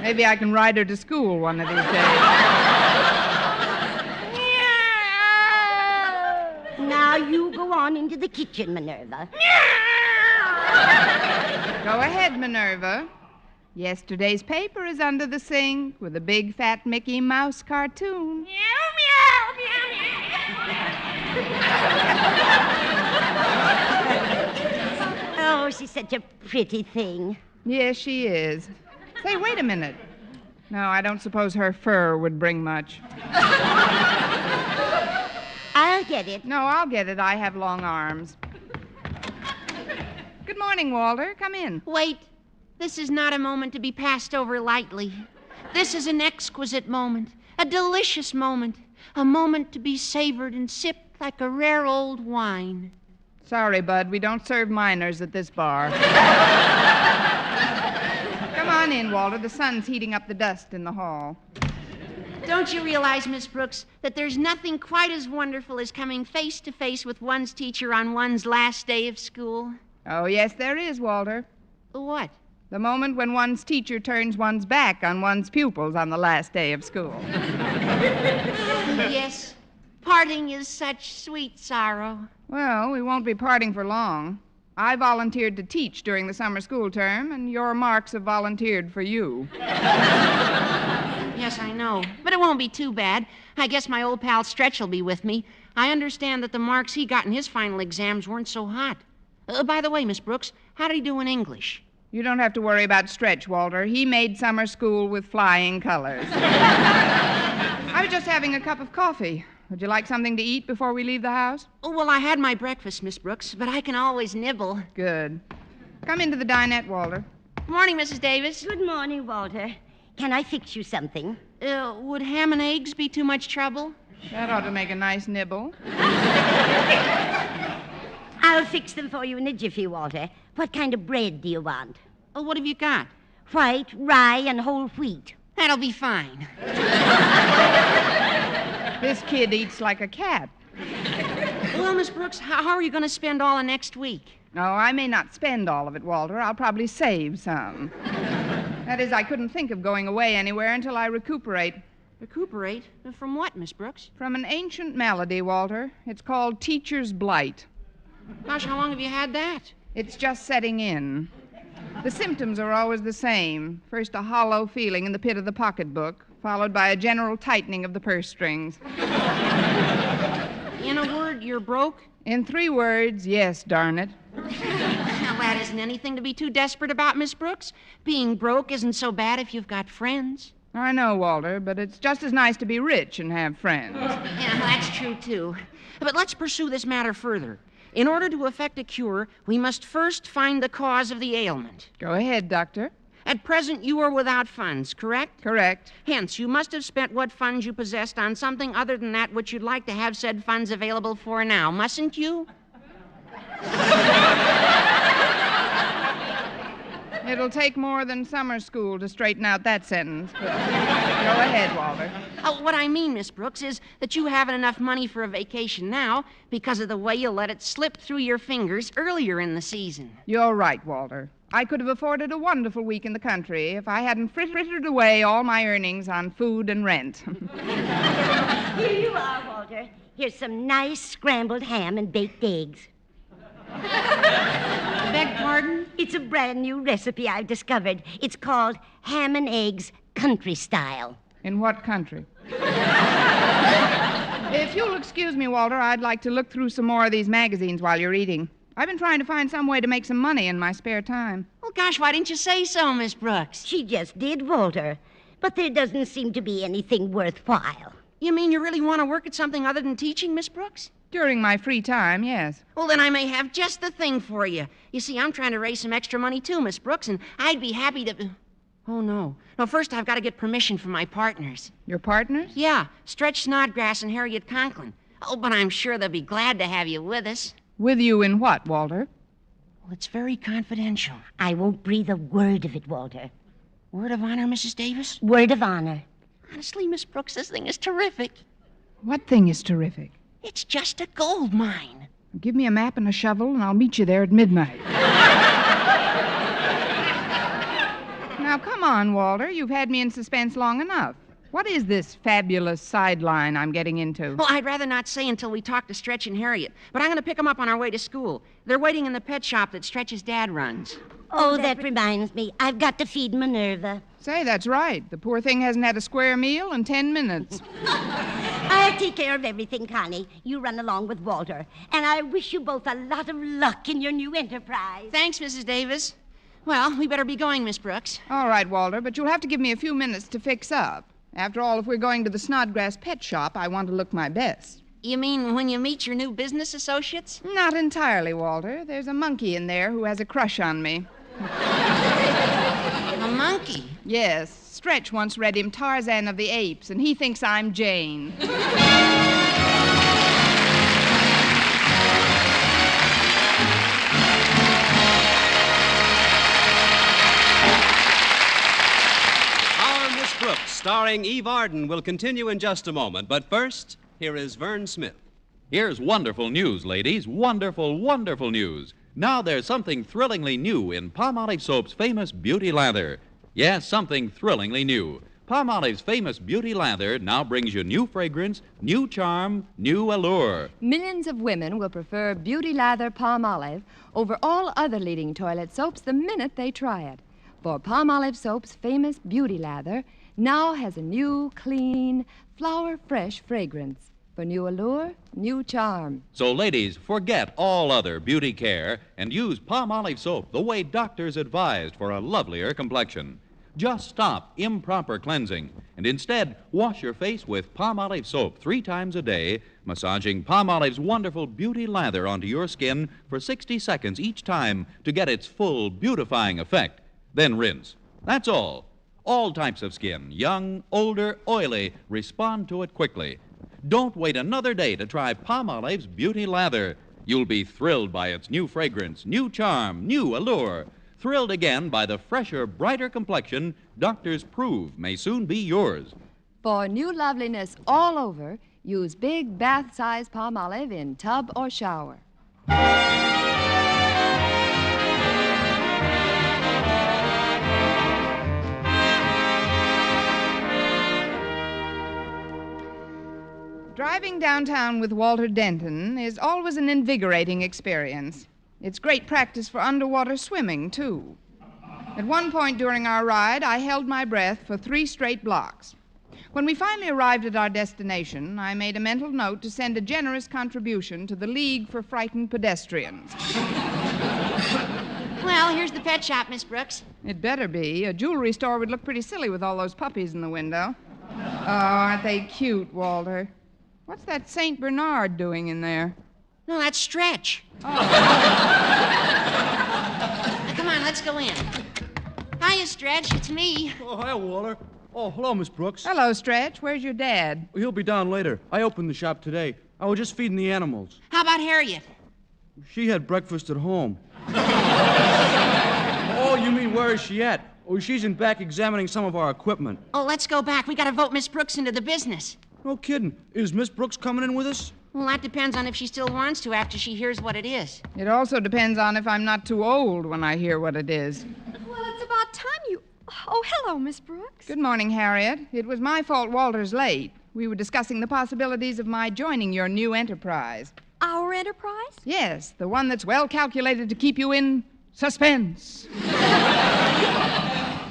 Maybe I can ride her to school one of these days. Now you go on into the kitchen, Minerva. Go ahead, Minerva. Yesterday's paper is under the sink with a big fat Mickey Mouse cartoon. Oh, she's such a pretty thing. Yes, she is. Say, wait a minute. No, I don't suppose her fur would bring much. I'll get it. No, I'll get it. I have long arms. Good morning, Walter. Come in. Wait. This is not a moment to be passed over lightly. This is an exquisite moment, a delicious moment, a moment to be savored and sipped like a rare old wine. Sorry, Bud, we don't serve minors at this bar. Come on in, Walter. The sun's heating up the dust in the hall. Don't you realize, Miss Brooks, that there's nothing quite as wonderful as coming face to face with one's teacher on one's last day of school? Oh, yes, there is, Walter. What? The moment when one's teacher turns one's back on one's pupils on the last day of school. Yes. Parting is such sweet sorrow. Well, we won't be parting for long. I volunteered to teach during the summer school term, and your marks have volunteered for you. Yes, I know. But it won't be too bad. I guess my old pal Stretch will be with me. I understand that the marks he got in his final exams weren't so hot. By the way, Miss Brooks, how did he do in English? You don't have to worry about Stretch, Walter. He made summer school with flying colors. I was just having a cup of coffee. Would you like something to eat before we leave the house? Oh, well, I had my breakfast, Miss Brooks, but I can always nibble. Good. Come into the dinette, Walter. Good morning, Mrs. Davis. Good morning, Walter. Can I fix you something? Would ham and eggs be too much trouble? That ought to make a nice nibble. I'll fix them for you in a jiffy, Walter. What kind of bread do you want? Oh, what have you got? White, rye, and whole wheat. That'll be fine. This kid eats like a cat. Well, Miss Brooks, how are you going to spend all of next week? No, I may not spend all of it, Walter. I'll probably save some. That is, I couldn't think of going away anywhere until I recuperate. Recuperate? From what, Miss Brooks? From an ancient malady, Walter. It's called teacher's blight. Gosh, how long have you had that? It's just setting in. The symptoms are always the same. First, a hollow feeling in the pit of the pocketbook, followed by a general tightening of the purse strings. In a word, you're broke? In 3 words, yes, darn it. Well, that isn't anything to be too desperate about, Miss Brooks. Being broke isn't so bad if you've got friends. I know, Walter, but it's just as nice to be rich and have friends. Yeah, that's true, too. But let's pursue this matter further. In order to effect a cure, we must first find the cause of the ailment. Go ahead, Doctor. At present, you are without funds, correct? Correct. Hence, you must have spent what funds you possessed on something other than that which you'd like to have said funds available for now, mustn't you? It'll take more than summer school to straighten out that sentence, but go ahead, Walter. What I mean, Miss Brooks, is that you haven't enough money for a vacation now because of the way you let it slip through your fingers earlier in the season. You're right, Walter. I could have afforded a wonderful week in the country if I hadn't frittered away all my earnings on food and rent. Here you are, Walter. Here's some nice scrambled ham and baked eggs. Beg pardon? It's a brand new recipe I've discovered. It's called ham and eggs country style. In what country? If you'll excuse me, Walter, I'd like to look through some more of these magazines while you're eating. I've been trying to find some way to make some money in my spare time. Well, gosh, why didn't you say so, Miss Brooks? She just did, Walter. But there doesn't seem to be anything worthwhile. You mean you really want to work at something other than teaching, Miss Brooks? During my free time, yes. Well, then I may have just the thing for you. You see, I'm trying to raise some extra money, too, Miss Brooks, and I'd be happy to... Oh, no. No, first I've got to get permission from my partners. Your partners? Yeah, Stretch Snodgrass and Harriet Conklin. Oh, but I'm sure they'll be glad to have you with us. With you in what, Walter? Well, it's very confidential. I won't breathe a word of it, Walter. Word of honor, Mrs. Davis? Word of honor. Honestly, Miss Brooks, this thing is terrific. What thing is terrific? It's just a gold mine. Give me a map and a shovel, and I'll meet you there at midnight. Now, come on, Walter. You've had me in suspense long enough. What is this fabulous sideline I'm getting into? Well, I'd rather not say until we talk to Stretch and Harriet, but I'm going to pick them up on our way to school. They're waiting in the pet shop that Stretch's dad runs. Oh, that reminds me. I've got to feed Minerva. Say, that's right. The poor thing hasn't had a square meal in 10 minutes. I'll take care of everything, Connie. You run along with Walter. And I wish you both a lot of luck in your new enterprise. Thanks, Mrs. Davis. Well, we better be going, Miss Brooks. All right, Walter, but you'll have to give me a few minutes to fix up. After all, if we're going to the Snodgrass pet shop, I want to look my best. You mean when you meet your new business associates? Not entirely, Walter. There's a monkey in there who has a crush on me. A monkey? Yes. Stretch once read him Tarzan of the Apes, and he thinks I'm Jane. Brooks, starring Eve Arden, will continue in just a moment. But first, here is Vern Smith. Here's wonderful news, ladies. Wonderful, wonderful news. Now there's something thrillingly new in Palmolive Soap's famous Beauty Lather. Yes, something thrillingly new. Palmolive's famous Beauty Lather now brings you new fragrance, new charm, new allure. Millions of women will prefer Beauty Lather Palmolive over all other leading toilet soaps the minute they try it. For Palmolive Soap's famous Beauty Lather now has a new, clean, flower-fresh fragrance for new allure, new charm. So, ladies, forget all other beauty care and use Palmolive soap the way doctors advised for a lovelier complexion. Just stop improper cleansing and instead wash your face with Palmolive soap 3 times a day, massaging Palmolive's wonderful Beauty Lather onto your skin for 60 seconds each time to get its full beautifying effect. Then rinse. That's all. All types of skin, young, older, oily, respond to it quickly. Don't wait another day to try Palmolive's Beauty Lather. You'll be thrilled by its new fragrance, new charm, new allure. Thrilled again by the fresher, brighter complexion doctors prove may soon be yours. For new loveliness all over, use big bath-size Palmolive in tub or shower. Driving downtown with Walter Denton is always an invigorating experience. It's great practice for underwater swimming, too. At one point during our ride, I held my breath for 3 straight blocks. When we finally arrived at our destination, I made a mental note to send a generous contribution to the League for Frightened Pedestrians. Well, here's the pet shop, Miss Brooks. It better be. A jewelry store would look pretty silly with all those puppies in the window. Oh, aren't they cute, Walter? What's that St. Bernard doing in there? No, that's Stretch. Oh. Now, come on, let's go in. Hiya, Stretch. It's me. Oh, hi, Walter. Oh, hello, Miss Brooks. Hello, Stretch. Where's your dad? He'll be down later. I opened the shop today. I was just feeding the animals. How about Harriet? She had breakfast at home. Oh, you mean where is she at? Oh, she's in back examining some of our equipment. Oh, let's go back. We gotta vote Miss Brooks into the business. No kidding. Is Miss Brooks coming in with us? Well, that depends on if she still wants to after she hears what it is. It also depends on if I'm not too old when I hear what it is. Well, it's about time you... Oh, hello, Miss Brooks. Good morning, Harriet. It was my fault Walter's late. We were discussing the possibilities of my joining your new enterprise. Our enterprise? Yes, the one that's well calculated to keep you in suspense.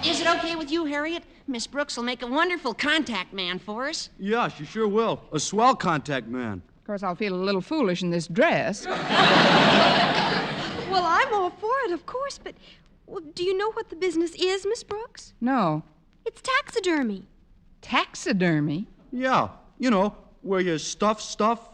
Is it okay with you, Harriet? Miss Brooks will make a wonderful contact man for us. Yeah, she sure will. A swell contact man. Of course, I'll feel a little foolish in this dress. Well, I'm all for it, of course, but do you know what the business is, Miss Brooks? No. It's taxidermy. Taxidermy? Yeah, you know, where you stuff stuff.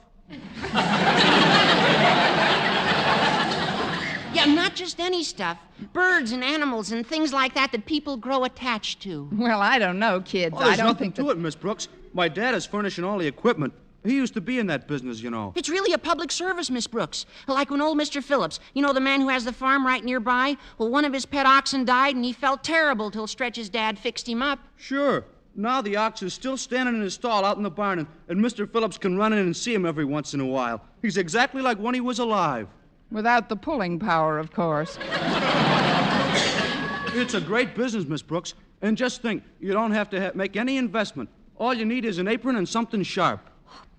Yeah, not just any stuff. Birds and animals and things like that people grow attached to. Well, I don't know, kids. Oh, there's I don't nothing think to it, Miss Brooks. My dad is furnishing all the equipment. He used to be in that business, you know. It's really a public service, Miss Brooks. Like when old Mr. Phillips, you know the man who has the farm right nearby? Well, one of his pet oxen died, and he felt terrible till Stretch's dad fixed him up. Sure. Now the ox is still standing in his stall out in the barn, and Mr. Phillips can run in and see him every once in a while. He's exactly like when he was alive. Without the pulling power, of course. It's a great business, Miss Brooks. And just think, you don't have to make any investment. All you need is an apron and something sharp.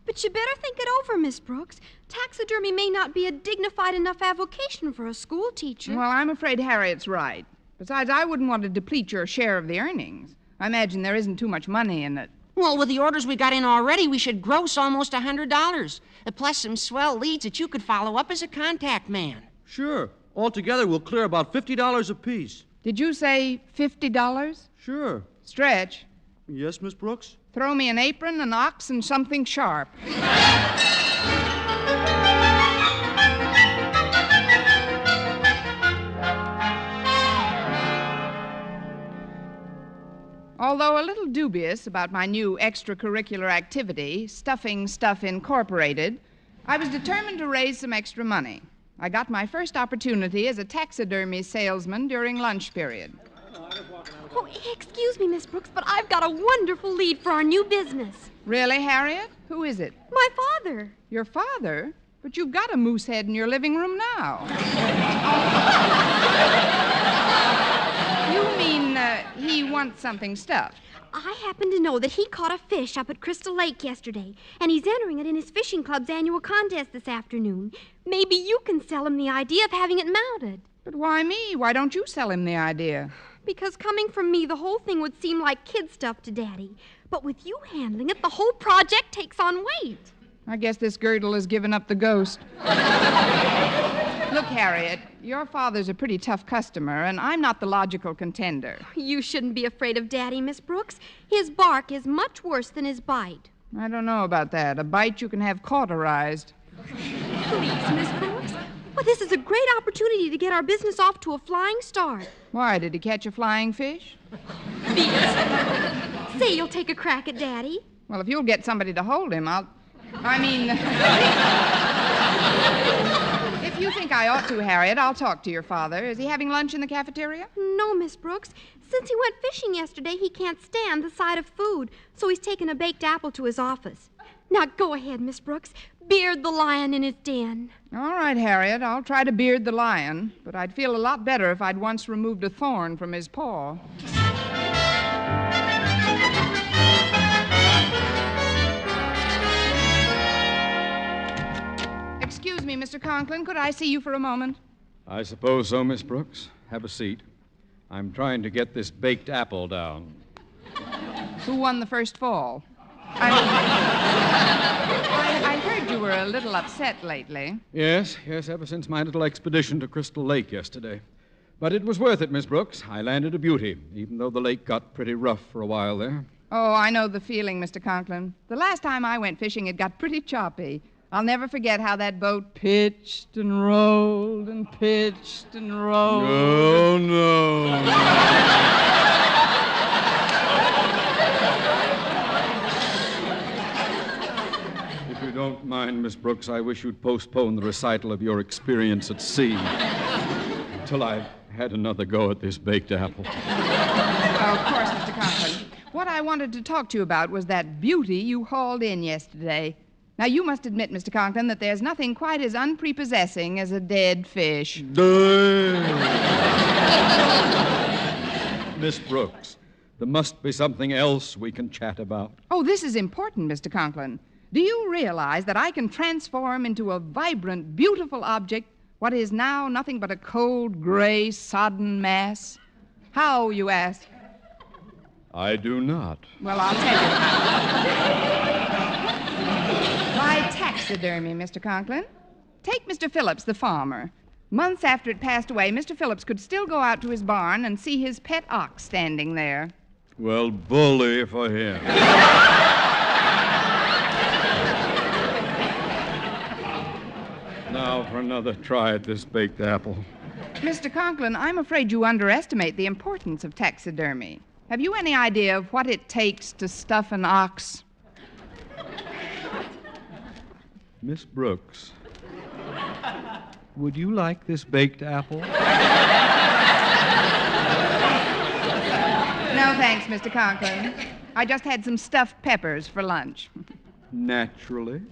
But you better think it over, Miss Brooks. Taxidermy may not be a dignified enough avocation for a school teacher. Well, I'm afraid Harriet's right. Besides, I wouldn't want to deplete your share of the earnings. I imagine there isn't too much money in it. Well, with the orders we got in already, we should gross almost $100. Plus some swell leads that you could follow up as a contact man. Sure. Altogether, we'll clear about $50 apiece. Did you say $50? Sure. Stretch. Yes, Miss Brooks? Throw me an apron, an ox, and something sharp. Although a little dubious about my new extracurricular activity, Stuffing Stuff Incorporated, I was determined to raise some extra money. I got my first opportunity as a taxidermy salesman during lunch period. Oh, excuse me, Miss Brooks, but I've got a wonderful lead for our new business. Really, Harriet? Who is it? My father. Your father? But you've got a moose head in your living room now. You mean he wants something stuffed? I happen to know that he caught a fish up at Crystal Lake yesterday, and he's entering it in his fishing club's annual contest this afternoon. Maybe you can sell him the idea of having it mounted. But why me? Why don't you sell him the idea? Because coming from me, the whole thing would seem like kid stuff to Daddy. But with you handling it, the whole project takes on weight. I guess this girdle has given up the ghost. Look, Harriet, your father's a pretty tough customer, and I'm not the logical contender. You shouldn't be afraid of Daddy, Miss Brooks. His bark is much worse than his bite. I don't know about that. A bite you can have cauterized. Please, Miss Brooks. Well, this is a great opportunity to get our business off to a flying start. Why, did he catch a flying fish? Say you'll take a crack at Daddy. Well, if you'll get somebody to hold him, If you think I ought to, Harriet, I'll talk to your father. Is he having lunch in the cafeteria? No, Miss Brooks. Since he went fishing yesterday, he can't stand the sight of food, so he's taken a baked apple to his office. Now, go ahead, Miss Brooks. Beard the lion in his den. All right, Harriet, I'll try to beard the lion, but I'd feel a lot better if I'd once removed a thorn from his paw. Excuse me, Mr. Conklin, could I see you for a moment? I suppose so, Miss Brooks. Have a seat. I'm trying to get this baked apple down. Who won the first fall? I heard you were a little upset lately. Yes, ever since my little expedition to Crystal Lake yesterday. But it was worth it, Miss Brooks. I landed a beauty, even though the lake got pretty rough for a while there. Oh, I know the feeling, Mr. Conklin. The last time I went fishing, it got pretty choppy. I'll never forget how that boat pitched and rolled and pitched and rolled. Oh, no. If you don't mind, Miss Brooks, I wish you'd postpone the recital of your experience at sea until I've had another go at this baked apple. Oh, of course, Mr. Conklin. What I wanted to talk to you about was that beauty you hauled in yesterday. Now, you must admit, Mr. Conklin, that there's nothing quite as unprepossessing as a dead fish. Miss Brooks, there must be something else we can chat about. Oh, this is important, Mr. Conklin. Do you realize that I can transform into a vibrant, beautiful object what is now nothing but a cold, gray, sodden mass? How, you ask? I do not. Well, I'll tell you how. By taxidermy, Mr. Conklin. Take Mr. Phillips, the farmer. Months after it passed away, Mr. Phillips could still go out to his barn and see his pet ox standing there. Well, bully for him. Now for another try at this baked apple. Mr. Conklin, I'm afraid you underestimate the importance of taxidermy. Have you any idea of what it takes to stuff an ox? Miss Brooks, would you like this baked apple? No, thanks, Mr. Conklin. I just had some stuffed peppers for lunch. Naturally.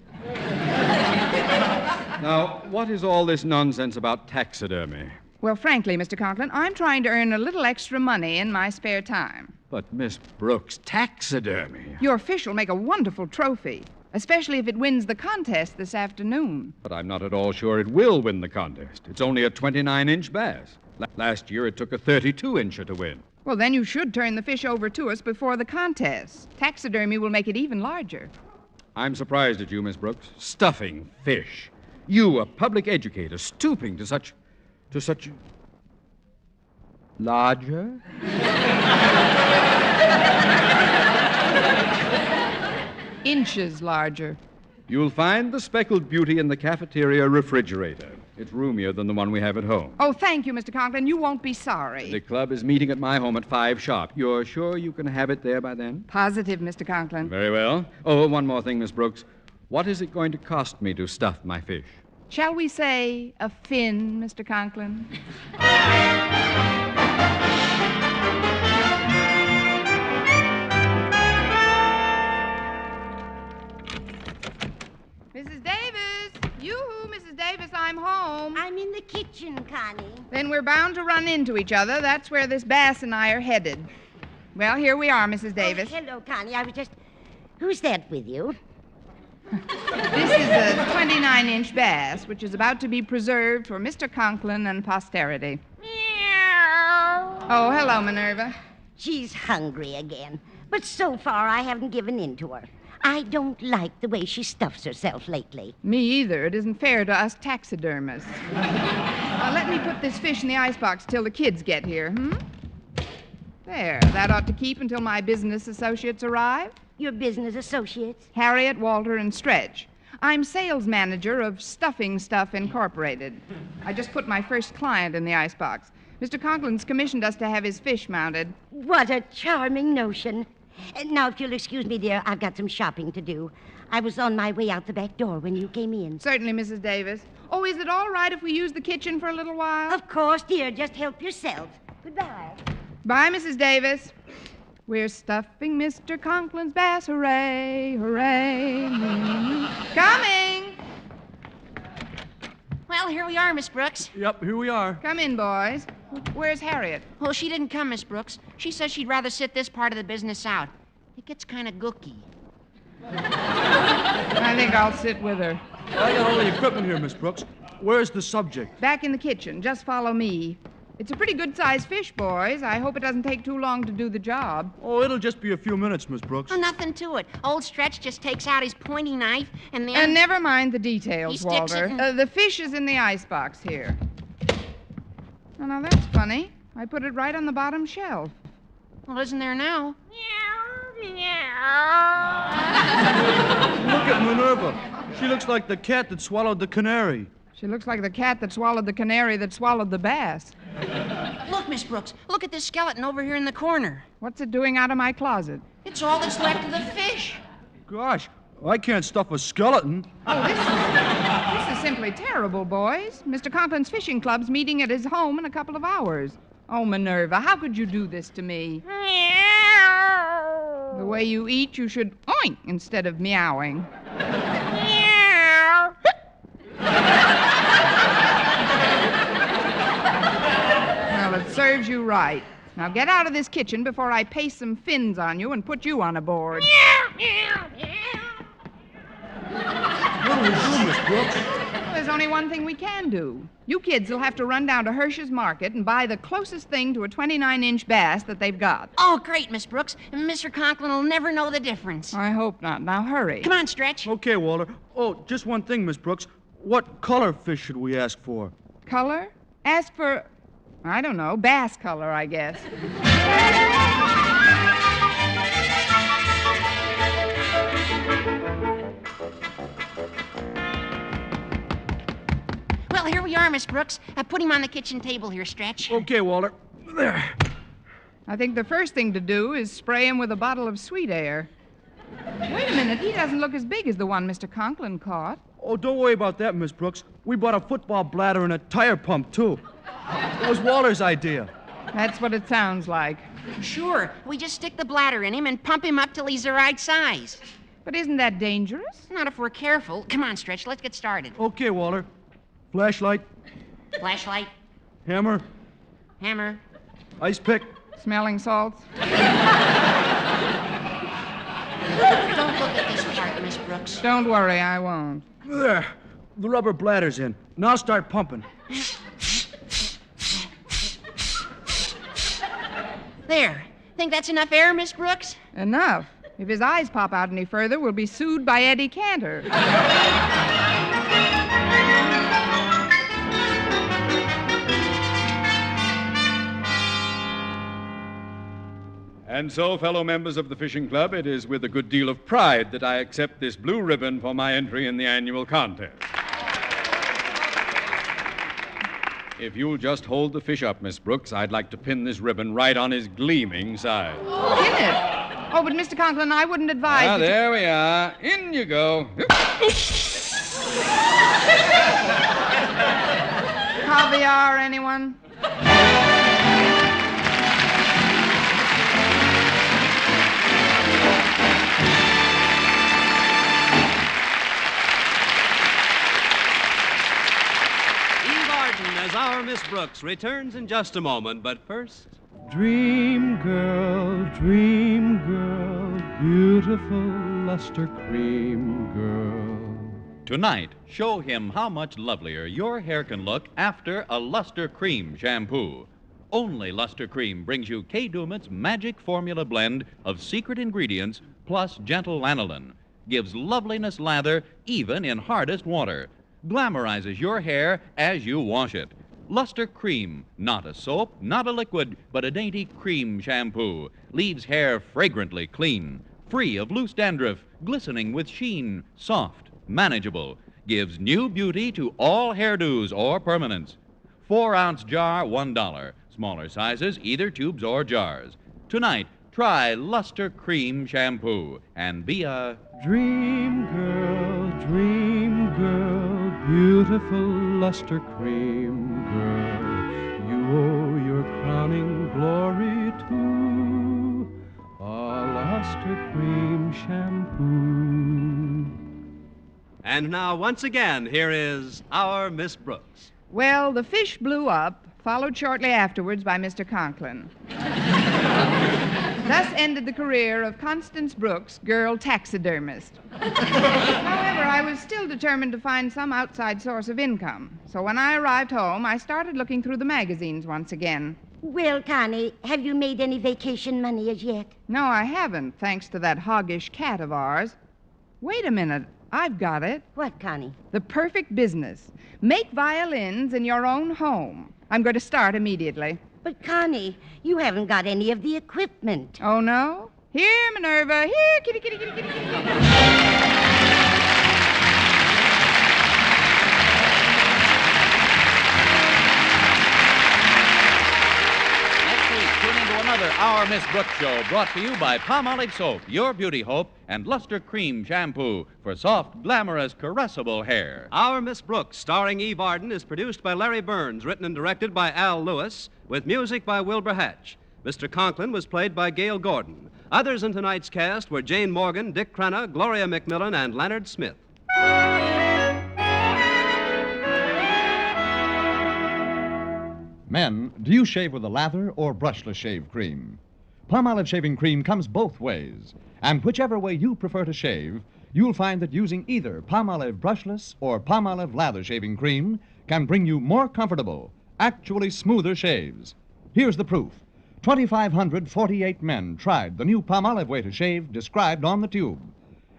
Now, what is all this nonsense about taxidermy? Well, frankly, Mr. Conklin, I'm trying to earn a little extra money in my spare time. But, Miss Brooks, taxidermy. Your fish will make a wonderful trophy, especially if it wins the contest this afternoon. But I'm not at all sure it will win the contest. It's only a 29-inch bass. Last year, it took a 32-incher to win. Well, then you should turn the fish over to us before the contest. Taxidermy will make it even larger. I'm surprised at you, Miss Brooks. Stuffing fish. You, a public educator, stooping to such... larger? inches larger. You'll find the speckled beauty in the cafeteria refrigerator. It's roomier than the one we have at home. Oh, thank you, Mr. Conklin. You won't be sorry. The club is meeting at my home at 5 sharp. You're sure you can have it there by then? Positive, Mr. Conklin. Very well. Oh, one more thing, Miss Brooks. What is it going to cost me to stuff my fish? Shall we say a fin, Mr. Conklin? Mrs. Davis! Yoo-hoo, Mrs. Davis, I'm home. I'm in the kitchen, Connie. Then we're bound to run into each other. That's where this bass and I are headed. Well, here we are, Mrs. Davis. Oh, hello, Connie. I was just... Who's that with you? This is a 29-inch bass, which is about to be preserved for Mr. Conklin and posterity. Meow. Oh, hello, Minerva. She's hungry again. But so far, I haven't given in to her. I don't like the way she stuffs herself lately. Me either. It isn't fair to us taxidermists. Let me put this fish in the icebox till the kids get here, There. That ought to keep until my business associates arrive. Your business associates? Harriet, Walter, and Stretch. I'm sales manager of Stuffing Stuff Incorporated. I just put my first client in the icebox. Mr. Conklin's commissioned us to have his fish mounted. What a charming notion. Now, if you'll excuse me, dear, I've got some shopping to do. I was on my way out the back door when you came in. Certainly, Mrs. Davis. Oh, is it all right if we use the kitchen for a little while? Of course, dear. Just help yourself. Goodbye. Bye, Mrs. Davis. We're stuffing Mr. Conklin's bass. Hooray, hooray. Coming! Well, here we are, Miss Brooks. Yep, here we are. Come in, boys. Where's Harriet? Well, she didn't come, Miss Brooks. She says she'd rather sit this part of the business out. It gets kind of gooky. I think I'll sit with her. I got all the equipment here, Miss Brooks. Where's the subject? Back in the kitchen. Just follow me. It's a pretty good-sized fish, boys. I hope it doesn't take too long to do the job. Oh, it'll just be a few minutes, Miss Brooks. Oh, nothing to it. Old Stretch just takes out his pointy knife and then... And never mind the details, He sticks Walter. it in- The fish is in the icebox here. Oh, now that's funny. I put it right on the bottom shelf. Well, isn't there now? Look at Minerva. She looks like the cat that swallowed the canary. She looks like the cat that swallowed the canary that swallowed the bass. Look, Miss Brooks. Look at this skeleton over here in the corner. What's it doing out of my closet? It's all that's left of the fish. Gosh, I can't stuff a skeleton. Oh, this is simply terrible, boys. Mr. Conklin's fishing club's meeting at his home in a couple of hours. Oh, Minerva, how could you do this to me? The way you eat, you should oink instead of meowing. Well, it serves you right. Now get out of this kitchen before I paste some fins on you and put you on a board. What do we do, Miss Brooks? Well, there's only one thing we can do. You kids will have to run down to Hirsch's Market and buy the closest thing to a 29-inch bass that they've got. Oh, great, Miss Brooks. And Mr. Conklin will never know the difference. I hope not. Now hurry. Come on, Stretch. Okay, Walter. Oh, just one thing, Miss Brooks. What color fish should we ask for? Color? Ask for, I don't know, bass color, I guess. Well, here we are, Miss Brooks. Put him on the kitchen table here, Stretch. Okay, Walter. There. I think the first thing to do is spray him with a bottle of sweet air. Wait a minute, he doesn't look as big as the one Mr. Conklin caught. Oh, don't worry about that, Miss Brooks. We bought a football bladder and a tire pump, too. It was Walter's idea. That's what it sounds like. Sure. We just stick the bladder in him and pump him up till he's the right size. But isn't that dangerous? Not if we're careful. Come on, Stretch. Let's get started. Okay, Walter. Flashlight, Flashlight, hammer, hammer. ice pick. Smelling salts? Don't look at this part, Miss Brooks. Don't worry, I won't. There. The rubber bladder's in. Now start pumping. There. Think that's enough air, Miss Brooks? Enough. If his eyes pop out any further, we'll be sued by Eddie Cantor. And so, fellow members of the Fishing Club, it is with a good deal of pride that I accept this blue ribbon for my entry in the annual contest. If you'll just hold the fish up, Miss Brooks, I'd like to pin this ribbon right on his gleaming side. Pin it? Oh, but Mr. Conklin, I wouldn't advise... Ah, there we are. In you go. Caviar, anyone? As our Miss Brooks returns in just a moment, but first... Dream girl, beautiful luster cream girl. Tonight, show him how much lovelier your hair can look after a Luster Cream shampoo. Only Luster Cream brings you Kay Daumit's magic formula blend of secret ingredients plus gentle lanolin. Gives loveliness lather even in hardest water. Glamorizes your hair as you wash it. Luster Cream, not a soap, not a liquid, but a dainty cream shampoo. Leaves hair fragrantly clean, free of loose dandruff, glistening with sheen, soft, manageable. Gives new beauty to all hairdos or permanents. 4-ounce jar, $1. Smaller sizes, either tubes or jars. Tonight, try Luster Cream shampoo and be a... Dream girl, beautiful luster cream girl. You owe your crowning glory to a luster cream shampoo. And now, once again, here is our Miss Brooks. Well, the fish blew up, followed shortly afterwards by Mr. Conklin. Thus ended the career of Constance Brooks, girl taxidermist. However, I was still determined to find some outside source of income. So when I arrived home, I started looking through the magazines once again. Well, Connie, have you made any vacation money as yet? No, I haven't, thanks to that hoggish cat of ours. Wait a minute. I've got it. What, Connie? The perfect business. Make violins in your own home. I'm going to start immediately. But, Connie, you haven't got any of the equipment. Oh, no? Here, Minerva. Here, kitty, kitty, kitty, kitty, kitty. Tune into another Our Miss Brooks show brought to you by Palmolive Soap, your beauty hope, and Luster Cream Shampoo for soft, glamorous, caressable hair. Our Miss Brooks, starring Eve Arden, is produced by Larry Burns, written and directed by Al Lewis, with music by Wilbur Hatch. Mr. Conklin was played by Gail Gordon. Others in tonight's cast were Jane Morgan, Dick Crenna, Gloria McMillan, and Leonard Smith. Men, do you shave with a lather or brushless shave cream? Palmolive shaving cream comes both ways, and whichever way you prefer to shave, you'll find that using either Palmolive brushless or Palmolive lather shaving cream can bring you more comfortable, actually smoother shaves. Here's the proof. 2,548 men tried the new Palmolive way to shave described on the tube.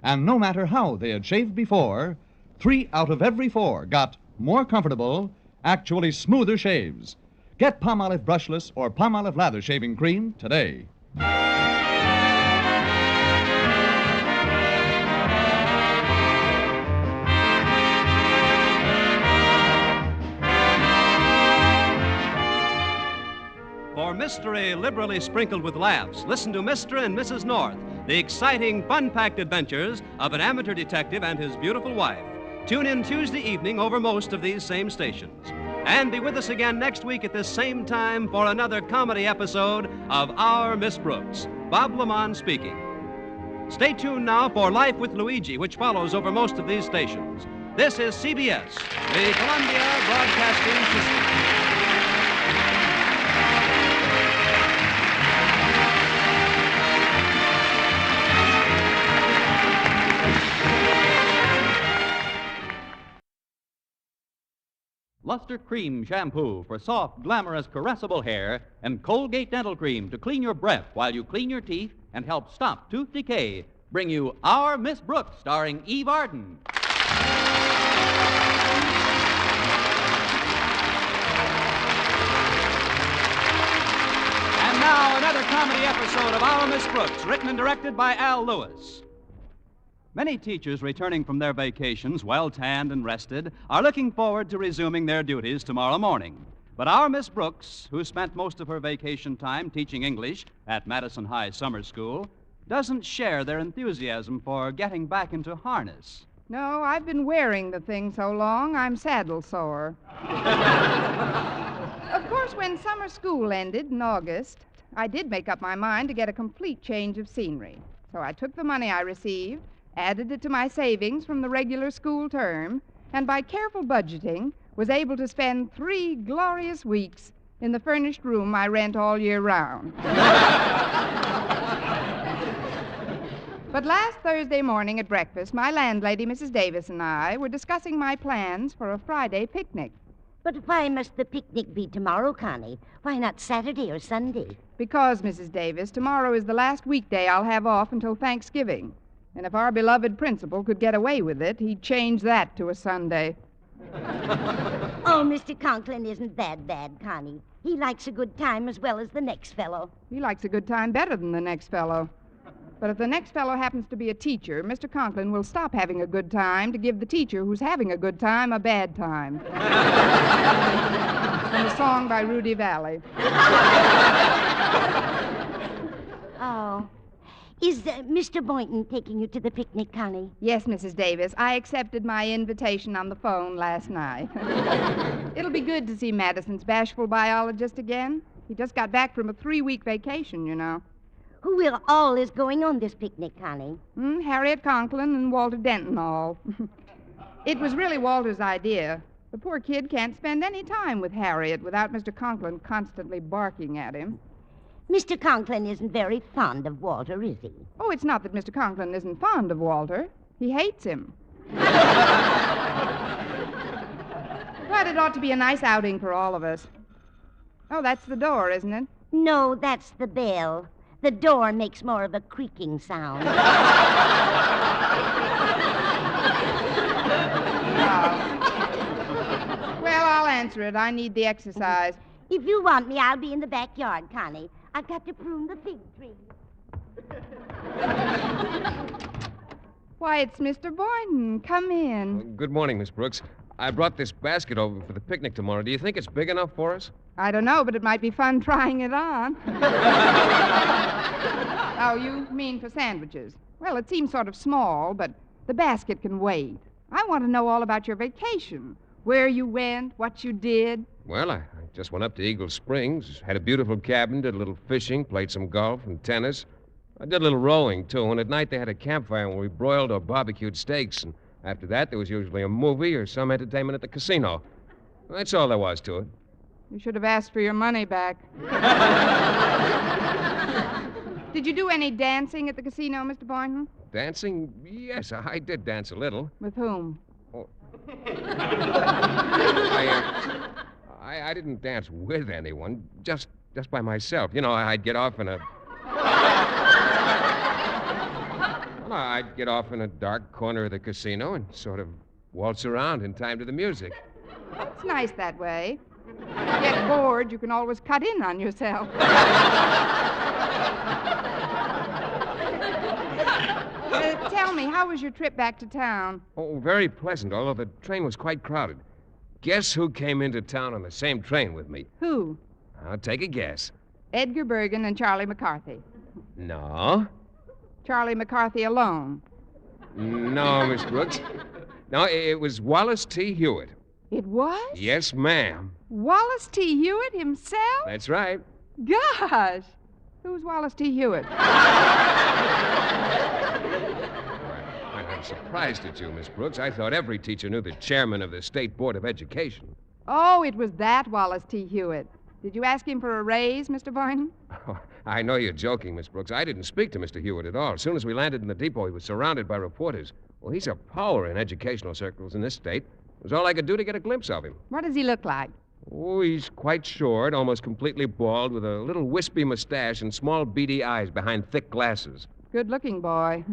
And no matter how they had shaved before, 3 out of every 4 got more comfortable, actually smoother shaves. Get Palmolive brushless or Palmolive lather shaving cream today. For mystery liberally sprinkled with laughs, listen to Mr. and Mrs. North, the exciting, fun-packed adventures of an amateur detective and his beautiful wife. Tune in Tuesday evening over most of these same stations. And be with us again next week at this same time for another comedy episode of Our Miss Brooks. Bob Lamont speaking. Stay tuned now for Life with Luigi, which follows over most of these stations. This is CBS, the Columbia Broadcasting System. Luster Cream Shampoo for soft, glamorous, caressable hair, and Colgate Dental Cream to clean your breath while you clean your teeth and help stop tooth decay bring you Our Miss Brooks, starring Eve Arden. And now another comedy episode of Our Miss Brooks, written and directed by Al Lewis. Many teachers returning from their vacations, well tanned and rested, are looking forward to resuming their duties tomorrow morning. But our Miss Brooks, who spent most of her vacation time teaching English at Madison High Summer School, doesn't share their enthusiasm for getting back into harness. No, I've been wearing the thing so long, I'm saddle sore. Of course, when summer school ended in August, I did make up my mind to get a complete change of scenery. So I took the money I received, added it to my savings from the regular school term, and by careful budgeting, was able to spend 3 glorious weeks in the furnished room I rent all year round. But last Thursday morning at breakfast, my landlady, Mrs. Davis, and I were discussing my plans for a Friday picnic. But why must the picnic be tomorrow, Connie? Why not Saturday or Sunday? Because, Mrs. Davis, tomorrow is the last weekday I'll have off until Thanksgiving. And if our beloved principal could get away with it, he'd change that to a Sunday. Oh, Mr. Conklin isn't that bad, Connie. He likes a good time as well as the next fellow. He likes a good time better than the next fellow. But if the next fellow happens to be a teacher, Mr. Conklin will stop having a good time to give the teacher who's having a good time a bad time. From a song by Rudy Valley. Oh. Is Mr. Boynton taking you to the picnic, Connie? Yes, Mrs. Davis. I accepted my invitation on the phone last night. It'll be good to see Madison's bashful biologist again. He just got back from a 3-week vacation, you know. Who all is going on this picnic, Connie? Harriet, Conklin, and Walter Denton all. It was really Walter's idea. The poor kid can't spend any time with Harriet without Mr. Conklin constantly barking at him. Mr. Conklin isn't very fond of Walter, is he? Oh, it's not that Mr. Conklin isn't fond of Walter. He hates him. But it ought to be a nice outing for all of us. Oh, that's the door, isn't it? No, that's the bell. The door makes more of a creaking sound. Well, I'll answer it. I need the exercise. If you want me, I'll be in the backyard, Connie. I've got to prune the fig tree. Why, it's Mr. Boynton. Come in. Good morning, Miss Brooks. I brought this basket over for the picnic tomorrow. Do you think it's big enough for us? I don't know, but it might be fun trying it on. Oh, you mean for sandwiches? Well, it seems sort of small, but the basket can wait. I want to know all about your vacation. Where you went, what you did. Well, I just went up to Eagle Springs, had a beautiful cabin, did a little fishing, played some golf and tennis. I did a little rowing, too, and at night they had a campfire where we broiled or barbecued steaks, and after that there was usually a movie or some entertainment at the casino. That's all there was to it. You should have asked for your money back. Did you do any dancing at the casino, Mr. Boynton? Dancing? Yes, I did dance a little. With whom? Oh. I didn't dance with anyone, just by myself. You know, I'd get off in a... Well, I'd get off in a dark corner of the casino and sort of waltz around in time to the music. It's nice that way. If you get bored, you can always cut in on yourself. Tell me, how was your trip back to town? Oh, very pleasant, although the train was quite crowded. Guess who came into town on the same train with me? Who? I'll take a guess. Edgar Bergen and Charlie McCarthy. No. Charlie McCarthy alone. No, Miss Brooks. No, it was Wallace T. Hewitt. It was? Yes, ma'am. Wallace T. Hewitt himself? That's right. Gosh. Who's Wallace T. Hewitt? I'm surprised at you, Miss Brooks. I thought every teacher knew the chairman of the State Board of Education. Oh, it was that Wallace T. Hewitt. Did you ask him for a raise, Mr. Boynton? Oh, I know you're joking, Miss Brooks. I didn't speak to Mr. Hewitt at all. As soon as we landed in the depot, he was surrounded by reporters. Well, he's a power in educational circles in this state. It was all I could do to get a glimpse of him. What does he look like? Oh, he's quite short, almost completely bald, with a little wispy mustache and small beady eyes behind thick glasses. Good-looking boy.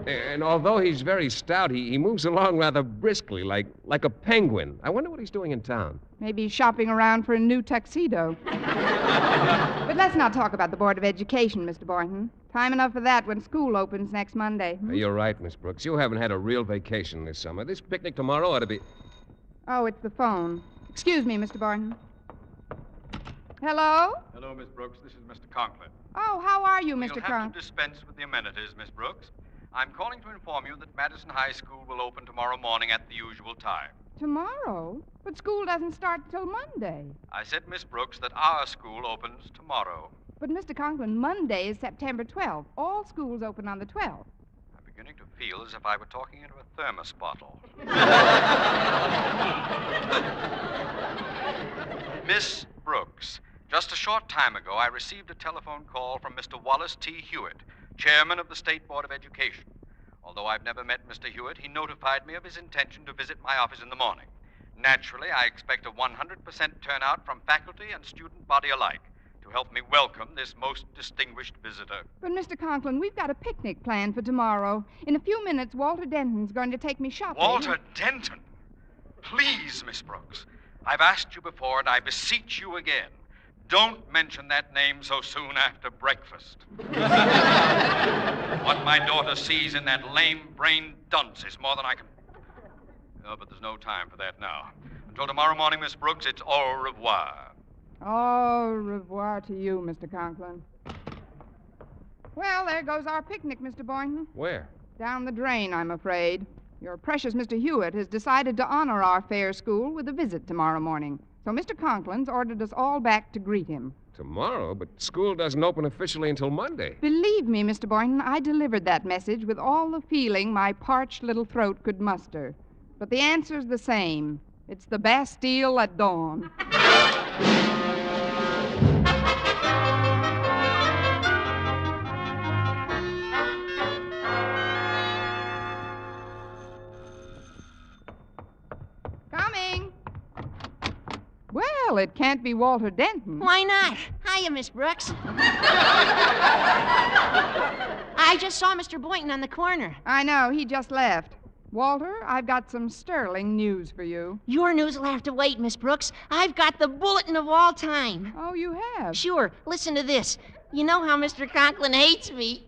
And although he's very stout, he moves along rather briskly, like a penguin. I wonder what he's doing in town. Maybe he's shopping around for a new tuxedo. But let's not talk about the Board of Education, Mr. Boynton. Time enough for that when school opens next Monday. You're right, Miss Brooks. You haven't had a real vacation this summer. This picnic tomorrow ought to be... Oh, it's the phone. Excuse me, Mr. Boynton. Hello? Hello, Miss Brooks. This is Mr. Conklin. Oh, how are you, Mr. We'll have Conklin? to dispense with the amenities, Miss Brooks. I'm calling to inform you that Madison High School will open tomorrow morning at the usual time. Tomorrow? But school doesn't start till Monday. I said, Miss Brooks, that our school opens tomorrow. But, Mr. Conklin, Monday is September 12th. All schools open on the 12th. I'm beginning to feel as if I were talking into a thermos bottle. Miss Brooks, just a short time ago, I received a telephone call from Mr. Wallace T. Hewitt, chairman of the State Board of Education. Although I've never met Mr. Hewitt, he notified me of his intention to visit my office in the morning. Naturally, I expect a 100% turnout from faculty and student body alike to help me welcome this most distinguished visitor. But, Mr. Conklin, we've got a picnic planned for tomorrow. In a few minutes, Walter Denton's going to take me shopping. Walter Denton? Please, Miss Brooks. I've asked you before, and I beseech you again. Don't mention that name so soon after breakfast. What my daughter sees in that lame-brained dunce is more than I can... Oh, but there's no time for that now. Until tomorrow morning, Miss Brooks, it's au revoir. Au revoir to you, Mr. Conklin. Well, there goes our picnic, Mr. Boynton. Where? Down the drain, I'm afraid. Your precious Mr. Hewitt has decided to honor our fair school with a visit tomorrow morning. So Mr. Conklin's ordered us all back to greet him. Tomorrow? But school doesn't open officially until Monday. Believe me, Mr. Boynton, I delivered that message with all the feeling my parched little throat could muster. But the answer's the same. It's the Bastille at dawn. Coming. Well, it can't be Walter Denton. Why not? Hiya, Miss Brooks. I just saw Mr. Boynton on the corner. I know. He just left. Walter, I've got some sterling news for you. Your news will have to wait, Miss Brooks. I've got the bulletin of all time. Oh, you have? Sure. Listen to this. You know how Mr. Conklin hates me.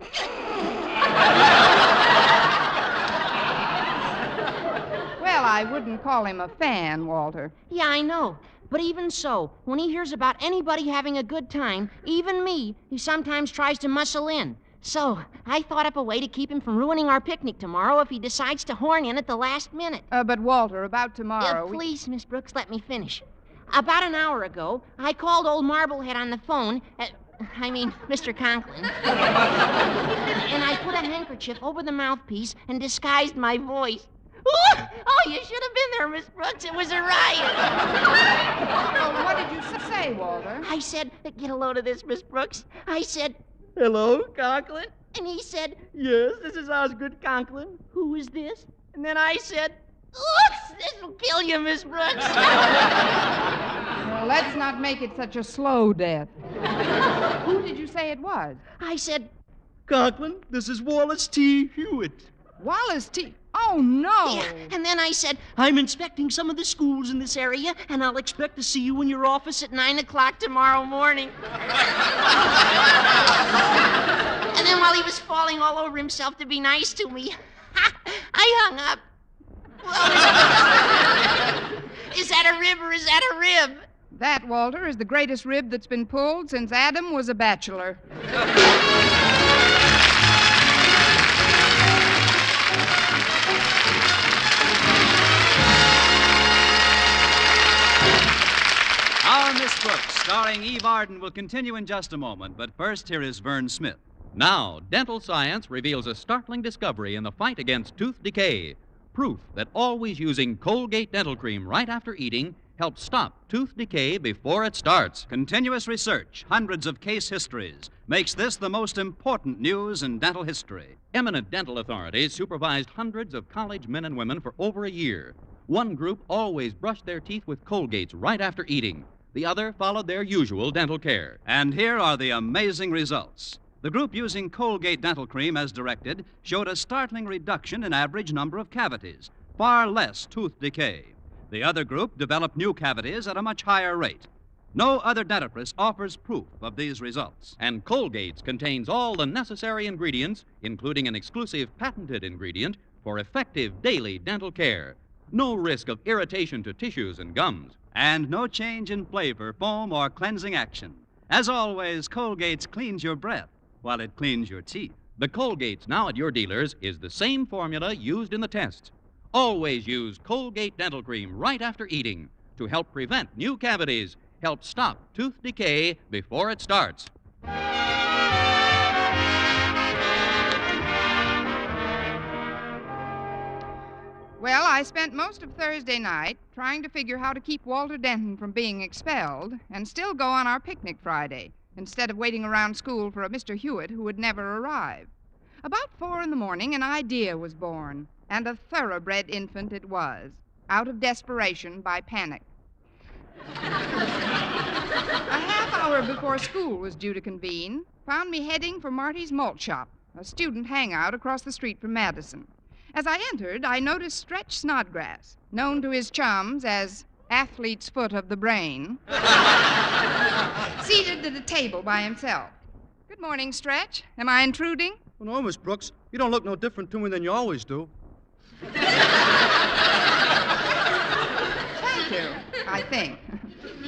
Well, I wouldn't call him a fan, Walter. Yeah, I know. But even so, when he hears about anybody having a good time, even me, he sometimes tries to muscle in. So, I thought up a way to keep him from ruining our picnic tomorrow if he decides to horn in at the last minute. But, Walter, about tomorrow... Please, Miss Brooks, let me finish. About an hour ago, I called old Marblehead on the phone... Mr. Conklin. And I put a handkerchief over the mouthpiece and disguised my voice. Oh, you should have been there, Miss Brooks. It was a riot. Well, what did you say, Walter? I said, get a load of this, Miss Brooks. I said, hello, Conklin? And he said, yes, this is Osgood Conklin. Who is this? And then I said, oops, this will kill you, Miss Brooks. Well, let's not make it such a slow death. Who did you say it was? I said, Conklin, this is Wallace T. Hewitt. Wallace T. Oh, no. Yeah. And then I said, I'm inspecting some of the schools in this area, and I'll expect to see you in your office at 9 o'clock tomorrow morning. And then while he was falling all over himself to be nice to me, I hung up. Well, is that a rib or is that a rib? That, Walter, is the greatest rib that's been pulled since Adam was a bachelor. Our Miss Brooks, starring Eve Arden, will continue in just a moment, but first here is Vern Smith. Now, dental science reveals a startling discovery in the fight against tooth decay. Proof that always using Colgate dental cream right after eating helps stop tooth decay before it starts. Continuous research, hundreds of case histories, makes this the most important news in dental history. Eminent dental authorities supervised hundreds of college men and women for over a year. One group always brushed their teeth with Colgates right after eating. The other followed their usual dental care. And here are the amazing results. The group using Colgate dental cream as directed showed a startling reduction in average number of cavities, far less tooth decay. The other group developed new cavities at a much higher rate. No other dentifrice offers proof of these results. And Colgate's contains all the necessary ingredients, including an exclusive patented ingredient for effective daily dental care. No risk of irritation to tissues and gums. And no change in flavor, foam, or cleansing action. As always, Colgate's cleans your breath while it cleans your teeth. The Colgate's now at your dealers is the same formula used in the tests. Always use Colgate Dental Cream right after eating to help prevent new cavities, help stop tooth decay before it starts. Well, I spent most of Thursday night trying to figure how to keep Walter Denton from being expelled and still go on our picnic Friday, instead of waiting around school for a Mr. Hewitt who would never arrive. About 4 a.m, an idea was born, and a thoroughbred infant it was, out of desperation by panic. A half hour before school was due to convene, found me heading for Marty's Malt Shop, a student hangout across the street from Madison. As I entered, I noticed Stretch Snodgrass, known to his chums as Athlete's Foot of the Brain, seated at a table by himself. Good morning, Stretch. Am I intruding? Well, no, Miss Brooks. You don't look no different to me than you always do. Thank you, I think.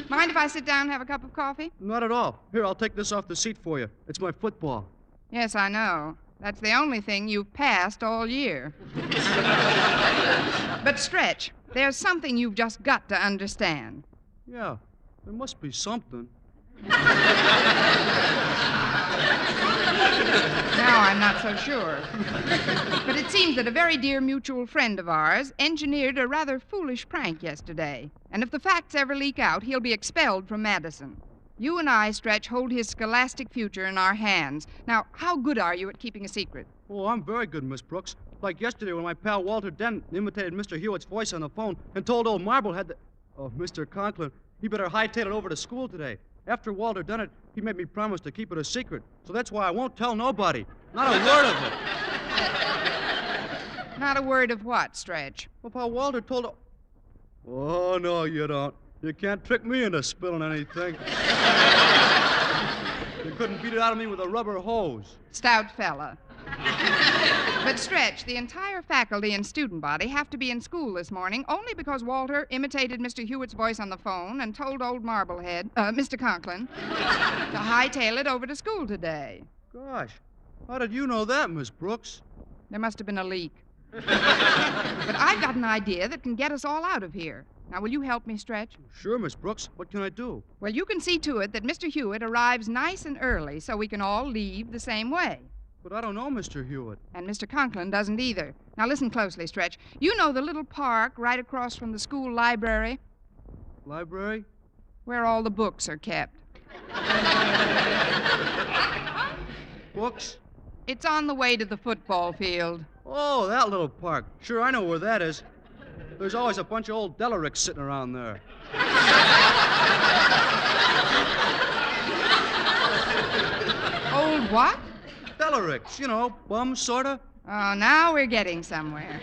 Mind if I sit down and have a cup of coffee? Not at all. Here, I'll take this off the seat for you. It's my football. Yes, I know. That's the only thing you've passed all year. But, Stretch, there's something you've just got to understand. Yeah, there must be something. Now I'm not so sure. But it seems that a very dear mutual friend of ours engineered a rather foolish prank yesterday. And if the facts ever leak out, he'll be expelled from Madison. You and I, Stretch, hold his scholastic future in our hands. Now, how good are you at keeping a secret? Oh, I'm very good, Miss Brooks. Like yesterday when my pal Walter Denton imitated Mr. Hewitt's voice on the phone and told old Marblehead that... Oh, Mr. Conklin, he better hightail it over to school today. After Walter done it, he made me promise to keep it a secret. So that's why I won't tell nobody. Not a word of it. Not a word of what, Stretch? Well, pal Walter told... Oh, no, you don't. You can't trick me into spilling anything. You couldn't beat it out of me with a rubber hose. Stout fella. But, Stretch, the entire faculty and student body have to be in school this morning only because Walter imitated Mr. Hewitt's voice on the phone and told old Marblehead, Mr. Conklin, to hightail it over to school today. Gosh, how did you know that, Miss Brooks? There must have been a leak. But I've got an idea that can get us all out of here. Now, will you help me, Stretch? Sure, Miss Brooks. What can I do? Well, you can see to it that Mr. Hewitt arrives nice and early so we can all leave the same way. But I don't know Mr. Hewitt. And Mr. Conklin doesn't either. Now, listen closely, Stretch. You know the little park right across from the school library? Library? Where all the books are kept. Books? It's on the way to the football field. Oh, that little park. Sure, I know where that is. There's always a bunch of old Delaricks sitting around there. Old what? Delaricks, you know, bums, sorta. Oh, now we're getting somewhere.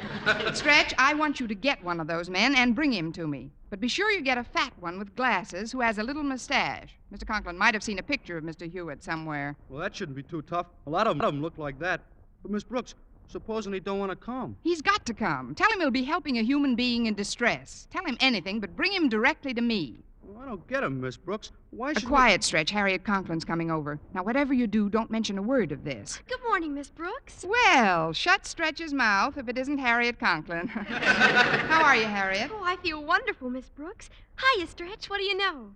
Stretch, I want you to get one of those men and bring him to me. But be sure you get a fat one with glasses who has a little mustache. Mr. Conklin might have seen a picture of Mr. Hewitt somewhere. Well, that shouldn't be too tough. A lot of them look like that. But, Miss Brooks, supposing he don't want to come? He's got to come. Tell him he'll be helping a human being in distress. Tell him anything, but bring him directly to me. Well, I don't get him, Miss Brooks. Why should Quiet, Stretch. Harriet Conklin's coming over. Now, whatever you do, don't mention a word of this. Good morning, Miss Brooks. Well, shut Stretch's mouth if it isn't Harriet Conklin. How are you, Harriet? Oh, I feel wonderful, Miss Brooks. Hiya, Stretch. What do you know?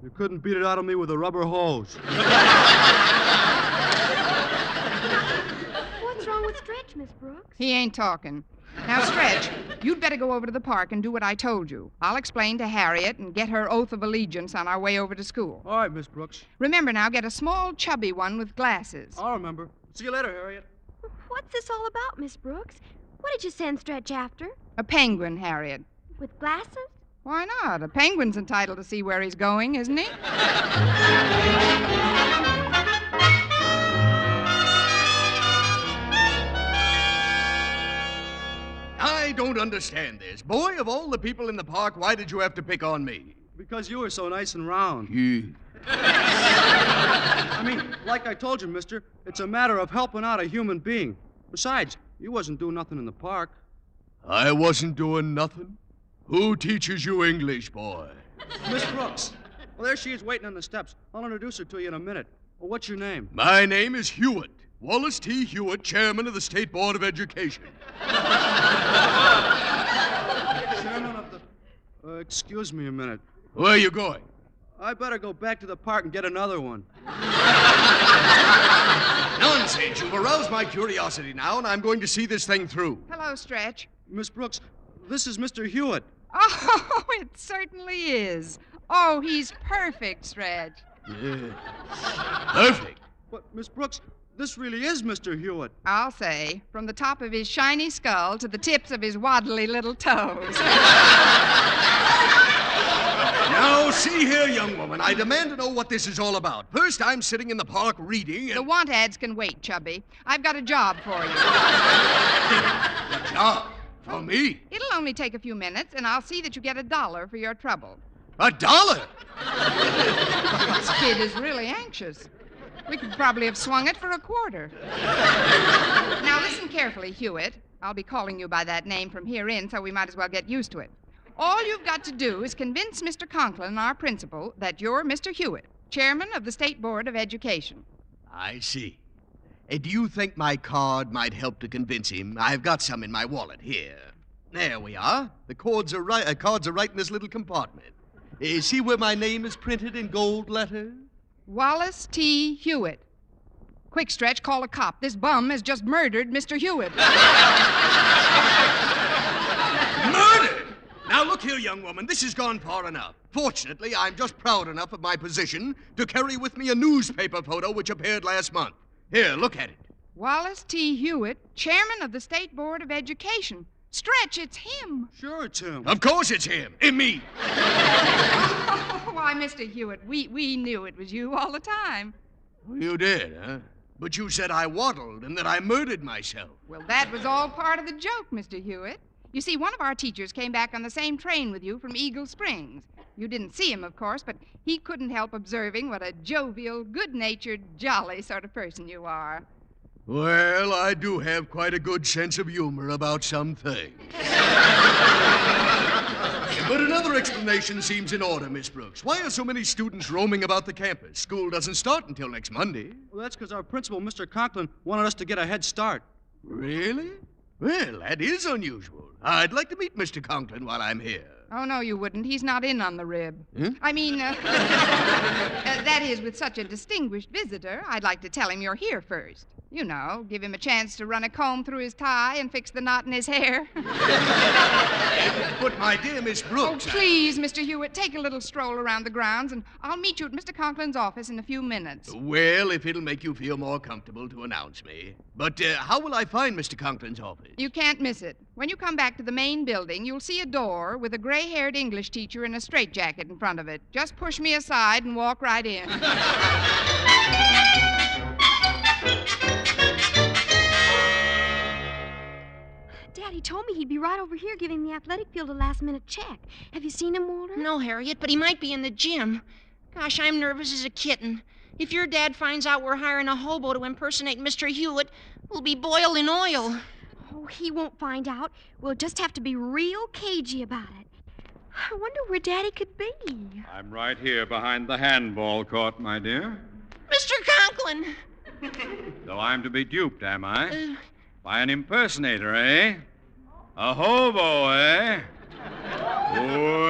You couldn't beat it out of me with a rubber hose. What's wrong with Stretch, Miss Brooks? He ain't talking. Now, Stretch, you'd better go over to the park and do what I told you. I'll explain to Harriet and get her oath of allegiance on our way over to school. All right, Miss Brooks. Remember now, get a small, chubby one with glasses. I'll remember. See you later, Harriet. What's this all about, Miss Brooks? What did you send Stretch after? A penguin, Harriet. With glasses? Why not? A penguin's entitled to see where he's going, isn't he? I don't understand this. Boy, of all the people in the park, why did you have to pick on me? Because you were so nice and round. Yeah. I mean, like I told you, mister, it's a matter of helping out a human being. Besides, you wasn't doing nothing in the park. I wasn't doing nothing? Who teaches you English, boy? Miss Brooks. Well, there she is waiting on the steps. I'll introduce her to you in a minute. Well, what's your name? My name is Hewitt. Wallace T. Hewitt, chairman of the State Board of Education. Chairman of the... excuse me a minute. Where are you going? I better go back to the park and get another one. Nonsense. You've aroused my curiosity now, and I'm going to see this thing through. Hello, Stretch. Miss Brooks, this is Mr. Hewitt. Oh, it certainly is. Oh, he's perfect, Stretch. Yeah. Perfect. But, Miss Brooks, this really is Mr. Hewitt. I'll say, from the top of his shiny skull to the tips of his waddly little toes. Now, see here, young woman. I demand to know what this is all about. First, I'm sitting in the park reading and... The want ads can wait, Chubby. I've got a job for you. A job? For me? It'll only take a few minutes, and I'll see that you get $1 for your trouble. $1? This kid is really anxious. We could probably have swung it for a quarter. Now, listen carefully, Hewitt. I'll be calling you by that name from here in, so we might as well get used to it. All you've got to do is convince Mr. Conklin, our principal, that you're Mr. Hewitt, chairman of the State Board of Education. I see. Do you think my card might help to convince him? I've got some in my wallet here. There we are. The cards are right in this little compartment. See where my name is printed in gold letters? Wallace T. Hewitt. Quick, Stretch, call a cop. This bum has just murdered Mr. Hewitt. Murdered? Now, look here, young woman. This has gone far enough. Fortunately, I'm just proud enough of my position to carry with me a newspaper photo which appeared last month. Here, look at it. Wallace T. Hewitt, chairman of the State Board of Education. Stretch, it's him. Sure, it's him. Of course it's him. And me. Oh, why, Mr. Hewitt, we knew it was you all the time. You did, huh? But you said I waddled and that I murdered myself. Well, that was all part of the joke, Mr. Hewitt. You see, one of our teachers came back on the same train with you from Eagle Springs. You didn't see him, of course, but he couldn't help observing what a jovial, good-natured, jolly sort of person you are. Well, I do have quite a good sense of humor about some things. But another explanation seems in order, Miss Brooks. Why are so many students roaming about the campus? School doesn't start until next Monday. Well, that's because our principal, Mr. Conklin, wanted us to get a head start. Really? Well, that is unusual. I'd like to meet Mr. Conklin while I'm here. Oh, no, you wouldn't. He's not in on the rib. Huh? I mean, that is, with such a distinguished visitor, I'd like to tell him you're here first. You know, give him a chance to run a comb through his tie and fix the knot in his hair. But, my dear Miss Brooks... Oh, please, Mr. Hewitt, take a little stroll around the grounds, and I'll meet you at Mr. Conklin's office in a few minutes. Well, if it'll make you feel more comfortable to announce me. But how will I find Mr. Conklin's office? You can't miss it. When you come back to the main building, you'll see a door with a gray-haired English teacher in a straitjacket in front of it. Just push me aside and walk right in. Daddy told me he'd be right over here giving the athletic field a last-minute check. Have you seen him, Walter? No, Harriet, but he might be in the gym. Gosh, I'm nervous as a kitten. If your dad finds out we're hiring a hobo to impersonate Mr. Hewitt, we'll be boiled in oil. Oh, he won't find out. We'll just have to be real cagey about it. I wonder where Daddy could be. I'm right here behind the handball court, my dear. Mr. Conklin! So I'm to be duped, am I? By an impersonator, eh? A hobo, eh? Well...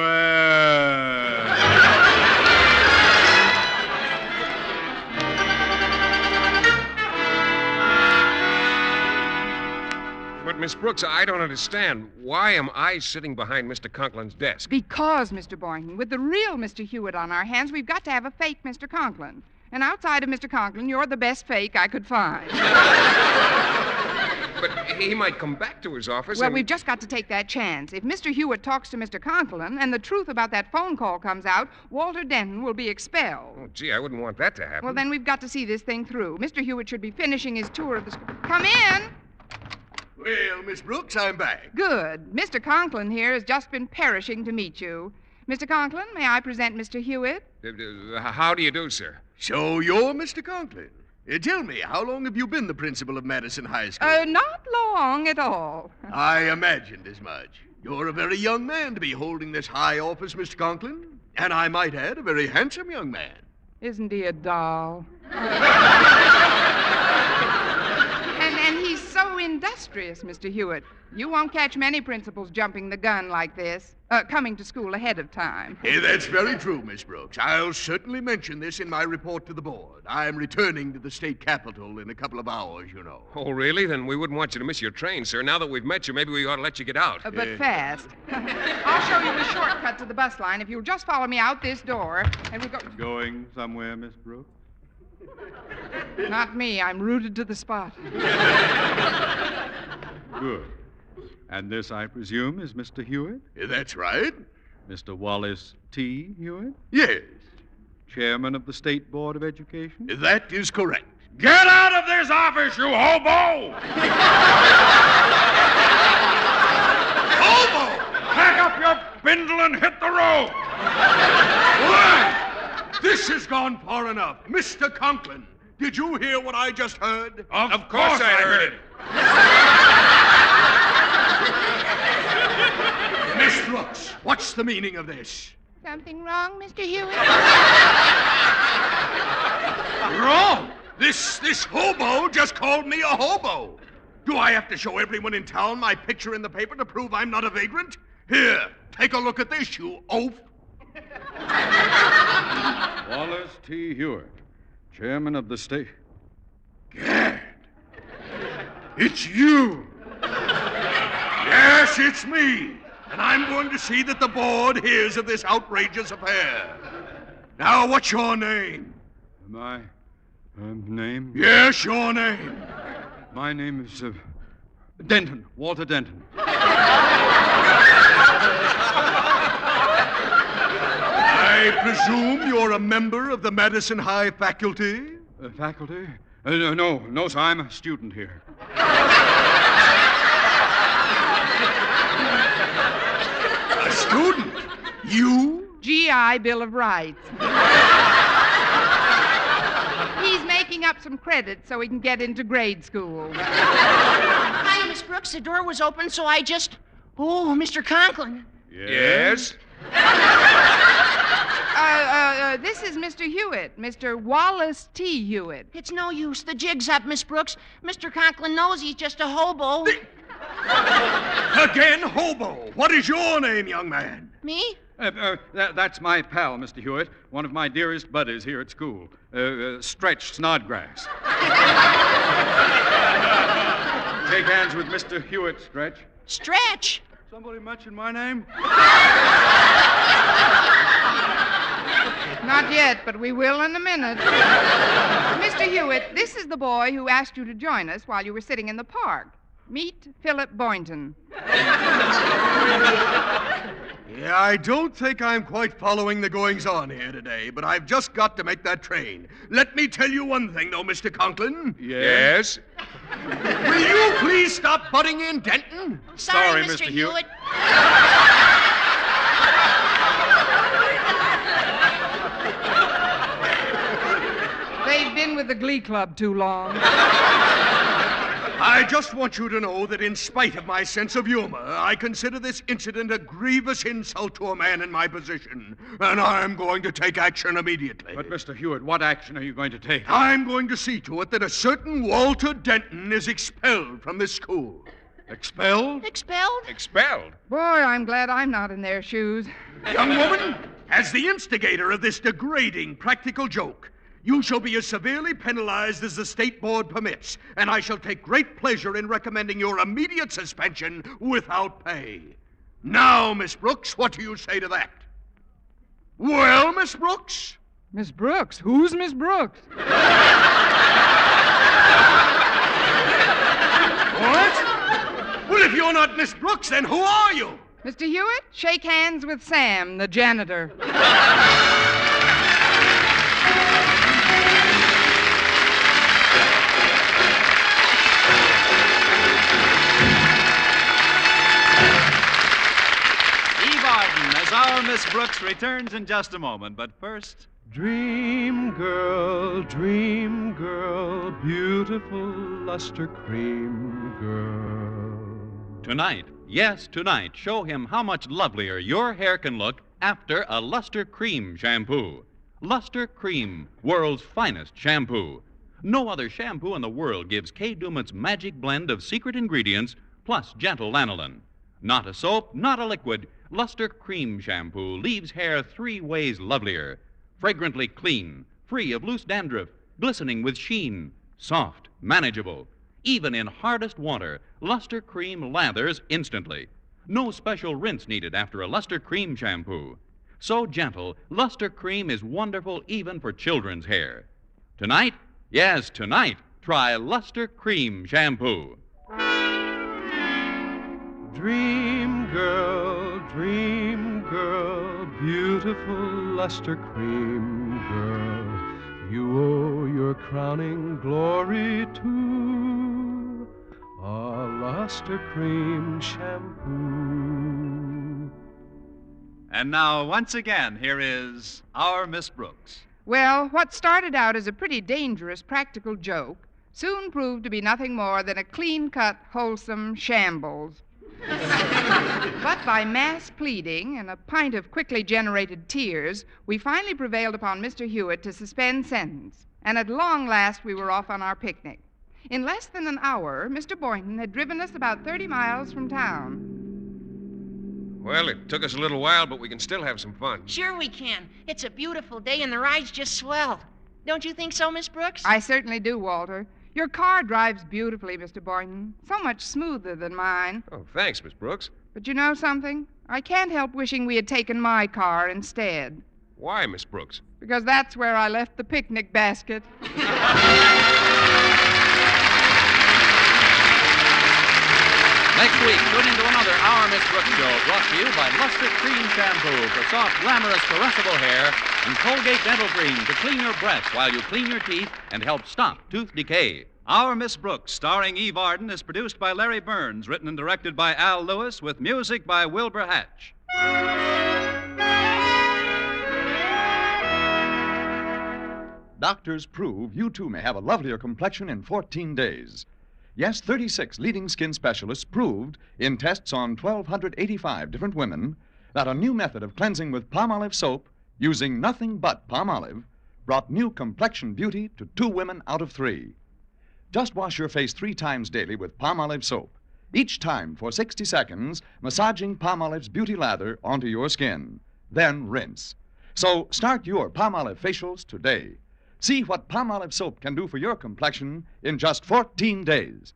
But, Miss Brooks, I don't understand. Why am I sitting behind Mr. Conklin's desk? Because, Mr. Boynton, with the real Mr. Hewitt on our hands, we've got to have a fake Mr. Conklin. And outside of Mr. Conklin, you're the best fake I could find. But he might come back to his office Well, and... we've just got to take that chance. If Mr. Hewitt talks to Mr. Conklin and the truth about that phone call comes out, Walter Denton will be expelled. Oh, gee, I wouldn't want that to happen. Well, then we've got to see this thing through. Mr. Hewitt should be finishing his tour of the school. Come in! Well, Miss Brooks, I'm back. Good. Mr. Conklin here has just been perishing to meet you. Mr. Conklin, may I present Mr. Hewitt? How do you do, sir? So you're Mr. Conklin. Tell me, how long have you been the principal of Madison High School? Not long at all. I imagined as much. You're a very young man to be holding this high office, Mr. Conklin. And I might add, a very handsome young man. Isn't he a doll? And he's so industrious, Mr. Hewitt. You won't catch many principals jumping the gun like this, coming to school ahead of time. Hey, that's very true, Miss Brooks. I'll certainly mention this in my report to the board. I'm returning to the state capitol in a couple of hours, you know. Oh, really? Then we wouldn't want you to miss your train, sir. Now that we've met you, maybe we ought to let you get out. But fast. I'll show you a shortcut to the bus line if you'll just follow me out this door, and we'll go... Going somewhere, Miss Brooks? Not me. I'm rooted to the spot. Good. And this, I presume, is Mr. Hewitt? That's right. Mr. Wallace T. Hewitt? Yes. Chairman of the State Board of Education? That is correct. Get out of this office, you hobo! Hobo! Pack up your bindle and hit the road! What? This has gone far enough. Mr. Conklin, did you hear what I just heard? Of course I heard it. Miss Brooks, what's the meaning of this? Something wrong, Mr. Hewitt? Wrong? This hobo just called me a hobo. Do I have to show everyone in town my picture in the paper to prove I'm not a vagrant? Here, take a look at this, you oaf. Wallace T. Hewitt, chairman of the state. Gad, it's you. Yes, it's me. And I'm going to see that the board hears of this outrageous affair. Now, what's your name? My name? Yes, your name. My name is Denton, Walter Denton. I presume you're a member of the Madison High faculty? Faculty? No, sir. I'm a student here. A student? You? GI Bill of Rights. He's making up some credits so he can get into grade school. Hi, Miss Brooks. The door was open, so I just... Oh, Mr. Conklin. Yes? This is Mr. Hewitt, Mr. Wallace T. Hewitt. It's no use. The jig's up, Miss Brooks. Mr. Conklin knows he's just a hobo. Again, hobo. What is your name, young man? Me? That's my pal, Mr. Hewitt, one of my dearest buddies here at school. Stretch Snodgrass. Shake hands with Mr. Hewitt, Stretch. Stretch? Somebody mention my name? Not yet, but we will in a minute. Mr. Hewitt, this is the boy who asked you to join us while you were sitting in the park. Meet Philip Boynton. Yeah, I don't think I'm quite following the goings-on here today, but I've just got to make that train. Let me tell you one thing, though, Mr. Conklin. Yes? Will you please stop butting in, Denton? Sorry, Mr. Hewitt. They've been with the Glee Club too long. I just want you to know that in spite of my sense of humor, I consider this incident a grievous insult to a man in my position, and I'm going to take action immediately. But, Mr. Hewitt, what action are you going to take? I'm going to see to it that a certain Walter Denton is expelled from this school. Expelled? Expelled? Expelled? Boy, I'm glad I'm not in their shoes. Young woman, as the instigator of this degrading practical joke, you shall be as severely penalized as the state board permits, and I shall take great pleasure in recommending your immediate suspension without pay. Now, Miss Brooks, what do you say to that? Well, Miss Brooks? Miss Brooks? Who's Miss Brooks? What? Well, if you're not Miss Brooks, then who are you? Mr. Hewitt, shake hands with Sam, the janitor. Brooks returns in just a moment, but first... Dream girl, beautiful luster cream girl. Tonight, yes, tonight, show him how much lovelier your hair can look after a Luster Cream shampoo. Luster Cream, world's finest shampoo. No other shampoo in the world gives Kay Dumont's magic blend of secret ingredients plus gentle lanolin. Not a soap, not a liquid. Luster Cream shampoo leaves hair 3 ways lovelier. Fragrantly clean, free of loose dandruff, glistening with sheen, soft, manageable. Even in hardest water, Luster Cream lathers instantly. No special rinse needed after a Luster Cream shampoo. So gentle, Luster Cream is wonderful even for children's hair. Tonight, yes, tonight, try Luster Cream shampoo. Dream girl, beautiful luster cream girl. You owe your crowning glory to a luster cream shampoo. And now, once again, here is our Miss Brooks. Well, what started out as a pretty dangerous practical joke soon proved to be nothing more than a clean-cut, wholesome shambles. But by mass pleading and a pint of quickly generated tears, we finally prevailed upon Mr. Hewitt to suspend sentence. And at long last, we were off on our picnic. In less than an hour, Mr. Boynton had driven us about 30 miles from town. Well, it took us a little while, but we can still have some fun. Sure we can. It's a beautiful day and the ride's just swell. Don't you think so, Miss Brooks? I certainly do, Walter. Your car drives beautifully, Mr. Boynton. So much smoother than mine. Oh, thanks, Miss Brooks. But you know something? I can't help wishing we had taken my car instead. Why, Miss Brooks? Because that's where I left the picnic basket. Next week, tune into another Our Miss Brooks show brought to you by Luster Cream Shampoo for soft, glamorous, caressable hair and Colgate Dental Cream to clean your breath while you clean your teeth and help stop tooth decay. Our Miss Brooks, starring Eve Arden, is produced by Larry Burns, written and directed by Al Lewis, with music by Wilbur Hatch. Doctors prove you too may have a lovelier complexion in 14 days. Yes, 36 leading skin specialists proved in tests on 1,285 different women that a new method of cleansing with Palmolive soap using nothing but Palmolive brought new complexion beauty to 2 women out of 3. Just wash your face 3 times daily with Palmolive soap, each time for 60 seconds, massaging Palmolive's beauty lather onto your skin. Then rinse. So start your Palmolive facials today. See what Palmolive soap can do for your complexion in just 14 days.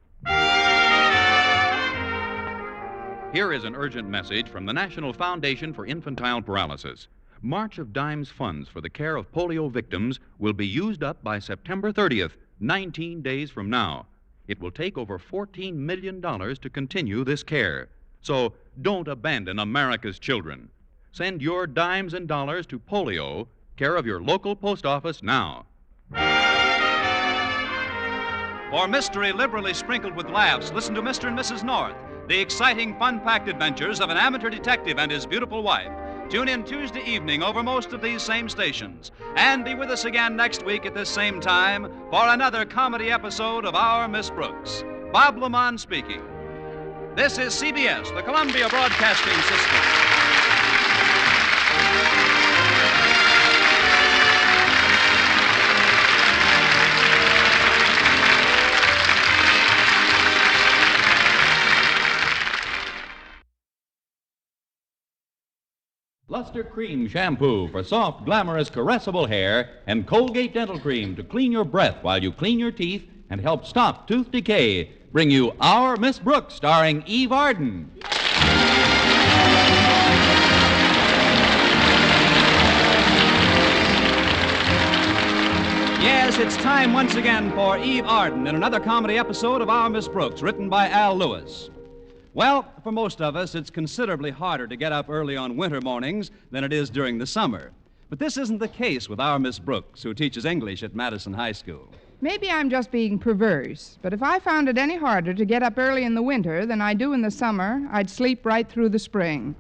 Here is an urgent message from the National Foundation for Infantile Paralysis. March of Dimes funds for the care of polio victims will be used up by September 30th, 19 days from now. It will take over $14 million to continue this care. So don't abandon America's children. Send your dimes and dollars to polio, care of your local post office now. For mystery liberally sprinkled with laughs, listen to Mr. and Mrs. North, the exciting, fun-packed adventures of an amateur detective and his beautiful wife. Tune in Tuesday evening over most of these same stations. And be with us again next week at this same time for another comedy episode of Our Miss Brooks. Bob Lamont speaking. This is CBS, the Columbia Broadcasting System. Luster Cream Shampoo for soft, glamorous, caressable hair and Colgate Dental Cream to clean your breath while you clean your teeth and help stop tooth decay bring you Our Miss Brooks, starring Eve Arden. Yes, it's time once again for Eve Arden in another comedy episode of Our Miss Brooks, written by Al Lewis. Well, for most of us, it's considerably harder to get up early on winter mornings than it is during the summer. But this isn't the case with our Miss Brooks, who teaches English at Madison High School. Maybe I'm just being perverse, but if I found it any harder to get up early in the winter than I do in the summer, I'd sleep right through the spring.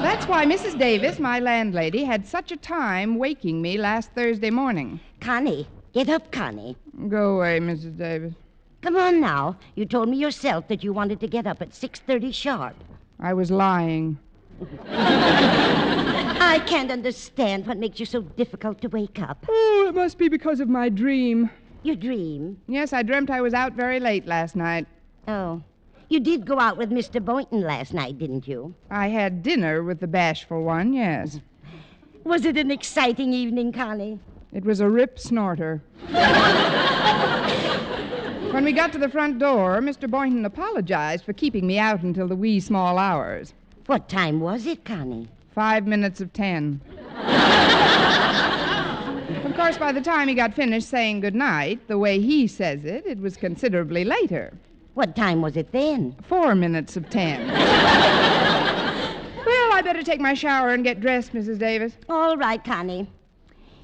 That's why Mrs. Davis, my landlady, had such a time waking me last Thursday morning. Connie, get up, Connie. Go away, Mrs. Davis. Come on now. You told me yourself that you wanted to get up at 6:30 sharp. I was lying. I can't understand what makes you so difficult to wake up. Oh, it must be because of my dream. Your dream? Yes, I dreamt I was out very late last night. Oh. You did go out with Mr. Boynton last night, didn't you? I had dinner with the bashful one, yes. Was it an exciting evening, Connie? It was a rip snorter. When we got to the front door, Mr. Boynton apologized for keeping me out until the wee small hours. What time was it, Connie? 5 minutes of 10. Of course, by the time he got finished saying goodnight, the way he says it, it was considerably later. What time was it then? 4 minutes of 10. Well, I better take my shower and get dressed, Mrs. Davis. All right, Connie.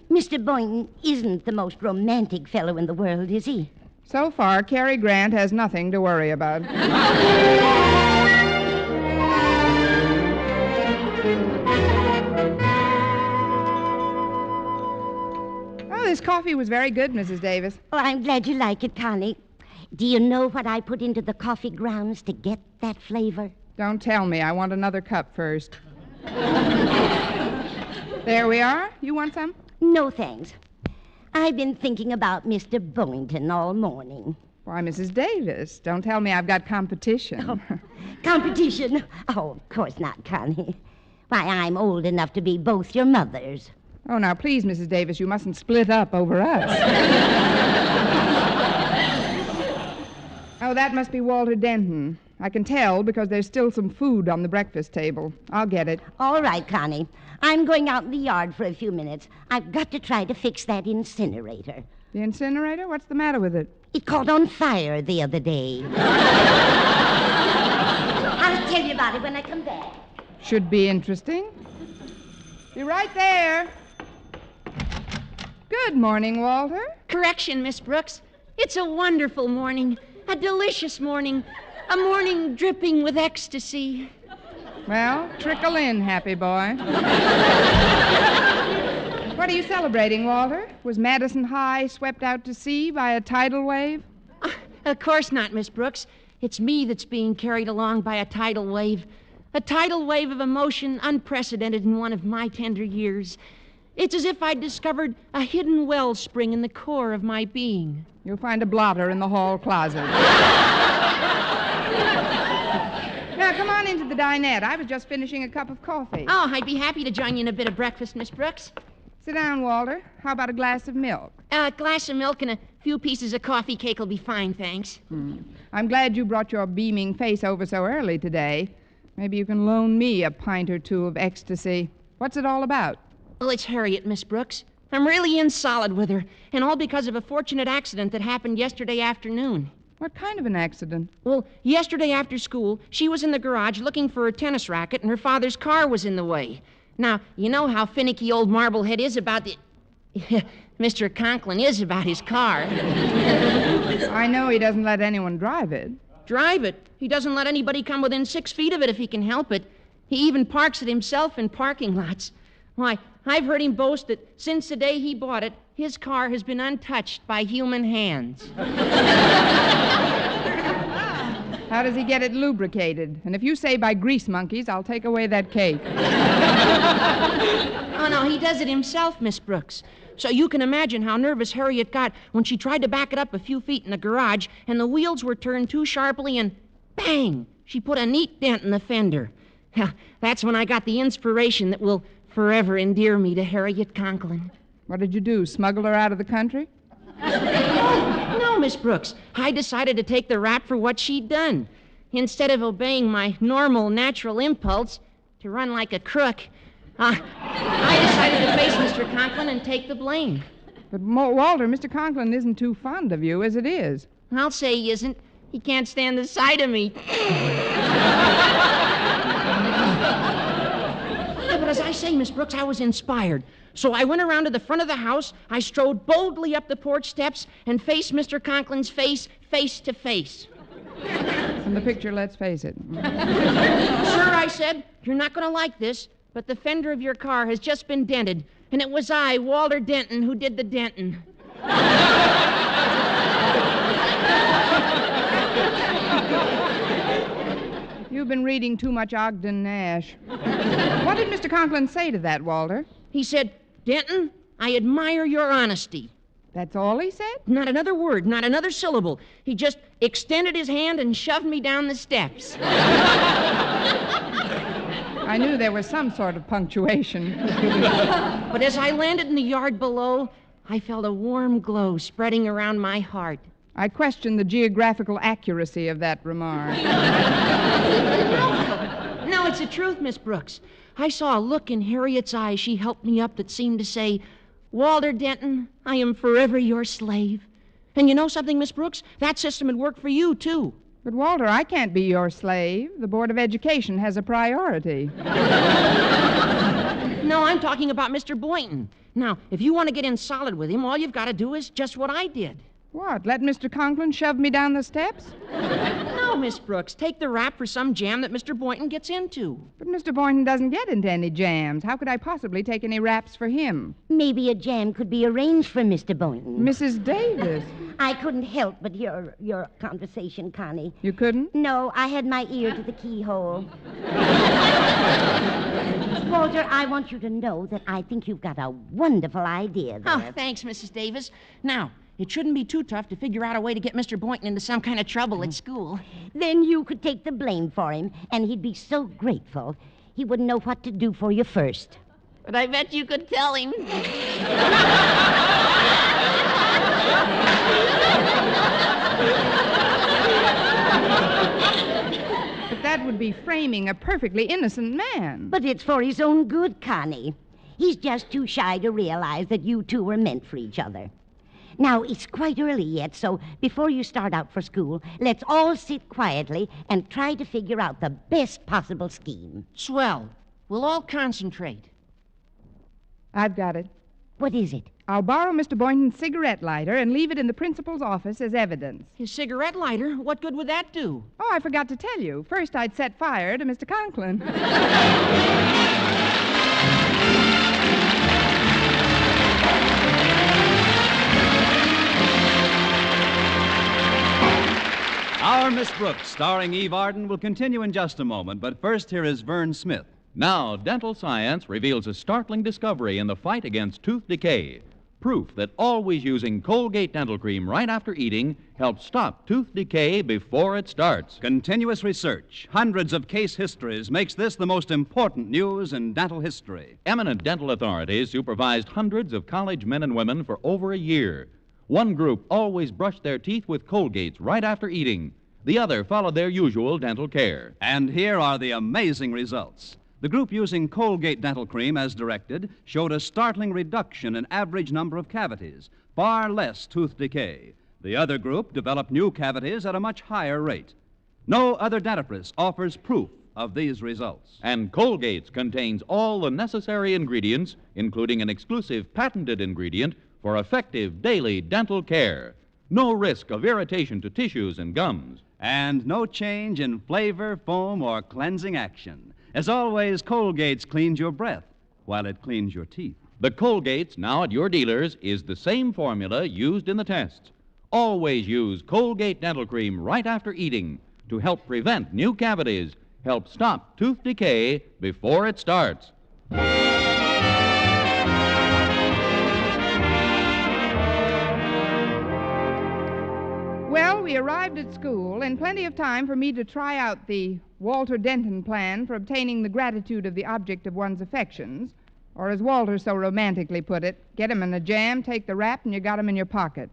Mr. Boynton isn't the most romantic fellow in the world, is he? So far, Cary Grant has nothing to worry about. Oh, this coffee was very good, Mrs. Davis. Oh, I'm glad you like it, Connie. Do you know what I put into the coffee grounds to get that flavor? Don't tell me. I want another cup first. There we are. You want some? No, thanks. I've been thinking about Mr. Boynton all morning. Why, Mrs. Davis, don't tell me I've got competition. Oh, competition? Oh, of course not, Connie. Why, I'm old enough to be both your mothers. Oh, now, please, Mrs. Davis, you mustn't split up over us. Oh, that must be Walter Denton. I can tell because there's still some food on the breakfast table. I'll get it. All right, Connie. I'm going out in the yard for a few minutes. I've got to try to fix that incinerator. The incinerator? What's the matter with it? It caught on fire the other day. I'll tell you about it when I come back. Should be interesting. Be right there. Good morning, Walter. Correction, Miss Brooks. It's a wonderful morning. A delicious morning. A morning dripping with ecstasy. Well, trickle in, happy boy. What are you celebrating, Walter? Was Madison High swept out to sea by a tidal wave? Of course not, Miss Brooks. It's me that's being carried along by a tidal wave. A tidal wave of emotion unprecedented in one of my tender years. It's as if I'd discovered a hidden wellspring in the core of my being. You'll find a blotter in the hall closet. Now, come on into the dinette. I was just finishing a cup of coffee. Oh, I'd be happy to join you in a bit of breakfast, Miss Brooks. Sit down, Walter. How about a glass of milk? A glass of milk and a few pieces of coffee cake will be fine, thanks. I'm glad you brought your beaming face over so early today. Maybe you can loan me a pint or two of ecstasy. What's it all about? Well, it's Harriet, Miss Brooks. I'm really in solid with her, and all because of a fortunate accident that happened yesterday afternoon. What kind of an accident? Well, yesterday after school, she was in the garage looking for a tennis racket, and her father's car was in the way. Now, you know how finicky old Marblehead is about the... Mr. Conklin is about his car. I know he doesn't let anyone drive it. Drive it? He doesn't let anybody come within 6 feet of it if he can help it. He even parks it himself in parking lots. Why, I've heard him boast that since the day he bought it, his car has been untouched by human hands. How does he get it lubricated? And if you say by grease monkeys, I'll take away that cake. Oh, no, he does it himself, Miss Brooks. So you can imagine how nervous Harriet got when she tried to back it up a few feet in the garage, and the wheels were turned too sharply, and bang! She put a neat dent in the fender. That's when I got the inspiration that will forever endear me to Harriet Conklin. What did you do, smuggle her out of the country? No, Miss Brooks. I decided to take the rap for what she'd done. Instead of obeying my normal, natural impulse to run like a crook, I decided to face Mr. Conklin and take the blame. But, Walter, Mr. Conklin isn't too fond of you as it is. I'll say he isn't. He can't stand the sight of me. Yeah, but as I say, Miss Brooks, I was inspired. So I went around to the front of the house, I strode boldly up the porch steps, and faced Mr. Conklin's face to face. From the picture, let's face it. Sir, I said, you're not going to like this, but the fender of your car has just been dented, and it was I, Walter Denton, who did the dentin'. You've been reading too much Ogden Nash. What did Mr. Conklin say to that, Walter? He said, Denton, I admire your honesty. That's all he said? Not another word, not another syllable. He just extended his hand and shoved me down the steps. I knew there was some sort of punctuation. But as I landed in the yard below, I felt a warm glow spreading around my heart. I question the geographical accuracy of that remark. No, it's the truth, Miss Brooks. I saw a look in Harriet's eye she helped me up that seemed to say, Walter Denton, I am forever your slave. And you know something, Miss Brooks? That system would work for you, too. But, Walter, I can't be your slave. The Board of Education has a priority. No, I'm talking about Mr. Boynton. Now, if you want to get in solid with him, all you've got to do is just what I did. What, let Mr. Conklin shove me down the steps? No, Miss Brooks. Take the rap for some jam that Mr. Boynton gets into. But Mr. Boynton doesn't get into any jams. How could I possibly take any raps for him? Maybe a jam could be arranged for Mr. Boynton. Mrs. Davis. I couldn't help but hear your conversation, Connie. You couldn't? No, I had my ear to the keyhole. Walter, I want you to know that I think you've got a wonderful idea there. Oh, thanks, Mrs. Davis. Now, it shouldn't be too tough to figure out a way to get Mr. Boynton into some kind of trouble at school. Then you could take the blame for him, and he'd be so grateful. He wouldn't know what to do for you first. But I bet you could tell him. But that would be framing a perfectly innocent man. But it's for his own good, Connie. He's just too shy to realize that you two were meant for each other. Now, it's quite early yet, so before you start out for school, let's all sit quietly and try to figure out the best possible scheme. Swell. We'll all concentrate. I've got it. What is it? I'll borrow Mr. Boynton's cigarette lighter and leave it in the principal's office as evidence. His cigarette lighter? What good would that do? Oh, I forgot to tell you. First, I'd set fire to Mr. Conklin. Our Miss Brooks, starring Eve Arden, will continue in just a moment, but first here is Vern Smith. Now, dental science reveals a startling discovery in the fight against tooth decay. Proof that always using Colgate dental cream right after eating helps stop tooth decay before it starts. Continuous research, hundreds of case histories, makes this the most important news in dental history. Eminent dental authorities supervised hundreds of college men and women for over a year. One group always brushed their teeth with Colgates right after eating. The other followed their usual dental care. And here are the amazing results. The group using Colgate dental cream as directed showed a startling reduction in average number of cavities, far less tooth decay. The other group developed new cavities at a much higher rate. No other dentifrice offers proof of these results. And Colgate's contains all the necessary ingredients, including an exclusive patented ingredient for effective daily dental care. No risk of irritation to tissues and gums. And no change in flavor, foam, or cleansing action. As always, Colgate's cleans your breath while it cleans your teeth. The Colgate's now at your dealers is the same formula used in the tests. Always use Colgate dental cream right after eating to help prevent new cavities, help stop tooth decay before it starts. Well, we arrived at school in plenty of time for me to try out the Walter Denton plan for obtaining the gratitude of the object of one's affections. Or as Walter so romantically put it, get 'em in a jam, take the rap, and you got 'em in your pocket.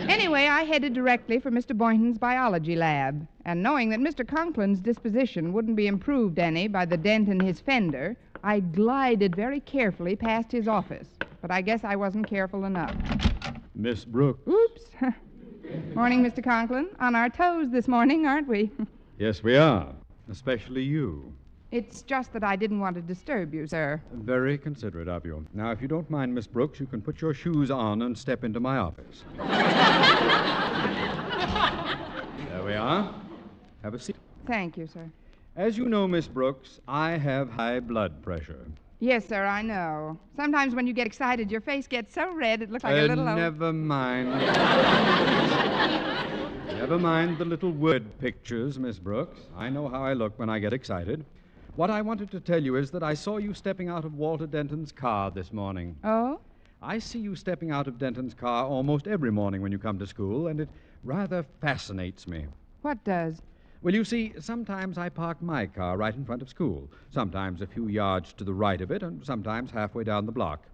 Anyway, I headed directly for Mr. Boynton's biology lab. And knowing that Mr. Conklin's disposition wouldn't be improved any by the dent in his fender, I glided very carefully past his office. But I guess I wasn't careful enough. Miss Brooks. Oops. Morning, Mr. Conklin. On our toes this morning, aren't we? Yes, we are. Especially you. It's just that I didn't want to disturb you, sir. Very considerate of you. Now, if you don't mind, Miss Brooks, you can put your shoes on and step into my office. There we are. Have a seat. Thank you, sir. As you know, Miss Brooks, I have high blood pressure. Yes, sir, I know. Sometimes when you get excited, your face gets so red it looks like a little... Never mind. Never mind the little word pictures, Miss Brooks. I know how I look when I get excited. What I wanted to tell you is that I saw you stepping out of Walter Denton's car this morning. Oh? I see you stepping out of Denton's car almost every morning when you come to school, and it rather fascinates me. What does? Well, you see, sometimes I park my car right in front of school, sometimes a few yards to the right of it, and sometimes halfway down the block.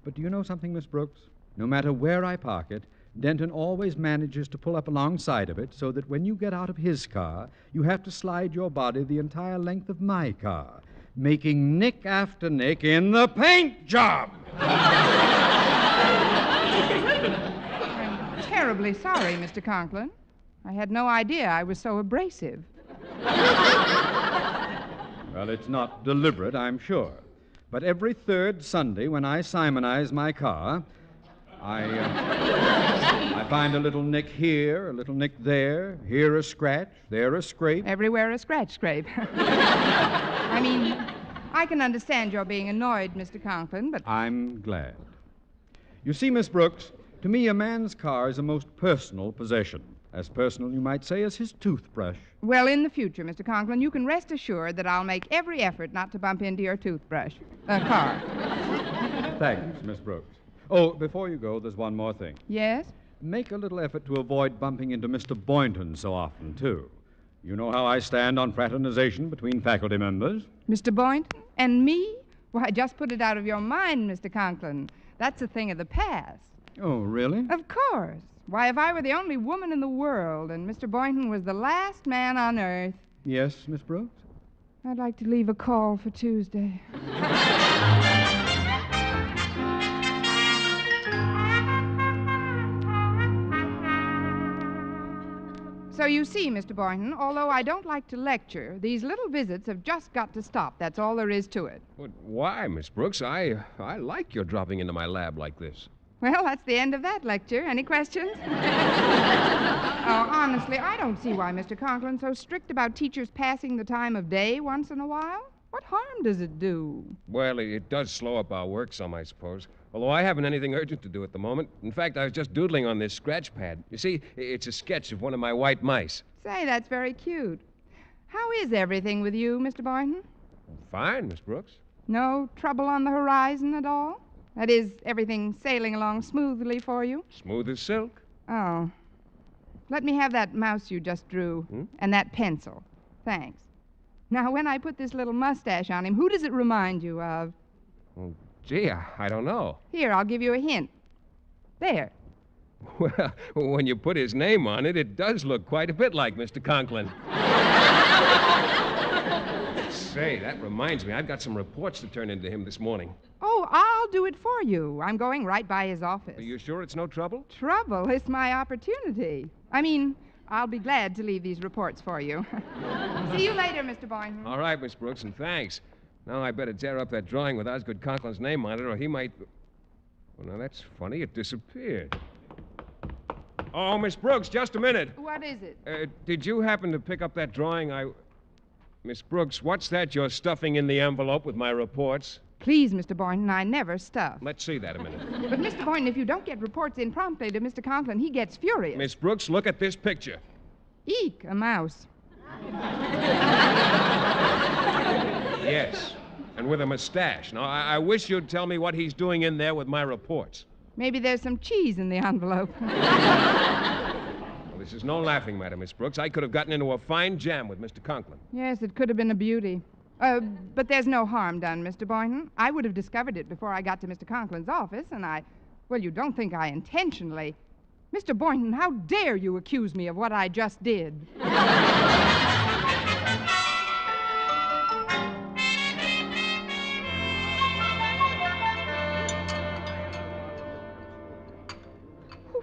But do you know something, Miss Brooks? No matter where I park it, Denton always manages to pull up alongside of it so that when you get out of his car, you have to slide your body the entire length of my car, making nick after nick in the paint job. I'm terribly sorry, Mr. Conklin. I had no idea I was so abrasive. Well, it's not deliberate, I'm sure. But every third Sunday when I simonize my car, I find a little nick here, a little nick there, here a scratch, there a scrape. Everywhere a scrape. I mean, I can understand your being annoyed, Mr. Conklin, but... I'm glad. You see, Miss Brooks, to me a man's car is a most personal possession. As personal, you might say, as his toothbrush. Well, in the future, Mr. Conklin, you can rest assured that I'll make every effort not to bump into your car. Thanks, Miss Brooks. Oh, before you go, there's one more thing. Yes? Make a little effort to avoid bumping into Mr. Boynton so often, too. You know how I stand on fraternization between faculty members. Mr. Boynton? And me? Why, just put it out of your mind, Mr. Conklin. That's a thing of the past. Oh, really? Of course. Why, if I were the only woman in the world and Mr. Boynton was the last man on earth... Yes, Miss Brooks? I'd like to leave a call for Tuesday. So you see, Mr. Boynton, although I don't like to lecture, these little visits have just got to stop. That's all there is to it. But why, Miss Brooks? I like your dropping into my lab like this. Well, that's the end of that lecture. Any questions? Oh, honestly, I don't see why Mr. Conklin's so strict about teachers passing the time of day once in a while. What harm does it do? Well, it does slow up our work some, I suppose. Although I haven't anything urgent to do at the moment. In fact, I was just doodling on this scratch pad. You see, it's a sketch of one of my white mice. Say, that's very cute. How is everything with you, Mr. Boynton? Fine, Miss Brooks. No trouble on the horizon at all? That is, everything sailing along smoothly for you? Smooth as silk. Oh. Let me have that mouse you just drew. And that pencil. Thanks. Now, when I put this little mustache on him, who does it remind you of? Well, gee, I don't know. Here, I'll give you a hint. There. Well, when you put his name on it, it does look quite a bit like Mr. Conklin. Say, that reminds me. I've got some reports to turn into him this morning. Oh, I'll do it for you. I'm going right by his office. Are you sure it's no trouble? Trouble? It's my opportunity. I mean, I'll be glad to leave these reports for you. See you later, Mr. Boynton. All right, Miss Brooks, and thanks. Now I better tear up that drawing with Osgood Conklin's name on it, or he might... Well, now that's funny. It disappeared. Oh, Miss Brooks, just a minute. What is it? Did you happen to pick up that drawing Miss Brooks, what's that you're stuffing in the envelope with my reports? Please, Mr. Boynton, I never stuff. Let's see that a minute. But, Mr. Boynton, if you don't get reports in promptly to Mr. Conklin, he gets furious. Miss Brooks, look at this picture. Eek, a mouse. Yes, and with a mustache. Now, I wish you'd tell me what he's doing in there with my reports. Maybe there's some cheese in the envelope. Well, this is no laughing matter, Miss Brooks. I could have gotten into a fine jam with Mr. Conklin. Yes, it could have been a beauty. But there's no harm done, Mr. Boynton. I would have discovered it before I got to Mr. Conklin's office, and well, you don't think I intentionally... Mr. Boynton, how dare you accuse me of what I just did?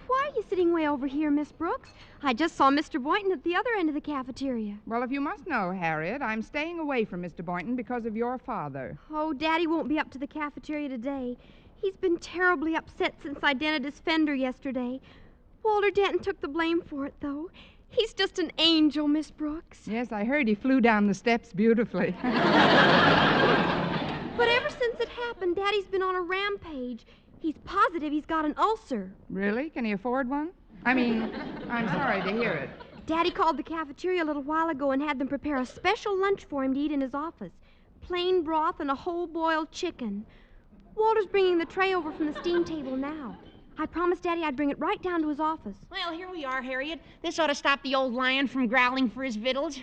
Why are you sitting way over here, Miss Brooks. I just saw Mr. Boynton at the other end of the cafeteria. Well, if you must know, Harriet, I'm staying away from Mr. Boynton because of your father. Oh, Daddy won't be up to the cafeteria today. He's been terribly upset since I dented his fender yesterday. Walter Denton took the blame for it, though. He's just an angel, Miss Brooks. Yes, I heard he flew down the steps beautifully. But ever since it happened, Daddy's been on a rampage. He's positive he's got an ulcer. Really? Can he afford one? I mean, I'm sorry to hear it. Daddy called the cafeteria a little while ago and had them prepare a special lunch for him to eat in his office. Plain broth and a whole boiled chicken. Walter's bringing the tray over from the steam table now. I promised Daddy I'd bring it right down to his office. Well, here we are, Harriet. This ought to stop the old lion from growling for his victuals.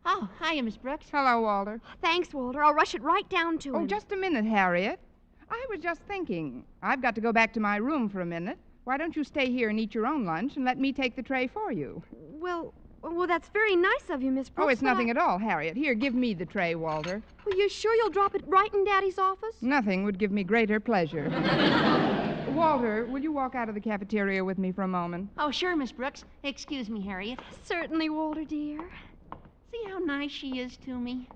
Oh, hiya, Miss Brooks. Hello, Walter. Thanks, Walter. I'll rush it right down to him. Oh, just a minute, Harriet. I was just thinking. I've got to go back to my room for a minute. Why don't you stay here and eat your own lunch and let me take the tray for you? Well, that's very nice of you, Miss Brooks. Oh, it's nothing at all, Harriet. Here, give me the tray, Walter. Well, you sure you'll drop it right in Daddy's office? Nothing would give me greater pleasure. Walter, will you walk out of the cafeteria with me for a moment? Oh, sure, Miss Brooks. Excuse me, Harriet. Certainly, Walter, dear. See how nice she is to me?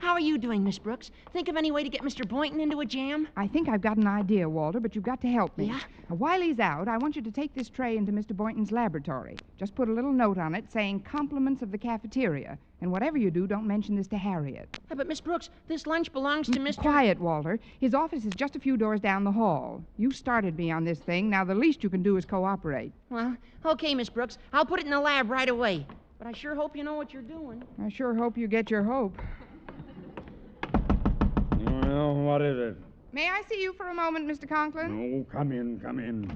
How are you doing, Miss Brooks? Think of any way to get Mr. Boynton into a jam? I think I've got an idea, Walter, but you've got to help me. Yeah? Now, while he's out, I want you to take this tray into Mr. Boynton's laboratory. Just put a little note on it saying compliments of the cafeteria. And whatever you do, don't mention this to Harriet. Yeah, but, Miss Brooks, this lunch belongs to Mr. Quiet, Walter. His office is just a few doors down the hall. You started me on this thing. Now, the least you can do is cooperate. Well, okay, Miss Brooks. I'll put it in the lab right away. But I sure hope you know what you're doing. I sure hope you get your hope. Well, what is it? May I see you for a moment, Mr. Conklin? Oh, come in.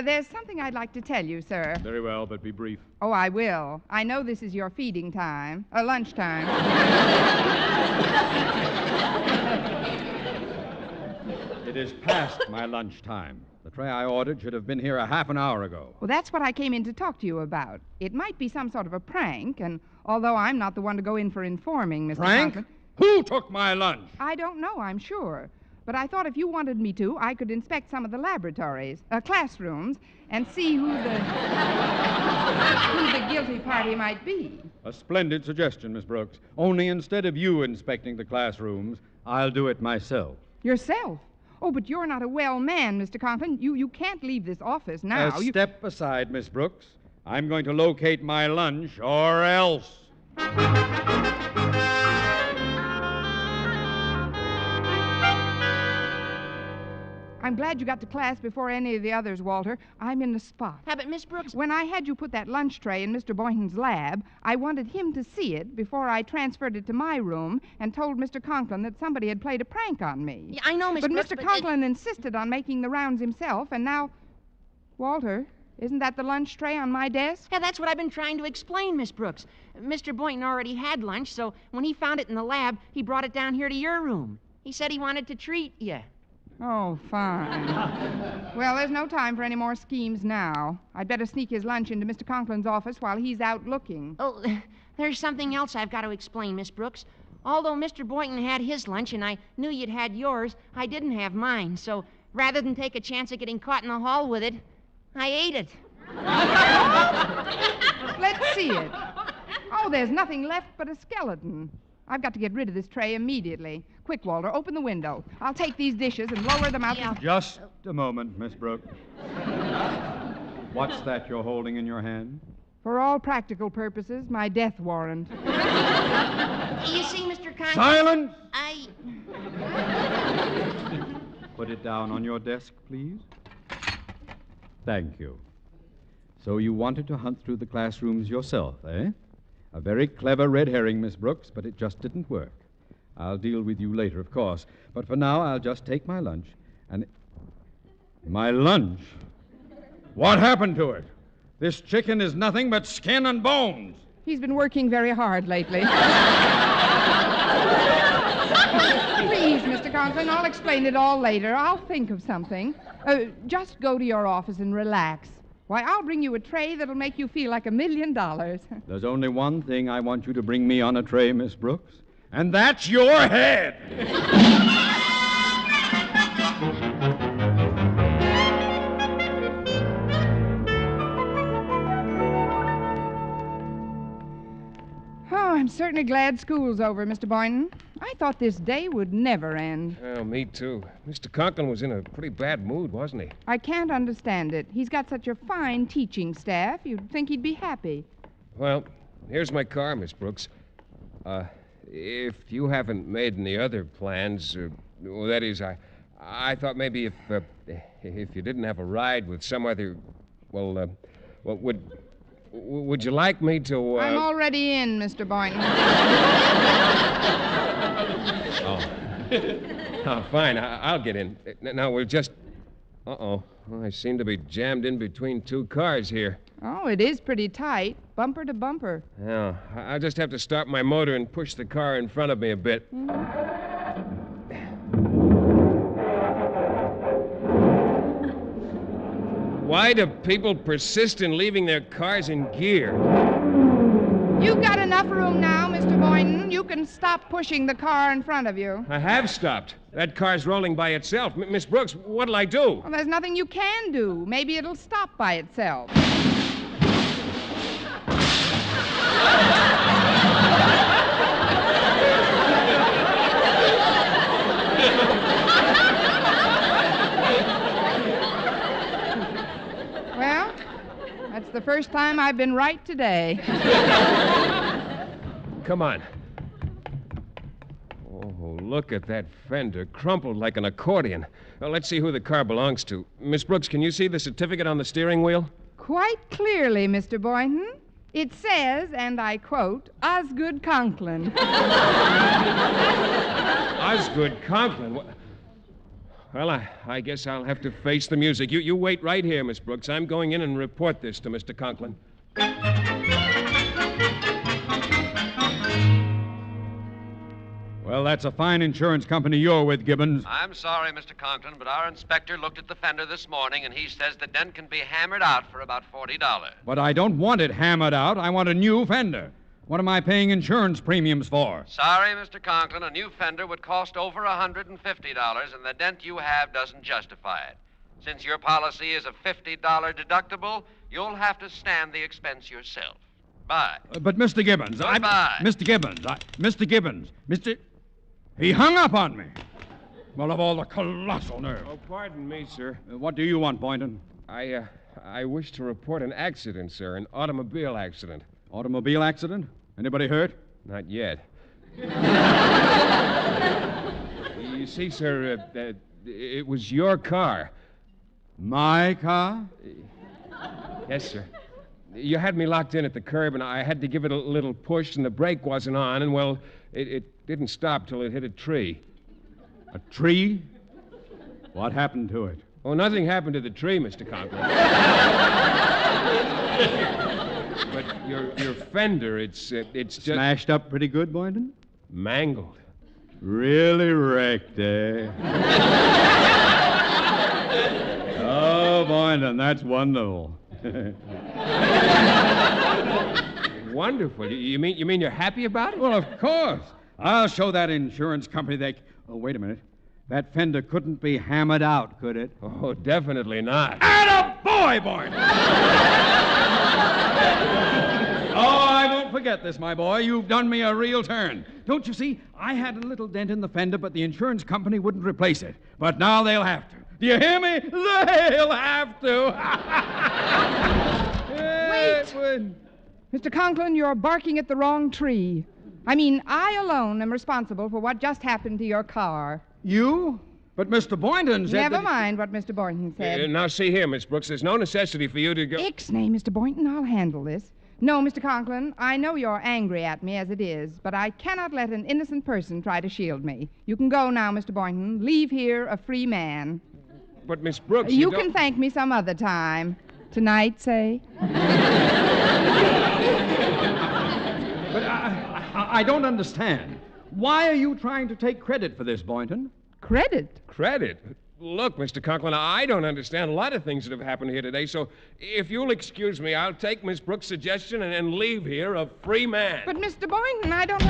There's something I'd like to tell you, sir. Very well, but be brief. Oh, I will. I know this is your feeding time. Lunchtime. It is past my lunchtime. The tray I ordered should have been here a half an hour ago. Well, that's what I came in to talk to you about. It might be some sort of a prank, and although I'm not the one to go in for informing, Mr. Prank? Conklin... Who took my lunch? I don't know, I'm sure. But I thought if you wanted me to, I could inspect some of the laboratories, classrooms, and see who the guilty party might be. A splendid suggestion, Miss Brooks. Only instead of you inspecting the classrooms, I'll do it myself. Yourself? Oh, but you're not a well man, Mr. Conklin. You can't leave this office now. Step aside, Miss Brooks. I'm going to locate my lunch, or else. I'm glad you got to class before any of the others, Walter. I'm in the spot. Yeah, but Miss Brooks... When I had you put that lunch tray in Mr. Boynton's lab, I wanted him to see it before I transferred it to my room and told Mr. Conklin that somebody had played a prank on me. Yeah, I know, Miss Brooks, But Mr. Conklin insisted on making the rounds himself, and now... Walter, isn't that the lunch tray on my desk? Yeah, that's what I've been trying to explain, Miss Brooks. Mr. Boynton already had lunch, so when he found it in the lab, he brought it down here to your room. He said he wanted to treat you. Oh, fine. Well, there's no time for any more schemes now. I'd better sneak his lunch into Mr. Conklin's office while he's out looking. Oh, there's something else I've got to explain, Miss Brooks. Although Mr. Boynton had his lunch and I knew you'd had yours, I didn't have mine. So rather than take a chance of getting caught in the hall with it, I ate it. Let's see it. Oh, there's nothing left but a skeleton. I've got to get rid of this tray immediately. Quick, Walter, open the window. I'll take these dishes and lower them out. Just a moment, Miss Brooks. What's that you're holding in your hand? For all practical purposes, my death warrant. You see, Mr. Conklin... Silence! I... Put it down on your desk, please. Thank you. So you wanted to hunt through the classrooms yourself, eh? A very clever red herring, Miss Brooks, but it just didn't work. I'll deal with you later, of course. But for now, I'll just take my lunch and... My lunch? What happened to it? This chicken is nothing but skin and bones. He's been working very hard lately. Please, Mr. Conklin, I'll explain it all later. I'll think of something. Just go to your office and relax. Why, I'll bring you a tray that'll make you feel like $1 million. There's only one thing I want you to bring me on a tray, Miss Brooks, and that's your head. certainly glad school's over, Mr. Boynton. I thought this day would never end. Well, me too. Mr. Conklin was in a pretty bad mood, wasn't he? I can't understand it. He's got such a fine teaching staff, you'd think he'd be happy. Well, here's my car, Miss Brooks. If you haven't made any other plans, well, that is, I thought maybe if you didn't have a ride with some other, well, would you like me to? I'm already in, Mr. Boynton. Oh, fine. I'll get in. Now we'll just. Uh-oh. Well, I seem to be jammed in between two cars here. Oh, it is pretty tight, bumper to bumper. Yeah, I'll just have to stop my motor and push the car in front of me a bit. Why do people persist in leaving their cars in gear? You've got enough room now, Mr. Boynton. You can stop pushing the car in front of you. I have stopped. That car's rolling by itself. Miss Brooks, what'll I do? Well, there's nothing you can do. Maybe it'll stop by itself. Well, that's the first time I've been right today. Come on. Oh, look at that fender, crumpled like an accordion. Well, let's see who the car belongs to. Miss Brooks, can you see the certificate on the steering wheel? Quite clearly, Mr. Boynton. It says, and I quote, Osgood Conklin. Osgood Conklin? Well, I guess I'll have to face the music. You wait right here, Miss Brooks. I'm going in and report this to Mr. Conklin. Well, that's a fine insurance company you're with, Gibbons. I'm sorry, Mr. Conklin, but our inspector looked at the fender this morning, and he says the dent can be hammered out for about $40. But I don't want it hammered out. I want a new fender. What am I paying insurance premiums for? Sorry, Mr. Conklin, a new fender would cost over $150, and the dent you have doesn't justify it. Since your policy is a $50 deductible, you'll have to stand the expense yourself. Bye. But Mr. Gibbons, Goodbye. Mr. Gibbons, he hung up on me. Well, of all the colossal nerve. Oh, pardon me, sir. What do you want, Boynton? I wish to report an accident, sir, an automobile accident. Automobile accident? Anybody hurt? Not yet. You see, sir, it was your car. My car? Yes, sir. You had me locked in at the curb, and I had to give it a little push, and the brake wasn't on, and, well, it didn't stop till it hit a tree. A tree? What happened to it? Oh, nothing happened to the tree, Mr. Conklin. But your fender, it's just... Smashed up pretty good, Boynton? Mangled. Really wrecked, eh? Oh, Boynton, that's wonderful. Wonderful. You mean you're happy about it? Well, of course. I'll show that insurance company they... Oh, wait a minute. That fender couldn't be hammered out, could it? Oh, definitely not. Attaboy, Boynton! Oh, I won't forget this, my boy. You've done me a real turn. Don't you see? I had a little dent in the fender, but the insurance company wouldn't replace it. But now they'll have to. Do you hear me? They'll have to. Wait! Mr. Conklin, you're barking at the wrong tree. I mean, I alone am responsible for what just happened to your car. You? But Mr. Boynton said Never mind what Mr. Boynton said. Now, see here, Miss Brooks, there's no necessity for you to go... Ixnay, Mr. Boynton, I'll handle this. No, Mr. Conklin, I know you're angry at me as it is, but I cannot let an innocent person try to shield me. You can go now, Mr. Boynton. Leave here a free man. But, Miss Brooks, you can thank me some other time. Tonight, say. But I don't understand. Why are you trying to take credit for this, Boynton? Credit? Credit? Look, Mr. Conklin, I don't understand a lot of things that have happened here today, so if you'll excuse me, I'll take Miss Brooks' suggestion and leave here a free man. But, Mr. Boynton, I don't...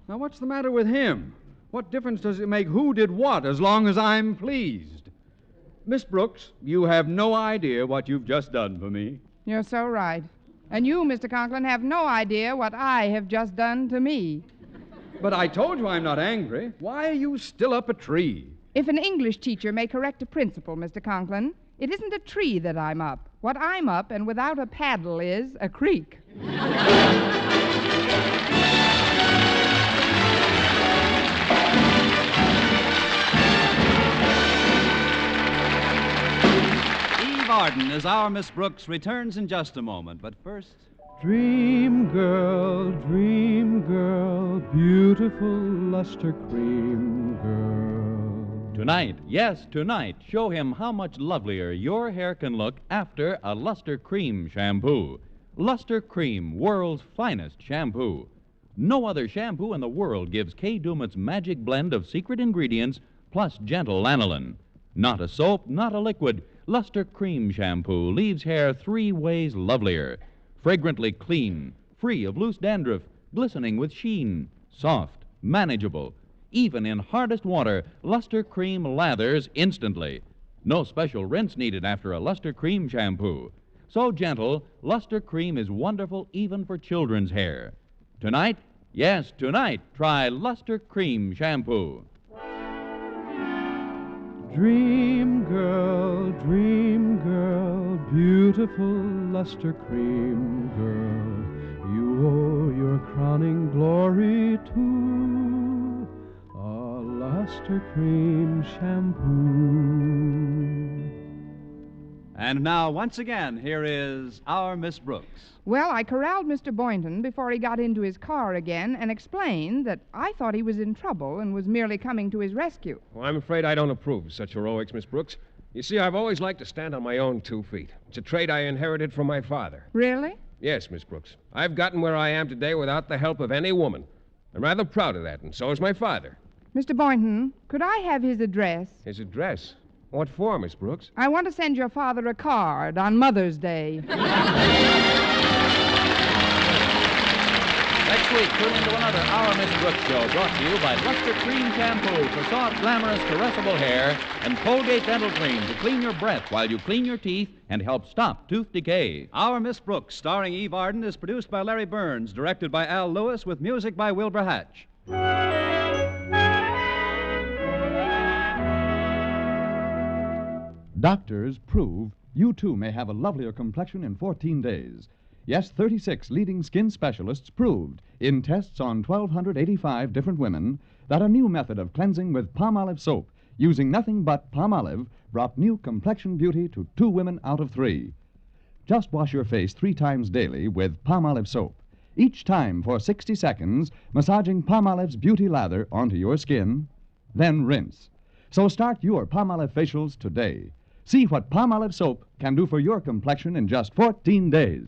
Now, what's the matter with him? What difference does it make who did what as long as I'm pleased? Miss Brooks, you have no idea what you've just done for me. You're so right. And you, Mr. Conklin, have no idea what I have just done to me. But I told you I'm not angry. Why are you still up a tree? If an English teacher may correct a principle, Mr. Conklin, it isn't a tree that I'm up. What I'm up and without a paddle is a creek. Eve Arden as our Miss Brooks returns in just a moment, but first... Dream girl, beautiful luster cream girl. Tonight, yes, tonight, show him how much lovelier your hair can look after a Luster Cream shampoo. Luster Cream, world's finest shampoo. No other shampoo in the world gives Kay Daumit's magic blend of secret ingredients plus gentle lanolin. Not a soap, not a liquid. Luster Cream shampoo leaves hair 3 ways lovelier. Fragrantly clean, free of loose dandruff, glistening with sheen, soft, manageable. Even in hardest water, Luster Cream lathers instantly. No special rinse needed after a Luster Cream shampoo. So gentle, Luster Cream is wonderful even for children's hair. Tonight, yes, tonight, try Luster Cream shampoo. Dream girl, beautiful luster cream girl. You owe your crowning glory to a luster cream shampoo. And now, once again, here is our Miss Brooks. Well, I corralled Mr. Boynton before he got into his car again and explained that I thought he was in trouble and was merely coming to his rescue. Well, I'm afraid I don't approve of such heroics, Miss Brooks. You see, I've always liked to stand on my own 2 feet. It's a trait I inherited from my father. Really? Yes, Miss Brooks. I've gotten where I am today without the help of any woman. I'm rather proud of that, and so is my father. Mr. Boynton, could I have his address? His address? What for, Miss Brooks? I want to send your father a card on Mother's Day. Next week, tune into another Our Miss Brooks show brought to you by Luster Cream Shampoo for soft, glamorous, caressable hair and Colgate Dental Cream to clean your breath while you clean your teeth and help stop tooth decay. Our Miss Brooks, starring Eve Arden, is produced by Larry Burns, directed by Al Lewis, with music by Wilbur Hatch. Doctors prove you too may have a lovelier complexion in 14 days. Yes, 36 leading skin specialists proved in tests on 1,285 different women that a new method of cleansing with Palmolive soap using nothing but Palmolive brought new complexion beauty to 2 women out of 3. Just wash your face 3 times daily with Palmolive soap, each time for 60 seconds, massaging Palmolive's beauty lather onto your skin, then rinse. So start your Palmolive facials today. See what Palmolive soap can do for your complexion in just 14 days.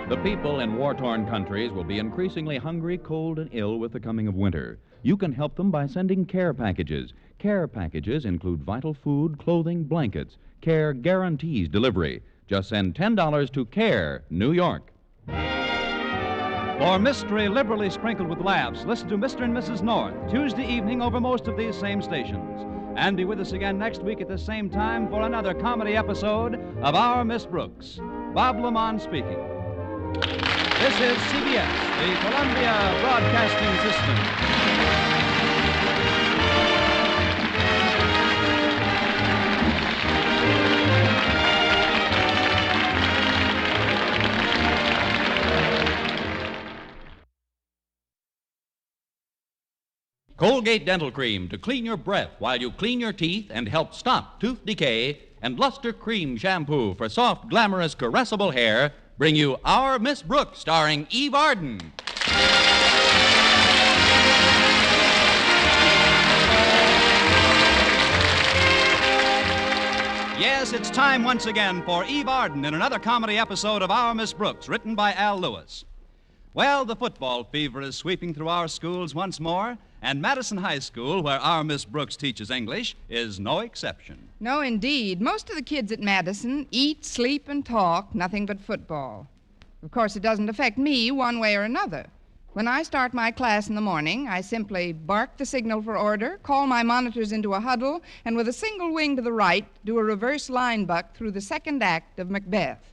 The people in war-torn countries will be increasingly hungry, cold, and ill with the coming of winter. You can help them by sending care packages. Care packages include vital food, clothing, blankets. Care guarantees delivery. Just send $10 to CARE, New York. For mystery liberally sprinkled with laughs, listen to Mr. and Mrs. North, Tuesday evening over most of these same stations. And be with us again next week at the same time for another comedy episode of Our Miss Brooks. Bob Lamont speaking. This is CBS, the Columbia Broadcasting System. Colgate Dental Cream to clean your breath while you clean your teeth and help stop tooth decay, and Luster Cream Shampoo for soft, glamorous, caressable hair bring you Our Miss Brooks, starring Eve Arden. Yes, it's time once again for Eve Arden in another comedy episode of Our Miss Brooks, written by Al Lewis. Well, the football fever is sweeping through our schools once more, and Madison High School, where our Miss Brooks teaches English, is no exception. No, indeed. Most of the kids at Madison eat, sleep, and talk nothing but football. Of course, it doesn't affect me one way or another. When I start my class in the morning, I simply bark the signal for order, call my monitors into a huddle, and with a single wing to the right, do a reverse line buck through the second act of Macbeth.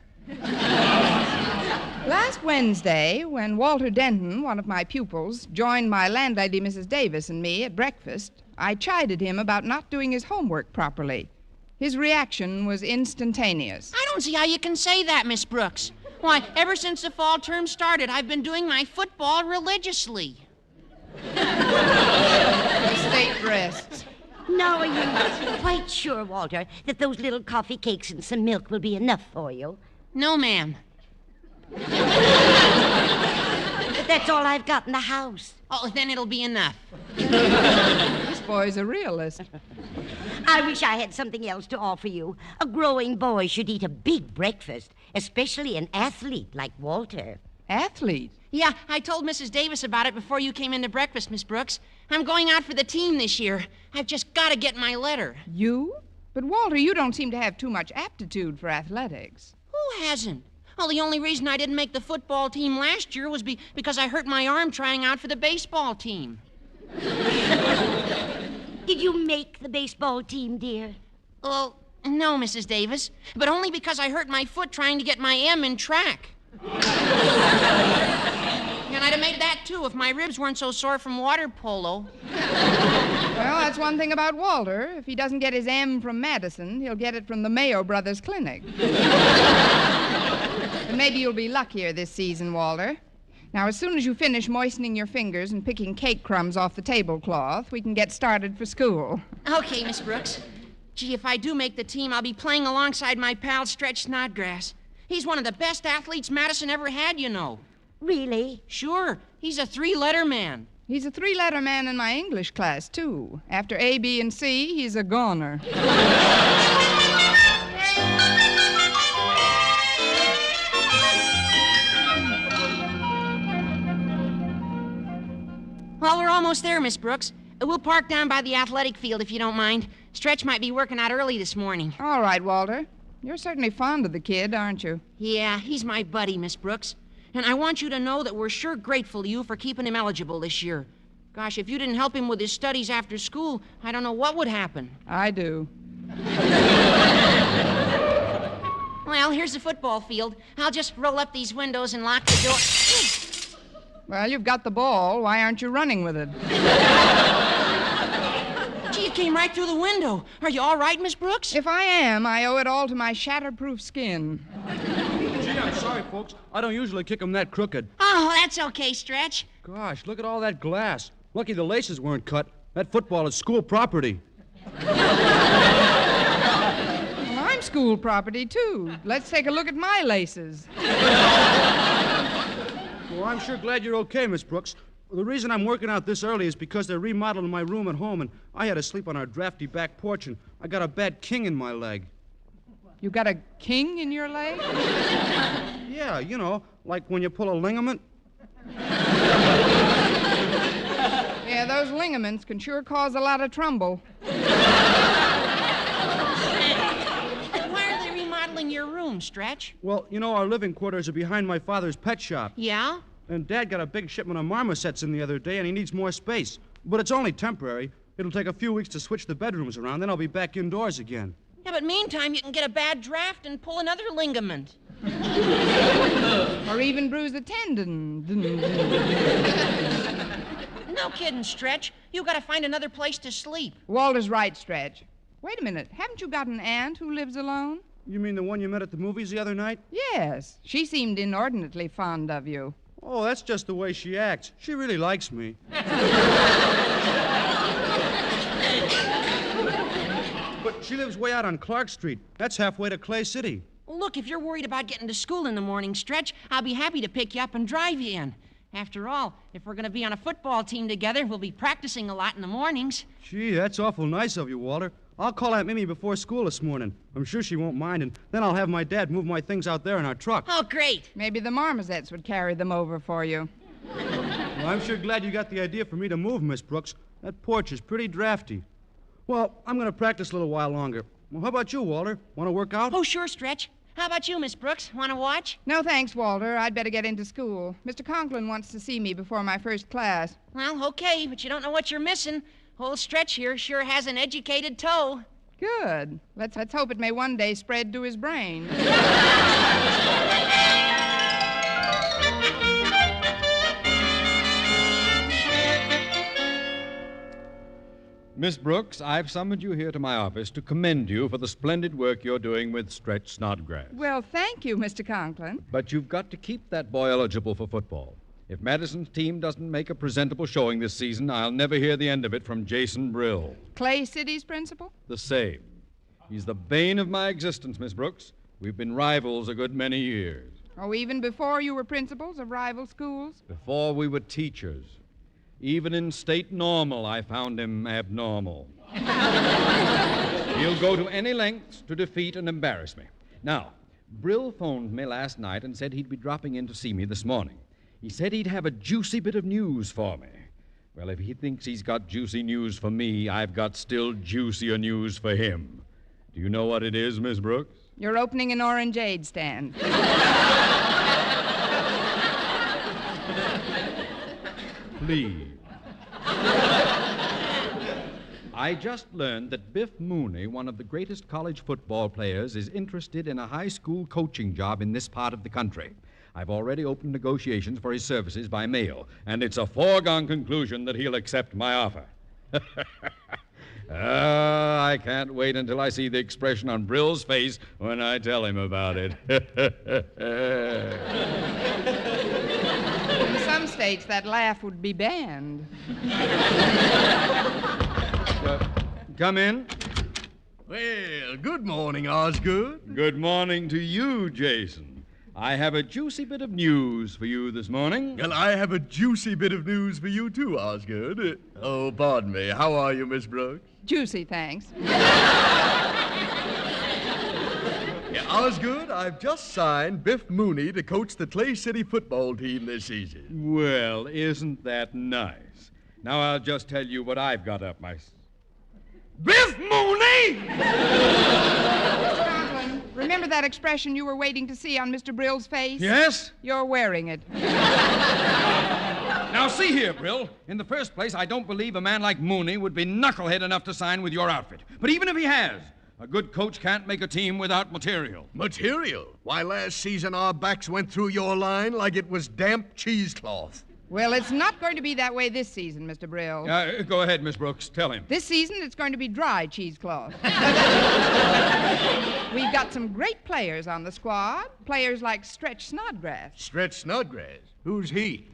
Last Wednesday, when Walter Denton, one of my pupils, joined my landlady, Mrs. Davis, and me at breakfast, I chided him about not doing his homework properly. His reaction was instantaneous. I don't see how you can say that, Miss Brooks. Why, ever since the fall term started, I've been doing my football religiously. The state rests. Now are you quite sure, Walter, that those little coffee cakes and some milk will be enough for you? No, ma'am. But that's all I've got in the house. Oh, then it'll be enough. This boy's a realist. I wish I had something else to offer you. A growing boy should eat a big breakfast, especially an athlete like Walter. Athlete? Yeah, I told Mrs. Davis about it before you came into breakfast, Miss Brooks. I'm going out for the team this year. I've just got to get my letter. You? But, Walter, you don't seem to have too much aptitude for athletics. Who hasn't? Well, the only reason I didn't make the football team last year was because I hurt my arm trying out for the baseball team. Did you make the baseball team, dear? Well, no, Mrs. Davis, but only because I hurt my foot trying to get my M in track. And I'd have made that, too, if my ribs weren't so sore from water polo. Well, that's one thing about Walter. If he doesn't get his M from Madison, he'll get it from the Mayo Brothers Clinic. And maybe you'll be luckier this season, Walter. Now, as soon as you finish moistening your fingers and picking cake crumbs off the tablecloth, we can get started for school. Okay, Miss Brooks. Gee, if I do make the team, I'll be playing alongside my pal Stretch Snodgrass. He's one of the best athletes Madison ever had, you know. Really? Sure. He's a three-letter man. He's a three-letter man in my English class, too. After A, B, and C, he's a goner. Well, we're almost there, Miss Brooks. We'll park down by the athletic field if you don't mind. Stretch might be working out early this morning. All right, Walter. You're certainly fond of the kid, aren't you? Yeah, he's my buddy, Miss Brooks. And I want you to know that we're sure grateful to you for keeping him eligible this year. Gosh, if you didn't help him with his studies after school, I don't know what would happen. I do. Well, here's the football field. I'll just roll up these windows and lock the door. Well, you've got the ball. Why aren't you running with it? Gee, it came right through the window. Are you all right, Miss Brooks? If I am, I owe it all to my shatterproof skin. Gee, I'm sorry, folks. I don't usually kick them that crooked. Oh, that's okay, Stretch. Gosh, look at all that glass. Lucky the laces weren't cut. That football is school property. Well, I'm school property, too. Let's take a look at my laces. Well, I'm sure glad you're okay, Miss Brooks. The reason I'm working out this early is because they're remodeling my room at home, and I had to sleep on our drafty back porch, and I got a bad king in my leg. You got a king in your leg? Yeah, you know, like when you pull a ligament. Yeah, those ligaments can sure cause a lot of trouble. Why are they remodeling your room, Stretch? Well, you know, our living quarters are behind my father's pet shop. Yeah? And Dad got a big shipment of marmosets in the other day, and he needs more space. But it's only temporary. It'll take a few weeks to switch the bedrooms around, then I'll be back indoors again. Yeah, but meantime, you can get a bad draft and pull another ligament. Or even bruise a tendon. No kidding, Stretch. You gotta find another place to sleep. Walter's right, Stretch. Wait a minute. Haven't you got an aunt who lives alone? You mean the one you met at the movies the other night? Yes. She seemed inordinately fond of you. Oh, that's just the way she acts. She really likes me. But she lives way out on Clark Street. That's halfway to Clay City. Well, look, if you're worried about getting to school in the morning, Stretch, I'll be happy to pick you up and drive you in. After all, if we're going to be on a football team together, we'll be practicing a lot in the mornings. Gee, that's awful nice of you, Walter. I'll call Aunt Mimi before school this morning. I'm sure she won't mind, and then I'll have my dad move my things out there in our truck. Oh, great. Maybe the marmosets would carry them over for you. Well, I'm sure glad you got the idea for me to move, Miss Brooks. That porch is pretty drafty. Well, I'm going to practice a little while longer. Well, how about you, Walter? Want to work out? Oh, sure, Stretch. How about you, Miss Brooks? Want to watch? No, thanks, Walter. I'd better get into school. Mr. Conklin wants to see me before my first class. Well, okay, but you don't know what you're missing. Old Stretch here sure has an educated toe. Good. Let's hope it may one day spread to his brain. Miss Brooks, I've summoned you here to my office to commend you for the splendid work you're doing with Stretch Snodgrass. Well, thank you, Mr. Conklin. But you've got to keep that boy eligible for football. If Madison's team doesn't make a presentable showing this season, I'll never hear the end of it from Jason Brill. Clay City's principal? The same. He's the bane of my existence, Miss Brooks. We've been rivals a good many years. Oh, even before you were principals of rival schools? Before we were teachers. Even in state normal, I found him abnormal. He'll go to any lengths to defeat and embarrass me. Now, Brill phoned me last night and said he'd be dropping in to see me this morning. He said he'd have a juicy bit of news for me. Well, if he thinks he's got juicy news for me, I've got still juicier news for him. Do you know what it is, Miss Brooks? You're opening an orangeade stand. Please. I just learned that Biff Mooney, one of the greatest college football players, is interested in a high school coaching job in this part of the country. I've already opened negotiations for his services by mail, and it's a foregone conclusion that he'll accept my offer. I can't wait until I see the expression on Brill's face when I tell him about it. In some states, that laugh would be banned. Come in. Well, good morning, Osgood. Good morning to you, Jason. I have a juicy bit of news for you this morning. Well, I have a juicy bit of news for you, too, Osgood. Oh, pardon me. How are you, Miss Brooks? Juicy, thanks. Yeah, Osgood, I've just signed Biff Mooney to coach the Clay City football team this season. Well, isn't that nice? Now I'll just tell you what I've got up my... Biff Mooney! Conklin, remember that expression you were waiting to see on Mr. Brill's face? Yes? You're wearing it. Now, see here, Brill. In the first place, I don't believe a man like Mooney would be knucklehead enough to sign with your outfit. But even if he has, a good coach can't make a team without material. Material? Why, last season our backs went through your line like it was damp cheesecloth. Well, it's not going to be that way this season, Mr. Brill. Go ahead, Miss Brooks. Tell him. This season, it's going to be dry cheesecloth. We've got some great players on the squad. Players like Stretch Snodgrass. Stretch Snodgrass? Who's he?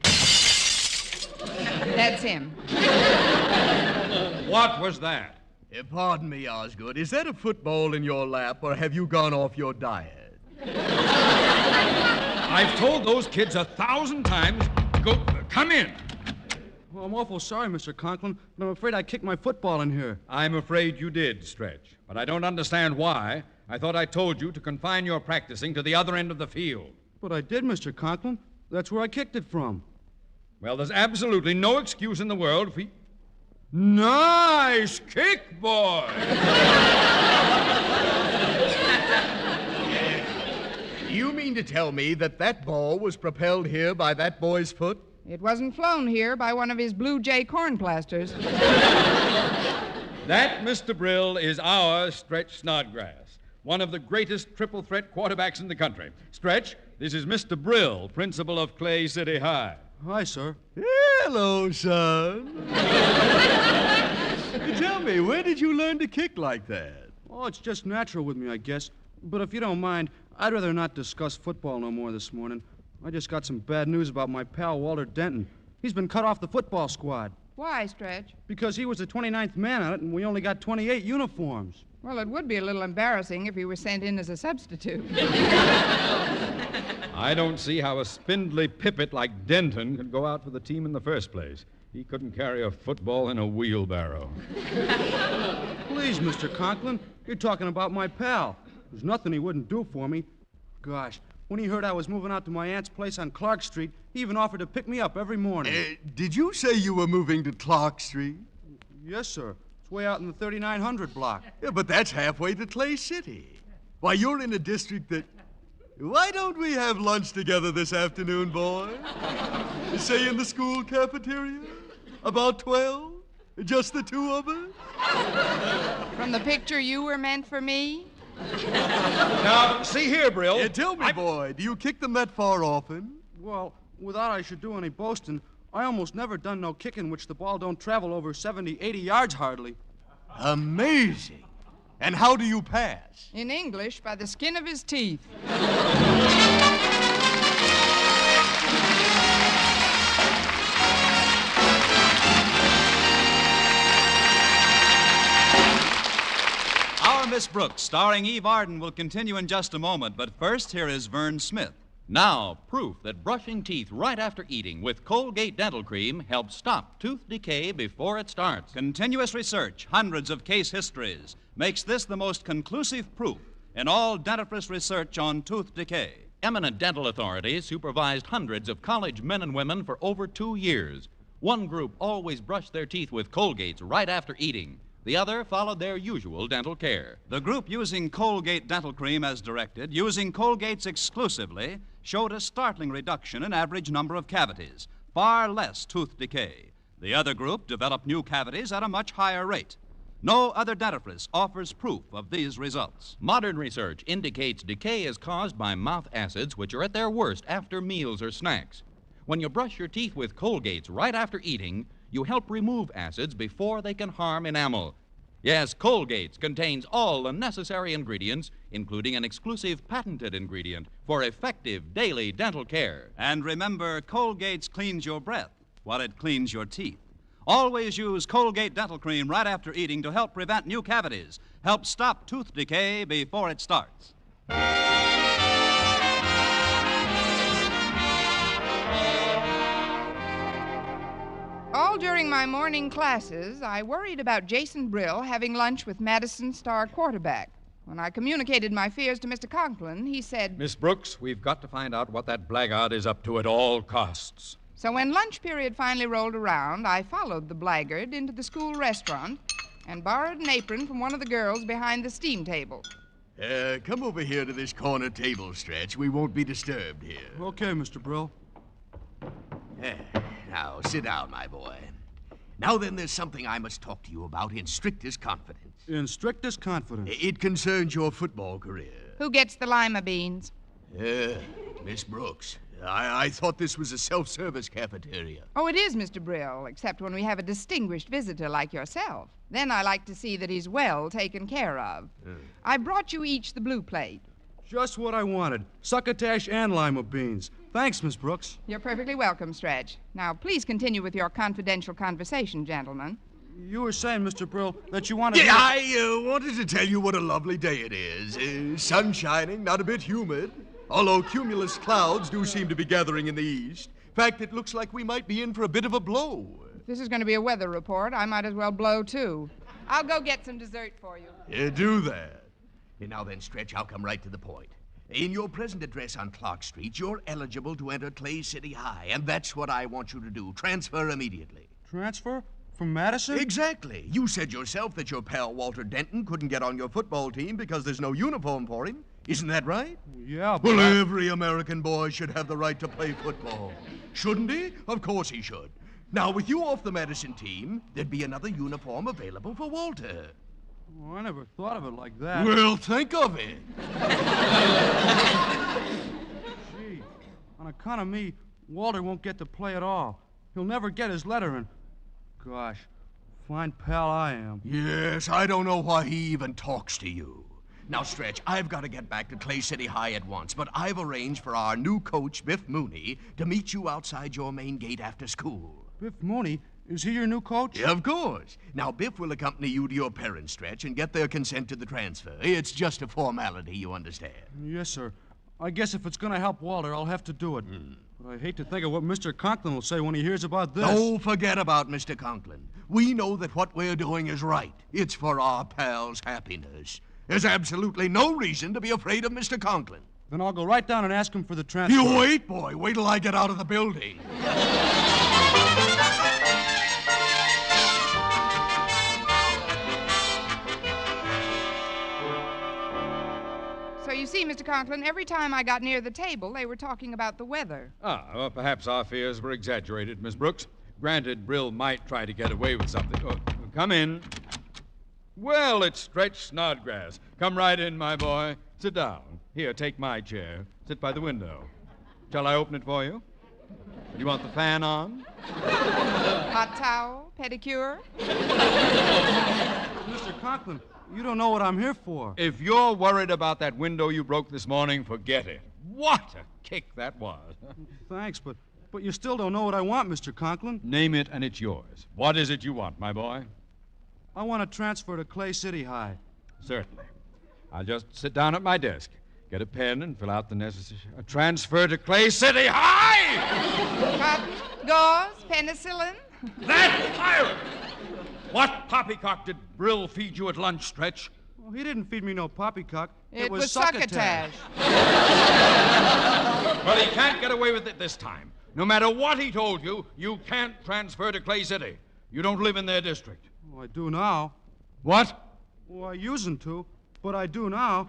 That's him. What was that? Pardon me, Osgood. Is that a football in your lap, or have you gone off your diet? I've told those kids 1,000 times, come in. Well, I'm awful sorry, Mr. Conklin, but I'm afraid I kicked my football in here. I'm afraid you did, Stretch. But I don't understand why. I thought I told you to confine your practicing to the other end of the field. But I did, Mr. Conklin. That's where I kicked it from. Well, there's absolutely no excuse in the world for... Nice kick, boy! You mean to tell me that ball was propelled here by that boy's foot? It wasn't flown here by one of his Blue Jay corn plasters. That, Mr. Brill, is our Stretch Snodgrass, one of the greatest triple threat quarterbacks in the country. Stretch, this is Mr. Brill, principal of Clay City High. Hi, sir. Hello, son. Tell me, where did you learn to kick like that? Oh, it's just natural with me, I guess. But if you don't mind, I'd rather not discuss football no more this morning. I just got some bad news about my pal, Walter Denton. He's been cut off the football squad. Why, Stretch? Because he was the 29th man on it, and we only got 28 uniforms. Well, it would be a little embarrassing if he were sent in as a substitute. I don't see how a spindly pippet like Denton could go out for the team in the first place. He couldn't carry a football in a wheelbarrow. Please, Mr. Conklin, you're talking about my pal. There's nothing he wouldn't do for me. Gosh, when he heard I was moving out to my aunt's place on Clark Street, he even offered to pick me up every morning. Did you say you were moving to Clark Street? Yes, sir. It's way out in the 3900 block. Yeah, but that's halfway to Clay City. Why, you're in a district that... Why don't we have lunch together this afternoon, boys? Say in the school cafeteria? About 12? Just the two of us? From the picture you were meant for me? Now, see here, Brill. Yeah, tell me, boy, do you kick them that far often? Well, without I should do any boasting, I almost never done no kicking which the ball don't travel over 70, 80 yards hardly. Amazing. And how do you pass? In English, by the skin of his teeth. Our Miss Brooks, starring Eve Arden, will continue in just a moment, but first, here is Vern Smith. Now, proof that brushing teeth right after eating with Colgate Dental Cream helps stop tooth decay before it starts. Continuous research, hundreds of case histories, makes this the most conclusive proof in all dentifrice research on tooth decay. Eminent dental authorities supervised hundreds of college men and women for over 2 years. One group always brushed their teeth with Colgates right after eating. The other followed their usual dental care. The group using Colgate Dental Cream as directed, using Colgates exclusively, showed a startling reduction in average number of cavities, far less tooth decay. The other group developed new cavities at a much higher rate. No other dentifrice offers proof of these results. Modern research indicates decay is caused by mouth acids, which are at their worst after meals or snacks. When you brush your teeth with Colgates right after eating, you help remove acids before they can harm enamel. Yes, Colgates contains all the necessary ingredients, including an exclusive patented ingredient for effective daily dental care. And remember, Colgates cleans your breath while it cleans your teeth. Always use Colgate Dental Cream right after eating to help prevent new cavities, help stop tooth decay before it starts. All during my morning classes, I worried about Jason Brill having lunch with Madison's star quarterback. When I communicated my fears to Mr. Conklin, he said, Miss Brooks, we've got to find out what that blackguard is up to at all costs. So when lunch period finally rolled around, I followed the blackguard into the school restaurant and borrowed an apron from one of the girls behind the steam table. Come over here to this corner table, Stretch. We won't be disturbed here. Okay, Mr. Brill. Now, sit down, my boy. Now then, there's something I must talk to you about in strictest confidence. In strictest confidence? It concerns your football career. Who gets the lima beans? Miss Brooks. I thought this was a self-service cafeteria. Oh, it is, Mr. Brill, except when we have a distinguished visitor like yourself. Then I like to see that he's well taken care of. I brought you each the blue plate. Just what I wanted. Succotash and lima beans. Thanks, Miss Brooks. You're perfectly welcome, Stretch. Now, please continue with your confidential conversation, gentlemen. You were saying, Mr. Brill, that you wanted... Yeah, I wanted to tell you what a lovely day it is. Sun shining, not a bit humid. Although cumulus clouds do seem to be gathering in the east. In fact, it looks like we might be in for a bit of a blow. If this is going to be a weather report, I might as well blow, too. I'll go get some dessert for you. Do that. Now then, Stretch, I'll come right to the point. In your present address on Clark Street, you're eligible to enter Clay City High, and that's what I want you to do. Transfer immediately. Transfer? From Madison? Exactly. You said yourself that your pal Walter Denton couldn't get on your football team because there's no uniform for him. Isn't that right? Yeah, but... Well, every American boy should have the right to play football. Shouldn't he? Of course he should. Now, with you off the Madison team, there'd be another uniform available for Walter. Oh, I never thought of it like that. Well, think of it. Gee, on account of me, Walter won't get to play at all. He'll never get his letter, and... Gosh, fine pal I am. Yes, I don't know why he even talks to you. Now, Stretch, I've got to get back to Clay City High at once, but I've arranged for our new coach, Biff Mooney, to meet you outside your main gate after school. Biff Mooney? Is he your new coach? Yeah, of course. Now, Biff will accompany you to your parents, Stretch, and get their consent to the transfer. It's just a formality, you understand. Yes, sir. I guess if it's going to help Walter, I'll have to do it. But I hate to think of what Mr. Conklin will say when he hears about this. Don't forget about Mr. Conklin. We know that what we're doing is right. It's for our pal's happiness. There's absolutely no reason to be afraid of Mr. Conklin. Then I'll go right down and ask him for the transfer. You wait, boy. Wait till I get out of the building. So you see, Mr. Conklin, every time I got near the table, they were talking about the weather. Well, perhaps our fears were exaggerated, Miss Brooks. Granted, Brill might try to get away with something. Oh, come in. Well, it's Stretch Snodgrass. Come right in, my boy. Sit down. Here, take my chair. Sit by the window. Shall I open it for you? You want the fan on? Hot towel? Pedicure? Mr. Conklin, you don't know what I'm here for. If you're worried about that window you broke this morning, forget it. What a kick that was. Thanks, but you still don't know what I want, Mr. Conklin. Name it and it's yours. What is it you want, my boy? I want to transfer to Clay City High. Certainly. I'll just sit down at my desk, get a pen, and fill out the necessary... transfer to Clay City High! Cotton, gauze, penicillin? That pirate! What poppycock did Brill feed you at lunch, Stretch? Well, he didn't feed me no poppycock. It was succotash. Well, he can't get away with it this time. No matter what he told you, you can't transfer to Clay City. You don't live in their district. Well, I do now. What? Well, I usen't to, but I do now.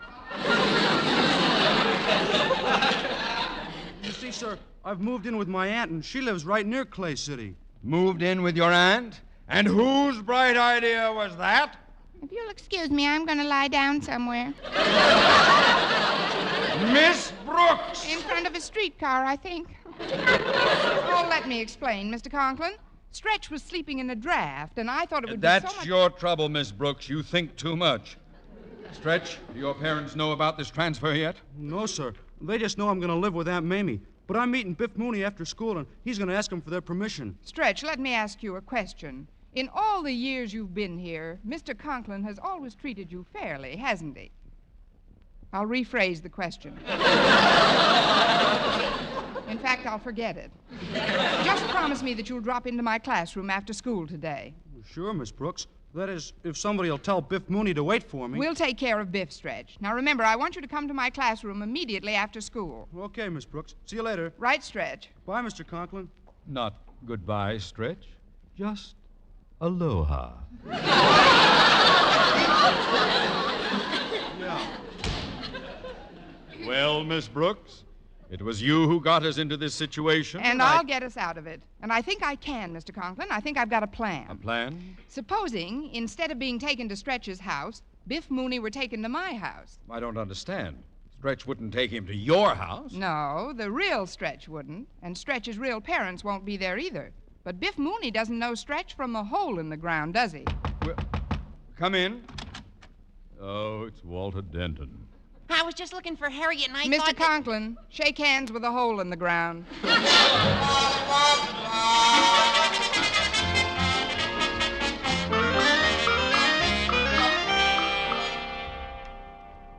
You see, sir, I've moved in with my aunt, and she lives right near Clay City. Moved in with your aunt? And whose bright idea was that? If you'll excuse me, I'm going to lie down somewhere. Miss Brooks! In front of a streetcar, I think. Oh, let me explain, Mr. Conklin. Stretch was sleeping in a draft, and I thought it would be so much... That's your trouble, Miss Brooks. You think too much. Stretch, do your parents know about this transfer yet? No, sir. They just know I'm going to live with Aunt Mamie. But I'm meeting Biff Mooney after school, and he's going to ask them for their permission. Stretch, let me ask you a question. In all the years you've been here, Mr. Conklin has always treated you fairly, hasn't he? I'll rephrase the question. In fact, I'll forget it. Just promise me that you'll drop into my classroom after school today. Sure, Miss Brooks. That is, if somebody will tell Biff Mooney to wait for me. We'll take care of Biff, Stretch. Now, remember, I want you to come to my classroom immediately after school. Okay, Miss Brooks. See you later. Right, Stretch. Bye, Mr. Conklin. Not goodbye, Stretch. Just aloha. Yeah. Well, Miss Brooks, it was you who got us into this situation. And I'll get us out of it. And I think I can, Mr. Conklin. I think I've got a plan. A plan? Supposing, instead of being taken to Stretch's house, Biff Mooney were taken to my house. I don't understand. Stretch wouldn't take him to your house. No, the real Stretch wouldn't. And Stretch's real parents won't be there either. But Biff Mooney doesn't know Stretch from a hole in the ground, does he? Well, come in. Oh, it's Walter Denton. I was just looking for Harriet, and I Mr. thought... Conklin, shake hands with a hole in the ground.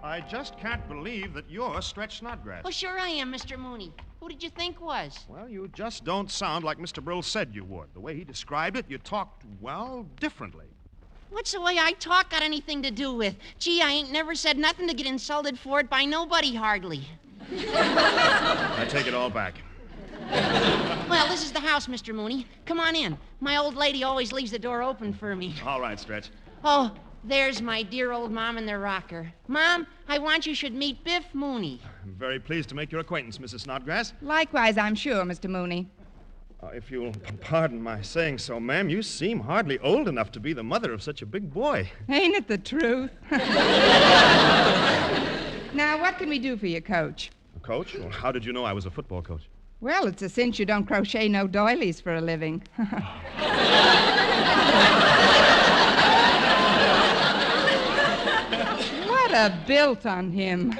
I just can't believe that you're Stretch Snodgrass. Oh, sure I am, Mr. Mooney. Who did you think was? Well, you just don't sound like Mr. Brill said you would. The way he described it, you talked, well, differently. What's the way I talk got anything to do with? Gee, I ain't never said nothing to get insulted for it by nobody, hardly. I take it all back. Well, this is the house, Mr. Mooney. Come on in. My old lady always leaves the door open for me. All right, Stretch. Oh, there's my dear old Mom in the rocker. Mom, I want you should meet Biff Mooney. I'm very pleased to make your acquaintance, Mrs. Snodgrass. Likewise, I'm sure, Mr. Mooney. If you'll pardon my saying so, ma'am, you seem hardly old enough to be the mother of such a big boy. Ain't it the truth? Now, what can we do for you, Coach? Coach? Well, how did you know I was a football coach? Well, it's a cinch you don't crochet no doilies for a living. What a built on him.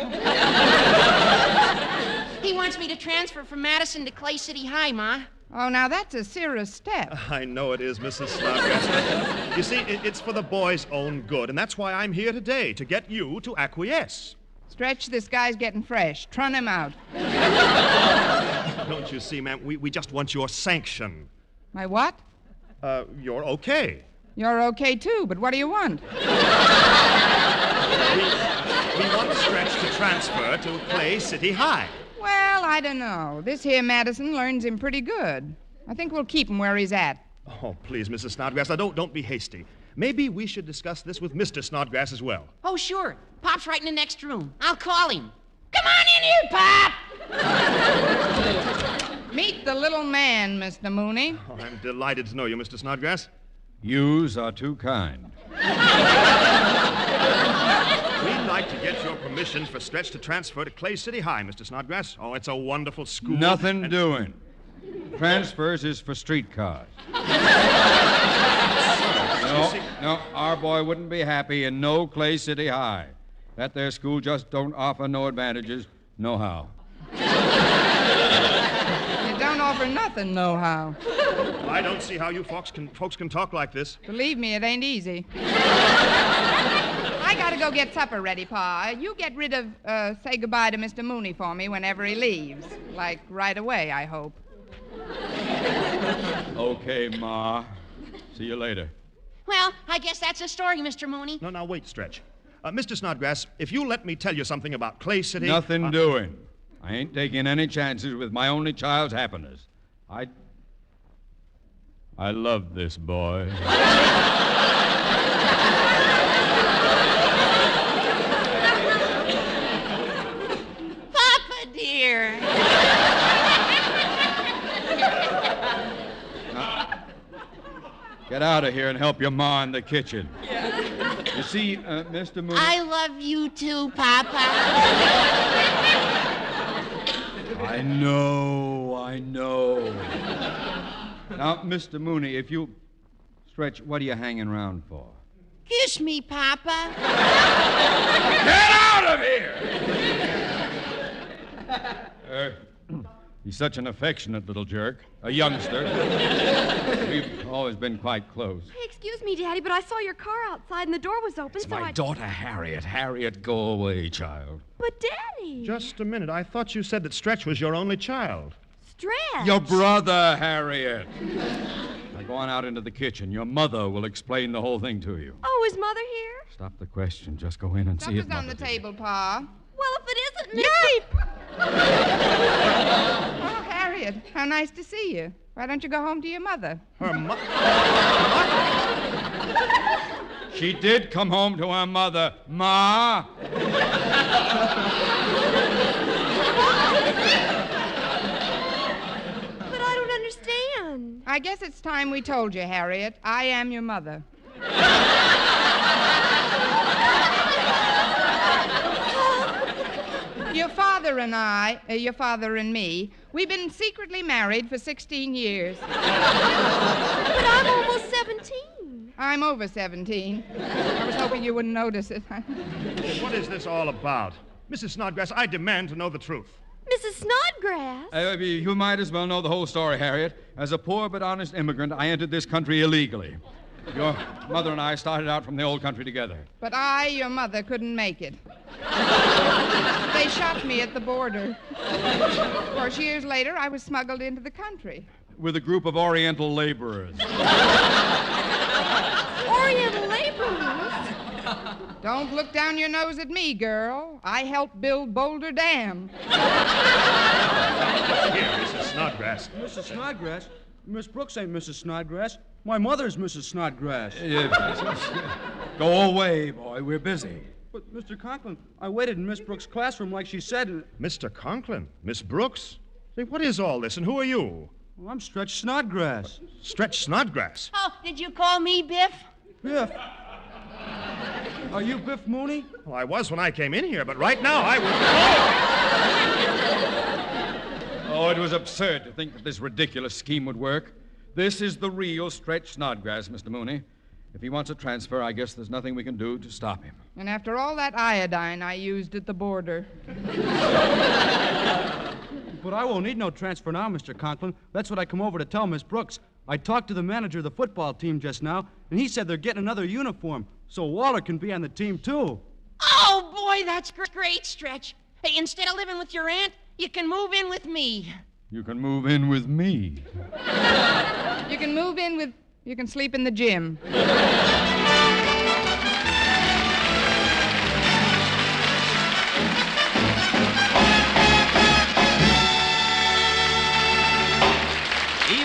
He wants me to transfer from Madison to Clay City High, Ma. Oh, now that's a serious step. I know it is, Mrs. Snodgrass. You see, it's for the boy's own good, and that's why I'm here today, to get you to acquiesce. Stretch, this guy's getting fresh. Trun him out. Don't you see, ma'am, we just want your sanction. My what? You're okay. You're okay, too, but what do you want? We want Stretch to transfer to Clay City High. Well, I don't know. This here Madison learns him pretty good. I think we'll keep him where he's at. Oh, please, Mrs. Snodgrass, now don't be hasty. Maybe we should discuss this with Mr. Snodgrass as well. Oh, sure. Pop's right in the next room. I'll call him. Come on in here, Pop! Meet the little man, Mr. Mooney. Oh, I'm delighted to know you, Mr. Snodgrass. Yous are too kind. We'd like to get your permission for Stretch to transfer to Clay City High, Mr. Snodgrass. Oh, it's a wonderful school. Nothing doing. Transfers is for streetcars. No, our boy wouldn't be happy in no Clay City High. That there school just don't offer no advantages, no how. It don't offer nothing, nohow. Well, I don't see how you folks can talk like this. Believe me, it ain't easy. I gotta go get supper ready, Pa. You get rid of, say goodbye to Mr. Mooney for me whenever he leaves. Like, right away, I hope. Okay, Ma. See you later. Well, I guess that's the story, Mr. Mooney. No, now, wait, Stretch. Mr. Snodgrass, if you'll let me tell you something about Clay City... Nothing doing. I ain't taking any chances with my only child's happiness. I love this boy. Papa, dear. Get out of here and help your ma in the kitchen. You see, Mr. Mooney... I love you too, Papa. I know. Now, Mr. Mooney, if you... Stretch, what are you hanging around for? Kiss me, Papa. Get out of here! He's such an affectionate little jerk. A youngster. We've always been quite close. Hey, excuse me, Daddy, but I saw your car outside and the door was open, It's so my daughter, Harriet. Harriet, go away, child. But, Daddy... Just a minute. I thought you said that Stretch was your only child. Stretch? Your brother, Harriet. Now go on out into the kitchen. Your mother will explain the whole thing to you. Oh, is Mother here? Stop the question. Just go in and see if Supper's on the table, Pa. Well, if it isn't, Missy... Oh, Harriet, how nice to see you. Why don't you go home to your mother? Her mother? She did come home to her mother. Ma! But I don't understand. I guess it's time we told you, Harriet. I am your mother. Your father and me, we've been secretly married for 16 years. But I'm almost 17. I'm over 17. I was hoping you wouldn't notice it. What is this all about? Mrs. Snodgrass, I demand to know the truth. Mrs. Snodgrass? You might as well know the whole story, Harriet. As a poor but honest immigrant, I entered this country illegally. Your mother and I started out from the old country together. But I, your mother, couldn't make it. They shot me at the border. Of course, years later, I was smuggled into the country. With a group of Oriental laborers. Oriental laborers? Don't look down your nose at me, girl. I helped build Boulder Dam. Here, Mrs. Snodgrass. Mrs. Snodgrass? Miss Brooks ain't Mrs. Snodgrass. My mother's Mrs. Snodgrass. Go away, boy. We're busy. But, Mr. Conklin, I waited in Miss Brooks' classroom like she said. And... Mr. Conklin? Miss Brooks? Say, what is all this, and who are you? Well, I'm Stretch Snodgrass. Stretch Snodgrass? Oh, did you call me Biff? Biff. Are you Biff Mooney? Well, I was when I came in here, but right now I was... Oh, it was absurd to think that this ridiculous scheme would work. This is the real Stretch Snodgrass, Mr. Mooney. If he wants a transfer, I guess there's nothing we can do to stop him. And after all that iodine I used at the border. But I won't need no transfer now, Mr. Conklin. That's what I come over to tell Miss Brooks. I talked to the manager of the football team just now, and he said they're getting another uniform, so Waller can be on the team, too. Oh, boy, that's great, Stretch. Hey, instead of living with your aunt, you can move in with me. You can move in with me. You can move in with... You can sleep in the gym. Eve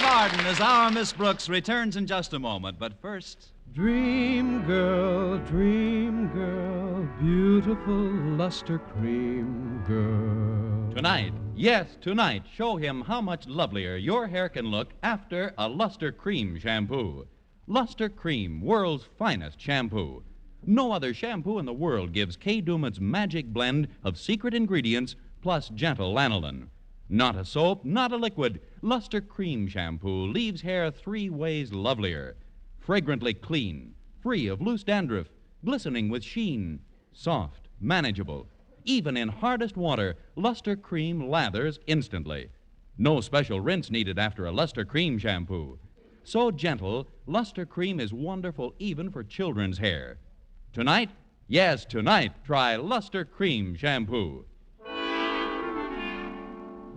Arden as our Miss Brooks returns in just a moment, but first... Dream girl, beautiful luster cream girl. Tonight, yes, tonight, show him how much lovelier your hair can look after a luster cream shampoo. Luster Cream, world's finest shampoo. No other shampoo in the world gives Kay Daumit's magic blend of secret ingredients plus gentle lanolin. Not a soap, not a liquid. Luster Cream shampoo leaves hair 3 ways lovelier. Fragrantly clean, free of loose dandruff, glistening with sheen, soft, manageable. Even in hardest water, Luster Cream lathers instantly. No special rinse needed after a Luster Cream shampoo. So gentle, Luster Cream is wonderful even for children's hair. Tonight, yes, tonight, try Luster Cream shampoo.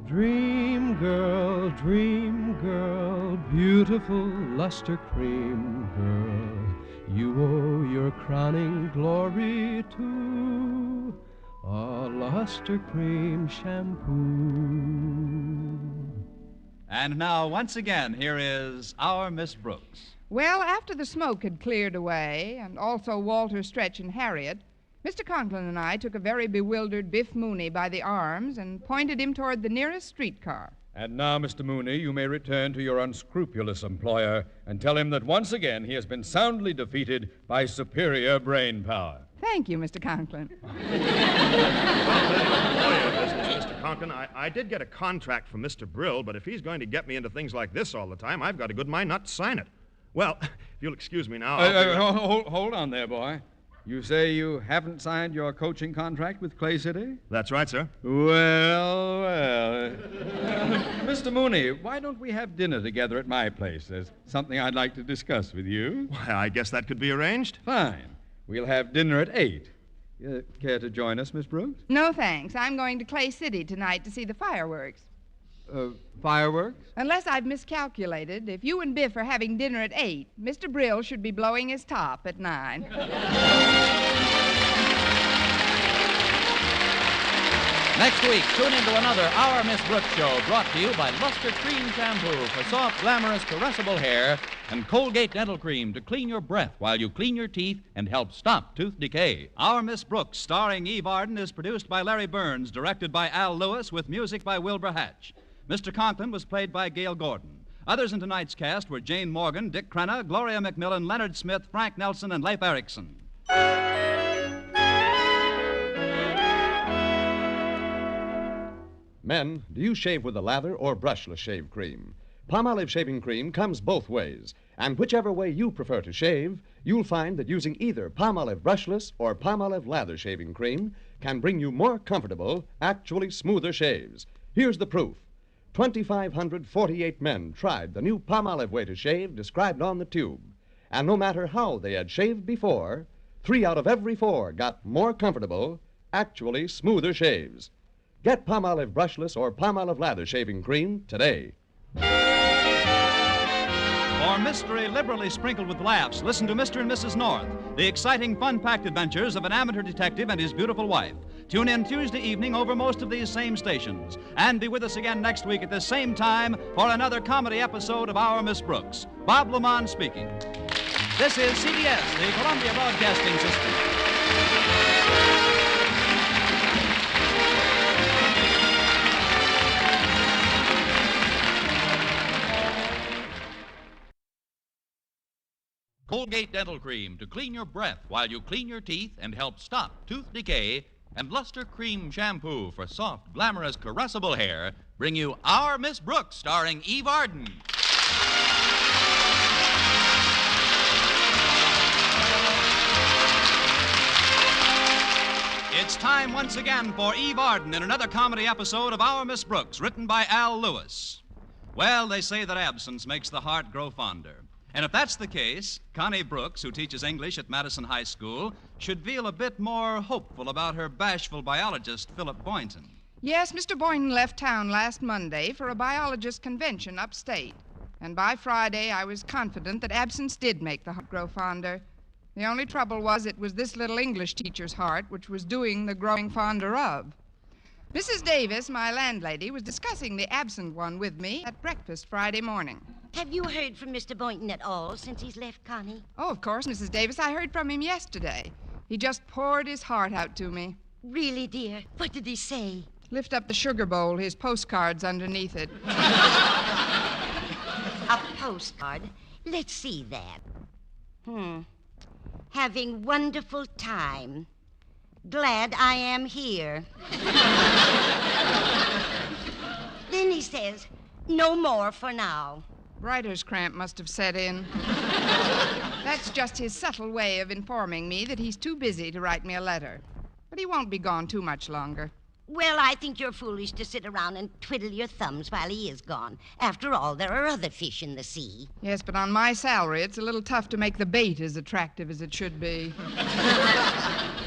Dream girl, beautiful luster cream girl, you owe your crowning glory to a luster cream shampoo. And now, once again, here is our Miss Brooks. Well, after the smoke had cleared away, and also Walter, Stretch, and Harriet, Mr. Conklin and I took a very bewildered Biff Mooney by the arms and pointed him toward the nearest streetcar. And now, Mr. Mooney, you may return to your unscrupulous employer and tell him that once again he has been soundly defeated by superior brain power. Thank you, Mr. Conklin. Mr. Conklin, I did get a contract from Mr. Brill, but if he's going to get me into things like this all the time, I've got a good mind not to sign it. Well, if you'll excuse me now. Hold on there, boy. You say you haven't signed your coaching contract with Clay City? That's right, sir. Well. Mr. Mooney, why don't we have dinner together at my place? There's something I'd like to discuss with you. Well, I guess that could be arranged. Fine. We'll have dinner at 8. Care to join us, Miss Brooks? No, thanks. I'm going to Clay City tonight to see the fireworks. Fireworks? Unless I've miscalculated, if you and Biff are having dinner at 8, Mr. Brill should be blowing his top at 9. Next week, tune into another Our Miss Brooks show brought to you by Luster Cream Shampoo for soft, glamorous, caressable hair and Colgate Dental Cream to clean your breath while you clean your teeth and help stop tooth decay. Our Miss Brooks, starring Eve Arden, is produced by Larry Burns, directed by Al Lewis, with music by Wilbur Hatch. Mr. Conklin was played by Gail Gordon. Others in tonight's cast were Jane Morgan, Dick Crenna, Gloria McMillan, Leonard Smith, Frank Nelson, and Leif Erikson. Men, do you shave with a lather or brushless shave cream? Palmolive shaving cream comes both ways, and whichever way you prefer to shave, you'll find that using either Palmolive brushless or Palmolive lather shaving cream can bring you more comfortable, actually smoother shaves. Here's the proof. 2,548 men tried the new Palmolive way to shave described on the tube. And no matter how they had shaved before, 3 out of every 4 got more comfortable, actually smoother shaves. Get Palmolive brushless or Palmolive lather shaving cream today. For mystery liberally sprinkled with laughs, listen to Mr. and Mrs. North, the exciting, fun-packed adventures of an amateur detective and his beautiful wife. Tune in Tuesday evening over most of these same stations. And be with us again next week at this same time for another comedy episode of Our Miss Brooks. Bob Lamont speaking. This is CBS, the Columbia Broadcasting System. Colgate Dental Cream to clean your breath while you clean your teeth and help stop tooth decay, and Luster Cream Shampoo for soft, glamorous, caressable hair bring you Our Miss Brooks, starring Eve Arden. It's time once again for Eve Arden in another comedy episode of Our Miss Brooks, written by Al Lewis. Well, they say that absence makes the heart grow fonder. And if that's the case, Connie Brooks, who teaches English at Madison High School, should feel a bit more hopeful about her bashful biologist, Philip Boynton. Yes, Mr. Boynton left town last Monday for a biologist convention upstate. And by Friday, I was confident that absence did make the heart grow fonder. The only trouble was it was this little English teacher's heart which was doing the growing fonder of. Mrs. Davis, my landlady, was discussing the absent one with me at breakfast Friday morning. Have you heard from Mr. Boynton at all since he's left, Connie? Oh, of course, Mrs. Davis. I heard from him yesterday. He just poured his heart out to me. Really, dear? What did he say? Lift up the sugar bowl, his postcard's underneath it. A postcard? Let's see that. Having wonderful time. Glad I am here. Then he says, no more for now. Writer's cramp must have set in. That's just his subtle way of informing me that he's too busy to write me a letter. But he won't be gone too much longer. Well, I think you're foolish to sit around and twiddle your thumbs while he is gone. After all, there are other fish in the sea. Yes, but on my salary, it's a little tough to make the bait as attractive as it should be.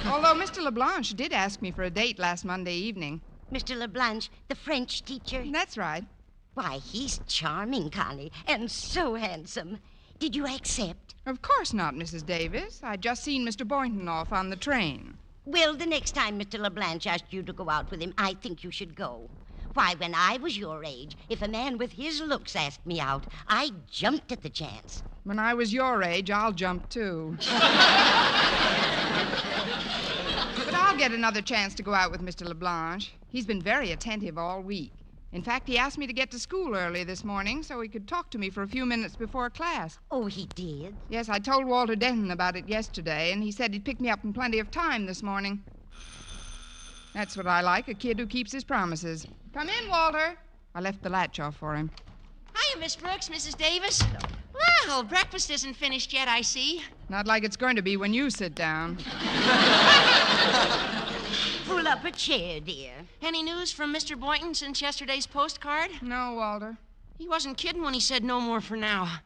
Although Mr. LeBlanche did ask me for a date last Monday evening. Mr. LeBlanche, the French teacher? That's right. Why, he's charming, Connie, and so handsome. Did you accept? Of course not, Mrs. Davis. I'd just seen Mr. Boynton off on the train. Well, the next time Mr. LeBlanche asked you to go out with him, I think you should go. Why, when I was your age, if a man with his looks asked me out, I jumped at the chance. When I was your age, I'll jump too. But I'll get another chance to go out with Mr. LeBlanche. He's been very attentive all week. In fact, he asked me to get to school early this morning so he could talk to me for a few minutes before class. Oh, he did? Yes, I told Walter Denton about it yesterday, and he said he'd pick me up in plenty of time this morning. That's what I like, a kid who keeps his promises. Come in, Walter. I left the latch off for him. Hiya, Miss Brooks, Mrs. Davis. Well, breakfast isn't finished yet, I see. Not like it's going to be when you sit down. Pull up a chair, dear. Any news from Mr. Boynton since yesterday's postcard? No, Walter. He wasn't kidding when he said no more for now.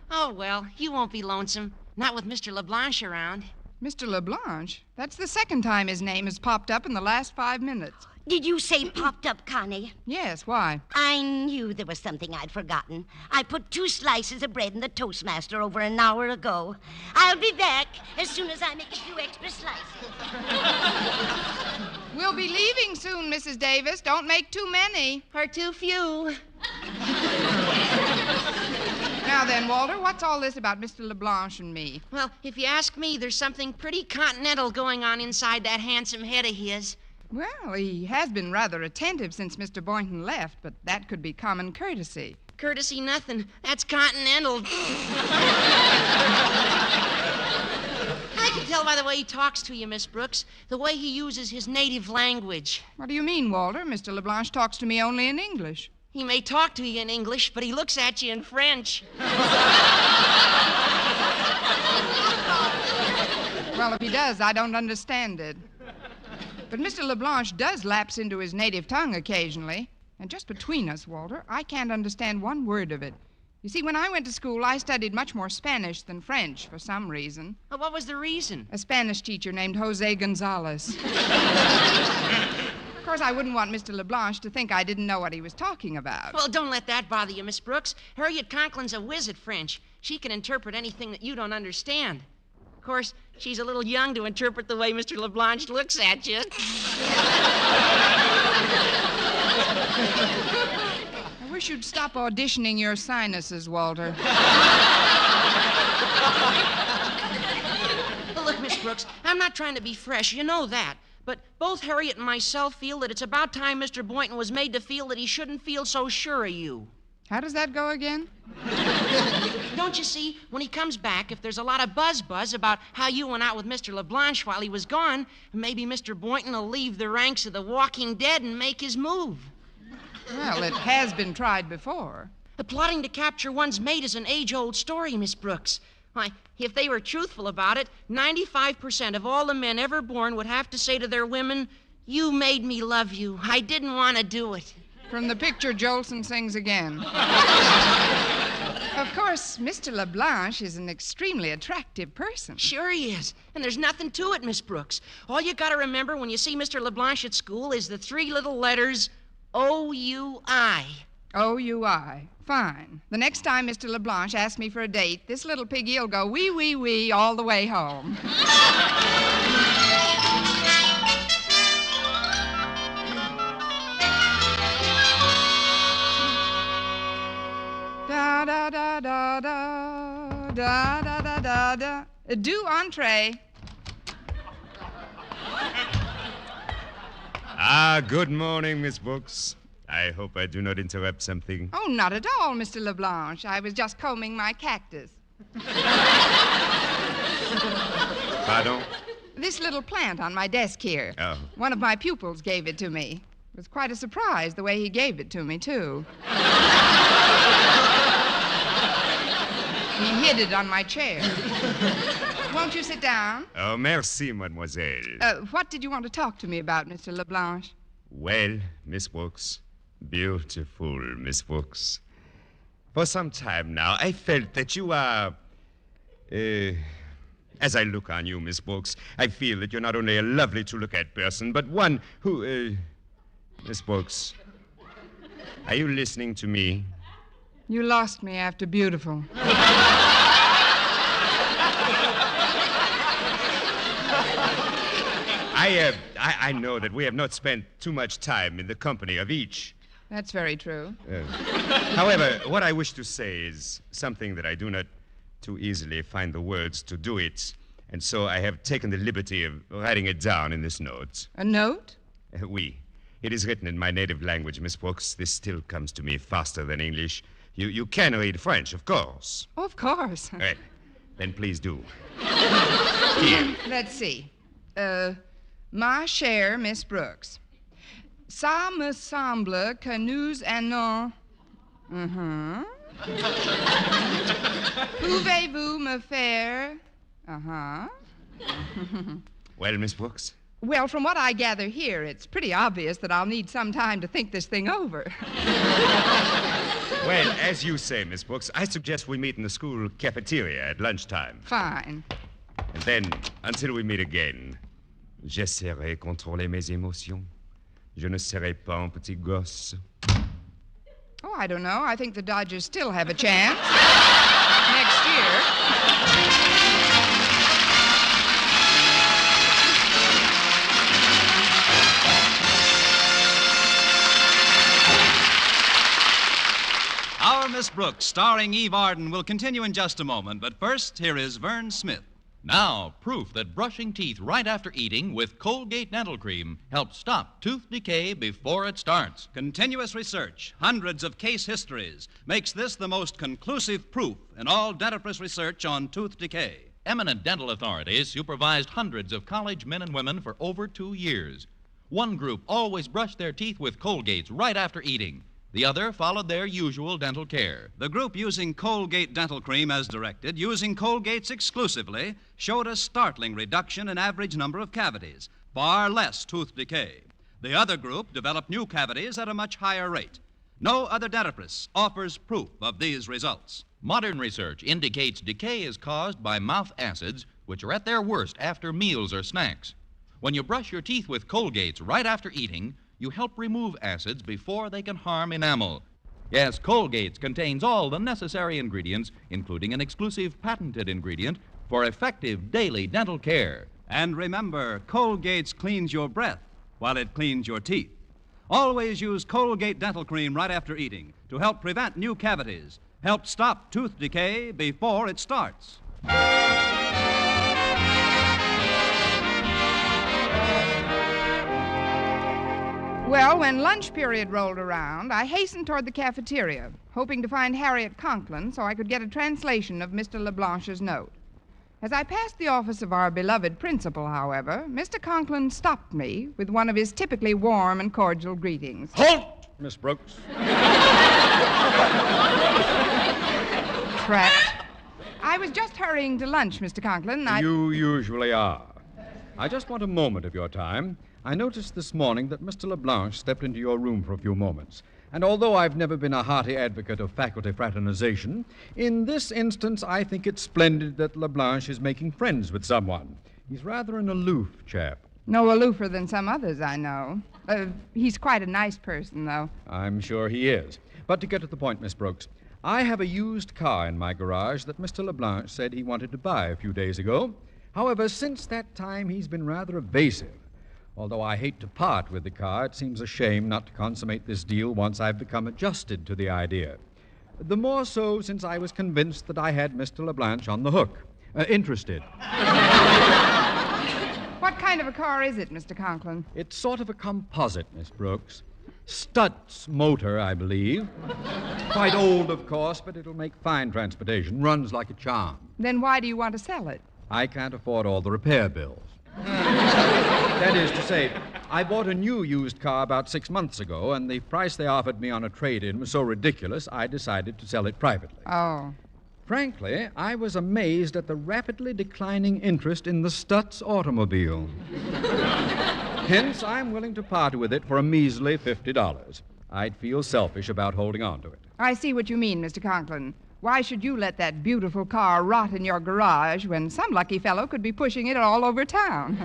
Oh, well, you won't be lonesome. Not with Mr. LeBlanche around. Mr. LeBlanche? That's the second time his name has popped up in the last 5 minutes. Did you say popped up, Connie? Yes, why? I knew there was something I'd forgotten. I put 2 slices of bread in the Toastmaster over an hour ago. I'll be back as soon as I make a few extra slices. We'll be leaving soon, Mrs. Davis. Don't make too many. Or too few. Now then, Walter, what's all this about Mr. LeBlanche and me? Well, if you ask me, there's something pretty continental going on inside that handsome head of his. Well, he has been rather attentive since Mr. Boynton left, but that could be common courtesy. Courtesy nothing. That's continental. I can tell by the way he talks to you, Miss Brooks, the way he uses his native language. What do you mean, Walter? Mr. LeBlanche talks to me only in English. He may talk to you in English, but he looks at you in French. Well, if he does, I don't understand it. But Mr. LeBlanche does lapse into his native tongue occasionally. And just between us, Walter, I can't understand one word of it. You see, when I went to school, I studied much more Spanish than French for some reason. Well, what was the reason? A Spanish teacher named Jose Gonzalez. Of course, I wouldn't want Mr. LeBlanche to think I didn't know what he was talking about. Well, don't let that bother you, Miss Brooks. Harriet Conklin's a whiz at French. She can interpret anything that you don't understand. Of course, she's a little young to interpret the way Mr. LeBlanche looks at you. I wish you'd stop auditioning your sinuses, Walter. Well, look, Miss Brooks, I'm not trying to be fresh. You know that. But both Harriet and myself feel that it's about time Mr. Boynton was made to feel that he shouldn't feel so sure of you. How does that go again? Don't you see, when he comes back, if there's a lot of buzz about how you went out with Mr. LeBlanche while he was gone, maybe Mr. Boynton will leave the ranks of the Walking Dead and make his move. Well, it has been tried before. The plotting to capture one's mate is an age-old story, Miss Brooks. Why, if they were truthful about it, 95% of all the men ever born would have to say to their women, "You made me love you. I didn't want to do it." From the picture Jolson sings again. Of course, Mr. LeBlanche is an extremely attractive person. Sure he is. And there's nothing to it, Miss Brooks. All you gotta remember when you see Mr. LeBlanche at school is the 3 little letters O-U-I. O-U-I. Fine. The next time Mr. LeBlanche asks me for a date, this little piggy'll go wee, wee, wee all the way home. Da da da da da da da da da da. Do entree. Good morning, Miss Brooks. I hope I do not interrupt something. Oh, not at all, Mr. LeBlanche. I was just combing my cactus. Pardon? This little plant on my desk here. Oh. One of my pupils gave it to me. It was quite a surprise the way he gave it to me, too. He hid it on my chair. Won't you sit down? Oh, merci, mademoiselle. What did you want to talk to me about, Mr. LeBlanche? Well, Miss Brooks, beautiful Miss Brooks. For some time now, I felt that you are... as I look on you, Miss Brooks, I feel that you're not only a lovely to look at person, but one who... Miss Brooks, are you listening to me? You lost me after beautiful. I know that we have not spent too much time in the company of each. That's very true. However, what I wish to say is something that I do not too easily find the words to do it, and so I have taken the liberty of writing it down in this note. A note? Oui. It is written in my native language, Miss Brooks. This still comes to me faster than English. You can read French, of course. Oh, of course. Well, then please do. Here. Let's see. Ma chère Miss Brooks, ça me semble que nous allons... Pouvez-vous me faire... Well, Miss Brooks? Well, from what I gather here, it's pretty obvious that I'll need some time to think this thing over. Well, as you say, Miss Brooks, I suggest we meet in the school cafeteria at lunchtime. Fine. And then, until we meet again, j'essaierai contrôler mes émotions. Je ne serai pas un petit gosse. Oh, I don't know. I think the Dodgers still have a chance. Next year. Our Miss Brooks, starring Eve Arden, will continue in just a moment. But first, here is Vern Smith. Now, proof that brushing teeth right after eating with Colgate Dental Cream helps stop tooth decay before it starts. Continuous research, hundreds of case histories, makes this the most conclusive proof in all dentifrice research on tooth decay. Eminent dental authorities supervised hundreds of college men and women for over 2 years. One group always brushed their teeth with Colgates right after eating. The other followed their usual dental care. The group using Colgate Dental Cream as directed, using Colgates exclusively, showed a startling reduction in average number of cavities, far less tooth decay. The other group developed new cavities at a much higher rate. No other dentifrice offers proof of these results. Modern research indicates decay is caused by mouth acids, which are at their worst after meals or snacks. When you brush your teeth with Colgates right after eating, you help remove acids before they can harm enamel. Yes, Colgates contains all the necessary ingredients, including an exclusive patented ingredient for effective daily dental care. And remember, Colgates cleans your breath while it cleans your teeth. Always use Colgate Dental Cream right after eating to help prevent new cavities, help stop tooth decay before it starts. Well, when lunch period rolled around, I hastened toward the cafeteria, hoping to find Harriet Conklin so I could get a translation of Mr. LeBlanche's note. As I passed the office of our beloved principal, however, Mr. Conklin stopped me with one of his typically warm and cordial greetings. Halt, Miss Brooks. Trapped. I was just hurrying to lunch, Mr. Conklin. You usually are. I just want a moment of your time. I noticed this morning that Mr. LeBlanche stepped into your room for a few moments. And although I've never been a hearty advocate of faculty fraternization, in this instance I think it's splendid that LeBlanche is making friends with someone. He's rather an aloof chap. No aloofer than some others I know. He's quite a nice person, though. I'm sure he is. But to get to the point, Miss Brooks, I have a used car in my garage that Mr. LeBlanche said he wanted to buy a few days ago. However, since that time, he's been rather evasive. Although I hate to part with the car, it seems a shame not to consummate this deal once I've become adjusted to the idea. The more so since I was convinced that I had Mr. LeBlanche on the hook. Interested. What kind of a car is it, Mr. Conklin? It's sort of a composite, Miss Brooks. Stutz motor, I believe. Quite old, of course, but it'll make fine transportation. Runs like a charm. Then why do you want to sell it? I can't afford all the repair bills. That is to say, I bought a new used car about 6 months ago, and the price they offered me on a trade-in was so ridiculous, I decided to sell it privately. Oh. Frankly, I was amazed at the rapidly declining interest in the Stutz automobile. Hence, I'm willing to part with it for a measly $50. I'd feel selfish about holding on to it. I see what you mean, Mr. Conklin. Why should you let that beautiful car rot in your garage when some lucky fellow could be pushing it all over town?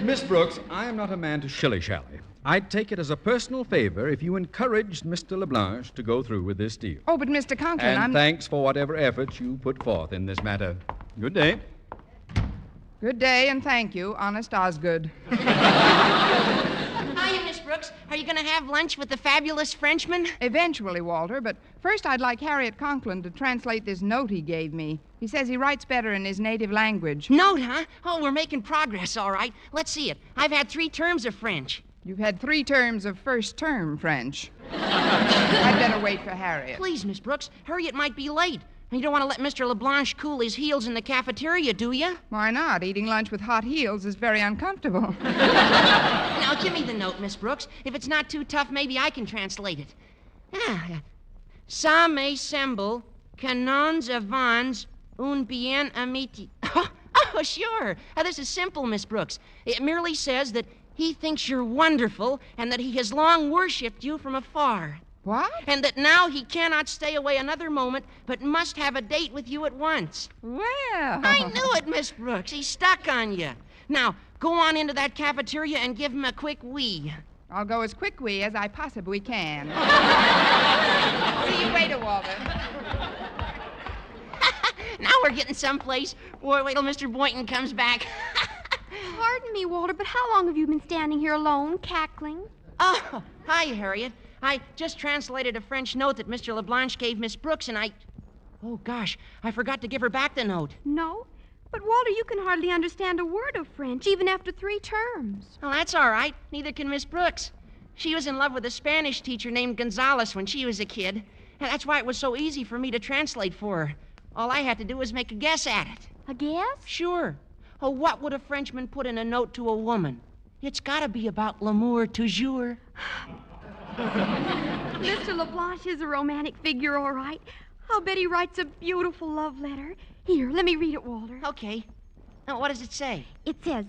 Miss Brooks, I am not a man to shilly-shally. I'd take it as a personal favor if you encouraged Mr. LeBlanche to go through with this deal. Oh, but Mr. Conklin, And thanks for whatever efforts you put forth in this matter. Good day. Good day, and thank you, honest Osgood. Hiya, Miss Brooks. Are you going to have lunch with the fabulous Frenchman? Eventually, Walter, but first I'd like Harriet Conklin to translate this note he gave me. He says he writes better in his native language. Note, huh? Oh, we're making progress, all right. Let's see it. I've had 3 terms of French. You've had 3 terms of first-term French. I'd better wait for Harriet. Please, Miss Brooks, Harriet might be late. You don't want to let Mr. LeBlanche cool his heels in the cafeteria, do you? Why not? Eating lunch with hot heels is very uncomfortable. Now, give me the note, Miss Brooks. If it's not too tough, maybe I can translate it. Ça me semble que nous avons un bien amitié. Oh, sure. This is simple, Miss Brooks. It merely says that he thinks you're wonderful and that he has long worshipped you from afar. What? And that now he cannot stay away another moment, but must have a date with you at once. Well. I knew it, Miss Brooks. He's stuck on you. Now, go on into that cafeteria and give him a quick wee. I'll go as quick-wee as I possibly can. See you later, Walter. Now we're getting someplace. Wait till Mr. Boynton comes back. Pardon me, Walter, but how long have you been standing here alone, cackling? Oh, hi, Harriet. I just translated a French note that Mr. LeBlanche gave Miss Brooks, and oh, gosh, I forgot to give her back the note. No? But, Walter, you can hardly understand a word of French, even after 3 terms. Oh, that's all right. Neither can Miss Brooks. She was in love with a Spanish teacher named Gonzales when she was a kid, and that's why it was so easy for me to translate for her. All I had to do was make a guess at it. A guess? Sure. Oh, what would a Frenchman put in a note to a woman? It's got to be about l'amour toujours. Mr. LeBlanche is a romantic figure, all right. I'll bet he writes a beautiful love letter. Here, let me read it, Walter. Okay. Now, what does it say? It says,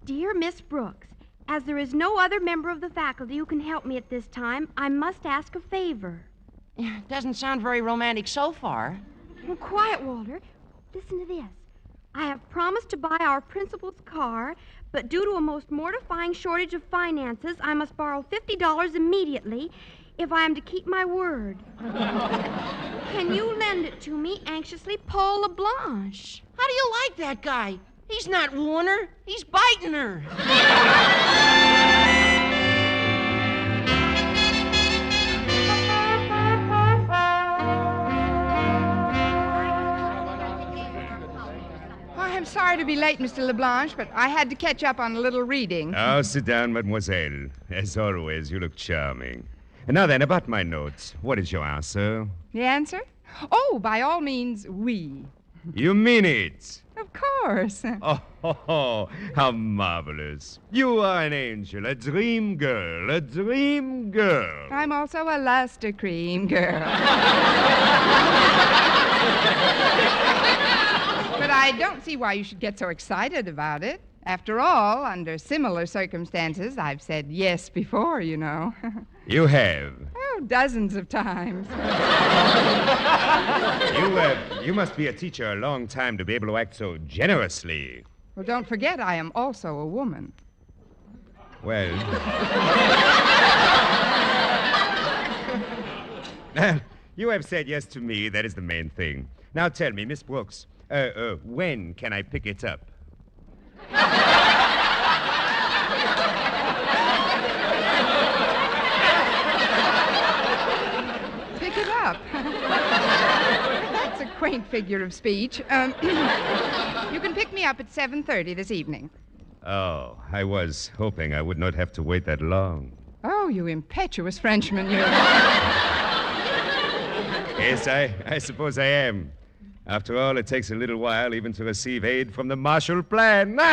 Dear Miss Brooks, as there is no other member of the faculty who can help me at this time, I must ask a favor. It doesn't sound very romantic so far. Well, quiet, Walter. Listen to this. I have promised to buy our principal's car, but due to a most mortifying shortage of finances, I must borrow $50 immediately if I am to keep my word. Can you lend it to me? Anxiously, Paul LeBlanche. How do you like that guy? He's not wooing her. He's biting her. I'm sorry to be late, Mr. LeBlanche, but I had to catch up on a little reading. Oh, sit down, mademoiselle. As always, you look charming. And now then, about my notes. What is your answer? The answer? Oh, by all means, oui. You mean it? Of course. Oh, how marvelous. You are an angel, a dream girl, a dream girl. I'm also a luster cream girl. But I don't see why you should get so excited about it. After all, under similar circumstances, I've said yes before, you know. You have? Oh, dozens of times. You must be a teacher a long time to be able to act so generously. Well, don't forget, I am also a woman. Well... You have said yes to me. That is the main thing. Now tell me, Miss Brooks, when can I pick it up? Pick it up? That's a quaint figure of speech. You can pick me up at 7:30 this evening. Oh, I was hoping I would not have to wait that long. Oh, you impetuous Frenchman, you. Yes, I suppose I am. After all, it takes a little while even to receive aid from the Marshall Plan. Oh,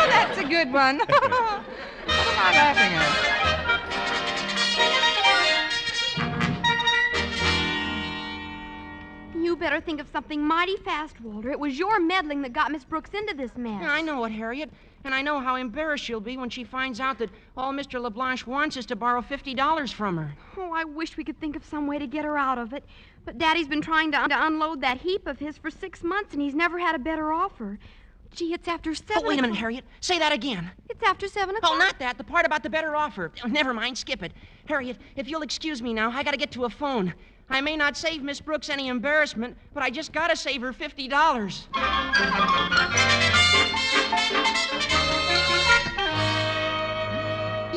that's a good one. What am I laughing at? You better think of something mighty fast, Walter. It was your meddling that got Miss Brooks into this mess. I know it, Harriet. And I know how embarrassed she'll be when she finds out that all Mr. LeBlanc wants is to borrow $50 from her. Oh, I wish we could think of some way to get her out of it. But Daddy's been trying to unload that heap of his for 6 months, and he's never had a better offer. Gee, it's after 7 Oh, wait a minute, Harriet. Say that again. It's after 7 o'clock. Oh, not that. The part about the better offer. Oh, never mind. Skip it. Harriet, if you'll excuse me now, I gotta get to a phone. I may not save Miss Brooks any embarrassment, but I just gotta save her $50.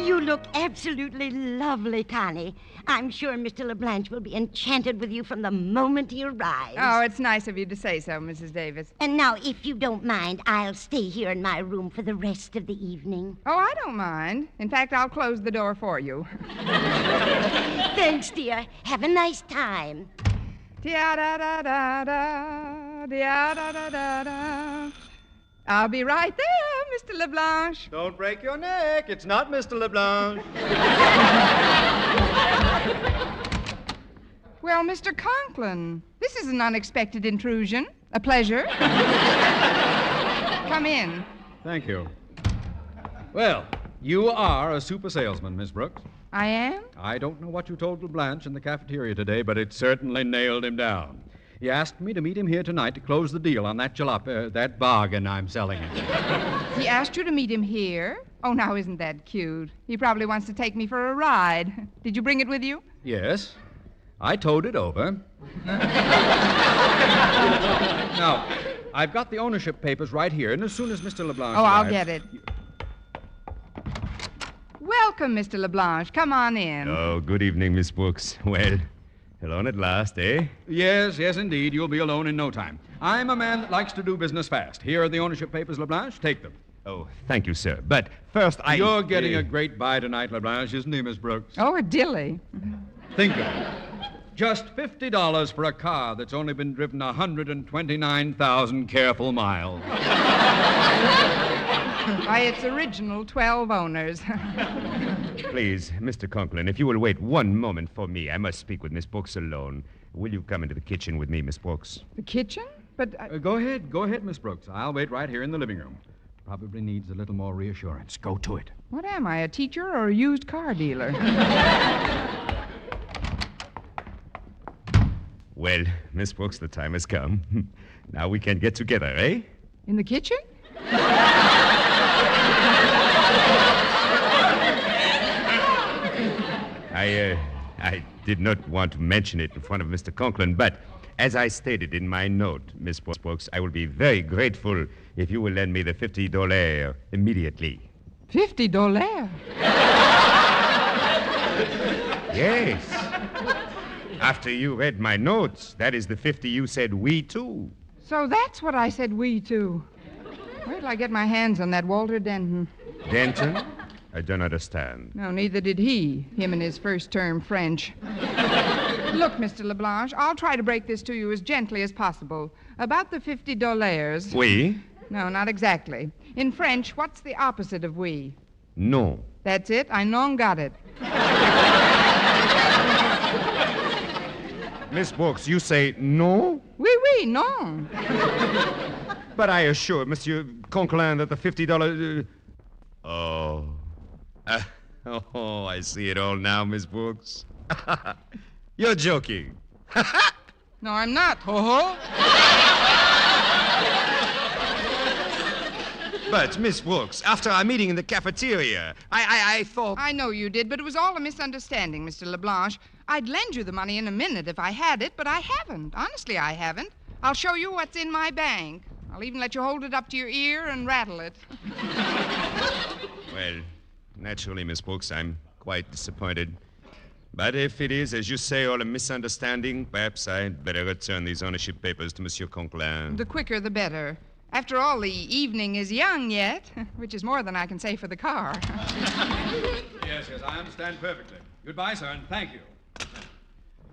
You look absolutely lovely, Connie. I'm sure Mr. LeBlanc will be enchanted with you from the moment he arrives. Oh, it's nice of you to say so, Mrs. Davis. And now, if you don't mind, I'll stay here in my room for the rest of the evening. Oh, I don't mind. In fact, I'll close the door for you. Thanks, dear. Have a nice time. Dia-da-da-da-da, dia-da-da-da-da. I'll be right there, Mr. LeBlanc. Don't break your neck. It's not Mr. LeBlanc. Well, Mr. Conklin, this is an unexpected intrusion. A pleasure. Come in. Thank you. Well, you are a super salesman, Miss Brooks. I am? I don't know what you told LeBlanc in the cafeteria today, but it certainly nailed him down. He asked me to meet him here tonight to close the deal on that jalop, that bargain I'm selling him. He asked you to meet him here? Oh, now, isn't that cute? He probably wants to take me for a ride. Did you bring it with you? Yes. I towed it over. Now, I've got the ownership papers right here, and as soon as Mr. LeBlanc Oh, I'll arrives... get it. Welcome, Mr. LeBlanc. Come on in. Oh, good evening, Miss Brooks. Well, alone at last, eh? Yes, indeed. You'll be alone in no time. I'm a man that likes to do business fast. Here are the ownership papers, LeBlanc. Take them. Oh, thank you, sir. But first, You're getting a great buy tonight, LeBlanc, isn't he, Miss Brooks? Oh, a dilly. Think of it. Just $50 for a car that's only been driven 129,000 careful miles. By its original 12 owners. Please, Mr. Conklin, if you will wait one moment for me, I must speak with Miss Brooks alone. Will you come into the kitchen with me, Miss Brooks? The kitchen? But Go ahead, Miss Brooks. I'll wait right here in the living room. Probably needs a little more reassurance. Go to it. What am I, a teacher or a used car dealer? Well, Miss Brooks, the time has come. Now we can get together, eh? In the kitchen? I did not want to mention it in front of Mr. Conklin, but as I stated in my note, Miss Brooks, I will be very grateful if you will lend me the $50 immediately. $50? Yes. After you read my notes, that is the 50 you said we too. So that's what I said we to. Where till I get my hands on that Walter Denton? Denton? I don't understand. No, neither did he. Him and his first-term French. Look, Mr. LeBlanc, I'll try to break this to you as gently as possible. About the $50. Oui? No, not exactly. In French, what's the opposite of oui? No. That's it. I non got it. Miss Brooks, you say no? Oui, non. But I assure Monsieur Conklin that the $50... Oh, I see it all now, Miss Brooks. You're joking. No, I'm not. Ho-ho. But, Miss Brooks, after our meeting in the cafeteria, I thought... I know you did, but it was all a misunderstanding, Mr. LeBlanc. I'd lend you the money in a minute if I had it, but I haven't. Honestly, I haven't. I'll show you what's in my bank. I'll even let you hold it up to your ear and rattle it. Well, naturally, Miss Brooks, I'm quite disappointed. But if it is, as you say, all a misunderstanding, perhaps I'd better return these ownership papers to Monsieur Conklin. The quicker, the better. After all, the evening is young yet, which is more than I can say for the car. Yes, I understand perfectly. Goodbye, sir, and thank you.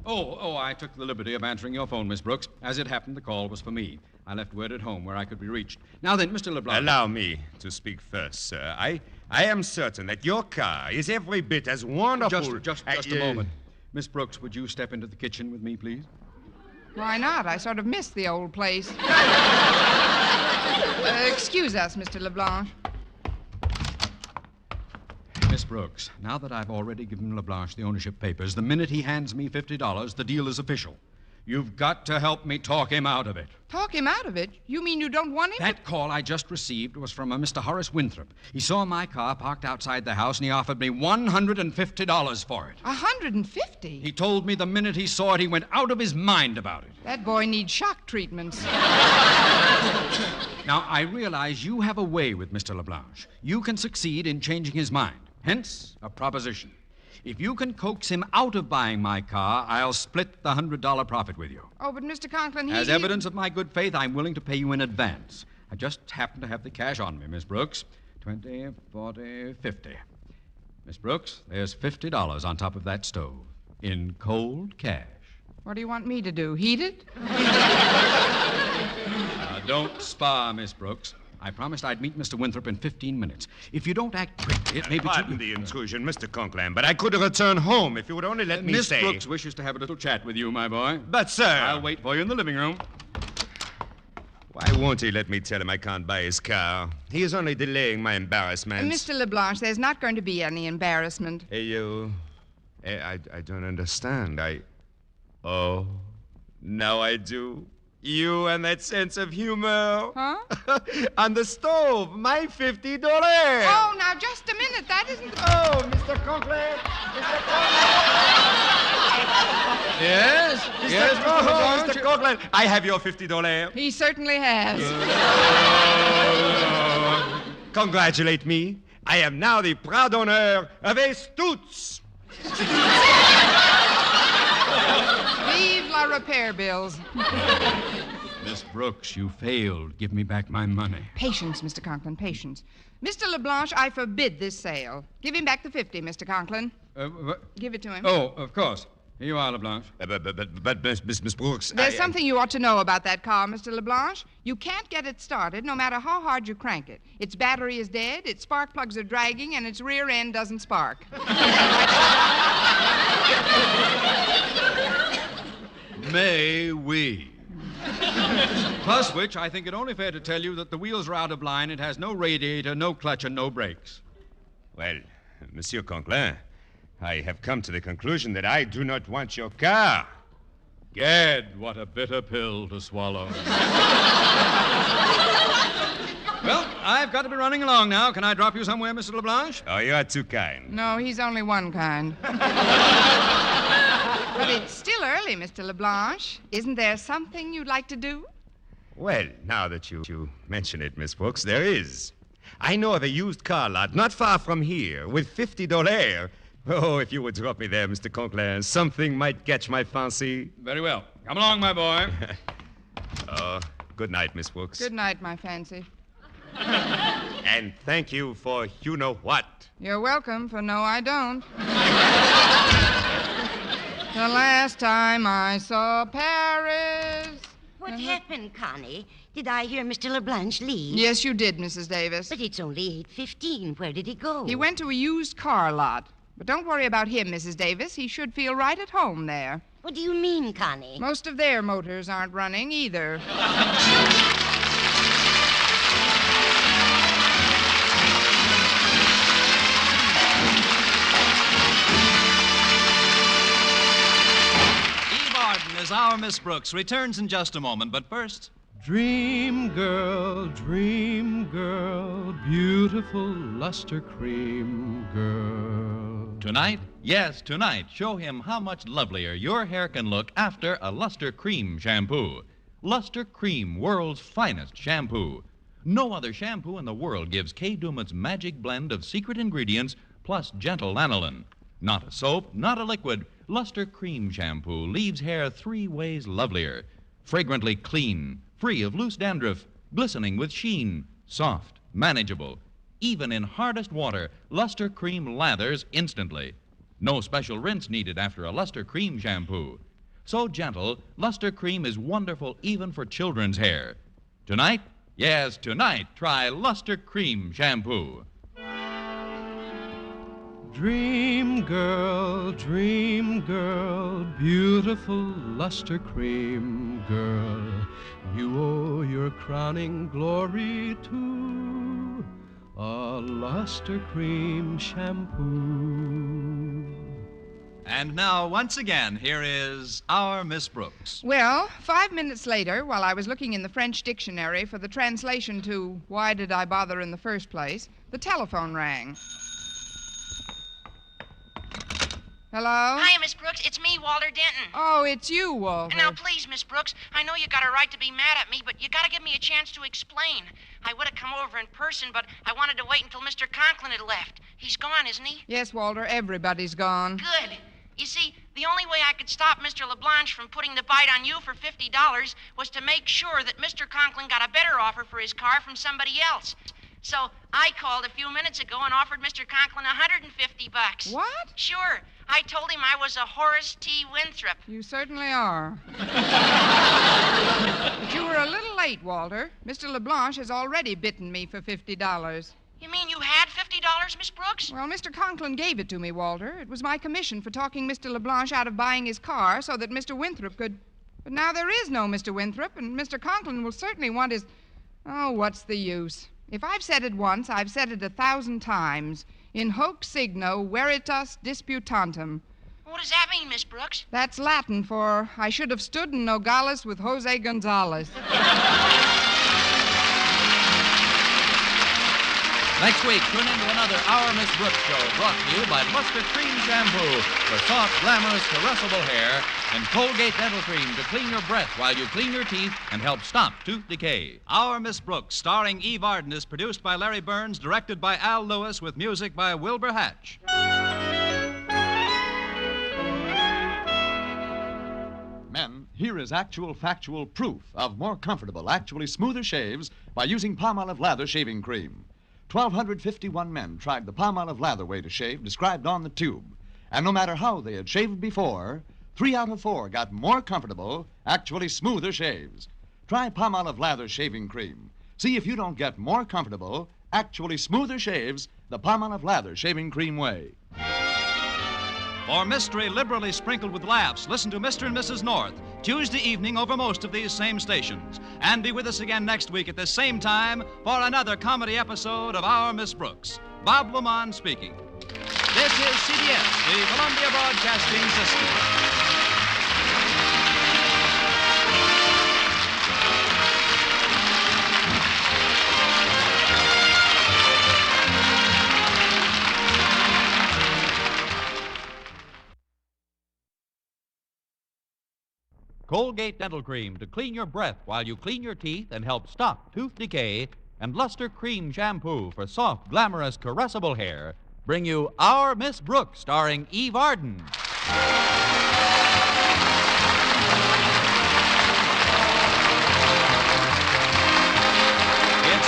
Oh, I took the liberty of answering your phone, Miss Brooks. As it happened, the call was for me. I left word at home where I could be reached. Now then, Mr. LeBlanc. Allow me to speak first, sir. I am certain that your car is every bit as wonderful... Just a moment. Miss Brooks, would you step into the kitchen with me, please? Why not? I sort of miss the old place. Excuse us, Mr. LeBlanc. Miss Brooks, now that I've already given LeBlanc the ownership papers, the minute he hands me $50, the deal is official. You've got to help me talk him out of it. Talk him out of it? You mean you don't want him That call I just received was from a Mr. Horace Winthrop. He saw my car parked outside the house, and he offered me $150 for it. $150? He told me the minute he saw it, he went out of his mind about it. That boy needs shock treatments. Now, I realize you have a way with Mr. LeBlanc. You can succeed in changing his mind. Hence, a proposition. If you can coax him out of buying my car, I'll split the $100 profit with you. Oh, but Mr. Conklin, As evidence of my good faith, I'm willing to pay you in advance. I just happen to have the cash on me, Miss Brooks. 20, 40, 50. Miss Brooks, there's $50 on top of that stove. In cold cash. What do you want me to do? Heat it? Don't spar, Miss Brooks. I promised I'd meet Mr. Winthrop in 15 minutes. If you don't act quickly, it may be... Pardon the intrusion, Mr. Conklin, but I could return home if you would only let me Miss stay. Brooks wishes to have a little chat with you, my boy. But, sir... I'll wait for you in the living room. Why won't he let me tell him I can't buy his car? He is only delaying my embarrassment. Mr. LeBlanc, there's not going to be any embarrassment. Hey, you... I don't understand. Oh, now I do. You and that sense of humor. Huh? On the stove, my $50. Oh, now, just a minute. That isn't... Oh, Mr. Conklin! Mr. Conklin! Yes? Mr. Conklin, I have your $50. He certainly has. Congratulate me. I am now the proud owner of a Stutz. Vive la repair bills. Miss Brooks, you failed. Give me back my money. Patience, Mr. Conklin, patience. Mr. LeBlanc, I forbid this sale. Give him back the 50, Mr. Conklin. Give it to him. Oh, of course. Here you are, LeBlanc. But Miss Brooks... There's something you ought to know about that car, Mr. LeBlanc. You can't get it started no matter how hard you crank it. Its battery is dead, its spark plugs are dragging, and its rear end doesn't spark. May we? Plus which, I think it only fair to tell you that the wheels are out of line. It has no radiator, no clutch, and no brakes. Well, Monsieur Conklin, I have come to the conclusion that I do not want your car. Gad, what a bitter pill to swallow. Well, I've got to be running along now. Can I drop you somewhere, Mr. LeBlanc? Oh, you are too kind. No, he's only one kind. But it's still early, Mr. LeBlanc. Isn't there something you'd like to do? Well, now that you mention it, Miss Brooks, there is. I know of a used car lot not far from here with $50. Oh, if you would drop me there, Mr. Conklin, something might catch my fancy. Very well. Come along, my boy. Oh, good night, Miss Brooks. Good night, my fancy. And thank you for you-know-what. You're welcome for no, I don't. The last time I saw Paris... What happened, Connie? Did I hear Mr. LeBlanc leave? Yes, you did, Mrs. Davis. But it's only 8:15. Where did he go? He went to a used car lot. But don't worry about him, Mrs. Davis. He should feel right at home there. What do you mean, Connie? Most of their motors aren't running either. Eve Arden as our Miss Brooks returns in just a moment, but first... Dream girl, beautiful luster cream girl. Tonight? Yes, tonight. Show him how much lovelier your hair can look after a Luster Cream shampoo. Luster Cream, world's finest shampoo. No other shampoo in the world gives Kay Daumit's magic blend of secret ingredients plus gentle lanolin. Not a soap, not a liquid. Luster Cream shampoo leaves hair 3 ways lovelier. Fragrantly clean, free of loose dandruff, glistening with sheen, soft, manageable. Even in hardest water, Luster Cream lathers instantly. No special rinse needed after a Luster Cream shampoo. So gentle, Luster Cream is wonderful even for children's hair. Tonight, yes, tonight, try Luster Cream shampoo. Dream girl, beautiful luster cream girl, you owe your crowning glory to a luster cream shampoo. And now, once again, here is our Miss Brooks. Well, 5 minutes later, while I was looking in the French dictionary for the translation to why did I bother in the first place, the telephone rang. Hello? Hi, Miss Brooks. It's me, Walter Denton. Oh, it's you, Walter. Now, please, Miss Brooks, I know you got a right to be mad at me, but you got to give me a chance to explain. I would have come over in person, but I wanted to wait until Mr. Conklin had left. He's gone, isn't he? Yes, Walter, everybody's gone. Good. You see, the only way I could stop Mr. LeBlanche from putting the bite on you for $50 was to make sure that Mr. Conklin got a better offer for his car from somebody else. So I called a few minutes ago and offered Mr. Conklin $150. What? Sure. I told him I was a Horace T. Winthrop. You certainly are. But you were a little late, Walter. Mr. LeBlanche has already bitten me for $50. You mean you had $50, Miss Brooks? Well, Mr. Conklin gave it to me, Walter. It was my commission for talking Mr. LeBlanche out of buying his car so that Mr. Winthrop could... But now there is no Mr. Winthrop, and Mr. Conklin will certainly want his... Oh, what's the use? If I've said it once, I've said it 1,000 times. In hoc signo veritas disputantem. What does that mean, Miss Brooks? That's Latin for I should have stood in Nogales with Jose Gonzalez. Next week, tune into another Our Miss Brooks show brought to you by Luster Cream Shampoo for soft, glamorous, caressable hair and Colgate Dental Cream to clean your breath while you clean your teeth and help stop tooth decay. Our Miss Brooks, starring Eve Arden, is produced by Larry Burns, directed by Al Lewis, with music by Wilbur Hatch. Men, here is actual factual proof of more comfortable, actually smoother shaves by using Palmolive lather shaving cream. 1,251 men tried the Palmolive lather way to shave described on the tube. And no matter how they had shaved before, 3 out of 4 got more comfortable, actually smoother shaves. Try Palmolive lather shaving cream. See if you don't get more comfortable, actually smoother shaves the Palmolive lather shaving cream way. For mystery liberally sprinkled with laughs, listen to Mr. and Mrs. North, Tuesday evening over most of these same stations. And be with us again next week at this same time for another comedy episode of Our Miss Brooks. Bob Lamont speaking. This is CBS, the Columbia Broadcasting System. Colgate Dental Cream to clean your breath while you clean your teeth and help stop tooth decay, and Luster Cream Shampoo for soft, glamorous, caressable hair bring you Our Miss Brooks, starring Eve Arden. It's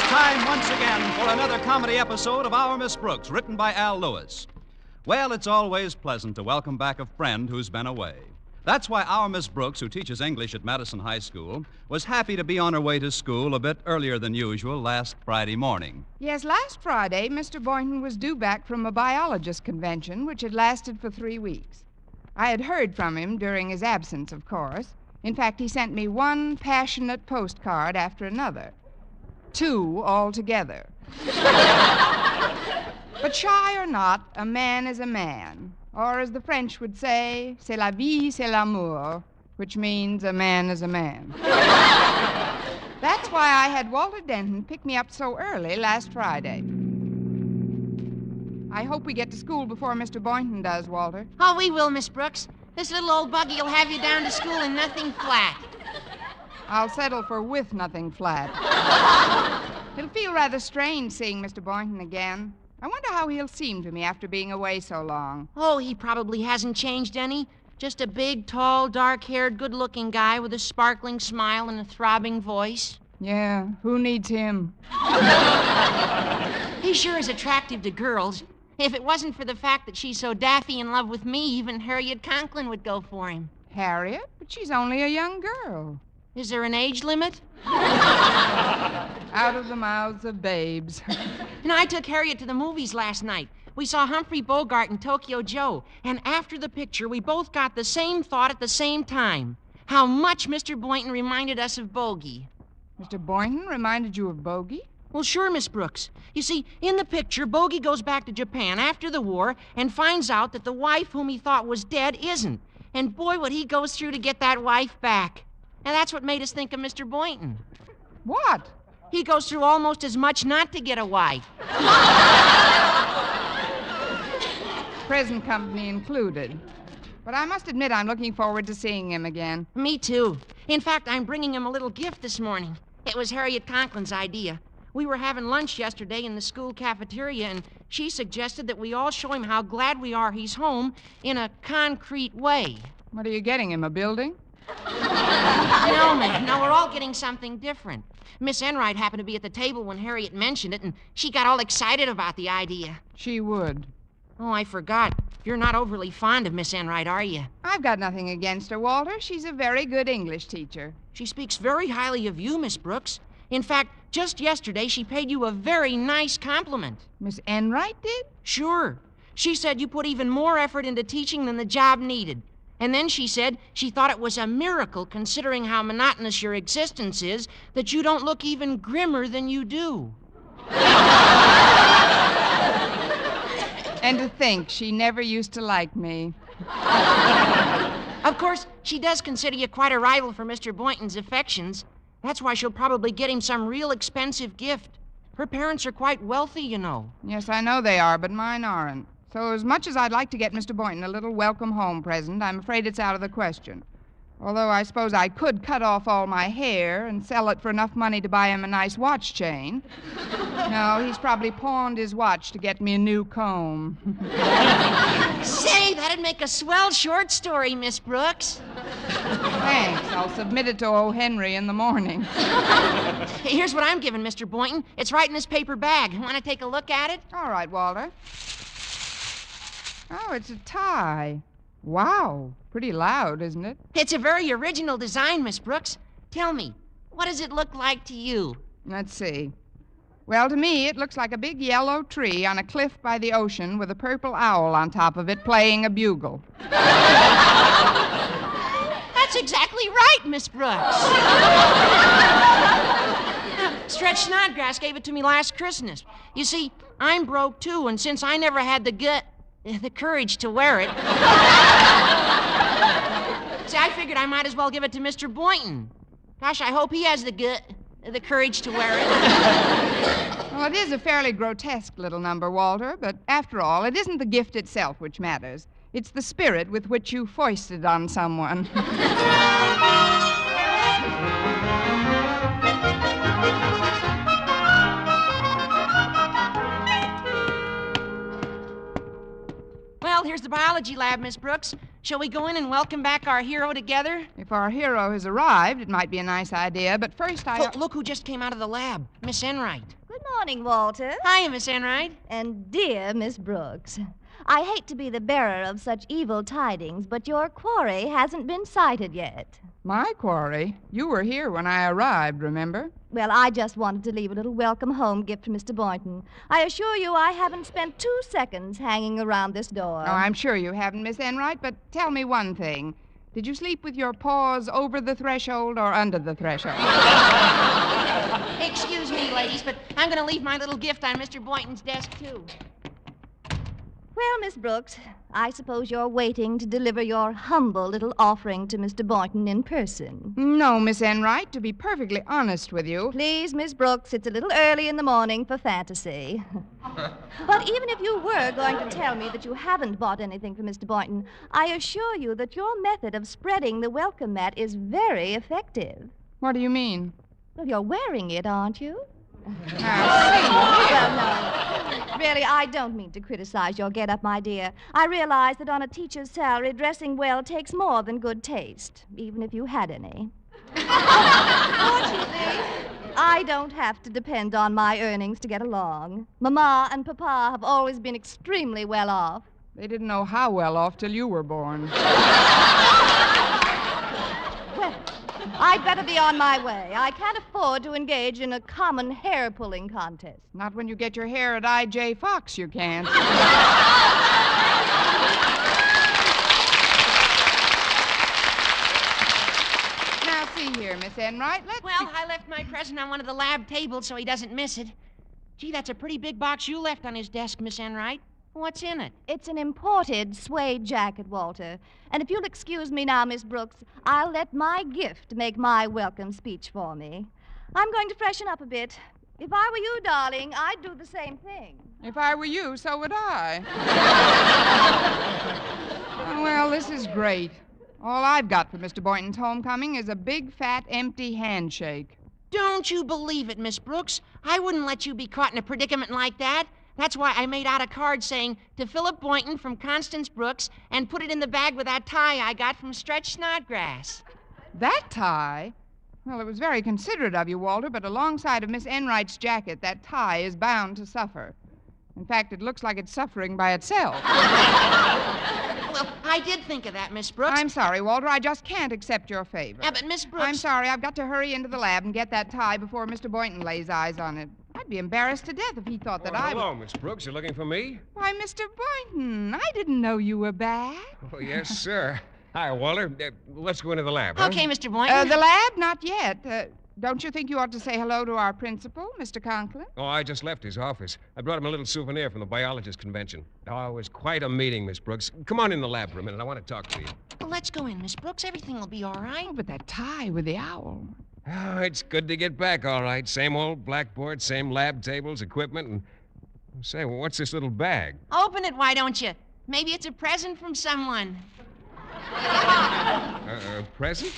time once again for another comedy episode of Our Miss Brooks, written by Al Lewis. Well, it's always pleasant to welcome back a friend who's been away. That's why our Miss Brooks, who teaches English at Madison High School, was happy to be on her way to school a bit earlier than usual last Friday morning. Yes, last Friday, Mr. Boynton was due back from a biologist convention, which had lasted for 3 weeks. I had heard from him during his absence, of course. In fact, he sent me one passionate postcard after another. 2 altogether. But shy or not, a man is a man. Or as the French would say, c'est la vie, c'est l'amour, which means a man is a man. That's why I had Walter Denton pick me up so early last Friday. I hope we get to school before Mr. Boynton does, Walter. Oh, we will, Miss Brooks. This little old buggy will have you down to school in nothing flat. I'll settle for with nothing flat. It'll feel rather strange seeing Mr. Boynton again. I wonder how he'll seem to me after being away so long. Oh, he probably hasn't changed any. Just a big, tall, dark-haired, good-looking guy with a sparkling smile and a throbbing voice. Yeah, who needs him? He sure is attractive to girls. If it wasn't for the fact that she's so daffy in love with me, even Harriet Conklin would go for him. Harriet, but she's only a young girl. Is there an age limit? Out of the mouths of babes. And I took Harriet to the movies last night. We saw Humphrey Bogart and Tokyo Joe, and after the picture, we both got the same thought at the same time. How much Mr. Boynton reminded us of Bogey. Mr. Boynton reminded you of Bogey? Well, sure, Miss Brooks. You see, in the picture, Bogey goes back to Japan after the war and finds out that the wife whom he thought was dead isn't. And boy, what he goes through to get that wife back. And that's what made us think of Mr. Boynton. What? He goes through almost as much not to get a wife. Present company included. But I must admit I'm looking forward to seeing him again. Me too. In fact, I'm bringing him a little gift this morning. It was Harriet Conklin's idea. We were having lunch yesterday in the school cafeteria, and she suggested that we all show him how glad we are he's home in a concrete way. What are you getting him, a building? No, ma'am. No, we're all getting something different. Miss Enright happened to be at the table when Harriet mentioned it, and she got all excited about the idea. She would. Oh, I forgot. You're not overly fond of Miss Enright, are you? I've got nothing against her, Walter. She's a very good English teacher. She speaks very highly of you, Miss Brooks. In fact, just yesterday she paid you a very nice compliment. Miss Enright did? Sure. She said you put even more effort into teaching than the job needed. And then she said she thought it was a miracle, considering how monotonous your existence is, that you don't look even grimmer than you do. And to think she never used to like me. Of course, she does consider you quite a rival for Mr. Boynton's affections. That's why she'll probably get him some real expensive gift. Her parents are quite wealthy, you know. Yes, I know they are, but mine aren't. So as much as I'd like to get Mr. Boynton a little welcome home present, I'm afraid it's out of the question. Although I suppose I could cut off all my hair and sell it for enough money to buy him a nice watch chain. No, he's probably pawned his watch to get me a new comb. Say, that'd make a swell short story, Miss Brooks. Thanks. I'll submit it to O. Henry in the morning. Here's what I'm giving Mr. Boynton. It's right in this paper bag. Want to take a look at it? All right, Walter. Oh, it's a tie. Wow. Pretty loud, isn't it? It's a very original design, Miss Brooks. Tell me, what does it look like to you? Let's see. Well, to me, it looks like a big yellow tree on a cliff by the ocean with a purple owl on top of it playing a bugle. That's exactly right, Miss Brooks. Stretch Snodgrass gave it to me last Christmas. You see, I'm broke, too, and since I never had the courage to wear it... See, I figured I might as well give it to Mr. Boynton. Gosh, I hope he has the courage to wear it. Well, it is a fairly grotesque little number, Walter, but after all, it isn't the gift itself which matters. It's the spirit with which you foist it on someone. Well, here's the biology lab, Miss Brooks. Shall we go in and welcome back our hero together? If our hero has arrived, it might be a nice idea, but first Look who just came out of the lab. Miss Enright. Good morning, Walter. Hiya, Miss Enright. And dear Miss Brooks. I hate to be the bearer of such evil tidings, but your quarry hasn't been sighted yet. My quarry? You were here when I arrived, remember? Well, I just wanted to leave a little welcome home gift for Mr. Boynton. I assure you I haven't spent 2 seconds hanging around this door. Oh, I'm sure you haven't, Miss Enright, but tell me one thing. Did you sleep with your paws over the threshold or under the threshold? Excuse me, ladies, but I'm going to leave my little gift on Mr. Boynton's desk, too. Well, Miss Brooks, I suppose you're waiting to deliver your humble little offering to Mr. Boynton in person. No, Miss Enright, to be perfectly honest with you. Please, Miss Brooks, it's a little early in the morning for fantasy. But even if you were going to tell me that you haven't bought anything for Mr. Boynton, I assure you that your method of spreading the welcome mat is very effective. What do you mean? Well, you're wearing it, aren't you? Well, no. Really, I don't mean to criticize your get-up, my dear. I realize that on a teacher's salary, dressing well takes more than good taste, even if you had any. Fortunately, I don't have to depend on my earnings to get along. Mama and Papa have always been extremely well off. They didn't know how well off till you were born. I'd better be on my way. I can't afford to engage in a common hair-pulling contest. Not when you get your hair at I.J. Fox, you can't. Now, see here, Miss Enright, Well, I left my present on one of the lab tables so he doesn't miss it. Gee, that's a pretty big box you left on his desk, Miss Enright. What's in it? It's an imported suede jacket, Walter. And if you'll excuse me now, Miss Brooks, I'll let my gift make my welcome speech for me. I'm going to freshen up a bit. If I were you, darling, I'd do the same thing. If I were you, so would I. Well, this is great. All I've got for Mr. Boynton's homecoming is a big, fat, empty handshake. Don't you believe it, Miss Brooks? I wouldn't let you be caught in a predicament like that. That's why I made out a card saying, to Philip Boynton from Constance Brooks, and put it in the bag with that tie I got from Stretch Snodgrass. That tie? Well, it was very considerate of you, Walter, but alongside of Miss Enright's jacket, that tie is bound to suffer. In fact, it looks like it's suffering by itself. Well, I did think of that, Miss Brooks. I'm sorry, Walter. I just can't accept your favor. Yeah, but Miss Brooks... I'm sorry. I've got to hurry into the lab and get that tie before Mr. Boynton lays eyes on it. I'd be embarrassed to death if he thought that I... Hello, Miss Brooks. You looking for me? Why, Mr. Boynton, I didn't know you were back. Oh, yes, sir. Hi, Walter. Let's go into the lab, huh? Okay, Mr. Boynton. The lab? Not yet. Don't you think you ought to say hello to our principal, Mr. Conklin? Oh, I just left his office. I brought him a little souvenir from the biologist convention. Oh, it was quite a meeting, Miss Brooks. Come on in the lab for a minute. I want to talk to you. Well, let's go in, Miss Brooks. Everything will be all right. Oh, but that tie with the owl. Oh, it's good to get back, all right. Same old blackboard, same lab tables, equipment, and... Say, what's this little bag? Open it, why don't you? Maybe it's a present from someone. A present?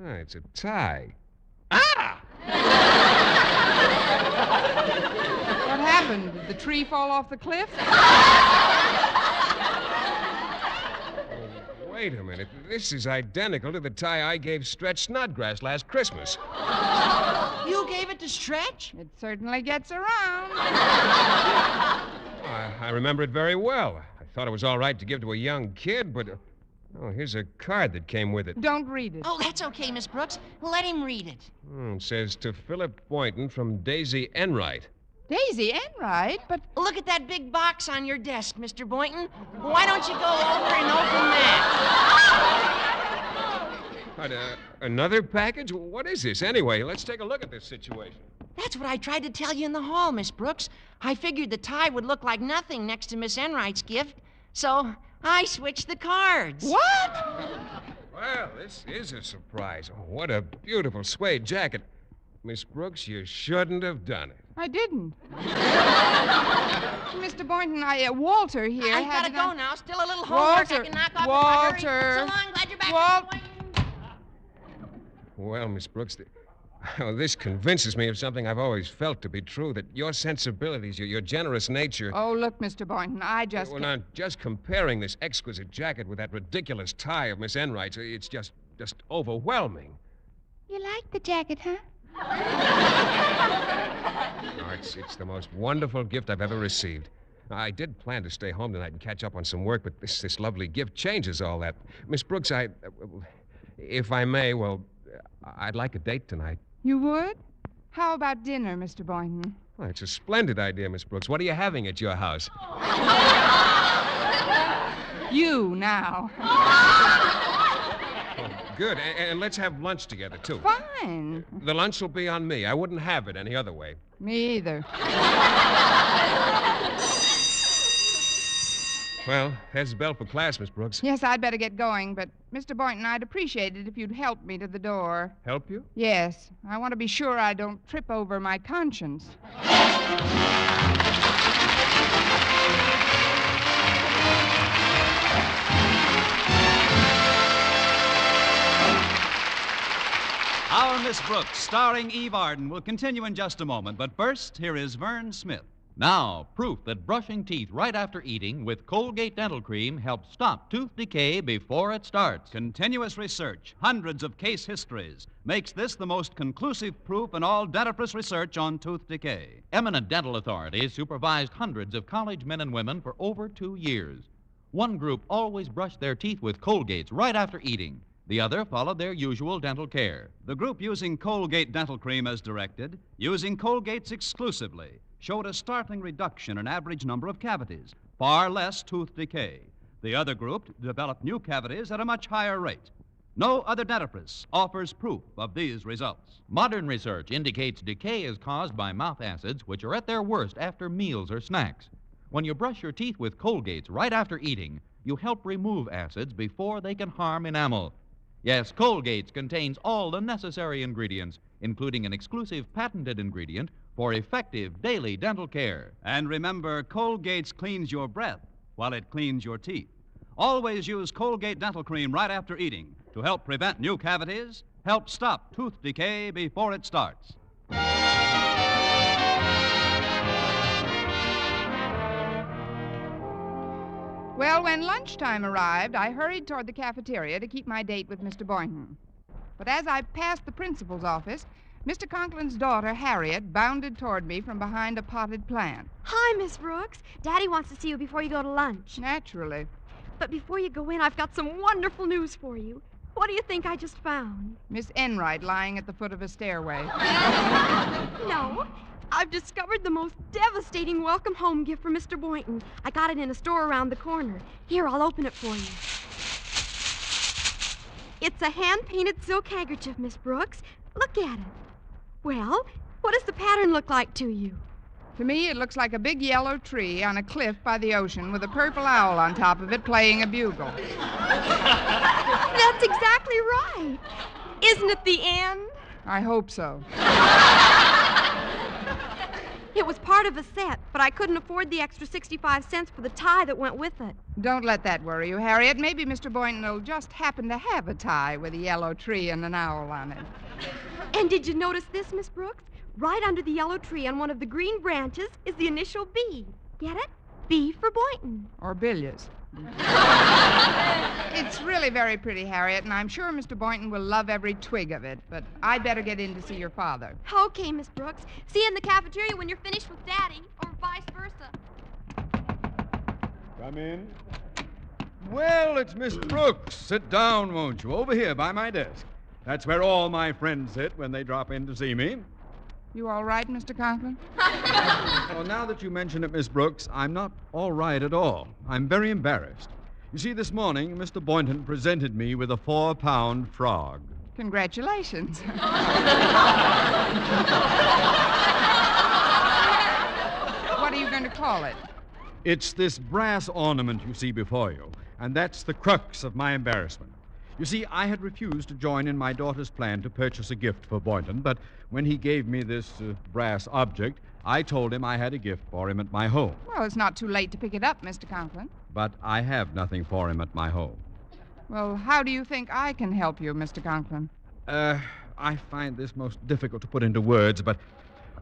Oh, it's a tie. Ah! What happened? Did the tree fall off the cliff? Wait a minute. This is identical to the tie I gave Stretch Snodgrass last Christmas. You gave it to Stretch? It certainly gets around. I remember it very well. I thought it was all right to give to a young kid, but... Oh, here's a card that came with it. Don't read it. Oh, that's okay, Miss Brooks. Let him read it. It says, to Philip Boynton from Daisy Enright. Daisy Enright? But... Look at that big box on your desk, Mr. Boynton. Why don't you go over and open that? Another package? What is this, anyway? Let's take a look at this situation. That's what I tried to tell you in the hall, Miss Brooks. I figured the tie would look like nothing next to Miss Enright's gift, so I switched the cards. What? Well, this is a surprise. Oh, what a beautiful suede jacket. Miss Brooks, you shouldn't have done it. I didn't. Mr. Boynton, Walter here. I've got to go now. Still a little homework I can knock off if I hurry. So long. Glad you're back, Mr. Boynton. Well, Miss Brooks, this convinces me of something I've always felt to be true, that your sensibilities, your generous nature... Oh, look, Mr. Boynton, I just... Well, now, just comparing this exquisite jacket with that ridiculous tie of Miss Enright's, it's just overwhelming. You like the jacket, huh? Oh, it's the most wonderful gift I've ever received. I did plan to stay home tonight and catch up on some work, but this lovely gift changes all that. Miss Brooks, if I may, well, I'd like a date tonight. You would? How about dinner, Mr. Boynton? Well, it's a splendid idea, Miss Brooks. What are you having at your house? You now. Good. And let's have lunch together, too. Fine. The lunch will be on me. I wouldn't have it any other way. Me either. Well, there's the bell for class, Miss Brooks. Yes, I'd better get going, but Mr. Boynton, I'd appreciate it if you'd help me to the door. Help you? Yes. I want to be sure I don't trip over my conscience. Our Miss Brooks, starring Eve Arden, will continue in just a moment. But first, here is Vern Smith. Now, proof that brushing teeth right after eating with Colgate Dental Cream helps stop tooth decay before it starts. Continuous research, hundreds of case histories, makes this the most conclusive proof in all dentifrice research on tooth decay. Eminent dental authorities supervised hundreds of college men and women for over 2 years. One group always brushed their teeth with Colgates right after eating. The other followed their usual dental care. The group using Colgate dental cream as directed, using Colgate's exclusively, showed a startling reduction in average number of cavities, far less tooth decay. The other group developed new cavities at a much higher rate. No other dentifrice offers proof of these results. Modern research indicates decay is caused by mouth acids, which are at their worst after meals or snacks. When you brush your teeth with Colgates right after eating, you help remove acids before they can harm enamel. Yes, Colgates contains all the necessary ingredients, including an exclusive patented ingredient for effective daily dental care. And remember, Colgate's cleans your breath while it cleans your teeth. Always use Colgate dental cream right after eating to help prevent new cavities, help stop tooth decay before it starts. Well, when lunchtime arrived, I hurried toward the cafeteria to keep my date with Mr. Boynton. But as I passed the principal's office, Mr. Conklin's daughter, Harriet, bounded toward me from behind a potted plant. Hi, Miss Brooks. Daddy wants to see you before you go to lunch. Naturally. But before you go in, I've got some wonderful news for you. What do you think I just found? Miss Enright lying at the foot of a stairway. No. I've discovered the most devastating welcome home gift for Mr. Boynton. I got it in a store around the corner. Here, I'll open it for you. It's a hand-painted silk handkerchief, Miss Brooks. Look at it. Well, what does the pattern look like to you? To me, it looks like a big yellow tree on a cliff by the ocean with a purple owl on top of it playing a bugle. That's exactly right. Isn't it the end? I hope so. It was part of a set, but I couldn't afford the extra 65 cents for the tie that went with it. Don't let that worry you, Harriet. Maybe Mr. Boynton will just happen to have a tie with a yellow tree and an owl on it. And did you notice this, Miss Brooks? Right under the yellow tree on one of the green branches is the initial B. Get it? B for Boynton. Or Billius. It's really very pretty, Harriet, and I'm sure Mr. Boynton will love every twig of it, but I'd better get in to see your father. Okay, Miss Brooks. See you in the cafeteria when you're finished with Daddy, or vice versa. Come in. Well, it's Miss Brooks. Sit down, won't you? Over here by my desk. That's where all my friends sit when they drop in to see me. You all right, Mr. Conklin? Well, now that you mention it, Miss Brooks, I'm not all right at all. I'm very embarrassed. You see, this morning, Mr. Boynton presented me with a 4-pound frog. Congratulations. What are you going to call it? It's this brass ornament you see before you, and that's the crux of my embarrassment. You see, I had refused to join in my daughter's plan to purchase a gift for Boynton, but when he gave me this brass object, I told him I had a gift for him at my home. Well, it's not too late to pick it up, Mr. Conklin. But I have nothing for him at my home. Well, how do you think I can help you, Mr. Conklin? I find this most difficult to put into words, but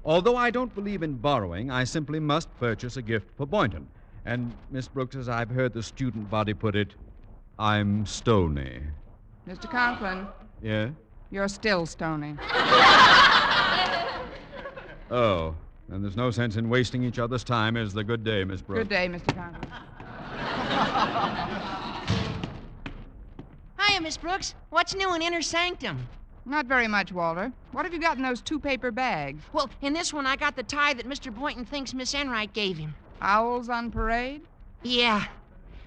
although I don't believe in borrowing, I simply must purchase a gift for Boynton. And, Miss Brooks, as I've heard the student body put it, I'm stony. Mr. Conklin. Yeah? You're still stony. Oh, then there's no sense in wasting each other's time. Is the good day, Miss Brooks? Good day, Mr. Conklin. Hiya, Miss Brooks. What's new in Inner Sanctum? Not very much, Walter. What have you got in those 2 paper bags? Well, in this one, I got the tie that Mr. Boynton thinks Miss Enright gave him. Owls on parade? Yeah.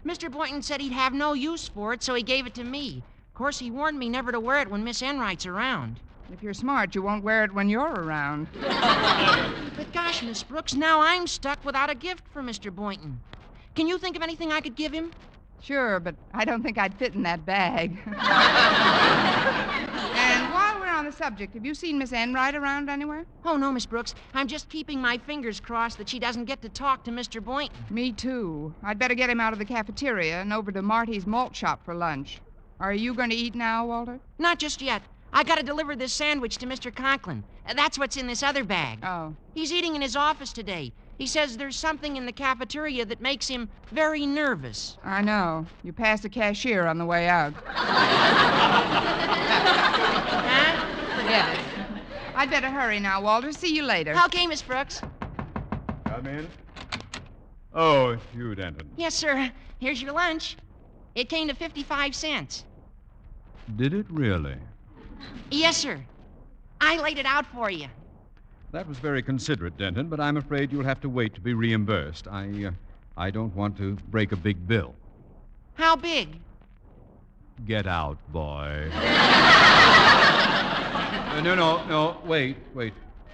Mr. Boynton said he'd have no use for it, so he gave it to me. Of course, he warned me never to wear it when Miss Enright's around. If you're smart, you won't wear it when you're around. But gosh, Miss Brooks, now I'm stuck without a gift for Mr. Boynton. Can you think of anything I could give him? Sure, but I don't think I'd fit in that bag. And while we're on the subject, have you seen Miss Enright around anywhere? Oh, no, Miss Brooks. I'm just keeping my fingers crossed that she doesn't get to talk to Mr. Boynton. Me too. I'd better get him out of the cafeteria and over to Marty's malt shop for lunch. Are you going to eat now, Walter? Not just yet. I got to deliver this sandwich to Mr. Conklin. That's what's in this other bag. Oh. He's eating in his office today. He says there's something in the cafeteria that makes him very nervous. I know. You passed the cashier on the way out. Huh? Forget it. I'd better hurry now, Walter. See you later. Okay, Miss Brooks. Come in. Oh, it's you, Denton. Yes, sir. Here's your lunch. It came to 55 cents. Did it really? Yes, sir. I laid it out for you. That was very considerate, Denton, but I'm afraid you'll have to wait to be reimbursed. I don't want to break a big bill. How big? Get out, boy. No, wait.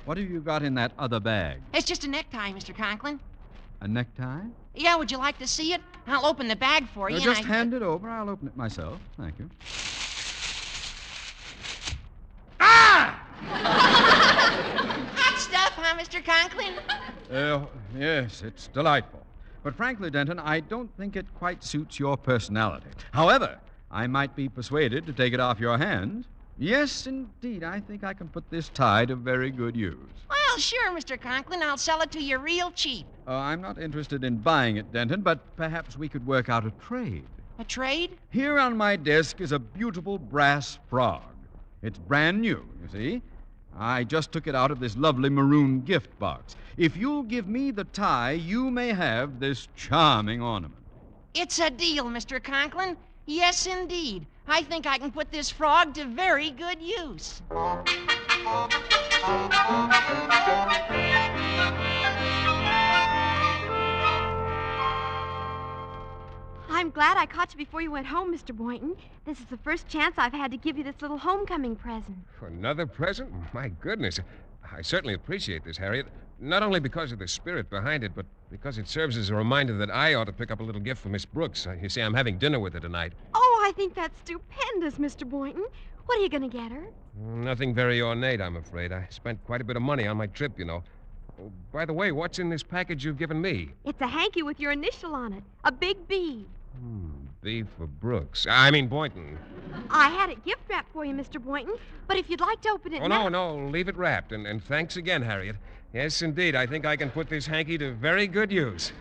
What have you got in that other bag? It's just a necktie, Mr. Conklin. A necktie? Yeah, would you like to see it? I'll open the bag for you. Just hand it over. I'll open it myself. Thank you. Hot stuff, huh, Mr. Conklin? Yes, it's delightful. But frankly, Denton, I don't think it quite suits your personality. However, I might be persuaded to take it off your hands. Yes, indeed, I think I can put this tie to very good use. Well, sure, Mr. Conklin. I'll sell it to you real cheap. I'm not interested in buying it, Denton, but perhaps we could work out a trade. A trade? Here on my desk is a beautiful brass frog. It's brand new, you see. I just took it out of this lovely maroon gift box. If you'll give me the tie, you may have this charming ornament. It's a deal, Mr. Conklin. Yes, indeed. I think I can put this frog to very good use. I'm glad I caught you before you went home, Mr. Boynton. This is the first chance I've had to give you this little homecoming present. Another present? My goodness. I certainly appreciate this, Harriet. Not only because of the spirit behind it, but because it serves as a reminder that I ought to pick up a little gift for Miss Brooks. You see, I'm having dinner with her tonight. Oh, I think that's stupendous, Mr. Boynton. What are you going to get her? Nothing very ornate, I'm afraid. I spent quite a bit of money on my trip, you know. Oh, by the way, what's in this package you've given me? It's a hanky with your initial on it. A big B. B for Brooks. I mean Boynton. I had it gift wrapped for you, Mr. Boynton, but if you'd like to open it Oh, now... no, leave it wrapped. And thanks again, Harriet. Yes, indeed, I think I can put this hanky to very good use.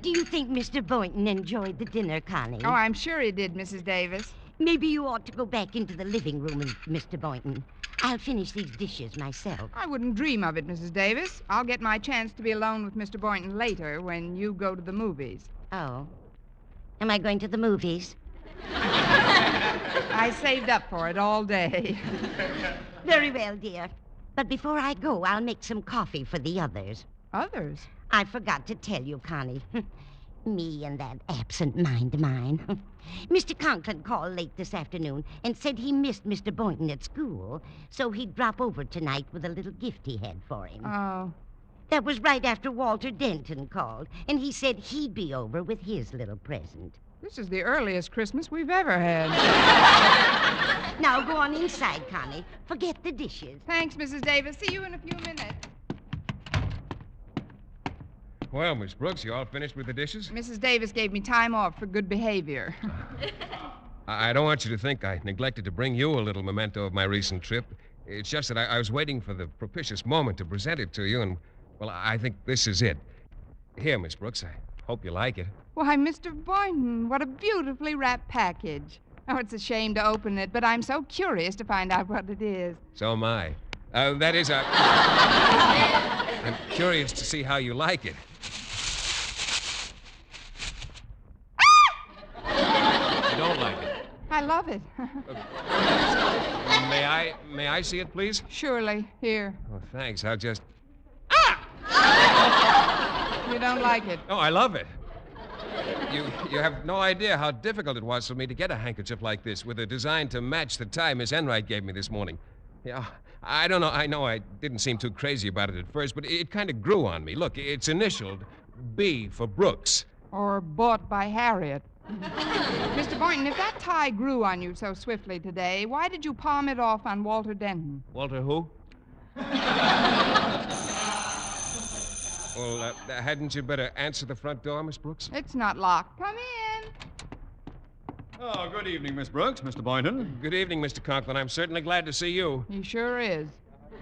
Do you think Mr. Boynton enjoyed the dinner, Connie? Oh, I'm sure he did, Mrs. Davis. Maybe you ought to go back into the living room, Mr. Boynton. I'll finish these dishes myself. I wouldn't dream of it, Mrs. Davis. I'll get my chance to be alone with Mr. Boynton later when you go to the movies. Oh. Am I going to the movies? I saved up for it all day. Very well, dear. But before I go, I'll make some coffee for the others. Others? I forgot to tell you, Connie. Me and that absent mind of mine. Mr. Conklin called late this afternoon and said he missed Mr. Boynton at school, so he'd drop over tonight with a little gift he had for him. Oh. That was right after Walter Denton called, and he said he'd be over with his little present. This is the earliest Christmas we've ever had. Now go on inside, Connie. Forget the dishes. Thanks, Mrs. Davis. See you in a few minutes. Well, Miss Brooks, you all finished with the dishes? Mrs. Davis gave me time off for good behavior. I don't want you to think I neglected to bring you a little memento of my recent trip. It's just that I was waiting for the propitious moment to present it to you, and, well, I think this is it. Here, Miss Brooks, I hope you like it. Why, Mr. Boynton, what a beautifully wrapped package. Oh, it's a shame to open it, but I'm so curious to find out what it is. So am I. That is, I'm curious to see how you like it. You don't like it? I love it. May I see it, please? Surely. Here. Oh, thanks. I'll just... You don't like it? Oh, I love it. You have no idea how difficult it was for me to get a handkerchief like this with a design to match the tie Miss Enright gave me this morning. Yeah, I don't know. I know I didn't seem too crazy about it at first, but it kind of grew on me. Look, it's initialed B for Brooks. Or bought by Harriet. Mr. Boynton, if that tie grew on you so swiftly today, why did you palm it off on Walter Denton? Walter who? Well, hadn't you better answer the front door, Miss Brooks? It's not locked. Come in. Oh, good evening, Miss Brooks, Mr. Boynton. Good evening, Mr. Conklin. I'm certainly glad to see you. He sure is.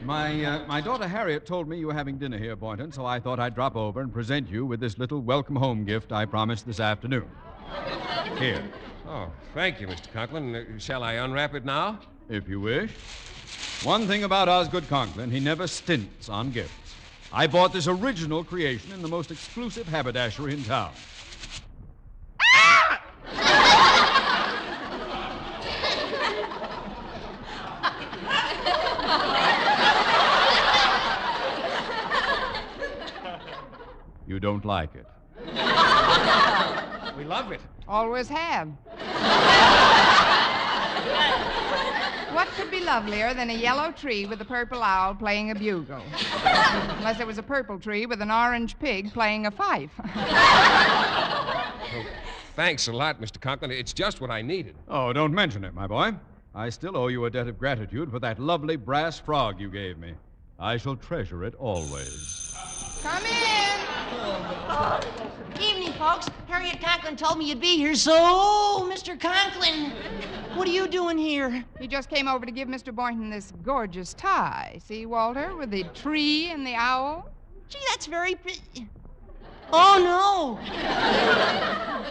My daughter Harriet told me you were having dinner here, Boynton, so I thought I'd drop over and present you with this little welcome home gift I promised this afternoon. Here. Oh, thank you, Mr. Conklin. Shall I unwrap it now? If you wish. One thing about Osgood Conklin, he never stints on gifts. I bought this original creation in the most exclusive haberdashery in town. You don't like it. We love it. Always have. What could be lovelier than a yellow tree with a purple owl playing a bugle? Unless it was a purple tree with an orange pig playing a fife. Well, thanks a lot, Mr. Conklin. It's just what I needed. Oh, don't mention it, my boy. I still owe you a debt of gratitude for that lovely brass frog you gave me. I shall treasure it always. Come in. Evening, folks. Harriet Conklin told me you'd be here, so, Mr. Conklin, what are you doing here? He just came over to give Mr. Boynton this gorgeous tie. See, Walter, with the tree and the owl? Gee, that's very pretty. Oh, no.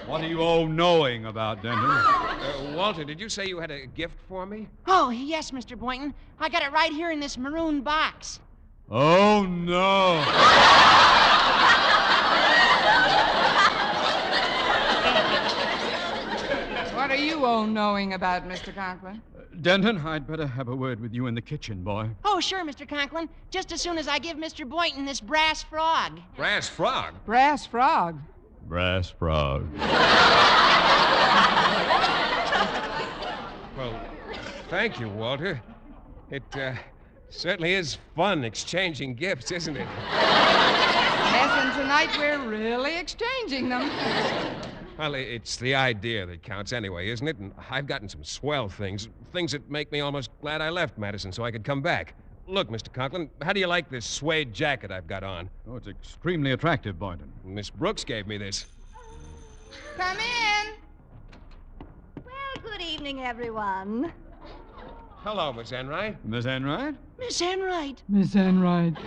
What are you all knowing about, Denton? Walter, did you say you had a gift for me? Oh, yes, Mr. Boynton. I got it right here in this maroon box. Oh, no. What are you all knowing about, Mr. Conklin? Denton, I'd better have a word with you in the kitchen, boy. Oh, sure, Mr. Conklin. Just as soon as I give Mr. Boynton this brass frog. Brass frog? Brass frog. Brass frog. Well, thank you, Walter. It certainly is fun exchanging gifts, isn't it? Yes, and tonight we're really exchanging them. Well, it's the idea that counts anyway, isn't it? And I've gotten some swell things that make me almost glad I left Madison so I could come back. Look, Mr. Conklin, how do you like this suede jacket I've got on? Oh, it's extremely attractive, Boynton. Miss Brooks gave me this. Come in. Well, good evening, everyone. Hello, Miss Enright. Miss Enright? Miss Enright. Miss Enright.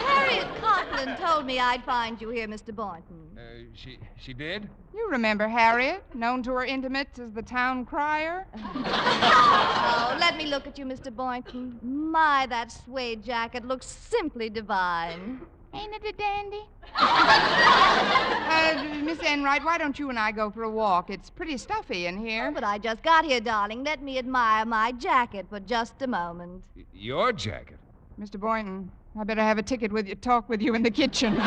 Harriet Conklin told me I'd find you here, Mr. Boynton. She did? You remember Harriet, known to her intimates as the town crier? Oh, let me look at you, Mr. Boynton. My, that suede jacket looks simply divine. Ain't it a dandy? Miss Enright, why don't you and I go for a walk? It's pretty stuffy in here. Oh, but I just got here, darling. Let me admire my jacket for just a moment. Your jacket? Mr. Boynton, I better have a ticket with you, talk with you in the kitchen.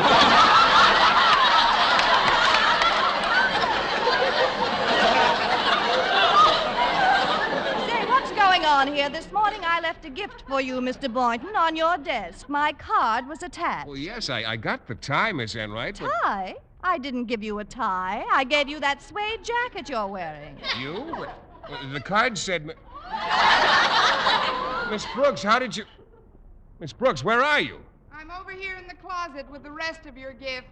On here. This morning I left a gift for you, Mr. Boynton, on your desk. My card was attached. Well, yes, I got the tie, Miss Enright. But... Tie? I didn't give you a tie. I gave you that suede jacket you're wearing. You? Well, the card said... Miss Brooks, how did you... Miss Brooks, where are you? I'm over here in the closet with the rest of your gifts.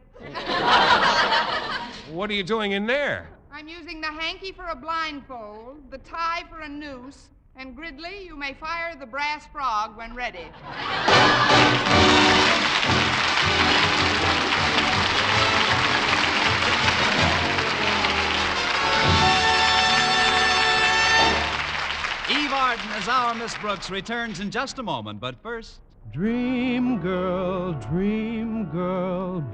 What are you doing in there? I'm using the hanky for a blindfold, the tie for a noose, and Gridley, you may fire the brass frog when ready. Eve Arden as our Miss Brooks returns in just a moment, but first... Dream girl,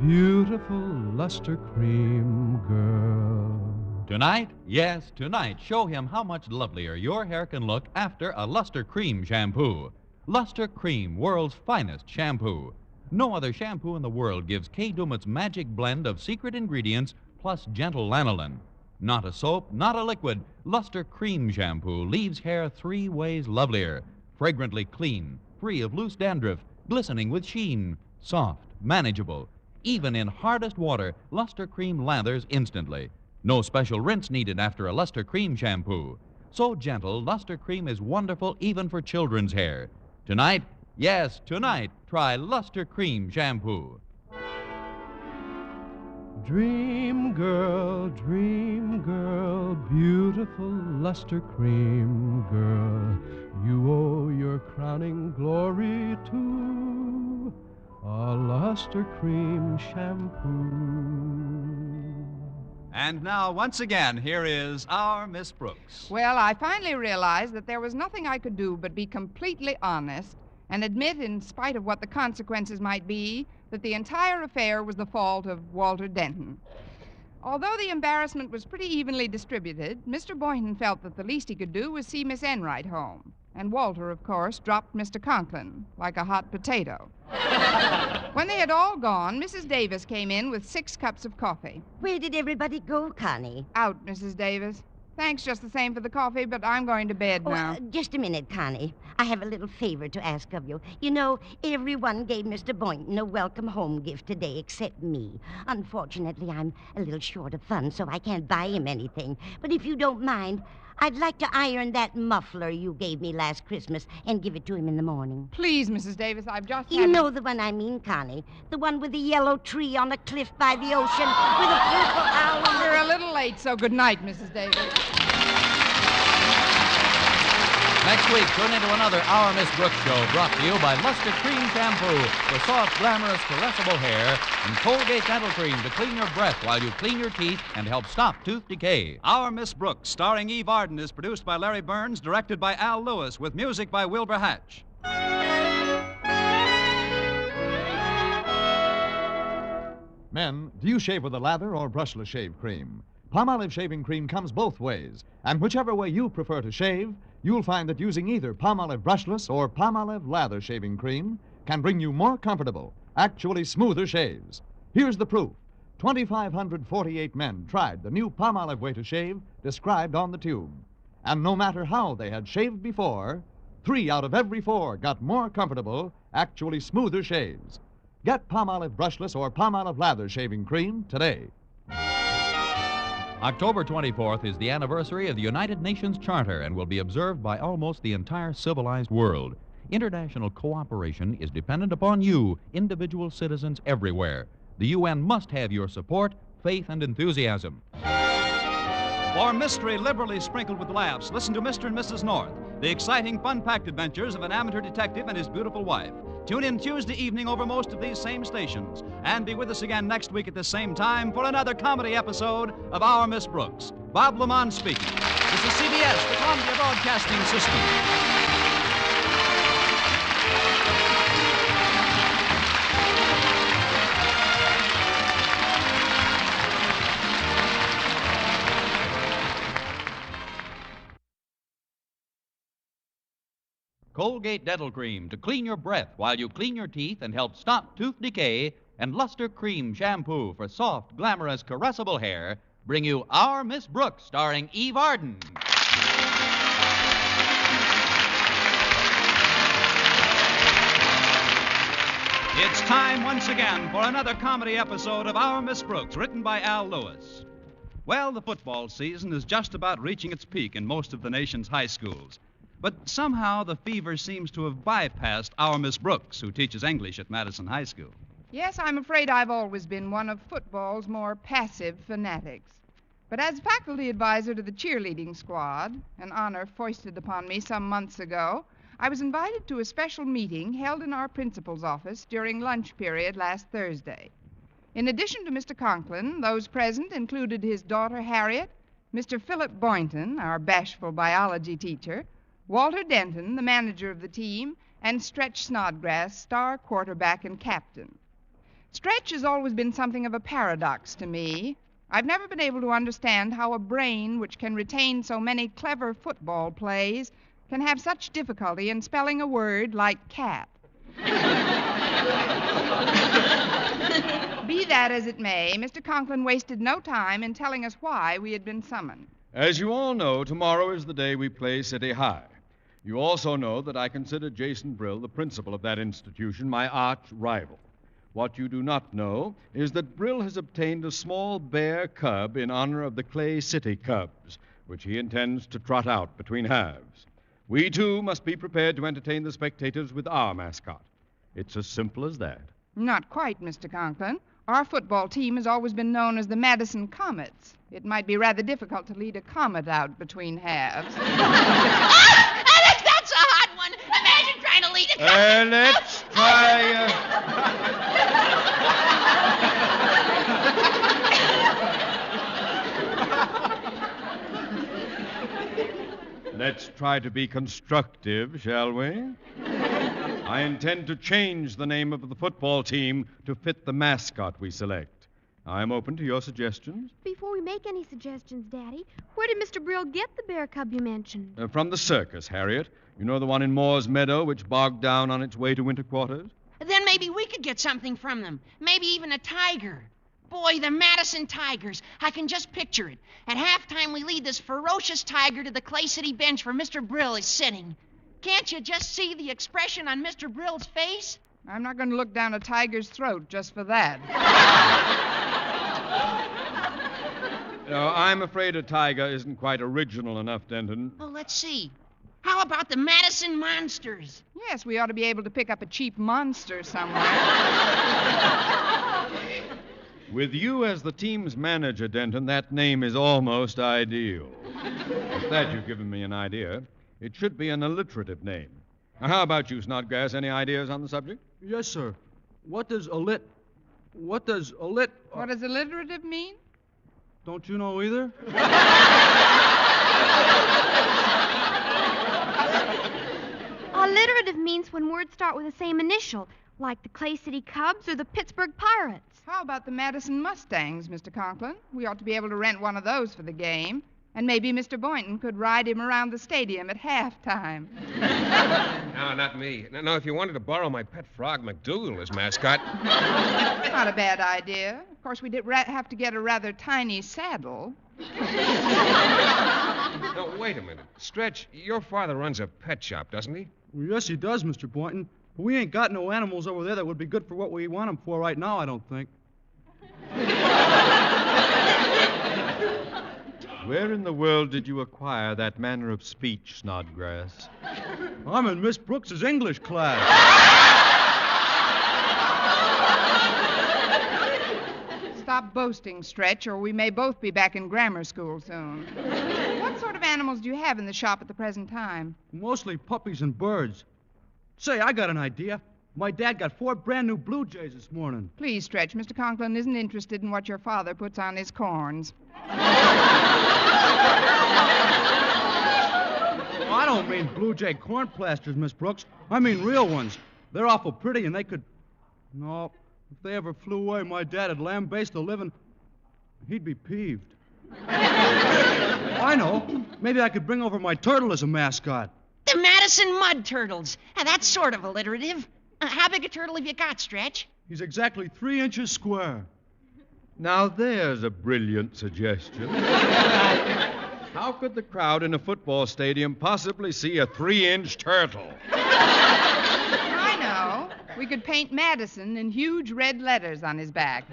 beautiful luster cream girl. Tonight? Yes, tonight. Show him how much lovelier your hair can look after a Luster Cream shampoo. Luster Cream, world's finest shampoo. No other shampoo in the world gives Kay Daumit's magic blend of secret ingredients plus gentle lanolin. Not a soap, not a liquid. Luster Cream shampoo leaves hair 3 ways lovelier. Fragrantly clean, free of loose dandruff, glistening with sheen, soft, manageable. Even in hardest water, Luster Cream lathers instantly. No special rinse needed after a Luster Cream shampoo. So gentle, Luster Cream is wonderful even for children's hair. Tonight, yes, tonight, try Luster Cream shampoo. Dream girl, beautiful luster cream girl. You owe your crowning glory to a luster cream shampoo. And now, once again, here is our Miss Brooks. Well, I finally realized that there was nothing I could do but be completely honest and admit, in spite of what the consequences might be, that the entire affair was the fault of Walter Denton. Although the embarrassment was pretty evenly distributed, Mr. Boynton felt that the least he could do was see Miss Enright home. And Walter, of course, dropped Mr. Conklin like a hot potato. When they had all gone, Mrs. Davis came in with 6 cups of coffee. Where did everybody go, Connie? Out, Mrs. Davis. Thanks just the same for the coffee, but I'm going to bed now. Just a minute, Connie. I have a little favor to ask of you. You know, everyone gave Mr. Boynton a welcome home gift today except me. Unfortunately, I'm a little short of funds, so I can't buy him anything. But if you don't mind, I'd like to iron that muffler you gave me last Christmas and give it to him in the morning. Please, Mrs. Davis, I've just You know the one I mean, Connie. The one with the yellow tree on a cliff by the ocean with a purple owl. We're a little late, so good night, Mrs. Davis. Next week, tune into another Our Miss Brooks show brought to you by Luster Cream Shampoo for soft, glamorous, caressable hair and Colgate Dental Cream to clean your breath while you clean your teeth and help stop tooth decay. Our Miss Brooks, starring Eve Arden, is produced by Larry Burns, directed by Al Lewis, with music by Wilbur Hatch. Men, do you shave with a lather or brushless shave cream? Palmolive shaving cream comes both ways, and whichever way you prefer to shave, you'll find that using either Palmolive brushless or Palmolive lather shaving cream can bring you more comfortable, actually smoother shaves. Here's the proof. 2,548 men tried the new Palmolive way to shave described on the tube. And no matter how they had shaved before, 3 out of every 4 got more comfortable, actually smoother shaves. Get Palmolive brushless or Palmolive lather shaving cream today. October 24th is the anniversary of the United Nations Charter and will be observed by almost the entire civilized world. International cooperation is dependent upon you, individual citizens everywhere. The UN must have your support, faith, and enthusiasm. For mystery liberally sprinkled with laughs, listen to Mr. and Mrs. North, the exciting, fun-packed adventures of an amateur detective and his beautiful wife. Tune in Tuesday evening over most of these same stations. And be with us again next week at the same time for another comedy episode of Our Miss Brooks. Bob Lamont speaking. This is CBS, the Columbia Broadcasting System. Colgate Dental Cream to clean your breath while you clean your teeth and help stop tooth decay, and Luster Cream Shampoo for soft, glamorous, caressable hair bring you Our Miss Brooks, starring Eve Arden. It's time once again for another comedy episode of Our Miss Brooks, written by Al Lewis. Well, the football season is just about reaching its peak in most of the nation's high schools. But somehow the fever seems to have bypassed our Miss Brooks, who teaches English at Madison High School. Yes, I'm afraid I've always been one of football's more passive fanatics. But as faculty advisor to the cheerleading squad, an honor foisted upon me some months ago, I was invited to a special meeting held in our principal's office during lunch period last Thursday. In addition to Mr. Conklin, those present included his daughter Harriet, Mr. Philip Boynton, our bashful biology teacher, Walter Denton, the manager of the team, and Stretch Snodgrass, star quarterback and captain. Stretch has always been something of a paradox to me. I've never been able to understand how a brain which can retain so many clever football plays can have such difficulty in spelling a word like cat. Be that as it may, Mr. Conklin wasted no time in telling us why we had been summoned. As you all know, tomorrow is the day we play City High. You also know that I consider Jason Brill, the principal of that institution, my arch rival. What you do not know is that Brill has obtained a small bear cub in honor of the Clay City Cubs, which he intends to trot out between halves. We, too, must be prepared to entertain the spectators with our mascot. It's as simple as that. Not quite, Mr. Conklin. Our football team has always been known as the Madison Comets. It might be rather difficult to lead a comet out between halves. That's a hot one. Imagine trying to lead a Let's try... Let's try to be constructive, shall we? I intend to change the name of the football team to fit the mascot we select. I'm open to your suggestions. Before we make any suggestions, Daddy, where did Mr. Brill get the bear cub you mentioned? From the circus, Harriet. You know the one in Moore's Meadow, which bogged down on its way to winter quarters? Then maybe we could get something from them. Maybe even a tiger. Boy, the Madison Tigers. I can just picture it. At halftime, we lead this ferocious tiger to the Clay City bench where Mr. Brill is sitting. Can't you just see the expression on Mr. Brill's face? I'm not going to look down a tiger's throat just for that. No, I'm afraid a tiger isn't quite original enough, Denton. Well, let's see. How about the Madison Monsters? Yes, we ought to be able to pick up a cheap monster somewhere. With you as the team's manager, Denton, that name is almost ideal. With that, you've given me an idea. It should be an alliterative name. Now, how about you, Snodgrass? Any ideas on the subject? Yes, sir. What does alliterative mean? Don't you know either? Alliterative means when words start with the same initial, like the Clay City Cubs or the Pittsburgh Pirates. How about the Madison Mustangs, Mr. Conklin? We ought to be able to rent one of those for the game. And maybe Mr. Boynton could ride him around the stadium at halftime. No, not me. No, if you wanted to borrow my pet frog, McDougal, as mascot. That's not a bad idea. Of course, we did have to get a rather tiny saddle. No, wait a minute. Stretch, your father runs a pet shop, doesn't he? Well, yes, he does, Mr. Boynton. But we ain't got no animals over there that would be good for what we want them for right now, I don't think. Where in the world did you acquire that manner of speech, Snodgrass? I'm in Miss Brooks's English class. Stop boasting, Stretch, or we may both be back in grammar school soon. What sort of animals do you have in the shop at the present time? Mostly puppies and birds. Say, I got an idea. My dad got 4 brand new Blue Jays this morning. Please, Stretch, Mr. Conklin isn't interested in what your father puts on his corns. I don't mean Blue Jay corn plasters, Miss Brooks. I mean real ones. They're awful pretty, and they could... No, if they ever flew away, my dad would lambaste the living... He'd be peeved. I know. Maybe I could bring over my turtle as a mascot. The Madison Mud Turtles. Now, that's sort of alliterative. How big a turtle have you got, Stretch? He's exactly 3 inches square. Now, there's a brilliant suggestion. How could the crowd in a football stadium possibly see a 3-inch turtle? I know. We could paint Madison in huge red letters on his back.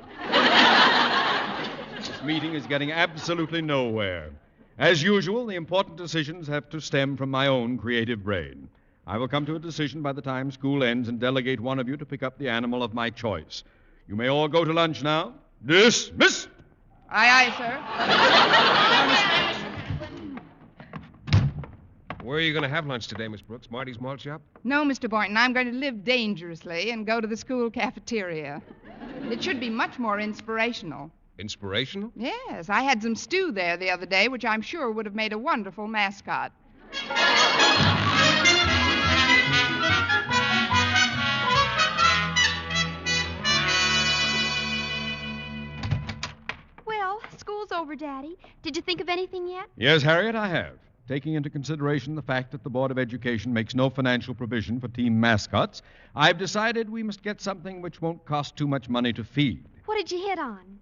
This meeting is getting absolutely nowhere. As usual, the important decisions have to stem from my own creative brain. I will come to a decision by the time school ends and delegate one of you to pick up the animal of my choice. You may all go to lunch now. Dismiss! Aye, sir. Where are you going to have lunch today, Miss Brooks? Marty's Malt Shop? No, Mr. Boynton, I'm going to live dangerously and go to the school cafeteria. It should be much more inspirational. Inspirational? Yes, I had some stew there the other day, which I'm sure would have made a wonderful mascot. Well, school's over, Daddy. Did you think of anything yet? Yes, Harriet, I have. Taking into consideration the fact that the Board of Education makes no financial provision for team mascots, I've decided we must get something which won't cost too much money to feed. What did you hit on?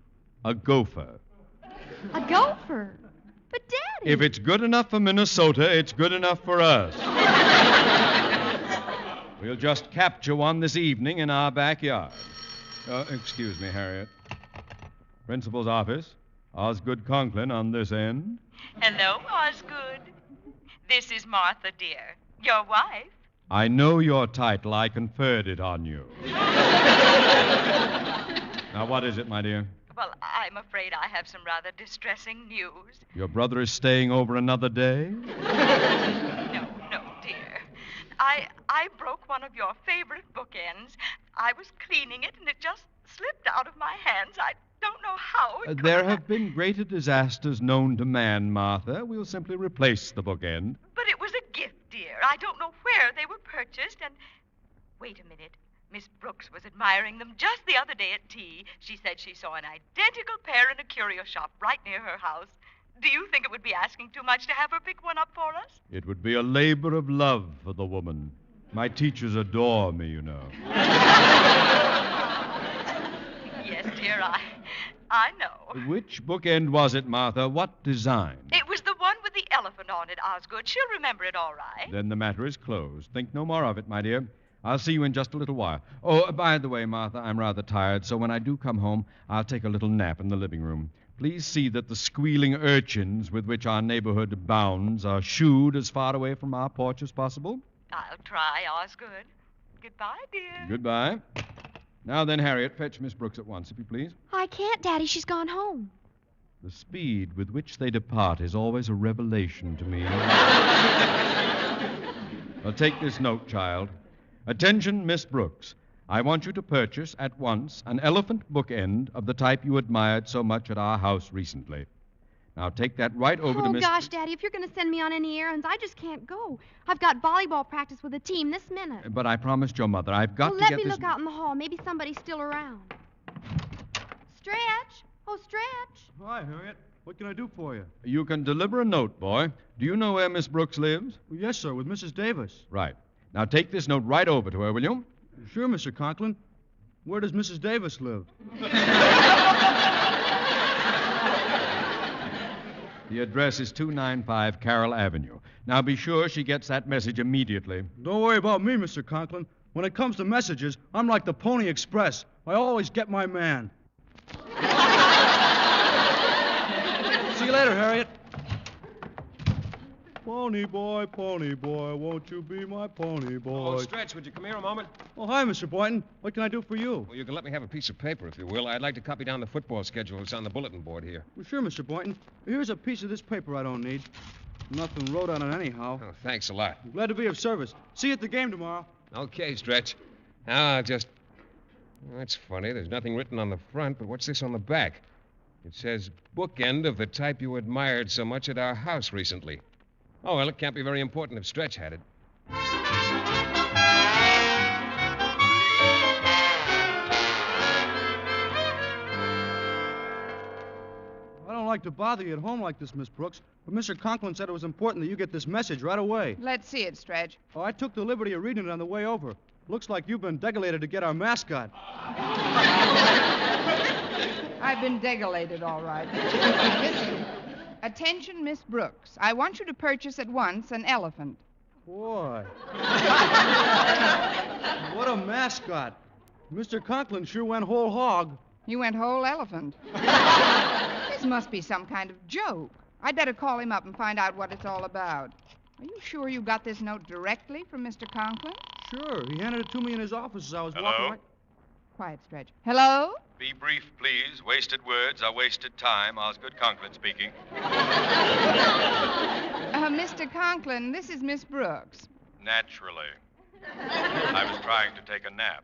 A gopher. A gopher? But, Daddy... If it's good enough for Minnesota, it's good enough for us. We'll just capture one this evening in our backyard. Excuse me, Harriet. Principal's office. Osgood Conklin on this end. Hello, Osgood. This is Martha, dear. Your wife. I know your title. I conferred it on you. Now, what is it, my dear? Well, I'm afraid I have some rather distressing news. Your brother is staying over another day? No, dear. I broke one of your favorite bookends. I was cleaning it, and it just slipped out of my hands. I don't know how it There have been greater disasters known to man, Martha. We'll simply replace the bookend. But it was I don't know where they were purchased, and... Wait a minute. Miss Brooks was admiring them just the other day at tea. She said she saw an identical pair in a curio shop right near her house. Do you think it would be asking too much to have her pick one up for us? It would be a labor of love for the woman. My teachers adore me, you know. Yes, dear, I know. Which bookend was it, Martha? What design? It was the one with the elephant on it, Osgood. She'll remember it all right. Then the matter is closed. Think no more of it, my dear. I'll see you in just a little while. Oh, by the way, Martha, I'm rather tired, so when I do come home, I'll take a little nap in the living room. Please see that the squealing urchins with which our neighborhood abounds are shooed as far away from our porch as possible. I'll try, Osgood. Goodbye, dear. Goodbye. Now then, Harriet, fetch Miss Brooks at once, if you please. I can't, Daddy. She's gone home. The speed with which they depart is always a revelation to me. Well, take this note, child. Attention, Miss Brooks. I want you to purchase at once an elephant bookend of the type you admired so much at our house recently. Now take that right over to Miss... Oh, gosh, Daddy, if you're going to send me on any errands, I just can't go. I've got volleyball practice with the team this minute. But I promised your mother I've got to get this... Let me look out in the hall. Maybe somebody's still around. Stretch. Oh, Stretch. Hi, Harriet. What can I do for you? You can deliver a note, boy. Do you know where Miss Brooks lives? Well, yes, sir, with Mrs. Davis. Right. Now take this note right over to her, will you? Sure, Mr. Conklin. Where does Mrs. Davis live? The address is 295 Carroll Avenue. Now be sure she gets that message immediately. Don't worry about me, Mr. Conklin. When it comes to messages, I'm like the Pony Express. I always get my man. See you later, Harriet. Pony boy, won't you be my pony boy? Oh, Stretch, would you come here a moment? Oh, hi, Mr. Boynton. What can I do for you? Well, you can let me have a piece of paper, if you will. I'd like to copy down the football schedule that's on the bulletin board here. Well, sure, Mr. Boynton. Here's a piece of this paper I don't need. Nothing wrote on it anyhow. Oh, thanks a lot. I'm glad to be of service. See you at the game tomorrow. Okay, Stretch. Now, I'll just... Oh, that's funny. There's nothing written on the front, but what's this on the back? It says, bookend of the type you admired so much at our house recently. Oh, well, it can't be very important if Stretch had it. I don't like to bother you at home like this, Miss Brooks, but Mr. Conklin said it was important that you get this message right away. Let's see it, Stretch. Oh, I took the liberty of reading it on the way over. Looks like you've been degulated to get our mascot. I've been degulated, all right. Listen. Attention, Miss Brooks. I want you to purchase at once an elephant. Boy. What a mascot. Mr. Conklin sure went whole hog. You went whole elephant. This must be some kind of joke. I'd better call him up and find out what it's all about. Are you sure you got this note directly from Mr. Conklin? Sure. He handed it to me in his office as I was walking right... Quiet, Stretch. Hello? Be brief, please. Wasted words are wasted time. Osgood Conklin speaking. Mr. Conklin, this is Miss Brooks. Naturally. I was trying to take a nap.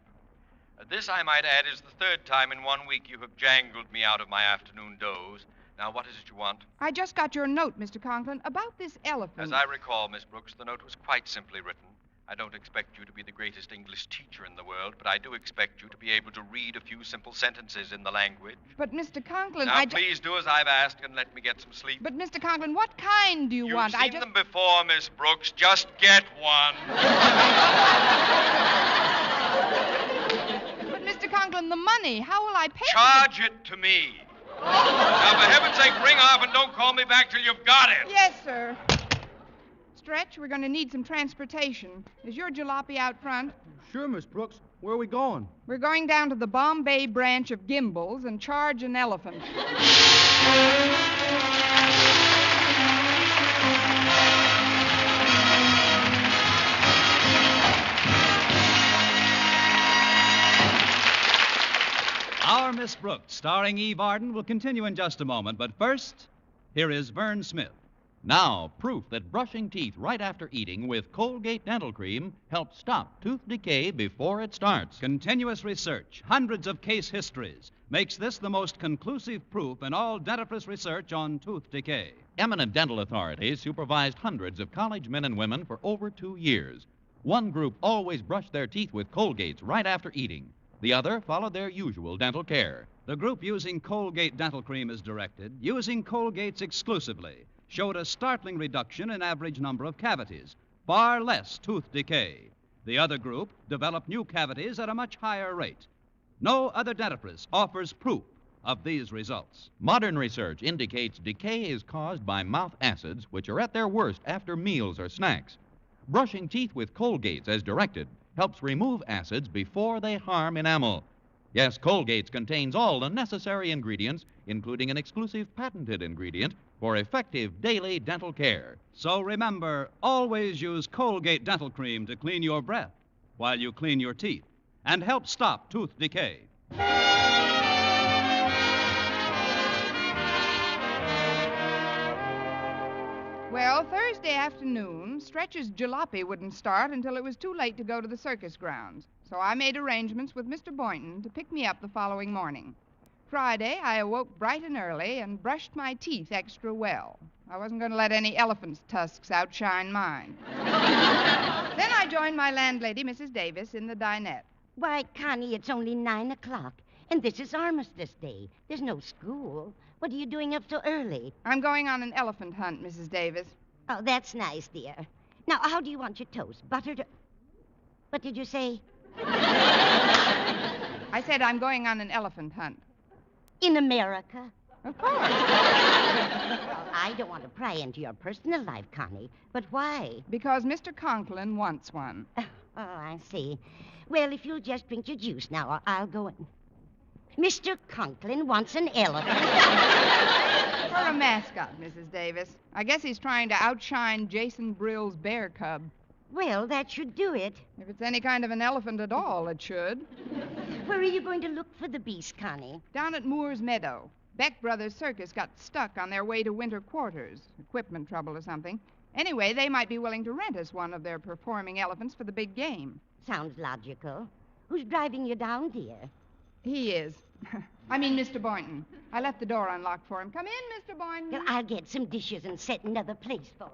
This, I might add, is the third time in 1 week you have jangled me out of my afternoon doze. Now, what is it you want? I just got your note, Mr. Conklin, about this elephant. As I recall, Miss Brooks, the note was quite simply written. I don't expect you to be the greatest English teacher in the world, but I do expect you to be able to read a few simple sentences in the language. But, Mr. Conklin, now, please do as I've asked and let me get some sleep. But, Mr. Conklin, what kind do you want? You've seen them before, Miss Brooks. Just get one. But, Mr. Conklin, the money, how will I pay? Charge it to me. Now, for heaven's sake, ring off and don't call me back till you've got it. Yes, sir. Stretch, we're going to need some transportation. Is your jalopy out front? Sure, Miss Brooks. Where are we going? We're going down to the Bombay branch of Gimbals and charge an elephant. Our Miss Brooks, starring Eve Arden, will continue in just a moment. But first, here is Vern Smith. Now, proof that brushing teeth right after eating with Colgate Dental Cream helps stop tooth decay before it starts. Continuous research, hundreds of case histories, makes this the most conclusive proof in all dentifrice research on tooth decay. Eminent dental authorities supervised hundreds of college men and women for over 2 years. One group always brushed their teeth with Colgates right after eating. The other followed their usual dental care. The group using Colgate Dental Cream as directed, using Colgates exclusively, showed a startling reduction in average number of cavities, far less tooth decay. The other group developed new cavities at a much higher rate. No other dentifrice offers proof of these results. Modern research indicates decay is caused by mouth acids, which are at their worst after meals or snacks. Brushing teeth with Colgates as directed helps remove acids before they harm enamel. Yes, Colgates contains all the necessary ingredients, including an exclusive patented ingredient for effective daily dental care. So remember, always use Colgate Dental Cream to clean your breath while you clean your teeth and help stop tooth decay. Well, Thursday afternoon, Stretch's jalopy wouldn't start until it was too late to go to the circus grounds. So I made arrangements with Mr. Boynton to pick me up the following morning. Friday, I awoke bright and early and brushed my teeth extra well. I wasn't going to let any elephant's tusks outshine mine. Then I joined my landlady, Mrs. Davis, in the dinette. Why, Connie, it's only 9 o'clock, and this is Armistice Day. There's no school. What are you doing up so early? I'm going on an elephant hunt, Mrs. Davis. Oh, that's nice, dear. Now, how do you want your toast? Buttered or... What did you say? I said I'm going on an elephant hunt. In America? Of course. Well, I don't want to pry into your personal life, Connie, but why? Because Mr. Conklin wants one. Oh, I see. Well, if you'll just drink your juice now, I'll go in. Mr. Conklin wants an elephant. For a mascot, Mrs. Davis. I guess he's trying to outshine Jason Brill's bear cub. Well, that should do it. If it's any kind of an elephant at all, it should. Where are you going to look for the beast, Connie? Down at Moore's Meadow. Beck Brothers Circus got stuck on their way to winter quarters. Equipment trouble or something. Anyway, they might be willing to rent us one of their performing elephants for the big game. Sounds logical. Who's driving you down, dear? He is. I mean, Mr. Boynton. I left the door unlocked for him. Come in, Mr. Boynton. Well, I'll get some dishes and set another place for him.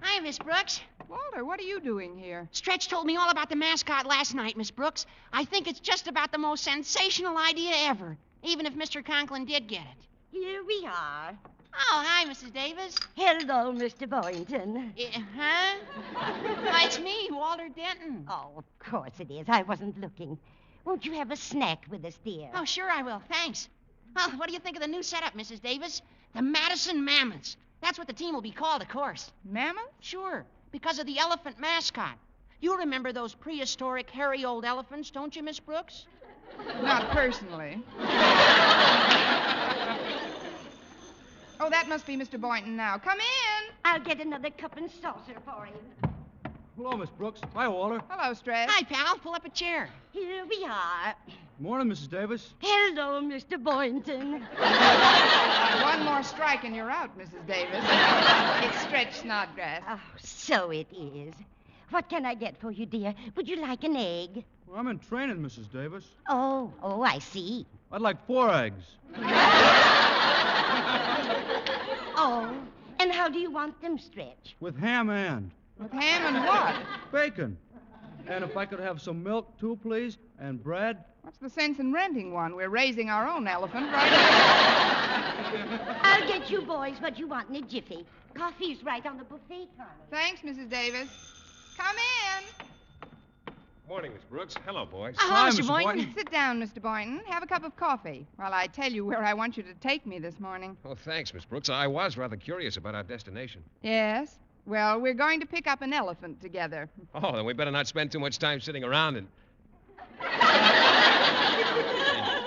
Hi, Miss Brooks. Walter, what are you doing here? Stretch told me all about the mascot last night, Miss Brooks. I think it's just about the most sensational idea ever, even if Mr. Conklin did get it. Here we are. Oh, hi, Mrs. Davis. Hello, Mr. Boynton. Huh? Why, it's me, Walter Denton. Oh, of course it is. I wasn't looking. Won't you have a snack with us, dear? Oh, sure I will. Thanks. Well, what do you think of the new setup, Mrs. Davis? The Madison Mammoths. That's what the team will be called, of course. Mammoths? Sure, because of the elephant mascot. You remember those prehistoric, hairy old elephants, don't you, Miss Brooks? Not personally. Oh, that must be Mr. Boynton now. Come in. I'll get another cup and saucer for him. Hello, Miss Brooks. Hi, Walter. Hello, Stretch. Hi, pal. Pull up a chair. Here we are. Morning, Mrs. Davis. Hello, Mr. Boynton. One more strike and you're out, Mrs. Davis. It's Stretch Snodgrass. Oh, so it is. What can I get for you, dear? Would you like an egg? Well, I'm in training, Mrs. Davis. Oh, I see. I'd like 4 eggs. Oh, and how do you want them, Stretch? With ham and. With ham and what? Bacon. And if I could have some milk, too, please, and bread. What's the sense in renting one? We're raising our own elephant right now. I'll get you boys what you want in a jiffy. Coffee's right on the buffet, Connie. Thanks, Mrs. Davis. Come in. Morning, Miss Brooks. Hello, boys. Hi, Mr. Boynton. Sit down, Mr. Boynton. Have a cup of coffee while I tell you where I want you to take me this morning. Oh, thanks, Miss Brooks. I was rather curious about our destination. Yes? Well, we're going to pick up an elephant together. Oh, then we better not spend too much time sitting around and...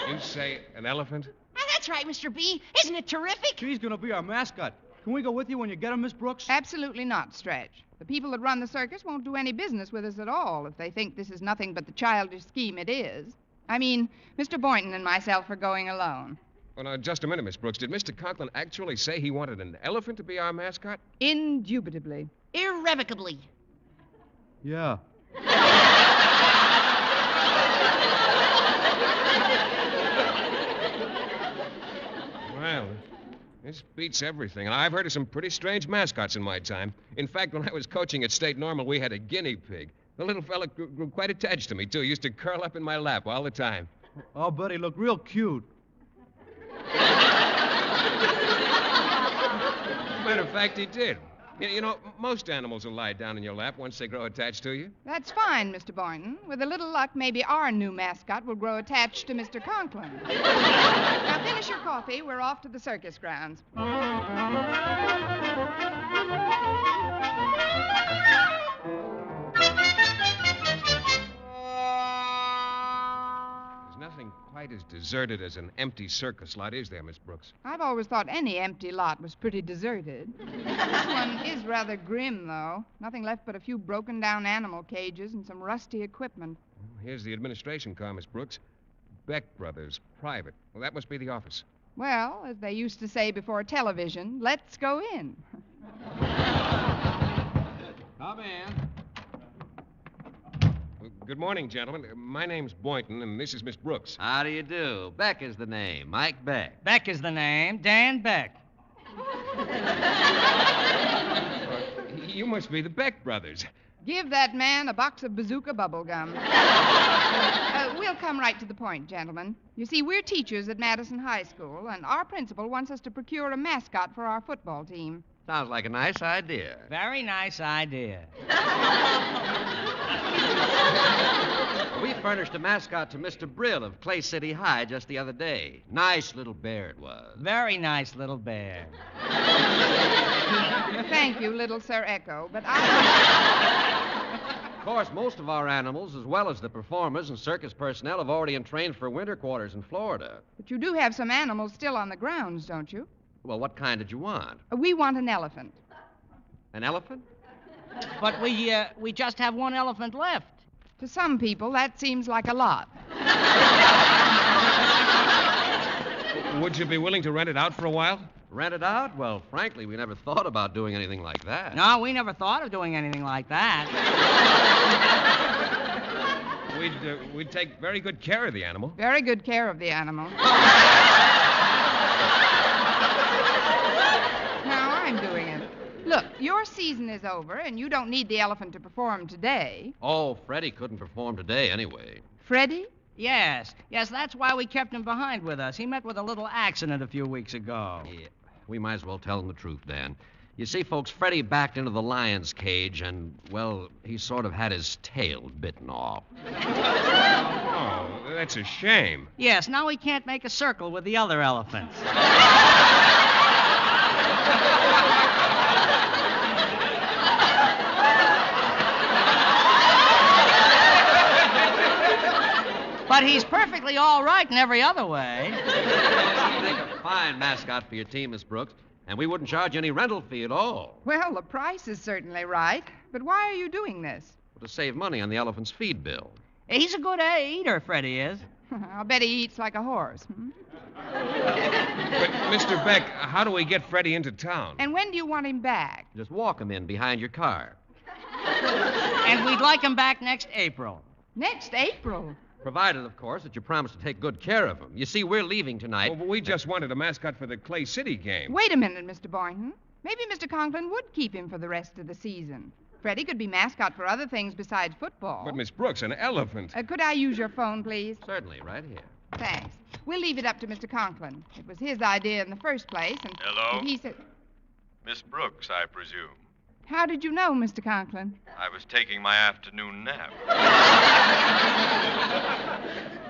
You say an elephant? Oh, that's right, Mr. B. Isn't it terrific? She's going to be our mascot. Can we go with you when you get him, Miss Brooks? Absolutely not, Stretch. The people that run the circus won't do any business with us at all if they think this is nothing but the childish scheme it is. I mean, Mr. Boynton and myself are going alone. Oh, now, just a minute, Miss Brooks. Did Mr. Conklin actually say he wanted an elephant to be our mascot? Indubitably. Irrevocably. Yeah. Well, this beats everything. And I've heard of some pretty strange mascots in my time. In fact, when I was coaching at State Normal, we had a guinea pig. The little fella grew quite attached to me, too. He used to curl up in my lap all the time. Oh, but he looked real cute. Matter of fact, he did. You know, most animals will lie down in your lap once they grow attached to you. That's fine, Mr. Boynton. With a little luck, maybe our new mascot will grow attached to Mr. Conklin. Now, finish your coffee. We're off to the circus grounds. Nothing quite as deserted as an empty circus lot, is there, Miss Brooks? I've always thought any empty lot was pretty deserted. This one is rather grim, though. Nothing left but a few broken-down animal cages and some rusty equipment. Here's the administration car, Miss Brooks. Beck Brothers, private. Well, that must be the office. Well, as they used to say before television, let's go in. Come in. Good morning, gentlemen. My name's Boynton, and this is Miss Brooks. How do you do? Beck is the name. Mike Beck. Beck is the name. Dan Beck. You must be the Beck brothers. Give that man a box of bazooka bubble gum. We'll come right to the point, gentlemen. You see, we're teachers at Madison High School, and our principal wants us to procure a mascot for our football team. Sounds like a nice idea. Very nice idea. We furnished a mascot to Mr. Brill of Clay City High just the other day. Nice little bear it was. Very nice little bear. Thank you, little Sir Echo, but Of course, most of our animals, as well as the performers and circus personnel, have already entrained for winter quarters in Florida. But you do have some animals still on the grounds, don't you? Well, what kind did you want? We want an elephant. An elephant? But we just have one elephant left. To some people, that seems like a lot. Would you be willing to rent it out for a while? Rent it out? Well, frankly, we never thought about doing anything like that. No, we never thought of doing anything like that. We'd take very good care of the animal. Very good care of the animal. Now I'm doing it. Look, your season is over, and you don't need the elephant to perform today. Oh, Freddie couldn't perform today anyway. Freddie? Yes, that's why we kept him behind with us. He met with a little accident a few weeks ago. Yeah, we might as well tell him the truth, Dan. You see, folks, Freddie backed into the lion's cage, and, well, he sort of had his tail bitten off. Oh, that's a shame. Yes, now we can't make a circle with the other elephants. But he's perfectly all right in every other way. You'd make a fine mascot for your team, Miss Brooks, and we wouldn't charge any rental fee at all. Well, the price is certainly right. But why are you doing this? Well, to save money on the elephant's feed bill. He's a good eater, Freddie is. I'll bet he eats like a horse. But, Mr. Beck, how do we get Freddie into town? And when do you want him back? Just walk him in behind your car. And we'd like him back next April. Next April? Provided, of course, that you promise to take good care of him. You see, we're leaving tonight. Well, but we just wanted a mascot for the Clay City game. Wait a minute, Mr. Boynton. Maybe Mr. Conklin would keep him for the rest of the season. Freddie could be mascot for other things besides football. But, Miss Brooks, an elephant. Could I use your phone, please? Certainly, right here. Thanks. We'll leave it up to Mr. Conklin. It was his idea in the first place, and Hello? he said... Miss Brooks, I presume. How did you know, Mr. Conklin? I was taking my afternoon nap.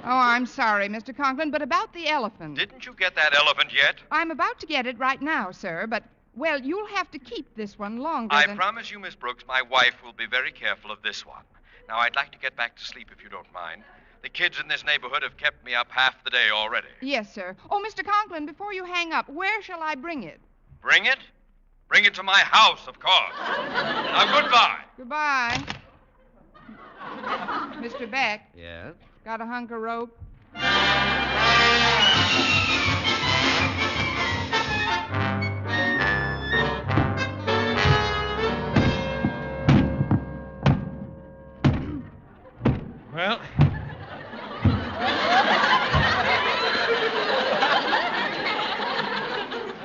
Oh, I'm sorry, Mr. Conklin, but about the elephant. Didn't you get that elephant yet? I'm about to get it right now, sir, but, well, you'll have to keep this one longer I than... promise you, Miss Brooks, my wife will be very careful of this one. Now, I'd like to get back to sleep if you don't mind. The kids in this neighborhood have kept me up half the day already. Yes, sir. Oh, Mr. Conklin, before you hang up, where shall I bring it? Bring it? Bring it to my house, of course. Now, goodbye. Goodbye. Mr. Beck. Yes? Got a hunk of rope?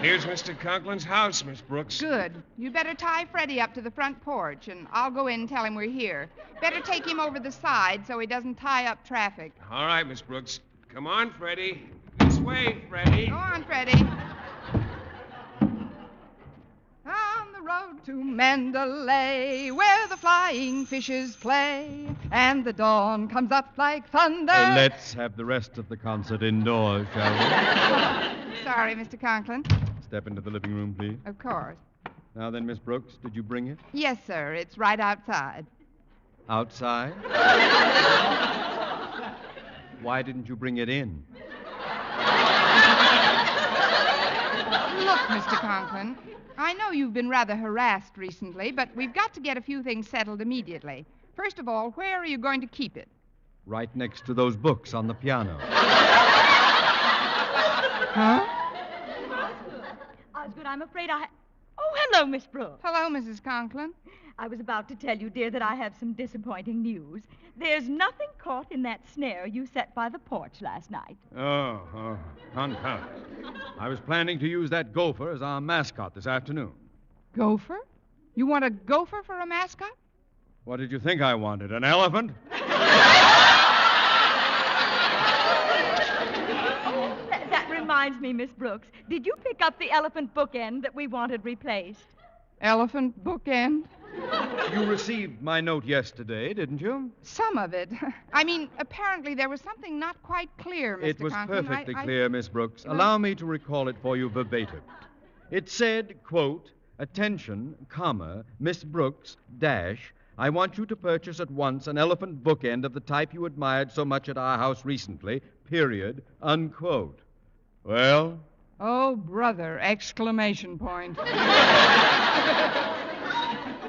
Here's Mr. Conklin's house, Miss Brooks. Good. You'd better tie Freddie up to the front porch, and I'll go in and tell him we're here. Better take him over the side so he doesn't tie up traffic. All right, Miss Brooks. Come on, Freddie. This way, Freddie. Go on, Freddie. On the road to Mandalay, where the flying fishes play, and the dawn comes up like thunder. Let's have the rest of the concert indoors, shall we? Sorry, Mr. Conklin. Step into the living room, please. Of course. Now then, Miss Brooks, did you bring it? Yes, sir. It's right outside. Outside? Why didn't you bring it in? Look, Mr. Conklin, I know you've been rather harassed recently, but we've got to get a few things settled immediately. First of all, where are you going to keep it? Right next to those books on the piano. Huh? Osgood, I'm afraid I... Oh, hello, Miss Brooks. Hello, Mrs. Conklin. I was about to tell you, dear, that I have some disappointing news. There's nothing caught in that snare you set by the porch last night. Confound it. I was planning to use that gopher as our mascot this afternoon. Gopher? You want a gopher for a mascot? What did you think I wanted, an elephant? That reminds me, Miss Brooks. Did you pick up the elephant bookend that we wanted replaced? Elephant bookend? You received my note yesterday, didn't you? Some of it. I mean, apparently there was something not quite clear, Mr. It was Conklin. perfectly clear, Miss Brooks. Allow me to recall it for you verbatim. It said, quote, attention, comma, Miss Brooks, dash, I want you to purchase at once an elephant bookend of the type you admired so much at our house recently, period, unquote. Well? Oh, brother, exclamation point.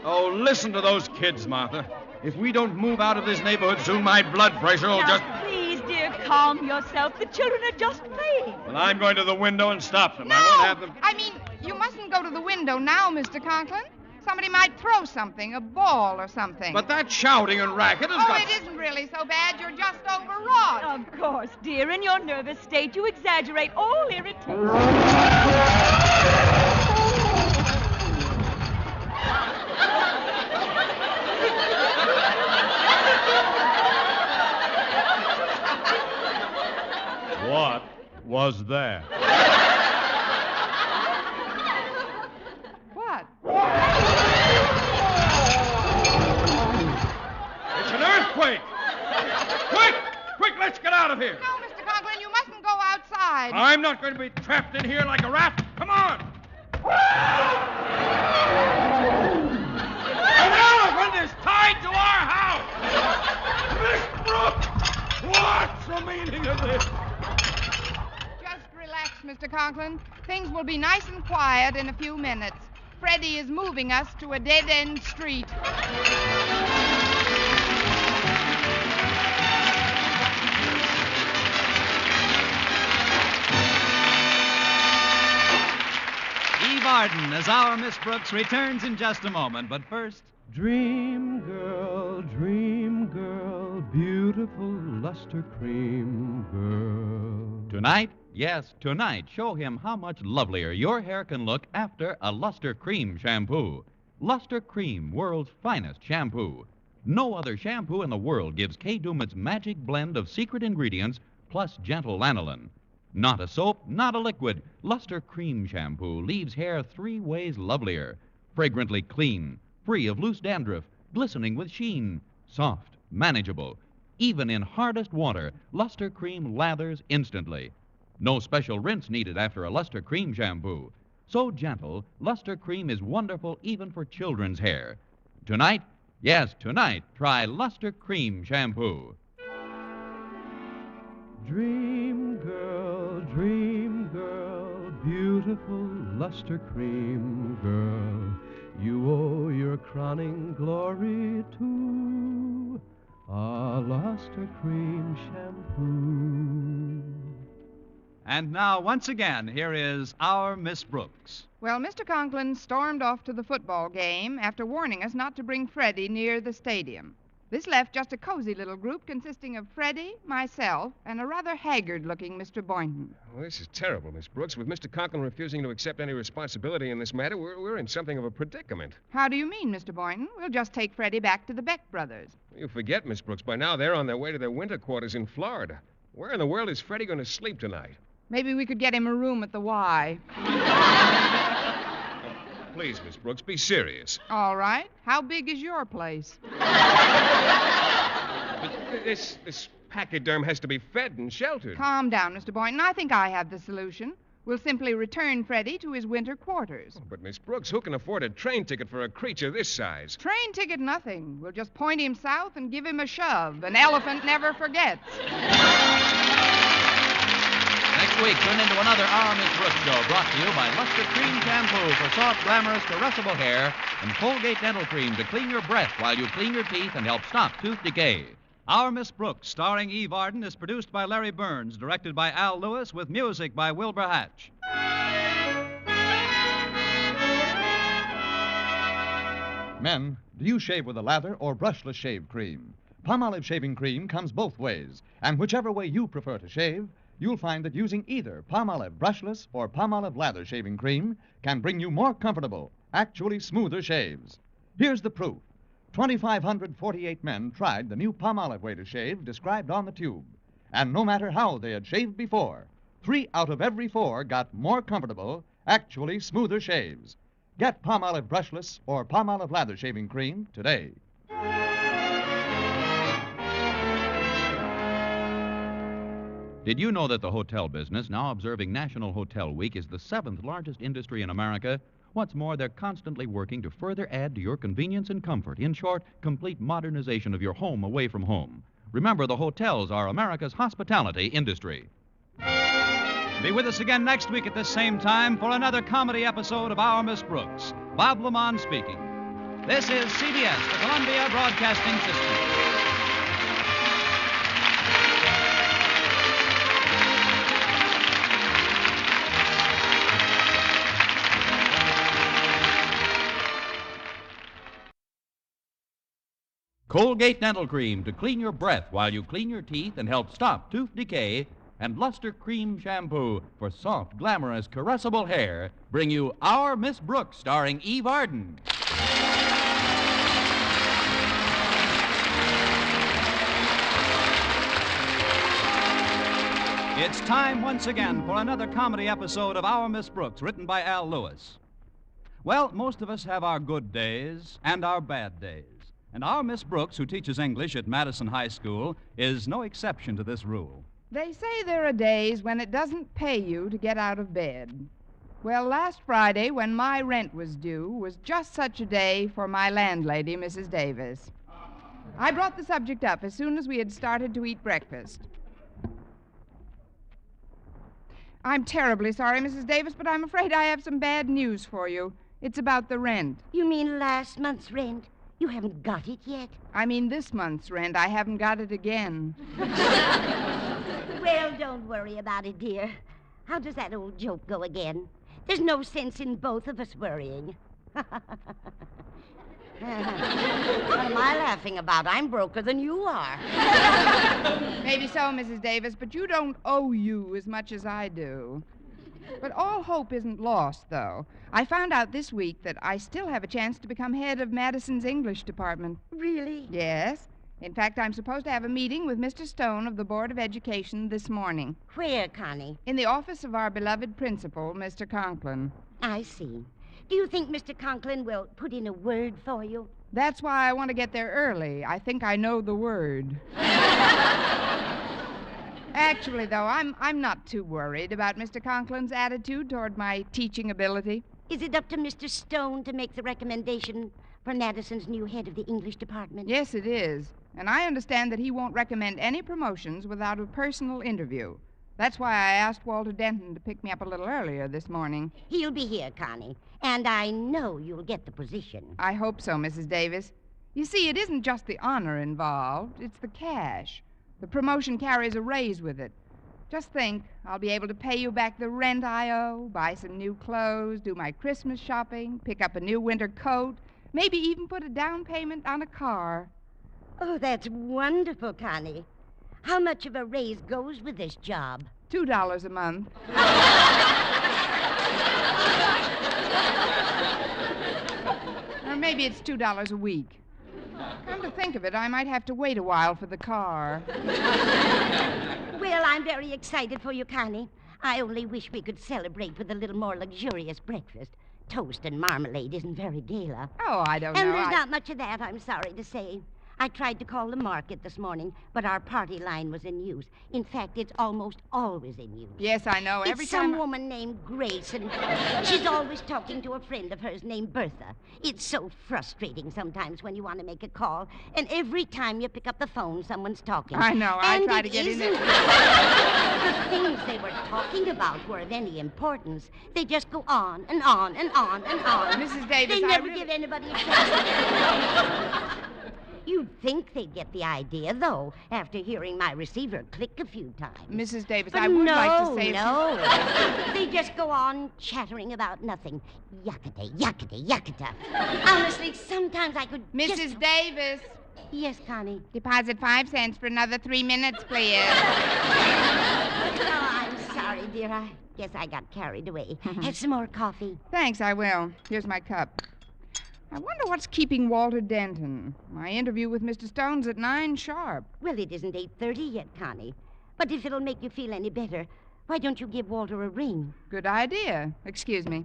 Oh, listen to those kids, Martha. If we don't move out of this neighborhood soon, my blood pressure will just... Please, dear, calm yourself. The children are just playing. Well, I'm going to the window and stop them. No! I won't have them... I mean, you mustn't go to the window now, Mr. Conklin. Somebody might throw something, a ball or something. But that shouting and racket has got... it isn't really so bad. You're just overwrought. Of course, dear. In your nervous state, you exaggerate all irritation. What was that? What? It's an earthquake! Quick! Quick, let's get out of here! No, Mr. Conklin, you mustn't go outside. I'm not going to be trapped in here like a rat. Come on! An elephant is tied to our house! Miss Brooks! What's the meaning of this? Just relax, Mr. Conklin. Things will be nice and quiet in a few minutes. Freddie is moving us to a dead-end street. Eve Arden as our Miss Brooks returns in just a moment, but first... Dream girl, beautiful luster cream girl. Tonight, yes, tonight, show him how much lovelier your hair can look after a Luster Cream shampoo. Luster Cream, world's finest shampoo. No other shampoo in the world gives Kay Daumit's magic blend of secret ingredients plus gentle lanolin. Not a soap, not a liquid. Luster Cream shampoo leaves hair 3 ways lovelier. Fragrantly clean, free of loose dandruff, glistening with sheen, soft, manageable. Even in hardest water, Luster Cream lathers instantly. No special rinse needed after a Luster Cream shampoo. So gentle, Luster Cream is wonderful even for children's hair. Tonight, yes, tonight, try Luster Cream shampoo. Dream girl, beautiful luster cream girl. You owe your crowning glory to a luster cream shampoo. And now, once again, here is our Miss Brooks. Well, Mr. Conklin stormed off to the football game after warning us not to bring Freddie near the stadium. This left just a cozy little group consisting of Freddie, myself, and a rather haggard-looking Mr. Boynton. Well, this is terrible, Miss Brooks. With Mr. Conklin refusing to accept any responsibility in this matter, we're in something of a predicament. How do you mean, Mr. Boynton? We'll just take Freddie back to the Beck brothers. You forget, Miss Brooks. By now, they're on their way to their winter quarters in Florida. Where in the world is Freddie going to sleep tonight? Maybe we could get him a room at the Y. Please, Miss Brooks, be serious. All right. How big is your place? But this pachyderm has to be fed and sheltered. Calm down, Mr. Boynton. I think I have the solution. We'll simply return Freddie to his winter quarters. But, Miss Brooks, who can afford a train ticket for a creature this size? Train ticket, nothing. We'll just point him south and give him a shove. An elephant never forgets. Next week, tune into another Our Miss Brooks show brought to you by Luster Cream Shampoo for soft, glamorous, caressable hair and Colgate Dental Cream to clean your breath while you clean your teeth and help stop tooth decay. Our Miss Brooks, starring Eve Arden, is produced by Larry Burns, directed by Al Lewis, with music by Wilbur Hatch. Men, do you shave with a lather or brushless shave cream? Palmolive shaving cream comes both ways, and whichever way you prefer to shave, you'll find that using either Palmolive brushless or Palmolive lather shaving cream can bring you more comfortable, actually smoother shaves. Here's the proof. 2,548 men tried the new Palmolive way to shave described on the tube. And no matter how they had shaved before, 3 out of every 4 got more comfortable, actually smoother shaves. Get Palmolive brushless or Palmolive lather shaving cream today. Did you know that the hotel business, now observing National Hotel Week, is the 7th largest industry in America? What's more, they're constantly working to further add to your convenience and comfort. In short, complete modernization of your home away from home. Remember, the hotels are America's hospitality industry. Be with us again next week at this same time for another comedy episode of Our Miss Brooks. Bob Lamont speaking. This is CBS, the Columbia Broadcasting System. Colgate Dental Cream to clean your breath while you clean your teeth and help stop tooth decay, and Luster Cream Shampoo for soft, glamorous, caressable hair bring you Our Miss Brooks, starring Eve Arden. It's time once again for another comedy episode of Our Miss Brooks, written by Al Lewis. Well, most of us have our good days and our bad days. And our Miss Brooks, who teaches English at Madison High School, is no exception to this rule. They say there are days when it doesn't pay you to get out of bed. Well, last Friday, when my rent was due, was just such a day for my landlady, Mrs. Davis. I brought the subject up as soon as we had started to eat breakfast. I'm terribly sorry, Mrs. Davis, but I'm afraid I have some bad news for you. It's about the rent. You mean last month's rent? You haven't got it yet? I mean this month's rent. I haven't got it again. Well, don't worry about it, dear. How does that old joke go again? There's no sense in both of us worrying. What am I laughing about? I'm broker than you are. Maybe so, Mrs. Davis, but you don't owe you as much as I do. But all hope isn't lost, though. I found out this week that I still have a chance to become head of Madison's English department. Really? Yes. In fact, I'm supposed to have a meeting with Mr. Stone of the Board of Education this morning. Where, Connie? In the office of our beloved principal, Mr. Conklin. I see. Do you think Mr. Conklin will put in a word for you? That's why I want to get there early. I think I know the word. Actually, though, I'm not too worried about Mr. Conklin's attitude toward my teaching ability. Is it up to Mr. Stone to make the recommendation for Madison's new head of the English department? Yes, it is. And I understand that he won't recommend any promotions without a personal interview. That's why I asked Walter Denton to pick me up a little earlier this morning. He'll be here, Connie. And I know you'll get the position. I hope so, Mrs. Davis. You see, it isn't just the honor involved. It's the cash. The promotion carries a raise with it. Just think, I'll be able to pay you back the rent I owe, buy some new clothes, do my Christmas shopping, pick up a new winter coat, maybe even put a down payment on a car. Oh, that's wonderful, Connie. How much of a raise goes with this job? $2 a month. Or maybe it's $2 a week. Come to think of it, I might have to wait a while for the car. Well, I'm very excited for you, Connie. I only wish we could celebrate with a little more luxurious breakfast. Toast and marmalade isn't very gala. Oh, I don't know. And there's not much of that, I'm sorry to say. I tried to call the market this morning, but our party line was in use. In fact, it's almost always in use. Yes, I know. It's some woman named Grace, and she's always talking to a friend of hers named Bertha. It's so frustrating sometimes when you want to make a call, and every time you pick up the phone, someone's talking. I know. I And try it to get in isn't- there. The things they were talking about were of any importance. They just go on and on and on and on. Mrs. Davis, They I never really- give anybody a chance. You'd think they'd get the idea, though, after hearing my receiver click a few times. Mrs. Davis, But I would no, like to say... No, They just go on chattering about nothing. Yuckata, yuckata, yuckata. Honestly, sometimes I could Mrs. Davis. Yes, Connie? Deposit 5 cents for another 3 minutes, please. Oh, I'm sorry, dear. I guess I got carried away. Have some more coffee? Thanks, I will. Here's my cup. I wonder what's keeping Walter Denton. My interview with Mr. Stone's at 9 sharp. Well, it isn't 8:30 yet, Connie. But if it'll make you feel any better, why don't you give Walter a ring? Good idea. Excuse me.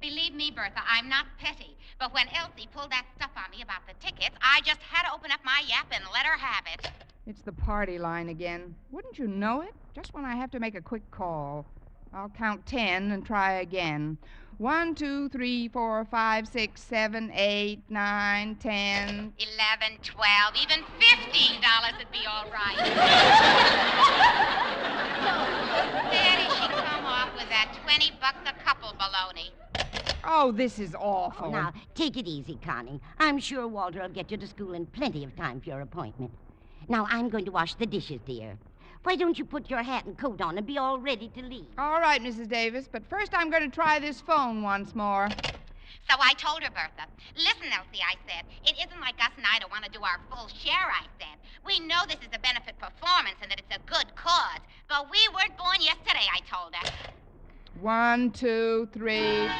Believe me, Bertha, I'm not petty. But when Elsie pulled that stuff on me about the tickets, I just had to open up my yap and let her have it. It's the party line again. Wouldn't you know it? Just when I have to make a quick call. I'll count 10 and try again. 1, 2, 3, 4, 5, 6, 7, 8, 9, 10. 11, 12, even $15 would be all right. There she come off with that $20 a couple baloney. Oh, this is awful. Now, take it easy, Connie. I'm sure Walter will get you to school in plenty of time for your appointment. Now, I'm going to wash the dishes, dear. Why don't you put your hat and coat on and be all ready to leave? All right, Mrs. Davis, but first I'm going to try this phone once more. So I told her, Bertha, listen, Elsie, I said, it isn't like us and I don't want to do our full share, I said. We know this is a benefit performance and that it's a good cause, but we weren't born yesterday, I told her. 1, 2, 3, 4.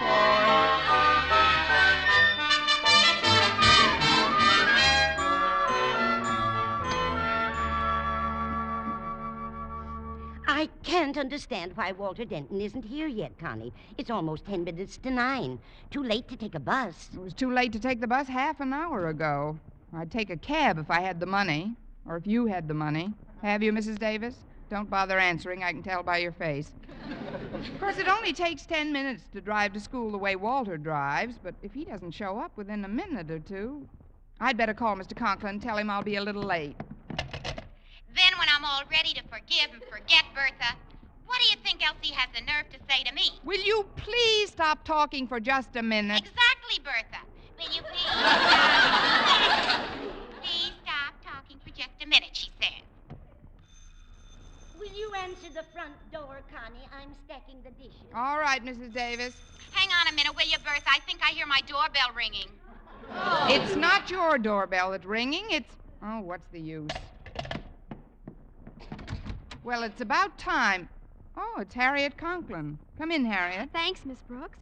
I can't understand why Walter Denton isn't here yet, Connie. It's almost 10 minutes to 9. Too late to take a bus. It was too late to take the bus half an hour ago. I'd take a cab if I had the money, or if you had the money. Have you, Mrs. Davis? Don't bother answering. I can tell by your face. Of course, it only takes 10 minutes to drive to school the way Walter drives, but if he doesn't show up within a minute or two, I'd better call Mr. Conklin and tell him I'll be a little late. Then when I'm all ready to forgive and forget, Bertha, what do you think Elsie has the nerve to say to me? Will you please stop talking for just a minute? Exactly, Bertha. Will you please please stop talking for just a minute, she says. Will you answer the front door, Connie? I'm stacking the dishes. All right, Mrs. Davis. Hang on a minute, will you, Bertha? I think I hear my doorbell ringing. It's not your doorbell that's ringing. It's... Oh, what's the use? Well, it's about time. Oh, it's Harriet Conklin. Come in, Harriet. Thanks, Miss Brooks.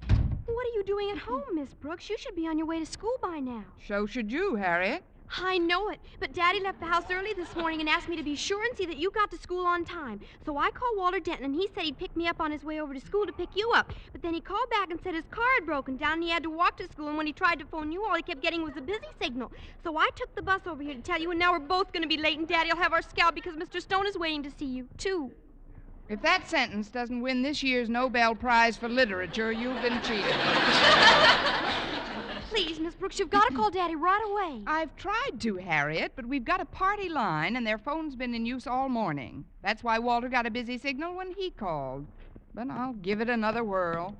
What are you doing at home, Miss Brooks? You should be on your way to school by now. So should you, Harriet. I know it, but Daddy left the house early this morning and asked me to be sure and see that you got to school on time. So I called Walter Denton, and he said he'd pick me up on his way over to school to pick you up. But then he called back and said his car had broken down and he had to walk to school, and when he tried to phone you, all he kept getting was a busy signal. So I took the bus over here to tell you, and now we're both going to be late, and Daddy'll have our scout because Mr. Stone is waiting to see you, too. If that sentence doesn't win this year's Nobel Prize for Literature, you've been cheated. Please, Miss Brooks, you've got to call Daddy right away. I've tried to, Harriet, but we've got a party line, and their phone's been in use all morning. That's why Walter got a busy signal when he called. But I'll give it another whirl.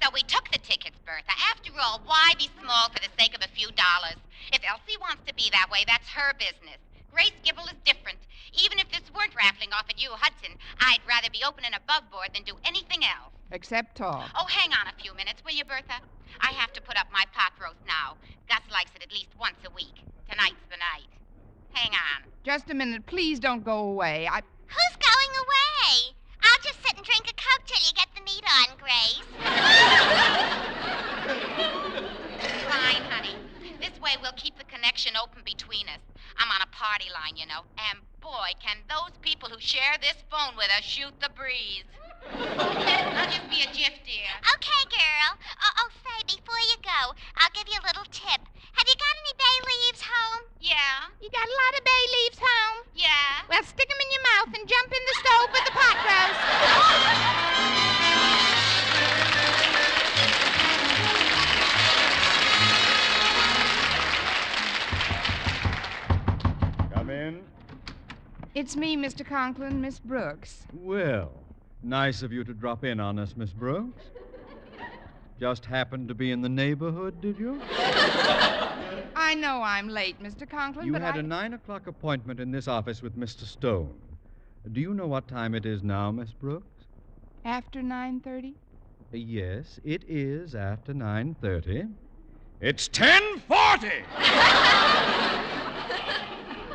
So we took the tickets, Bertha. After all, why be small for the sake of a few dollars? If Elsie wants to be that way, that's her business. Grace Gibble is different. Even if this weren't raffling off at you, Hudson, I'd rather be open and above board than do anything else. Except talk. Oh, hang on a few minutes, will you, Bertha? I have to put up my pot roast now. Gus likes it at least once a week. Tonight's the night. Hang on. Just a minute. Please don't go away. Who's going away? I'll just sit and drink a Coke till you get the meat on, Grace. Fine, honey. This way we'll keep the connection open between us. I'm on a party line, you know. And boy, can those people who share this phone with us shoot the breeze. I'll just be a jiff, dear. Okay, girl. Oh, say, before you go, I'll give you a little tip. Have you got any bay leaves home? Yeah. You got a lot of bay leaves home? Yeah. Well, stick them in your mouth and jump in the stove with the pot roast. Come in. It's me, Mr. Conklin, Miss Brooks. Well, nice of you to drop in on us, Miss Brooks. Just happened to be in the neighborhood, did you? I know I'm late, Mr. Conklin, You but had a 9 o'clock appointment in this office with Mr. Stone. Do you know what time it is now, Miss Brooks? After 9:30? Yes, it is after 9:30. It's 10:40!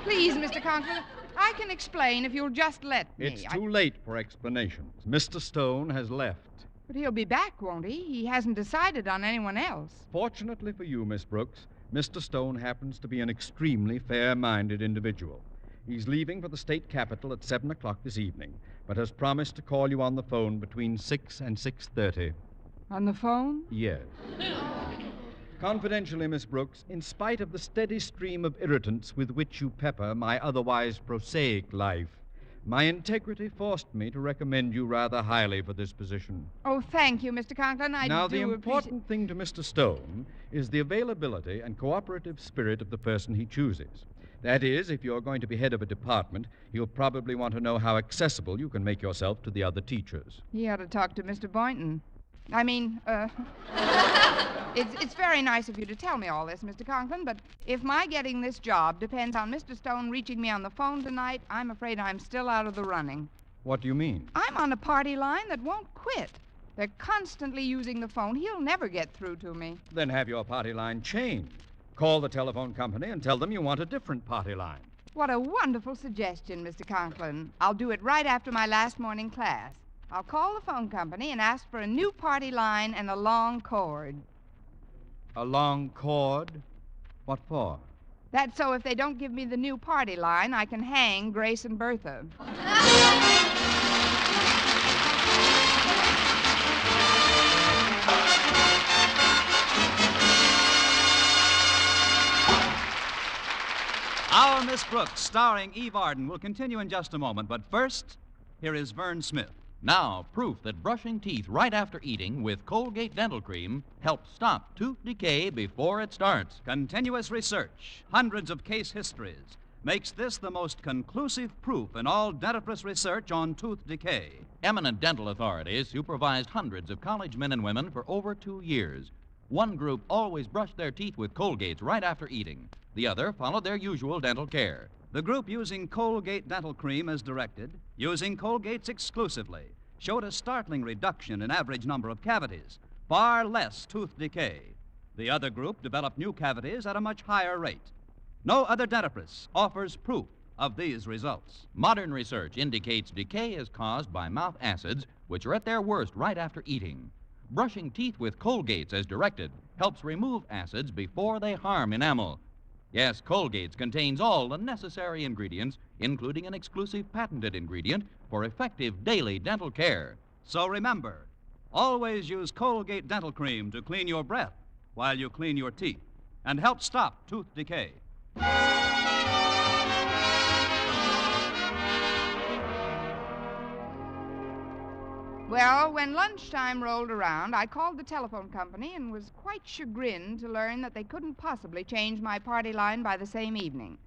Please, Mr. Conklin, I can explain if you'll just let me. It's too late for explanations. Mr. Stone has left. But he'll be back, won't he? He hasn't decided on anyone else. Fortunately for you, Miss Brooks, Mr. Stone happens to be an extremely fair-minded individual. He's leaving for the state capitol at 7 o'clock this evening, but has promised to call you on the phone between 6 and 6:30. On the phone? Yes. Confidentially, Miss Brooks, in spite of the steady stream of irritants with which you pepper my otherwise prosaic life, my integrity forced me to recommend you rather highly for this position. Oh, thank you, Mr. Conklin. Now, the important thing to Mr. Stone is the availability and cooperative spirit of the person he chooses. That is, if you're going to be head of a department, he'll probably want to know how accessible you can make yourself to the other teachers. He ought to talk to Mr. Boynton. It's very nice of you to tell me all this, Mr. Conklin, but if my getting this job depends on Mr. Stone reaching me on the phone tonight, I'm afraid I'm still out of the running. What do you mean? I'm on a party line that won't quit. They're constantly using the phone. He'll never get through to me. Then have your party line changed. Call the telephone company and tell them you want a different party line. What a wonderful suggestion, Mr. Conklin. I'll do it right after my last morning class. I'll call the phone company and ask for a new party line and a long cord. A long cord? What for? That's so if they don't give me the new party line, I can hang Grace and Bertha. Our Miss Brooks, starring Eve Arden, will continue in just a moment. But first, here is Vern Smith. Now, proof that brushing teeth right after eating with Colgate Dental Cream helps stop tooth decay before it starts. Continuous research, hundreds of case histories, makes this the most conclusive proof in all dentifrice research on tooth decay. Eminent dental authorities supervised hundreds of college men and women for over 2 years. One group always brushed their teeth with Colgates right after eating. The other followed their usual dental care. The group using Colgate Dental Cream as directed, using Colgates exclusively, showed a startling reduction in average number of cavities, far less tooth decay. The other group developed new cavities at a much higher rate. No other dentifrice offers proof of these results. Modern research indicates decay is caused by mouth acids, which are at their worst right after eating. Brushing teeth with Colgates as directed helps remove acids before they harm enamel. Yes, Colgates contains all the necessary ingredients, including an exclusive patented ingredient for effective daily dental care. So remember, always use Colgate Dental Cream to clean your breath while you clean your teeth and help stop tooth decay. Well, when lunchtime rolled around, I called the telephone company and was quite chagrined to learn that they couldn't possibly change my party line by the same evening.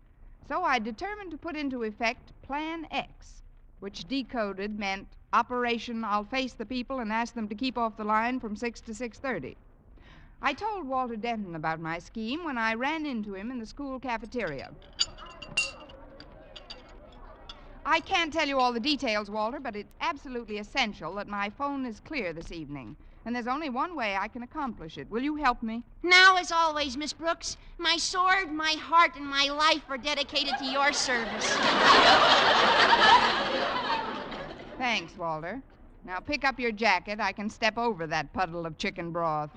So I determined to put into effect Plan X, which decoded meant Operation I'll Face the People and Ask Them to Keep Off the Line from 6 to 6:30. I told Walter Denton about my scheme when I ran into him in the school cafeteria. I can't tell you all the details, Walter, but it's absolutely essential that my phone is clear this evening. And there's only one way I can accomplish it. Will you help me? Now, as always, Miss Brooks, my sword, my heart, and my life are dedicated to your service. Thanks, Walter. Now pick up your jacket. I can step over that puddle of chicken broth.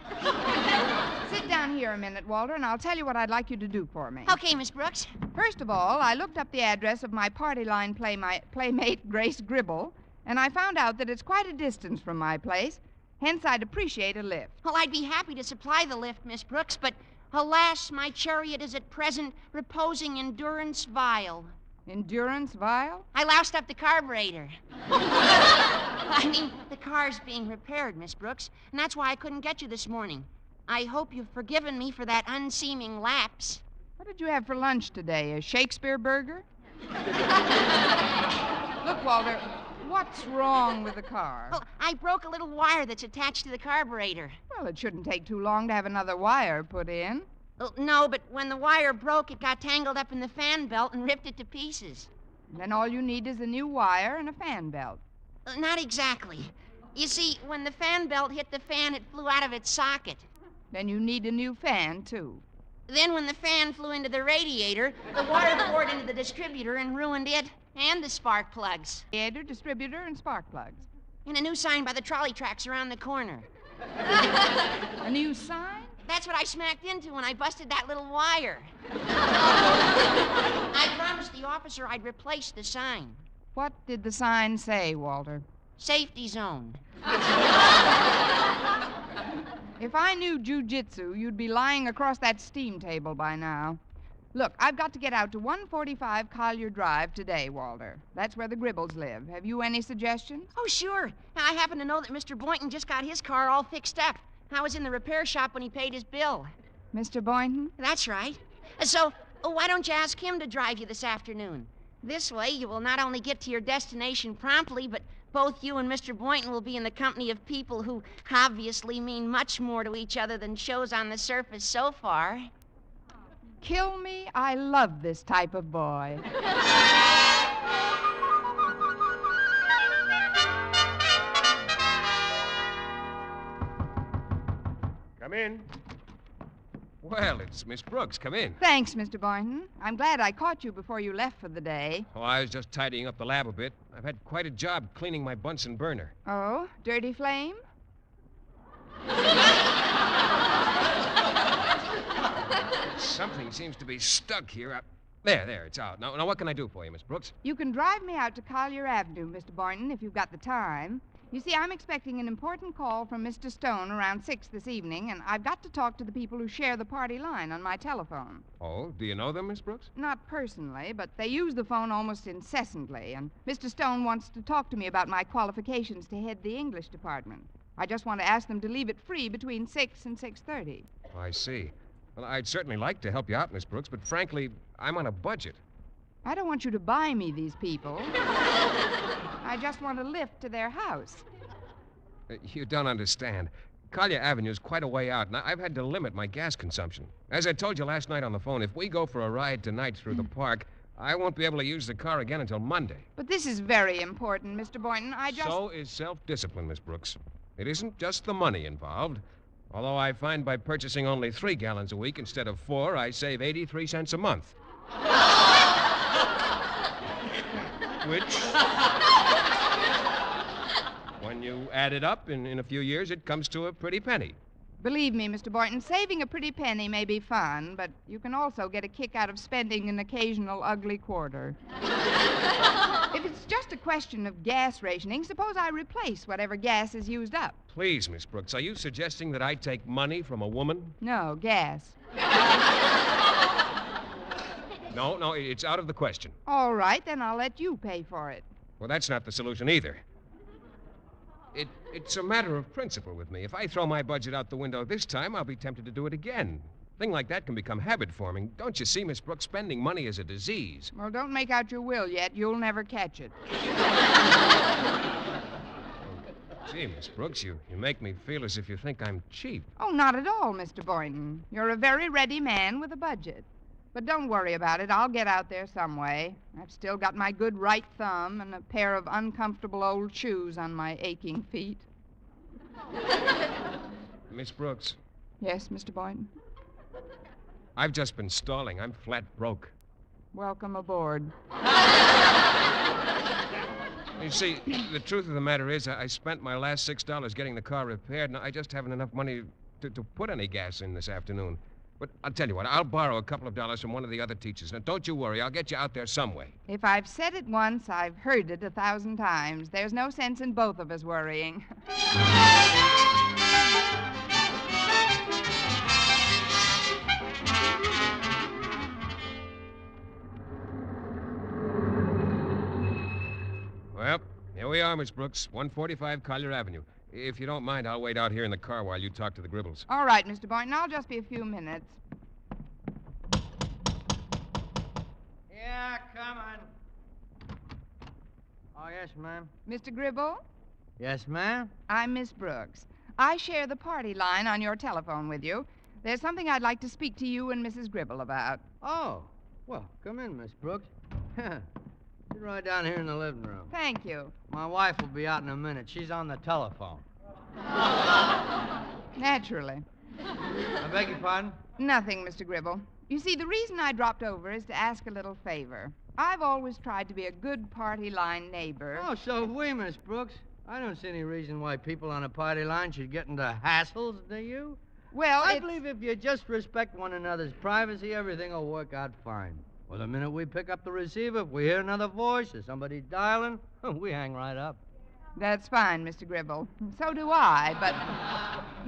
Sit down here a minute, Walter, and I'll tell you what I'd like you to do for me. Okay, Miss Brooks. First of all, I looked up the address of my party line playmate, Grace Gribble, and I found out that it's quite a distance from my place. Hence, I'd appreciate a lift. Well, I'd be happy to supply the lift, Miss Brooks, but alas, my chariot is at present reposing in durance vile. Endurance vile? I loused up the carburetor. I mean, the car's being repaired, Miss Brooks, and that's why I couldn't get you this morning. I hope you've forgiven me for that unseeming lapse. What did you have for lunch today? A Shakespeare burger? Look, Walter, what's wrong with the car? Well, I broke a little wire that's attached to the carburetor. Well, it shouldn't take too long to have another wire put in. Well, no, but when the wire broke, it got tangled up in the fan belt and ripped it to pieces. Then all you need is a new wire and a fan belt. Not exactly. You see, when the fan belt hit the fan, it flew out of its socket. Then you need a new fan, too. Then when the fan flew into the radiator, the water poured into the distributor and ruined it and the spark plugs. Radiator, distributor, and spark plugs. And a new sign by the trolley tracks around the corner. A new sign? That's what I smacked into when I busted that little wire. I promised the officer I'd replace the sign. What did the sign say, Walter? Safety zone. If I knew jujitsu, you'd be lying across that steam table by now. Look, I've got to get out to 145 Collier Drive today, Walter. That's where the Gribbles live. Have you any suggestions? Oh, sure. I happen to know that Mr. Boynton just got his car all fixed up. I was in the repair shop when he paid his bill. Mr. Boynton? That's right. So, why don't you ask him to drive you this afternoon? This way, you will not only get to your destination promptly, but both you and Mr. Boynton will be in the company of people who obviously mean much more to each other than shows on the surface so far. Kill me, I love this type of boy. Come in. Well, it's Miss Brooks. Come in. Thanks, Mr. Boynton. I'm glad I caught you before you left for the day. Oh, I was just tidying up the lab a bit. I've had quite a job cleaning my Bunsen burner. Oh, dirty flame? Something seems to be stuck here. There, it's out. Now, what can I do for you, Miss Brooks? You can drive me out to Collier Avenue, Mr. Boynton, if you've got the time. You see, I'm expecting an important call from Mr. Stone around 6 this evening, and I've got to talk to the people who share the party line on my telephone. Oh, do you know them, Miss Brooks? Not personally, but they use the phone almost incessantly, and Mr. Stone wants to talk to me about my qualifications to head the English department. I just want to ask them to leave it free between 6 and 6:30. I see. Well, I'd certainly like to help you out, Miss Brooks, but frankly, I'm on a budget. I don't want you to buy me these people. I just want a lift to their house. You don't understand. Collier Avenue is quite a way out, and I've had to limit my gas consumption. As I told you last night on the phone, if we go for a ride tonight through the park, I won't be able to use the car again until Monday. But this is very important, Mr. Boynton. So is self-discipline, Miss Brooks. It isn't just the money involved. Although I find by purchasing only 3 gallons a week instead of 4, I save 83 cents a month. Which, when you add it up in a few years, it comes to a pretty penny. Believe me, Mr. Boynton, saving a pretty penny may be fun, but you can also get a kick out of spending an occasional ugly quarter. If it's just a question of gas rationing, suppose I replace whatever gas is used up. Please, Miss Brooks, are you suggesting that I take money from a woman? No, gas. No, it's out of the question. All right, then I'll let you pay for it. Well, that's not the solution either. It's a matter of principle with me. If I throw my budget out the window this time, I'll be tempted to do it again. A thing like that can become habit-forming. Don't you see, Miss Brooks, spending money is a disease. Well, don't make out your will yet. You'll never catch it. Gee, Miss Brooks, you make me feel as if you think I'm cheap. Oh, not at all, Mr. Boynton. You're a very ready man with a budget. But don't worry about it. I'll get out there some way. I've still got my good right thumb and a pair of uncomfortable old shoes on my aching feet. Miss Brooks, Yes, Mr. Boynton? I've just been stalling. I'm flat broke. Welcome aboard. You see, the truth of the matter is I spent my last $6 getting the car repaired, and I just haven't enough money to put any gas in this afternoon. But I'll tell you what, I'll borrow a couple of dollars from one of the other teachers. Now, don't you worry. I'll get you out there some way. If I've said it once, I've heard it 1,000 times. There's no sense in both of us worrying. Well, here we are, Miss Brooks, 145 Collier Avenue. If you don't mind, I'll wait out here in the car while you talk to the Gribbles. All right, Mr. Boynton. I'll just be a few minutes. Yeah, coming. Oh, yes, ma'am. Mr. Gribble? Yes, ma'am? I'm Miss Brooks. I share the party line on your telephone with you. There's something I'd like to speak to you and Mrs. Gribble about. Oh, well, come in, Miss Brooks. Sit right down here in the living room. Thank you. My wife will be out in a minute. She's on the telephone. Naturally. I beg your pardon? Nothing, Mr. Gribble. You see, the reason I dropped over is to ask a little favor. I've always tried to be a good party line neighbor. Oh, so have we, Miss Brooks. I don't see any reason why people on a party line should get into hassles, do you? Well, I believe if you just respect one another's privacy, everything will work out fine. Well, the minute we pick up the receiver, if we hear another voice or somebody dialing, we hang right up. That's fine, Mr. Gribble. So do I, but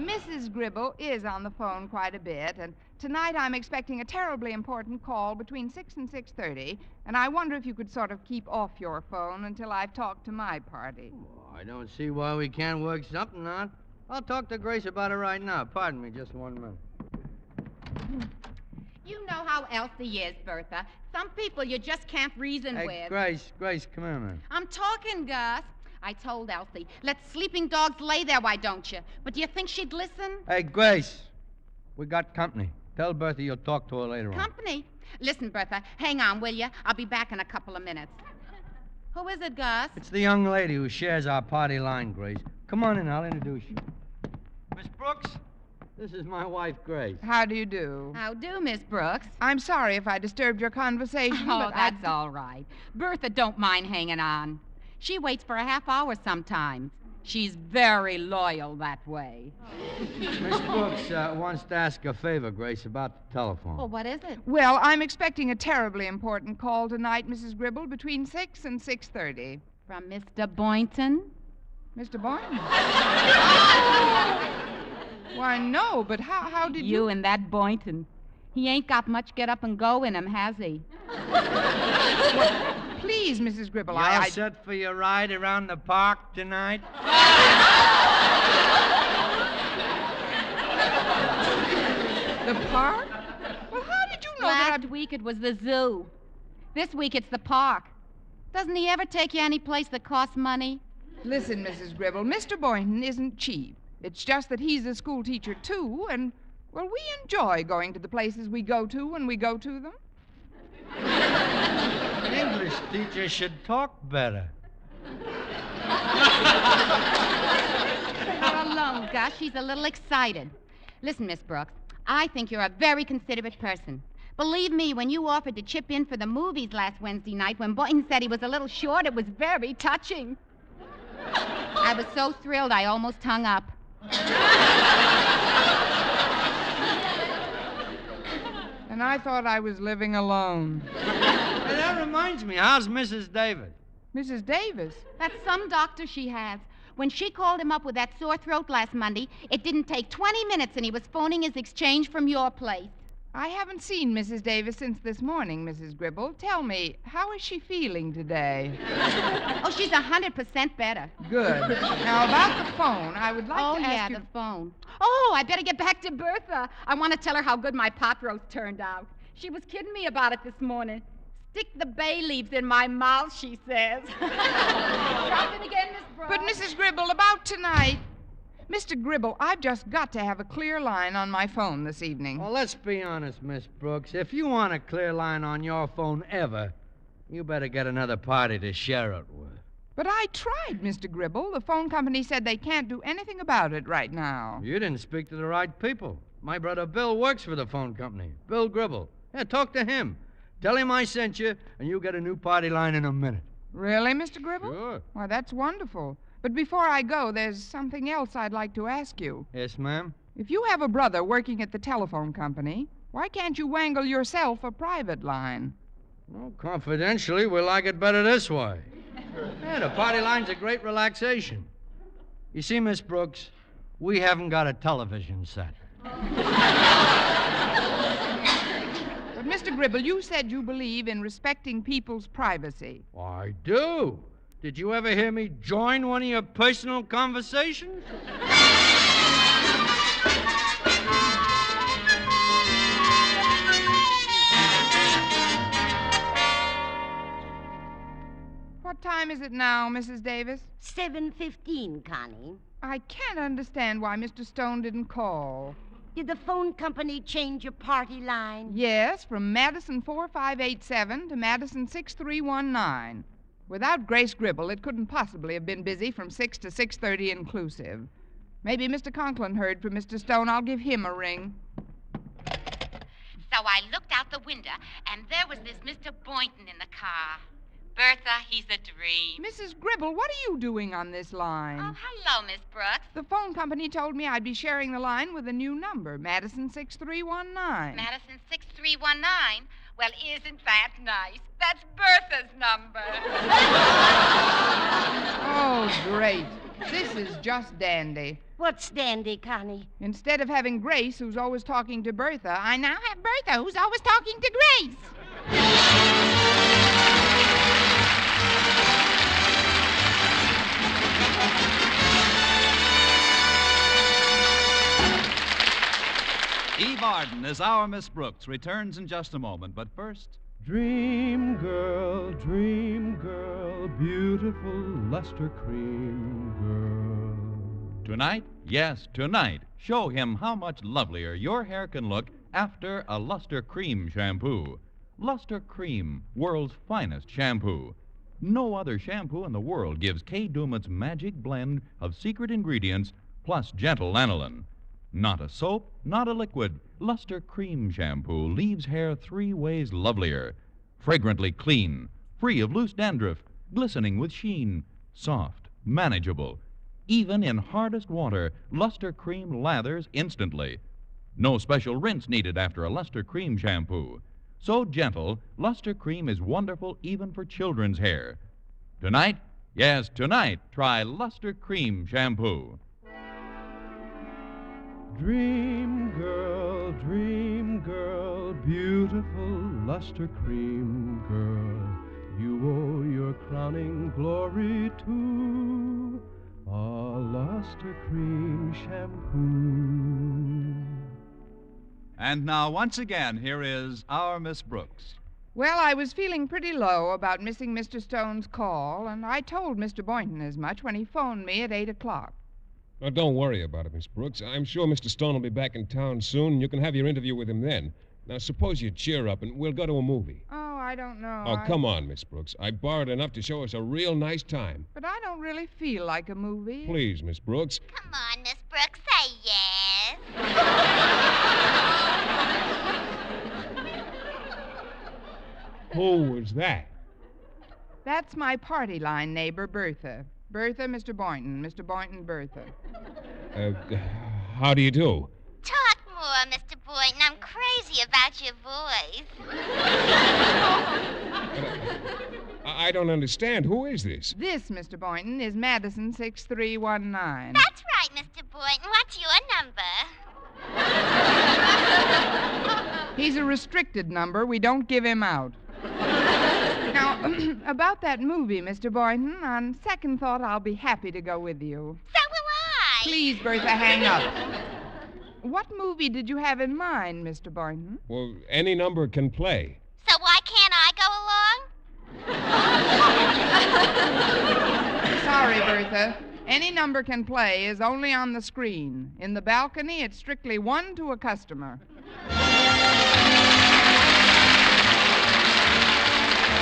Mrs. Gribble is on the phone quite a bit, and tonight I'm expecting a terribly important call between 6 and 6:30, and I wonder if you could sort of keep off your phone until I've talked to my party. Oh, I don't see why we can't work something out. I'll talk to Grace about it right now. Pardon me, just 1 minute. You know how Elsie is, Bertha. Some people you just can't reason Hey, with. Grace, come here a minute. I'm talking, Gus. I told Elsie, let sleeping dogs lay there, why don't you? But do you think she'd listen? Hey, Grace, we got company. Tell Bertha you'll talk to her later on. Company? Listen, Bertha, hang on, will you? I'll be back in a couple of minutes. Who is it, Gus? It's the young lady who shares our party line, Grace. Come on in, I'll introduce you. Miss Brooks, this is my wife, Grace. How do you do? How do, Miss Brooks? I'm sorry if I disturbed your conversation, Oh, but that's all right. Bertha don't mind hanging on. She waits for a half hour sometimes. She's very loyal that way. Miss Brooks wants to ask a favor, Grace, about the telephone. Well, what is it? Well, I'm expecting a terribly important call tonight, Mrs. Gribble, between 6 and 6:30. From Mr. Boynton? Mr. Boynton? Why, no, but how did you... You and that Boynton. He ain't got much get up and go in him, has he? Well, please, Mrs. Gribble, You all set for your ride around the park tonight? The park? Well, how did you know Last week it was the zoo. This week it's the park. Doesn't he ever take you any place that costs money? Listen, Mrs. Gribble, Mr. Boynton isn't cheap. It's just that he's a school teacher, too, and, well, we enjoy going to the places we go to when we go to them. An English teacher should talk better. Leave her alone, Gus. She's a little excited. Listen, Miss Brooks, I think you're a very considerate person. Believe me, when you offered to chip in for the movies last Wednesday night when Boynton said he was a little short, it was very touching. I was so thrilled I almost hung up. And I thought I was living alone. Hey, that reminds me, how's Mrs. Davis? Mrs. Davis? That's some doctor she has. When she called him up with that sore throat last Monday, it didn't take 20 minutes and he was phoning his exchange from your place. I haven't seen Mrs. Davis since this morning, Mrs. Gribble. Tell me, how is she feeling today? Oh, she's 100% better. Good. Now, about the phone, I would like to ask you... the phone. Oh, I better get back to Bertha. I want to tell her how good my pot roast turned out. She was kidding me about it this morning. Stick the bay leaves in my mouth, she says. Drop in again, Miss Brooks. But, Mrs. Gribble, about tonight... Mr. Gribble, I've just got to have a clear line on my phone this evening. Well, let's be honest, Miss Brooks. If you want a clear line on your phone ever, you better get another party to share it with. But I tried, Mr. Gribble. The phone company said they can't do anything about it right now. You didn't speak to the right people. My brother Bill works for the phone company. Bill Gribble. Yeah, talk to him. Tell him I sent you, and you'll get a new party line in a minute. Really, Mr. Gribble? Sure. Why, that's wonderful. But before I go, there's something else I'd like to ask you. Yes, ma'am? If you have a brother working at the telephone company, why can't you wangle yourself a private line? Well, confidentially, we like it better this way. Yeah, the party line's a great relaxation. You see, Miss Brooks, we haven't got a television set. But, Mr. Gribble, you said you believe in respecting people's privacy. I do. Did you ever hear me join one of your personal conversations? What time is it now, Mrs. Davis? 7:15, Connie. I can't understand why Mr. Stone didn't call. Did the phone company change your party line? Yes, from Madison 4587 to Madison 6319. Without Grace Gribble, it couldn't possibly have been busy from 6 to 6:30 inclusive. Maybe Mr. Conklin heard from Mr. Stone. I'll give him a ring. So I looked out the window, and there was this Mr. Boynton in the car. Bertha, he's a dream. Mrs. Gribble, what are you doing on this line? Oh, hello, Miss Brooks. The phone company told me I'd be sharing the line with a new number, Madison 6319. Madison 6319? Well, isn't that nice? That's Bertha's number. Oh, great. This is just dandy. What's dandy, Connie? Instead of having Grace, who's always talking to Bertha, I now have Bertha, who's always talking to Grace. Eve Arden as our Miss Brooks returns in just a moment, but first... Dream girl, beautiful luster cream girl. Tonight, yes, tonight, show him how much lovelier your hair can look after a Luster Cream shampoo. Luster Cream, world's finest shampoo. No other shampoo in the world gives Kay Daumit's magic blend of secret ingredients plus gentle lanolin. Not a soap, not a liquid. Luster Cream shampoo leaves hair 3 ways lovelier. Fragrantly clean, free of loose dandruff, glistening with sheen, soft, manageable. Even in hardest water, Luster Cream lathers instantly. No special rinse needed after a Luster Cream shampoo. So gentle, Luster Cream is wonderful even for children's hair. Tonight, yes, tonight, try Luster Cream shampoo. Dream girl, beautiful luster cream girl. You owe your crowning glory to a luster cream shampoo. And now, once again, here is our Miss Brooks. Well, I was feeling pretty low about missing Mr. Stone's call, and I told Mr. Boynton as much when he phoned me at 8 o'clock. Now, don't worry about it, Miss Brooks. I'm sure Mr. Stone will be back in town soon, and you can have your interview with him then. Now, suppose you cheer up, and we'll go to a movie. Oh, I don't know. Oh, come on, Miss Brooks. I borrowed enough to show us a real nice time. But I don't really feel like a movie. Please, Miss Brooks. Come on, Miss Brooks, say yes. Who was that? That's my party line neighbor, Bertha. Bertha, Mr. Boynton. Mr. Boynton, Bertha. How do you do? Talk more, Mr. Boynton. I'm crazy about your voice. I don't understand. Who is this? This, Mr. Boynton, is Madison 6319. That's right, Mr. Boynton. What's your number? He's a restricted number. We don't give him out. Now, about that movie, Mr. Boynton, on second thought, I'll be happy to go with you. So will I. Please, Bertha, hang up. What movie did you have in mind, Mr. Boynton? Well, any number can play. So why can't I go along? Sorry, Bertha. Any number can play is only on the screen. In the balcony, it's strictly 1 to a customer.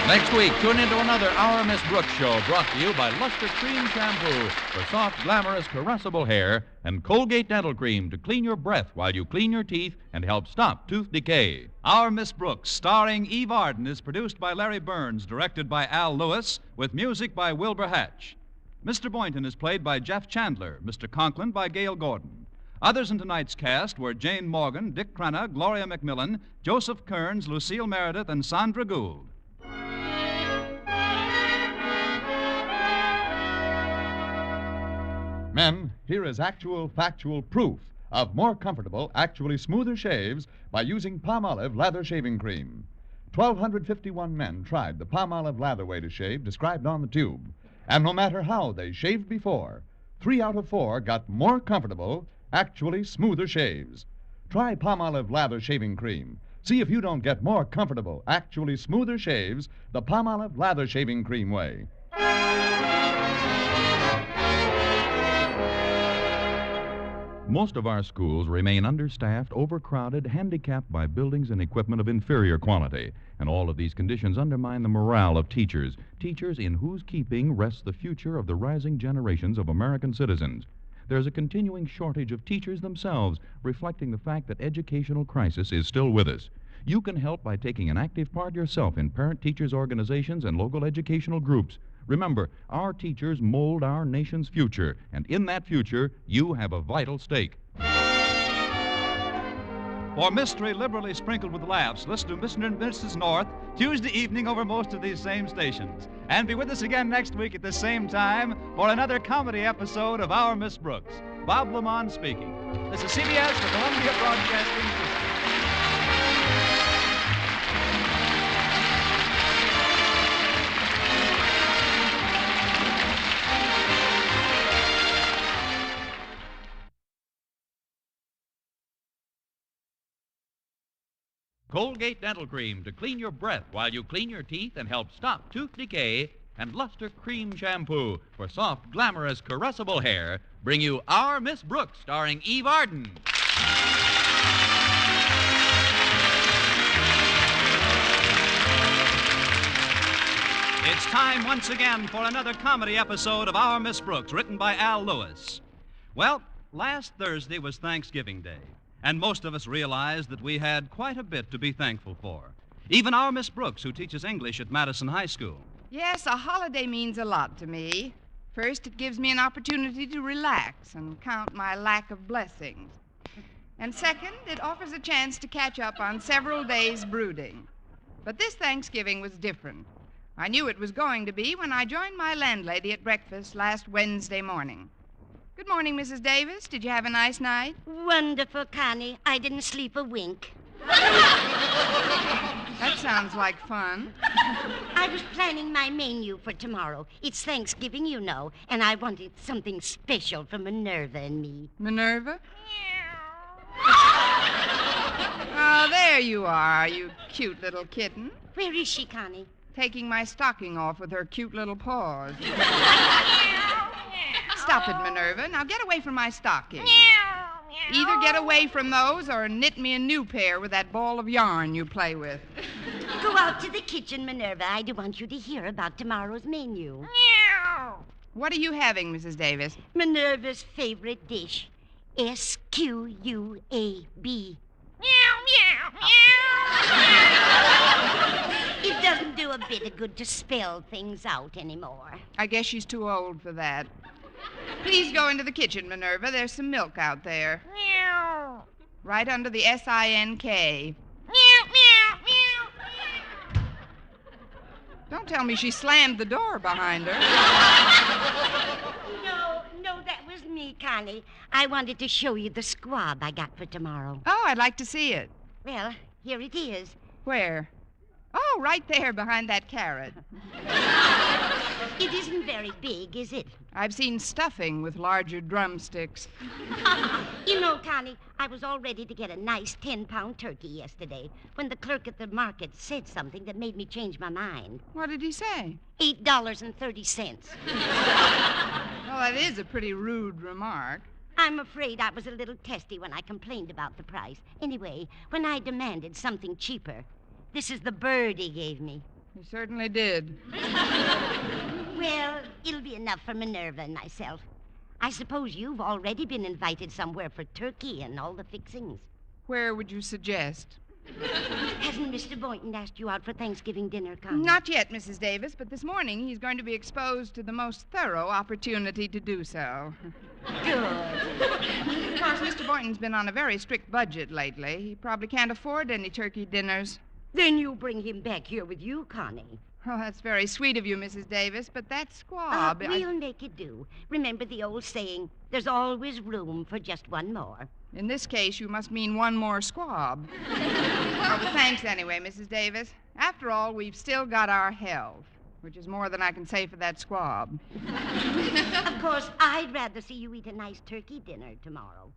Next week, tune into another Our Miss Brooks show brought to you by Luster Cream Shampoo for soft, glamorous, caressable hair and Colgate Dental Cream to clean your breath while you clean your teeth and help stop tooth decay. Our Miss Brooks, starring Eve Arden, is produced by Larry Burns, directed by Al Lewis, with music by Wilbur Hatch. Mr. Boynton is played by Jeff Chandler, Mr. Conklin by Gail Gordon. Others in tonight's cast were Jane Morgan, Dick Crenna, Gloria McMillan, Joseph Kearns, Lucille Meredith, and Sandra Gould. Men, here is actual, factual proof of more comfortable, actually smoother shaves by using Palmolive lather shaving cream. 1,251 men tried the Palmolive lather way to shave described on the tube. And no matter how they shaved before, 3 out of 4 got more comfortable, actually smoother shaves. Try Palmolive lather shaving cream. See if you don't get more comfortable, actually smoother shaves the Palmolive lather shaving cream way. Most of our schools remain understaffed, overcrowded, handicapped by buildings and equipment of inferior quality. And all of these conditions undermine the morale of teachers in whose keeping rests the future of the rising generations of American citizens. There's a continuing shortage of teachers themselves, reflecting the fact that educational crisis is still with us. You can help by taking an active part yourself in parent-teachers organizations and local educational groups. Remember, our teachers mold our nation's future, and in that future, you have a vital stake. For mystery liberally sprinkled with laughs, listen to Mr. and Mrs. North Tuesday evening over most of these same stations. And be with us again next week at the same time for another comedy episode of Our Miss Brooks. Bob Lamont speaking. This is CBS, the Columbia Broadcasting System. Colgate Dental Cream to clean your breath while you clean your teeth and help stop tooth decay, and Luster Cream Shampoo for soft, glamorous, caressable hair bring you Our Miss Brooks, starring Eve Arden. It's time once again for another comedy episode of Our Miss Brooks, written by Al Lewis. Well, last Thursday was Thanksgiving Day, and most of us realized that we had quite a bit to be thankful for. Even our Miss Brooks, who teaches English at Madison High School. Yes, a holiday means a lot to me. First, it gives me an opportunity to relax and count my lack of blessings. And second, it offers a chance to catch up on several days' brooding. But this Thanksgiving was different. I knew it was going to be when I joined my landlady at breakfast last Wednesday morning. Good morning, Mrs. Davis. Did you have a nice night? Wonderful, Connie. I didn't sleep a wink. That sounds like fun. I was planning my menu for tomorrow. It's Thanksgiving, you know, and I wanted something special for Minerva and me. Minerva? Oh, there you are, you cute little kitten. Where is she, Connie? Taking my stocking off with her cute little paws. Stop it, Minerva. Now get away from my stocking. Either get away from those or knit me a new pair with that ball of yarn you play with. Go out to the kitchen, Minerva. I do want you to hear about tomorrow's menu. What are you having, Mrs. Davis? Minerva's favorite dish, SQUAB. It doesn't do a bit of good to spell things out anymore. I guess she's too old for that. Please go into the kitchen, Minerva. There's some milk out there. Right under the SINK. Don't tell me she slammed the door behind her. No, that was me, Connie. I wanted to show you the squab I got for tomorrow. Oh, I'd like to see it. Well, here it is. Where? Oh, right there behind that carrot. It isn't very big, is it? I've seen stuffing with larger drumsticks. You know, No, Connie, I was all ready to get a nice 10-pound turkey yesterday when the clerk at the market said something that made me change my mind. What did he say? $8.30. Well, that is a pretty rude remark. I'm afraid I was a little testy when I complained about the price. Anyway, when I demanded something cheaper, this is the bird he gave me. You certainly did. Well, it'll be enough for Minerva and myself. I suppose you've already been invited somewhere for turkey and all the fixings. Where would you suggest? Hasn't Mr. Boynton asked you out for Thanksgiving dinner, Connie? Not yet, Mrs. Davis, but this morning he's going to be exposed to the most thorough opportunity to do so. Good. Of course, Mr. Boynton's been on a very strict budget lately. He probably can't afford any turkey dinners. Then you bring him back here with you, Connie. Oh, that's very sweet of you, Mrs. Davis, but that squab... We'll make it do. Remember the old saying, there's always room for just one more. In this case, you must mean one more squab. Oh, but thanks anyway, Mrs. Davis. After all, we've still got our health, which is more than I can say for that squab. Of course, I'd rather see you eat a nice turkey dinner tomorrow.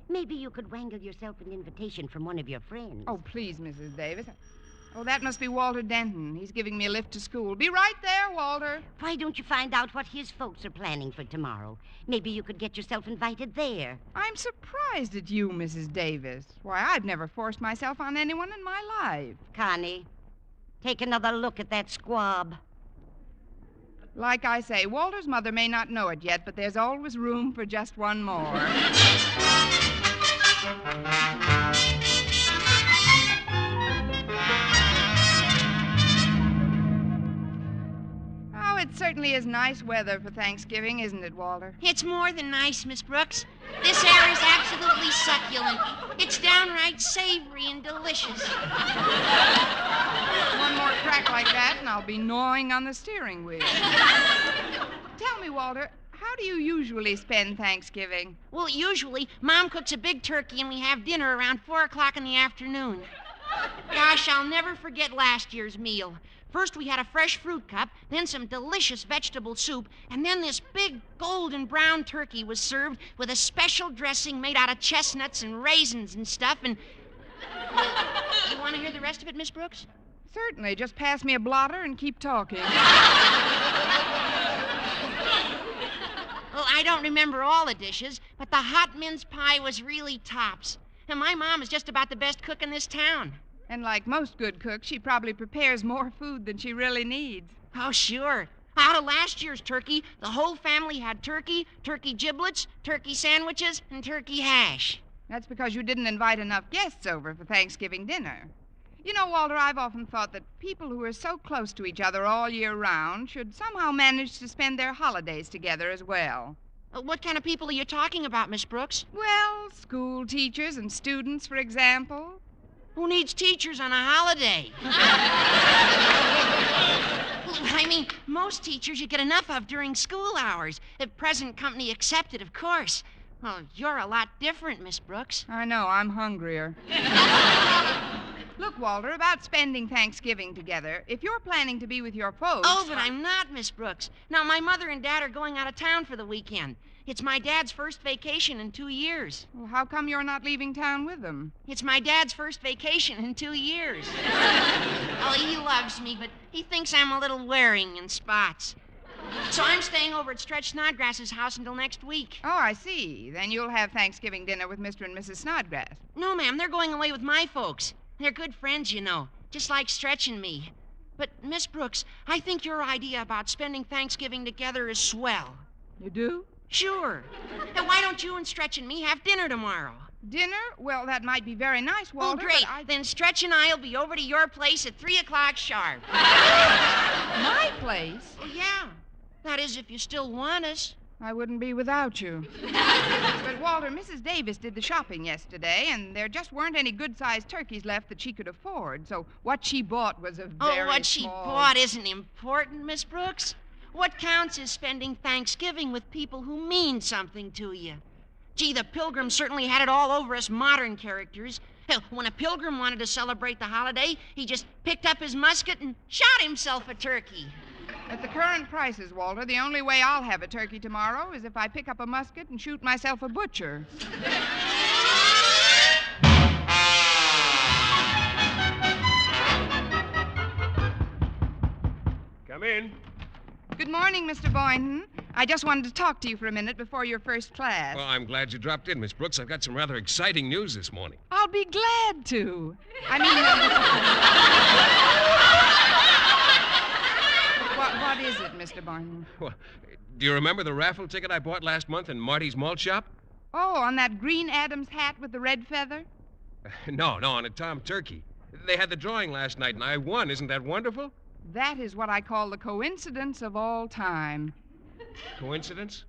Maybe you could wangle yourself an invitation from one of your friends. Oh, please, Mrs. Davis. Oh, that must be Walter Denton. He's giving me a lift to school. Be right there, Walter. Why don't you find out what his folks are planning for tomorrow? Maybe you could get yourself invited there. I'm surprised at you, Mrs. Davis. Why, I've never forced myself on anyone in my life. Connie, take another look at that squab. Like I say, Walter's mother may not know it yet, but there's always room for just one more. Oh, it certainly is nice weather for Thanksgiving, isn't it, Walter? It's more than nice, Miss Brooks. This air is absolutely succulent. It's downright savory and delicious. One more crack like that, and I'll be gnawing on the steering wheel. Tell me, Walter, how do you usually spend Thanksgiving? Well, usually, Mom cooks a big turkey and we have dinner around 4 o'clock in the afternoon. Gosh, I'll never forget last year's meal. First, we had a fresh fruit cup, then some delicious vegetable soup, and then this big golden brown turkey was served with a special dressing made out of chestnuts and raisins and stuff, and... You want to hear the rest of it, Miss Brooks? Certainly. Just pass me a blotter and keep talking. Oh, I don't remember all the dishes, but the hot mince pie was really tops. And my mom is just about the best cook in this town. And like most good cooks, she probably prepares more food than she really needs. Oh, sure. Out of last year's turkey, the whole family had turkey, turkey giblets, turkey sandwiches, and turkey hash. That's because you didn't invite enough guests over for Thanksgiving dinner. You know, Walter, I've often thought that people who are so close to each other all year round should somehow manage to spend their holidays together as well. What kind of people are you talking about, Miss Brooks? Well, school teachers and students, for example. Who needs teachers on a holiday? I mean, most teachers you get enough of during school hours. If present company accepted, of course. Well, you're a lot different, Miss Brooks. I know, I'm hungrier. Look, Walter, about spending Thanksgiving together, if you're planning to be with your folks... Oh, but I'm not, Miss Brooks. Now, my mother and Dad are going out of town for the weekend. It's my Dad's first vacation in 2 years. Well, how come you're not leaving town with them? It's my Dad's first vacation in 2 years. Oh, he loves me, but he thinks I'm a little wearing in spots. So I'm staying over at Stretch Snodgrass's house until next week. Oh, I see. Then you'll have Thanksgiving dinner with Mr. and Mrs. Snodgrass. No, ma'am, they're going away with my folks. They're good friends, you know, just like Stretch and me. But, Miss Brooks, I think your idea about spending Thanksgiving together is swell. You do? Sure. Now, why don't you and Stretch and me have dinner tomorrow? Dinner? Well, that might be very nice, Walter. Oh, great. Then Stretch and I'll be over to your place at 3 o'clock sharp. My place? Oh, yeah. That is, if you still want us. I wouldn't be without you. But, Walter, Mrs. Davis did the shopping yesterday, and there just weren't any good-sized turkeys left that she could afford. So what she bought was a very what she bought isn't important, Miss Brooks. What counts is spending Thanksgiving with people who mean something to you. Gee, the Pilgrim certainly had it all over us modern characters. Hell, when a pilgrim wanted to celebrate the holiday, he just picked up his musket and shot himself a turkey. At the current prices, Walter, the only way I'll have a turkey tomorrow is if I pick up a musket and shoot myself a butcher. Come in. Good morning, Mr. Boynton. I just wanted to talk to you for a minute before your first class. Well, I'm glad you dropped in, Miss Brooks. I've got some rather exciting news this morning. I'll be glad to. I mean, what is it, Mr. Boynton? Well, do you remember the raffle ticket I bought last month in Marty's malt shop? Oh, on that green Adams hat with the red feather? No, on a Tom Turkey. They had the drawing last night, and I won. Isn't that wonderful? That is what I call the coincidence of all time. Coincidence?